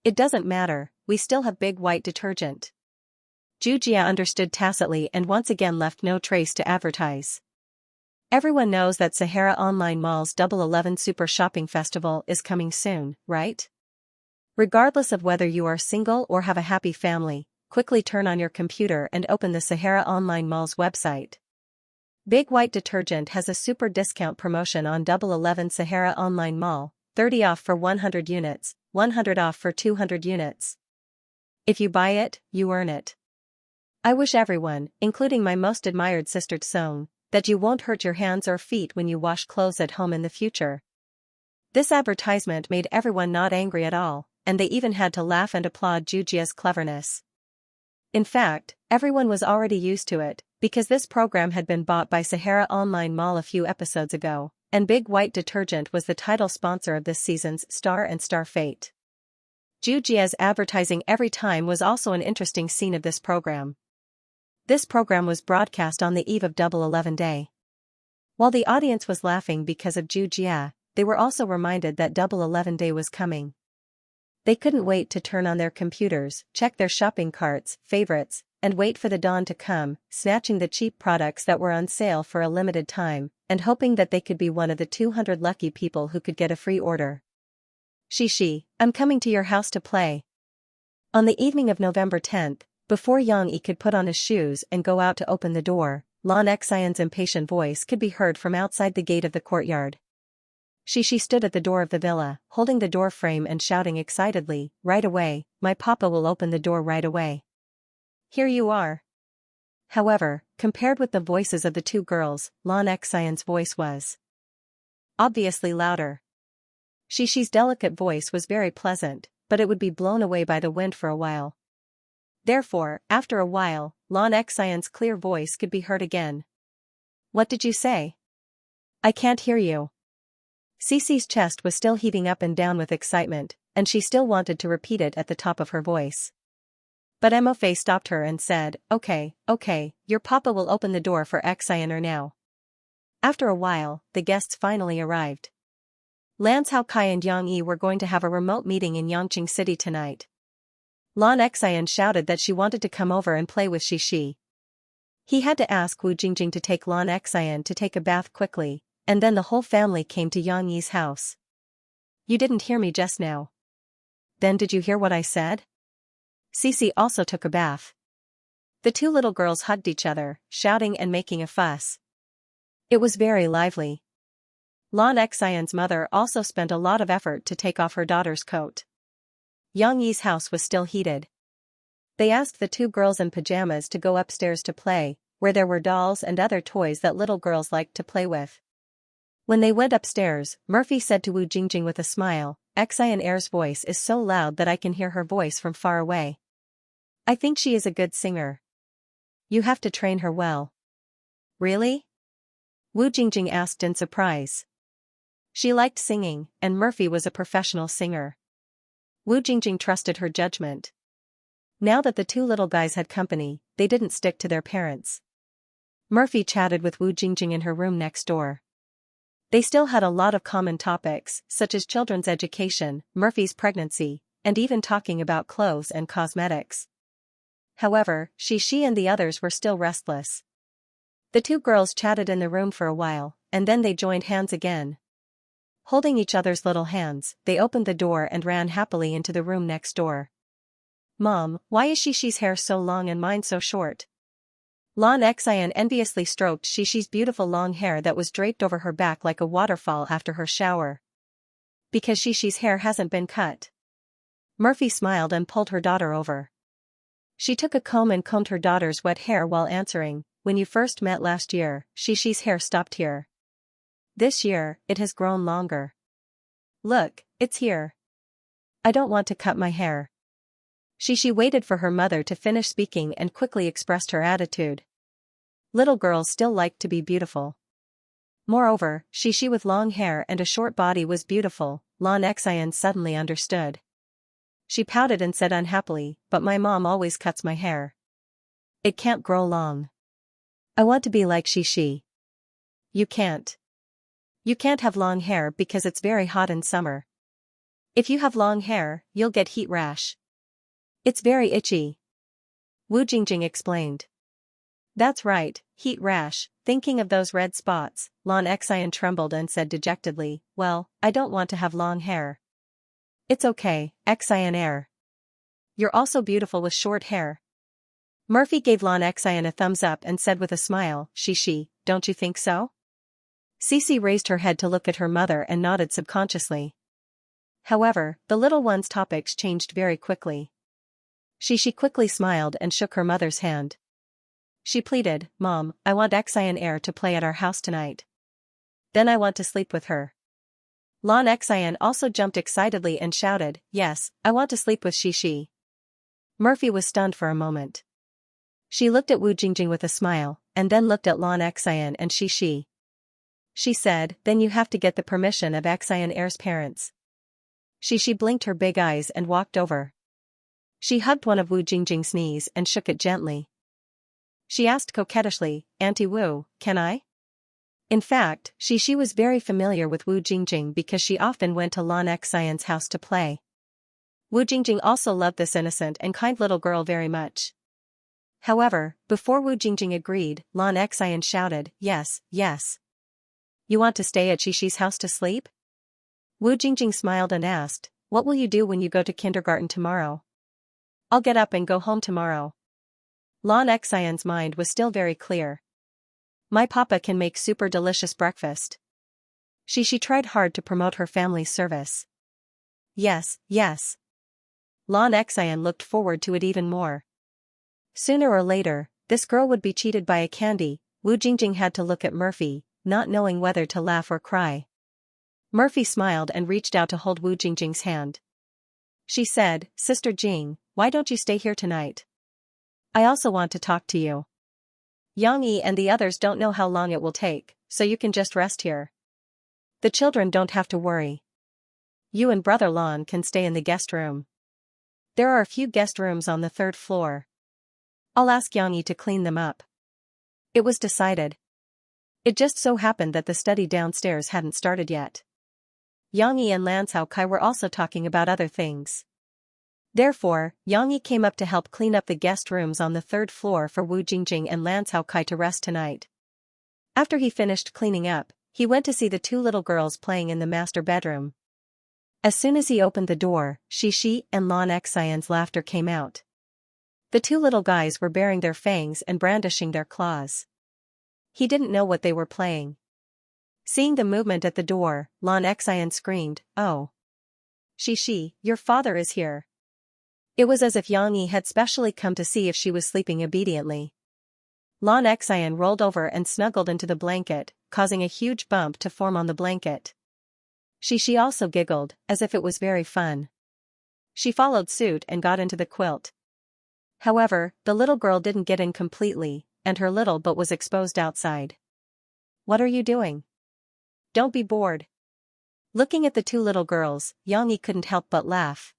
"It doesn't matter, we still have Big White Detergent." Xianxia understood tacitly and once again left no trace to advertise. Everyone knows that Sahara Online Mall's Double 11 Super Shopping Festival is coming soon, right? Regardless of whether you are single or have a happy family, quickly turn on your computer and open the Sahara Online Mall's website. Big White Detergent has a super discount promotion on Double 11 Sahara Online Mall, 30 off for 100 units, 100 off for 200 units. If you buy it, you earn it. I wish everyone, including my most admired Sister Tsong, that you won't hurt your hands or feet when you wash clothes at home in the future. This advertisement made everyone not angry at all, and they even had to laugh and applaud Xianxia's cleverness. In fact, everyone was already used to it, because this program had been bought by Sahara Online Mall a few episodes ago, and Big White Detergent was the title sponsor of this season's Star and Star Fate. Xianxia's advertising every time was also an interesting scene of this program. This program was broadcast on the eve of Double 11 Day. While the audience was laughing because of Jia, they were also reminded that Double 11 Day was coming. They couldn't wait to turn on their computers, check their shopping carts, favorites, and wait for the dawn to come, snatching the cheap products that were on sale for a limited time, and hoping that they could be one of the 200 lucky people who could get a free order. Xishi, I'm coming to your house to play. On the evening of November 10th, before Yang Yi could put on his shoes and go out to open the door, Lan Xian's impatient voice could be heard from outside the gate of the courtyard. Xishi stood at the door of the villa, holding the door frame and shouting excitedly, "Right away, my papa will open the door right away." "Here you are." However, compared with the voices of the two girls, Lan Xian's voice was obviously louder. Xishi's delicate voice was very pleasant, but it would be blown away by the wind for a while. Therefore, after a while, Lan Xian's clear voice could be heard again. "What did you say? I can't hear you." Cece's chest was still heaving up and down with excitement, and she still wanted to repeat it at the top of her voice. But Mofe stopped her and said, okay, your papa will open the door for Xian now. After a while, the guests finally arrived. Lan Haokai and Yang Yi were going to have a remote meeting in Yangqing City tonight. Lan Xian shouted that she wanted to come over and play with Xishi. He had to ask Wu Jingjing to take Lan Xian to take a bath quickly, and then the whole family came to Yang Yi's house. "You didn't hear me just now. Then did you hear what I said?" Cece also took a bath. The two little girls hugged each other, shouting and making a fuss. It was very lively. Lan Xian's mother also spent a lot of effort to take off her daughter's coat. Yang Yi's house was still heated. They asked the two girls in pajamas to go upstairs to play, where there were dolls and other toys that little girls liked to play with. When they went upstairs, Murphy said to Wu Jingjing with a smile, "Xian Air's voice is so loud that I can hear her voice from far away. I think she is a good singer. You have to train her well." "Really?" Wu Jingjing asked in surprise. She liked singing, and Murphy was a professional singer. Wu Jingjing trusted her judgment. Now that the two little guys had company, they didn't stick to their parents. Murphy chatted with Wu Jingjing in her room next door. They still had a lot of common topics, such as children's education, Murphy's pregnancy, and even talking about clothes and cosmetics. However, Xishi and the others were still restless. The two girls chatted in the room for a while, and then they joined hands again. Holding each other's little hands, they opened the door and ran happily into the room next door. "Mom, why is Xishi's hair so long and mine so short?" Lan Xian enviously stroked Xishi's beautiful long hair that was draped over her back like a waterfall after her shower. "Because Xishi's hair hasn't been cut." Murphy smiled and pulled her daughter over. She took a comb and combed her daughter's wet hair while answering, "When you first met last year, Xishi's hair stopped here. This year, it has grown longer. Look, it's here. I don't want to cut my hair." Xishi waited for her mother to finish speaking and quickly expressed her attitude. Little girls still liked to be beautiful. Moreover, Xishi with long hair and a short body was beautiful. Lan Xian suddenly understood. She pouted and said unhappily, "But my mom always cuts my hair. It can't grow long. I want to be like Xishi." "You can't. You can't have long hair because it's very hot in summer. If you have long hair, you'll get heat rash. It's very itchy." Wu Jingjing explained. "That's right, heat rash." Thinking of those red spots, Lan Xian trembled and said dejectedly, "Well, I don't want to have long hair." "It's okay, Xian Air. You're also beautiful with short hair." Murphy gave Lan Xian a thumbs up and said with a smile, "Xishi, don't you think so?" Cece raised her head to look at her mother and nodded subconsciously. However, the little one's topics changed very quickly. Xishi quickly smiled and shook her mother's hand. She pleaded, "Mom, I want Xian Air to play at our house tonight. Then I want to sleep with her." Lan Xian also jumped excitedly and shouted, "Yes, I want to sleep with Xishi." Murphy was stunned for a moment. She looked at Wu Jingjing with a smile, and then looked at Lan Xian and Xishi. She said, "Then you have to get the permission of Xian Air's parents." Xishi blinked her big eyes and walked over. She hugged one of Wu Jingjing's knees and shook it gently. She asked coquettishly, "Auntie Wu, can I?" In fact, she was very familiar with Wu Jingjing because she often went to Lan Xian's house to play. Wu Jingjing also loved this innocent and kind little girl very much. However, before Wu Jingjing agreed, Lan Xian shouted, "Yes, yes. You want to stay at Xishi's house to sleep?" Wu Jingjing smiled and asked, "What will you do when you go to kindergarten tomorrow?" "I'll get up and go home tomorrow." Lan Xian's mind was still very clear. "My papa can make super delicious breakfast." She tried hard to promote her family's service. Yes, yes. Lan Xian looked forward to it even more. Sooner or later, this girl would be cheated by a candy. Wu Jingjing had to look at Murphy, not knowing whether to laugh or cry. Murphy smiled and reached out to hold Wu Jingjing's hand. She said, "Sister Jing, why don't you stay here tonight? I also want to talk to you. Yang Yi and the others don't know how long it will take, so you can just rest here. The children don't have to worry. You and Brother Lan can stay in the guest room. There are a few guest rooms on the 3rd floor. I'll ask Yang Yi to clean them up." It was decided. It just so happened that the study downstairs hadn't started yet. Yang Yi and Lan Kai were also talking about other things. Therefore, Yang Yi came up to help clean up the guest rooms on the 3rd floor for Wu Jingjing and Lan Kai to rest tonight. After he finished cleaning up, he went to see the 2 little girls playing in the master bedroom. As soon as he opened the door, Xi and Lan Xian's laughter came out. The 2 little guys were baring their fangs and brandishing their claws. He didn't know what they were playing. Seeing the movement at the door, Lan Xian screamed, "Oh! Xi, your father is here." It was as if Yang Yi had specially come to see if she was sleeping obediently. Lan Xian rolled over and snuggled into the blanket, causing a huge bump to form on the blanket. Xi also giggled, as if it was very fun. She followed suit and got into the quilt. However, the little girl didn't get in completely, and her little butt was exposed outside. "What are you doing? Don't be bored." Looking at the 2 little girls, Yang Yi couldn't help but laugh.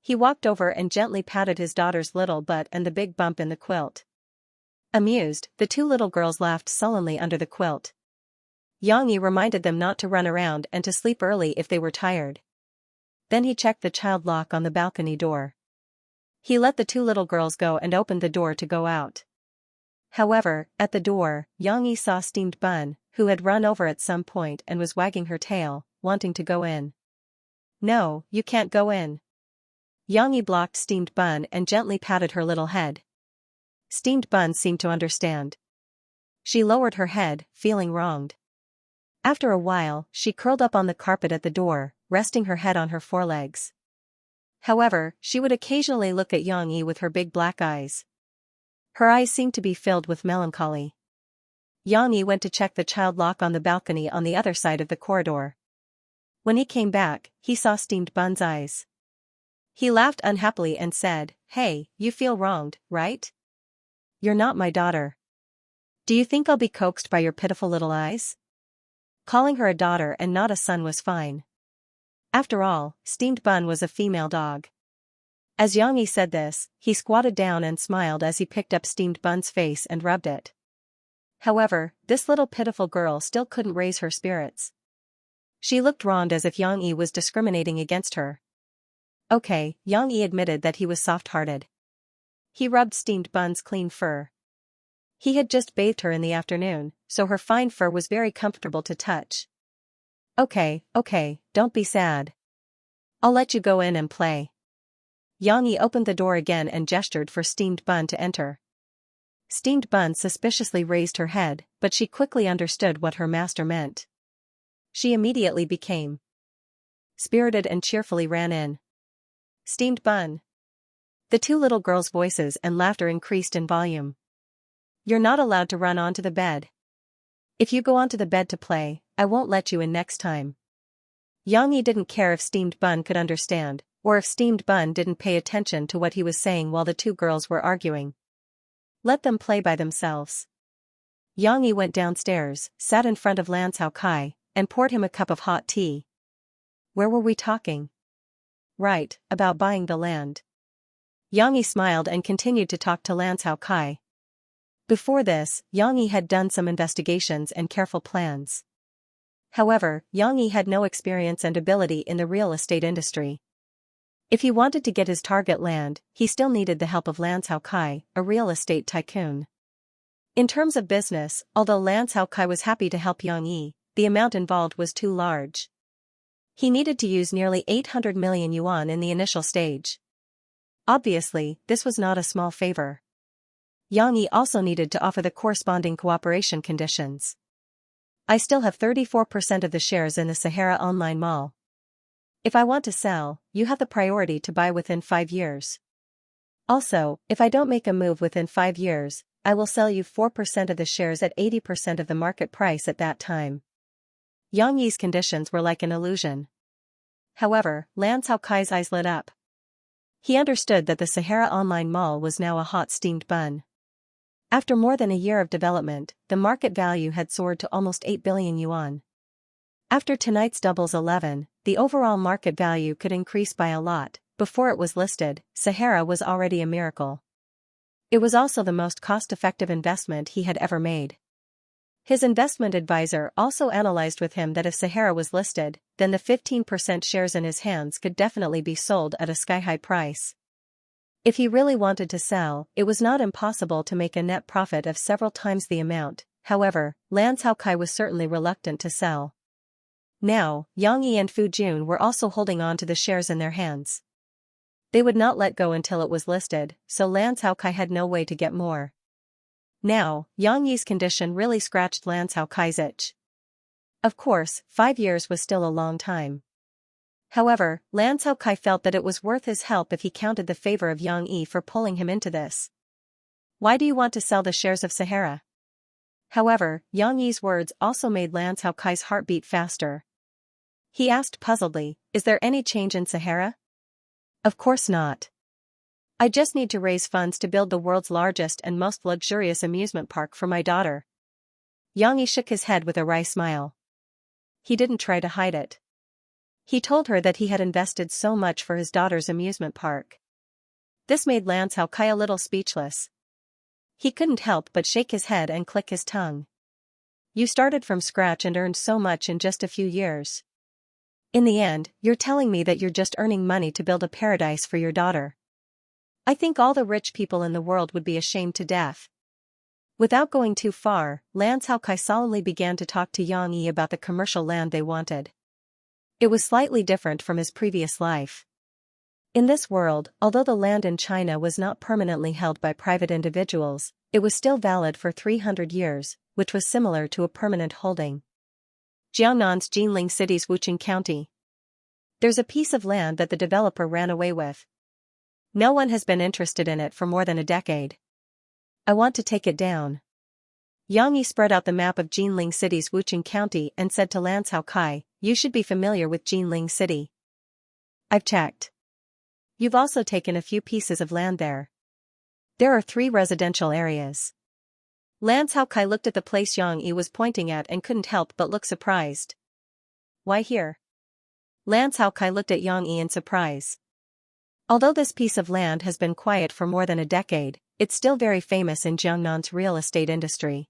He walked over and gently patted his daughter's little butt and the big bump in the quilt. Amused, the 2 little girls laughed sullenly under the quilt. Yang Yi reminded them not to run around and to sleep early if they were tired. Then he checked the child lock on the balcony door. He let the 2 little girls go and opened the door to go out. However, at the door, Yang Yi saw Steamed Bun, who had run over at some point and was wagging her tail, wanting to go in. "No, you can't go in." Yang Yi blocked Steamed Bun and gently patted her little head. Steamed Bun seemed to understand. She lowered her head, feeling wronged. After a while, she curled up on the carpet at the door, resting her head on her forelegs. However, she would occasionally look at Yang Yi with her big black eyes. Her eyes seemed to be filled with melancholy. Yang Yi went to check the child lock on the balcony on the other side of the corridor. When he came back, he saw Steamed Bun's eyes. He laughed unhappily and said, "Hey, you feel wronged, right? You're not my daughter. Do you think I'll be coaxed by your pitiful little eyes?" Calling her a daughter and not a son was fine. After all, Steamed Bun was a female dog. As Yang Yi said this, he squatted down and smiled as he picked up Steamed Bun's face and rubbed it. However, this little pitiful girl still couldn't raise her spirits. She looked wronged as if Yang Yi was discriminating against her. Okay, Yang Yi admitted that he was soft-hearted. He rubbed Steamed Bun's clean fur. He had just bathed her in the afternoon, so her fine fur was very comfortable to touch. Okay, don't be sad. I'll let you go in and play." Yang Yi opened the door again and gestured for Steamed Bun to enter. Steamed Bun suspiciously raised her head, but she quickly understood what her master meant. She immediately became spirited and cheerfully ran in. "Steamed Bun." The 2 little girls' voices and laughter increased in volume. "You're not allowed to run onto the bed. If you go onto the bed to play, I won't let you in next time." Yang Yi didn't care if Steamed Bun could understand, or if Steamed Bun didn't pay attention to what he was saying while the 2 girls were arguing. Let them play by themselves. Yang Yi went downstairs, sat in front of Lan Kai, and poured him a cup of hot tea. Where were we talking? Right, about buying the land. Yang Yi smiled and continued to talk to Lan Kai. Before this, Yang Yi had done some investigations and careful plans. However, Yang Yi had no experience and ability in the real estate industry. If he wanted to get his target land, he still needed the help of Lan Caokai, a real estate tycoon. In terms of business, although Lan Caokai was happy to help Yang Yi, the amount involved was too large. He needed to use nearly 800 million yuan in the initial stage. Obviously, this was not a small favor. Yang Yi also needed to offer the corresponding cooperation conditions. I still have 34% of the shares in the Sahara Online Mall. If I want to sell, you have the priority to buy within 5 years. Also, if I don't make a move within 5 years, I will sell you 4% of the shares at 80% of the market price at that time. Yang Yi's conditions were like an illusion. However, Lan Caokai's eyes lit up. He understood that the Sahara Online Mall was now a hot steamed bun. After more than a year of development, the market value had soared to almost 8 billion yuan. After tonight's doubles 11, the overall market value could increase by a lot. Before it was listed, Sahara was already a miracle. It was also the most cost-effective investment he had ever made. His investment advisor also analyzed with him that if Sahara was listed, then the 15% shares in his hands could definitely be sold at a sky-high price. If he really wanted to sell, it was not impossible to make a net profit of several times the amount. However, Lan Caokai was certainly reluctant to sell. Now, Yang Yi and Fu Jun were also holding on to the shares in their hands. They would not let go until it was listed, so Lan Caokai had no way to get more. Now, Yang Yi's condition really scratched Lan Caokai's itch. Of course, 5 years was still a long time. However, Lan Caokai felt that it was worth his help if he counted the favor of Yang Yi for pulling him into this. Why do you want to sell the shares of Sahara? However, Yang Yi's words also made Lan Caokai's heart beat faster. He asked puzzledly, is there any change in Sahara? Of course not. I just need to raise funds to build the world's largest and most luxurious amusement park for my daughter. Yang Yi shook his head with a wry smile. He didn't try to hide it. He told her that he had invested so much for his daughter's amusement park. This made Lan Caokai a little speechless. He couldn't help but shake his head and click his tongue. You started from scratch and earned so much in just a few years. In the end, you're telling me that you're just earning money to build a paradise for your daughter. I think all the rich people in the world would be ashamed to death. Without going too far, Lan Caokai solemnly began to talk to Yang Yi about the commercial land they wanted. It was slightly different from his previous life. In this world, although the land in China was not permanently held by private individuals, it was still valid for 300 years, which was similar to a permanent holding. Jiangnan's Jinling City's Wucheng County. There's a piece of land that the developer ran away with. No one has been interested in it for more than a decade. I want to take it down. Yang Yi spread out the map of Jinling City's Wucheng County and said to Lan Caokai, you should be familiar with Jinling City. I've checked. You've also taken a few pieces of land there. There are 3 residential areas. Lan Caokai looked at the place Yang Yi was pointing at and couldn't help but look surprised. Why here? Lan Caokai looked at Yang Yi in surprise. Although this piece of land has been quiet for more than a decade, it's still very famous in Jiangnan's real estate industry.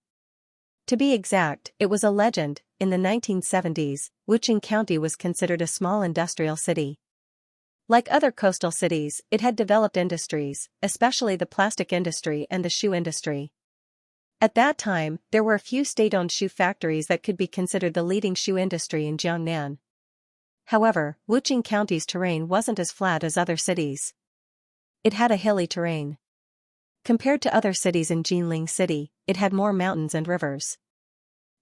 To be exact, it was a legend. In the 1970s, Wucheng County was considered a small industrial city. Like other coastal cities, it had developed industries, especially the plastic industry and the shoe industry. At that time, there were a few state-owned shoe factories that could be considered the leading shoe industry in Jiangnan. However, Wucheng County's terrain wasn't as flat as other cities. It had a hilly terrain. Compared to other cities in Jinling City, it had more mountains and rivers.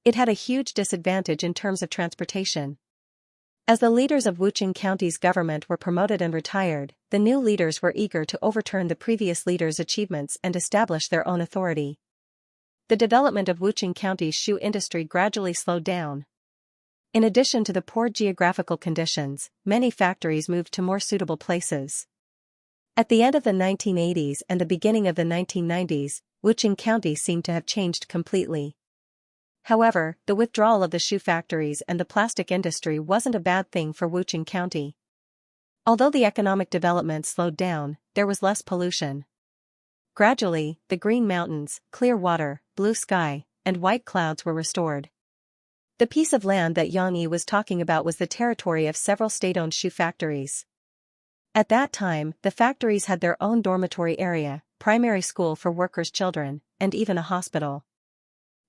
It had a huge disadvantage in terms of transportation. As the leaders of Wucheng County's government were promoted and retired, the new leaders were eager to overturn the previous leaders' achievements and establish their own authority. The development of Wucheng County's shoe industry gradually slowed down. In addition to the poor geographical conditions, many factories moved to more suitable places. At the end of the 1980s and the beginning of the 1990s, Wucheng County seemed to have changed completely. However, the withdrawal of the shoe factories and the plastic industry wasn't a bad thing for Wucheng County. Although the economic development slowed down, there was less pollution. Gradually, the green mountains, clear water, blue sky, and white clouds were restored. The piece of land that Yang Yi was talking about was the territory of several state-owned shoe factories. At that time, the factories had their own dormitory area, primary school for workers' children, and even a hospital.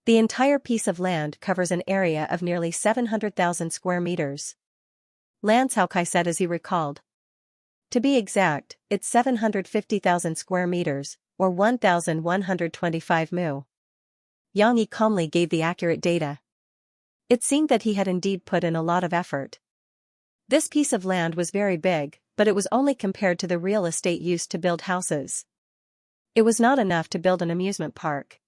The entire piece of land covers an area of nearly 700,000 square meters. Lan Caokai said as he recalled. To be exact, it's 750,000 square meters, or 1,125 mu. Yang Yi calmly gave the accurate data. It seemed that he had indeed put in a lot of effort. This piece of land was very big, but it was only compared to the real estate used to build houses. It was not enough to build an amusement park.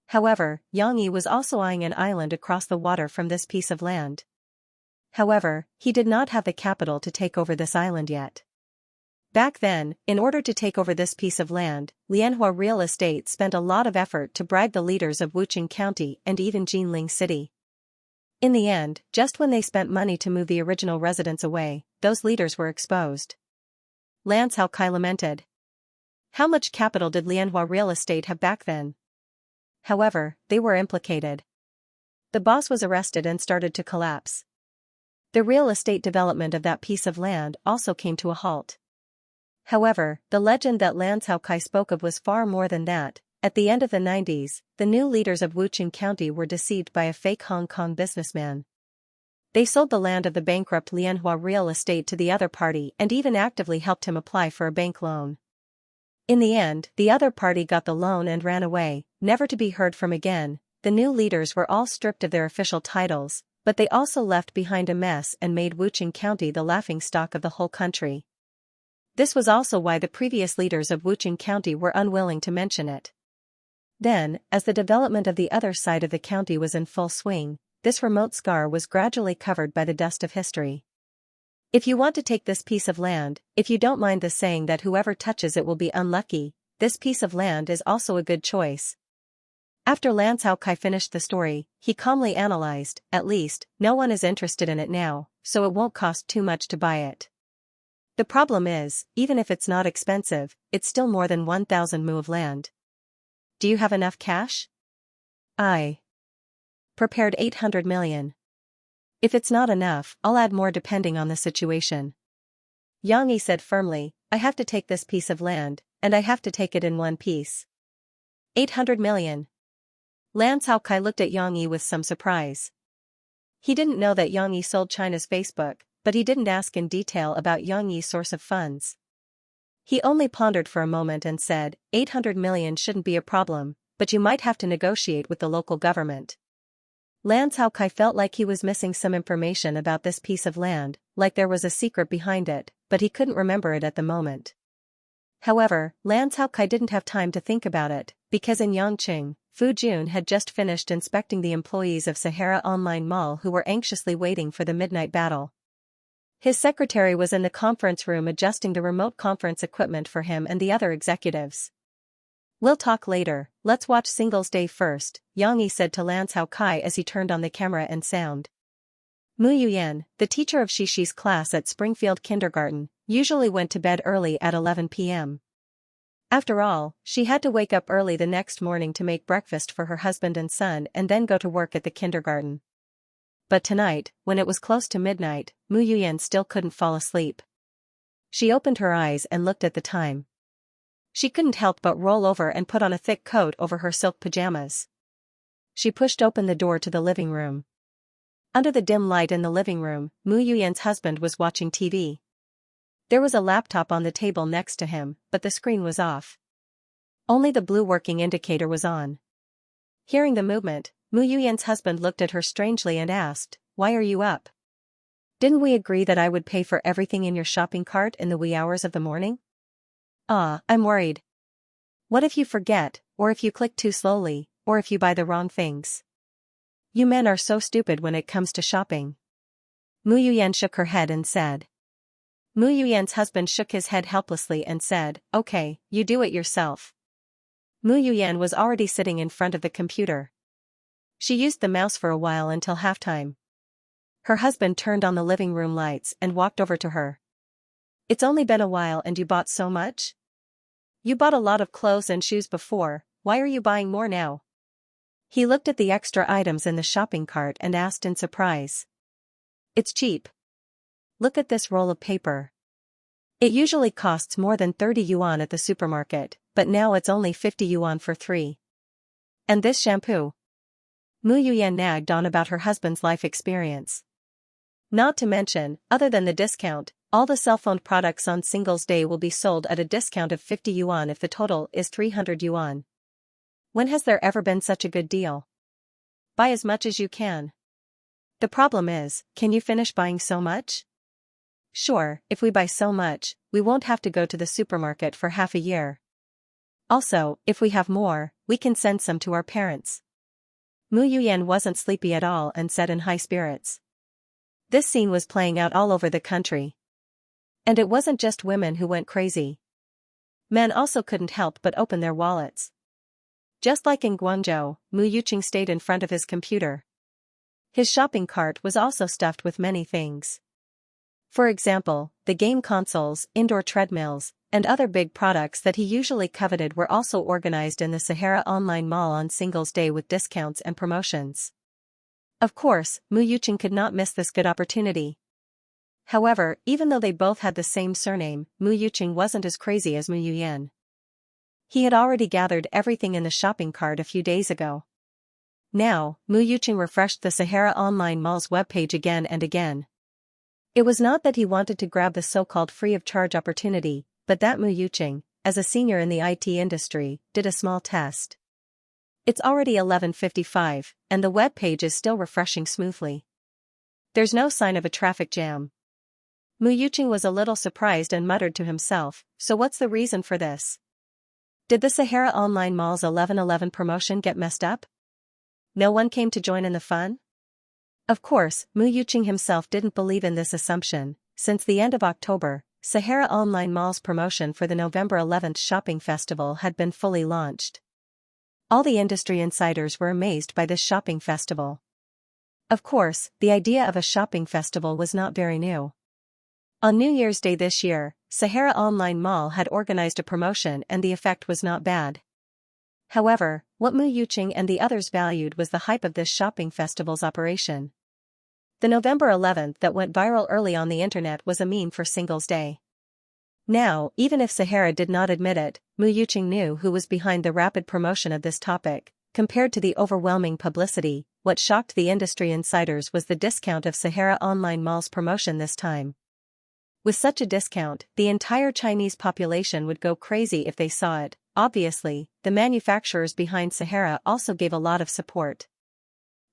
However, Yang Yi was also eyeing an island across the water from this piece of land. However, he did not have the capital to take over this island yet. Back then, in order to take over this piece of land, Lianhua Real Estate spent a lot of effort to bribe the leaders of Wuchang County and even Jinling City. In the end, just when they spent money to move the original residents away, those leaders were exposed. Lan Caokai lamented. How much capital did Lianhua Real Estate have back then? However, they were implicated. The boss was arrested and started to collapse. The real estate development of that piece of land also came to a halt. However, the legend that Lan Caokai spoke of was far more than that. At the end of the 90s, the new leaders of Wuchang County were deceived by a fake Hong Kong businessman. They sold the land of the bankrupt Lianhua Real Estate to the other party and even actively helped him apply for a bank loan. In the end, the other party got the loan and ran away, never to be heard from again. The new leaders were all stripped of their official titles, but they also left behind a mess and made Wuchang County the laughingstock of the whole country. This was also why the previous leaders of Wuchang County were unwilling to mention it. Then, as the development of the other side of the county was in full swing, this remote scar was gradually covered by the dust of history. If you want to take this piece of land, if you don't mind the saying that whoever touches it will be unlucky, this piece of land is also a good choice. After Lan Caokai finished the story, he calmly analyzed, at least, no one is interested in it now, so it won't cost too much to buy it. The problem is, even if it's not expensive, it's still more than 1,000 mu of land. Do you have enough cash? I prepared 800 million. If it's not enough, I'll add more depending on the situation. Yang Yi said firmly, I have to take this piece of land, and I have to take it in one piece. 800 million. Lan Caokai looked at Yang Yi with some surprise. He didn't know that Yang Yi sold China's Facebook, but he didn't ask in detail about Yang Yi's source of funds. He only pondered for a moment and said, 800 million shouldn't be a problem, but you might have to negotiate with the local government. Lan Caokai felt like he was missing some information about this piece of land, like there was a secret behind it, but he couldn't remember it at the moment. However, Lan Caokai didn't have time to think about it, because in Yangqing, Fu Jun had just finished inspecting the employees of Sahara Online Mall who were anxiously waiting for the midnight battle. His secretary was in the conference room adjusting the remote conference equipment for him and the other executives. We'll talk later, let's watch Singles Day first, Yang Yi said to Lan Caokai as he turned on the camera and sound. Mu Yuyan, the teacher of Xishi's class at Springfield Kindergarten, usually went to bed early at 11 p.m. After all, she had to wake up early the next morning to make breakfast for her husband and son and then go to work at the kindergarten. But tonight, when it was close to midnight, Mu Yuyan still couldn't fall asleep. She opened her eyes and looked at the time. She couldn't help but roll over and put on a thick coat over her silk pajamas. She pushed open the door to the living room. Under the dim light in the living room, Mu Yuyan's husband was watching TV. There was a laptop on the table next to him, but the screen was off. Only the blue working indicator was on. Hearing the movement, Mu Yuyan's husband looked at her strangely and asked, "Why are you up? Didn't we agree that I would pay for everything in your shopping cart in the wee hours of the morning?" I'm worried. What if you forget, or if you click too slowly, or if you buy the wrong things? You men are so stupid when it comes to shopping." Mu Yuyan shook her head and said. Mu Yuyan's husband shook his head helplessly and said, "Okay, you do it yourself." Mu Yuyan was already sitting in front of the computer. She used the mouse for a while until halftime. Her husband turned on the living room lights and walked over to her. "It's only been a while and you bought so much?" You bought a lot of clothes and shoes before, why are you buying more now? He looked at the extra items in the shopping cart and asked in surprise. It's cheap. Look at this roll of paper. It usually costs more than 30 yuan at the supermarket, but now it's only 50 yuan for 3. And this shampoo? Mu Yuyan nagged on about her husband's life experience. Not to mention, other than the discount, all the cell phone products on Singles Day will be sold at a discount of 50 yuan if the total is 300 yuan. When has there ever been such a good deal? Buy as much as you can. The problem is, can you finish buying so much? Sure, if we buy so much, we won't have to go to the supermarket for half a year. Also, if we have more, we can send some to our parents. Mu Yuyan wasn't sleepy at all and said in high spirits. This scene was playing out all over the country. And it wasn't just women who went crazy. Men also couldn't help but open their wallets. Just like in Guangzhou, Mu Yuqing stayed in front of his computer. His shopping cart was also stuffed with many things. For example, the game consoles, indoor treadmills, and other big products that he usually coveted were also organized in the Sahara Online Mall on Singles Day with discounts and promotions. Of course, Mu Yuqing could not miss this good opportunity. However, even though they both had the same surname, Mu Yuqing wasn't as crazy as Mu Yuyan. He had already gathered everything in the shopping cart a few days ago. Now, Mu Yuqing refreshed the Sahara Online Mall's webpage again and again. It was not that he wanted to grab the so-called free-of-charge opportunity, but that Mu Yuqing, as a senior in the IT industry, did a small test. It's already 11:55, and the web page is still refreshing smoothly. There's no sign of a traffic jam. Mu Yuqing was a little surprised and muttered to himself, so what's the reason for this? Did the Sahara Online Mall's 11/11 promotion get messed up? No one came to join in the fun? Of course, Mu Yuqing himself didn't believe in this assumption. Since the end of October, Sahara Online Mall's promotion for the November 11th shopping festival had been fully launched. All the industry insiders were amazed by this shopping festival. Of course, the idea of a shopping festival was not very new. On New Year's Day this year, Sahara Online Mall had organized a promotion and the effect was not bad. However, what Mu Yuqing and the others valued was the hype of this shopping festival's operation. The November 11th that went viral early on the internet was a meme for Singles Day. Now, even if Sahara did not admit it, Mu Yuqing knew who was behind the rapid promotion of this topic. Compared to the overwhelming publicity, what shocked the industry insiders was the discount of Sahara Online Mall's promotion this time. With such a discount, the entire Chinese population would go crazy if they saw it. Obviously, the manufacturers behind Sahara also gave a lot of support.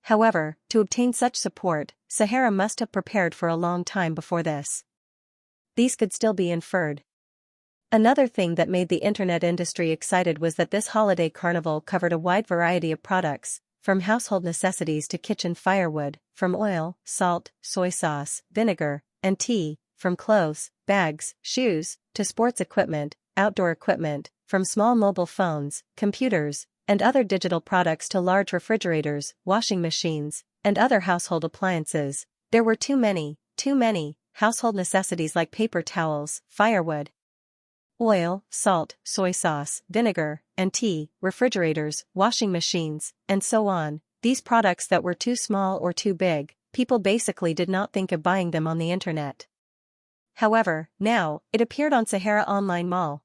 However, to obtain such support, Sahara must have prepared for a long time before this. These could still be inferred. Another thing that made the internet industry excited was that this holiday carnival covered a wide variety of products, from household necessities to kitchen firewood, from oil, salt, soy sauce, vinegar, and tea, from clothes, bags, shoes, to sports equipment, outdoor equipment, from small mobile phones, computers, and other digital products to large refrigerators, washing machines, and other household appliances. There were too many household necessities like paper towels, firewood, oil, salt, soy sauce, vinegar, and tea, refrigerators, washing machines, and so on. These products that were too small or too big, people basically did not think of buying them on the internet. However, now, it appeared on Sahara Online Mall.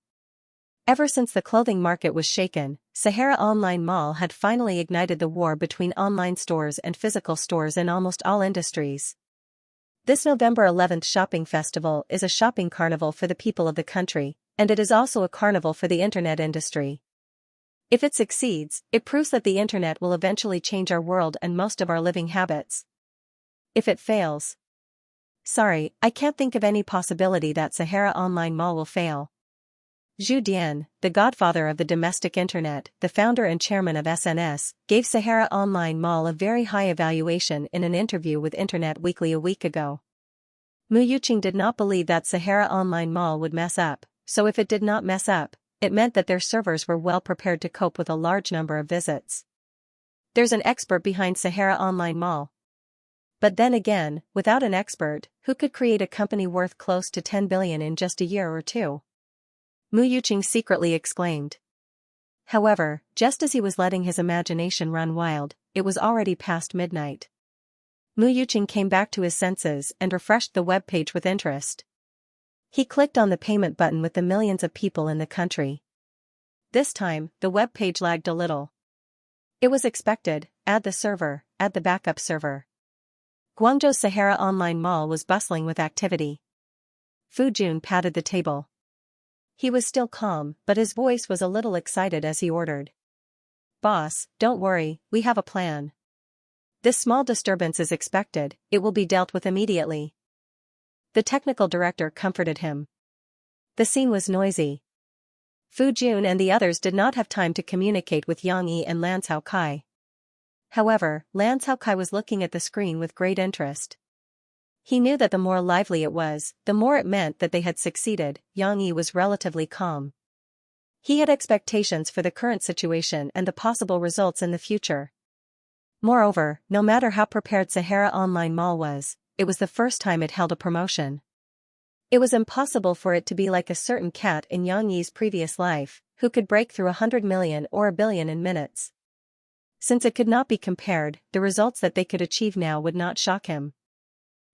Ever since the clothing market was shaken, Sahara Online Mall had finally ignited the war between online stores and physical stores in almost all industries. This November 11th shopping festival is a shopping carnival for the people of the country, and it is also a carnival for the internet industry. If it succeeds, it proves that the internet will eventually change our world and most of our living habits. If it fails, sorry, I can't think of any possibility that Sahara Online Mall will fail. Zhu Dian, the godfather of the domestic internet, the founder and chairman of SNS, gave Sahara Online Mall a very high evaluation in an interview with Internet Weekly a week ago. Mu Yuqing did not believe that Sahara Online Mall would mess up, so if it did not mess up, it meant that their servers were well prepared to cope with a large number of visits. There's an expert behind Sahara Online Mall. But then again, without an expert, who could create a company worth close to 10 billion in just a year or two? Mu Yuqing secretly exclaimed. However, just as he was letting his imagination run wild, it was already past midnight. Mu Yuqing came back to his senses and refreshed the web page with interest. He clicked on the payment button with the millions of people in the country. This time, the web page lagged a little. It was expected. Add the server, add the backup server. Guangzhou's Sahara Online Mall was bustling with activity. Fu Jun patted the table. He was still calm, but his voice was a little excited as he ordered. Boss, don't worry, we have a plan. This small disturbance is expected, it will be dealt with immediately. The technical director comforted him. The scene was noisy. Fu Jun and the others did not have time to communicate with Yang Yi and Lan Caokai. However, Lan Caokai was looking at the screen with great interest. He knew that the more lively it was, the more it meant that they had succeeded. Yang Yi was relatively calm. He had expectations for the current situation and the possible results in the future. Moreover, no matter how prepared Sahara Online Mall was, it was the first time it held a promotion. It was impossible for it to be like a certain cat in Yang Yi's previous life, who could break through 100 million or a billion in minutes. Since it could not be compared, the results that they could achieve now would not shock him.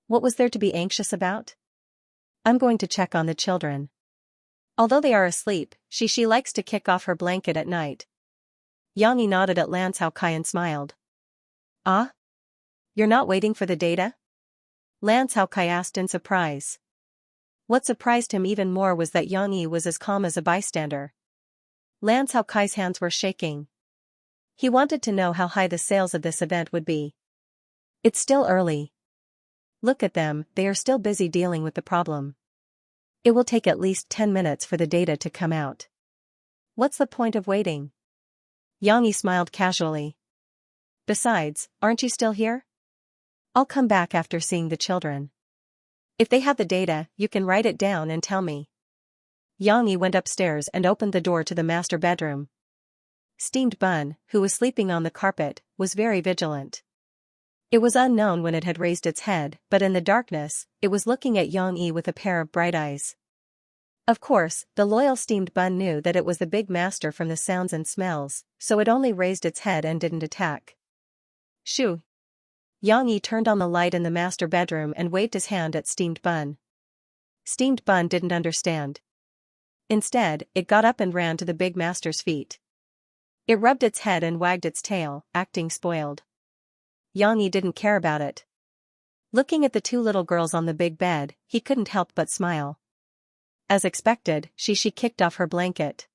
What was there to be anxious about? I'm going to check on the children. Although they are asleep, she likes to kick off her blanket at night. Yang Yi nodded at Lan Caokai and smiled. Ah? You're not waiting for the data? Lan Caokai asked in surprise. What surprised him even more was that Yang Yi was as calm as a bystander. Lan Caokai's hands were shaking. He wanted to know how high the sales of this event would be. It's still early. Look at them, they are still busy dealing with the problem. It will take at least 10 minutes for the data to come out. What's the point of waiting? Yang Yi smiled casually. Besides, aren't you still here? I'll come back after seeing the children. If they have the data, you can write it down and tell me. Yang Yi went upstairs and opened the door to the master bedroom. Steamed Bun, who was sleeping on the carpet, was very vigilant. It was unknown when it had raised its head, but in the darkness, it was looking at Yang Yi with a pair of bright eyes. Of course, the loyal Steamed Bun knew that it was the big master from the sounds and smells, so it only raised its head and didn't attack. Shoo! Yang Yi turned on the light in the master bedroom and waved his hand at Steamed Bun. Steamed Bun didn't understand. Instead, it got up and ran to the big master's feet. It rubbed its head and wagged its tail, acting spoiled. Yang Yi didn't care about it. Looking at the two little girls on the big bed, he couldn't help but smile. As expected, she kicked off her blanket.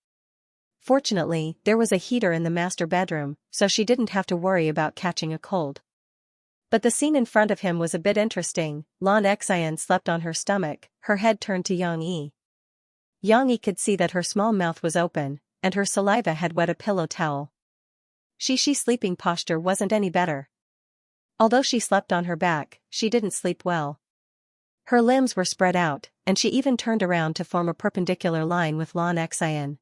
Fortunately, there was a heater in the master bedroom, so she didn't have to worry about catching a cold. But the scene in front of him was a bit interesting. Lan Xian slept on her stomach, her head turned to Yang Yi. Yang Yi could see that her small mouth was open, and her saliva had wet a pillow towel. Shi's sleeping posture wasn't any better. Although she slept on her back, she didn't sleep well. Her limbs were spread out, and she even turned around to form a perpendicular line with Lan Xian.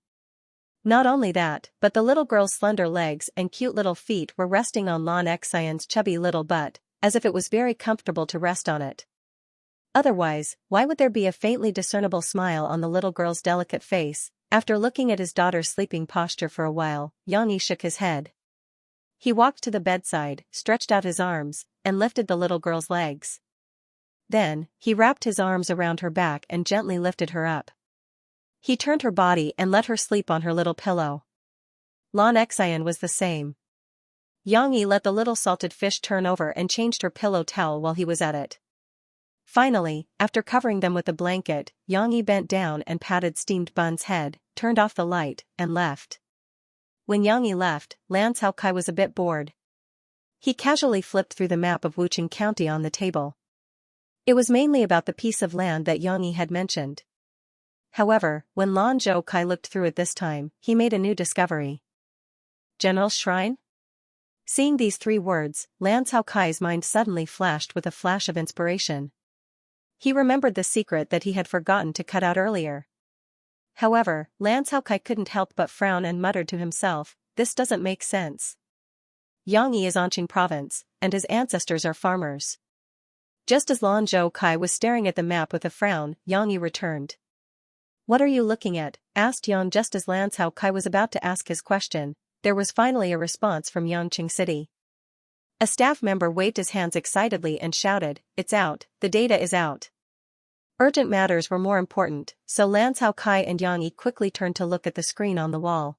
Not only that, but the little girl's slender legs and cute little feet were resting on Lan Xian's chubby little butt, as if it was very comfortable to rest on it. Otherwise, why would there be a faintly discernible smile on the little girl's delicate face? After looking at his daughter's sleeping posture for a while, Yang Yi shook his head. He walked to the bedside, stretched out his arms, and lifted the little girl's legs. Then, he wrapped his arms around her back and gently lifted her up. He turned her body and let her sleep on her little pillow. Lan Xian was the same. Yang Yi let the little salted fish turn over and changed her pillow towel while he was at it. Finally, after covering them with a blanket, Yang Yi bent down and patted Steamed Bun's head, turned off the light, and left. When Yang Yi left, Lan Caokai was a bit bored. He casually flipped through the map of Wucheng County on the table. It was mainly about the piece of land that Yang Yi had mentioned. However, when Lan Caokai looked through it this time, he made a new discovery. General's Shrine? Seeing these 3 words, Lan Caokai's mind suddenly flashed with a flash of inspiration. He remembered the secret that he had forgotten to cut out earlier. However, Lan Caokai couldn't help but frown and muttered to himself, this doesn't make sense. Yang Yi is Anqing province, and his ancestors are farmers. Just as Lan Caokai was staring at the map with a frown, Yang Yi returned. "What are you looking at?" asked Yang just as Lan Cao Kai was about to ask his question. There was finally a response from Yangqing City. A staff member waved his hands excitedly and shouted, "It's out, the data is out." Urgent matters were more important, so Lan Cao Kai and Yang Yi quickly turned to look at the screen on the wall.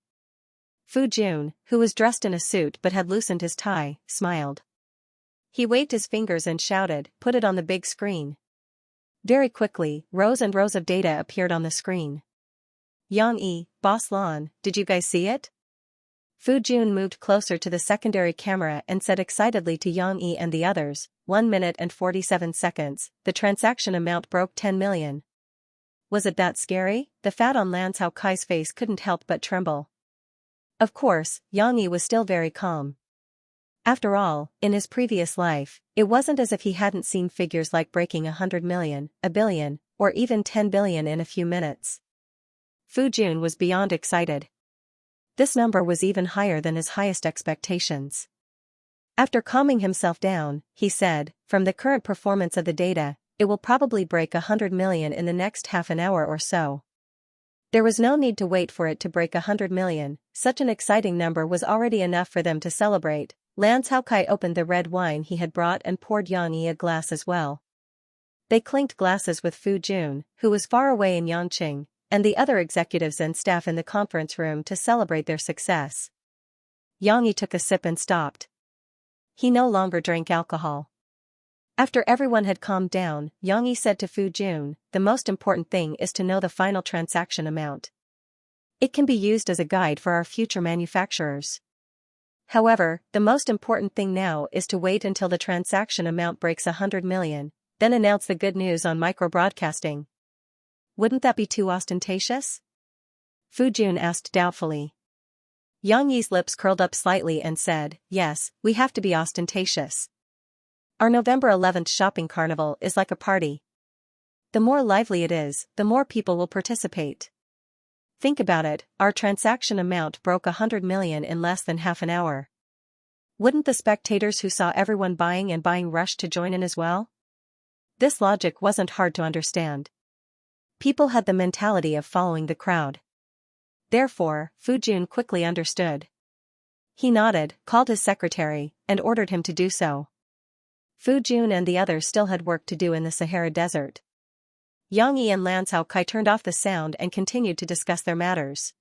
Fu Jun, who was dressed in a suit but had loosened his tie, smiled. He waved his fingers and shouted, "Put it on the big screen." Very quickly, rows and rows of data appeared on the screen. "Yang Yi, Boss Lan, did you guys see it?" Fu Jun moved closer to the secondary camera and said excitedly to Yang Yi and the others, 1 minute and 47 seconds, the transaction amount broke 10 million. Was it that scary? The fat on Lan Cao Kai's face couldn't help but tremble. Of course, Yang Yi was still very calm. After all, in his previous life, it wasn't as if he hadn't seen figures like breaking 100 million, a billion, or even 10 billion in a few minutes. Fu Jun was beyond excited. This number was even higher than his highest expectations. After calming himself down, he said, "From the current performance of the data, it will probably break 100 million in the next half an hour or so." There was no need to wait for it to break 100 million, such an exciting number was already enough for them to celebrate. Lan Cao Kai opened the red wine he had brought and poured Yang Yi a glass as well. They clinked glasses with Fu Jun, who was far away in Yangqing, and the other executives and staff in the conference room to celebrate their success. Yang Yi took a sip and stopped. He no longer drank alcohol. After everyone had calmed down, Yang Yi said to Fu Jun, "The most important thing is to know the final transaction amount. It can be used as a guide for our future manufacturers. However, the most important thing now is to wait until the transaction amount breaks 100 million, then announce the good news on micro-broadcasting." "Wouldn't that be too ostentatious?" Fu Jun asked doubtfully. Yang Yi's lips curled up slightly and said, "Yes, we have to be ostentatious. Our November 11th shopping carnival is like a party. The more lively it is, the more people will participate. Think about it, our transaction amount broke 100 million in less than half an hour. Wouldn't the spectators who saw everyone buying and buying rush to join in as well?" This logic wasn't hard to understand. People had the mentality of following the crowd. Therefore, Fu Jun quickly understood. He nodded, called his secretary, and ordered him to do so. Fu Jun and the others still had work to do in the Sahara Desert. Yang Yi and Lan Cao Kai turned off the sound and continued to discuss their matters.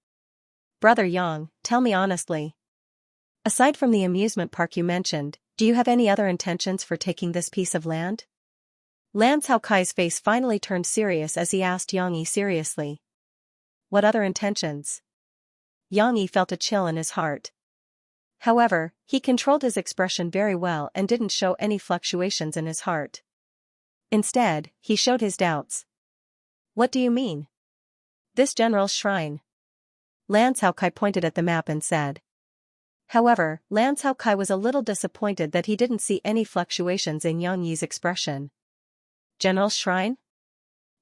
"Brother Yang, tell me honestly. Aside from the amusement park you mentioned, do you have any other intentions for taking this piece of land?" Lan Cao Kai's face finally turned serious as he asked Yang Yi seriously. "What other intentions?" Yang Yi felt a chill in his heart. However, he controlled his expression very well and didn't show any fluctuations in his heart. Instead, he showed his doubts. "What do you mean?" "This general's shrine." Lan Cao Kai pointed at the map and said. However, Lan Cao Kai was a little disappointed that he didn't see any fluctuations in Yang Yi's expression. "General's shrine?"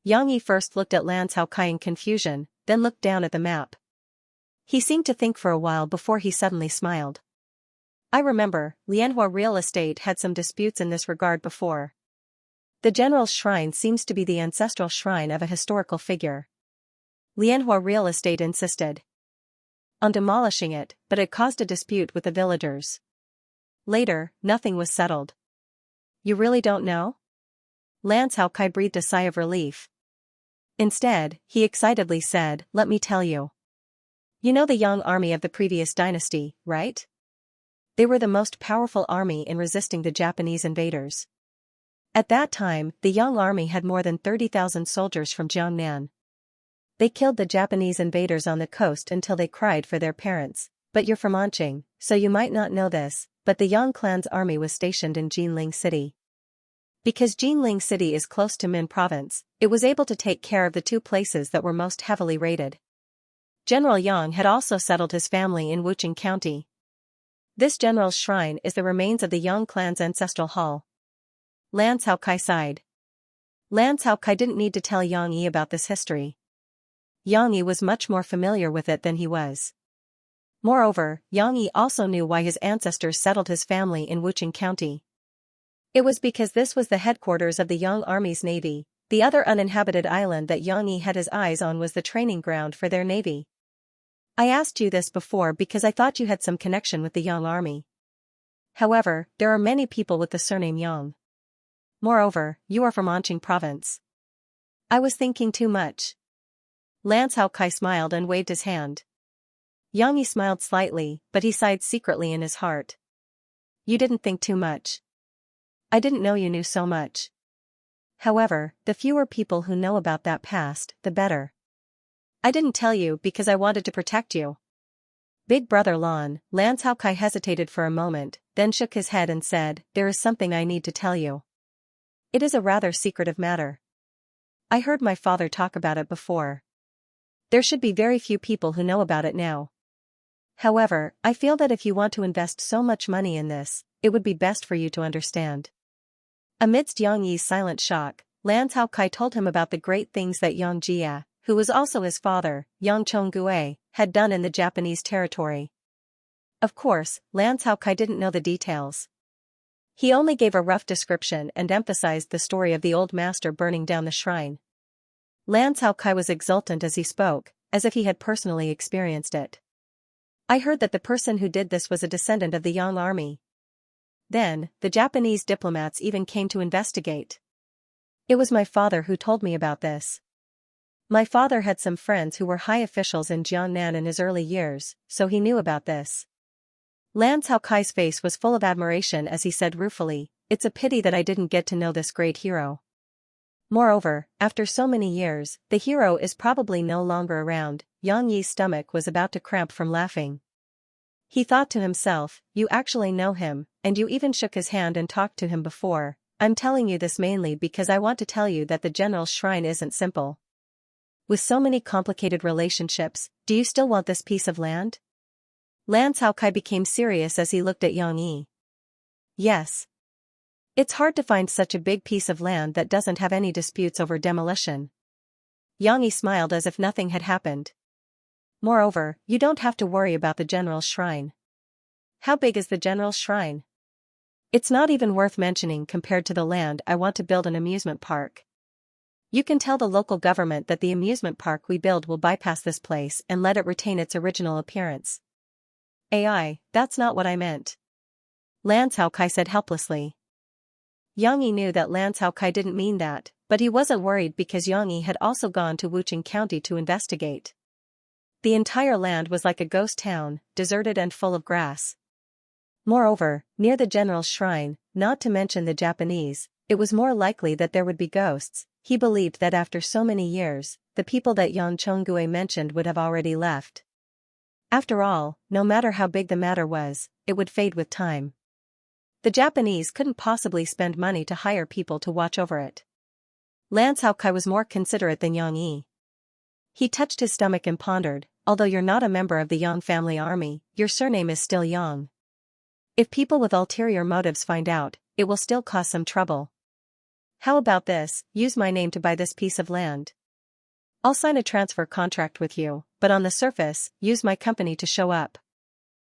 Yang Yi first looked at Lan Cao Kai in confusion, then looked down at the map. He seemed to think for a while before he suddenly smiled. "I remember, Lianhua Real Estate had some disputes in this regard before. The general's shrine seems to be the ancestral shrine of a historical figure. Lianhua Real Estate insisted on demolishing it, but it caused a dispute with the villagers. Later, nothing was settled." "You really don't know?" Lan Cao Kai breathed a sigh of relief. Instead, he excitedly said, "Let me tell you. You know the Yang army of the previous dynasty, right? They were the most powerful army in resisting the Japanese invaders. At that time, the Yang army had more than 30,000 soldiers from Jiangnan. They killed the Japanese invaders on the coast until they cried for their parents. But you're from Anqing, so you might not know this, but the Yang clan's army was stationed in Jinling City. Because Jinling City is close to Min Province, it was able to take care of the two places that were most heavily raided. General Yang had also settled his family in Wuchang County. This general's shrine is the remains of the Yang clan's ancestral hall." Lan Cao Kai sighed. Lan Cao Kai didn't need to tell Yang Yi about this history. Yang Yi was much more familiar with it than he was. Moreover, Yang Yi also knew why his ancestors settled his family in Wuchang County. It was because this was the headquarters of the Yang Army's navy, The other uninhabited island that Xianxia had his eyes on was the training ground for their navy. I asked you this before because I thought you had some connection with the Yang army. However, there are many people with the surname Yang. Moreover, you are from Anqing province. I was thinking too much. Lan Caokai smiled and waved his hand. Xianxia smiled slightly, but he sighed secretly in his heart. You didn't think too much. I didn't know you knew so much. However, the fewer people who know about that past, the better. I didn't tell you because I wanted to protect you. Big brother Lan Caokai hesitated for a moment, then shook his head and said, there is something I need to tell you. It is a rather secretive matter. I heard my father talk about it before. There should be very few people who know about it now. However, I feel that if you want to invest so much money in this, it would be best for you to understand. Amidst Xianxi's silent shock, Lan Caokai told him about the great things that Xianxia, who was also his father, Yang Chonggue, had done in the Japanese territory. Of course, Lan Caokai didn't know the details. He only gave a rough description and emphasized the story of the old master burning down the shrine. Lan Caokai was exultant as he spoke, as if he had personally experienced it. I heard that the person who did this was a descendant of the Yang army. Then, the Japanese diplomats even came to investigate. It was my father who told me about this. My father had some friends who were high officials in Jiangnan in his early years, so he knew about this. Lan Caokai's face was full of admiration as he said ruefully, it's a pity that I didn't get to know this great hero. Moreover, after so many years, the hero is probably no longer around. Xianxi's stomach was about to cramp from laughing. He thought to himself, you actually know him, and you even shook his hand and talked to him before. I'm telling you this mainly because I want to tell you that the general's shrine isn't simple. With so many complicated relationships, do you still want this piece of land? Lan Caokai became serious as he looked at Xianxia. Yes. It's hard to find such a big piece of land that doesn't have any disputes over demolition. Xianxia smiled as if nothing had happened. Moreover, you don't have to worry about the general's shrine. How big is the general's shrine? It's not even worth mentioning compared to the land I want to build an amusement park. You can tell the local government that the amusement park we build will bypass this place and let it retain its original appearance. That's not what I meant. Lan Caokai said helplessly. Xianxia knew that Lan Caokai didn't mean that, but he wasn't worried because Xianxia had also gone to Wuchang County to investigate. The entire land was like a ghost town, deserted and full of grass. Moreover, near the general's shrine, not to mention the Japanese, it was more likely that there would be ghosts. He believed that after so many years, the people that Yang Chonggue mentioned would have already left. After all, no matter how big the matter was, it would fade with time. The Japanese couldn't possibly spend money to hire people to watch over it. Lan Caokai was more considerate than Xianxia. He touched his stomach and pondered, although you're not a member of the Yang family army, your surname is still Yang. If people with ulterior motives find out, it will still cause some trouble. How about this, use my name to buy this piece of land. I'll sign a transfer contract with you, but on the surface, use my company to show up.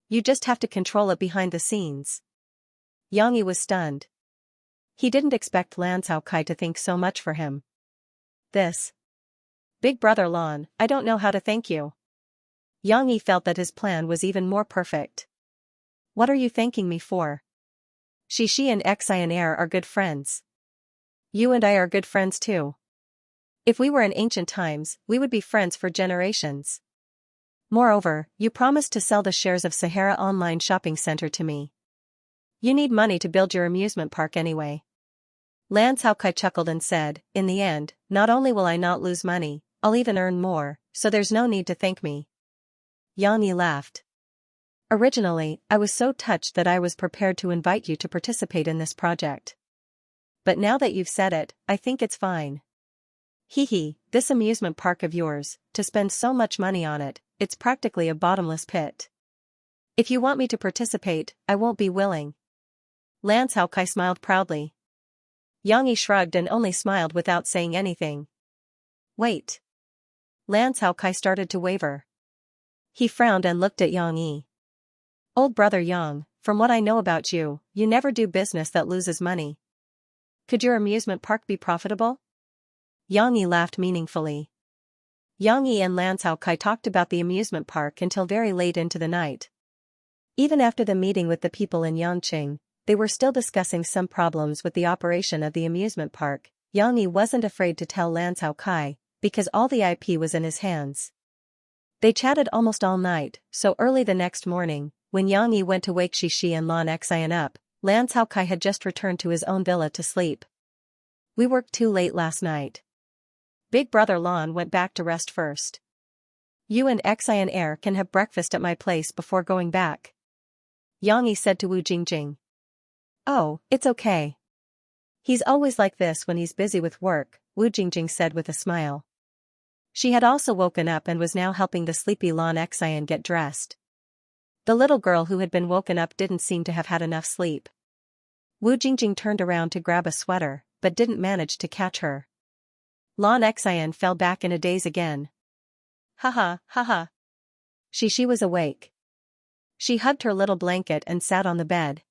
You just have to control it behind the scenes. Xianxia was stunned. He didn't expect Lan Caokai to think so much for him. This. Big brother Lan, I don't know how to thank you. Xianxia felt that his plan was even more perfect. What are you thanking me for? Xi and Xianxia are good friends. You and I are good friends too. If we were in ancient times, we would be friends for generations. Moreover, you promised to sell the shares of Sahara Online Shopping Center to me. You need money to build your amusement park anyway. Lan Caokai chuckled and said, in the end, not only will I not lose money, I'll even earn more, so there's no need to thank me. Xianxia laughed. Originally, I was so touched that I was prepared to invite you to participate in this project. But now that you've said it, I think it's fine. This amusement park of yours, to spend so much money on it, it's practically a bottomless pit. If you want me to participate, I won't be willing. Lan Caokai smiled proudly. Xianxia shrugged and only smiled without saying anything. Wait. Lan Caokai started to waver. He frowned and looked at Xianxia. Old brother Yang, from what I know about you, you never do business that loses money. Could your amusement park be profitable? Yang Yi laughed meaningfully. Yang Yi and Lan Cao Kai talked about the amusement park until very late into the night. Even after the meeting with the people in Yangqing, they were still discussing some problems with the operation of the amusement park. Yang Yi wasn't afraid to tell Lan Cao Kai, because all the IP was in his hands. They chatted almost all night, so early the next morning, when Yang Yi went to wake Xixi and Lan Xian up, Lan Cao Kai had just returned to his own villa to sleep. We worked too late last night. Big brother Lan went back to rest first. You and Xian can have breakfast at my place before going back. Yang Yi said to Wu Jingjing. Oh, it's okay. He's always like this when he's busy with work, Wu Jingjing said with a smile. She had also woken up and was now helping the sleepy Lan Xian get dressed. The little girl who had been woken up didn't seem to have had enough sleep. Wu Jingjing turned around to grab a sweater, but didn't manage to catch her. Lan Xian fell back in a daze again. Haha, haha. Xixi was awake. She hugged her little blanket and sat on the bed.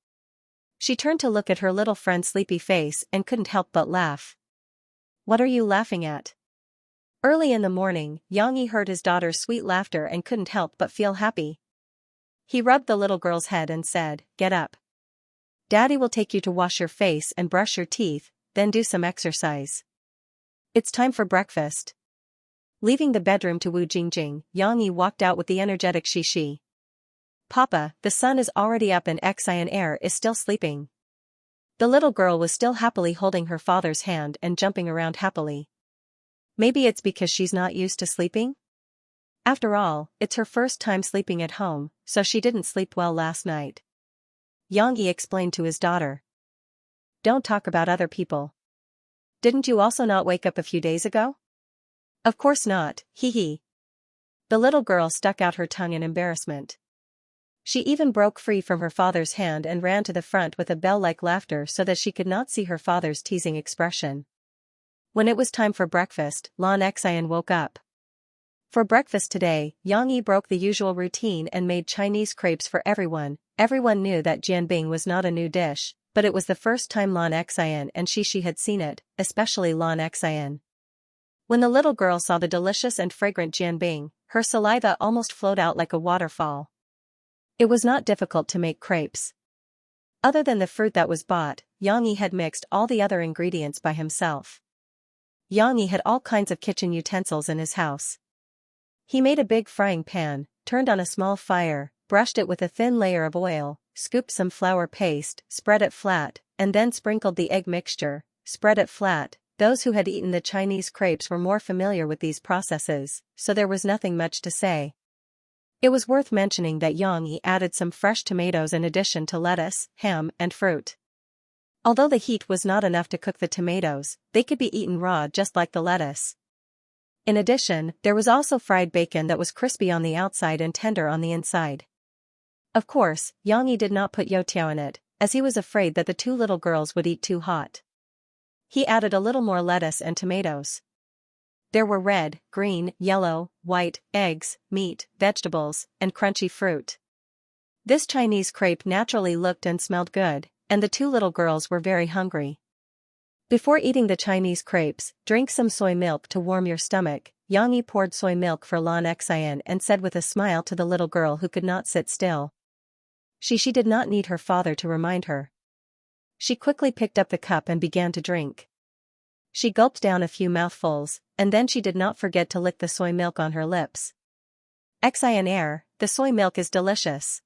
She turned to look at her little friend's sleepy face and couldn't help but laugh. What are you laughing at? Early in the morning, Yang Yi heard his daughter's sweet laughter and couldn't help but feel happy. He rubbed the little girl's head and said, Get up. Daddy will take you to wash your face and brush your teeth, then do some exercise. It's time for breakfast. Leaving the bedroom to Wu Jingjing, Yang Yi walked out with the energetic Xixi. Papa, the sun is already up and Xian is still sleeping. The little girl was still happily holding her father's hand and jumping around happily. Maybe it's because she's not used to sleeping? After all, it's her first time sleeping at home, so she didn't sleep well last night. Yang Yi explained to his daughter. Don't talk about other people. Didn't you also not wake up a few days ago? Of course not, hee hee. The little girl stuck out her tongue in embarrassment. She even broke free from her father's hand and ran to the front with a bell-like laughter so that she could not see her father's teasing expression. When it was time for breakfast, Lan Xian woke up. For breakfast today, Yang Yi broke the usual routine and made Chinese crepes for everyone. Everyone knew that jianbing was not a new dish, but it was the first time Lan Xian and Xixi had seen it, especially Lan Xian. When the little girl saw the delicious and fragrant jianbing, her saliva almost flowed out like a waterfall. It was not difficult to make crepes. Other than the fruit that was bought, Yang Yi had mixed all the other ingredients by himself. Yang Yi had all kinds of kitchen utensils in his house. He made a big frying pan, turned on a small fire, brushed it with a thin layer of oil, scooped some flour paste, spread it flat, and then sprinkled the egg mixture, spread it flat. Those who had eaten the Chinese crepes were more familiar with these processes, so there was nothing much to say. It was worth mentioning that Yang Yi added some fresh tomatoes in addition to lettuce, ham, and fruit. Although the heat was not enough to cook the tomatoes, they could be eaten raw just like the lettuce. In addition, there was also fried bacon that was crispy on the outside and tender on the inside. Of course, Yang Yi did not put youtiao in it, as he was afraid that the two little girls would eat too hot. He added a little more lettuce and tomatoes. There were red, green, yellow, white, eggs, meat, vegetables, and crunchy fruit. This Chinese crepe naturally looked and smelled good, and the two little girls were very hungry. Before eating the Chinese crepes, drink some soy milk to warm your stomach. Yang Yi poured soy milk for Lan Xian and said with a smile to the little girl who could not sit still. She did not need her father to remind her. She quickly picked up the cup and began to drink. She gulped down a few mouthfuls, and then she did not forget to lick the soy milk on her lips. Xian, the soy milk is delicious.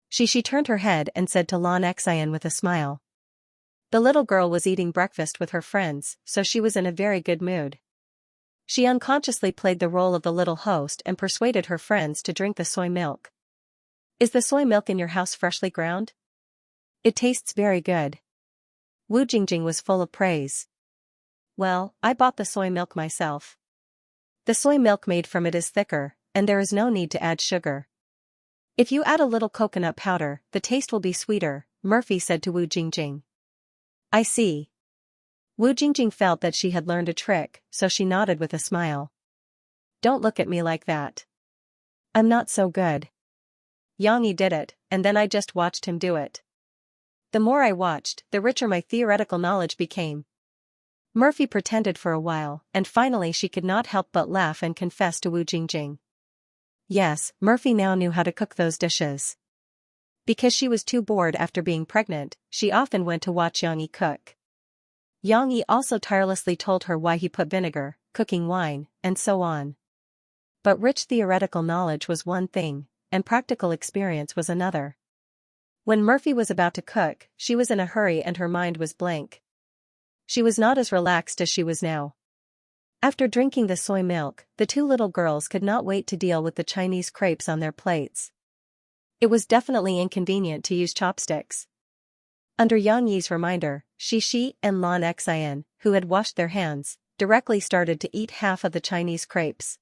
She turned her head and said to Lan Xian with a smile. The little girl was eating breakfast with her friends, so she was in a very good mood. She unconsciously played the role of the little host and persuaded her friends to drink the soy milk. Is the soy milk in your house freshly ground? It tastes very good. Wu Jingjing was full of praise. Well, I bought the soy milk myself. The soy milk made from it is thicker, and there is no need to add sugar. If you add a little coconut powder, the taste will be sweeter, Murphy said to Wu Jingjing. I see. Wu Jingjing felt that she had learned a trick, so she nodded with a smile. Don't look at me like that. I'm not so good. Yang Yi did it, and then I just watched him do it. The more I watched, the richer my theoretical knowledge became. Murphy pretended for a while, and finally she could not help but laugh and confess to Wu Jingjing. Yes, Murphy now knew how to cook those dishes. Because she was too bored after being pregnant, she often went to watch Yang Yi cook. Yang Yi also tirelessly told her why he put vinegar, cooking wine, and so on. But rich theoretical knowledge was one thing, and practical experience was another. When Murphy was about to cook, she was in a hurry and her mind was blank. She was not as relaxed as she was now. After drinking the soy milk, the two little girls could not wait to deal with the Chinese crepes on their plates. It was definitely inconvenient to use chopsticks. Under Yang Yi's reminder, Xi and Lan Xian, who had washed their hands, directly started to eat half of the Chinese crepes.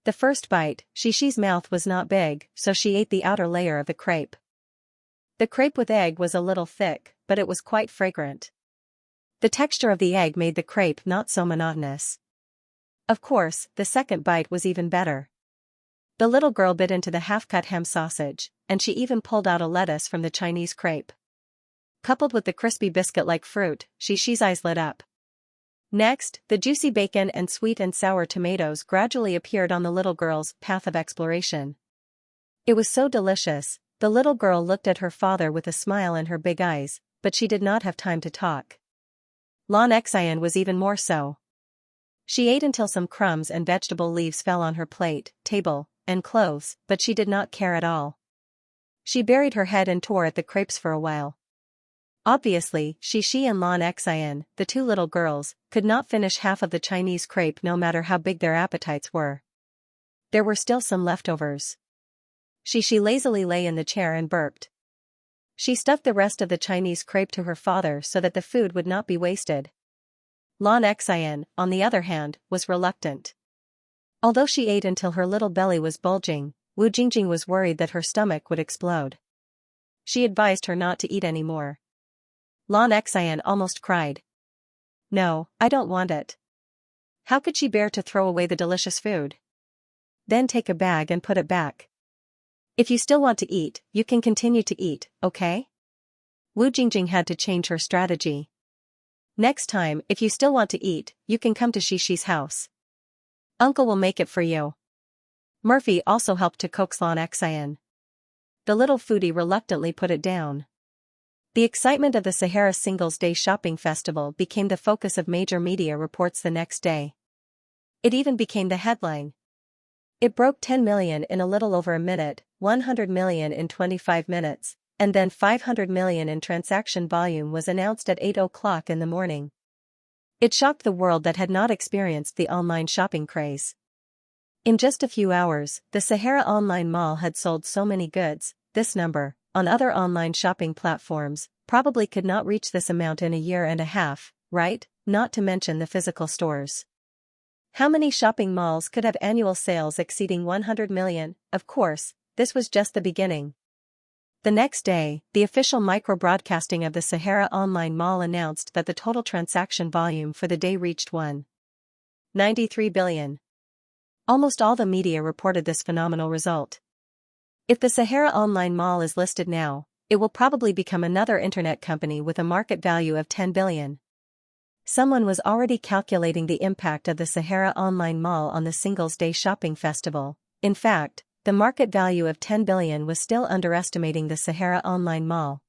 The first bite, Xi's mouth was not big, so she ate the outer layer of the crepe. The crepe with egg was a little thick, but it was quite fragrant. The texture of the egg made the crepe not so monotonous. Of course, the second bite was even better. The little girl bit into the half-cut ham sausage, and she even pulled out a lettuce from the Chinese crepe. Coupled with the crispy biscuit-like fruit, Xi's eyes lit up. Next, the juicy bacon and sweet and sour tomatoes gradually appeared on the little girl's path of exploration. It was so delicious, the little girl looked at her father with a smile in her big eyes, but she did not have time to talk. Lan Xian was even more so. She ate until some crumbs and vegetable leaves fell on her plate, table, and clothes, but she did not care at all. She buried her head and tore at the crepes for a while. Obviously, Xi and Lan Xian, the two little girls, could not finish half of the Chinese crepe no matter how big their appetites were. There were still some leftovers. Xi lazily lay in the chair and burped. She stuffed the rest of the Chinese crepe to her father so that the food would not be wasted. Lan Xian, on the other hand, was reluctant. Although she ate until her little belly was bulging, Wu Jingjing was worried that her stomach would explode. She advised her not to eat any more. Lan Xian almost cried. No, I don't want it. How could she bear to throw away the delicious food? Then take a bag and put it back. If you still want to eat, you can continue to eat, okay? Wu Jingjing had to change her strategy. Next time, if you still want to eat, you can come to Xi's house. Uncle will make it for you. Murphy also helped to coax Lan Xian. The little foodie reluctantly put it down. The excitement of the Sahara Singles Day shopping festival became the focus of major media reports the next day. It even became the headline. It broke 10 million in a little over a minute, 100 million in 25 minutes, and then 500 million in transaction volume was announced at 8 o'clock in the morning. It shocked the world that had not experienced the online shopping craze. In just a few hours, the Sahara Online Mall had sold so many goods, this number, on other online shopping platforms, probably could not reach this amount in a year and a half, right? Not to mention the physical stores. How many shopping malls could have annual sales exceeding 100 million? Of course, this was just the beginning. The next day, the official micro-broadcasting of the Sahara Online Mall announced that the total transaction volume for the day reached 1.93 billion. Almost all the media reported this phenomenal result. If the Sahara Online Mall is listed now, it will probably become another internet company with a market value of 10 billion. Someone was already calculating the impact of the Sahara Online Mall on the Singles Day shopping festival. In fact, the market value of 10 billion was still underestimating the Sahara Online Mall.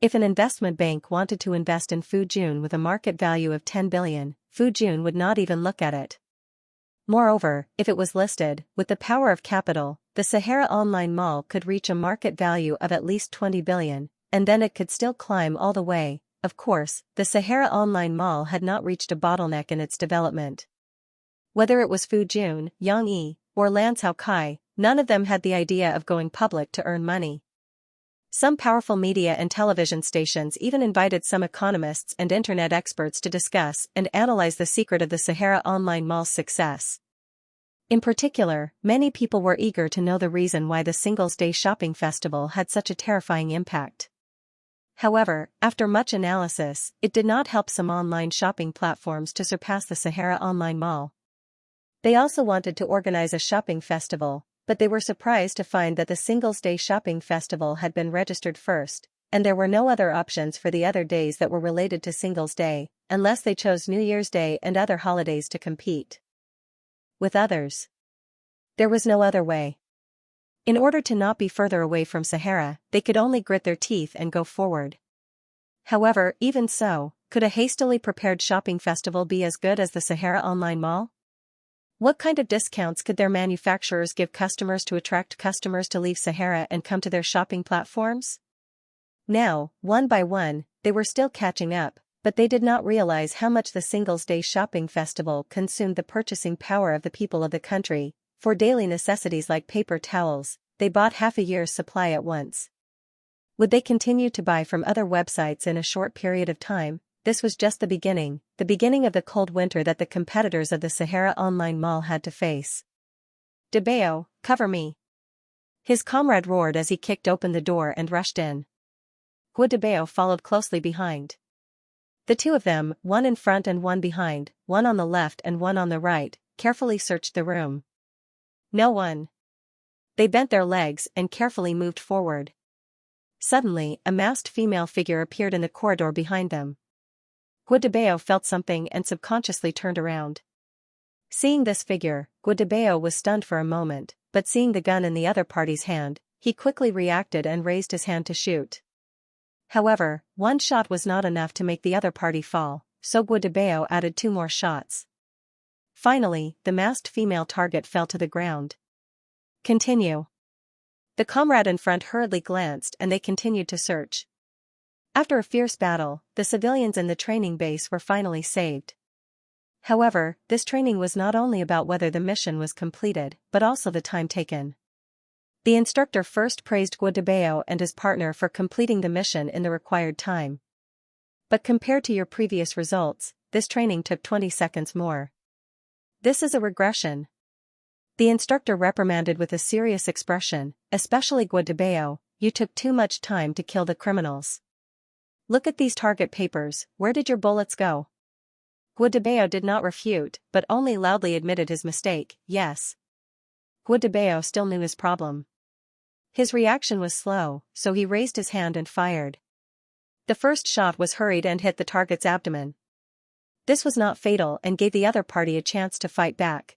If an investment bank wanted to invest in Fujun with a market value of 10 billion, Fujun would not even look at it. Moreover, if it was listed, with the power of capital, the Sahara Online Mall could reach a market value of at least 20 billion, and then it could still climb all the way. Of course, the Sahara Online Mall had not reached a bottleneck in its development. Whether it was Fujun, Yang Yi, or Lancao Kai, none of them had the idea of going public to earn money. Some powerful media and television stations even invited some economists and internet experts to discuss and analyze the secret of the Sahara Online Mall's success. In particular, many people were eager to know the reason why the Singles Day shopping festival had such a terrifying impact. However, after much analysis, it did not help some online shopping platforms to surpass the Sahara Online Mall. They also wanted to organize a shopping festival, but they were surprised to find that the Singles Day shopping festival had been registered first, and there were no other options for the other days that were related to Singles' Day, unless they chose New Year's Day and other holidays to compete with others. There was no other way. In order to not be further away from Sahara, they could only grit their teeth and go forward. However, even so, could a hastily prepared shopping festival be as good as the Sahara Online Mall? What kind of discounts could their manufacturers give customers to attract customers to leave Sahara and come to their shopping platforms? Now, one by one, they were still catching up, but they did not realize how much the Singles' Day shopping festival consumed the purchasing power of the people of the country. For daily necessities like paper towels, they bought half a year's supply at once. Would they continue to buy from other websites in a short period of time? This was just the beginning of the cold winter that the competitors of the Sahara Online Mall had to face. "Debeo, cover me!" his comrade roared as he kicked open the door and rushed in. Debeo followed closely behind. The two of them, one in front and one behind, one on the left and one on the right, carefully searched the room. No one. They bent their legs and carefully moved forward. Suddenly, a masked female figure appeared in the corridor behind them. Debeo felt something and subconsciously turned around. Seeing this figure, Debeo was stunned for a moment, but seeing the gun in the other party's hand, he quickly reacted and raised his hand to shoot. However, one shot was not enough to make the other party fall, so Debeo added 2 more shots. Finally, the masked female target fell to the ground. Continue. The comrade in front hurriedly glanced and they continued to search. After a fierce battle, the civilians in the training base were finally saved. However, this training was not only about whether the mission was completed, but also the time taken. The instructor first praised Debeo and his partner for completing the mission in the required time. But compared to your previous results, this training took 20 seconds more. This is a regression. The instructor reprimanded with a serious expression, especially Debeo, you took too much time to kill the criminals. Look at these target papers, where did your bullets go? Debeo did not refute, but only loudly admitted his mistake, yes. Debeo still knew his problem. His reaction was slow, so he raised his hand and fired. The first shot was hurried and hit the target's abdomen. This was not fatal and gave the other party a chance to fight back.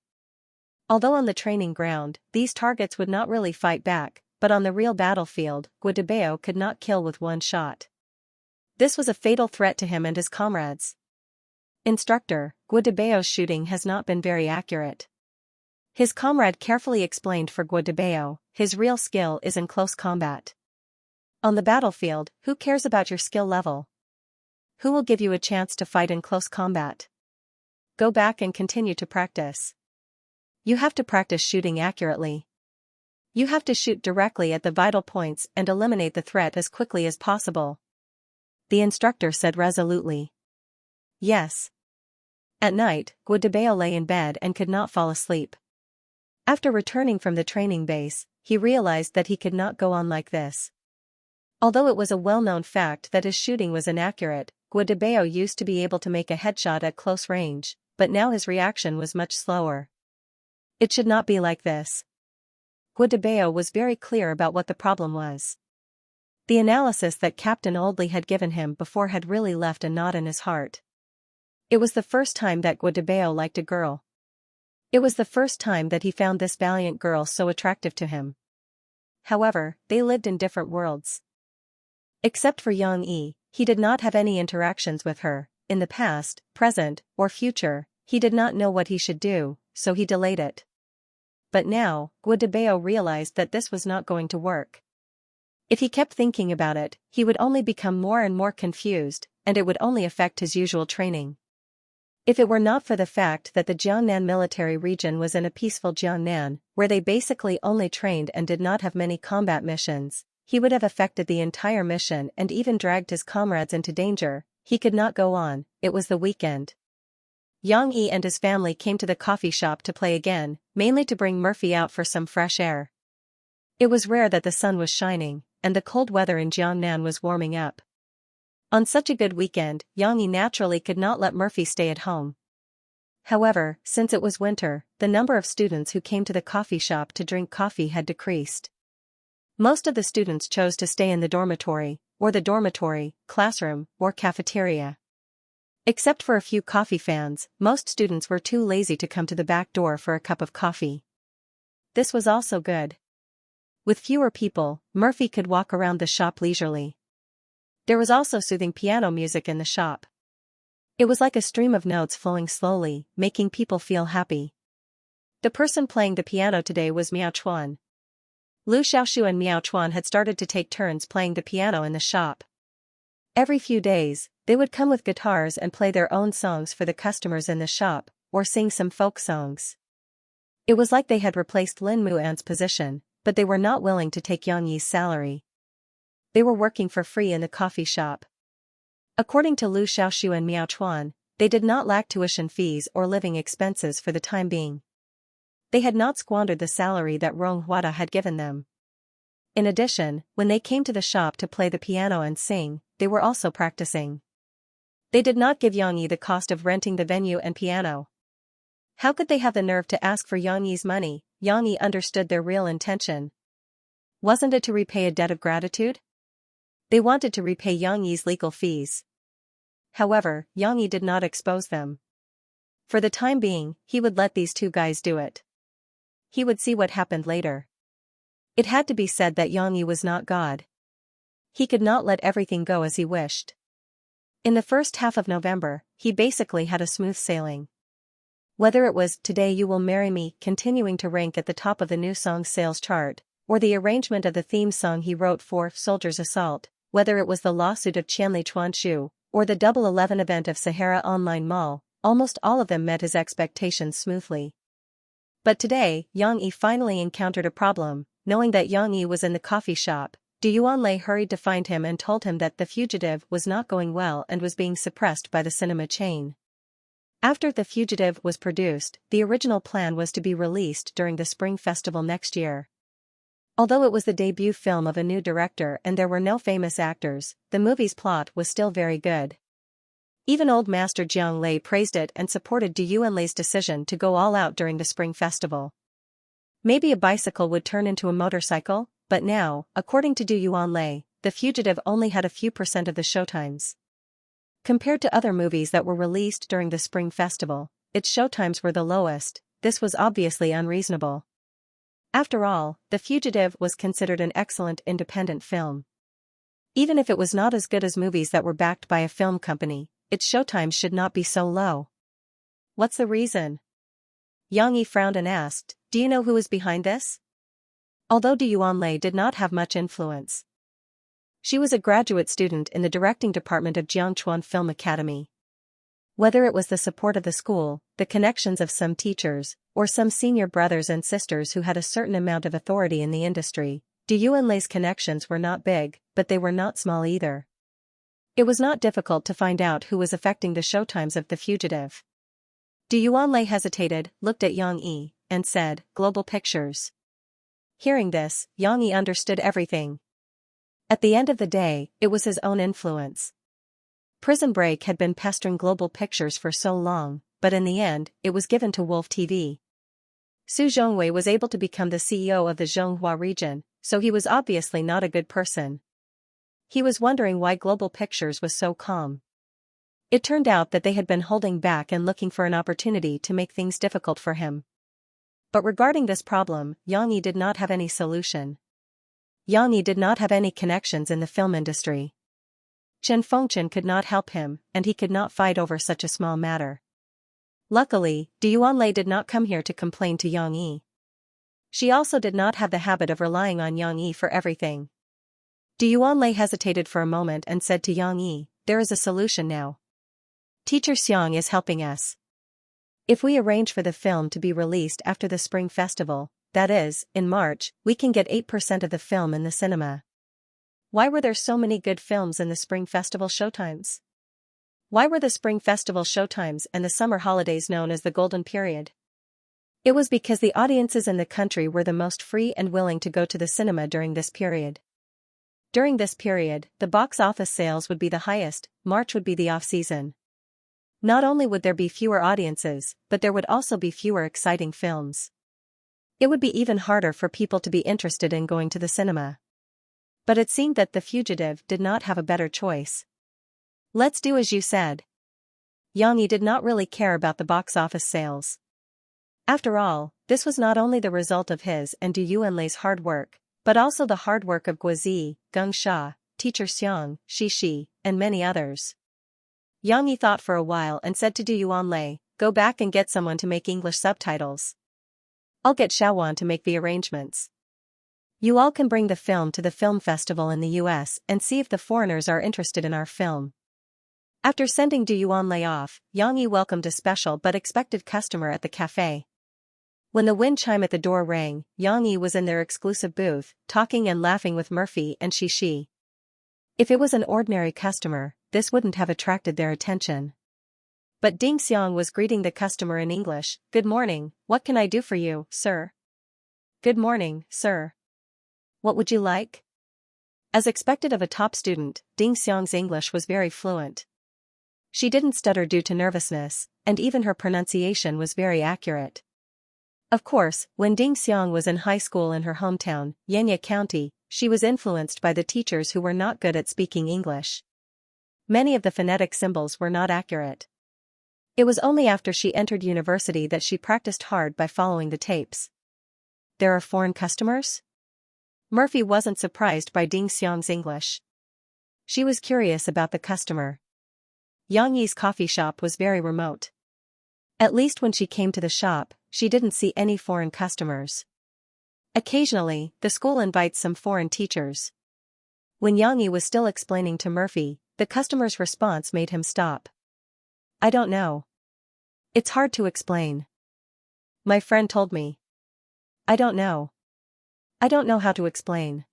Although on the training ground, these targets would not really fight back, but on the real battlefield, Debeo could not kill with one shot. This was a fatal threat to him and his comrades. Instructor, Debeo's shooting has not been very accurate. His comrade carefully explained for Debeo, his real skill is in close combat. On the battlefield, who cares about your skill level? Who will give you a chance to fight in close combat? Go back and continue to practice. You have to practice shooting accurately. You have to shoot directly at the vital points and eliminate the threat as quickly as possible. The instructor said resolutely. Yes. At night, Debeo lay in bed and could not fall asleep. After returning from the training base, he realized that he could not go on like this. Although it was a well-known fact that his shooting was inaccurate, Debeo used to be able to make a headshot at close range, but now his reaction was much slower. It should not be like this. Debeo was very clear about what the problem was. The analysis that Captain Oldley had given him before had really left a knot in his heart. It was the first time that Debeo liked a girl. It was the first time that he found this valiant girl so attractive to him. However, they lived in different worlds. Except for Xianxia, he did not have any interactions with her. In the past, present, or future, he did not know what he should do, so he delayed it. But now, Debeo realized that this was not going to work. If he kept thinking about it, he would only become more and more confused, and it would only affect his usual training. If it were not for the fact that the Jiangnan military region was in a peaceful Jiangnan, where they basically only trained and did not have many combat missions, he would have affected the entire mission and even dragged his comrades into danger. He could not go on, it was the weekend. Xianxia and his family came to the coffee shop to play again, mainly to bring Murphy out for some fresh air. It was rare that the sun was shining, and the cold weather in Jiangnan was warming up. On such a good weekend, Xianxia naturally could not let Murphy stay at home. However, since it was winter, the number of students who came to the coffee shop to drink coffee had decreased. Most of the students chose to stay in the dormitory, or the dormitory, classroom, or cafeteria. Except for a few coffee fans, most students were too lazy to come to the back door for a cup of coffee. This was also good. With fewer people, Murphy could walk around the shop leisurely. There was also soothing piano music in the shop. It was like a stream of notes flowing slowly, making people feel happy. The person playing the piano today was Miao Chuan. Lu Xiaoshu and Miao Chuan had started to take turns playing the piano in the shop. Every few days, they would come with guitars and play their own songs for the customers in the shop, or sing some folk songs. It was like they had replaced Lin Muan's position, but they were not willing to take Yang Yi's salary. They were working for free in the coffee shop. According to Lu Xiaoshu and Miao Chuan, they did not lack tuition fees or living expenses for the time being. They had not squandered the salary that Rong Huada had given them. In addition, when they came to the shop to play the piano and sing, they were also practicing. They did not give Yang Yi the cost of renting the venue and piano. How could they have the nerve to ask for Yang Yi's money? Yang Yi understood their real intention. Wasn't it to repay a debt of gratitude? They wanted to repay Yang Yi's legal fees. However, Yang Yi did not expose them. For the time being, he would let these two guys do it. He would see what happened later. It had to be said that Yang Yi was not God. He could not let everything go as he wished. In the first half of November, he basically had a smooth sailing. Whether it was "Today You Will Marry Me" continuing to rank at the top of the new song sales chart, or the arrangement of the theme song he wrote for Soldier's Assault, whether it was the lawsuit of Qianli Chuanshu, or the Double 11 event of Sahara Online Mall, almost all of them met his expectations smoothly. But today, Yang Yi finally encountered a problem. Knowing that Yang Yi was in the coffee shop, Du Yuanlei hurried to find him and told him that The Fugitive was not going well and was being suppressed by the cinema chain. After The Fugitive was produced, the original plan was to be released during the Spring Festival next year. Although it was the debut film of a new director and there were no famous actors, the movie's plot was still very good. Even old master Jiang Lei praised it and supported Du Yuanlei's decision to go all out during the Spring Festival. Maybe a bicycle would turn into a motorcycle, but now, according to Du Yuanlei, The Fugitive only had a few % of the showtimes. Compared to other movies that were released during the Spring Festival, its showtimes were the lowest. This was obviously unreasonable. After all, The Fugitive was considered an excellent independent film. Even if it was not as good as movies that were backed by a film company, its showtimes should not be so low. What's the reason? Yang Yi frowned and asked, "Do you know who is behind this?" Although Du Yuanlei did not have much influence. She was a graduate student in the directing department of Jiangchuan Film Academy. Whether it was the support of the school, the connections of some teachers, or some senior brothers and sisters who had a certain amount of authority in the industry, Du Yuanlei's connections were not big, but they were not small either. It was not difficult to find out who was affecting the showtimes of The Fugitive. Du Yuanlei hesitated, looked at Yang Yi, and said, "Global Pictures." Hearing this, Yang Yi understood everything. At the end of the day, it was his own influence. Prison Break had been pestering Global Pictures for so long, but in the end, it was given to Wolf TV. Su Zhongwei was able to become the CEO of the Zhonghua region, so he was obviously not a good person. He was wondering why Global Pictures was so calm. It turned out that they had been holding back and looking for an opportunity to make things difficult for him. But regarding this problem, Yang Yi did not have any solution. Yang Yi did not have any connections in the film industry. Chen Fengchen could not help him, and he could not fight over such a small matter. Luckily, Du Yuanlei did not come here to complain to Yang Yi. She also did not have the habit of relying on Yang Yi for everything. Du Yuanlei hesitated for a moment and said to Yang Yi, "There is a solution now. Teacher Xiang is helping us. If we arrange for the film to be released after the Spring Festival, that is, in March, we can get 8% of the film in the cinema." Why were there so many good films in the Spring Festival showtimes? Why were the Spring Festival showtimes and the summer holidays known as the Golden Period? It was because the audiences in the country were the most free and willing to go to the cinema during this period. During this period, the box office sales would be the highest. March would be the off-season. Not only would there be fewer audiences, but there would also be fewer exciting films. It would be even harder for people to be interested in going to the cinema. But it seemed that the fugitive did not have a better choice. Let's do as you said. Yang Yi did not really care about the box office sales. After all, this was not only the result of his and Du Yuanlei's hard work, but also the hard work of Guozi, Geng Sha, teacher Xiang, Xi, and many others. Yang Yi thought for a while and said to Du Yuanlei, "Go back and get someone to make English subtitles. I'll get Xiaowan to make the arrangements. You all can bring the film to the film festival in the US and see if the foreigners are interested in our film." After sending Du Yuanlei off, Yang Yi welcomed a special but expected customer at the cafe. When the wind chime at the door rang, Yang Yi was in their exclusive booth, talking and laughing with Murphy and Xi. If it was an ordinary customer, this wouldn't have attracted their attention. But Ding Xiang was greeting the customer in English. "Good morning, what can I do for you, sir?" "Good morning, sir. What would you like?" As expected of a top student, Ding Xiang's English was very fluent. She didn't stutter due to nervousness, and even her pronunciation was very accurate. Of course, when Ding Xiang was in high school in her hometown, Xianxia County, she was influenced by the teachers who were not good at speaking English. Many of the phonetic symbols were not accurate. It was only after she entered university that she practiced hard by following the tapes. "There are foreign customers?" Murphy wasn't surprised by Ding Xiang's English. She was curious about the customer. Yang Yi's coffee shop was very remote. At least when she came to the shop, she didn't see any foreign customers. Occasionally, the school invites some foreign teachers. When Yang Yi was still explaining to Murphy, the customer's response made him stop. "I don't know. It's hard to explain. My friend told me. I don't know. I don't know how to explain.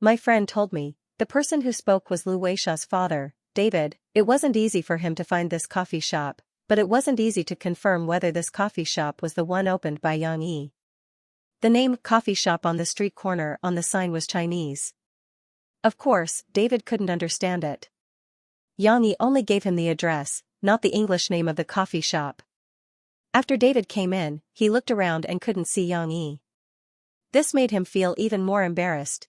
My friend told me." The person who spoke was Lu Weisha's father, David. It wasn't easy for him to find this coffee shop, but it wasn't easy to confirm whether this coffee shop was the one opened by Yang Yi. The name "coffee shop" on the street corner on the sign was Chinese. Of course, David couldn't understand it. Yang Yi only gave him the address, not the English name of the coffee shop. After David came in, he looked around and couldn't see Yang Yi. This made him feel even more embarrassed.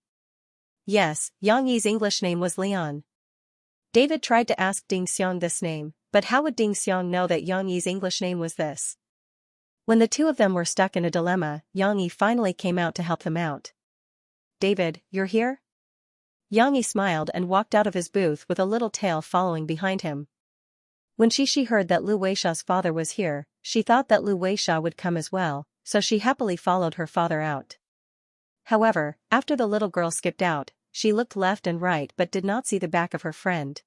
Yes, Yang Yi's English name was Leon. David tried to ask Ding Xiang this name, but how would Ding Xiang know that Yang Yi's English name was this? When the two of them were stuck in a dilemma, Yang Yi finally came out to help them out. "David, you're here?" Yang Yi smiled and walked out of his booth with a little tail following behind him. When Xi heard that Lu Weisha's father was here, she thought that Lu Weisha would come as well, so she happily followed her father out. However, after the little girl skipped out, she looked left and right but did not see the back of her friend.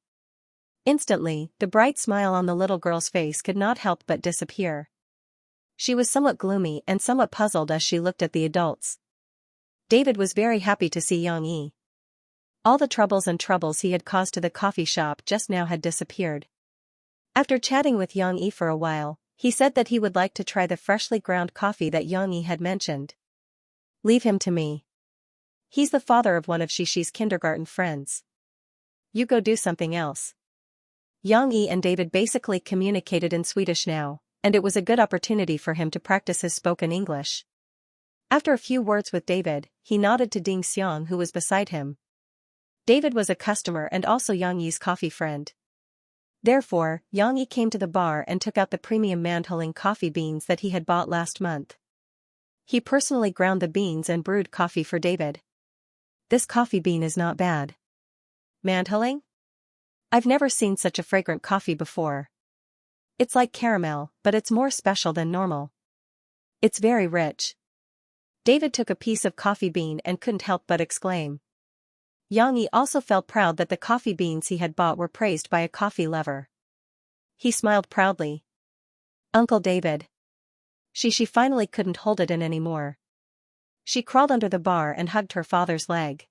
Instantly, the bright smile on the little girl's face could not help but disappear. She was somewhat gloomy and somewhat puzzled as she looked at the adults. David was very happy to see Yang Yi. All the troubles he had caused to the coffee shop just now had disappeared. After chatting with Yang Yi for a while, he said that he would like to try the freshly ground coffee that Yang Yi had mentioned. "Leave him to me. He's the father of one of Xi's kindergarten friends. You go do something else." Yang Yi and David basically communicated in Swedish now, and it was a good opportunity for him to practice his spoken English. After a few words with David, he nodded to Ding Xiang who was beside him. David was a customer and also Yang Yi's coffee friend. Therefore, Yang Yi came to the bar and took out the premium Mandheling coffee beans that he had bought last month. He personally ground the beans and brewed coffee for David. "This coffee bean is not bad." "Mandheling? I've never seen such a fragrant coffee before. It's like caramel, but it's more special than normal. It's very rich." David took a piece of coffee bean and couldn't help but exclaim. Yang Yi also felt proud that the coffee beans he had bought were praised by a coffee lover. He smiled proudly. "Uncle David." She finally couldn't hold it in anymore. She crawled under the bar and hugged her father's leg.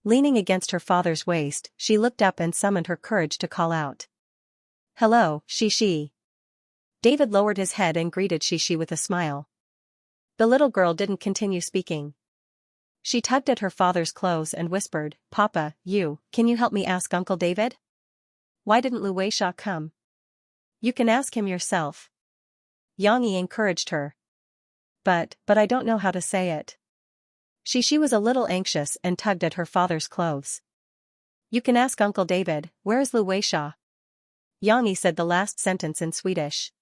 Leaning against her father's waist, she looked up and summoned her courage to call out. "Hello, Xi." David lowered his head and greeted Xi with a smile. The little girl didn't continue speaking. She tugged at her father's clothes and whispered, "Papa, can you help me ask Uncle David? Why didn't Lu Weisha come? You can ask him yourself." Yang Yi encouraged her. But I don't know how to say it." She was a little anxious and tugged at her father's clothes. You can ask Uncle David, where is Lu Weisha? Yang said the last sentence in Swedish.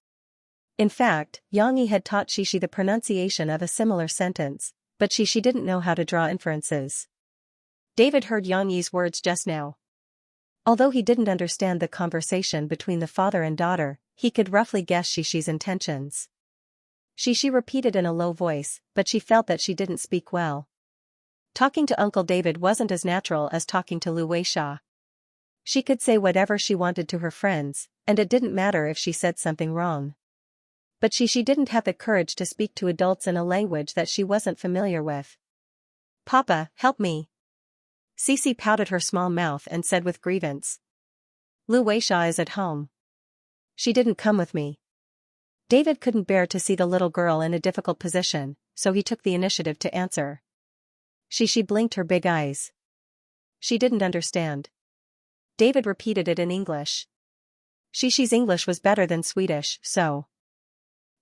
In fact, Yang had taught Shishi the pronunciation of a similar sentence, but Shishi didn't know how to draw inferences. David heard Yang words just now. Although he didn't understand the conversation between the father and daughter, he could roughly guess Shishi's intentions. Shishi repeated in a low voice, but she felt that she didn't speak well. Talking to Uncle David wasn't as natural as talking to Lu Weisha. She could say whatever she wanted to her friends, and it didn't matter if she said something wrong. But Shishi didn't have the courage to speak to adults in a language that she wasn't familiar with. Papa, help me. Cece pouted her small mouth and said with grievance. Lu Weisha is at home. She didn't come with me. David couldn't bear to see the little girl in a difficult position, so he took the initiative to answer. Shishi blinked her big eyes. She didn't understand. David repeated it in English. Shishi's English was better than Swedish, so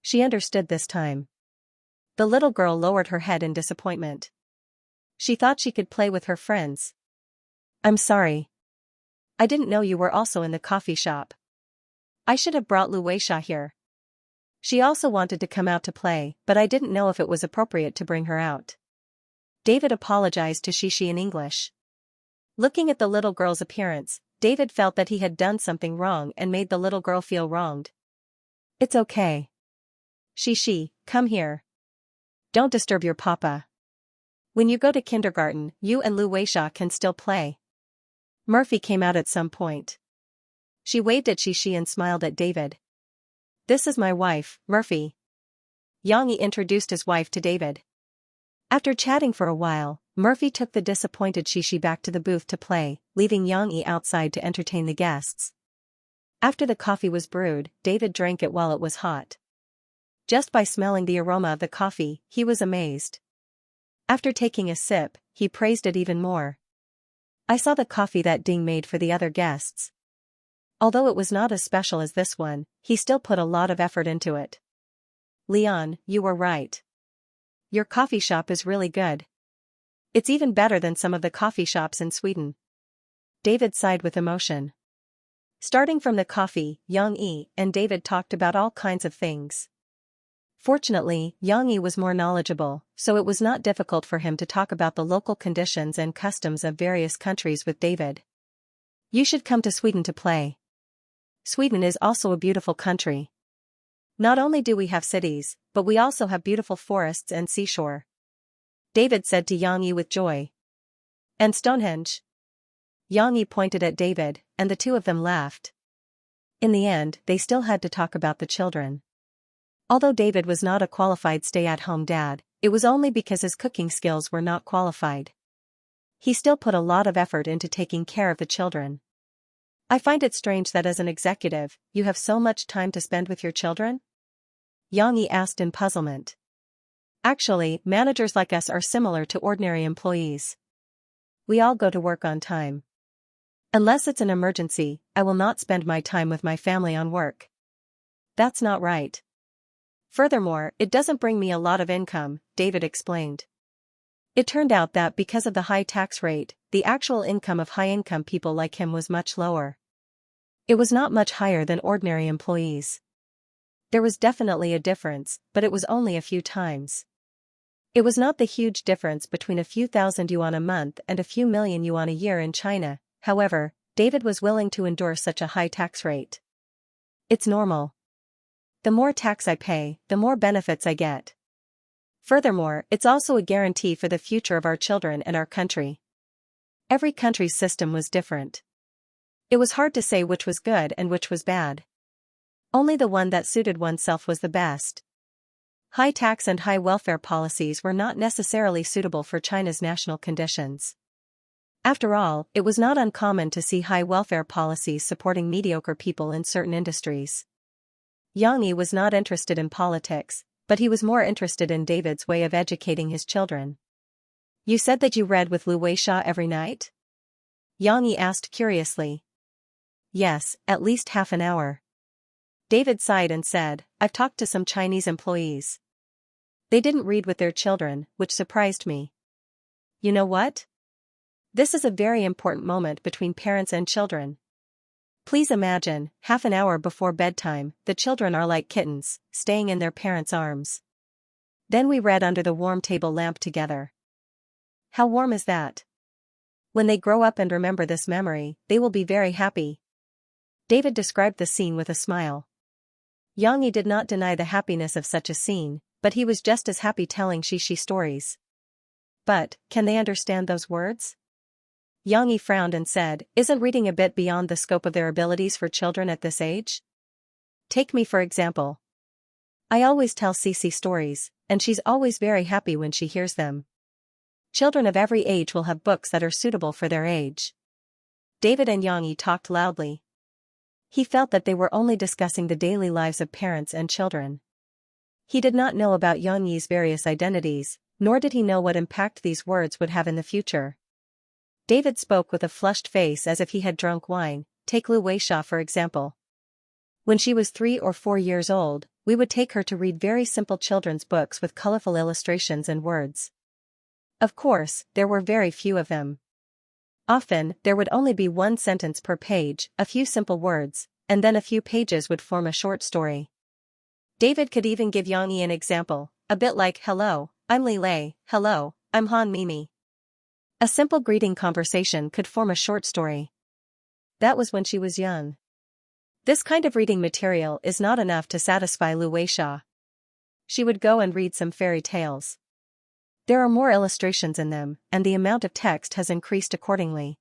she understood this time. The little girl lowered her head in disappointment. She thought she could play with her friends. I'm sorry. I didn't know you were also in the coffee shop. I should have brought Lu Weisha here. She also wanted to come out to play, but I didn't know if it was appropriate to bring her out. David apologized to Shishi in English. Looking at the little girl's appearance, David felt that he had done something wrong and made the little girl feel wronged. It's okay. Shishi, come here. Don't disturb your papa. When you go to kindergarten, you and Lu Weisha can still play. Murphy came out at some point. She waved at Shishi and smiled at David. This is my wife, Murphy. Yang introduced his wife to David. After chatting for a while, Murphy took the disappointed Shishi back to the booth to play, leaving Yang outside to entertain the guests. After the coffee was brewed, David drank it while it was hot. Just by smelling the aroma of the coffee, he was amazed. After taking a sip, he praised it even more. I saw the coffee that Ding made for the other guests. Although it was not as special as this one, he still put a lot of effort into it. Leon, you were right. Your coffee shop is really good. It's even better than some of the coffee shops in Sweden. David sighed with emotion. Starting from the coffee, Yang and David talked about all kinds of things. Fortunately, Yang was more knowledgeable, so it was not difficult for him to talk about the local conditions and customs of various countries with David. You should come to Sweden to play. Sweden is also a beautiful country. Not only do we have cities, but we also have beautiful forests and seashore. David said to Yang with joy. And Stonehenge. Yang pointed at David, and the two of them laughed. In the end, they still had to talk about the children. Although David was not a qualified stay-at-home dad, it was only because his cooking skills were not qualified. He still put a lot of effort into taking care of the children. I find it strange that as an executive, you have so much time to spend with your children? Yang asked in puzzlement. Actually, managers like us are similar to ordinary employees. We all go to work on time. Unless it's an emergency, I will not spend my time with my family on work. That's not right. Furthermore, it doesn't bring me a lot of income, David explained. It turned out that because of the high tax rate, the actual income of high-income people like him was much lower. It was not much higher than ordinary employees. There was definitely a difference, but it was only a few times. It was not the huge difference between a few thousand yuan a month and a few million yuan a year in China. However, David was willing to endure such a high tax rate. It's normal. The more tax I pay, the more benefits I get. Furthermore, it's also a guarantee for the future of our children and our country. Every country's system was different. It was hard to say which was good and which was bad. Only the one that suited oneself was the best. High tax and high welfare policies were not necessarily suitable for China's national conditions. After all, it was not uncommon to see high welfare policies supporting mediocre people in certain industries. Yang was not interested in politics, but he was more interested in David's way of educating his children. You said that you read with Lu Weisha every night? Yang asked curiously. Yes, at least half an hour. David sighed and said, I've talked to some Chinese employees. They didn't read with their children, which surprised me. You know what? This is a very important moment between parents and children. Please imagine, half an hour before bedtime, the children are like kittens, staying in their parents' arms. Then we read under the warm table lamp together. How warm is that? When they grow up and remember this memory, they will be very happy. David described the scene with a smile. Xianxia did not deny the happiness of such a scene, but he was just as happy telling Xianxia stories. But, can they understand those words? Xianxia frowned and said, "Isn't reading a bit beyond the scope of their abilities for children at this age? Take me for example. I always tell Cici stories, and she's always very happy when she hears them. Children of every age will have books that are suitable for their age." David and Xianxia talked loudly. He felt that they were only discussing the daily lives of parents and children. He did not know about Xianxia's various identities, nor did he know what impact these words would have in the future. David spoke with a flushed face as if he had drunk wine. Take Lu Weisha for example. When she was 3 or 4 years old, we would take her to read very simple children's books with colorful illustrations and words. Of course, there were very few of them. Often, there would only be one sentence per page, a few simple words, and then a few pages would form a short story. David could even give Xianxia an example, a bit like, "Hello, I'm Li Lei, hello, I'm Han Mimi." A simple greeting conversation could form a short story. That was when she was young. This kind of reading material is not enough to satisfy Lu Weisha. She would go and read some fairy tales. There are more illustrations in them, and the amount of text has increased accordingly.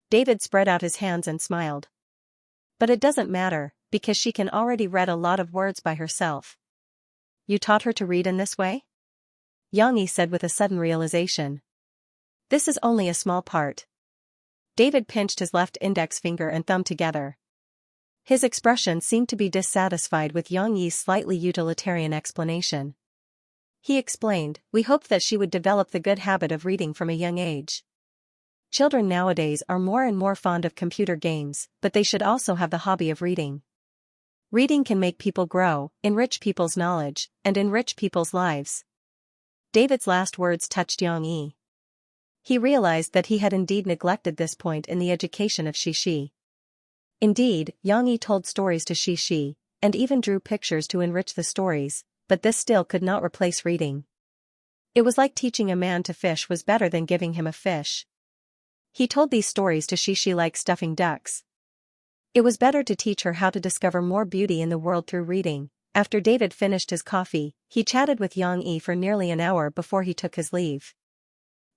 David spread out his hands and smiled. But it doesn't matter, because she can already read a lot of words by herself. You taught her to read in this way? Xianxia said with a sudden realization. This is only a small part. David pinched his left index finger and thumb together. His expression seemed to be dissatisfied with Xianxia's slightly utilitarian explanation. He explained, "We hoped that she would develop the good habit of reading from a young age. Children nowadays are more and more fond of computer games, but they should also have the hobby of reading. Reading can make people grow, enrich people's knowledge, and enrich people's lives." David's last words touched Xianxia. He realized that he had indeed neglected this point in the education of Xianxia. Indeed, Xianxia told stories to Xianxia, and even drew pictures to enrich the stories, but this still could not replace reading. It was like teaching a man to fish was better than giving him a fish. He told these stories to Xianxia like stuffing ducks. It was better to teach her how to discover more beauty in the world through reading. After David finished his coffee, he chatted with Xianxia for nearly an hour before he took his leave.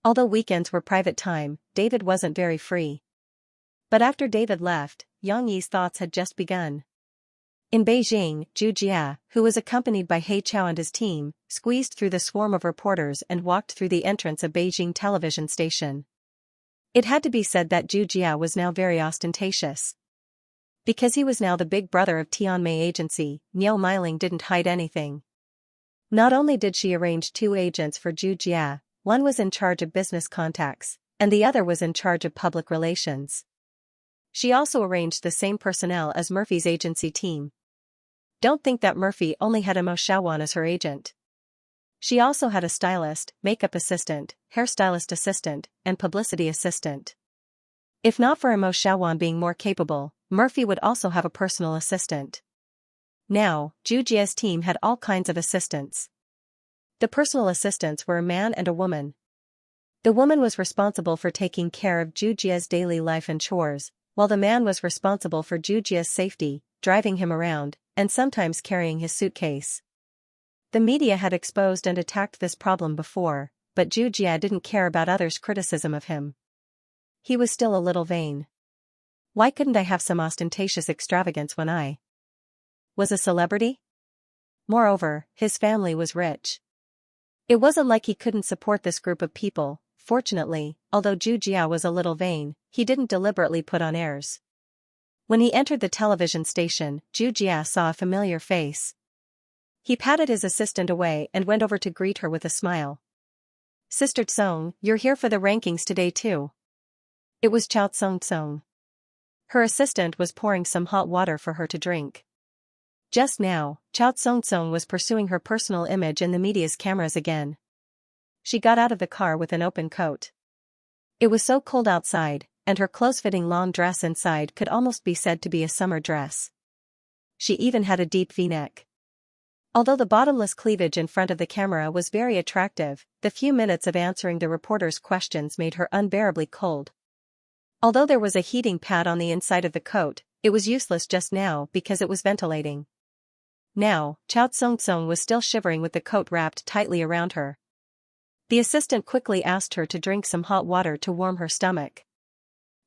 Although weekends were private time, David wasn't very free. But after David left, Xianxia's thoughts had just begun. In Beijing, Zhu Jia, who was accompanied by He Chao and his team, squeezed through the swarm of reporters and walked through the entrance of Beijing television station. It had to be said that Zhu Jia was now very ostentatious. Because he was now the big brother of Tianmei Agency, Niu Meiling didn't hide anything. Not only did she arrange 2 agents for Zhu Jia, one was in charge of business contacts, and the other was in charge of public relations. She also arranged the same personnel as Murphy's agency team. Don't think that Murphy only had a Mo Xiaowan as her agent. She also had a stylist, makeup assistant, hairstylist assistant, and publicity assistant. If not for Mo Xiaowan being more capable, Murphy would also have a personal assistant. Now, Zhu Jia's team had all kinds of assistants. The personal assistants were a man and a woman. The woman was responsible for taking care of Zhu Jia's daily life and chores, while the man was responsible for Zhu Jia's safety, driving him around, and sometimes carrying his suitcase. The media had exposed and attacked this problem before, but Zhu Jia didn't care about others' criticism of him. He was still a little vain. Why couldn't I have some ostentatious extravagance when I was a celebrity? Moreover, his family was rich. It wasn't like he couldn't support this group of people. Fortunately, although Zhu Jia was a little vain, he didn't deliberately put on airs. When he entered the television station, Zhu Jia saw a familiar face. He patted his assistant away and went over to greet her with a smile. "Sister Tsong, you're here for the rankings today too." It was Chao Tsong. Her assistant was pouring some hot water for her to drink. Just now, Chao Tsong was pursuing her personal image in the media's cameras again. She got out of the car with an open coat. It was so cold outside, and her close-fitting long dress inside could almost be said to be a summer dress. She even had a deep V-neck. Although the bottomless cleavage in front of the camera was very attractive, the few minutes of answering the reporter's questions made her unbearably cold. Although there was a heating pad on the inside of the coat, it was useless just now because it was ventilating. Now, Chao Tsung was still shivering with the coat wrapped tightly around her. The assistant quickly asked her to drink some hot water to warm her stomach.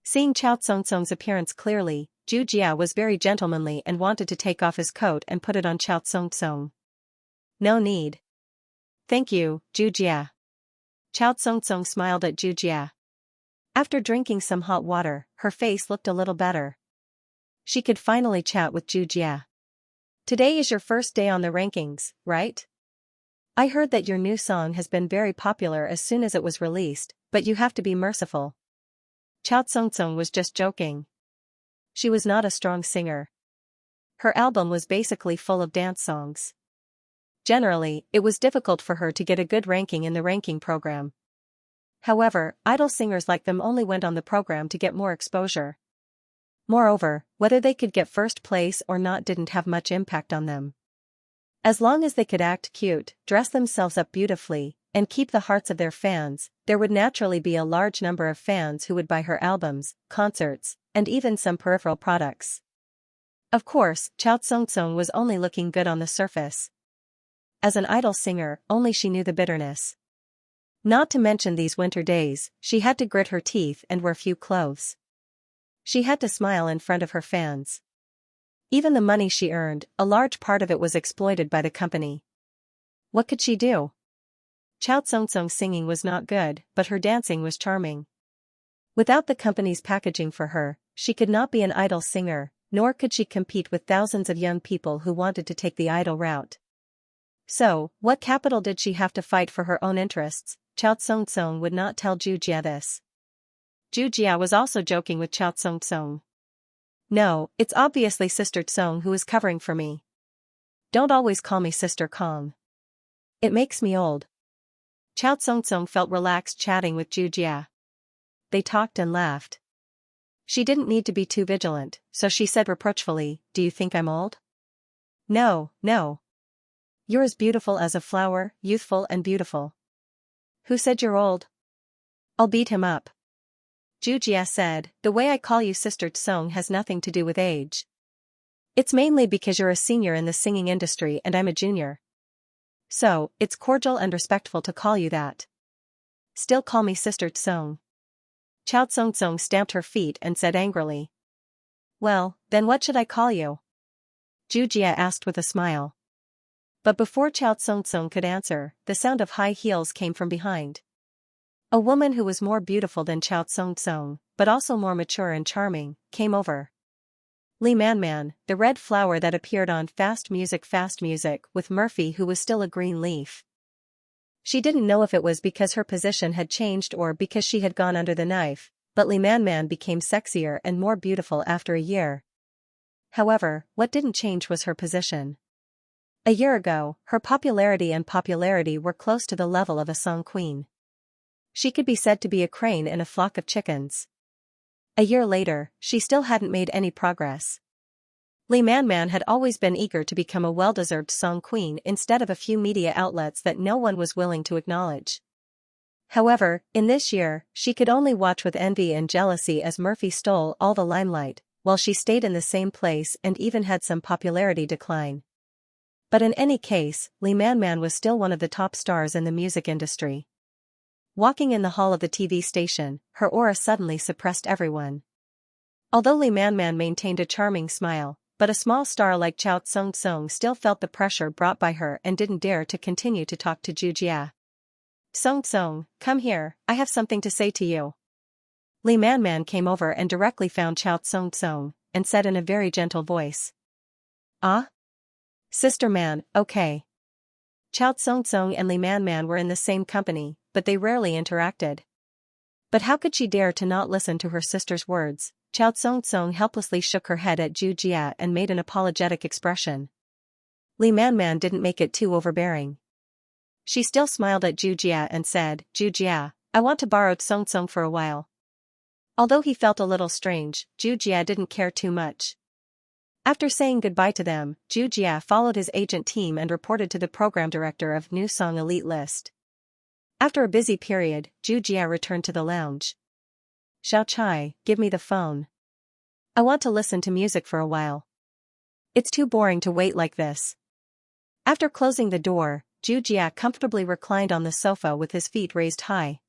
Seeing Chao Tsung's appearance clearly, Zhu Jia was very gentlemanly and wanted to take off his coat and put it on Chao Tsung. No need. Thank you, Zhu Jia. Chao Tsung smiled at Zhu Jia. After drinking some hot water, her face looked a little better. She could finally chat with Zhu Jia. Today is your first day on the rankings, right? I heard that your new song has been very popular as soon as it was released, but you have to be merciful. Chao Tsung was just joking. She was not a strong singer. Her album was basically full of dance songs. Generally, it was difficult for her to get a good ranking in the ranking program. However, idol singers like them only went on the program to get more exposure. Moreover, whether they could get first place or not didn't have much impact on them. As long as they could act cute, dress themselves up beautifully, and keep the hearts of their fans, there would naturally be a large number of fans who would buy her albums, concerts, and even some peripheral products. Of course, Chao Tsung was only looking good on the surface. As an idol singer, only she knew the bitterness. Not to mention these winter days, she had to grit her teeth and wear few clothes. She had to smile in front of her fans. Even the money she earned, a large part of it was exploited by the company. What could she do? Chao Tsung's singing was not good, but her dancing was charming. Without the company's packaging for her, she could not be an idol singer, nor could she compete with thousands of young people who wanted to take the idol route. So, what capital did she have to fight for her own interests? Chao Tsung would not tell Zhu Jia this. Zhu Jia was also joking with Chao Tsung. No, it's obviously Sister Tsung who is covering for me. Don't always call me Sister Kong. It makes me old. Chao Tsung felt relaxed chatting with Zhu Jia. They talked and laughed. She didn't need to be too vigilant, so she said reproachfully, "Do you think I'm old?" No. You're as beautiful as a flower, youthful and beautiful. Who said you're old? I'll beat him up. Zhu Jia said, "The way I call you Sister Tsung has nothing to do with age. It's mainly because you're a senior in the singing industry and I'm a junior. So, it's cordial and respectful to call you that. Still call me Sister Tsung." Chao Tsung stamped her feet and said angrily. "Well, then what should I call you?" Zhu Jia asked with a smile. But before Chao Tsung could answer, the sound of high heels came from behind. A woman who was more beautiful than Chao Tsung, but also more mature and charming, came over. Li Man, the red flower that appeared on Fast Music with Murphy, who was still a green leaf. She didn't know if it was because her position had changed or because she had gone under the knife, but Li Man became sexier and more beautiful after a year. However, what didn't change was her position. A year ago, her popularity were close to the level of a song queen. She could be said to be a crane in a flock of chickens. A year later, she still hadn't made any progress. Li Man had always been eager to become a well-deserved song queen instead of a few media outlets that no one was willing to acknowledge. However, in this year, she could only watch with envy and jealousy as Murphy stole all the limelight, while she stayed in the same place and even had some popularity decline. But in any case, Li Man was still one of the top stars in the music industry. Walking in the hall of the TV station, her aura suddenly suppressed everyone. Although Li Man maintained a charming smile, but a small star like Chao Tsung still felt the pressure brought by her and didn't dare to continue to talk to Zhu Jia. "Tsung, come here, I have something to say to you." Li Man came over and directly found Chao Tsung, and said in a very gentle voice. "Ah? Sister Man, okay." Chao Tsung and Li Man were in the same company, but they rarely interacted. But how could she dare to not listen to her sister's words? Chao Tsung helplessly shook her head at Zhu Jia and made an apologetic expression. Li Man didn't make it too overbearing. She still smiled at Zhu Jia and said, Zhu Jia, I want to borrow Song Song for a while. Although he felt a little strange, Zhu Jia didn't care too much. After saying goodbye to them, Zhu Jia followed his agent team and reported to the program director of New Song Elite List. After a busy period, Zhu Jia returned to the lounge. Xiao, give me the phone. I want to listen to music for a while. It's too boring to wait like this. After closing the door, Zhu Jia comfortably reclined on the sofa with his feet raised high.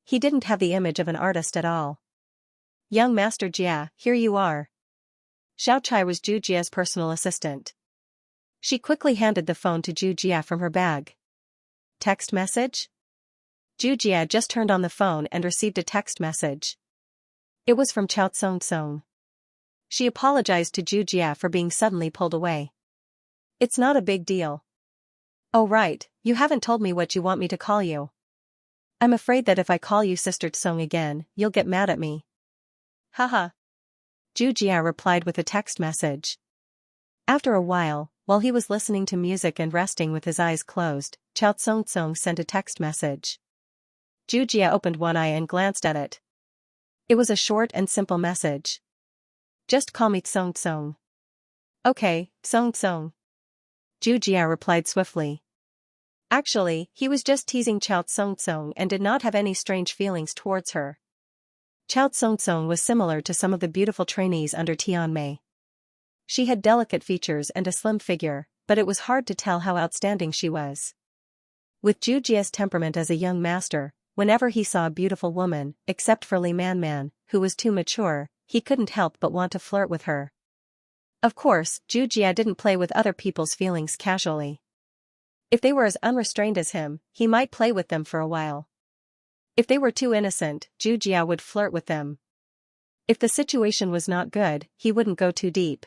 He didn't have the image of an artist at all. Young Master Jia, here you are. Xiao was Zhu Jia's personal assistant. She quickly handed the phone to Zhu Jia from her bag. Text message? Zhu Jia just turned on the phone and received a text message. It was from Chao Song. She apologized to Zhu Jia for being suddenly pulled away. It's not a big deal. Oh right, you haven't told me what you want me to call you. I'm afraid that if I call you Sister Tsong again, you'll get mad at me. Haha. Zhu Jia replied with a text message. After a while he was listening to music and resting with his eyes closed, Chao Song sent a text message. Zhu Jia opened one eye and glanced at it. It was a short and simple message. Just call me Tsong. Okay, Tsong. Zhu Jia replied swiftly. Actually, he was just teasing Chao Tsong and did not have any strange feelings towards her. Chao Tsong was similar to some of the beautiful trainees under Tian Mei. She had delicate features and a slim figure, but it was hard to tell how outstanding she was. With Zhu Jia's temperament as a young master, whenever he saw a beautiful woman, except for Li Man, who was too mature, he couldn't help but want to flirt with her. Of course, Zhu Jia didn't play with other people's feelings casually. If they were as unrestrained as him, he might play with them for a while. If they were too innocent, Zhu Jia would flirt with them. If the situation was not good, he wouldn't go too deep.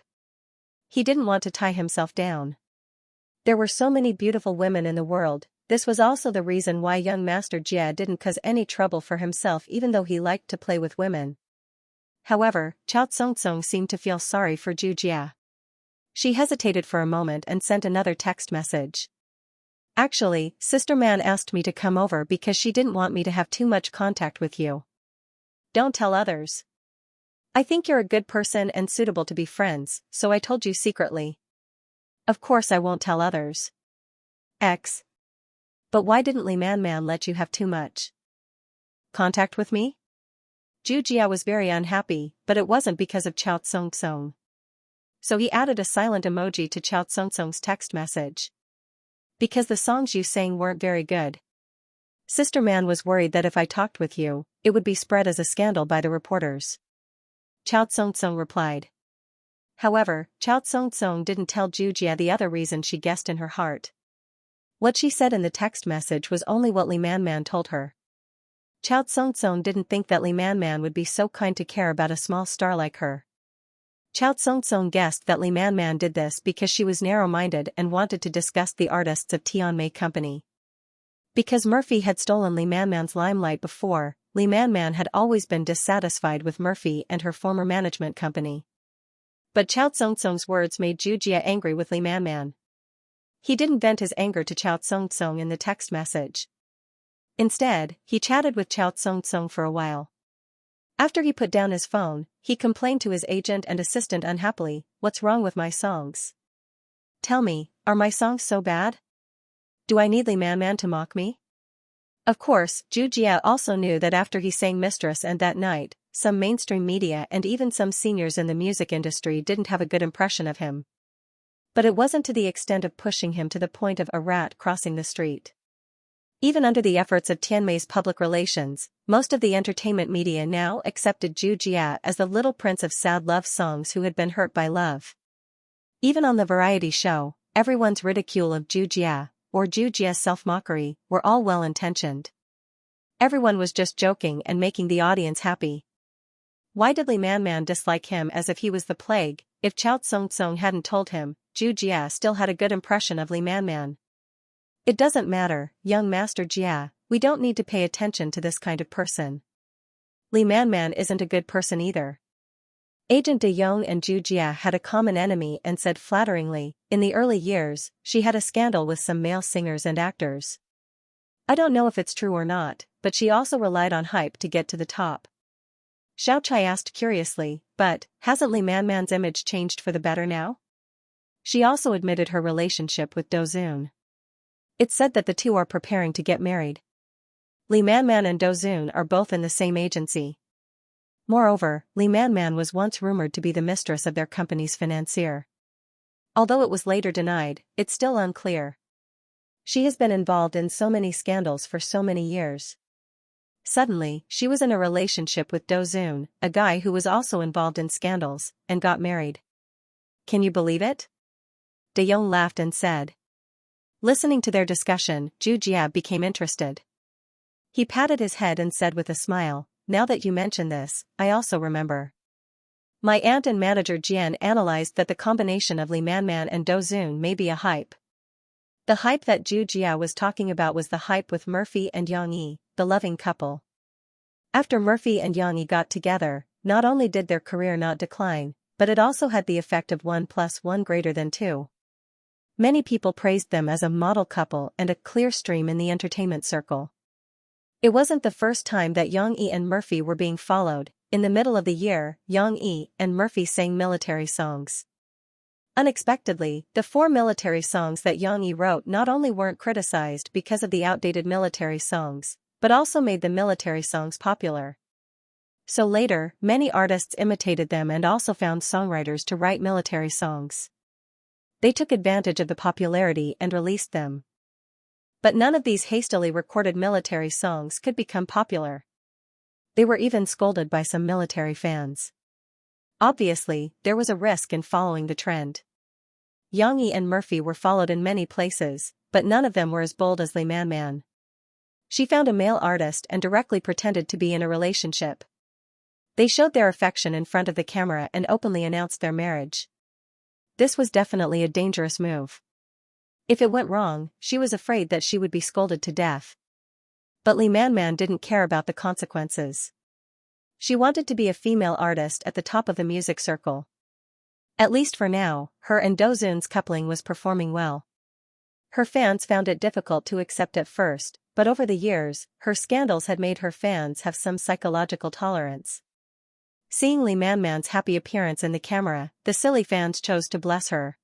He didn't want to tie himself down. There were so many beautiful women in the world. This was also the reason why young Master Jia didn't cause any trouble for himself even though he liked to play with women. However, Chao Tsong seemed to feel sorry for Zhu Jia. She hesitated for a moment and sent another text message. Actually, Sister Man asked me to come over because she didn't want me to have too much contact with you. Don't tell others. I think you're a good person and suitable to be friends, so I told you secretly. Of course I won't tell others. X. But why didn't Li Man let you have too much contact with me? Zhu Jia was very unhappy, but it wasn't because of Chao Tsong. So he added a silent emoji to Chao Tsong's text message. Because the songs you sang weren't very good. Sister Man was worried that if I talked with you, it would be spread as a scandal by the reporters. Chao Tsong replied. However, Chao Tsong didn't tell Zhu Jia the other reason she guessed in her heart. What she said in the text message was only what Li Man told her. Chao Tsong didn't think that Li Man would be so kind to care about a small star like her. Chao Tsong guessed that Li Man did this because she was narrow-minded and wanted to disgust the artists of Tian Mei Company. Because Murphy had stolen Li Man's limelight before, Li Man had always been dissatisfied with Murphy and her former management company. But Chao Tsong's words made Zhu Jia angry with Li Man. He didn't vent his anger to Chao Tsong in the text message. Instead, he chatted with Chao Tsong for a while. After he put down his phone, he complained to his agent and assistant unhappily, "What's wrong with my songs? Tell me, are my songs so bad? Do I need Li Man to mock me?" Of course, Zhu Jia also knew that after he sang Mistress and that night, some mainstream media and even some seniors in the music industry didn't have a good impression of him. But it wasn't to the extent of pushing him to the point of a rat crossing the street. Even under the efforts of Tian Mei's public relations, most of the entertainment media now accepted Zhu Jia as the little prince of sad love songs who had been hurt by love. Even on the variety show, everyone's ridicule of Zhu Jia, or Zhu Jia's self-mockery, were all well-intentioned. Everyone was just joking and making the audience happy. Why did Li Man dislike him as if he was the plague? If Chao Tsong hadn't told him, Zhu Jia still had a good impression of Li Man. It doesn't matter, young Master Jia, we don't need to pay attention to this kind of person. Li Man isn't a good person either. Agent De Yong and Zhu Jia had a common enemy and said flatteringly, in the early years, she had a scandal with some male singers and actors. I don't know if it's true or not, but she also relied on hype to get to the top. Xiaochai asked curiously, but hasn't Li Manman's image changed for the better now? She also admitted her relationship with Dozun. It's said that the two are preparing to get married. Li Manman and Dozun are both in the same agency. Moreover, Li Manman was once rumored to be the mistress of their company's financier. Although it was later denied, it's still unclear. She has been involved in so many scandals for so many years. Suddenly, she was in a relationship with Dozun, a guy who was also involved in scandals, and got married. Can you believe it? De Yong laughed and said. Listening to their discussion, Zhu Jia became interested. He patted his head and said with a smile, now that you mention this, I also remember. My aunt and manager Jian analyzed that the combination of Li Manman and Dozun may be a hype. The hype that Zhu Jia was talking about was the hype with Murphy and Yang Yi, the loving couple. After Murphy and Yang Yi got together, not only did their career not decline, but it also had the effect of 1 + 1 greater than 2. Many people praised them as a model couple and a clear stream in the entertainment circle. It wasn't the first time that Yang Yi and Murphy were being followed. In the middle of the year, Yang Yi and Murphy sang military songs. Unexpectedly, the 4 military songs that Yang Yi wrote not only weren't criticized because of the outdated military songs, but also made the military songs popular. So later, many artists imitated them and also found songwriters to write military songs. They took advantage of the popularity and released them. But none of these hastily recorded military songs could become popular. They were even scolded by some military fans. Obviously, there was a risk in following the trend. Yang Yi and Murphy were followed in many places, but none of them were as bold as Li Manman. She found a male artist and directly pretended to be in a relationship. They showed their affection in front of the camera and openly announced their marriage. This was definitely a dangerous move. If it went wrong, she was afraid that she would be scolded to death. But Li Manman didn't care about the consequences. She wanted to be a female artist at the top of the music circle. At least for now, her and Dozun's coupling was performing well. Her fans found it difficult to accept at first, but over the years, her scandals had made her fans have some psychological tolerance. Seeing Li Manman's happy appearance in the camera, the silly fans chose to bless her.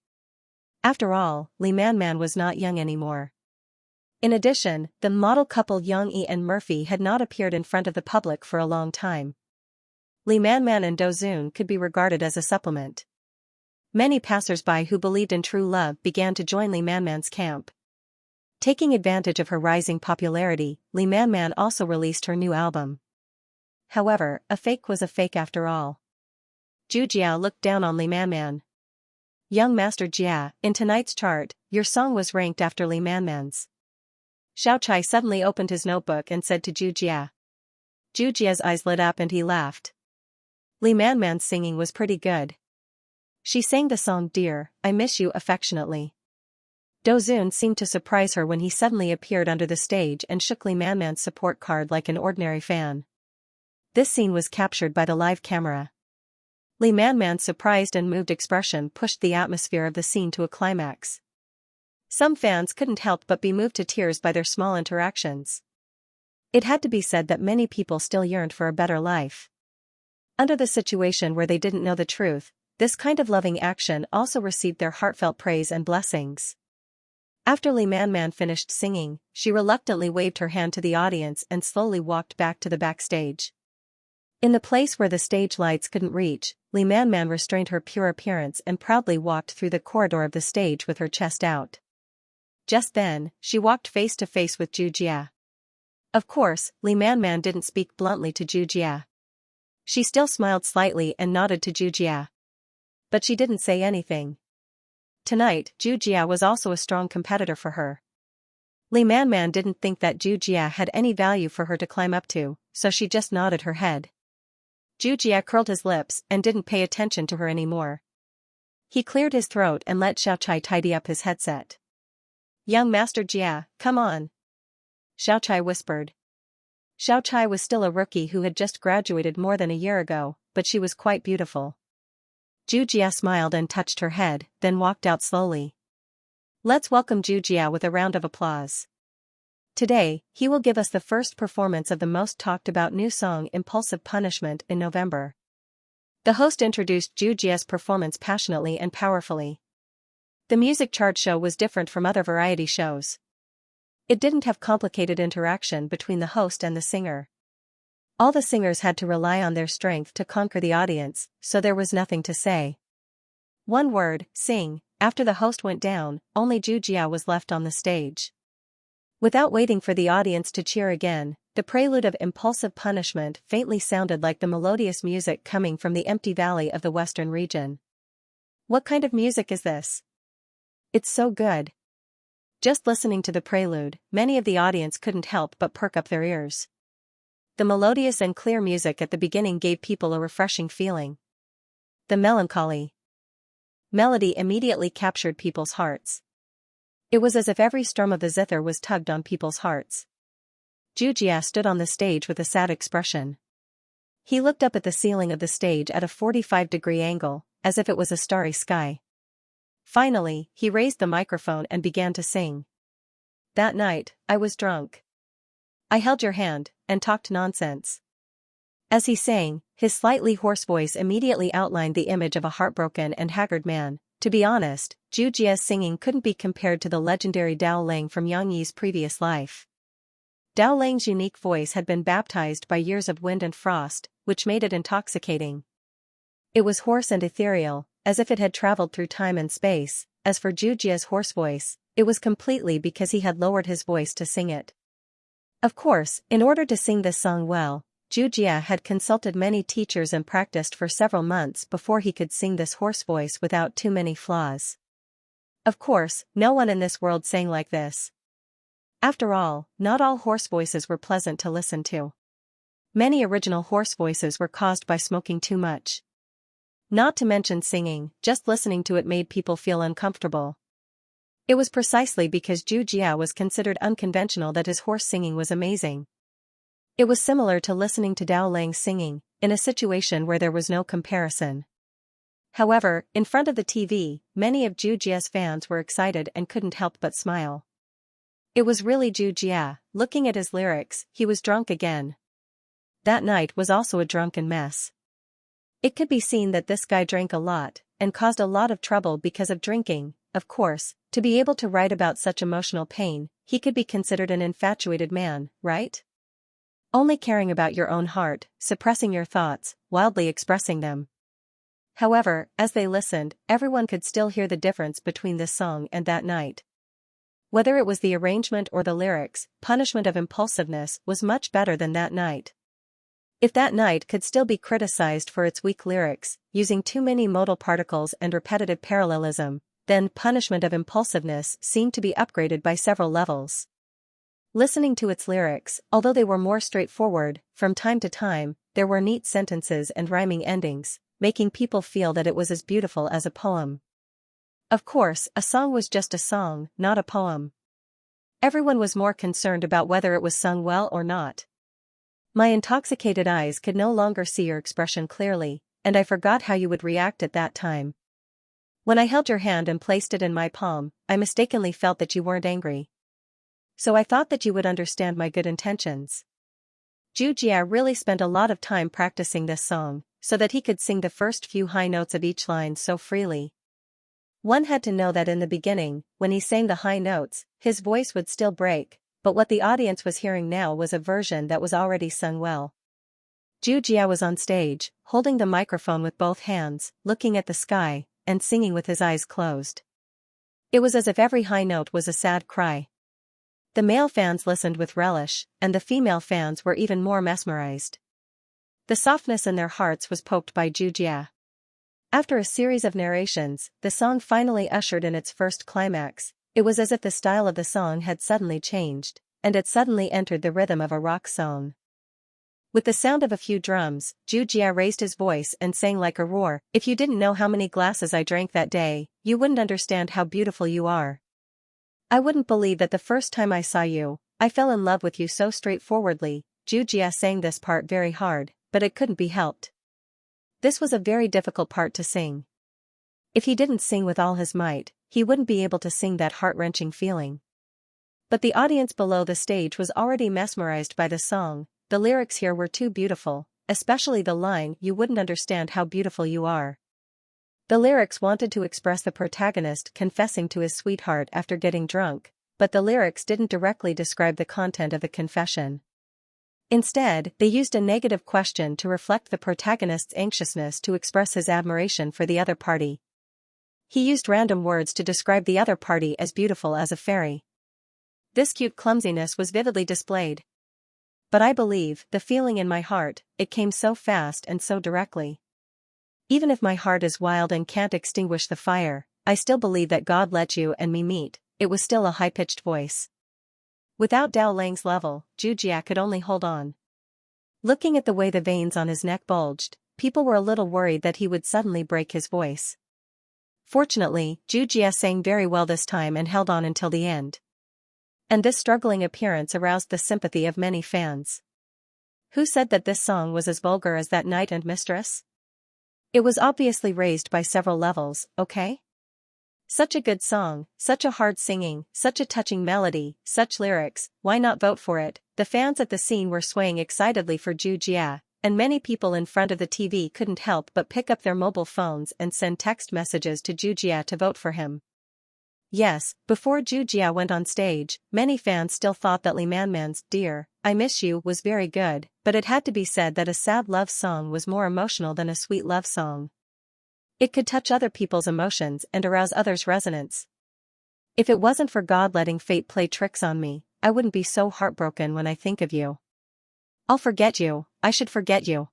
After all, Li Manman was not young anymore. In addition, the model couple Yang Yi and Murphy had not appeared in front of the public for a long time. Li Manman and Dozun could be regarded as a supplement. Many passers-by who believed in true love began to join Li Manman's camp. Taking advantage of her rising popularity, Li Manman also released her new album. However, a fake was a fake after all. Zhu Jia looked down on Li Manman. Young Master Jia, in tonight's chart, your song was ranked after Li Manman's. Xiaochai suddenly opened his notebook and said to Zhu Jia. Zhu Jia's eyes lit up and he laughed. Li Manman's singing was pretty good. She sang the song Dear, I Miss You affectionately. Dozun seemed to surprise her when he suddenly appeared under the stage and shook Li Manman's support card like an ordinary fan. This scene was captured by the live camera. Li Manman's surprised and moved expression pushed the atmosphere of the scene to a climax. Some fans couldn't help but be moved to tears by their small interactions. It had to be said that many people still yearned for a better life. Under the situation where they didn't know the truth, this kind of loving action also received their heartfelt praise and blessings. After Li Manman finished singing, she reluctantly waved her hand to the audience and slowly walked back to the backstage. In the place where the stage lights couldn't reach, Li Manman restrained her pure appearance and proudly walked through the corridor of the stage with her chest out. Just then, she walked face to face with Zhu Jia. Of course, Li Manman didn't speak bluntly to Zhu Jia. She still smiled slightly and nodded to Zhu Jia. But she didn't say anything. Tonight, Zhu Jia was also a strong competitor for her. Li Manman didn't think that Zhu Jia had any value for her to climb up to, so she just nodded her head. Zhu Jia curled his lips and didn't pay attention to her anymore. He cleared his throat and let Xiaochai tidy up his headset. Young Master Jia, come on. Xiaochai whispered. Xiaochai was still a rookie who had just graduated more than a year ago, but she was quite beautiful. Zhu Jia smiled and touched her head, then walked out slowly. Let's welcome Zhu Jia with a round of applause. Today, he will give us the first performance of the most talked about new song Impulsive Punishment in November. The host introduced Xianxia's performance passionately and powerfully. The music chart show was different from other variety shows. It didn't have complicated interaction between the host and the singer. All the singers had to rely on their strength to conquer the audience, so there was nothing to say. One word, sing. After the host went down, only Xianxia was left on the stage. Without waiting for the audience to cheer again, the prelude of Impulsive Punishment faintly sounded like the melodious music coming from the empty valley of the western region. What kind of music is this? It's so good. Just listening to the prelude, many of the audience couldn't help but perk up their ears. The melodious and clear music at the beginning gave people a refreshing feeling. The melancholy melody immediately captured people's hearts. It was as if every strum of the zither was tugged on people's hearts. Xianxia stood on the stage with a sad expression. He looked up at the ceiling of the stage at a 45-degree angle, as if it was a starry sky. Finally, he raised the microphone and began to sing. That night, I was drunk. I held your hand, and talked nonsense. As he sang, his slightly hoarse voice immediately outlined the image of a heartbroken and haggard man. To be honest, Xianxia's singing couldn't be compared to the legendary Dao Lang from Yang Yi's previous life. Dao Lang's unique voice had been baptized by years of wind and frost, which made it intoxicating. It was hoarse and ethereal, as if it had traveled through time and space. As for Xianxia's hoarse voice, it was completely because he had lowered his voice to sing it. Of course, in order to sing this song well, Xianxia had consulted many teachers and practiced for several months before he could sing this hoarse voice without too many flaws. Of course, no one in this world sang like this. After all, not all hoarse voices were pleasant to listen to. Many original hoarse voices were caused by smoking too much. Not to mention singing, just listening to it made people feel uncomfortable. It was precisely because Xianxia was considered unconventional that his hoarse singing was amazing. It was similar to listening to Dao Lang singing, in a situation where there was no comparison. However, in front of the TV, many of Xianxia's fans were excited and couldn't help but smile. It was really Xianxia. Looking at his lyrics, he was drunk again. That night was also a drunken mess. It could be seen that this guy drank a lot, and caused a lot of trouble because of drinking. Of course, to be able to write about such emotional pain, he could be considered an infatuated man, right? Only caring about your own heart, suppressing your thoughts, wildly expressing them. However, as they listened, everyone could still hear the difference between this song and that night. Whether it was the arrangement or the lyrics, Punishment of Impulsiveness was much better than that night. If that night could still be criticized for its weak lyrics, using too many modal particles and repetitive parallelism, then Punishment of Impulsiveness seemed to be upgraded by several levels. Listening to its lyrics, although they were more straightforward, from time to time, there were neat sentences and rhyming endings, making people feel that it was as beautiful as a poem. Of course, a song was just a song, not a poem. Everyone was more concerned about whether it was sung well or not. My intoxicated eyes could no longer see your expression clearly, and I forgot how you would react at that time. When I held your hand and placed it in my palm, I mistakenly felt that you weren't angry. So I thought that you would understand my good intentions. Xianxia really spent a lot of time practicing this song, so that he could sing the first few high notes of each line so freely. One had to know that in the beginning, when he sang the high notes, his voice would still break, but what the audience was hearing now was a version that was already sung well. Xianxia was on stage, holding the microphone with both hands, looking at the sky, and singing with his eyes closed. It was as if every high note was a sad cry. The male fans listened with relish, and the female fans were even more mesmerized. The softness in their hearts was poked by Xianxia. After a series of narrations, the song finally ushered in its first climax. It was as if the style of the song had suddenly changed, and it suddenly entered the rhythm of a rock song. With the sound of a few drums, Xianxia raised his voice and sang like a roar. If you didn't know how many glasses I drank that day, you wouldn't understand how beautiful you are. I wouldn't believe that the first time I saw you, I fell in love with you so straightforwardly. Xianxia sang this part very hard, but it couldn't be helped. This was a very difficult part to sing. If he didn't sing with all his might, he wouldn't be able to sing that heart-wrenching feeling. But the audience below the stage was already mesmerized by the song. The lyrics here were too beautiful, especially the line, "You wouldn't understand how beautiful you are." The lyrics wanted to express the protagonist confessing to his sweetheart after getting drunk, but the lyrics didn't directly describe the content of the confession. Instead, they used a negative question to reflect the protagonist's anxiousness to express his admiration for the other party. He used random words to describe the other party as beautiful as a fairy. This cute clumsiness was vividly displayed. But I believe, the feeling in my heart, it came so fast and so directly. Even if my heart is wild and can't extinguish the fire, I still believe that God let you and me meet. It was still a high-pitched voice. Without Dao Lang's level, Xianxia could only hold on. Looking at the way the veins on his neck bulged, people were a little worried that he would suddenly break his voice. Fortunately, Xianxia sang very well this time and held on until the end. And this struggling appearance aroused the sympathy of many fans. Who said that this song was as vulgar as that Knight and Mistress? It was obviously raised by several levels, okay? Such a good song, such a hard singing, such a touching melody, such lyrics, why not vote for it? The fans at the scene were swaying excitedly for Xianxia, and many people in front of the TV couldn't help but pick up their mobile phones and send text messages to Xianxia to vote for him. Yes, before Xianxia went on stage, many fans still thought that Li Manman's "Dear, I Miss You" was very good, but it had to be said that a sad love song was more emotional than a sweet love song. It could touch other people's emotions and arouse others' resonance. If it wasn't for God letting fate play tricks on me, I wouldn't be so heartbroken when I think of you. I'll forget you, I should forget you.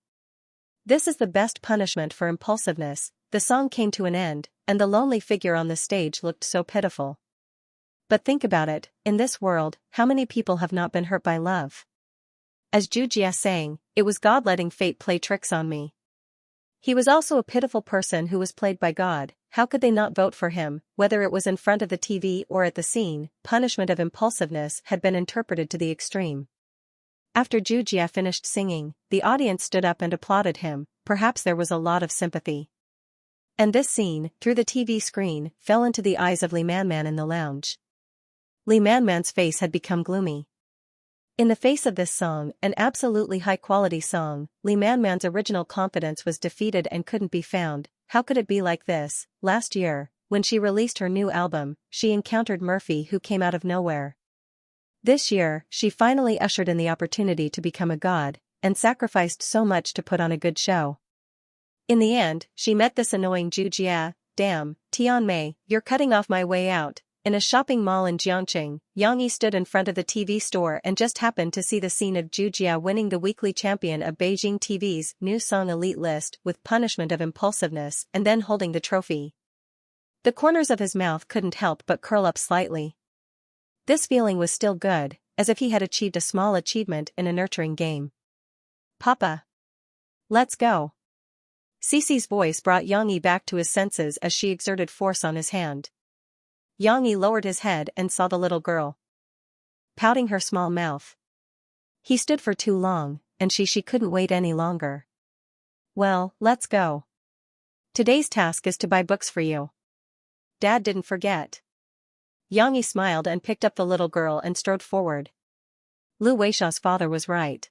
This is the best punishment for impulsiveness. The song came to an end, and the lonely figure on the stage looked so pitiful. But think about it, in this world, how many people have not been hurt by love? As Xianxia sang, it was God letting fate play tricks on me. He was also a pitiful person who was played by God. How could they not vote for him? Whether it was in front of the TV or at the scene, punishment of impulsiveness had been interpreted to the extreme. After Xianxia finished singing, the audience stood up and applauded him. Perhaps there was a lot of sympathy. And this scene, through the TV screen, fell into the eyes of Li Manman in the lounge. Li Manman's face had become gloomy. In the face of this song, an absolutely high-quality song, Li Manman's original confidence was defeated and couldn't be found. How could it be like this? Last year, when she released her new album, she encountered Murphy, who came out of nowhere. This year, she finally ushered in the opportunity to become a god, and sacrificed so much to put on a good show. In the end, she met this annoying Xianxia. Damn, Tianmei, you're cutting off my way out. In a shopping mall in Jiangxing, Yang Yi stood in front of the TV store and just happened to see the scene of Xianxia winning the weekly champion of Beijing TV's new song Elite List with punishment of impulsiveness and then holding the trophy. The corners of his mouth couldn't help but curl up slightly. This feeling was still good, as if he had achieved a small achievement in a nurturing game. Papa. Let's go. Cece's voice brought Yang Yi back to his senses as she exerted force on his hand. Yang Yi lowered his head and saw the little girl, pouting her small mouth. He stood for too long, and she couldn't wait any longer. Well, let's go. Today's task is to buy books for you. Dad didn't forget. Yang Yi smiled and picked up the little girl and strode forward. Lu Weisha's father was right.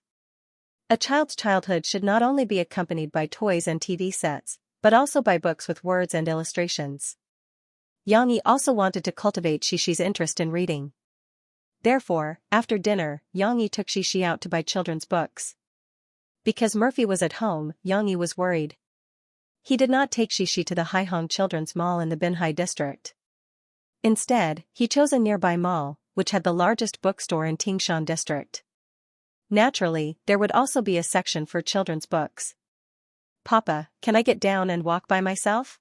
A child's childhood should not only be accompanied by toys and TV sets, but also by books with words and illustrations. Yang Yi also wanted to cultivate Xishi's interest in reading. Therefore, after dinner, Yang Yi took Xishi out to buy children's books. Because Murphy was at home, Yang Yi was worried. He did not take Xishi to the Haihong Children's Mall in the Binhai district. Instead, he chose a nearby mall, which had the largest bookstore in Tingshan district. Naturally, there would also be a section for children's books. Papa, can I get down and walk by myself?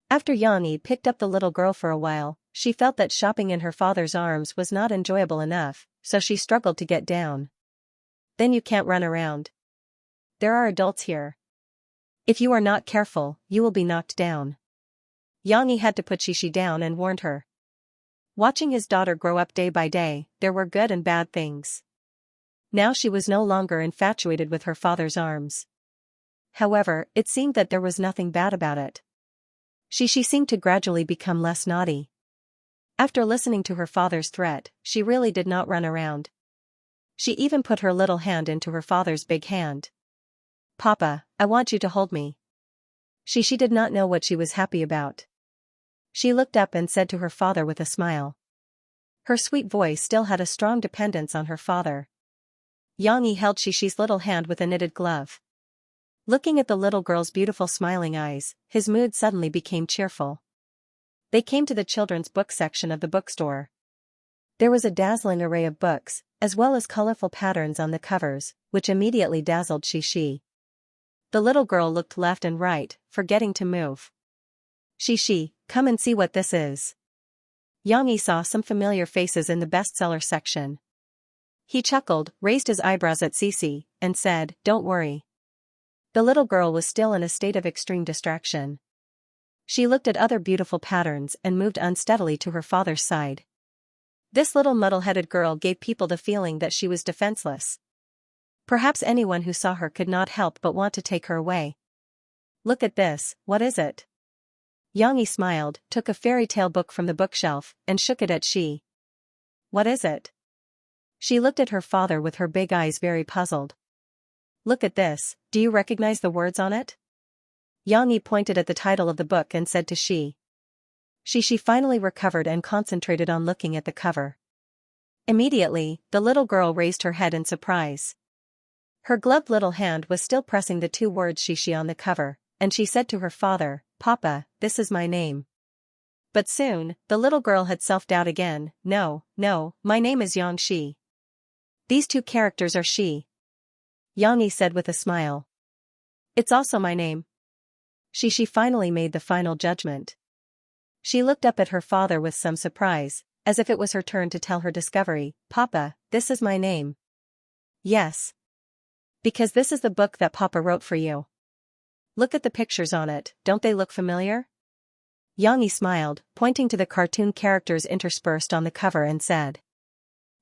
After Yang Yi picked up the little girl for a while, she felt that shopping in her father's arms was not enjoyable enough, so she struggled to get down. Then you can't run around. There are adults here. If you are not careful, you will be knocked down. Yang Yi had to put Xishi down and warned her. Watching his daughter grow up day by day, there were good and bad things. Now she was no longer infatuated with her father's arms. However, it seemed that there was nothing bad about it. Xishi seemed to gradually become less naughty. After listening to her father's threat, she really did not run around. She even put her little hand into her father's big hand. "Papa, I want you to hold me." She did not know what she was happy about. She looked up and said to her father with a smile. Her sweet voice still had a strong dependence on her father. Xianxia held Xishi's little hand with a knitted glove. Looking at the little girl's beautiful smiling eyes, his mood suddenly became cheerful. They came to the children's book section of the bookstore. There was a dazzling array of books, as well as colorful patterns on the covers, which immediately dazzled Xishi. The little girl looked left and right, forgetting to move. "Xishi, come and see what this is." Xianxia saw some familiar faces in the bestseller section. He chuckled, raised his eyebrows at Xishi, and said, "Don't worry." The little girl was still in a state of extreme distraction. She looked at other beautiful patterns and moved unsteadily to her father's side. This little muddle-headed girl gave people the feeling that she was defenseless. Perhaps anyone who saw her could not help but want to take her away. "Look at this, what is it?" Xianxia smiled, took a fairy tale book from the bookshelf, and shook it at Xi. "What is it?" She looked at her father with her big eyes, very puzzled. "Look at this, do you recognize the words on it?" Xianxia pointed at the title of the book and said to Xi. She finally recovered and concentrated on looking at the cover. Immediately, the little girl raised her head in surprise. Her gloved little hand was still pressing the two words Xishi on the cover, and she said to her father, "Papa, this is my name." But soon, the little girl had self-doubt again. No, my name is Xianxia. These two characters are Xi. Xianxia said with a smile. "It's also my name." She finally made the final judgment. She looked up at her father with some surprise, as if it was her turn to tell her discovery. "Papa, this is my name." "Yes. Because this is the book that Papa wrote for you. Look at the pictures on it, don't they look familiar?" Xianxia smiled, pointing to the cartoon characters interspersed on the cover and said.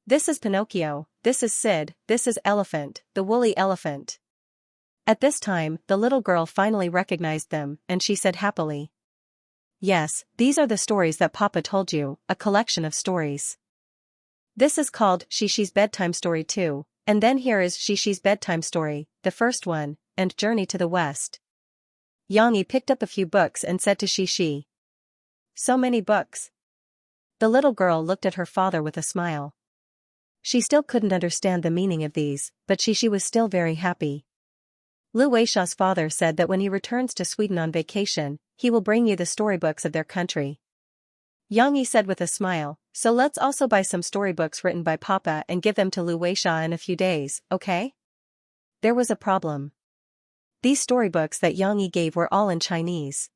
"This is Pinocchio, this is Sid, this is Elephant, the woolly elephant." At this time, the little girl finally recognized them, and she said happily. "Yes, these are the stories that Papa told you, a collection of stories. This is called Xishi's Bedtime Story 2, and then here is Xishi's Bedtime Story, the first one, and Journey to the West." Xianxia picked up a few books and said to Xishi. "So many books." The little girl looked at her father with a smile. She still couldn't understand the meaning of these, but Xishi was still very happy. Lu Weisha's father said that when he returns to Sweden on vacation, he will bring you the storybooks of their country. Xianxia said with a smile, "So let's also buy some storybooks written by Papa and give them to Lu Weisha in a few days, okay?" There was a problem. These storybooks that Xianxia gave were all in Chinese.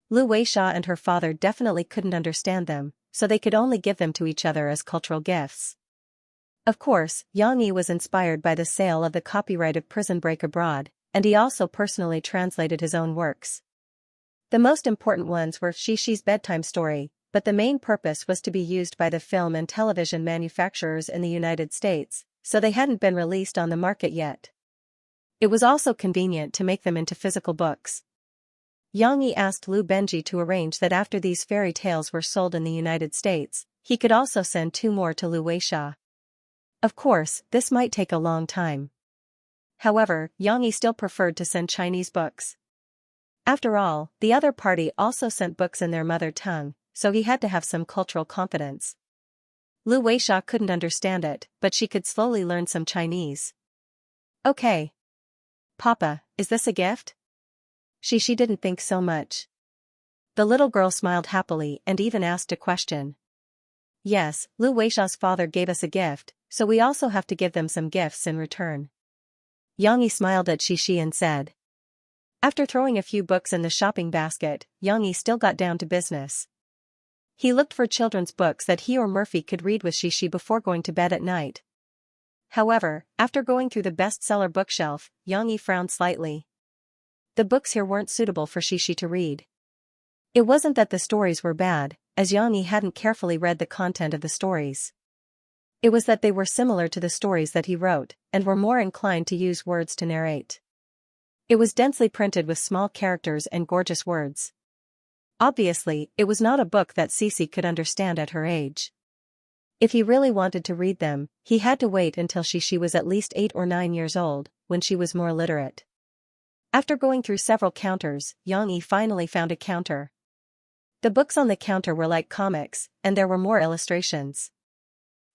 Lu Weisha and her father definitely couldn't understand them, so they could only give them to each other as cultural gifts. Of course, Xianxia was inspired by the sale of the copyright of Prison Break Abroad, and he also personally translated his own works. The most important ones were Xishi's Bedtime Story, but the main purpose was to be used by the film and television manufacturers in the United States, so they hadn't been released on the market yet. It was also convenient to make them into physical books. Xianxia asked Lu Benji to arrange that after these fairy tales were sold in the United States, he could also send 2 more to Lu Weisha. Of course, this might take a long time. However, Xianxia still preferred to send Chinese books. After all, the other party also sent books in their mother tongue, so he had to have some cultural competence. Lu Weisha couldn't understand it, but she could slowly learn some Chinese. "Okay. Papa, is this a gift?" She didn't think so much. The little girl smiled happily and even asked a question. "Yes, Lu Weisha's father gave us a gift, so we also have to give them some gifts in return." Xianxia smiled at Xishi and said. After throwing a few books in the shopping basket, Xianxia still got down to business. He looked for children's books that he or Murphy could read with Xishi before going to bed at night. However, after going through the bestseller bookshelf, Xianxia frowned slightly. The books here weren't suitable for Xishi to read. It wasn't that the stories were bad, as Xianxia hadn't carefully read the content of the stories. It was that they were similar to the stories that he wrote, and were more inclined to use words to narrate. It was densely printed with small characters and gorgeous words. Obviously, it was not a book that Cece could understand at her age. If he really wanted to read them, he had to wait until she was at least 8 or 9 years old, when she was more literate. After going through several counters, Xianxia finally found a counter. The books on the counter were like comics, and there were more illustrations.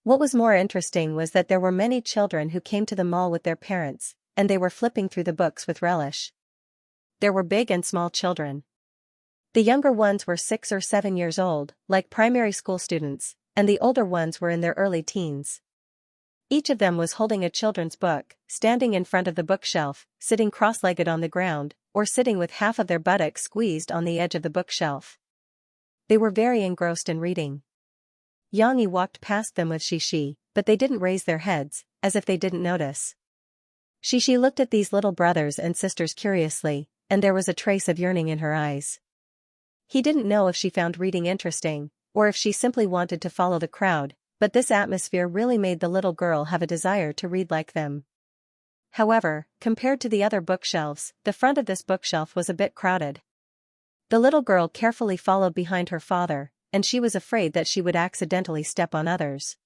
What was more interesting was that there were many children who came to the mall with their parents, and they were flipping through the books with relish. There were big and small children. The younger ones were 6 or 7 years old, like primary school students, and the older ones were in their early teens. Each of them was holding a children's book, standing in front of the bookshelf, sitting cross-legged on the ground, or sitting with half of their buttocks squeezed on the edge of the bookshelf. They were very engrossed in reading. Xianxia walked past them with Xianxia, but they didn't raise their heads, as if they didn't notice. Xianxia looked at these little brothers and sisters curiously, and there was a trace of yearning in her eyes. He didn't know if she found reading interesting, or if she simply wanted to follow the crowd, but this atmosphere really made the little girl have a desire to read like them. However, compared to the other bookshelves, the front of this bookshelf was a bit crowded. The little girl carefully followed behind her father, and she was afraid that she would accidentally step on others.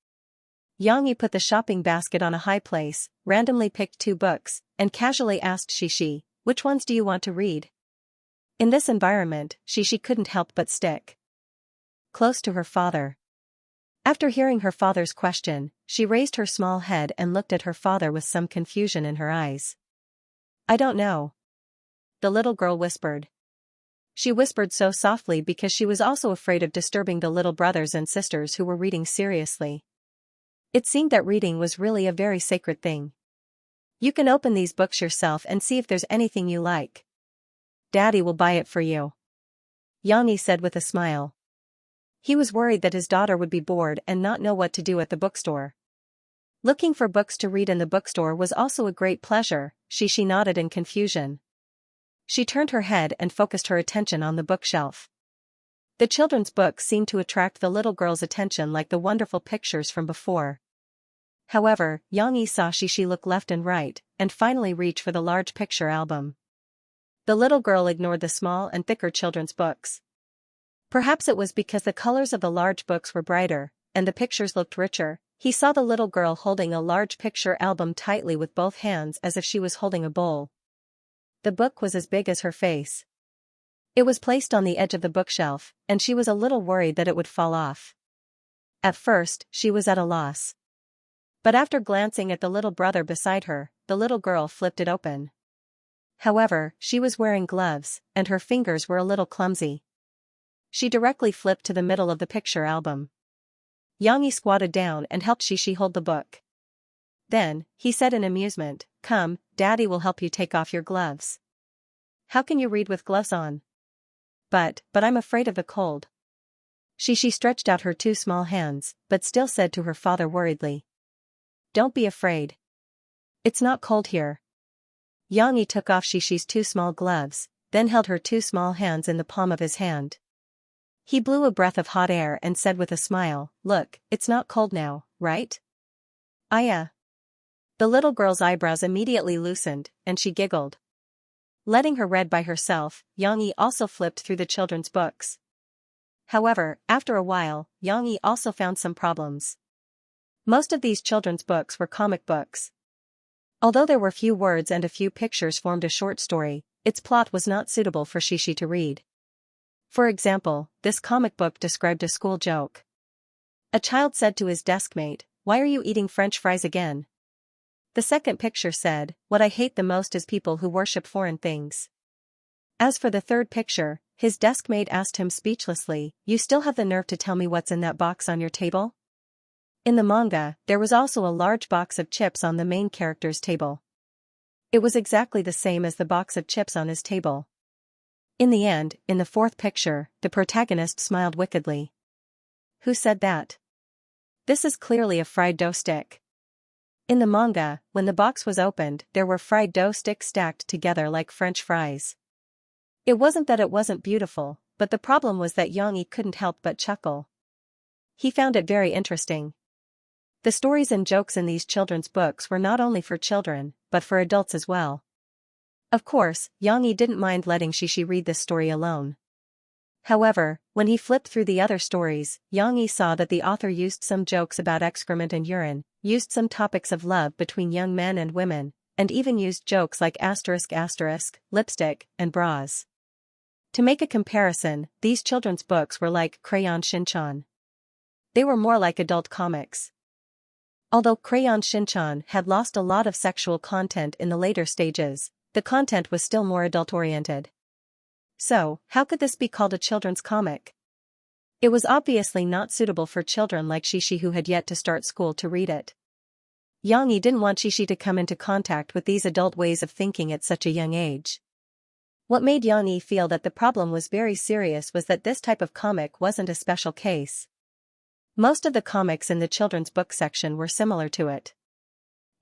Xianxia put the shopping basket on a high place, randomly picked 2 books, and casually asked Xianxia, "Which ones do you want to read?" In this environment, Xianxia couldn't help but stick close to her father. After hearing her father's question, she raised her small head and looked at her father with some confusion in her eyes. "I don't know," the little girl whispered. She whispered so softly because she was also afraid of disturbing the little brothers and sisters who were reading seriously. It seemed that reading was really a very sacred thing. "You can open these books yourself and see if there's anything you like. Daddy will buy it for you," Xianxia said with a smile. He was worried that his daughter would be bored and not know what to do at the bookstore. Looking for books to read in the bookstore was also a great pleasure. She nodded in confusion. She turned her head and focused her attention on the bookshelf. The children's books seemed to attract the little girl's attention like the wonderful pictures from before. However, Xianxia saw Xianxia look left and right, and finally reach for the large picture album. The little girl ignored the small and thicker children's books. Perhaps it was because the colors of the large books were brighter, and the pictures looked richer. He saw the little girl holding a large picture album tightly with both hands as if she was holding a bowl. The book was as big as her face. It was placed on the edge of the bookshelf, and she was a little worried that it would fall off. At first, she was at a loss. But after glancing at the little brother beside her, the little girl flipped it open. However, she was wearing gloves, and her fingers were a little clumsy. She directly flipped to the middle of the picture album. Xianxia squatted down and helped Xianxia hold the book. Then, he said in amusement, "Come, Daddy will help you take off your gloves." "How can you read with gloves on?" But I'm afraid of the cold." Xianxia stretched out her 2 small hands, but still said to her father worriedly, "Don't be afraid. It's not cold here." Xianxia took off Xianxia's 2 small gloves, then held her 2 small hands in the palm of his hand. He blew a breath of hot air and said with a smile, "Look, it's not cold now, right?" "Aya." The little girl's eyebrows immediately loosened, and she giggled. Letting her read by herself, Xianxia also flipped through the children's books. However, after a while, Xianxia also found some problems. Most of these children's books were comic books. Although there were few words and a few pictures formed a short story, its plot was not suitable for Xianxia to read. For example, this comic book described a school joke. A child said to his deskmate, "Why are you eating French fries again?" The second picture said, "What I hate the most is people who worship foreign things." As for the third picture, his deskmate asked him speechlessly, "You still have the nerve to tell me what's in that box on your table?" In the manga, there was also a large box of chips on the main character's table. It was exactly the same as the box of chips on his table. In the end, in the fourth picture, the protagonist smiled wickedly. "Who said that? This is clearly a fried dough stick." In the manga, when the box was opened, there were fried dough sticks stacked together like French fries. It wasn't that it wasn't beautiful, but the problem was that Xianxia couldn't help but chuckle. He found it very interesting. The stories and jokes in these children's books were not only for children, but for adults as well. Of course, Xianxia didn't mind letting Xianxia read this story alone. However, when he flipped through the other stories, Xianxia saw that the author used some jokes about excrement and urine, used some topics of love between young men and women, and even used jokes like asterisk asterisk, lipstick, and bras. To make a comparison, these children's books were like Crayon Shinchan. They were more like adult comics. Although Crayon Shinchan had lost a lot of sexual content in the later stages, the content was still more adult-oriented. So, how could this be called a children's comic? It was obviously not suitable for children like Xianxia who had yet to start school to read it. Xianxia didn't want Xianxia to come into contact with these adult ways of thinking at such a young age. What made Xianxia feel that the problem was very serious was that this type of comic wasn't a special case. Most of the comics in the children's book section were similar to it.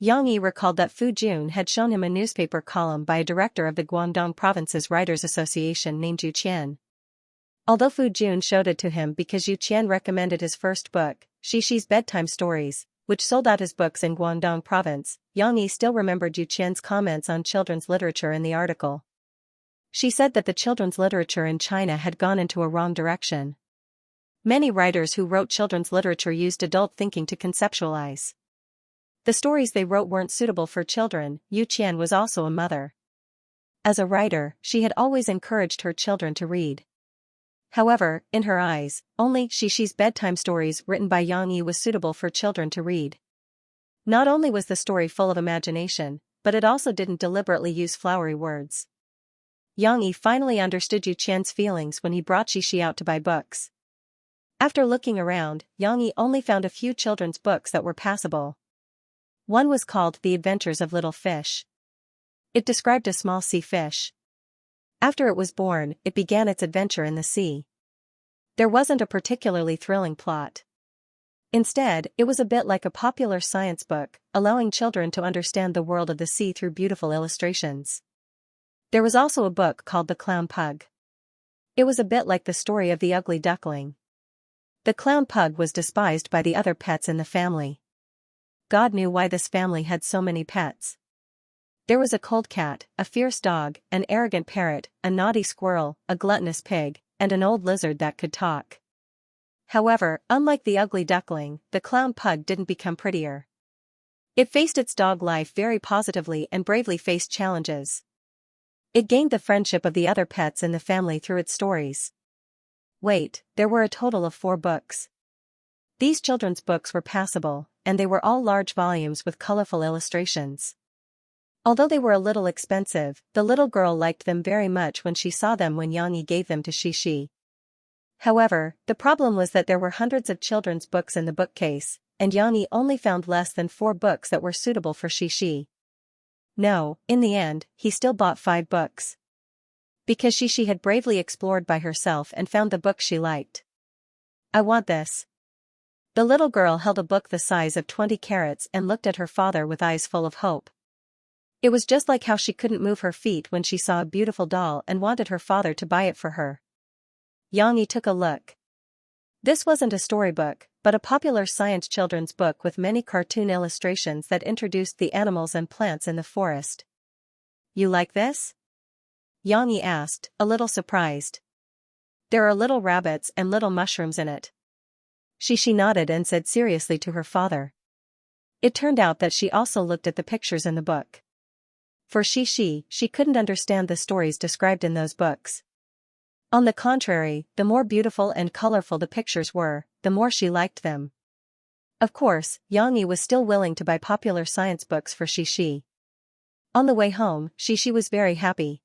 Xianxia recalled that Fu Jun had shown him a newspaper column by a director of the Guangdong Province's Writers Association named Yu Qian. Although Fu Jun showed it to him because Yu Qian recommended his first book, Xixi's Bedtime Stories, which sold out his books in Guangdong Province, Xianxia still remembered Yu Qian's comments on children's literature in the article. She said that the children's literature in China had gone into a wrong direction. Many writers who wrote children's literature used adult thinking to conceptualize. The stories they wrote weren't suitable for children. Yu Qian was also a mother. As a writer, she had always encouraged her children to read. However, in her eyes, only Xixi's Bedtime Stories written by Xianxia was suitable for children to read. Not only was the story full of imagination, but it also didn't deliberately use flowery words. Xianxia finally understood Yu Qian's feelings when he brought Xixi out to buy books. After looking around, Xianxia only found a few children's books that were passable. One was called The Adventures of Little Fish. It described a small sea fish. After it was born, it began its adventure in the sea. There wasn't a particularly thrilling plot. Instead, it was a bit like a popular science book, allowing children to understand the world of the sea through beautiful illustrations. There was also a book called The Clown Pug. It was a bit like the story of the ugly duckling. The clown pug was despised by the other pets in the family. God knew why this family had so many pets. There was a cold cat, a fierce dog, an arrogant parrot, a naughty squirrel, a gluttonous pig, and an old lizard that could talk. However, unlike the ugly duckling, the clown pug didn't become prettier. It faced its dog life very positively and bravely faced challenges. It gained the friendship of the other pets in the family through its stories. Wait, there were a total of 4 books. These children's books were passable, and they were all large volumes with colorful illustrations. Although they were a little expensive, the little girl liked them very much when she saw them when Xianxia gave them to Xixi. However, the problem was that there were hundreds of children's books in the bookcase, and Xianxia only found less than 4 books that were suitable for Xixi. No, in the end, he still bought 5 books. Because Xixi had bravely explored by herself and found the book she liked. I want this. The little girl held a book the size of 20 carats and looked at her father with eyes full of hope. It was just like how she couldn't move her feet when she saw a beautiful doll and wanted her father to buy it for her. Xianxia took a look. This wasn't a storybook, but a popular science children's book with many cartoon illustrations that introduced the animals and plants in the forest. You like this? Xianxia asked, a little surprised. There are little rabbits and little mushrooms in it. Xixi nodded and said seriously to her father. It turned out that she also looked at the pictures in the book. For Xixi, she couldn't understand the stories described in those books. On the contrary, the more beautiful and colorful the pictures were, the more she liked them. Of course, Xianxia was still willing to buy popular science books for Xixi. On the way home, Xixi was very happy.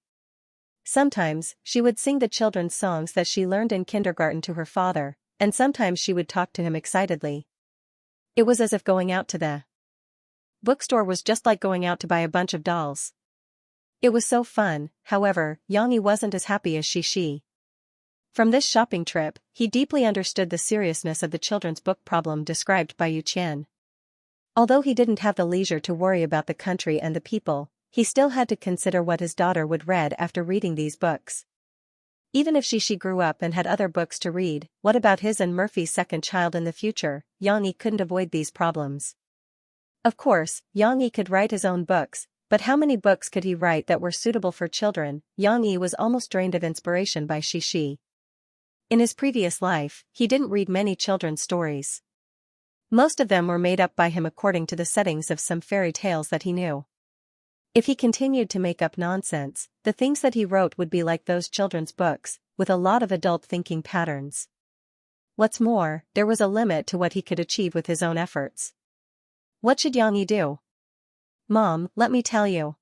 Sometimes, she would sing the children's songs that she learned in kindergarten to her father, and sometimes she would talk to him excitedly. It was as if going out to the bookstore was just like going out to buy a bunch of dolls. It was so fun. However, Xianxia wasn't as happy as Xixi. From this shopping trip, he deeply understood the seriousness of the children's book problem described by Yu Qian. Although he didn't have the leisure to worry about the country and the people, he still had to consider what his daughter would read after reading these books. Even if Xixi grew up and had other books to read, what about his and Murphy's second child in the future? Xianxia couldn't avoid these problems. Of course, Xianxia could write his own books, but how many books could he write that were suitable for children? Xianxia was almost drained of inspiration by Xixi. In his previous life, he didn't read many children's stories. Most of them were made up by him according to the settings of some fairy tales that he knew. If he continued to make up nonsense, the things that he wrote would be like those children's books, with a lot of adult thinking patterns. What's more, there was a limit to what he could achieve with his own efforts. What should Yang do? Mom, let me tell you.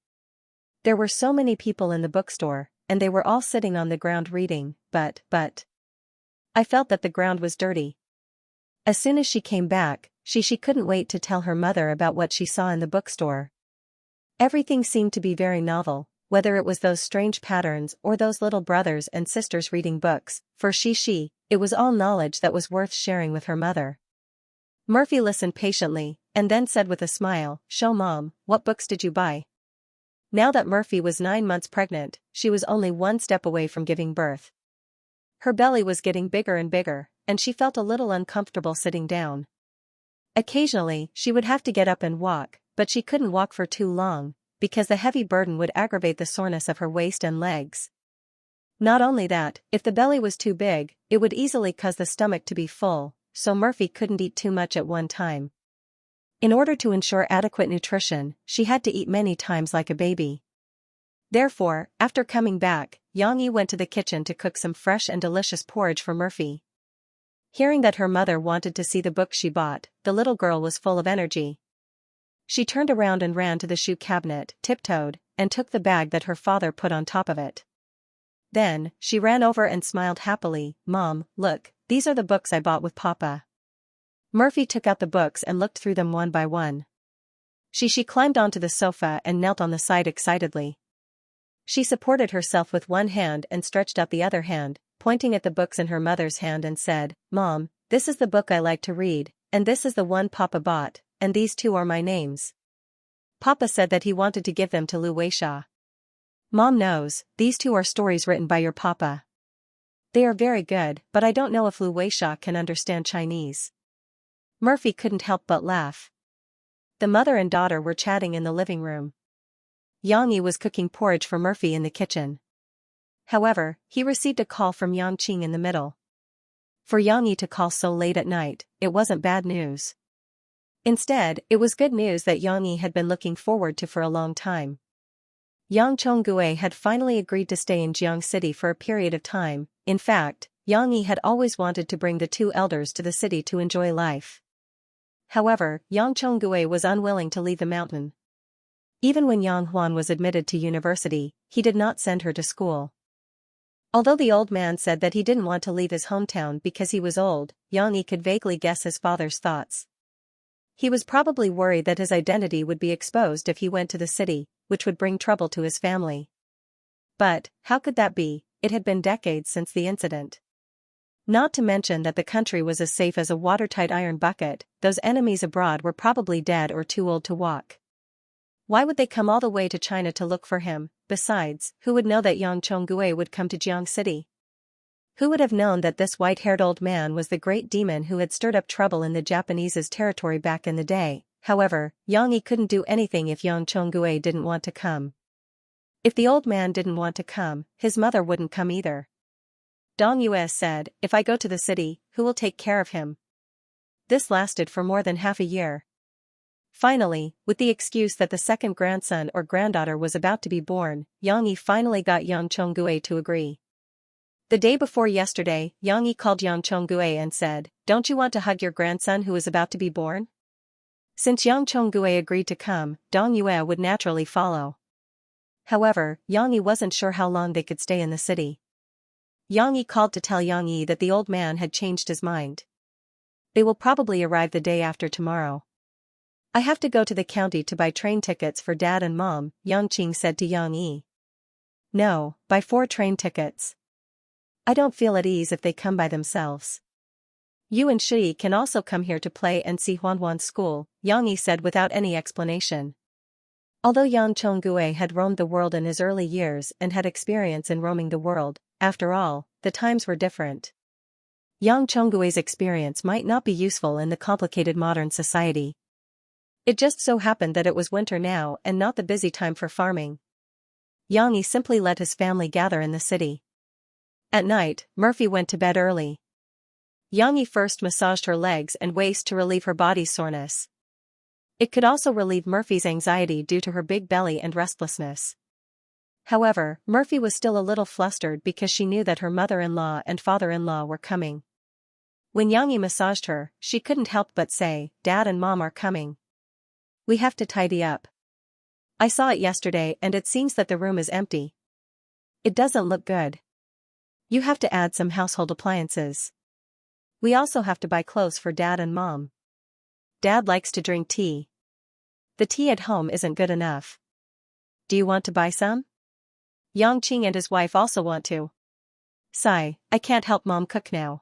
There were so many people in the bookstore, and they were all sitting on the ground reading, but I felt that the ground was dirty. As soon as she came back, she couldn't wait to tell her mother about what she saw in the bookstore. Everything seemed to be very novel, whether it was those strange patterns or those little brothers and sisters reading books, for it was all knowledge that was worth sharing with her mother. Murphy listened patiently, and then said with a smile, "Show Mom, what books did you buy?" Now that Murphy was 9 months pregnant, she was only one step away from giving birth. Her belly was getting bigger and bigger, and she felt a little uncomfortable sitting down. Occasionally, she would have to get up and walk, but she couldn't walk for too long, because the heavy burden would aggravate the soreness of her waist and legs. Not only that, if the belly was too big, it would easily cause the stomach to be full, so Murphy couldn't eat too much at one time. In order to ensure adequate nutrition, she had to eat many times like a baby. Therefore, after coming back, Xianxia went to the kitchen to cook some fresh and delicious porridge for Murphy. Hearing that her mother wanted to see the book she bought, the little girl was full of energy. She turned around and ran to the shoe cabinet, tiptoed, and took the bag that her father put on top of it. Then, she ran over and smiled happily, "Mom, look, these are the books I bought with Papa." Murphy took out the books and looked through them one by one. She climbed onto the sofa and knelt on the side excitedly. She supported herself with one hand and stretched out the other hand, pointing at the books in her mother's hand and said, "Mom, this is the book I like to read, and this is the one Papa bought, and these two are my names. Papa said that he wanted to give them to Lu Weisha. Mom knows, these two are stories written by your Papa. They are very good, but I don't know if Lu Weisha can understand Chinese." Murphy couldn't help but laugh. The mother and daughter were chatting in the living room. Xianxia was cooking porridge for Murphy in the kitchen. However, he received a call from Yang Qing in the middle. For Xianxia to call so late at night, it wasn't bad news. Instead, it was good news that Xianxia had been looking forward to for a long time. Yang Chonggue had finally agreed to stay in Jiang City for a period of time. In fact, Xianxia had always wanted to bring the two elders to the city to enjoy life. However, Yang Chonggue was unwilling to leave the mountain. Even when Yang Huan was admitted to university, he did not send her to school. Although the old man said that he didn't want to leave his hometown because he was old, Xianxia could vaguely guess his father's thoughts. He was probably worried that his identity would be exposed if he went to the city, which would bring trouble to his family. But, how could that be? It had been decades since the incident. Not to mention that the country was as safe as a watertight iron bucket, those enemies abroad were probably dead or too old to walk. Why would they come all the way to China to look for him? Besides, who would know that Yang Chonggue would come to Jiang City? Who would have known that this white-haired old man was the great demon who had stirred up trouble in the Japanese's territory back in the day? However, Xianxia couldn't do anything if Yang Chonggue didn't want to come. If the old man didn't want to come, his mother wouldn't come either. Dong Yue said, "If I go to the city, who will take care of him?" This lasted for more than half a year. Finally, with the excuse that the second grandson or granddaughter was about to be born, Xianxia finally got Yang Chonggue to agree. The day before yesterday, Xianxia called Yang Chonggue and said, "Don't you want to hug your grandson who is about to be born?" Since Yang Chonggue agreed to come, Dong Yue would naturally follow. However, Xianxia wasn't sure how long they could stay in the city. Xianxia called to tell Xianxia that the old man had changed his mind. "They will probably arrive the day after tomorrow. I have to go to the county to buy train tickets for Dad and Mom," Yang Qing said to Xianxia. "No, buy 4 train tickets. I don't feel at ease if they come by themselves. You and Shi can also come here to play and see Huanhuan's school," Xianxia said without any explanation. Although Yang Chonggue had roamed the world in his early years and had experience in roaming the world, after all, the times were different. Yang Chonggue's experience might not be useful in the complicated modern society. It just so happened that it was winter now and not the busy time for farming. Xianxia simply let his family gather in the city. At night, Murphy went to bed early. Xianxia first massaged her legs and waist to relieve her body's soreness. It could also relieve Murphy's anxiety due to her big belly and restlessness. However, Murphy was still a little flustered because she knew that her mother-in-law and father-in-law were coming. When Xianxia massaged her, she couldn't help but say, "Dad and Mom are coming. We have to tidy up. I saw it yesterday and it seems that the room is empty. It doesn't look good. You have to add some household appliances. We also have to buy clothes for Dad and Mom. Dad likes to drink tea. The tea at home isn't good enough. Do you want to buy some? Yangqing and his wife also want to. Sigh, I can't help Mom cook now.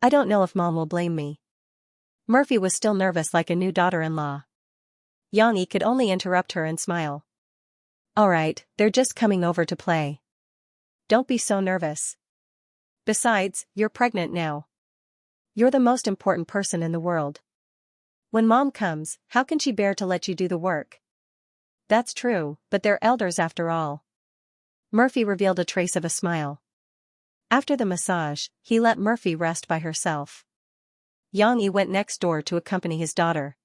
I don't know if Mom will blame me." Murphy was still nervous like a new daughter-in-law. Xianxia could only interrupt her and smile. "Alright, they're just coming over to play. Don't be so nervous. Besides, you're pregnant now. You're the most important person in the world. When Mom comes, how can she bear to let you do the work?" "That's true, but they're elders after all." Murphy revealed a trace of a smile. After the massage, he let Murphy rest by herself. Xianxia went next door to accompany his daughter.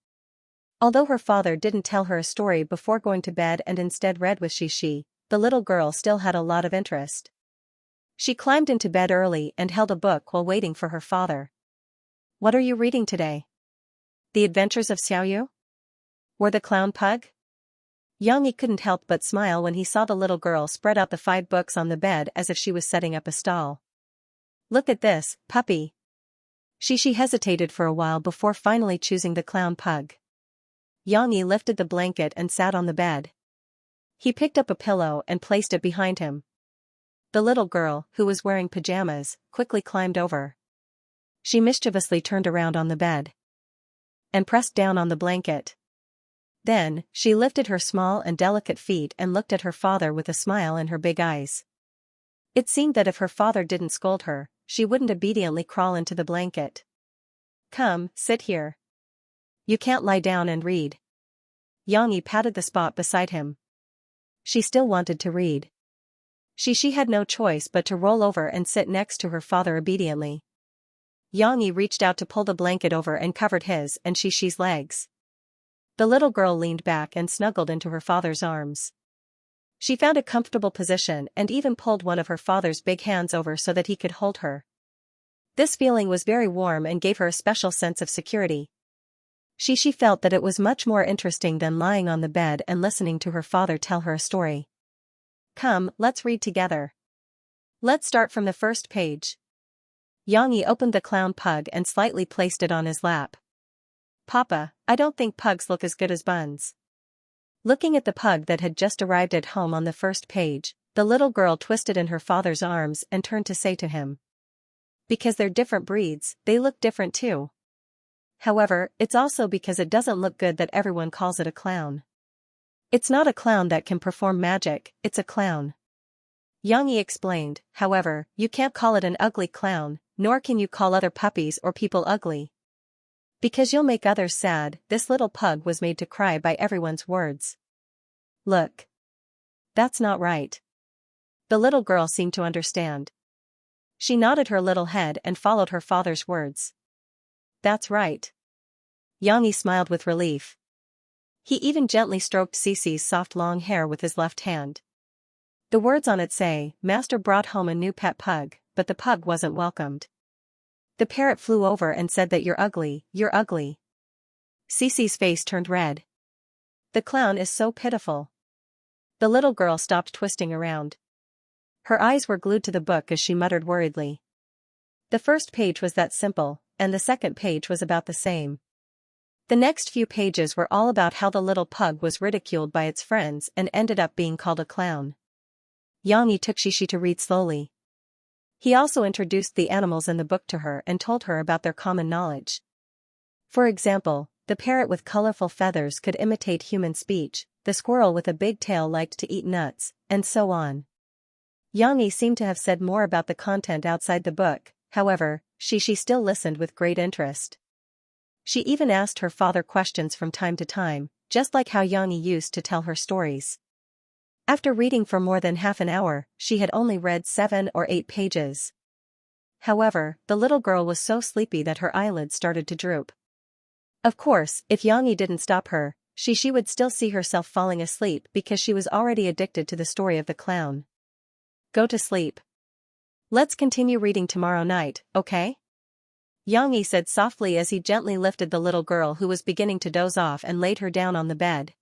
Although her father didn't tell her a story before going to bed and instead read with Xixi, the little girl still had a lot of interest. She climbed into bed early and held a book while waiting for her father. "What are you reading today? The Adventures of Xiaoyu? Or the Clown Pug?" Xianxia couldn't help but smile when he saw the little girl spread out the 5 books on the bed as if she was setting up a stall. "Look at this, puppy." Xixi hesitated for a while before finally choosing the Clown Pug. Xianxia lifted the blanket and sat on the bed. He picked up a pillow and placed it behind him. The little girl, who was wearing pajamas, quickly climbed over. She mischievously turned around on the bed and pressed down on the blanket. Then, she lifted her small and delicate feet and looked at her father with a smile in her big eyes. It seemed that if her father didn't scold her, she wouldn't obediently crawl into the blanket. "Come, sit here. You can't lie down and read." Xianxia patted the spot beside him. She still wanted to read. Xixi had no choice but to roll over and sit next to her father obediently. Xianxia reached out to pull the blanket over and covered his and Xixi's legs. The little girl leaned back and snuggled into her father's arms. She found a comfortable position and even pulled one of her father's big hands over so that he could hold her. This feeling was very warm and gave her a special sense of security. Xixi felt that it was much more interesting than lying on the bed and listening to her father tell her a story. "Come, let's read together. Let's start from the first page." Xianxia opened the Clown Pug and slightly placed it on his lap. "Papa, I don't think pugs look as good as buns." Looking at the pug that had just arrived at home on the first page, the little girl twisted in her father's arms and turned to say to him, "Because they're different breeds, they look different too. However, it's also because it doesn't look good that everyone calls it a clown. It's not a clown that can perform magic, it's a clown." Xianxia explained, "However, you can't call it an ugly clown, nor can you call other puppies or people ugly. Because you'll make others sad, this little pug was made to cry by everyone's words." "Look. That's not right." The little girl seemed to understand. She nodded her little head and followed her father's words. "That's right." Xianxia smiled with relief. He even gently stroked Cece's soft long hair with his left hand. The words on it say, "Master brought home a new pet pug, but the pug wasn't welcomed. The parrot flew over and said that you're ugly, you're ugly." Cece's face turned red. "The clown is so pitiful." The little girl stopped twisting around. Her eyes were glued to the book as she muttered worriedly. The first page was that simple, and the second page was about the same. The next few pages were all about how the little pug was ridiculed by its friends and ended up being called a clown. Xianxia took Xixi to read slowly. He also introduced the animals in the book to her and told her about their common knowledge. For example, the parrot with colorful feathers could imitate human speech, the squirrel with a big tail liked to eat nuts, and so on. Xianxia seemed to have said more about the content outside the book, however, Xixi still listened with great interest. She even asked her father questions from time to time, just like how Xianxia used to tell her stories. After reading for more than half an hour, she had only read 7 or 8 pages. However, the little girl was so sleepy that her eyelids started to droop. Of course, if Xianxia didn't stop her, she would still see herself falling asleep because she was already addicted to the story of the clown. Go to sleep. Let's continue reading tomorrow night, okay? Xianxia said softly as he gently lifted the little girl who was beginning to doze off and laid her down on the bed.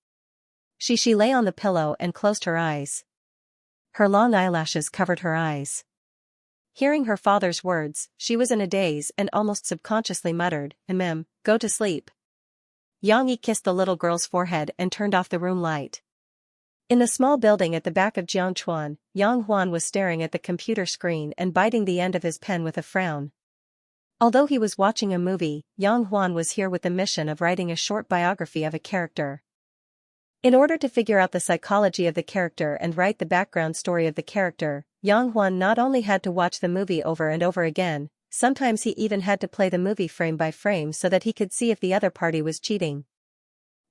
She lay on the pillow and closed her eyes. Her long eyelashes covered her eyes. Hearing her father's words, she was in a daze and almost subconsciously muttered, go to sleep. Xianxia kissed the little girl's forehead and turned off the room light. In the small building at the back of Jiangchuan, Yang Huan was staring at the computer screen and biting the end of his pen with a frown. Although he was watching a movie, Yang Huan was here with the mission of writing a short biography of a character. In order to figure out the psychology of the character and write the background story of the character, Yang Huan not only had to watch the movie over and over again, sometimes he even had to play the movie frame by frame so that he could see if the other party was cheating.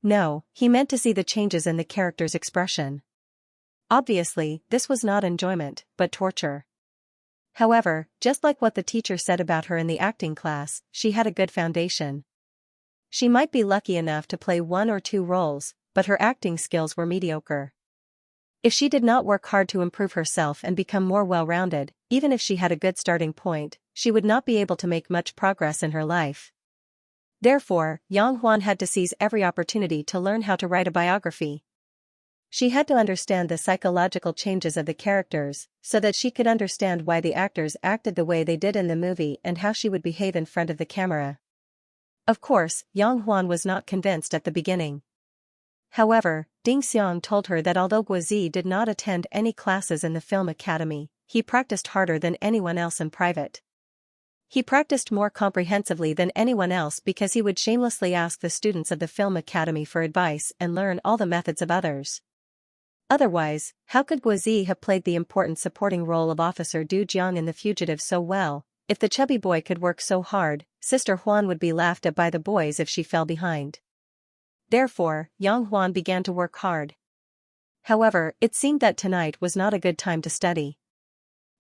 No, he meant to see the changes in the character's expression. Obviously, this was not enjoyment, but torture. However, just like what the teacher said about her in the acting class, she had a good foundation. She might be lucky enough to play 1 or 2 roles, but her acting skills were mediocre. If she did not work hard to improve herself and become more well-rounded, even if she had a good starting point, she would not be able to make much progress in her life. Therefore, Yang Huan had to seize every opportunity to learn how to write a biography. She had to understand the psychological changes of the characters, so that she could understand why the actors acted the way they did in the movie and how she would behave in front of the camera. Of course, Yang Huan was not convinced at the beginning. However, Ding Xiang told her that although Guozi did not attend any classes in the film academy, he practiced harder than anyone else in private. He practiced more comprehensively than anyone else because he would shamelessly ask the students of the film academy for advice and learn all the methods of others. Otherwise, how could Guozi have played the important supporting role of Officer Du Jiang in The Fugitive so well? If the chubby boy could work so hard, Sister Huan would be laughed at by the boys if she fell behind. Therefore, Yang Huan began to work hard. However, it seemed that tonight was not a good time to study.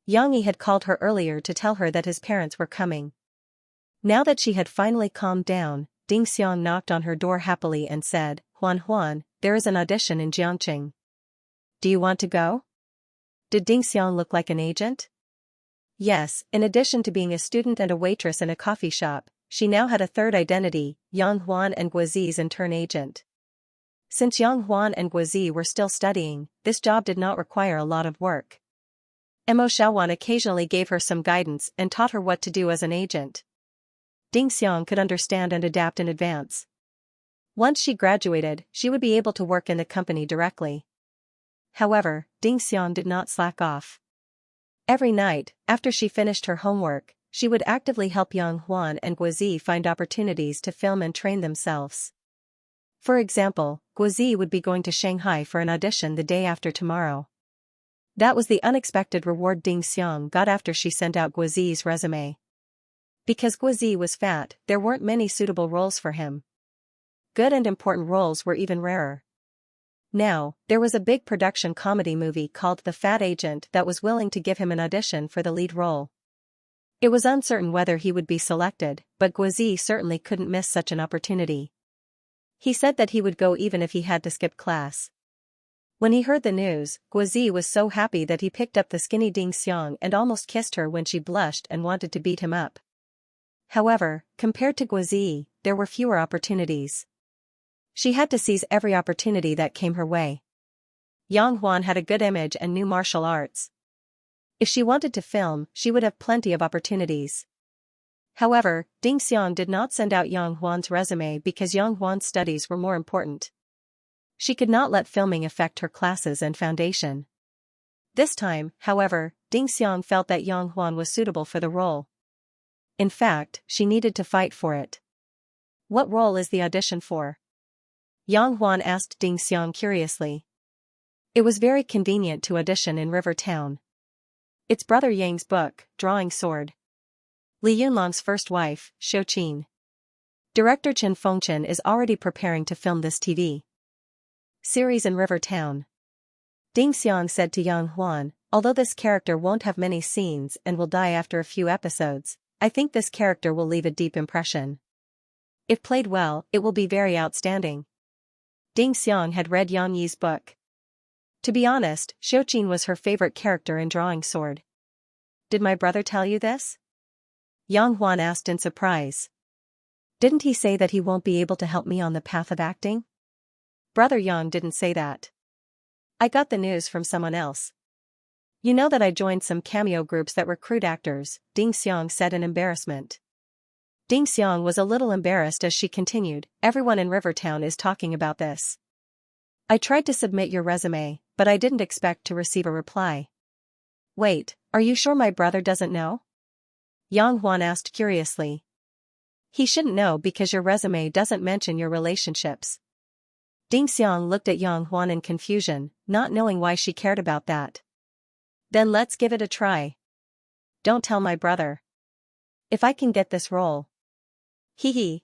Xianxia had called her earlier to tell her that his parents were coming. Now that she had finally calmed down, Ding Xiang knocked on her door happily and said, Huan, there is an audition in Jiangqing. Do you want to go? Did Ding Xiang look like an agent? Yes, in addition to being a student and a waitress in a coffee shop, she now had a third identity, Yang Huan and Guozi's intern agent. Since Yang Huan and Guozi were still studying, this job did not require a lot of work. Mo Xiaowan occasionally gave her some guidance and taught her what to do as an agent. Ding Xiang could understand and adapt in advance. Once she graduated, she would be able to work in the company directly. However, Ding Xiang did not slack off. Every night, after she finished her homework, she would actively help Yang Huan and Guozi find opportunities to film and train themselves. For example, Guozi would be going to Shanghai for an audition the day after tomorrow. That was the unexpected reward Ding Xiang got after she sent out Guozi's resume. Because Guozi was fat, there weren't many suitable roles for him. Good and important roles were even rarer. Now, there was a big production comedy movie called The Fat Agent that was willing to give him an audition for the lead role. It was uncertain whether he would be selected, but Guozi certainly couldn't miss such an opportunity. He said that he would go even if he had to skip class. When he heard the news, Guozi was so happy that he picked up the skinny Ding Xiang and almost kissed her when she blushed and wanted to beat him up. However, compared to Guozi, there were fewer opportunities. She had to seize every opportunity that came her way. Yang Huan had a good image and knew martial arts. If she wanted to film, she would have plenty of opportunities. However, Ding Xiang did not send out Yang Huan's resume because Yang Huan's studies were more important. She could not let filming affect her classes and foundation. This time, however, Ding Xiang felt that Yang Huan was suitable for the role. In fact, she needed to fight for it. What role is the audition for? Yang Huan asked Ding Xiang curiously. It was very convenient to audition in River Town. It's Brother Yang's book, Drawing Sword. Li Yunlong's first wife, Shou Qin. Director Chen Fengchen is already preparing to film this TV series in River Town. Ding Xiang said to Yang Huan, although this character won't have many scenes and will die after a few episodes, I think this character will leave a deep impression. If played well, it will be very outstanding. Ding Xiang had read Yang Yi's book. To be honest, Xiaoqin was her favorite character in Drawing Sword. Did my brother tell you this? Yang Huan asked in surprise. Didn't he say that he won't be able to help me on the path of acting? Brother Yang didn't say that. I got the news from someone else. You know that I joined some cameo groups that recruit actors, Ding Xiang said in embarrassment. Ding Xiang was a little embarrassed as she continued, everyone in Rivertown is talking about this. I tried to submit your resume, but I didn't expect to receive a reply. Wait, are you sure my brother doesn't know? Yang Huan asked curiously. He shouldn't know because your resume doesn't mention your relationships. Ding Xiang looked at Yang Huan in confusion, not knowing why she cared about that. Then let's give it a try. Don't tell my brother. If I can get this role. Hee hee.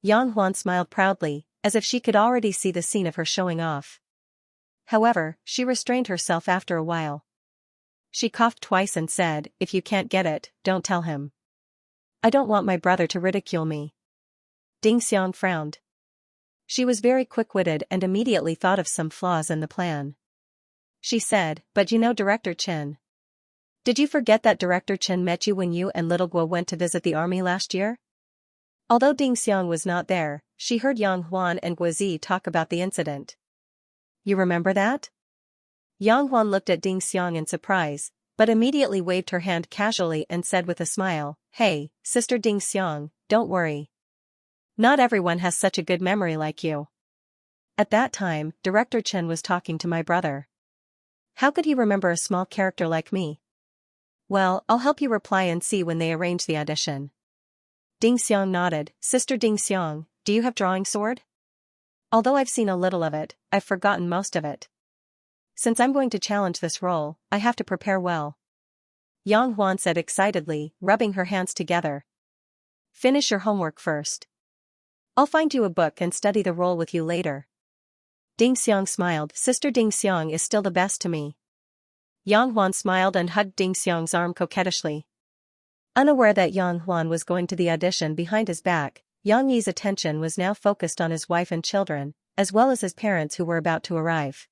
Yang Huan smiled proudly, as if she could already see the scene of her showing off. However, she restrained herself after a while. She coughed twice and said, if you can't get it, don't tell him. I don't want my brother to ridicule me. Ding Xiang frowned. She was very quick-witted and immediately thought of some flaws in the plan. She said, but you know Director Chen. Did you forget that Director Chen met you when you and Little Guo went to visit the army last year? Although Ding Xiang was not there, she heard Yang Huan and Guozi talk about the incident. You remember that? Yang Huan looked at Ding Xiang in surprise, but immediately waved her hand casually and said with a smile, hey, Sister Ding Xiang, don't worry. Not everyone has such a good memory like you. At that time, Director Chen was talking to my brother. How could he remember a small character like me? Well, I'll help you reply and see when they arrange the audition. Ding Xiang nodded. Sister Ding Xiang, do you have Drawing Sword? Although I've seen a little of it, I've forgotten most of it. Since I'm going to challenge this role, I have to prepare well. Yang Huan said excitedly, rubbing her hands together. Finish your homework first. I'll find you a book and study the role with you later. Ding Xiang smiled. Sister Ding Xiang is still the best to me. Yang Huan smiled and hugged Ding Xiang's arm coquettishly. Unaware that Yang Huan was going to the audition behind his back, Yang Yi's attention was now focused on his wife and children, as well as his parents who were about to arrive.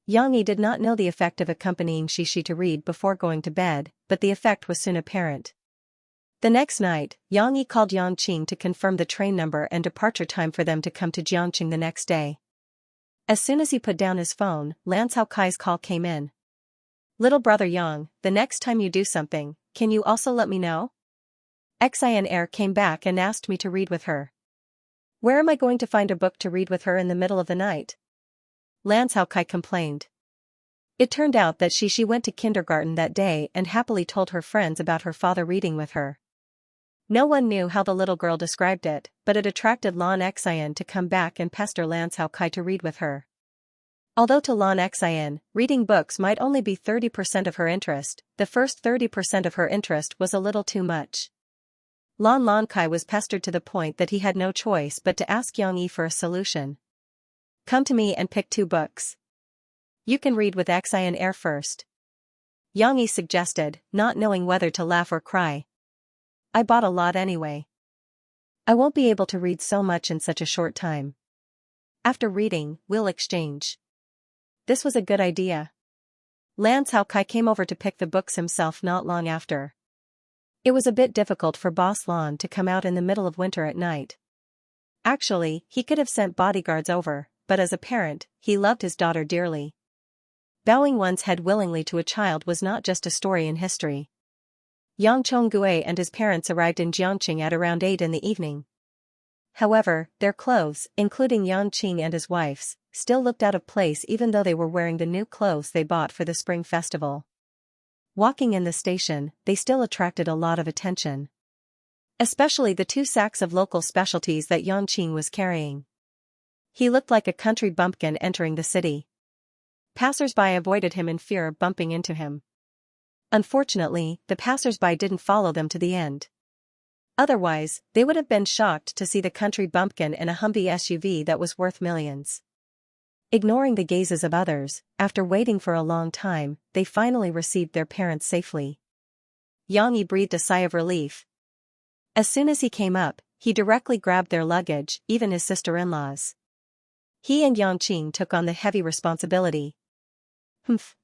Yang Yi did not know the effect of accompanying Shishi to read before going to bed, but the effect was soon apparent. The next night, Yang Yi called Yang Qing to confirm the train number and departure time for them to come to Jiangqing the next day. As soon as he put down his phone, Lan Cao Kai's call came in. Little brother Yang, the next time you do something, can you also let me know? Xianxia came back and asked me to read with her. Where am I going to find a book to read with her in the middle of the night? Lan Cao Kai complained. It turned out that she went to kindergarten that day and happily told her friends about her father reading with her. No one knew how the little girl described it, but it attracted Lan Xian to come back and pester Lan Cao Kai to read with her. Although to Lan Xian, reading books might only be 30% of her interest, the first 30% of her interest was a little too much. Lan Kai was pestered to the point that he had no choice but to ask Yang Yi for a solution. Come to me and pick 2 books. You can read with Xianxia first. Yang Yi suggested, not knowing whether to laugh or cry. I bought a lot anyway. I won't be able to read so much in such a short time. After reading, we'll exchange. This was a good idea. Lan Cao Kai came over to pick the books himself not long after. It was a bit difficult for Boss Lan to come out in the middle of winter at night. Actually, he could have sent bodyguards over, but as a parent, he loved his daughter dearly. Bowing one's head willingly to a child was not just a story in history. Yang Chonggue and his parents arrived in Jiangqing at around 8 in the evening. However, their clothes, including Yang Qing and his wife's, still looked out of place even though they were wearing the new clothes they bought for the spring festival. Walking in the station, they still attracted a lot of attention. Especially the 2 sacks of local specialties that Yang Qing was carrying. He looked like a country bumpkin entering the city. Passers-by avoided him in fear of bumping into him. Unfortunately, the passers-by didn't follow them to the end. Otherwise, they would have been shocked to see the country bumpkin in a Humvee SUV that was worth millions. Ignoring the gazes of others, after waiting for a long time, they finally received their parents safely. Xianxia breathed a sigh of relief. As soon as he came up, he directly grabbed their luggage, even his sister-in-law's. He and Yangqing took on the heavy responsibility. Humph.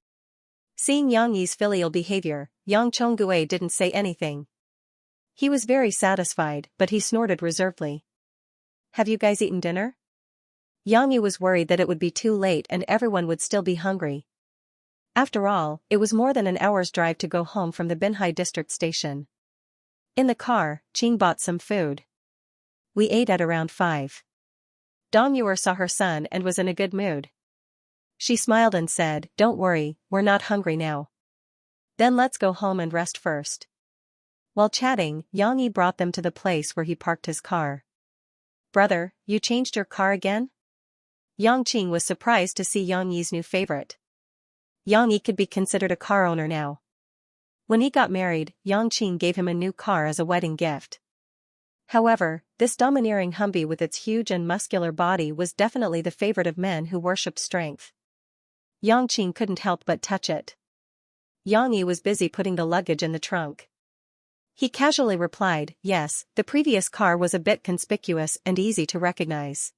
Seeing Yang Yi's filial behavior, Yang Chonggue didn't say anything. He was very satisfied, but he snorted reservedly. Have you guys eaten dinner? Yang Yi was worried that it would be too late and everyone would still be hungry. After all, it was more than an hour's drive to go home from the Binhai district station. In the car, Qing bought some food. We ate at around 5. Dong Yuer saw her son and was in a good mood. She smiled and said, "Don't worry, we're not hungry now. Then let's go home and rest first." While chatting, Yang Yi brought them to the place where he parked his car. "Brother, you changed your car again?" Yang Qing was surprised to see Yang Yi's new favorite. Yang Yi could be considered a car owner now. When he got married, Yang Qing gave him a new car as a wedding gift. However, this domineering Humvee with its huge and muscular body was definitely the favorite of men who worshipped strength. Yang Qing couldn't help but touch it. Yang Yi was busy putting the luggage in the trunk. He casually replied, "Yes, the previous car was a bit conspicuous and easy to recognize.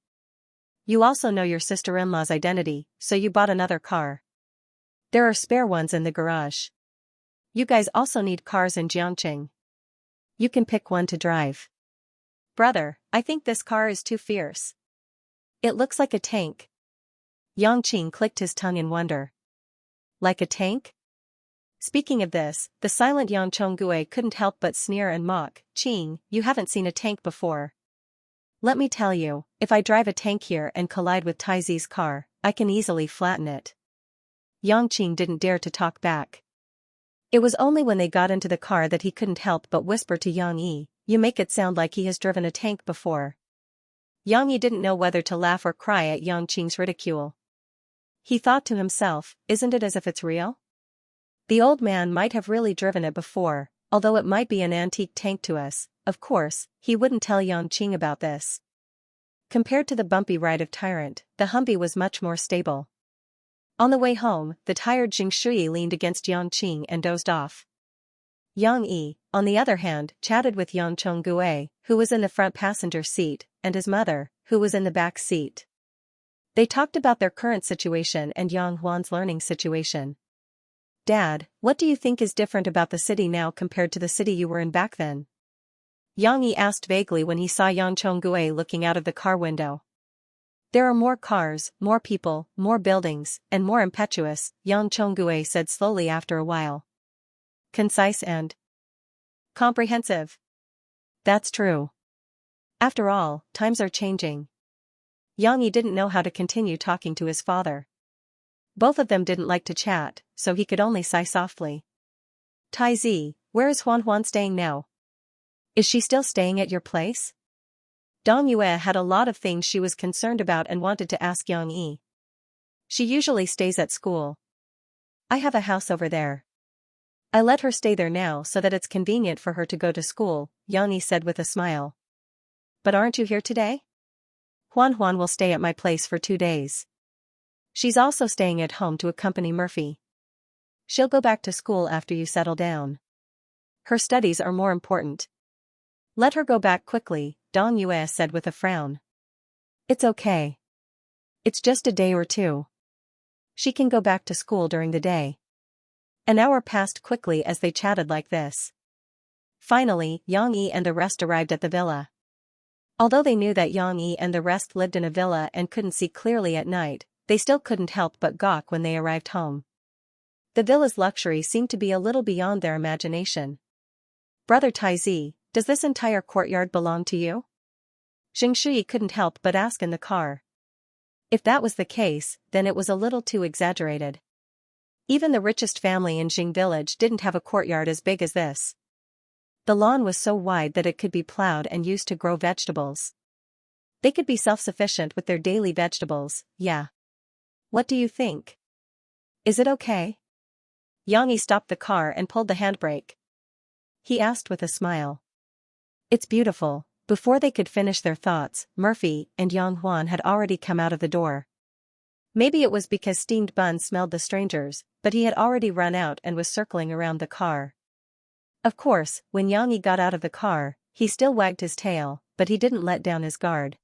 You also know your sister-in-law's identity, so you bought another car. There are spare ones in the garage. You guys also need cars in Jiangqing. You can pick one to drive." "Brother, I think this car is too fierce. It looks like a tank." Yang Qing clicked his tongue in wonder. Like a tank? Speaking of this, the silent Yang Chonggue couldn't help but sneer and mock. "Qing, you haven't seen a tank before. Let me tell you, if I drive a tank here and collide with Taizi's car, I can easily flatten it." Yang Qing didn't dare to talk back. It was only when they got into the car that he couldn't help but whisper to Yang Yi, "You make it sound like he has driven a tank before." Yang Yi didn't know whether to laugh or cry at Yang Qing's ridicule. He thought to himself, "Isn't it as if it's real? The old man might have really driven it before, although it might be an antique tank to us." Of course, he wouldn't tell Yang Qing about this. Compared to the bumpy ride of Tyrant, the Humvee was much more stable. On the way home, the tired Xianxia leaned against Yang Qing and dozed off. Yang Yi, on the other hand, chatted with Yang Chonggue, who was in the front passenger seat, and his mother, who was in the back seat. They talked about their current situation and Yang Huan's learning situation. "Dad, what do you think is different about the city now compared to the city you were in back then?" Yang Yi asked vaguely when he saw Yang Chonggue looking out of the car window. "There are more cars, more people, more buildings, and more impetuous," Yang Chonggue said slowly after a while. "Concise and comprehensive." "That's true. After all, times are changing." Yang Yi didn't know how to continue talking to his father. Both of them didn't like to chat, so he could only sigh softly. "Taizi, where is Huan staying now? Is she still staying at your place?" Dong Yue had a lot of things she was concerned about and wanted to ask Yang Yi. "She usually stays at school. I have a house over there. I let her stay there now so that it's convenient for her to go to school," Yang Yi said with a smile. "But aren't you here today?" Huan will stay at my place for 2 days. She's also staying at home to accompany Murphy. She'll go back to school after you settle down. Her studies are more important. Let her go back quickly, Dong Yue said with a frown. "It's okay. It's just a day or 2. She can go back to school during the day." An hour passed quickly as they chatted like this. Finally, Yang Yi and the rest arrived at the villa. Although they knew that Yang Yi and the rest lived in a villa and couldn't see clearly at night, they still couldn't help but gawk when they arrived home. The villa's luxury seemed to be a little beyond their imagination. "Brother Taizi, does this entire courtyard belong to you?" Xianxia couldn't help but ask in the car. If that was the case, then it was a little too exaggerated. Even the richest family in Jing village didn't have a courtyard as big as this. The lawn was so wide that it could be plowed and used to grow vegetables. They could be self-sufficient with their daily vegetables, yeah. What do you think? Is it okay? Yang Yi stopped the car and pulled the handbrake. He asked with a smile. It's beautiful. Before they could finish their thoughts, Murphy and Yang Huan had already come out of the door. Maybe it was because steamed bun smelled the strangers, but he had already run out and was circling around the car. Of course, when Yang got out of the car, he still wagged his tail, but he didn't let down his guard.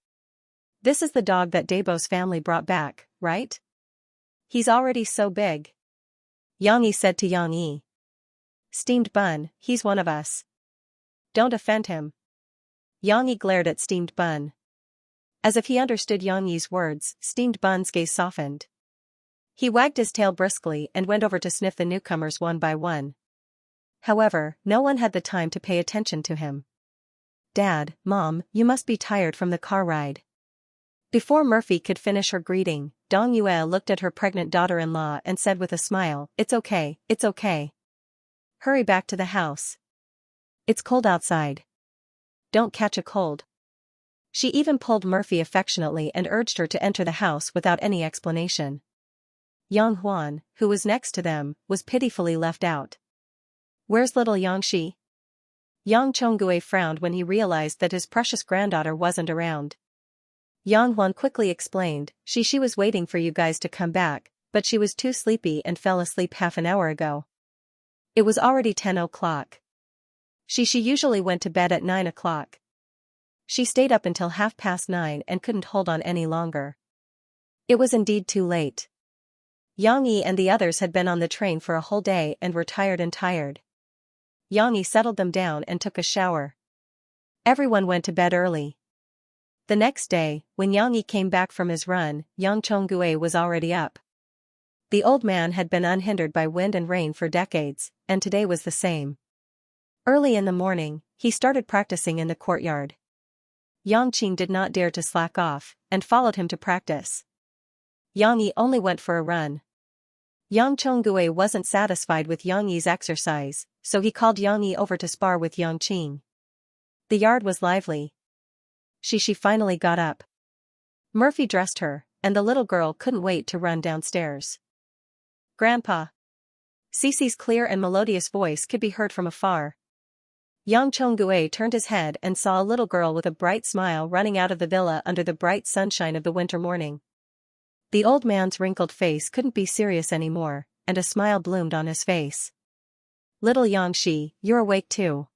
This is the dog that Dabo's family brought back, right? He's already so big. Yang said to Yang. Steamed bun, he's one of us. Don't offend him. Yang glared at steamed bun. As if he understood Yang's words, steamed bun's gaze softened. He wagged his tail briskly and went over to sniff the newcomers one by one. However, no one had the time to pay attention to him. Dad, Mom, you must be tired from the car ride. Before Murphy could finish her greeting, Dong Yue looked at her pregnant daughter-in-law and said with a smile, "It's okay, it's okay. Hurry back to the house. It's cold outside. Don't catch a cold." She even pulled Murphy affectionately and urged her to enter the house without any explanation. Yang Huan, who was next to them, was pitifully left out. "Where's little Xianxia?" Yang Chonggui frowned when he realized that his precious granddaughter wasn't around. Yang Huan quickly explained, She was waiting for you guys to come back, but she was too sleepy and fell asleep half an hour ago. It was already 10 o'clock. She usually went to bed at 9 o'clock. She stayed up until 9:30 and couldn't hold on any longer. It was indeed too late. Yang Yi and the others had been on the train for a whole day and were tired. Yang Yi settled them down and took a shower. Everyone went to bed early. The next day, when Yang Yi came back from his run, Yang Chonggui was already up. The old man had been unhindered by wind and rain for decades, and today was the same. Early in the morning, he started practicing in the courtyard. Yang Qing did not dare to slack off, and followed him to practice. Yang Yi only went for a run. Yang Chonggui wasn't satisfied with Yang Yi's exercise, so he called Yang Yi over to spar with Yang Qing. The yard was lively. She finally got up. Murphy dressed her, and the little girl couldn't wait to run downstairs. "Grandpa." Cece's clear and melodious voice could be heard from afar. Yang Chonggui turned his head and saw a little girl with a bright smile running out of the villa under the bright sunshine of the winter morning. The old man's wrinkled face couldn't be serious anymore, and a smile bloomed on his face. "Little Xianxia, you're awake too."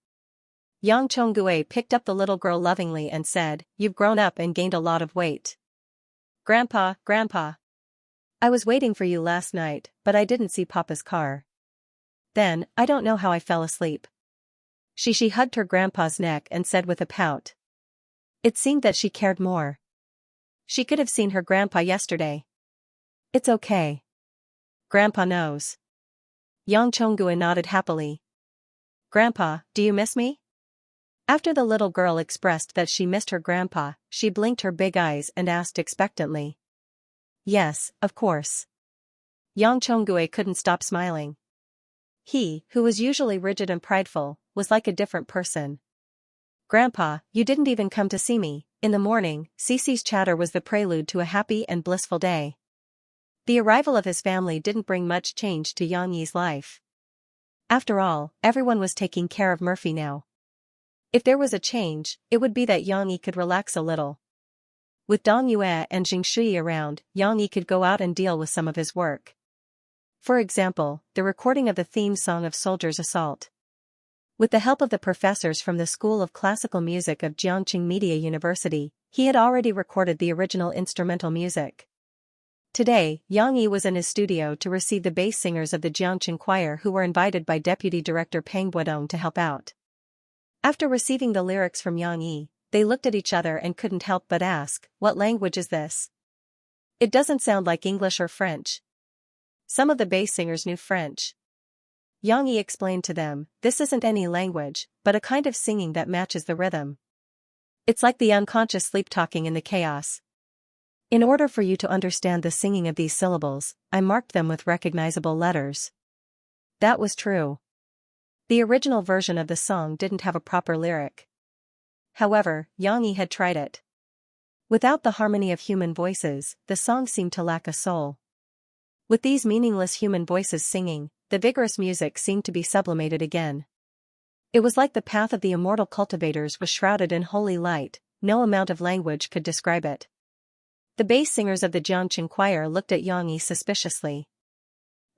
Yang Chonggui picked up the little girl lovingly and said, "You've grown up and gained a lot of weight." Grandpa. I was waiting for you last night, but I didn't see Papa's car. Then, I don't know how I fell asleep." She hugged her grandpa's neck and said with a pout. It seemed that she cared more. She could have seen her grandpa yesterday. "It's okay. Grandpa knows." Yang Chonggui nodded happily. "Grandpa, do you miss me?" After the little girl expressed that she missed her grandpa, she blinked her big eyes and asked expectantly. "Yes, of course." Yang Chonggui couldn't stop smiling. He, who was usually rigid and prideful, was like a different person. "Grandpa, you didn't even come to see me." In the morning, Cece's chatter was the prelude to a happy and blissful day. The arrival of his family didn't bring much change to Yang Yi's life. After all, everyone was taking care of Murphy now. If there was a change, it would be that Yang Yi could relax a little. With Dong Yue and Xianxia around, Yang Yi could go out and deal with some of his work. For example, the recording of the theme song of Soldier's Assault. With the help of the professors from the School of Classical Music of Jiangqing Media University, he had already recorded the original instrumental music. Today, Yang Yi was in his studio to receive the bass singers of the Jiangqing Choir who were invited by Deputy Director Peng Buodong to help out. After receiving the lyrics from Yang Yi, they looked at each other and couldn't help but ask, "What language is this? It doesn't sound like English or French." Some of the bass singers knew French. Yang Yi explained to them, "This isn't any language, but a kind of singing that matches the rhythm. It's like the unconscious sleep-talking in the chaos. In order for you to understand the singing of these syllables, I marked them with recognizable letters." That was true. The original version of the song didn't have a proper lyric. However, Yang Yi had tried it. Without the harmony of human voices, the song seemed to lack a soul. With these meaningless human voices singing, the vigorous music seemed to be sublimated again. It was like the path of the immortal cultivators was shrouded in holy light, no amount of language could describe it. The bass singers of the Jiangqing choir looked at Yang Yi suspiciously.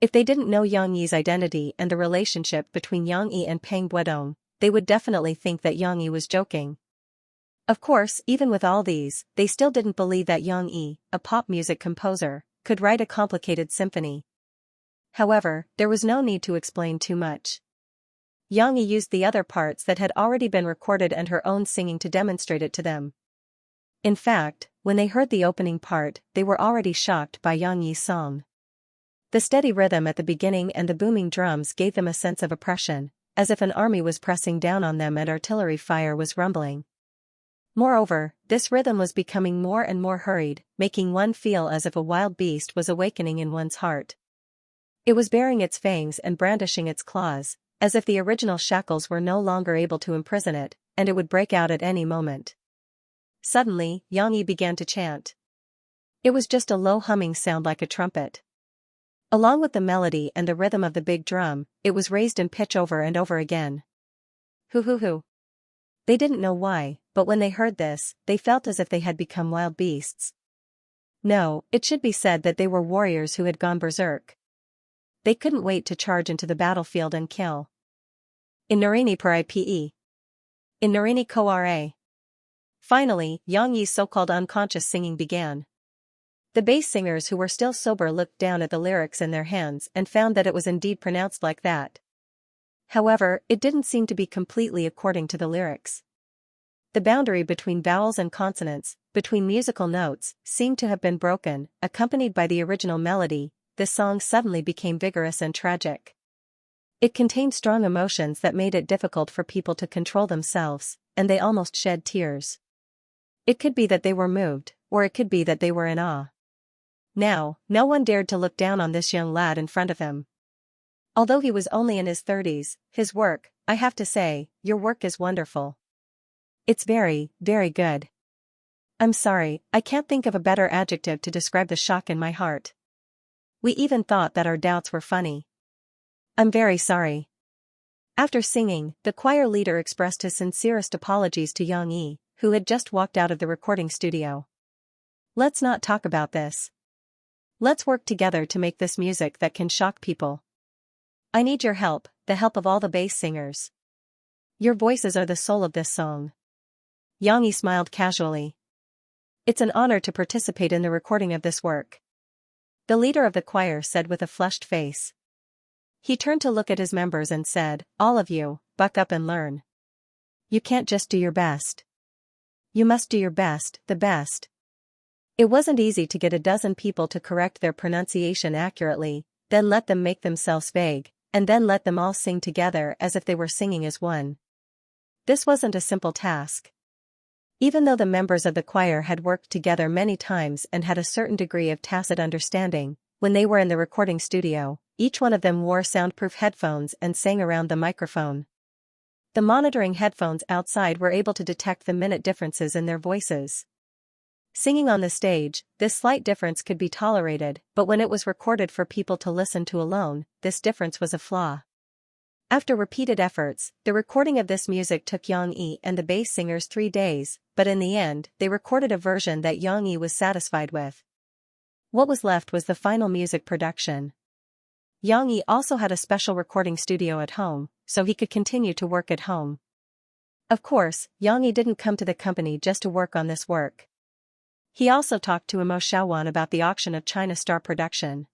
If they didn't know Yang Yi's identity and the relationship between Yang Yi and Peng Buodong, they would definitely think that Yang Yi was joking. Of course, even with all these, they still didn't believe that Yang Yi, a pop music composer, could write a complicated symphony. However, there was no need to explain too much. Yang Yi used the other parts that had already been recorded and her own singing to demonstrate it to them. In fact, when they heard the opening part, they were already shocked by Yang Yi's song. The steady rhythm at the beginning and the booming drums gave them a sense of oppression, as if an army was pressing down on them and artillery fire was rumbling. Moreover, this rhythm was becoming more and more hurried, making one feel as if a wild beast was awakening in one's heart. It was baring its fangs and brandishing its claws, as if the original shackles were no longer able to imprison it, and it would break out at any moment. Suddenly, Yang Yi began to chant. It was just a low humming sound like a trumpet. Along with the melody and the rhythm of the big drum, it was raised in pitch over and over again. Hoo hoo hoo. They didn't know why, but when they heard this, they felt as if they had become wild beasts. No, it should be said that they were warriors who had gone berserk. They couldn't wait to charge into the battlefield and kill. In Narini per IPE. In Narini ko Ra. Finally, Yang Yi's so-called unconscious singing began. The bass singers who were still sober looked down at the lyrics in their hands and found that it was indeed pronounced like that. However, it didn't seem to be completely according to the lyrics. The boundary between vowels and consonants, between musical notes, seemed to have been broken. Accompanied by the original melody, the song suddenly became vigorous and tragic. It contained strong emotions that made it difficult for people to control themselves, and they almost shed tears. It could be that they were moved, or it could be that they were in awe. Now, no one dared to look down on this young lad in front of him. Although he was only in his 30s, his work, I have to say, your work is wonderful. It's very, very good. I'm sorry, I can't think of a better adjective to describe the shock in my heart. We even thought that our doubts were funny. I'm very sorry. After singing, the choir leader expressed his sincerest apologies to Yang Yi, who had just walked out of the recording studio. Let's not talk about this. Let's work together to make this music that can shock people. I need your help, the help of all the bass singers. Your voices are the soul of this song. Yang Yi smiled casually. It's an honor to participate in the recording of this work. The leader of the choir said with a flushed face. He turned to look at his members and said, all of you, buck up and learn. You can't just do your best. You must do your best, the best. It wasn't easy to get a dozen people to correct their pronunciation accurately, then let them make themselves vague, and then let them all sing together as if they were singing as one. This wasn't a simple task. Even though the members of the choir had worked together many times and had a certain degree of tacit understanding, when they were in the recording studio, each one of them wore soundproof headphones and sang around the microphone. The monitoring headphones outside were able to detect the minute differences in their voices. Singing on the stage, this slight difference could be tolerated, but when it was recorded for people to listen to alone, this difference was a flaw. After repeated efforts, the recording of this music took Yang Yi and the bass singers 3 days, but in the end, they recorded a version that Yang Yi was satisfied with. What was left was the final music production. Yang Yi also had a special recording studio at home, so he could continue to work at home. Of course, Yang Yi didn't come to the company just to work on this work. He also talked to Mo Xiaowan about the auction of China Star Production.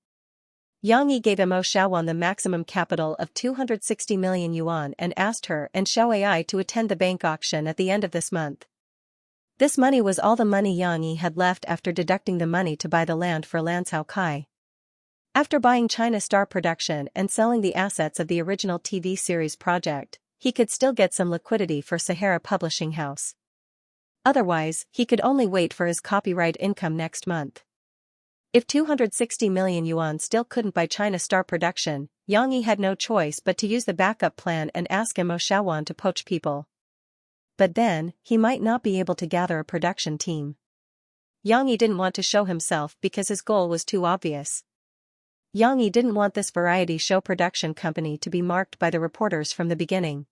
Yang Yi gave Mo Xiaowan the maximum capital of 260 million yuan and asked her and Xiao Ai to attend the bank auction at the end of this month. This money was all the money Yang Yi had left after deducting the money to buy the land for Lancao Kai. After buying China Star Production and selling the assets of the original TV series project, he could still get some liquidity for Sahara Publishing House. Otherwise, he could only wait for his copyright income next month. If 260 million yuan still couldn't buy China Star Production, Yang Yi had no choice but to use the backup plan and ask Mo Xiaowan to poach people. But then, he might not be able to gather a production team. Yang Yi didn't want to show himself because his goal was too obvious. Yang Yi didn't want this variety show production company to be marked by the reporters from the beginning.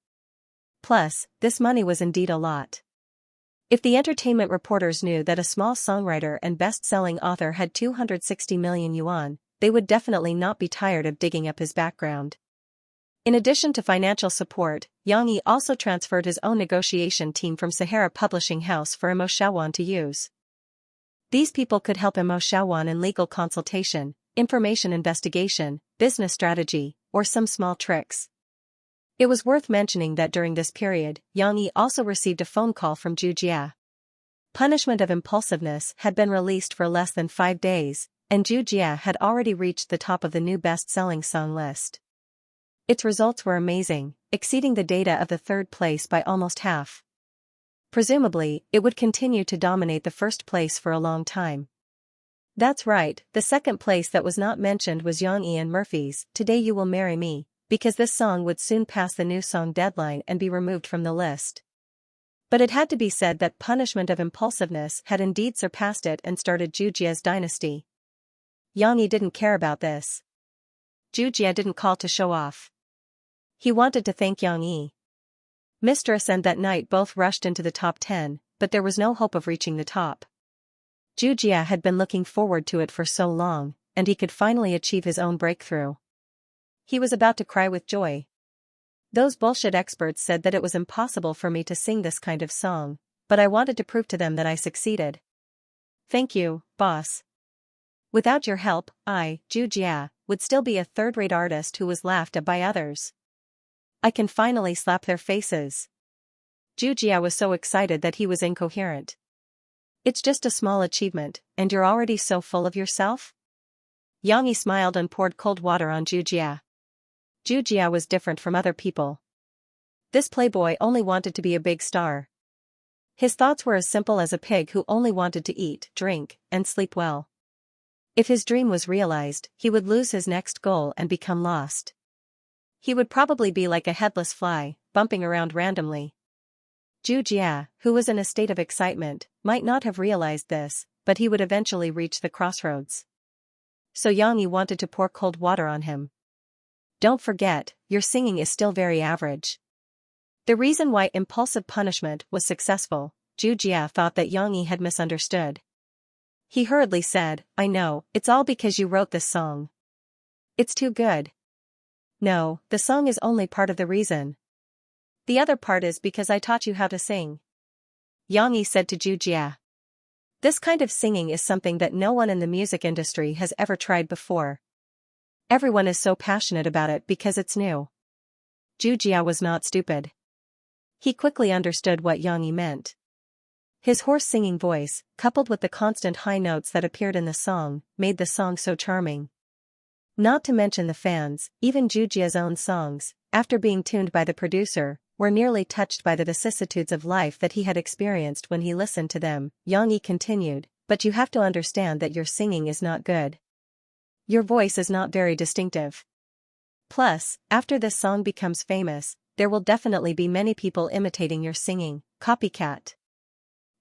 Plus, this money was indeed a lot. If the entertainment reporters knew that a small songwriter and best-selling author had 260 million yuan, they would definitely not be tired of digging up his background. In addition to financial support, Xianxia also transferred his own negotiation team from Sahara Publishing House for Imo Xiaowan to use. These people could help Imo Xiaowan in legal consultation, information investigation, business strategy, or some small tricks. It was worth mentioning that during this period, Xianxia also received a phone call from Zhu Jia. Punishment of Impulsiveness had been released for less than 5 days, and Zhu Jia had already reached the top of the new best-selling song list. Its results were amazing, exceeding the data of the third place by almost half. Presumably, it would continue to dominate the first place for a long time. That's right, the second place that was not mentioned was Xianxia and Murphy's "Today You Will Marry Me," because this song would soon pass the new song deadline and be removed from the list. But it had to be said that Punishment of Impulsiveness had indeed surpassed it and started Zhu Jia's dynasty. Xianxia didn't care about this. Zhu Jia didn't call to show off. He wanted to thank Xianxia. Mistress and that night both rushed into the top 10, but there was no hope of reaching the top. Zhu Jia had been looking forward to it for so long, and he could finally achieve his own breakthrough. He was about to cry with joy. Those bullshit experts said that it was impossible for me to sing this kind of song, but I wanted to prove to them that I succeeded. Thank you, boss. Without your help, I, Zhu Jia, would still be a third-rate artist who was laughed at by others. I can finally slap their faces. Zhu Jia was so excited that he was incoherent. It's just a small achievement, and you're already so full of yourself? Xianxia smiled and poured cold water on Zhu Jia. Zhu Jia was different from other people. This playboy only wanted to be a big star. His thoughts were as simple as a pig who only wanted to eat, drink, and sleep well. If his dream was realized, he would lose his next goal and become lost. He would probably be like a headless fly, bumping around randomly. Zhu Jia, who was in a state of excitement, might not have realized this, but he would eventually reach the crossroads. So Xianxia wanted to pour cold water on him. Don't forget, your singing is still very average. The reason why Impulsive Punishment was successful, Zhu Jia thought that Xianxia had misunderstood. He hurriedly said, I know, it's all because you wrote this song. It's too good. No, the song is only part of the reason. The other part is because I taught you how to sing. Xianxia said to Zhu Jia. This kind of singing is something that no one in the music industry has ever tried before. Everyone is so passionate about it because it's new. Zhu Jia was not stupid. He quickly understood what Xianxia meant. His hoarse singing voice, coupled with the constant high notes that appeared in the song, made the song so charming. Not to mention the fans, even Zhu Jia's own songs, after being tuned by the producer, were nearly touched by the vicissitudes of life that he had experienced when he listened to them. Xianxia continued, but you have to understand that your singing is not good. Your voice is not very distinctive. Plus, after this song becomes famous, there will definitely be many people imitating your singing, copycat.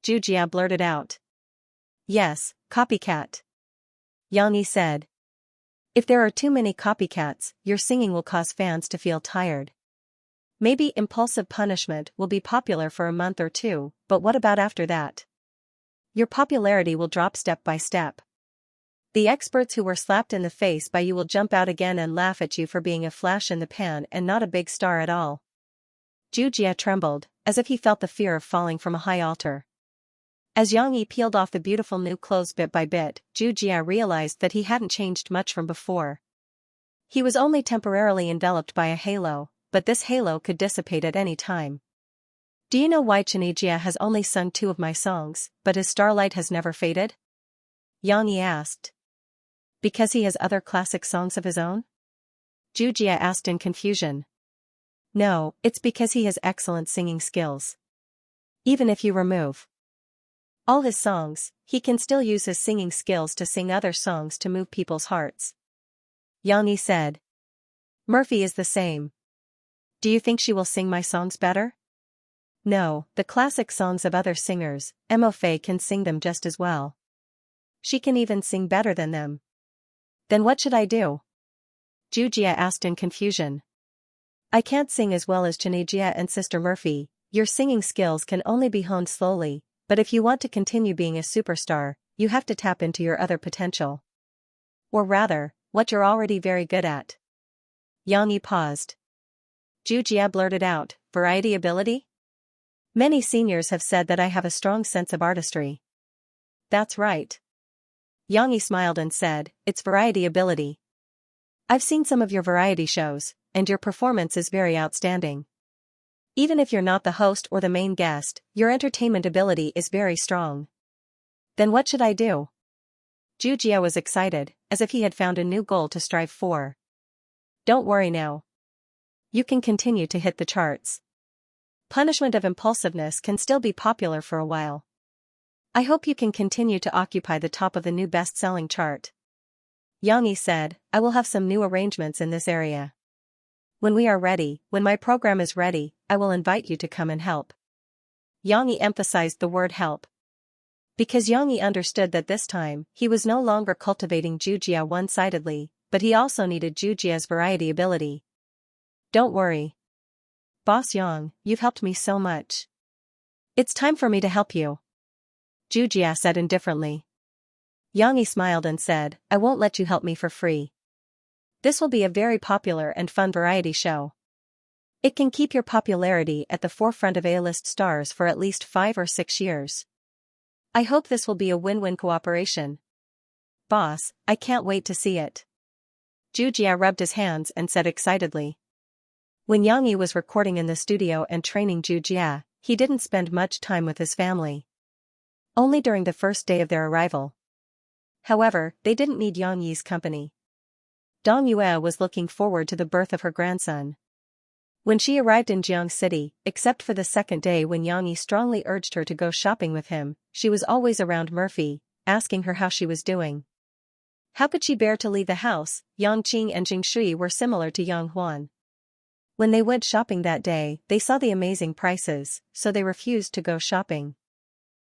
Zhu Jia blurted out. Yes, copycat. Xianxia said. If there are too many copycats, your singing will cause fans to feel tired. Maybe Impulsive Punishment will be popular for a month or two, but what about after that? Your popularity will drop step by step. The experts who were slapped in the face by you will jump out again and laugh at you for being a flash in the pan and not a big star at all. Zhu Jia trembled, as if he felt the fear of falling from a high altar. As Xianxia peeled off the beautiful new clothes bit by bit, Zhu Jia realized that he hadn't changed much from before. He was only temporarily enveloped by a halo, but this halo could dissipate at any time. Do you know why Xianxia has only sung 2 of my songs, but his starlight has never faded? Xianxia asked. Because he has other classic songs of his own? Zhu Jia asked in confusion. No, it's because he has excellent singing skills. Even if you remove all his songs, he can still use his singing skills to sing other songs to move people's hearts. Xianxia said. Murphy is the same. Do you think she will sing my songs better? No, the classic songs of other singers, Mo Fei can sing them just as well. She can even sing better than them. Then what should I do? Zhu Jia asked in confusion. I can't sing as well as Xianxia and Sister Murphy, your singing skills can only be honed slowly, But if you want to continue being a superstar, you have to tap into your other potential. Or rather, what you're already very good at. Xianxia paused. Zhu Jie blurted out, variety ability? Many seniors have said that I have a strong sense of artistry. That's right. Xianxia smiled and said, it's variety ability. I've seen some of your variety shows, and your performance is very outstanding. Even if you're not the host or the main guest, your entertainment ability is very strong. Then what should I do? Zhu Jie was excited, as if he had found a new goal to strive for. Don't worry now. You can continue to hit the charts. Punishment of impulsiveness can still be popular for a while. I hope you can continue to occupy the top of the new best-selling chart. Xianxia said, I will have some new arrangements in this area. When we are ready, when my program is ready, I will invite you to come and help. Xianxia emphasized the word help. Because Xianxia understood that this time, he was no longer cultivating Zhu Jie one-sidedly, but he also needed Zhu Jie's variety ability. Don't worry. Boss Yang, you've helped me so much. It's time for me to help you. Zhu Jie said indifferently. Xianxia smiled and said, I won't let you help me for free. This will be a very popular and fun variety show. It can keep your popularity at the forefront of A-list stars for at least 5 or 6 years. I hope this will be a win-win cooperation. Boss, I can't wait to see it. Zhu Jie rubbed his hands and said excitedly. When Xianxia was recording in the studio and training Zhu Jie, he didn't spend much time with his family. Only during the first day of their arrival. However, they didn't need Xiangyi's company. Dong Yue was looking forward to the birth of her grandson. When she arrived in Jiang City, except for the second day when Xianxia strongly urged her to go shopping with him, she was always around Murphy, asking her how she was doing. How could she bear to leave the house? Yang Qing and Jing Shui were similar to Yang Huan. When they went shopping that day, they saw the amazing prices, so they refused to go shopping.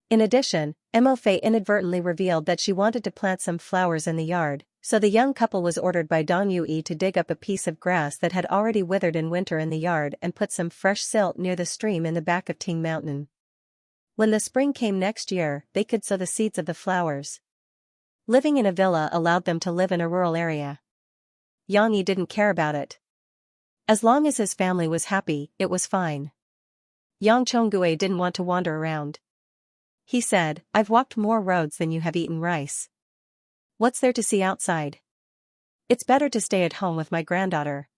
In addition, Mo Fei inadvertently revealed that she wanted to plant some flowers in the yard, so the young couple was ordered by Dong Yue to dig up a piece of grass that had already withered in winter in the yard and put some fresh silt near the stream in the back of Ting Mountain. When the spring came next year, they could sow the seeds of the flowers. Living in a villa allowed them to live in a rural area. Xianxia didn't care about it. As long as his family was happy, it was fine. Yang Chonggue didn't want to wander around. He said, I've walked more roads than you have eaten rice. What's there to see outside? It's better to stay at home with my granddaughter.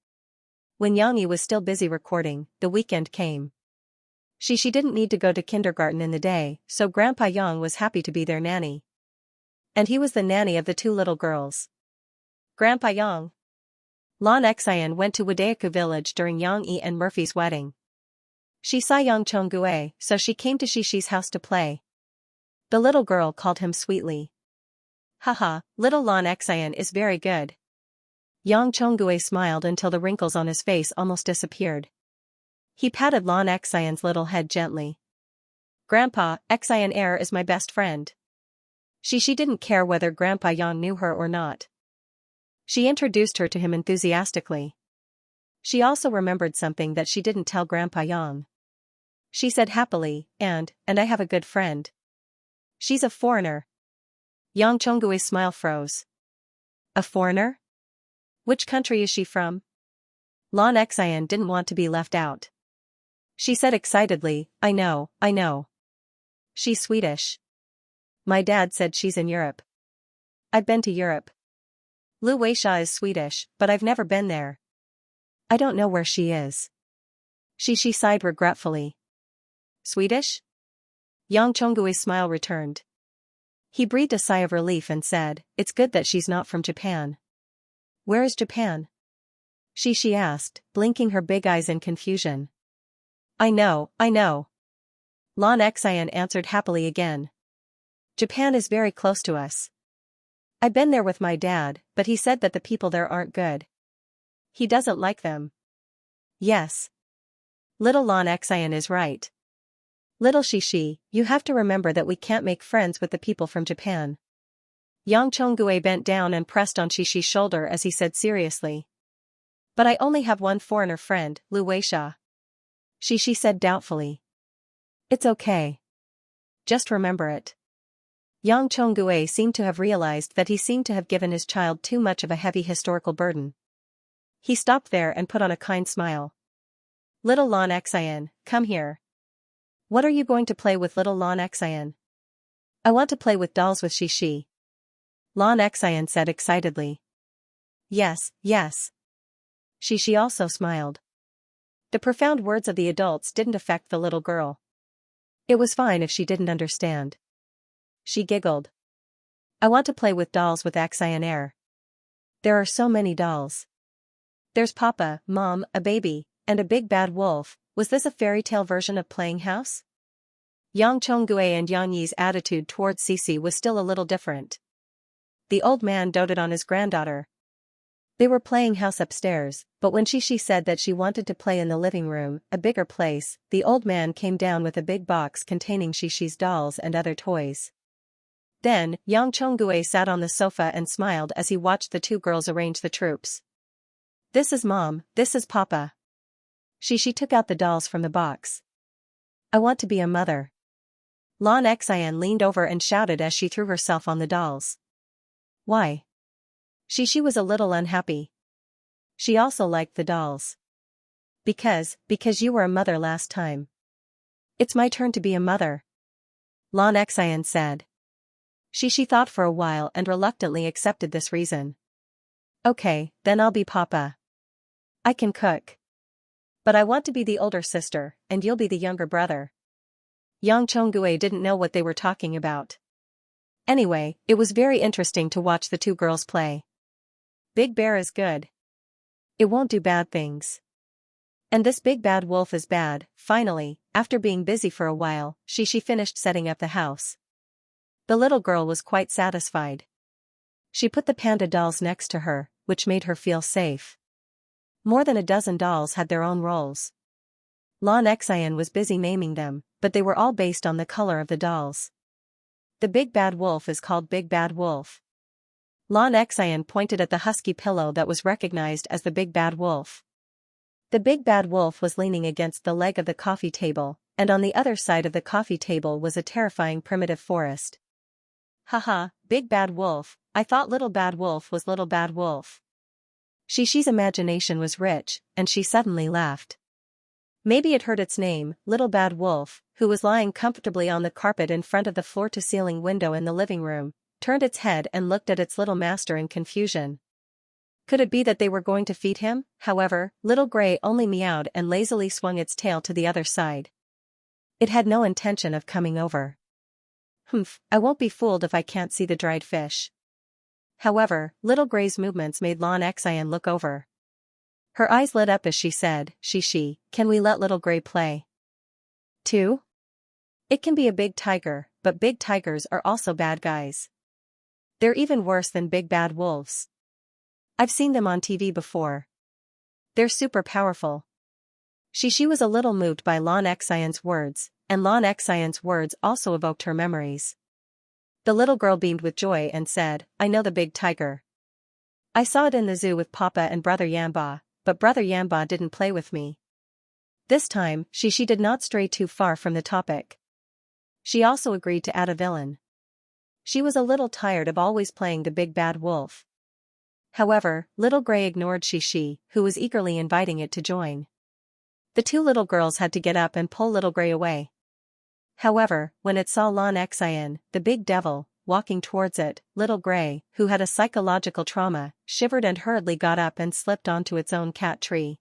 When Xianxia was still busy recording, the weekend came. She didn't need to go to kindergarten in the day, so Grandpa Yang was happy to be their nanny. And he was the nanny of the 2 little girls. Grandpa Yang. Lan Xian went to Wadeaku village during Xianxia and Murphy's wedding. She saw Yang Chonggue, so she came to Xishi's house to play. The little girl called him sweetly. Haha, little Lan Xian is very good. Yang Chonggue smiled until the wrinkles on his face almost disappeared. He patted Lan Xian's little head gently. Grandpa, Xian Air is my best friend. She didn't care whether Grandpa Yang knew her or not. She introduced her to him enthusiastically. She also remembered something that she didn't tell Grandpa Yang. She said happily, and I have a good friend. She's a foreigner. Yang Chonggui's smile froze. A foreigner? Which country is she from? Lan Xian didn't want to be left out. She said excitedly, I know. She's Swedish. My dad said she's in Europe. I've been to Europe. Lu Weisha is Swedish, but I've never been there. I don't know where she is. She sighed regretfully. Swedish? Yang Chonggui's smile returned. He breathed a sigh of relief and said, it's good that she's not from Japan. Where is Japan? She asked, blinking her big eyes in confusion. I know. Lan Xian answered happily again. Japan is very close to us. I've been there with my dad, but he said that the people there aren't good. He doesn't like them. Yes. Little Lan Xian is right. Little Shishi, you have to remember that we can't make friends with the people from Japan. Yang Chonggue bent down and pressed on Shishi's shoulder as he said seriously. But I only have one foreigner friend, Lu Weisha. Shishi said doubtfully. It's okay. just remember it. Yang Chonggue seemed to have realized that he seemed to have given his child too much of a heavy historical burden. He stopped there and put on a kind smile. Little Lan Xian, come here. What are you going to play with, little Lan Xian? I want to play with dolls with Xi. Lan Xian said excitedly. Yes, yes. Xi also smiled. The profound words of the adults didn't affect the little girl. It was fine if she didn't understand. She giggled. I want to play with dolls with Xian Air. There are so many dolls. There's Papa, Mom, a baby, and a big bad wolf. Was this a fairy tale version of playing house? Yang Chonggue and Yang Yi's attitude towards Cici was still a little different. The old man doted on his granddaughter. They were playing house upstairs, but when Xi said that she wanted to play in the living room, a bigger place, the old man came down with a big box containing Xi's dolls and other toys. Then, Yang Chonggue sat on the sofa and smiled as he watched the two girls arrange the troops. This is Mom, this is Papa. Xi took out the dolls from the box. I want to be a mother. Lan Xian leaned over and shouted as she threw herself on the dolls. Why? Xi was a little unhappy. She also liked the dolls. Because you were a mother last time. It's my turn to be a mother. Lan Xian said. Xi thought for a while and reluctantly accepted this reason. Okay, then I'll be Papa. I can cook. But I want to be the older sister, and you'll be the younger brother. Yang Chonggue didn't know what they were talking about. Anyway, it was very interesting to watch the two girls play. Big Bear is good. It won't do bad things. And this big bad wolf is bad. Finally, after being busy for a while, Xi finished setting up the house. The little girl was quite satisfied. She put the panda dolls next to her, which made her feel safe. More than a dozen dolls had their own roles. Lan Xian was busy naming them, but they were all based on the color of the dolls. The big bad wolf is called Big Bad Wolf. Lan Xian pointed at the husky pillow that was recognized as the Big Bad Wolf. The Big Bad Wolf was leaning against the leg of the coffee table, and on the other side of the coffee table was a terrifying primitive forest. Haha, Big Bad Wolf, I thought Little Bad Wolf was Little Bad Wolf. Xi's imagination was rich, and she suddenly laughed. Maybe it heard its name, Little Bad Wolf, who was lying comfortably on the carpet in front of the floor-to-ceiling window in the living room, turned its head and looked at its little master in confusion. Could it be that they were going to feed him? However, Little Gray only meowed and lazily swung its tail to the other side. It had no intention of coming over. Humph, I won't be fooled if I can't see the dried fish. However, Little Gray's movements made Lan Xian look over. Her eyes lit up as she said, Xi, can we let Little Gray play? Too? It can be a big tiger, but big tigers are also bad guys. They're even worse than big bad wolves. I've seen them on TV before. They're super powerful. Xi was a little moved by Lan Xian's words, and Lan Xian's words also evoked her memories. The little girl beamed with joy and said, I know the big tiger. I saw it in the zoo with Papa and Brother Yanba, but Brother Yanba didn't play with me. This time, Xi did not stray too far from the topic. She also agreed to add a villain. She was a little tired of always playing the big bad wolf. However, Little Gray ignored Xi, who was eagerly inviting it to join. The two little girls had to get up and pull Little Gray away. However, when it saw Lan Xian, the big devil, walking towards it, Little Gray, who had a psychological trauma, shivered and hurriedly got up and slipped onto its own cat tree.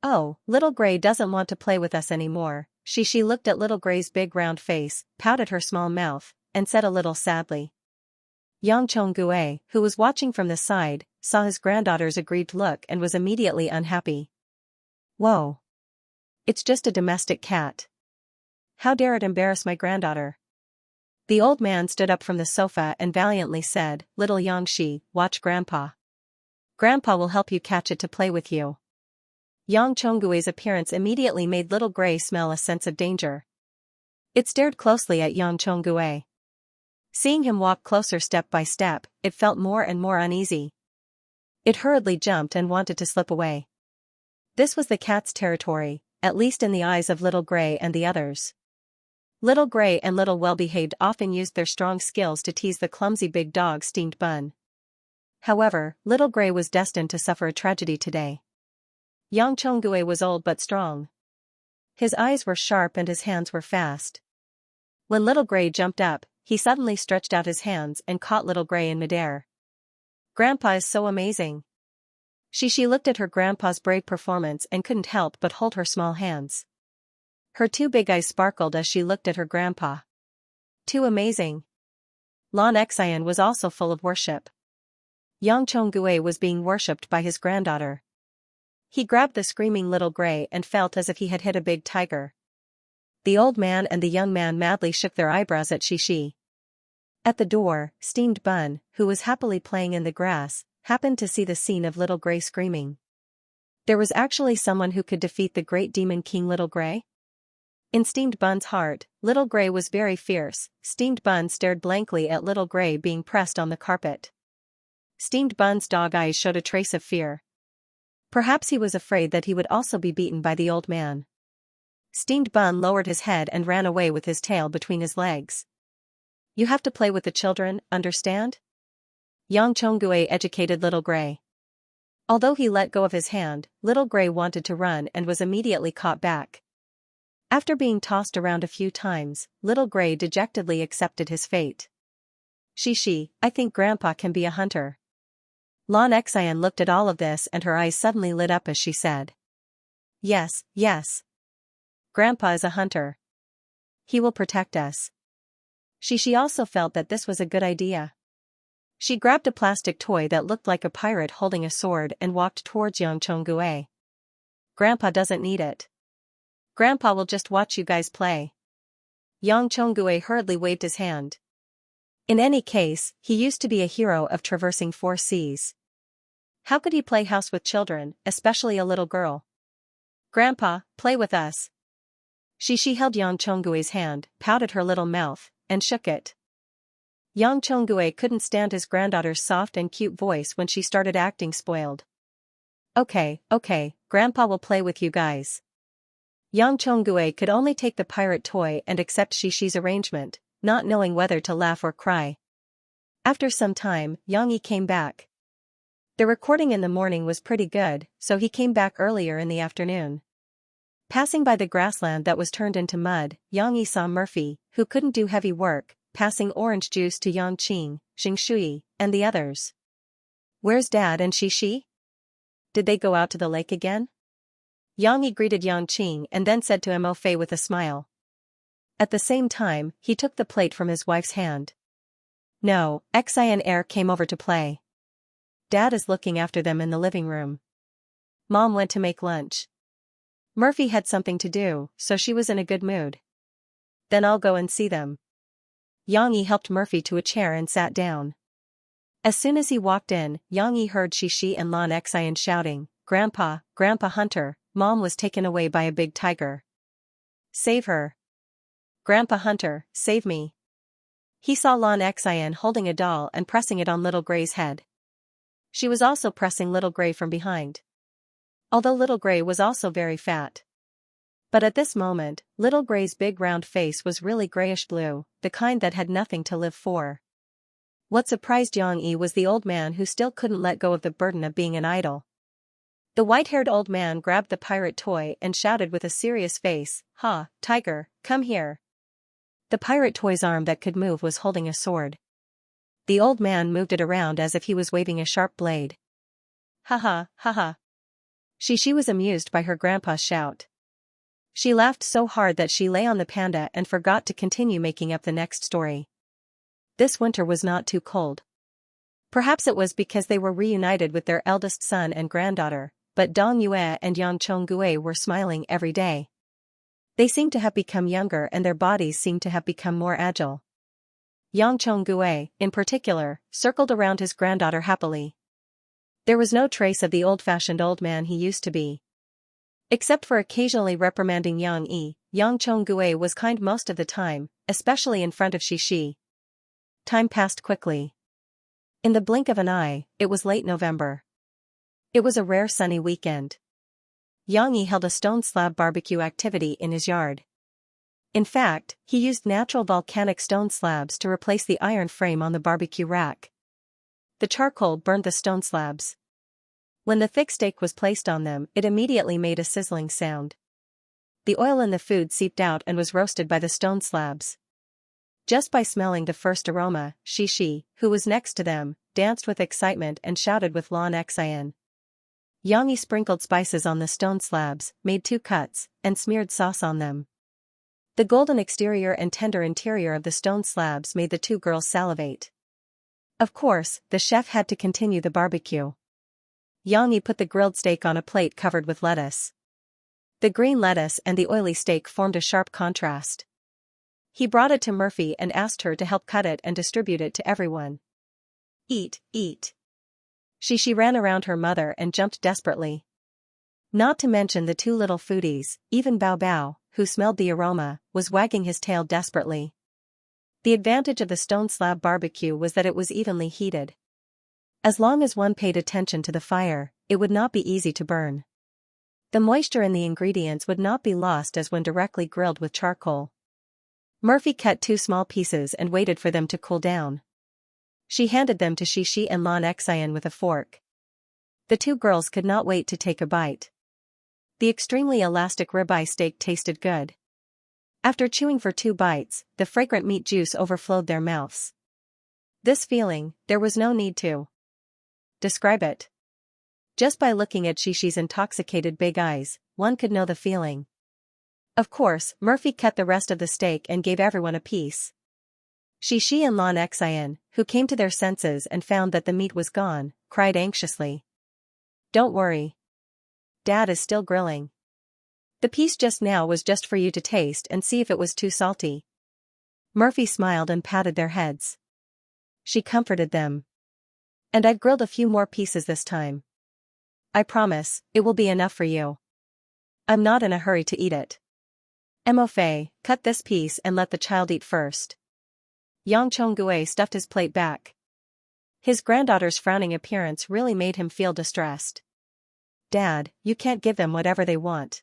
Oh, Little Gray doesn't want to play with us anymore. Xi looked at Little Gray's big round face, pouted her small mouth, and said a little sadly. Yang Chonggue, who was watching from the side, saw his granddaughter's aggrieved look and was immediately unhappy. Whoa! It's just a domestic cat. How dare it embarrass my granddaughter? The old man stood up from the sofa and valiantly said, Little Xianxia, watch Grandpa. Grandpa will help you catch it to play with you. Yang Chonggue's appearance immediately made Little Gray smell a sense of danger. It stared closely at Yang Chonggue. Seeing him walk closer step by step, it felt more and more uneasy. It hurriedly jumped and wanted to slip away. This was the cat's territory, at least in the eyes of Little Gray and the others. Little Gray and Little Well-Behaved often used their strong skills to tease the clumsy big dog Steamed Bun. However, Little Gray was destined to suffer a tragedy today. Yang Chonggui was old but strong. His eyes were sharp and his hands were fast. When Little Gray jumped up, he suddenly stretched out his hands and caught Little Gray in midair. "Grandpa is so amazing." She looked at her grandpa's brave performance and couldn't help but hold her small hands. Her two big eyes sparkled as she looked at her grandpa. Too amazing. Lan Xian was also full of worship. Yang Chonggui was being worshipped by his granddaughter. He grabbed the screaming Little Gray and felt as if he had hit a big tiger. The old man and the young man madly shook their eyebrows at Shi. At the door, Steamed Bun, who was happily playing in the grass, happened to see the scene of Little Gray screaming. There was actually someone who could defeat the great demon king Little Gray? In Steamed Bun's heart, Little Gray was very fierce. Steamed Bun stared blankly at Little Gray being pressed on the carpet. Steamed Bun's dog eyes showed a trace of fear. Perhaps he was afraid that he would also be beaten by the old man. Steamed Bun lowered his head and ran away with his tail between his legs. "You have to play with the children, understand?" Yang Chonggui educated Little Gray. Although he let go of his hand, Little Gray wanted to run and was immediately caught back. After being tossed around a few times, Little Gray dejectedly accepted his fate. Shi, I think Grandpa can be a hunter." Lan Xian looked at all of this and her eyes suddenly lit up as she said. Yes. Grandpa is a hunter. He will protect us." She also felt that this was a good idea. She grabbed a plastic toy that looked like a pirate holding a sword and walked towards Yang Chonggui. "Grandpa doesn't need it. Grandpa will just watch you guys play." Yang Chonggui hurriedly waved his hand. In any case, he used to be a hero of traversing 4 seas. How could he play house with children, especially a little girl? "Grandpa, play with us." She held Yang Chonggui's hand, pouted her little mouth, and shook it. Yang Chonggui couldn't stand his granddaughter's soft and cute voice when she started acting spoiled. Okay, Grandpa will play with you guys." Yang Chonggui could only take the pirate toy and accept Shi's arrangement, not knowing whether to laugh or cry. After some time, Yang Yi came back. The recording in the morning was pretty good, so he came back earlier in the afternoon. Passing by the grassland that was turned into mud, Yang Yi saw Murphy, who couldn't do heavy work, passing orange juice to Yang Qing, Xianxia, and the others. "Where's Dad and Shi? Did they go out to the lake again?" Yang Yi greeted Yang Qing and then said to Mo Fei with a smile. At the same time, he took the plate from his wife's hand. "No, Xian Air came over to play. Dad is looking after them in the living room. Mom went to make lunch. Murphy had something to do, so she was in a good mood. Then I'll go and see them." Yang Yi helped Murphy to a chair and sat down. As soon as he walked in, Yang Yi heard Shi and Lan Xian shouting, Grandpa Hunter, Mom was taken away by a big tiger. Save her. Grandpa Hunter, save me." He saw Lan Xian holding a doll and pressing it on Little Gray's head. She was also pressing Little Gray from behind. Although Little Gray was also very fat. But at this moment, Little Gray's big round face was really grayish-blue, the kind that had nothing to live for. What surprised Yang Yi was the old man who still couldn't let go of the burden of being an idol. The white-haired old man grabbed the pirate toy and shouted with a serious face, "Ha, tiger, come here." The pirate toy's arm that could move was holding a sword. The old man moved it around as if he was waving a sharp blade. Ha ha. She was amused by her grandpa's shout. She laughed so hard that she lay on the panda and forgot to continue making up the next story. This winter was not too cold. Perhaps it was because they were reunited with their eldest son and granddaughter, but Dong Yue and Yang Chonggui were smiling every day. They seemed to have become younger and their bodies seemed to have become more agile. Yang Chonggui, in particular, circled around his granddaughter happily. There was no trace of the old-fashioned old man he used to be. Except for occasionally reprimanding Yang Yi, Yang Chonggui was kind most of the time, especially in front of Shi. Time passed quickly. In the blink of an eye, it was late November. It was a rare sunny weekend. Yang Yi held a stone slab barbecue activity in his yard. In fact, he used natural volcanic stone slabs to replace the iron frame on the barbecue rack. The charcoal burned the stone slabs. When the thick steak was placed on them, it immediately made a sizzling sound. The oil in the food seeped out and was roasted by the stone slabs. Just by smelling the first aroma, Xianxia, who was next to them, danced with excitement and shouted with Xianxia. Xianxia sprinkled spices on the stone slabs, made 2 cuts, and smeared sauce on them. The golden exterior and tender interior of the stone slabs made the 2 girls salivate. Of course, the chef had to continue the barbecue. Xianxia put the grilled steak on a plate covered with lettuce. The green lettuce and the oily steak formed a sharp contrast. He brought it to Murphy and asked her to help cut it and distribute it to everyone. Eat, eat. Xianxia ran around her mother and jumped desperately. Not to mention the 2 little foodies, even Bao Bao, who smelled the aroma, was wagging his tail desperately. The advantage of the stone slab barbecue was that it was evenly heated. As long as one paid attention to the fire, it would not be easy to burn. The moisture in the ingredients would not be lost as when directly grilled with charcoal. Murphy cut 2 small pieces and waited for them to cool down. She handed them to Xianxia and Xianxia with a fork. The 2 girls could not wait to take a bite. The extremely elastic ribeye steak tasted good. After chewing for 2 bites, the fragrant meat juice overflowed their mouths. This feeling, there was no need to describe it. Just by looking at Xianxia's intoxicated big eyes, one could know the feeling. Of course, Murphy cut the rest of the steak and gave everyone a piece. Xianxia and Xianxia, who came to their senses and found that the meat was gone, cried anxiously. Don't worry. Dad is still grilling. The piece just now was just for you to taste and see if it was too salty. Murphy smiled and patted their heads. She comforted them. And I've grilled a few more pieces this time. I promise, it will be enough for you. I'm not in a hurry to eat it. Mofe, cut this piece and let the child eat first. Yang Chonggue stuffed his plate back. His granddaughter's frowning appearance really made him feel distressed. Dad, you can't give them whatever they want.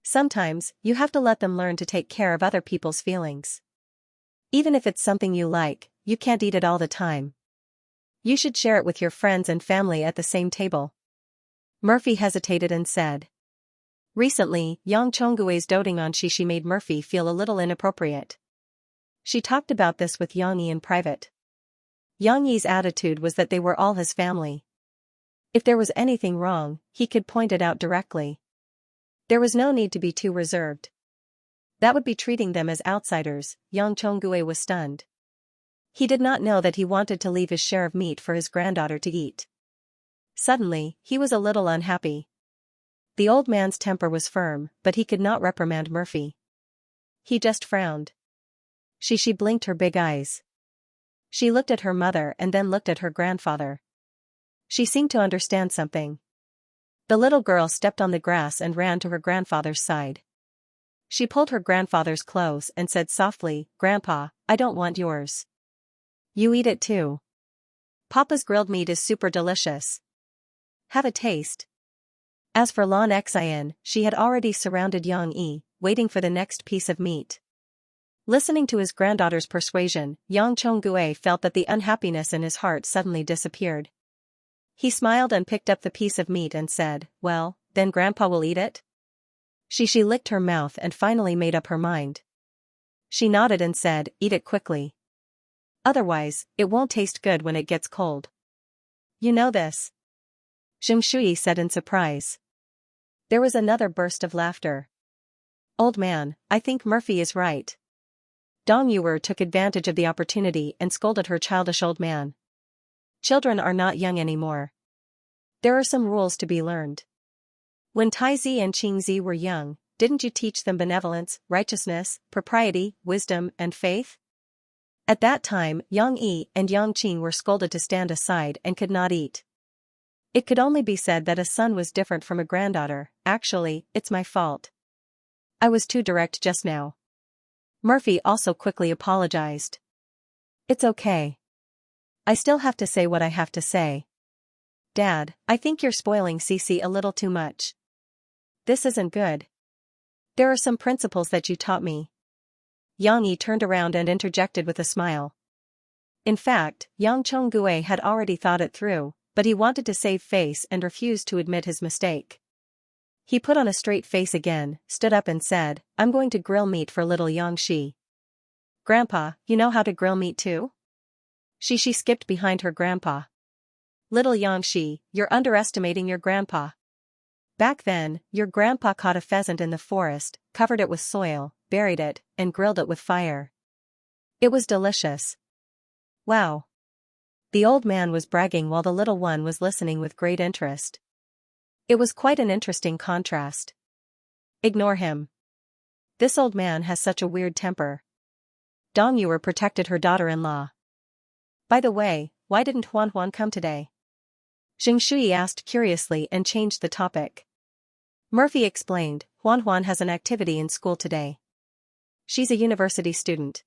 Sometimes, you have to let them learn to take care of other people's feelings. Even if it's something you like, you can't eat it all the time. You should share it with your friends and family at the same table. Murphy hesitated and said. Recently, Yang Chonggue's doting on Xianxia made Murphy feel a little inappropriate. She talked about this with Yang Yi in private. Yang Yi's attitude was that they were all his family. If there was anything wrong, he could point it out directly. There was no need to be too reserved. That would be treating them as outsiders. Yang Chonggue was stunned. He did not know that he wanted to leave his share of meat for his granddaughter to eat. Suddenly, he was a little unhappy. The old man's temper was firm, but he could not reprimand Murphy. He just frowned. Xianxia blinked her big eyes. She looked at her mother and then looked at her grandfather. She seemed to understand something. The little girl stepped on the grass and ran to her grandfather's side. She pulled her grandfather's clothes and said softly, "Grandpa, I don't want yours. You eat it too. Papa's grilled meat is super delicious. Have a taste." As for Xianxia, she had already surrounded Yang Yi, waiting for the next piece of meat. Listening to his granddaughter's persuasion, Yang Chonggue felt that the unhappiness in his heart suddenly disappeared. He smiled and picked up the piece of meat and said, "Well, then Grandpa will eat it?" Xianxia licked her mouth and finally made up her mind. She nodded and said, "Eat it quickly. Otherwise, it won't taste good when it gets cold." "You know this?" Xianxia said in surprise. There was another burst of laughter. "Old man, I think Murphy is right." Dong Yuer took advantage of the opportunity and scolded her childish old man. Children are not young anymore. There are some rules to be learned. When Taizi and Qingzi were young, didn't you teach them benevolence, righteousness, propriety, wisdom, and faith? At that time, Yang Yi and Yang Qing were scolded to stand aside and could not eat. It could only be said that a son was different from a granddaughter. Actually, it's my fault. I was too direct just now. Murphy also quickly apologized. It's okay. I still have to say what I have to say. Dad, I think you're spoiling Cece a little too much. This isn't good. There are some principles that you taught me. Yang Yi turned around and interjected with a smile. In fact, Yang Chonggui had already thought it through, but he wanted to save face and refused to admit his mistake. He put on a straight face again, stood up and said, "I'm going to grill meat for little Xianxia." "Grandpa, you know how to grill meat too?" She skipped behind her grandpa. "Little Xianxia, you're underestimating your grandpa. Back then, your grandpa caught a pheasant in the forest, covered it with soil, buried it, and grilled it with fire. It was delicious." "Wow." The old man was bragging while the little one was listening with great interest. It was quite an interesting contrast. "Ignore him. This old man has such a weird temper." Dong Yuer protected her daughter-in-law. "By the way, why didn't Huan Huan come today?" Xianxia asked curiously and changed the topic. Murphy explained, "Huan Huan has an activity in school today. She's a university student.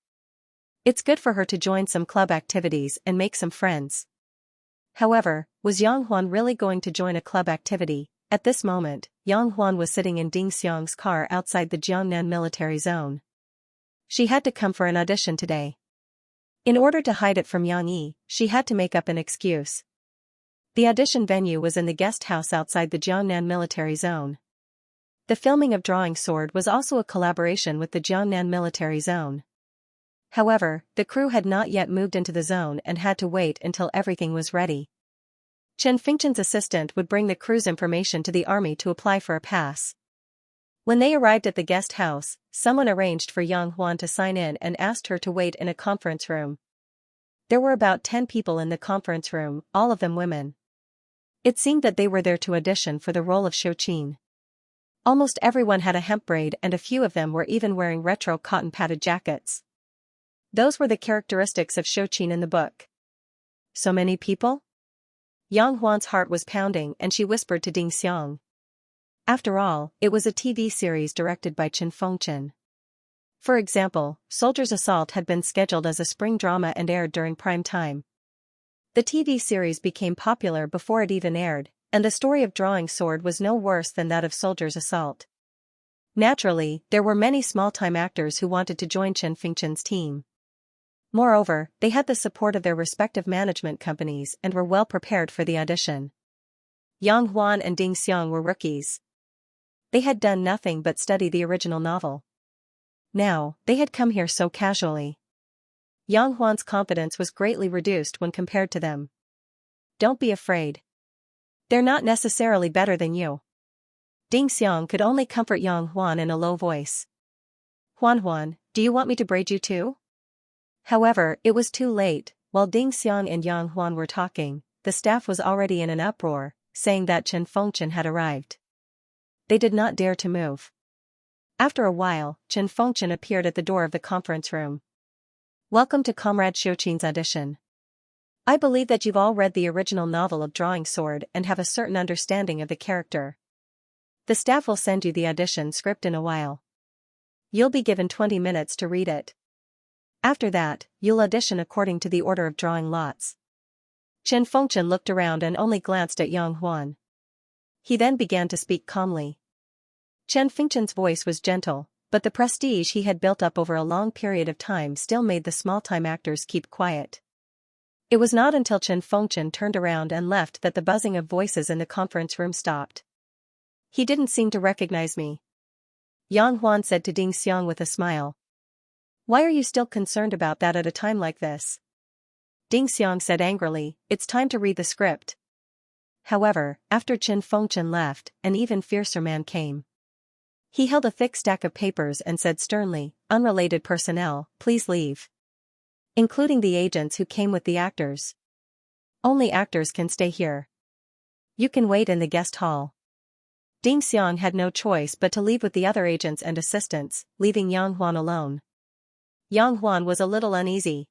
It's good for her to join some club activities and make some friends." However, was Yang Huan really going to join a club activity? At this moment, Yang Huan was sitting in Ding Xiang's car outside the Jiangnan military zone. She had to come for an audition today. In order to hide it from Yang Yi, she had to make up an excuse. The audition venue was in the guest house outside the Jiangnan military zone. The filming of Drawing Sword was also a collaboration with the Jiangnan military zone. However, the crew had not yet moved into the zone and had to wait until everything was ready. Chen Fingchen's assistant would bring the crew's information to the army to apply for a pass. When they arrived at the guest house, someone arranged for Yang Huan to sign in and asked her to wait in a conference room. There were about 10 people in the conference room, all of them women. It seemed that they were there to audition for the role of Xiaoqin. Almost everyone had a hemp braid and a few of them were even wearing retro cotton padded jackets. Those were the characteristics of Xiaoqin in the book. So many people? Yang Huan's heart was pounding and she whispered to Ding Xiang. After all, it was a TV series directed by Chen Fengchen. For example, Soldier's Assault had been scheduled as a spring drama and aired during prime time. The TV series became popular before it even aired, and the story of Drawing Sword was no worse than that of Soldier's Assault. Naturally, there were many small-time actors who wanted to join Chen Fengchen's team. Moreover, they had the support of their respective management companies and were well prepared for the audition. Yang Huan and Ding Xiang were rookies. They had done nothing but study the original novel. Now, they had come here so casually. Yang Huan's confidence was greatly reduced when compared to them. "Don't be afraid. They're not necessarily better than you." Ding Xiang could only comfort Yang Huan in a low voice. "Huan Huan, do you want me to braid you too?" However, it was too late. While Ding Xiang and Yang Huan were talking, the staff was already in an uproar, saying that Chen Fengchen had arrived. They did not dare to move. After a while, Chen Fengchen appeared at the door of the conference room. "Welcome to Comrade Xiaoqin's audition. I believe that you've all read the original novel of Drawing Sword and have a certain understanding of the character. The staff will send you the audition script in a while. You'll be given 20 minutes to read it. After that, you'll audition according to the order of drawing lots." Chen Fengchen looked around and only glanced at Yang Huan. He then began to speak calmly. Chen Fengchen's voice was gentle, but the prestige he had built up over a long period of time still made the small-time actors keep quiet. It was not until Chen Fengchen turned around and left that the buzzing of voices in the conference room stopped. "He didn't seem to recognize me," Yang Huan said to Ding Xiang with a smile. "Why are you still concerned about that at a time like this?" Ding Xiang said angrily, "It's time to read the script." However, after Chen Fengchen left, an even fiercer man came. He held a thick stack of papers and said sternly, "Unrelated personnel, please leave. Including the agents who came with the actors. Only actors can stay here. You can wait in the guest hall." Ding Xiang had no choice but to leave with the other agents and assistants, leaving Yang Huan alone. Yang Huan was a little uneasy.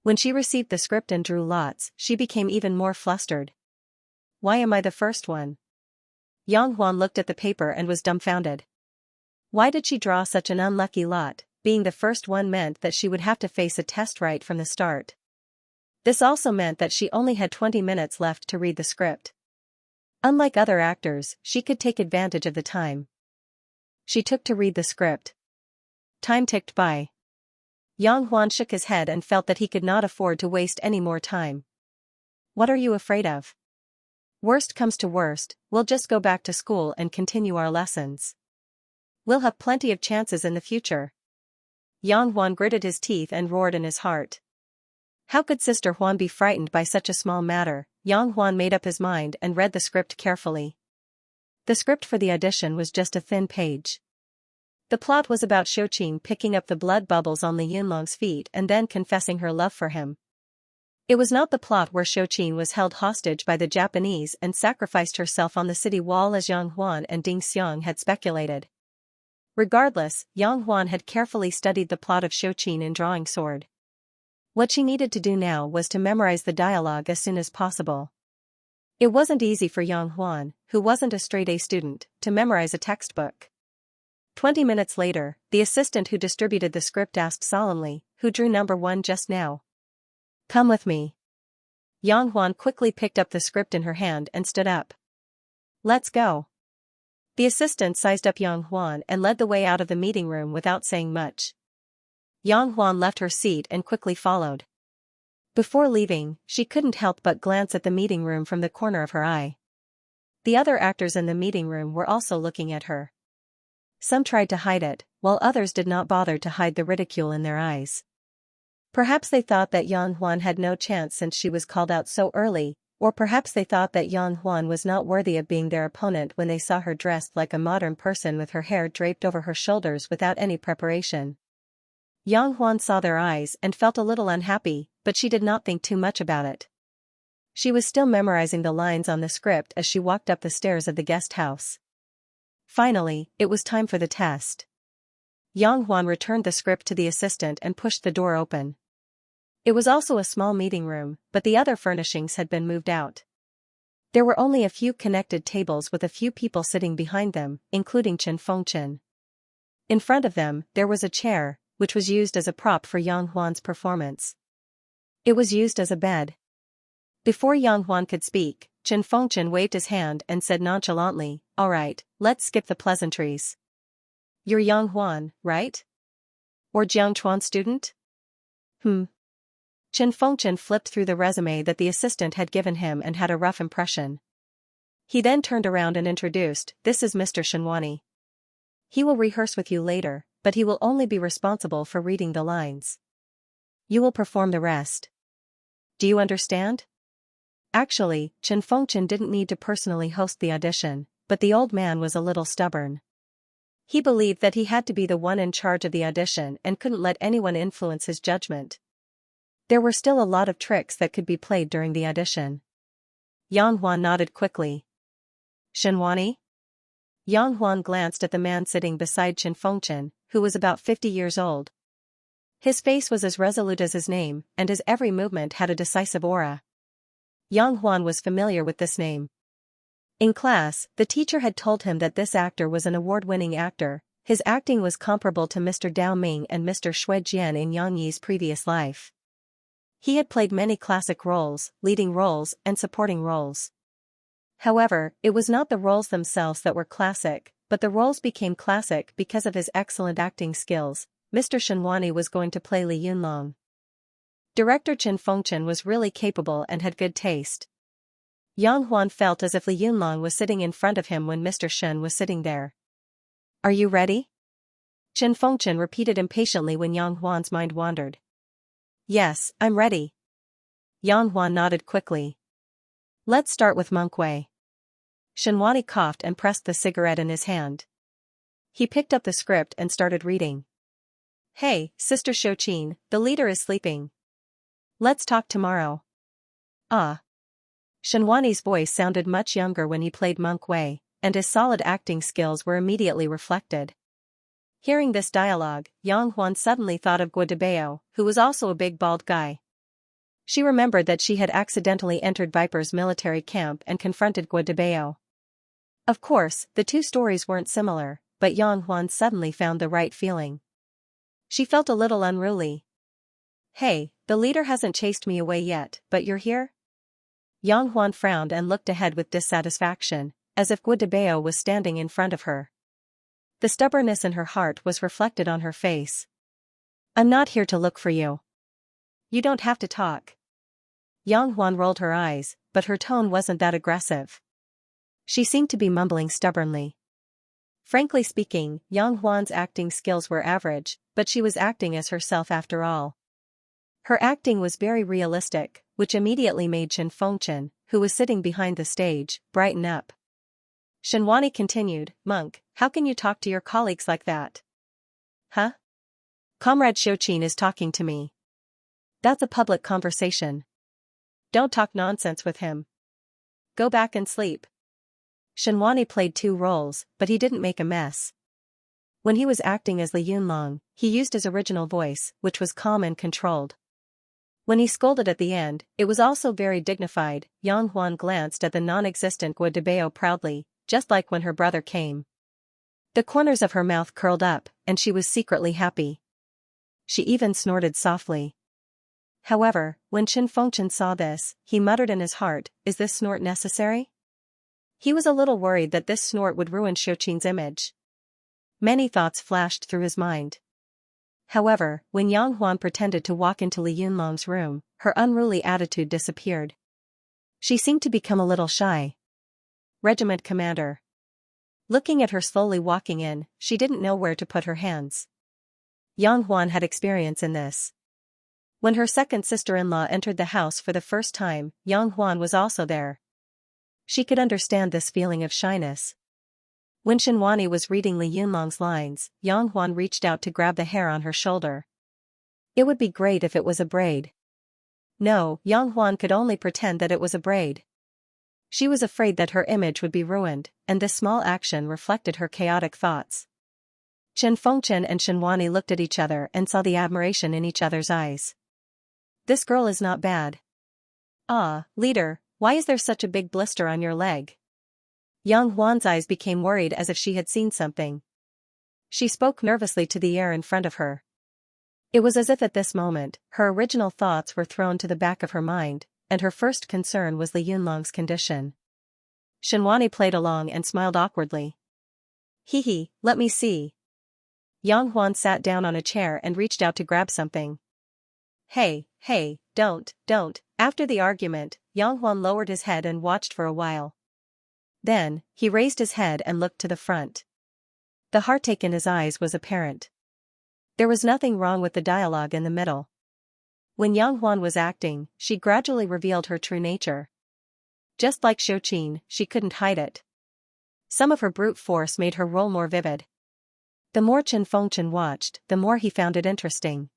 When she received the script and drew lots, she became even more flustered. "Why am I the first one?" Yang Huan looked at the paper and was dumbfounded. Why did she draw such an unlucky lot? Being the first one meant that she would have to face a test right from the start. This also meant that she only had 20 minutes left to read the script. Unlike other actors, she could take advantage of the time. She took to read the script. Time ticked by. Yang Huan shook his head and felt that he could not afford to waste any more time. What are you afraid of? Worst comes to worst, we'll just go back to school and continue our lessons. We'll have plenty of chances in the future. Yang Huan gritted his teeth and roared in his heart. How could Sister Huan be frightened by such a small matter? Yang Huan made up his mind and read the script carefully. The script for the audition was just a thin page. The plot was about Xiaoqing picking up the blood bubbles on Li Yunlong's feet and then confessing her love for him. It was not the plot where Xiaoqing was held hostage by the Japanese and sacrificed herself on the city wall as Yang Huan and Ding Xiang had speculated. Regardless, Yang Huan had carefully studied the plot of Xiaoqing in Drawing Sword. What she needed to do now was to memorize the dialogue as soon as possible. It wasn't easy for Yang Huan, who wasn't a straight-A student, to memorize a textbook. 20 minutes later, the assistant who distributed the script asked solemnly, "Who drew number 1 just now?" "Come with me." Yang Huan quickly picked up the script in her hand and stood up. "Let's go." The assistant sized up Yang Huan and led the way out of the meeting room without saying much. Yang Huan left her seat and quickly followed. Before leaving, she couldn't help but glance at the meeting room from the corner of her eye. The other actors in the meeting room were also looking at her. Some tried to hide it, while others did not bother to hide the ridicule in their eyes. Perhaps they thought that Yang Huan had no chance since she was called out so early, or perhaps they thought that Yang Huan was not worthy of being their opponent when they saw her dressed like a modern person with her hair draped over her shoulders without any preparation. Yang Huan saw their eyes and felt a little unhappy, but she did not think too much about it. She was still memorizing the lines on the script as she walked up the stairs of the guest house. Finally, it was time for the test. Yang Huan returned the script to the assistant and pushed the door open. It was also a small meeting room, but the other furnishings had been moved out. There were only a few connected tables with a few people sitting behind them, including Chen Fengchen. In front of them, there was a chair, which was used as a prop for Yang Huan's performance. It was used as a bed. Before Yang Huan could speak, Chen Fengchen waved his hand and said nonchalantly, "All right, let's skip the pleasantries. You're Yang Huan, right? Or Jiangchuan student?" Chen Fengchen flipped through the resume that the assistant had given him and had a rough impression. He then turned around and introduced, "This is Mr. Shenwani. He will rehearse with you later, but he will only be responsible for reading the lines. You will perform the rest. Do you understand?" Actually, Chen Fengchen didn't need to personally host the audition, but the old man was a little stubborn. He believed that he had to be the one in charge of the audition and couldn't let anyone influence his judgment. There were still a lot of tricks that could be played during the audition. Yang Huan nodded quickly. "Shenwani?" Yang Huan glanced at the man sitting beside Chen Fengchen, who was about 50 years old. His face was as resolute as his name, and his every movement had a decisive aura. Yang Huan was familiar with this name. In class, the teacher had told him that this actor was an award-winning actor. His acting was comparable to Mr. Dao Ming and Mr. Shui Jian in Yang Yi's previous life. He had played many classic roles, leading roles, and supporting roles. However, it was not the roles themselves that were classic, but the roles became classic because of his excellent acting skills. Mr. Shenwani was going to play Li Yunlong. Director Chen Fengchen was really capable and had good taste. Yang Huan felt as if Li Yunlong was sitting in front of him when Mr. Shen was sitting there. "Are you ready?" Chen Fengchen repeated impatiently when Yang Huan's mind wandered. "Yes, I'm ready." Yang Huan nodded quickly. "Let's start with Monk Wei." Shenwani coughed and pressed the cigarette in his hand. He picked up the script and started reading. "Hey, Sister Xiaoqing, the leader is sleeping. Let's talk tomorrow." "Ah." Shenwani's voice sounded much younger when he played Monk Wei, and his solid acting skills were immediately reflected. Hearing this dialogue, Yang Huan suddenly thought of Guo, who was also a big bald guy. She remembered that she had accidentally entered Viper's military camp and confronted Guo. Of course, the two stories weren't similar, but Yang Huan suddenly found the right feeling. She felt a little unruly. "Hey, the leader hasn't chased me away yet, but you're here?" Yang Huan frowned and looked ahead with dissatisfaction, as if Guo was standing in front of her. The stubbornness in her heart was reflected on her face. I'm not here to look for you. You don't have to talk. Yang Huan rolled her eyes, but her tone wasn't that aggressive. She seemed to be mumbling stubbornly. Frankly speaking, Yang Huan's acting skills were average, but she was acting as herself after all. Her acting was very realistic, which immediately made Chen Fengchen, who was sitting behind the stage, brighten up. Shenwani continued, Monk, how can you talk to your colleagues like that? Huh? Comrade Xiuqin is talking to me. That's a public conversation. Don't talk nonsense with him. Go back and sleep. Shenwani played two roles, but he didn't make a mess. When he was acting as Li Yunlong, he used his original voice, which was calm and controlled. When he scolded at the end, it was also very dignified. Yang Huan glanced at the non-existent Gua Debao proudly, just like when her brother came. The corners of her mouth curled up, and she was secretly happy. She even snorted softly. However, when Chen Fengchen saw this, he muttered in his heart, is this snort necessary? He was a little worried that this snort would ruin Xiuqin's image. Many thoughts flashed through his mind. However, when Yang Huan pretended to walk into Li Yunlong's room, her unruly attitude disappeared. She seemed to become a little shy. Regiment commander. Looking at her slowly walking in, she didn't know where to put her hands. Yang Huan had experience in this. When her second sister-in-law entered the house for the first time, Yang Huan was also there. She could understand this feeling of shyness. When Shenwani was reading Li Yunlong's lines, Yang Huan reached out to grab the hair on her shoulder. It would be great if it was a braid. No, Yang Huan could only pretend that it was a braid. She was afraid that her image would be ruined, and this small action reflected her chaotic thoughts. Chen Fengchen and Shenwani looked at each other and saw the admiration in each other's eyes. This girl is not bad. Ah, leader, why is there such a big blister on your leg? Yang Huan's eyes became worried as if she had seen something. She spoke nervously to the air in front of her. It was as if at this moment, her original thoughts were thrown to the back of her mind, and her first concern was Li Yunlong's condition. Shenwani played along and smiled awkwardly. Hee, let me see. Yang Huan sat down on a chair and reached out to grab something. Hey, don't. After the argument, Yang Huan lowered his head and watched for a while. Then, he raised his head and looked to the front. The heartache in his eyes was apparent. There was nothing wrong with the dialogue in the middle. When Yang Huan was acting, she gradually revealed her true nature. Just like Xiuqin, she couldn't hide it. Some of her brute force made her role more vivid. The more Chen Fengchen watched, the more he found it interesting.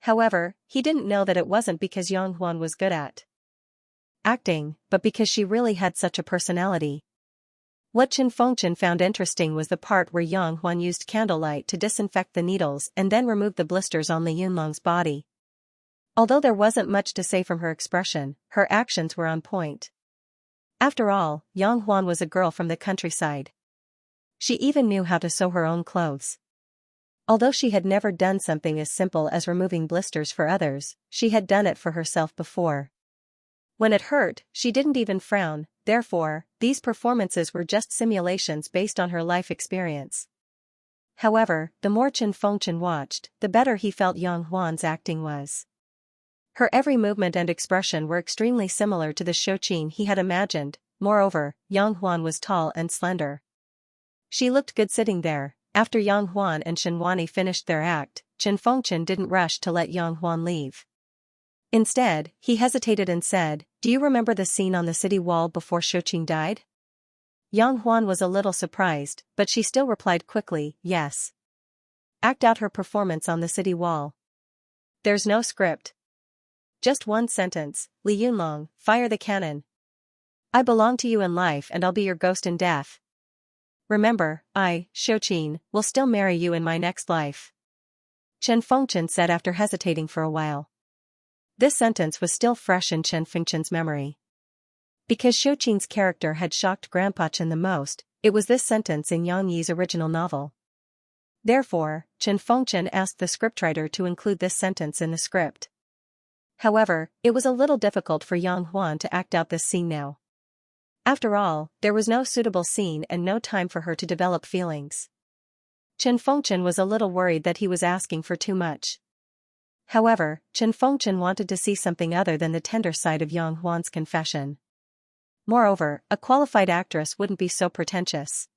However, he didn't know that it wasn't because Yang Huan was good at acting, but because she really had such a personality. What Chen Fengchen found interesting was the part where Yang Huan used candlelight to disinfect the needles and then remove the blisters on Li Yunlong's body. Although there wasn't much to say from her expression, her actions were on point. After all, Yang Huan was a girl from the countryside. She even knew how to sew her own clothes. Although she had never done something as simple as removing blisters for others, she had done it for herself before. When it hurt, she didn't even frown, therefore, these performances were just simulations based on her life experience. However, the more Chen Fengchen watched, the better he felt Yang Huan's acting was. Her every movement and expression were extremely similar to the Xiuqin he had imagined. Moreover, Yang Huan was tall and slender. She looked good sitting there. After Yang Huan and Shenwani finished their act, Chen Fengchen didn't rush to let Yang Huan leave. Instead, he hesitated and said, "Do you remember the scene on the city wall before Xiuqin died?" Yang Huan was a little surprised, but she still replied quickly, "Yes." Act out her performance on the city wall. There's no script. Just one sentence, Li Yunlong, fire the cannon. I belong to you in life and I'll be your ghost in death. Remember, I, Xiuqin, will still marry you in my next life. Chen Fengchen said after hesitating for a while. This sentence was still fresh in Chen Fengchen's memory. Because Xiuqin's character had shocked Grandpa Chen the most, it was this sentence in Yang Yi's original novel. Therefore, Chen Fengchen asked the scriptwriter to include this sentence in the script. However, it was a little difficult for Yang Huan to act out this scene now. After all, there was no suitable scene and no time for her to develop feelings. Chen Fengchen was a little worried that he was asking for too much. However, Chen Fengchen wanted to see something other than the tender side of Yang Huan's confession. Moreover, a qualified actress wouldn't be so pretentious.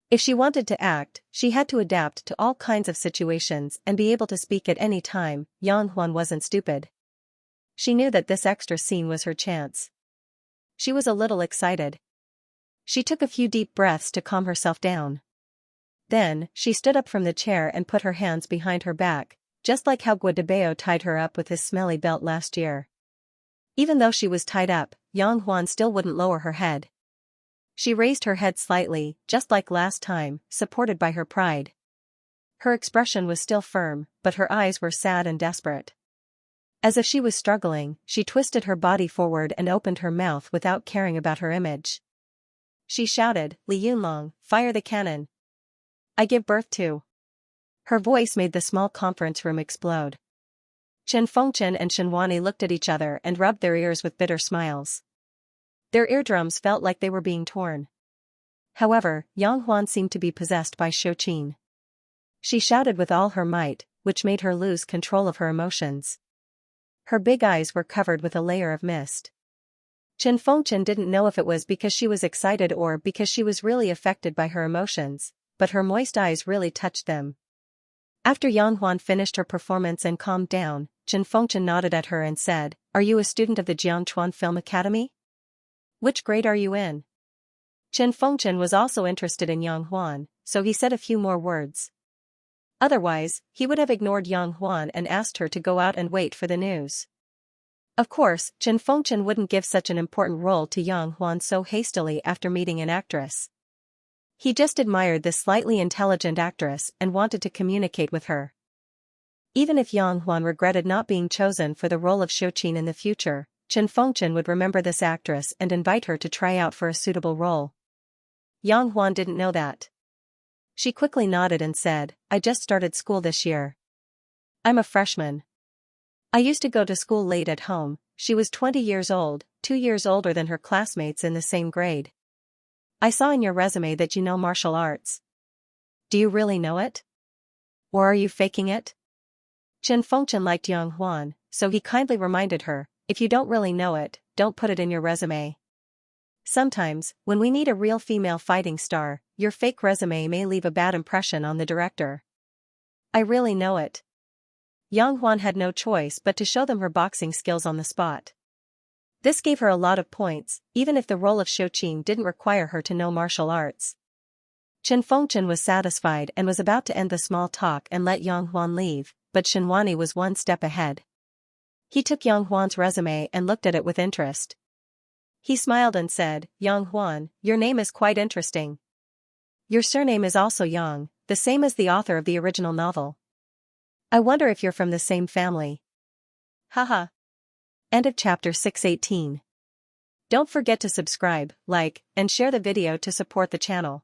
If she wanted to act, she had to adapt to all kinds of situations and be able to speak at any time. Yang Huan wasn't stupid. She knew that this extra scene was her chance. She was a little excited. She took a few deep breaths to calm herself down. Then, she stood up from the chair and put her hands behind her back, just like how Guadabeo tied her up with his smelly belt last year. Even though she was tied up, Yang Huan still wouldn't lower her head. She raised her head slightly, just like last time, supported by her pride. Her expression was still firm, but her eyes were sad and desperate. As if she was struggling, she twisted her body forward and opened her mouth without caring about her image. She shouted, "Li Yunlong, fire the cannon! I give birth to." Her voice made the small conference room explode. Chen Fengchen and Shenhuani looked at each other and rubbed their ears with bitter smiles. Their eardrums felt like they were being torn. However, Yang Huan seemed to be possessed by Shouqin. She shouted with all her might, which made her lose control of her emotions. Her big eyes were covered with a layer of mist. Chen Fengchen didn't know if it was because she was excited or because she was really affected by her emotions, but her moist eyes really touched them. After Yang Huan finished her performance and calmed down, Chen Fengchen nodded at her and said, "Are you a student of the Jiangchuan Film Academy? Which grade are you in?" Chen Fengchen was also interested in Yang Huan, so he said a few more words. Otherwise, he would have ignored Yang Huan and asked her to go out and wait for the news. Of course, Chen Fengchen wouldn't give such an important role to Yang Huan so hastily after meeting an actress. He just admired this slightly intelligent actress and wanted to communicate with her. Even if Yang Huan regretted not being chosen for the role of Shouqin in the future, Chen Fengchen would remember this actress and invite her to try out for a suitable role. Yang Huan didn't know that. She quickly nodded and said, "I just started school this year. I'm a freshman. I used to go to school late at home." She was 20 years old, 2 years older than her classmates in the same grade. "I saw in your resume that you know martial arts. Do you really know it? Or are you faking it?" Chen Fengchen liked Yang Huan, so he kindly reminded her, "If you don't really know it, don't put it in your resume. Sometimes, when we need a real female fighting star, your fake resume may leave a bad impression on the director." "I really know it." Yang Huan had no choice but to show them her boxing skills on the spot. This gave her a lot of points, even if the role of Shouqin didn't require her to know martial arts. Chen Fengchen was satisfied and was about to end the small talk and let Yang Huan leave, but Shenhuani was one step ahead. He took Yang Huan's resume and looked at it with interest. He smiled and said, "Yang Huan, your name is quite interesting. Your surname is also Yang, the same as the author of the original novel. I wonder if you're from the same family." Haha. End of chapter 618. Don't forget to subscribe, like, and share the video to support the channel.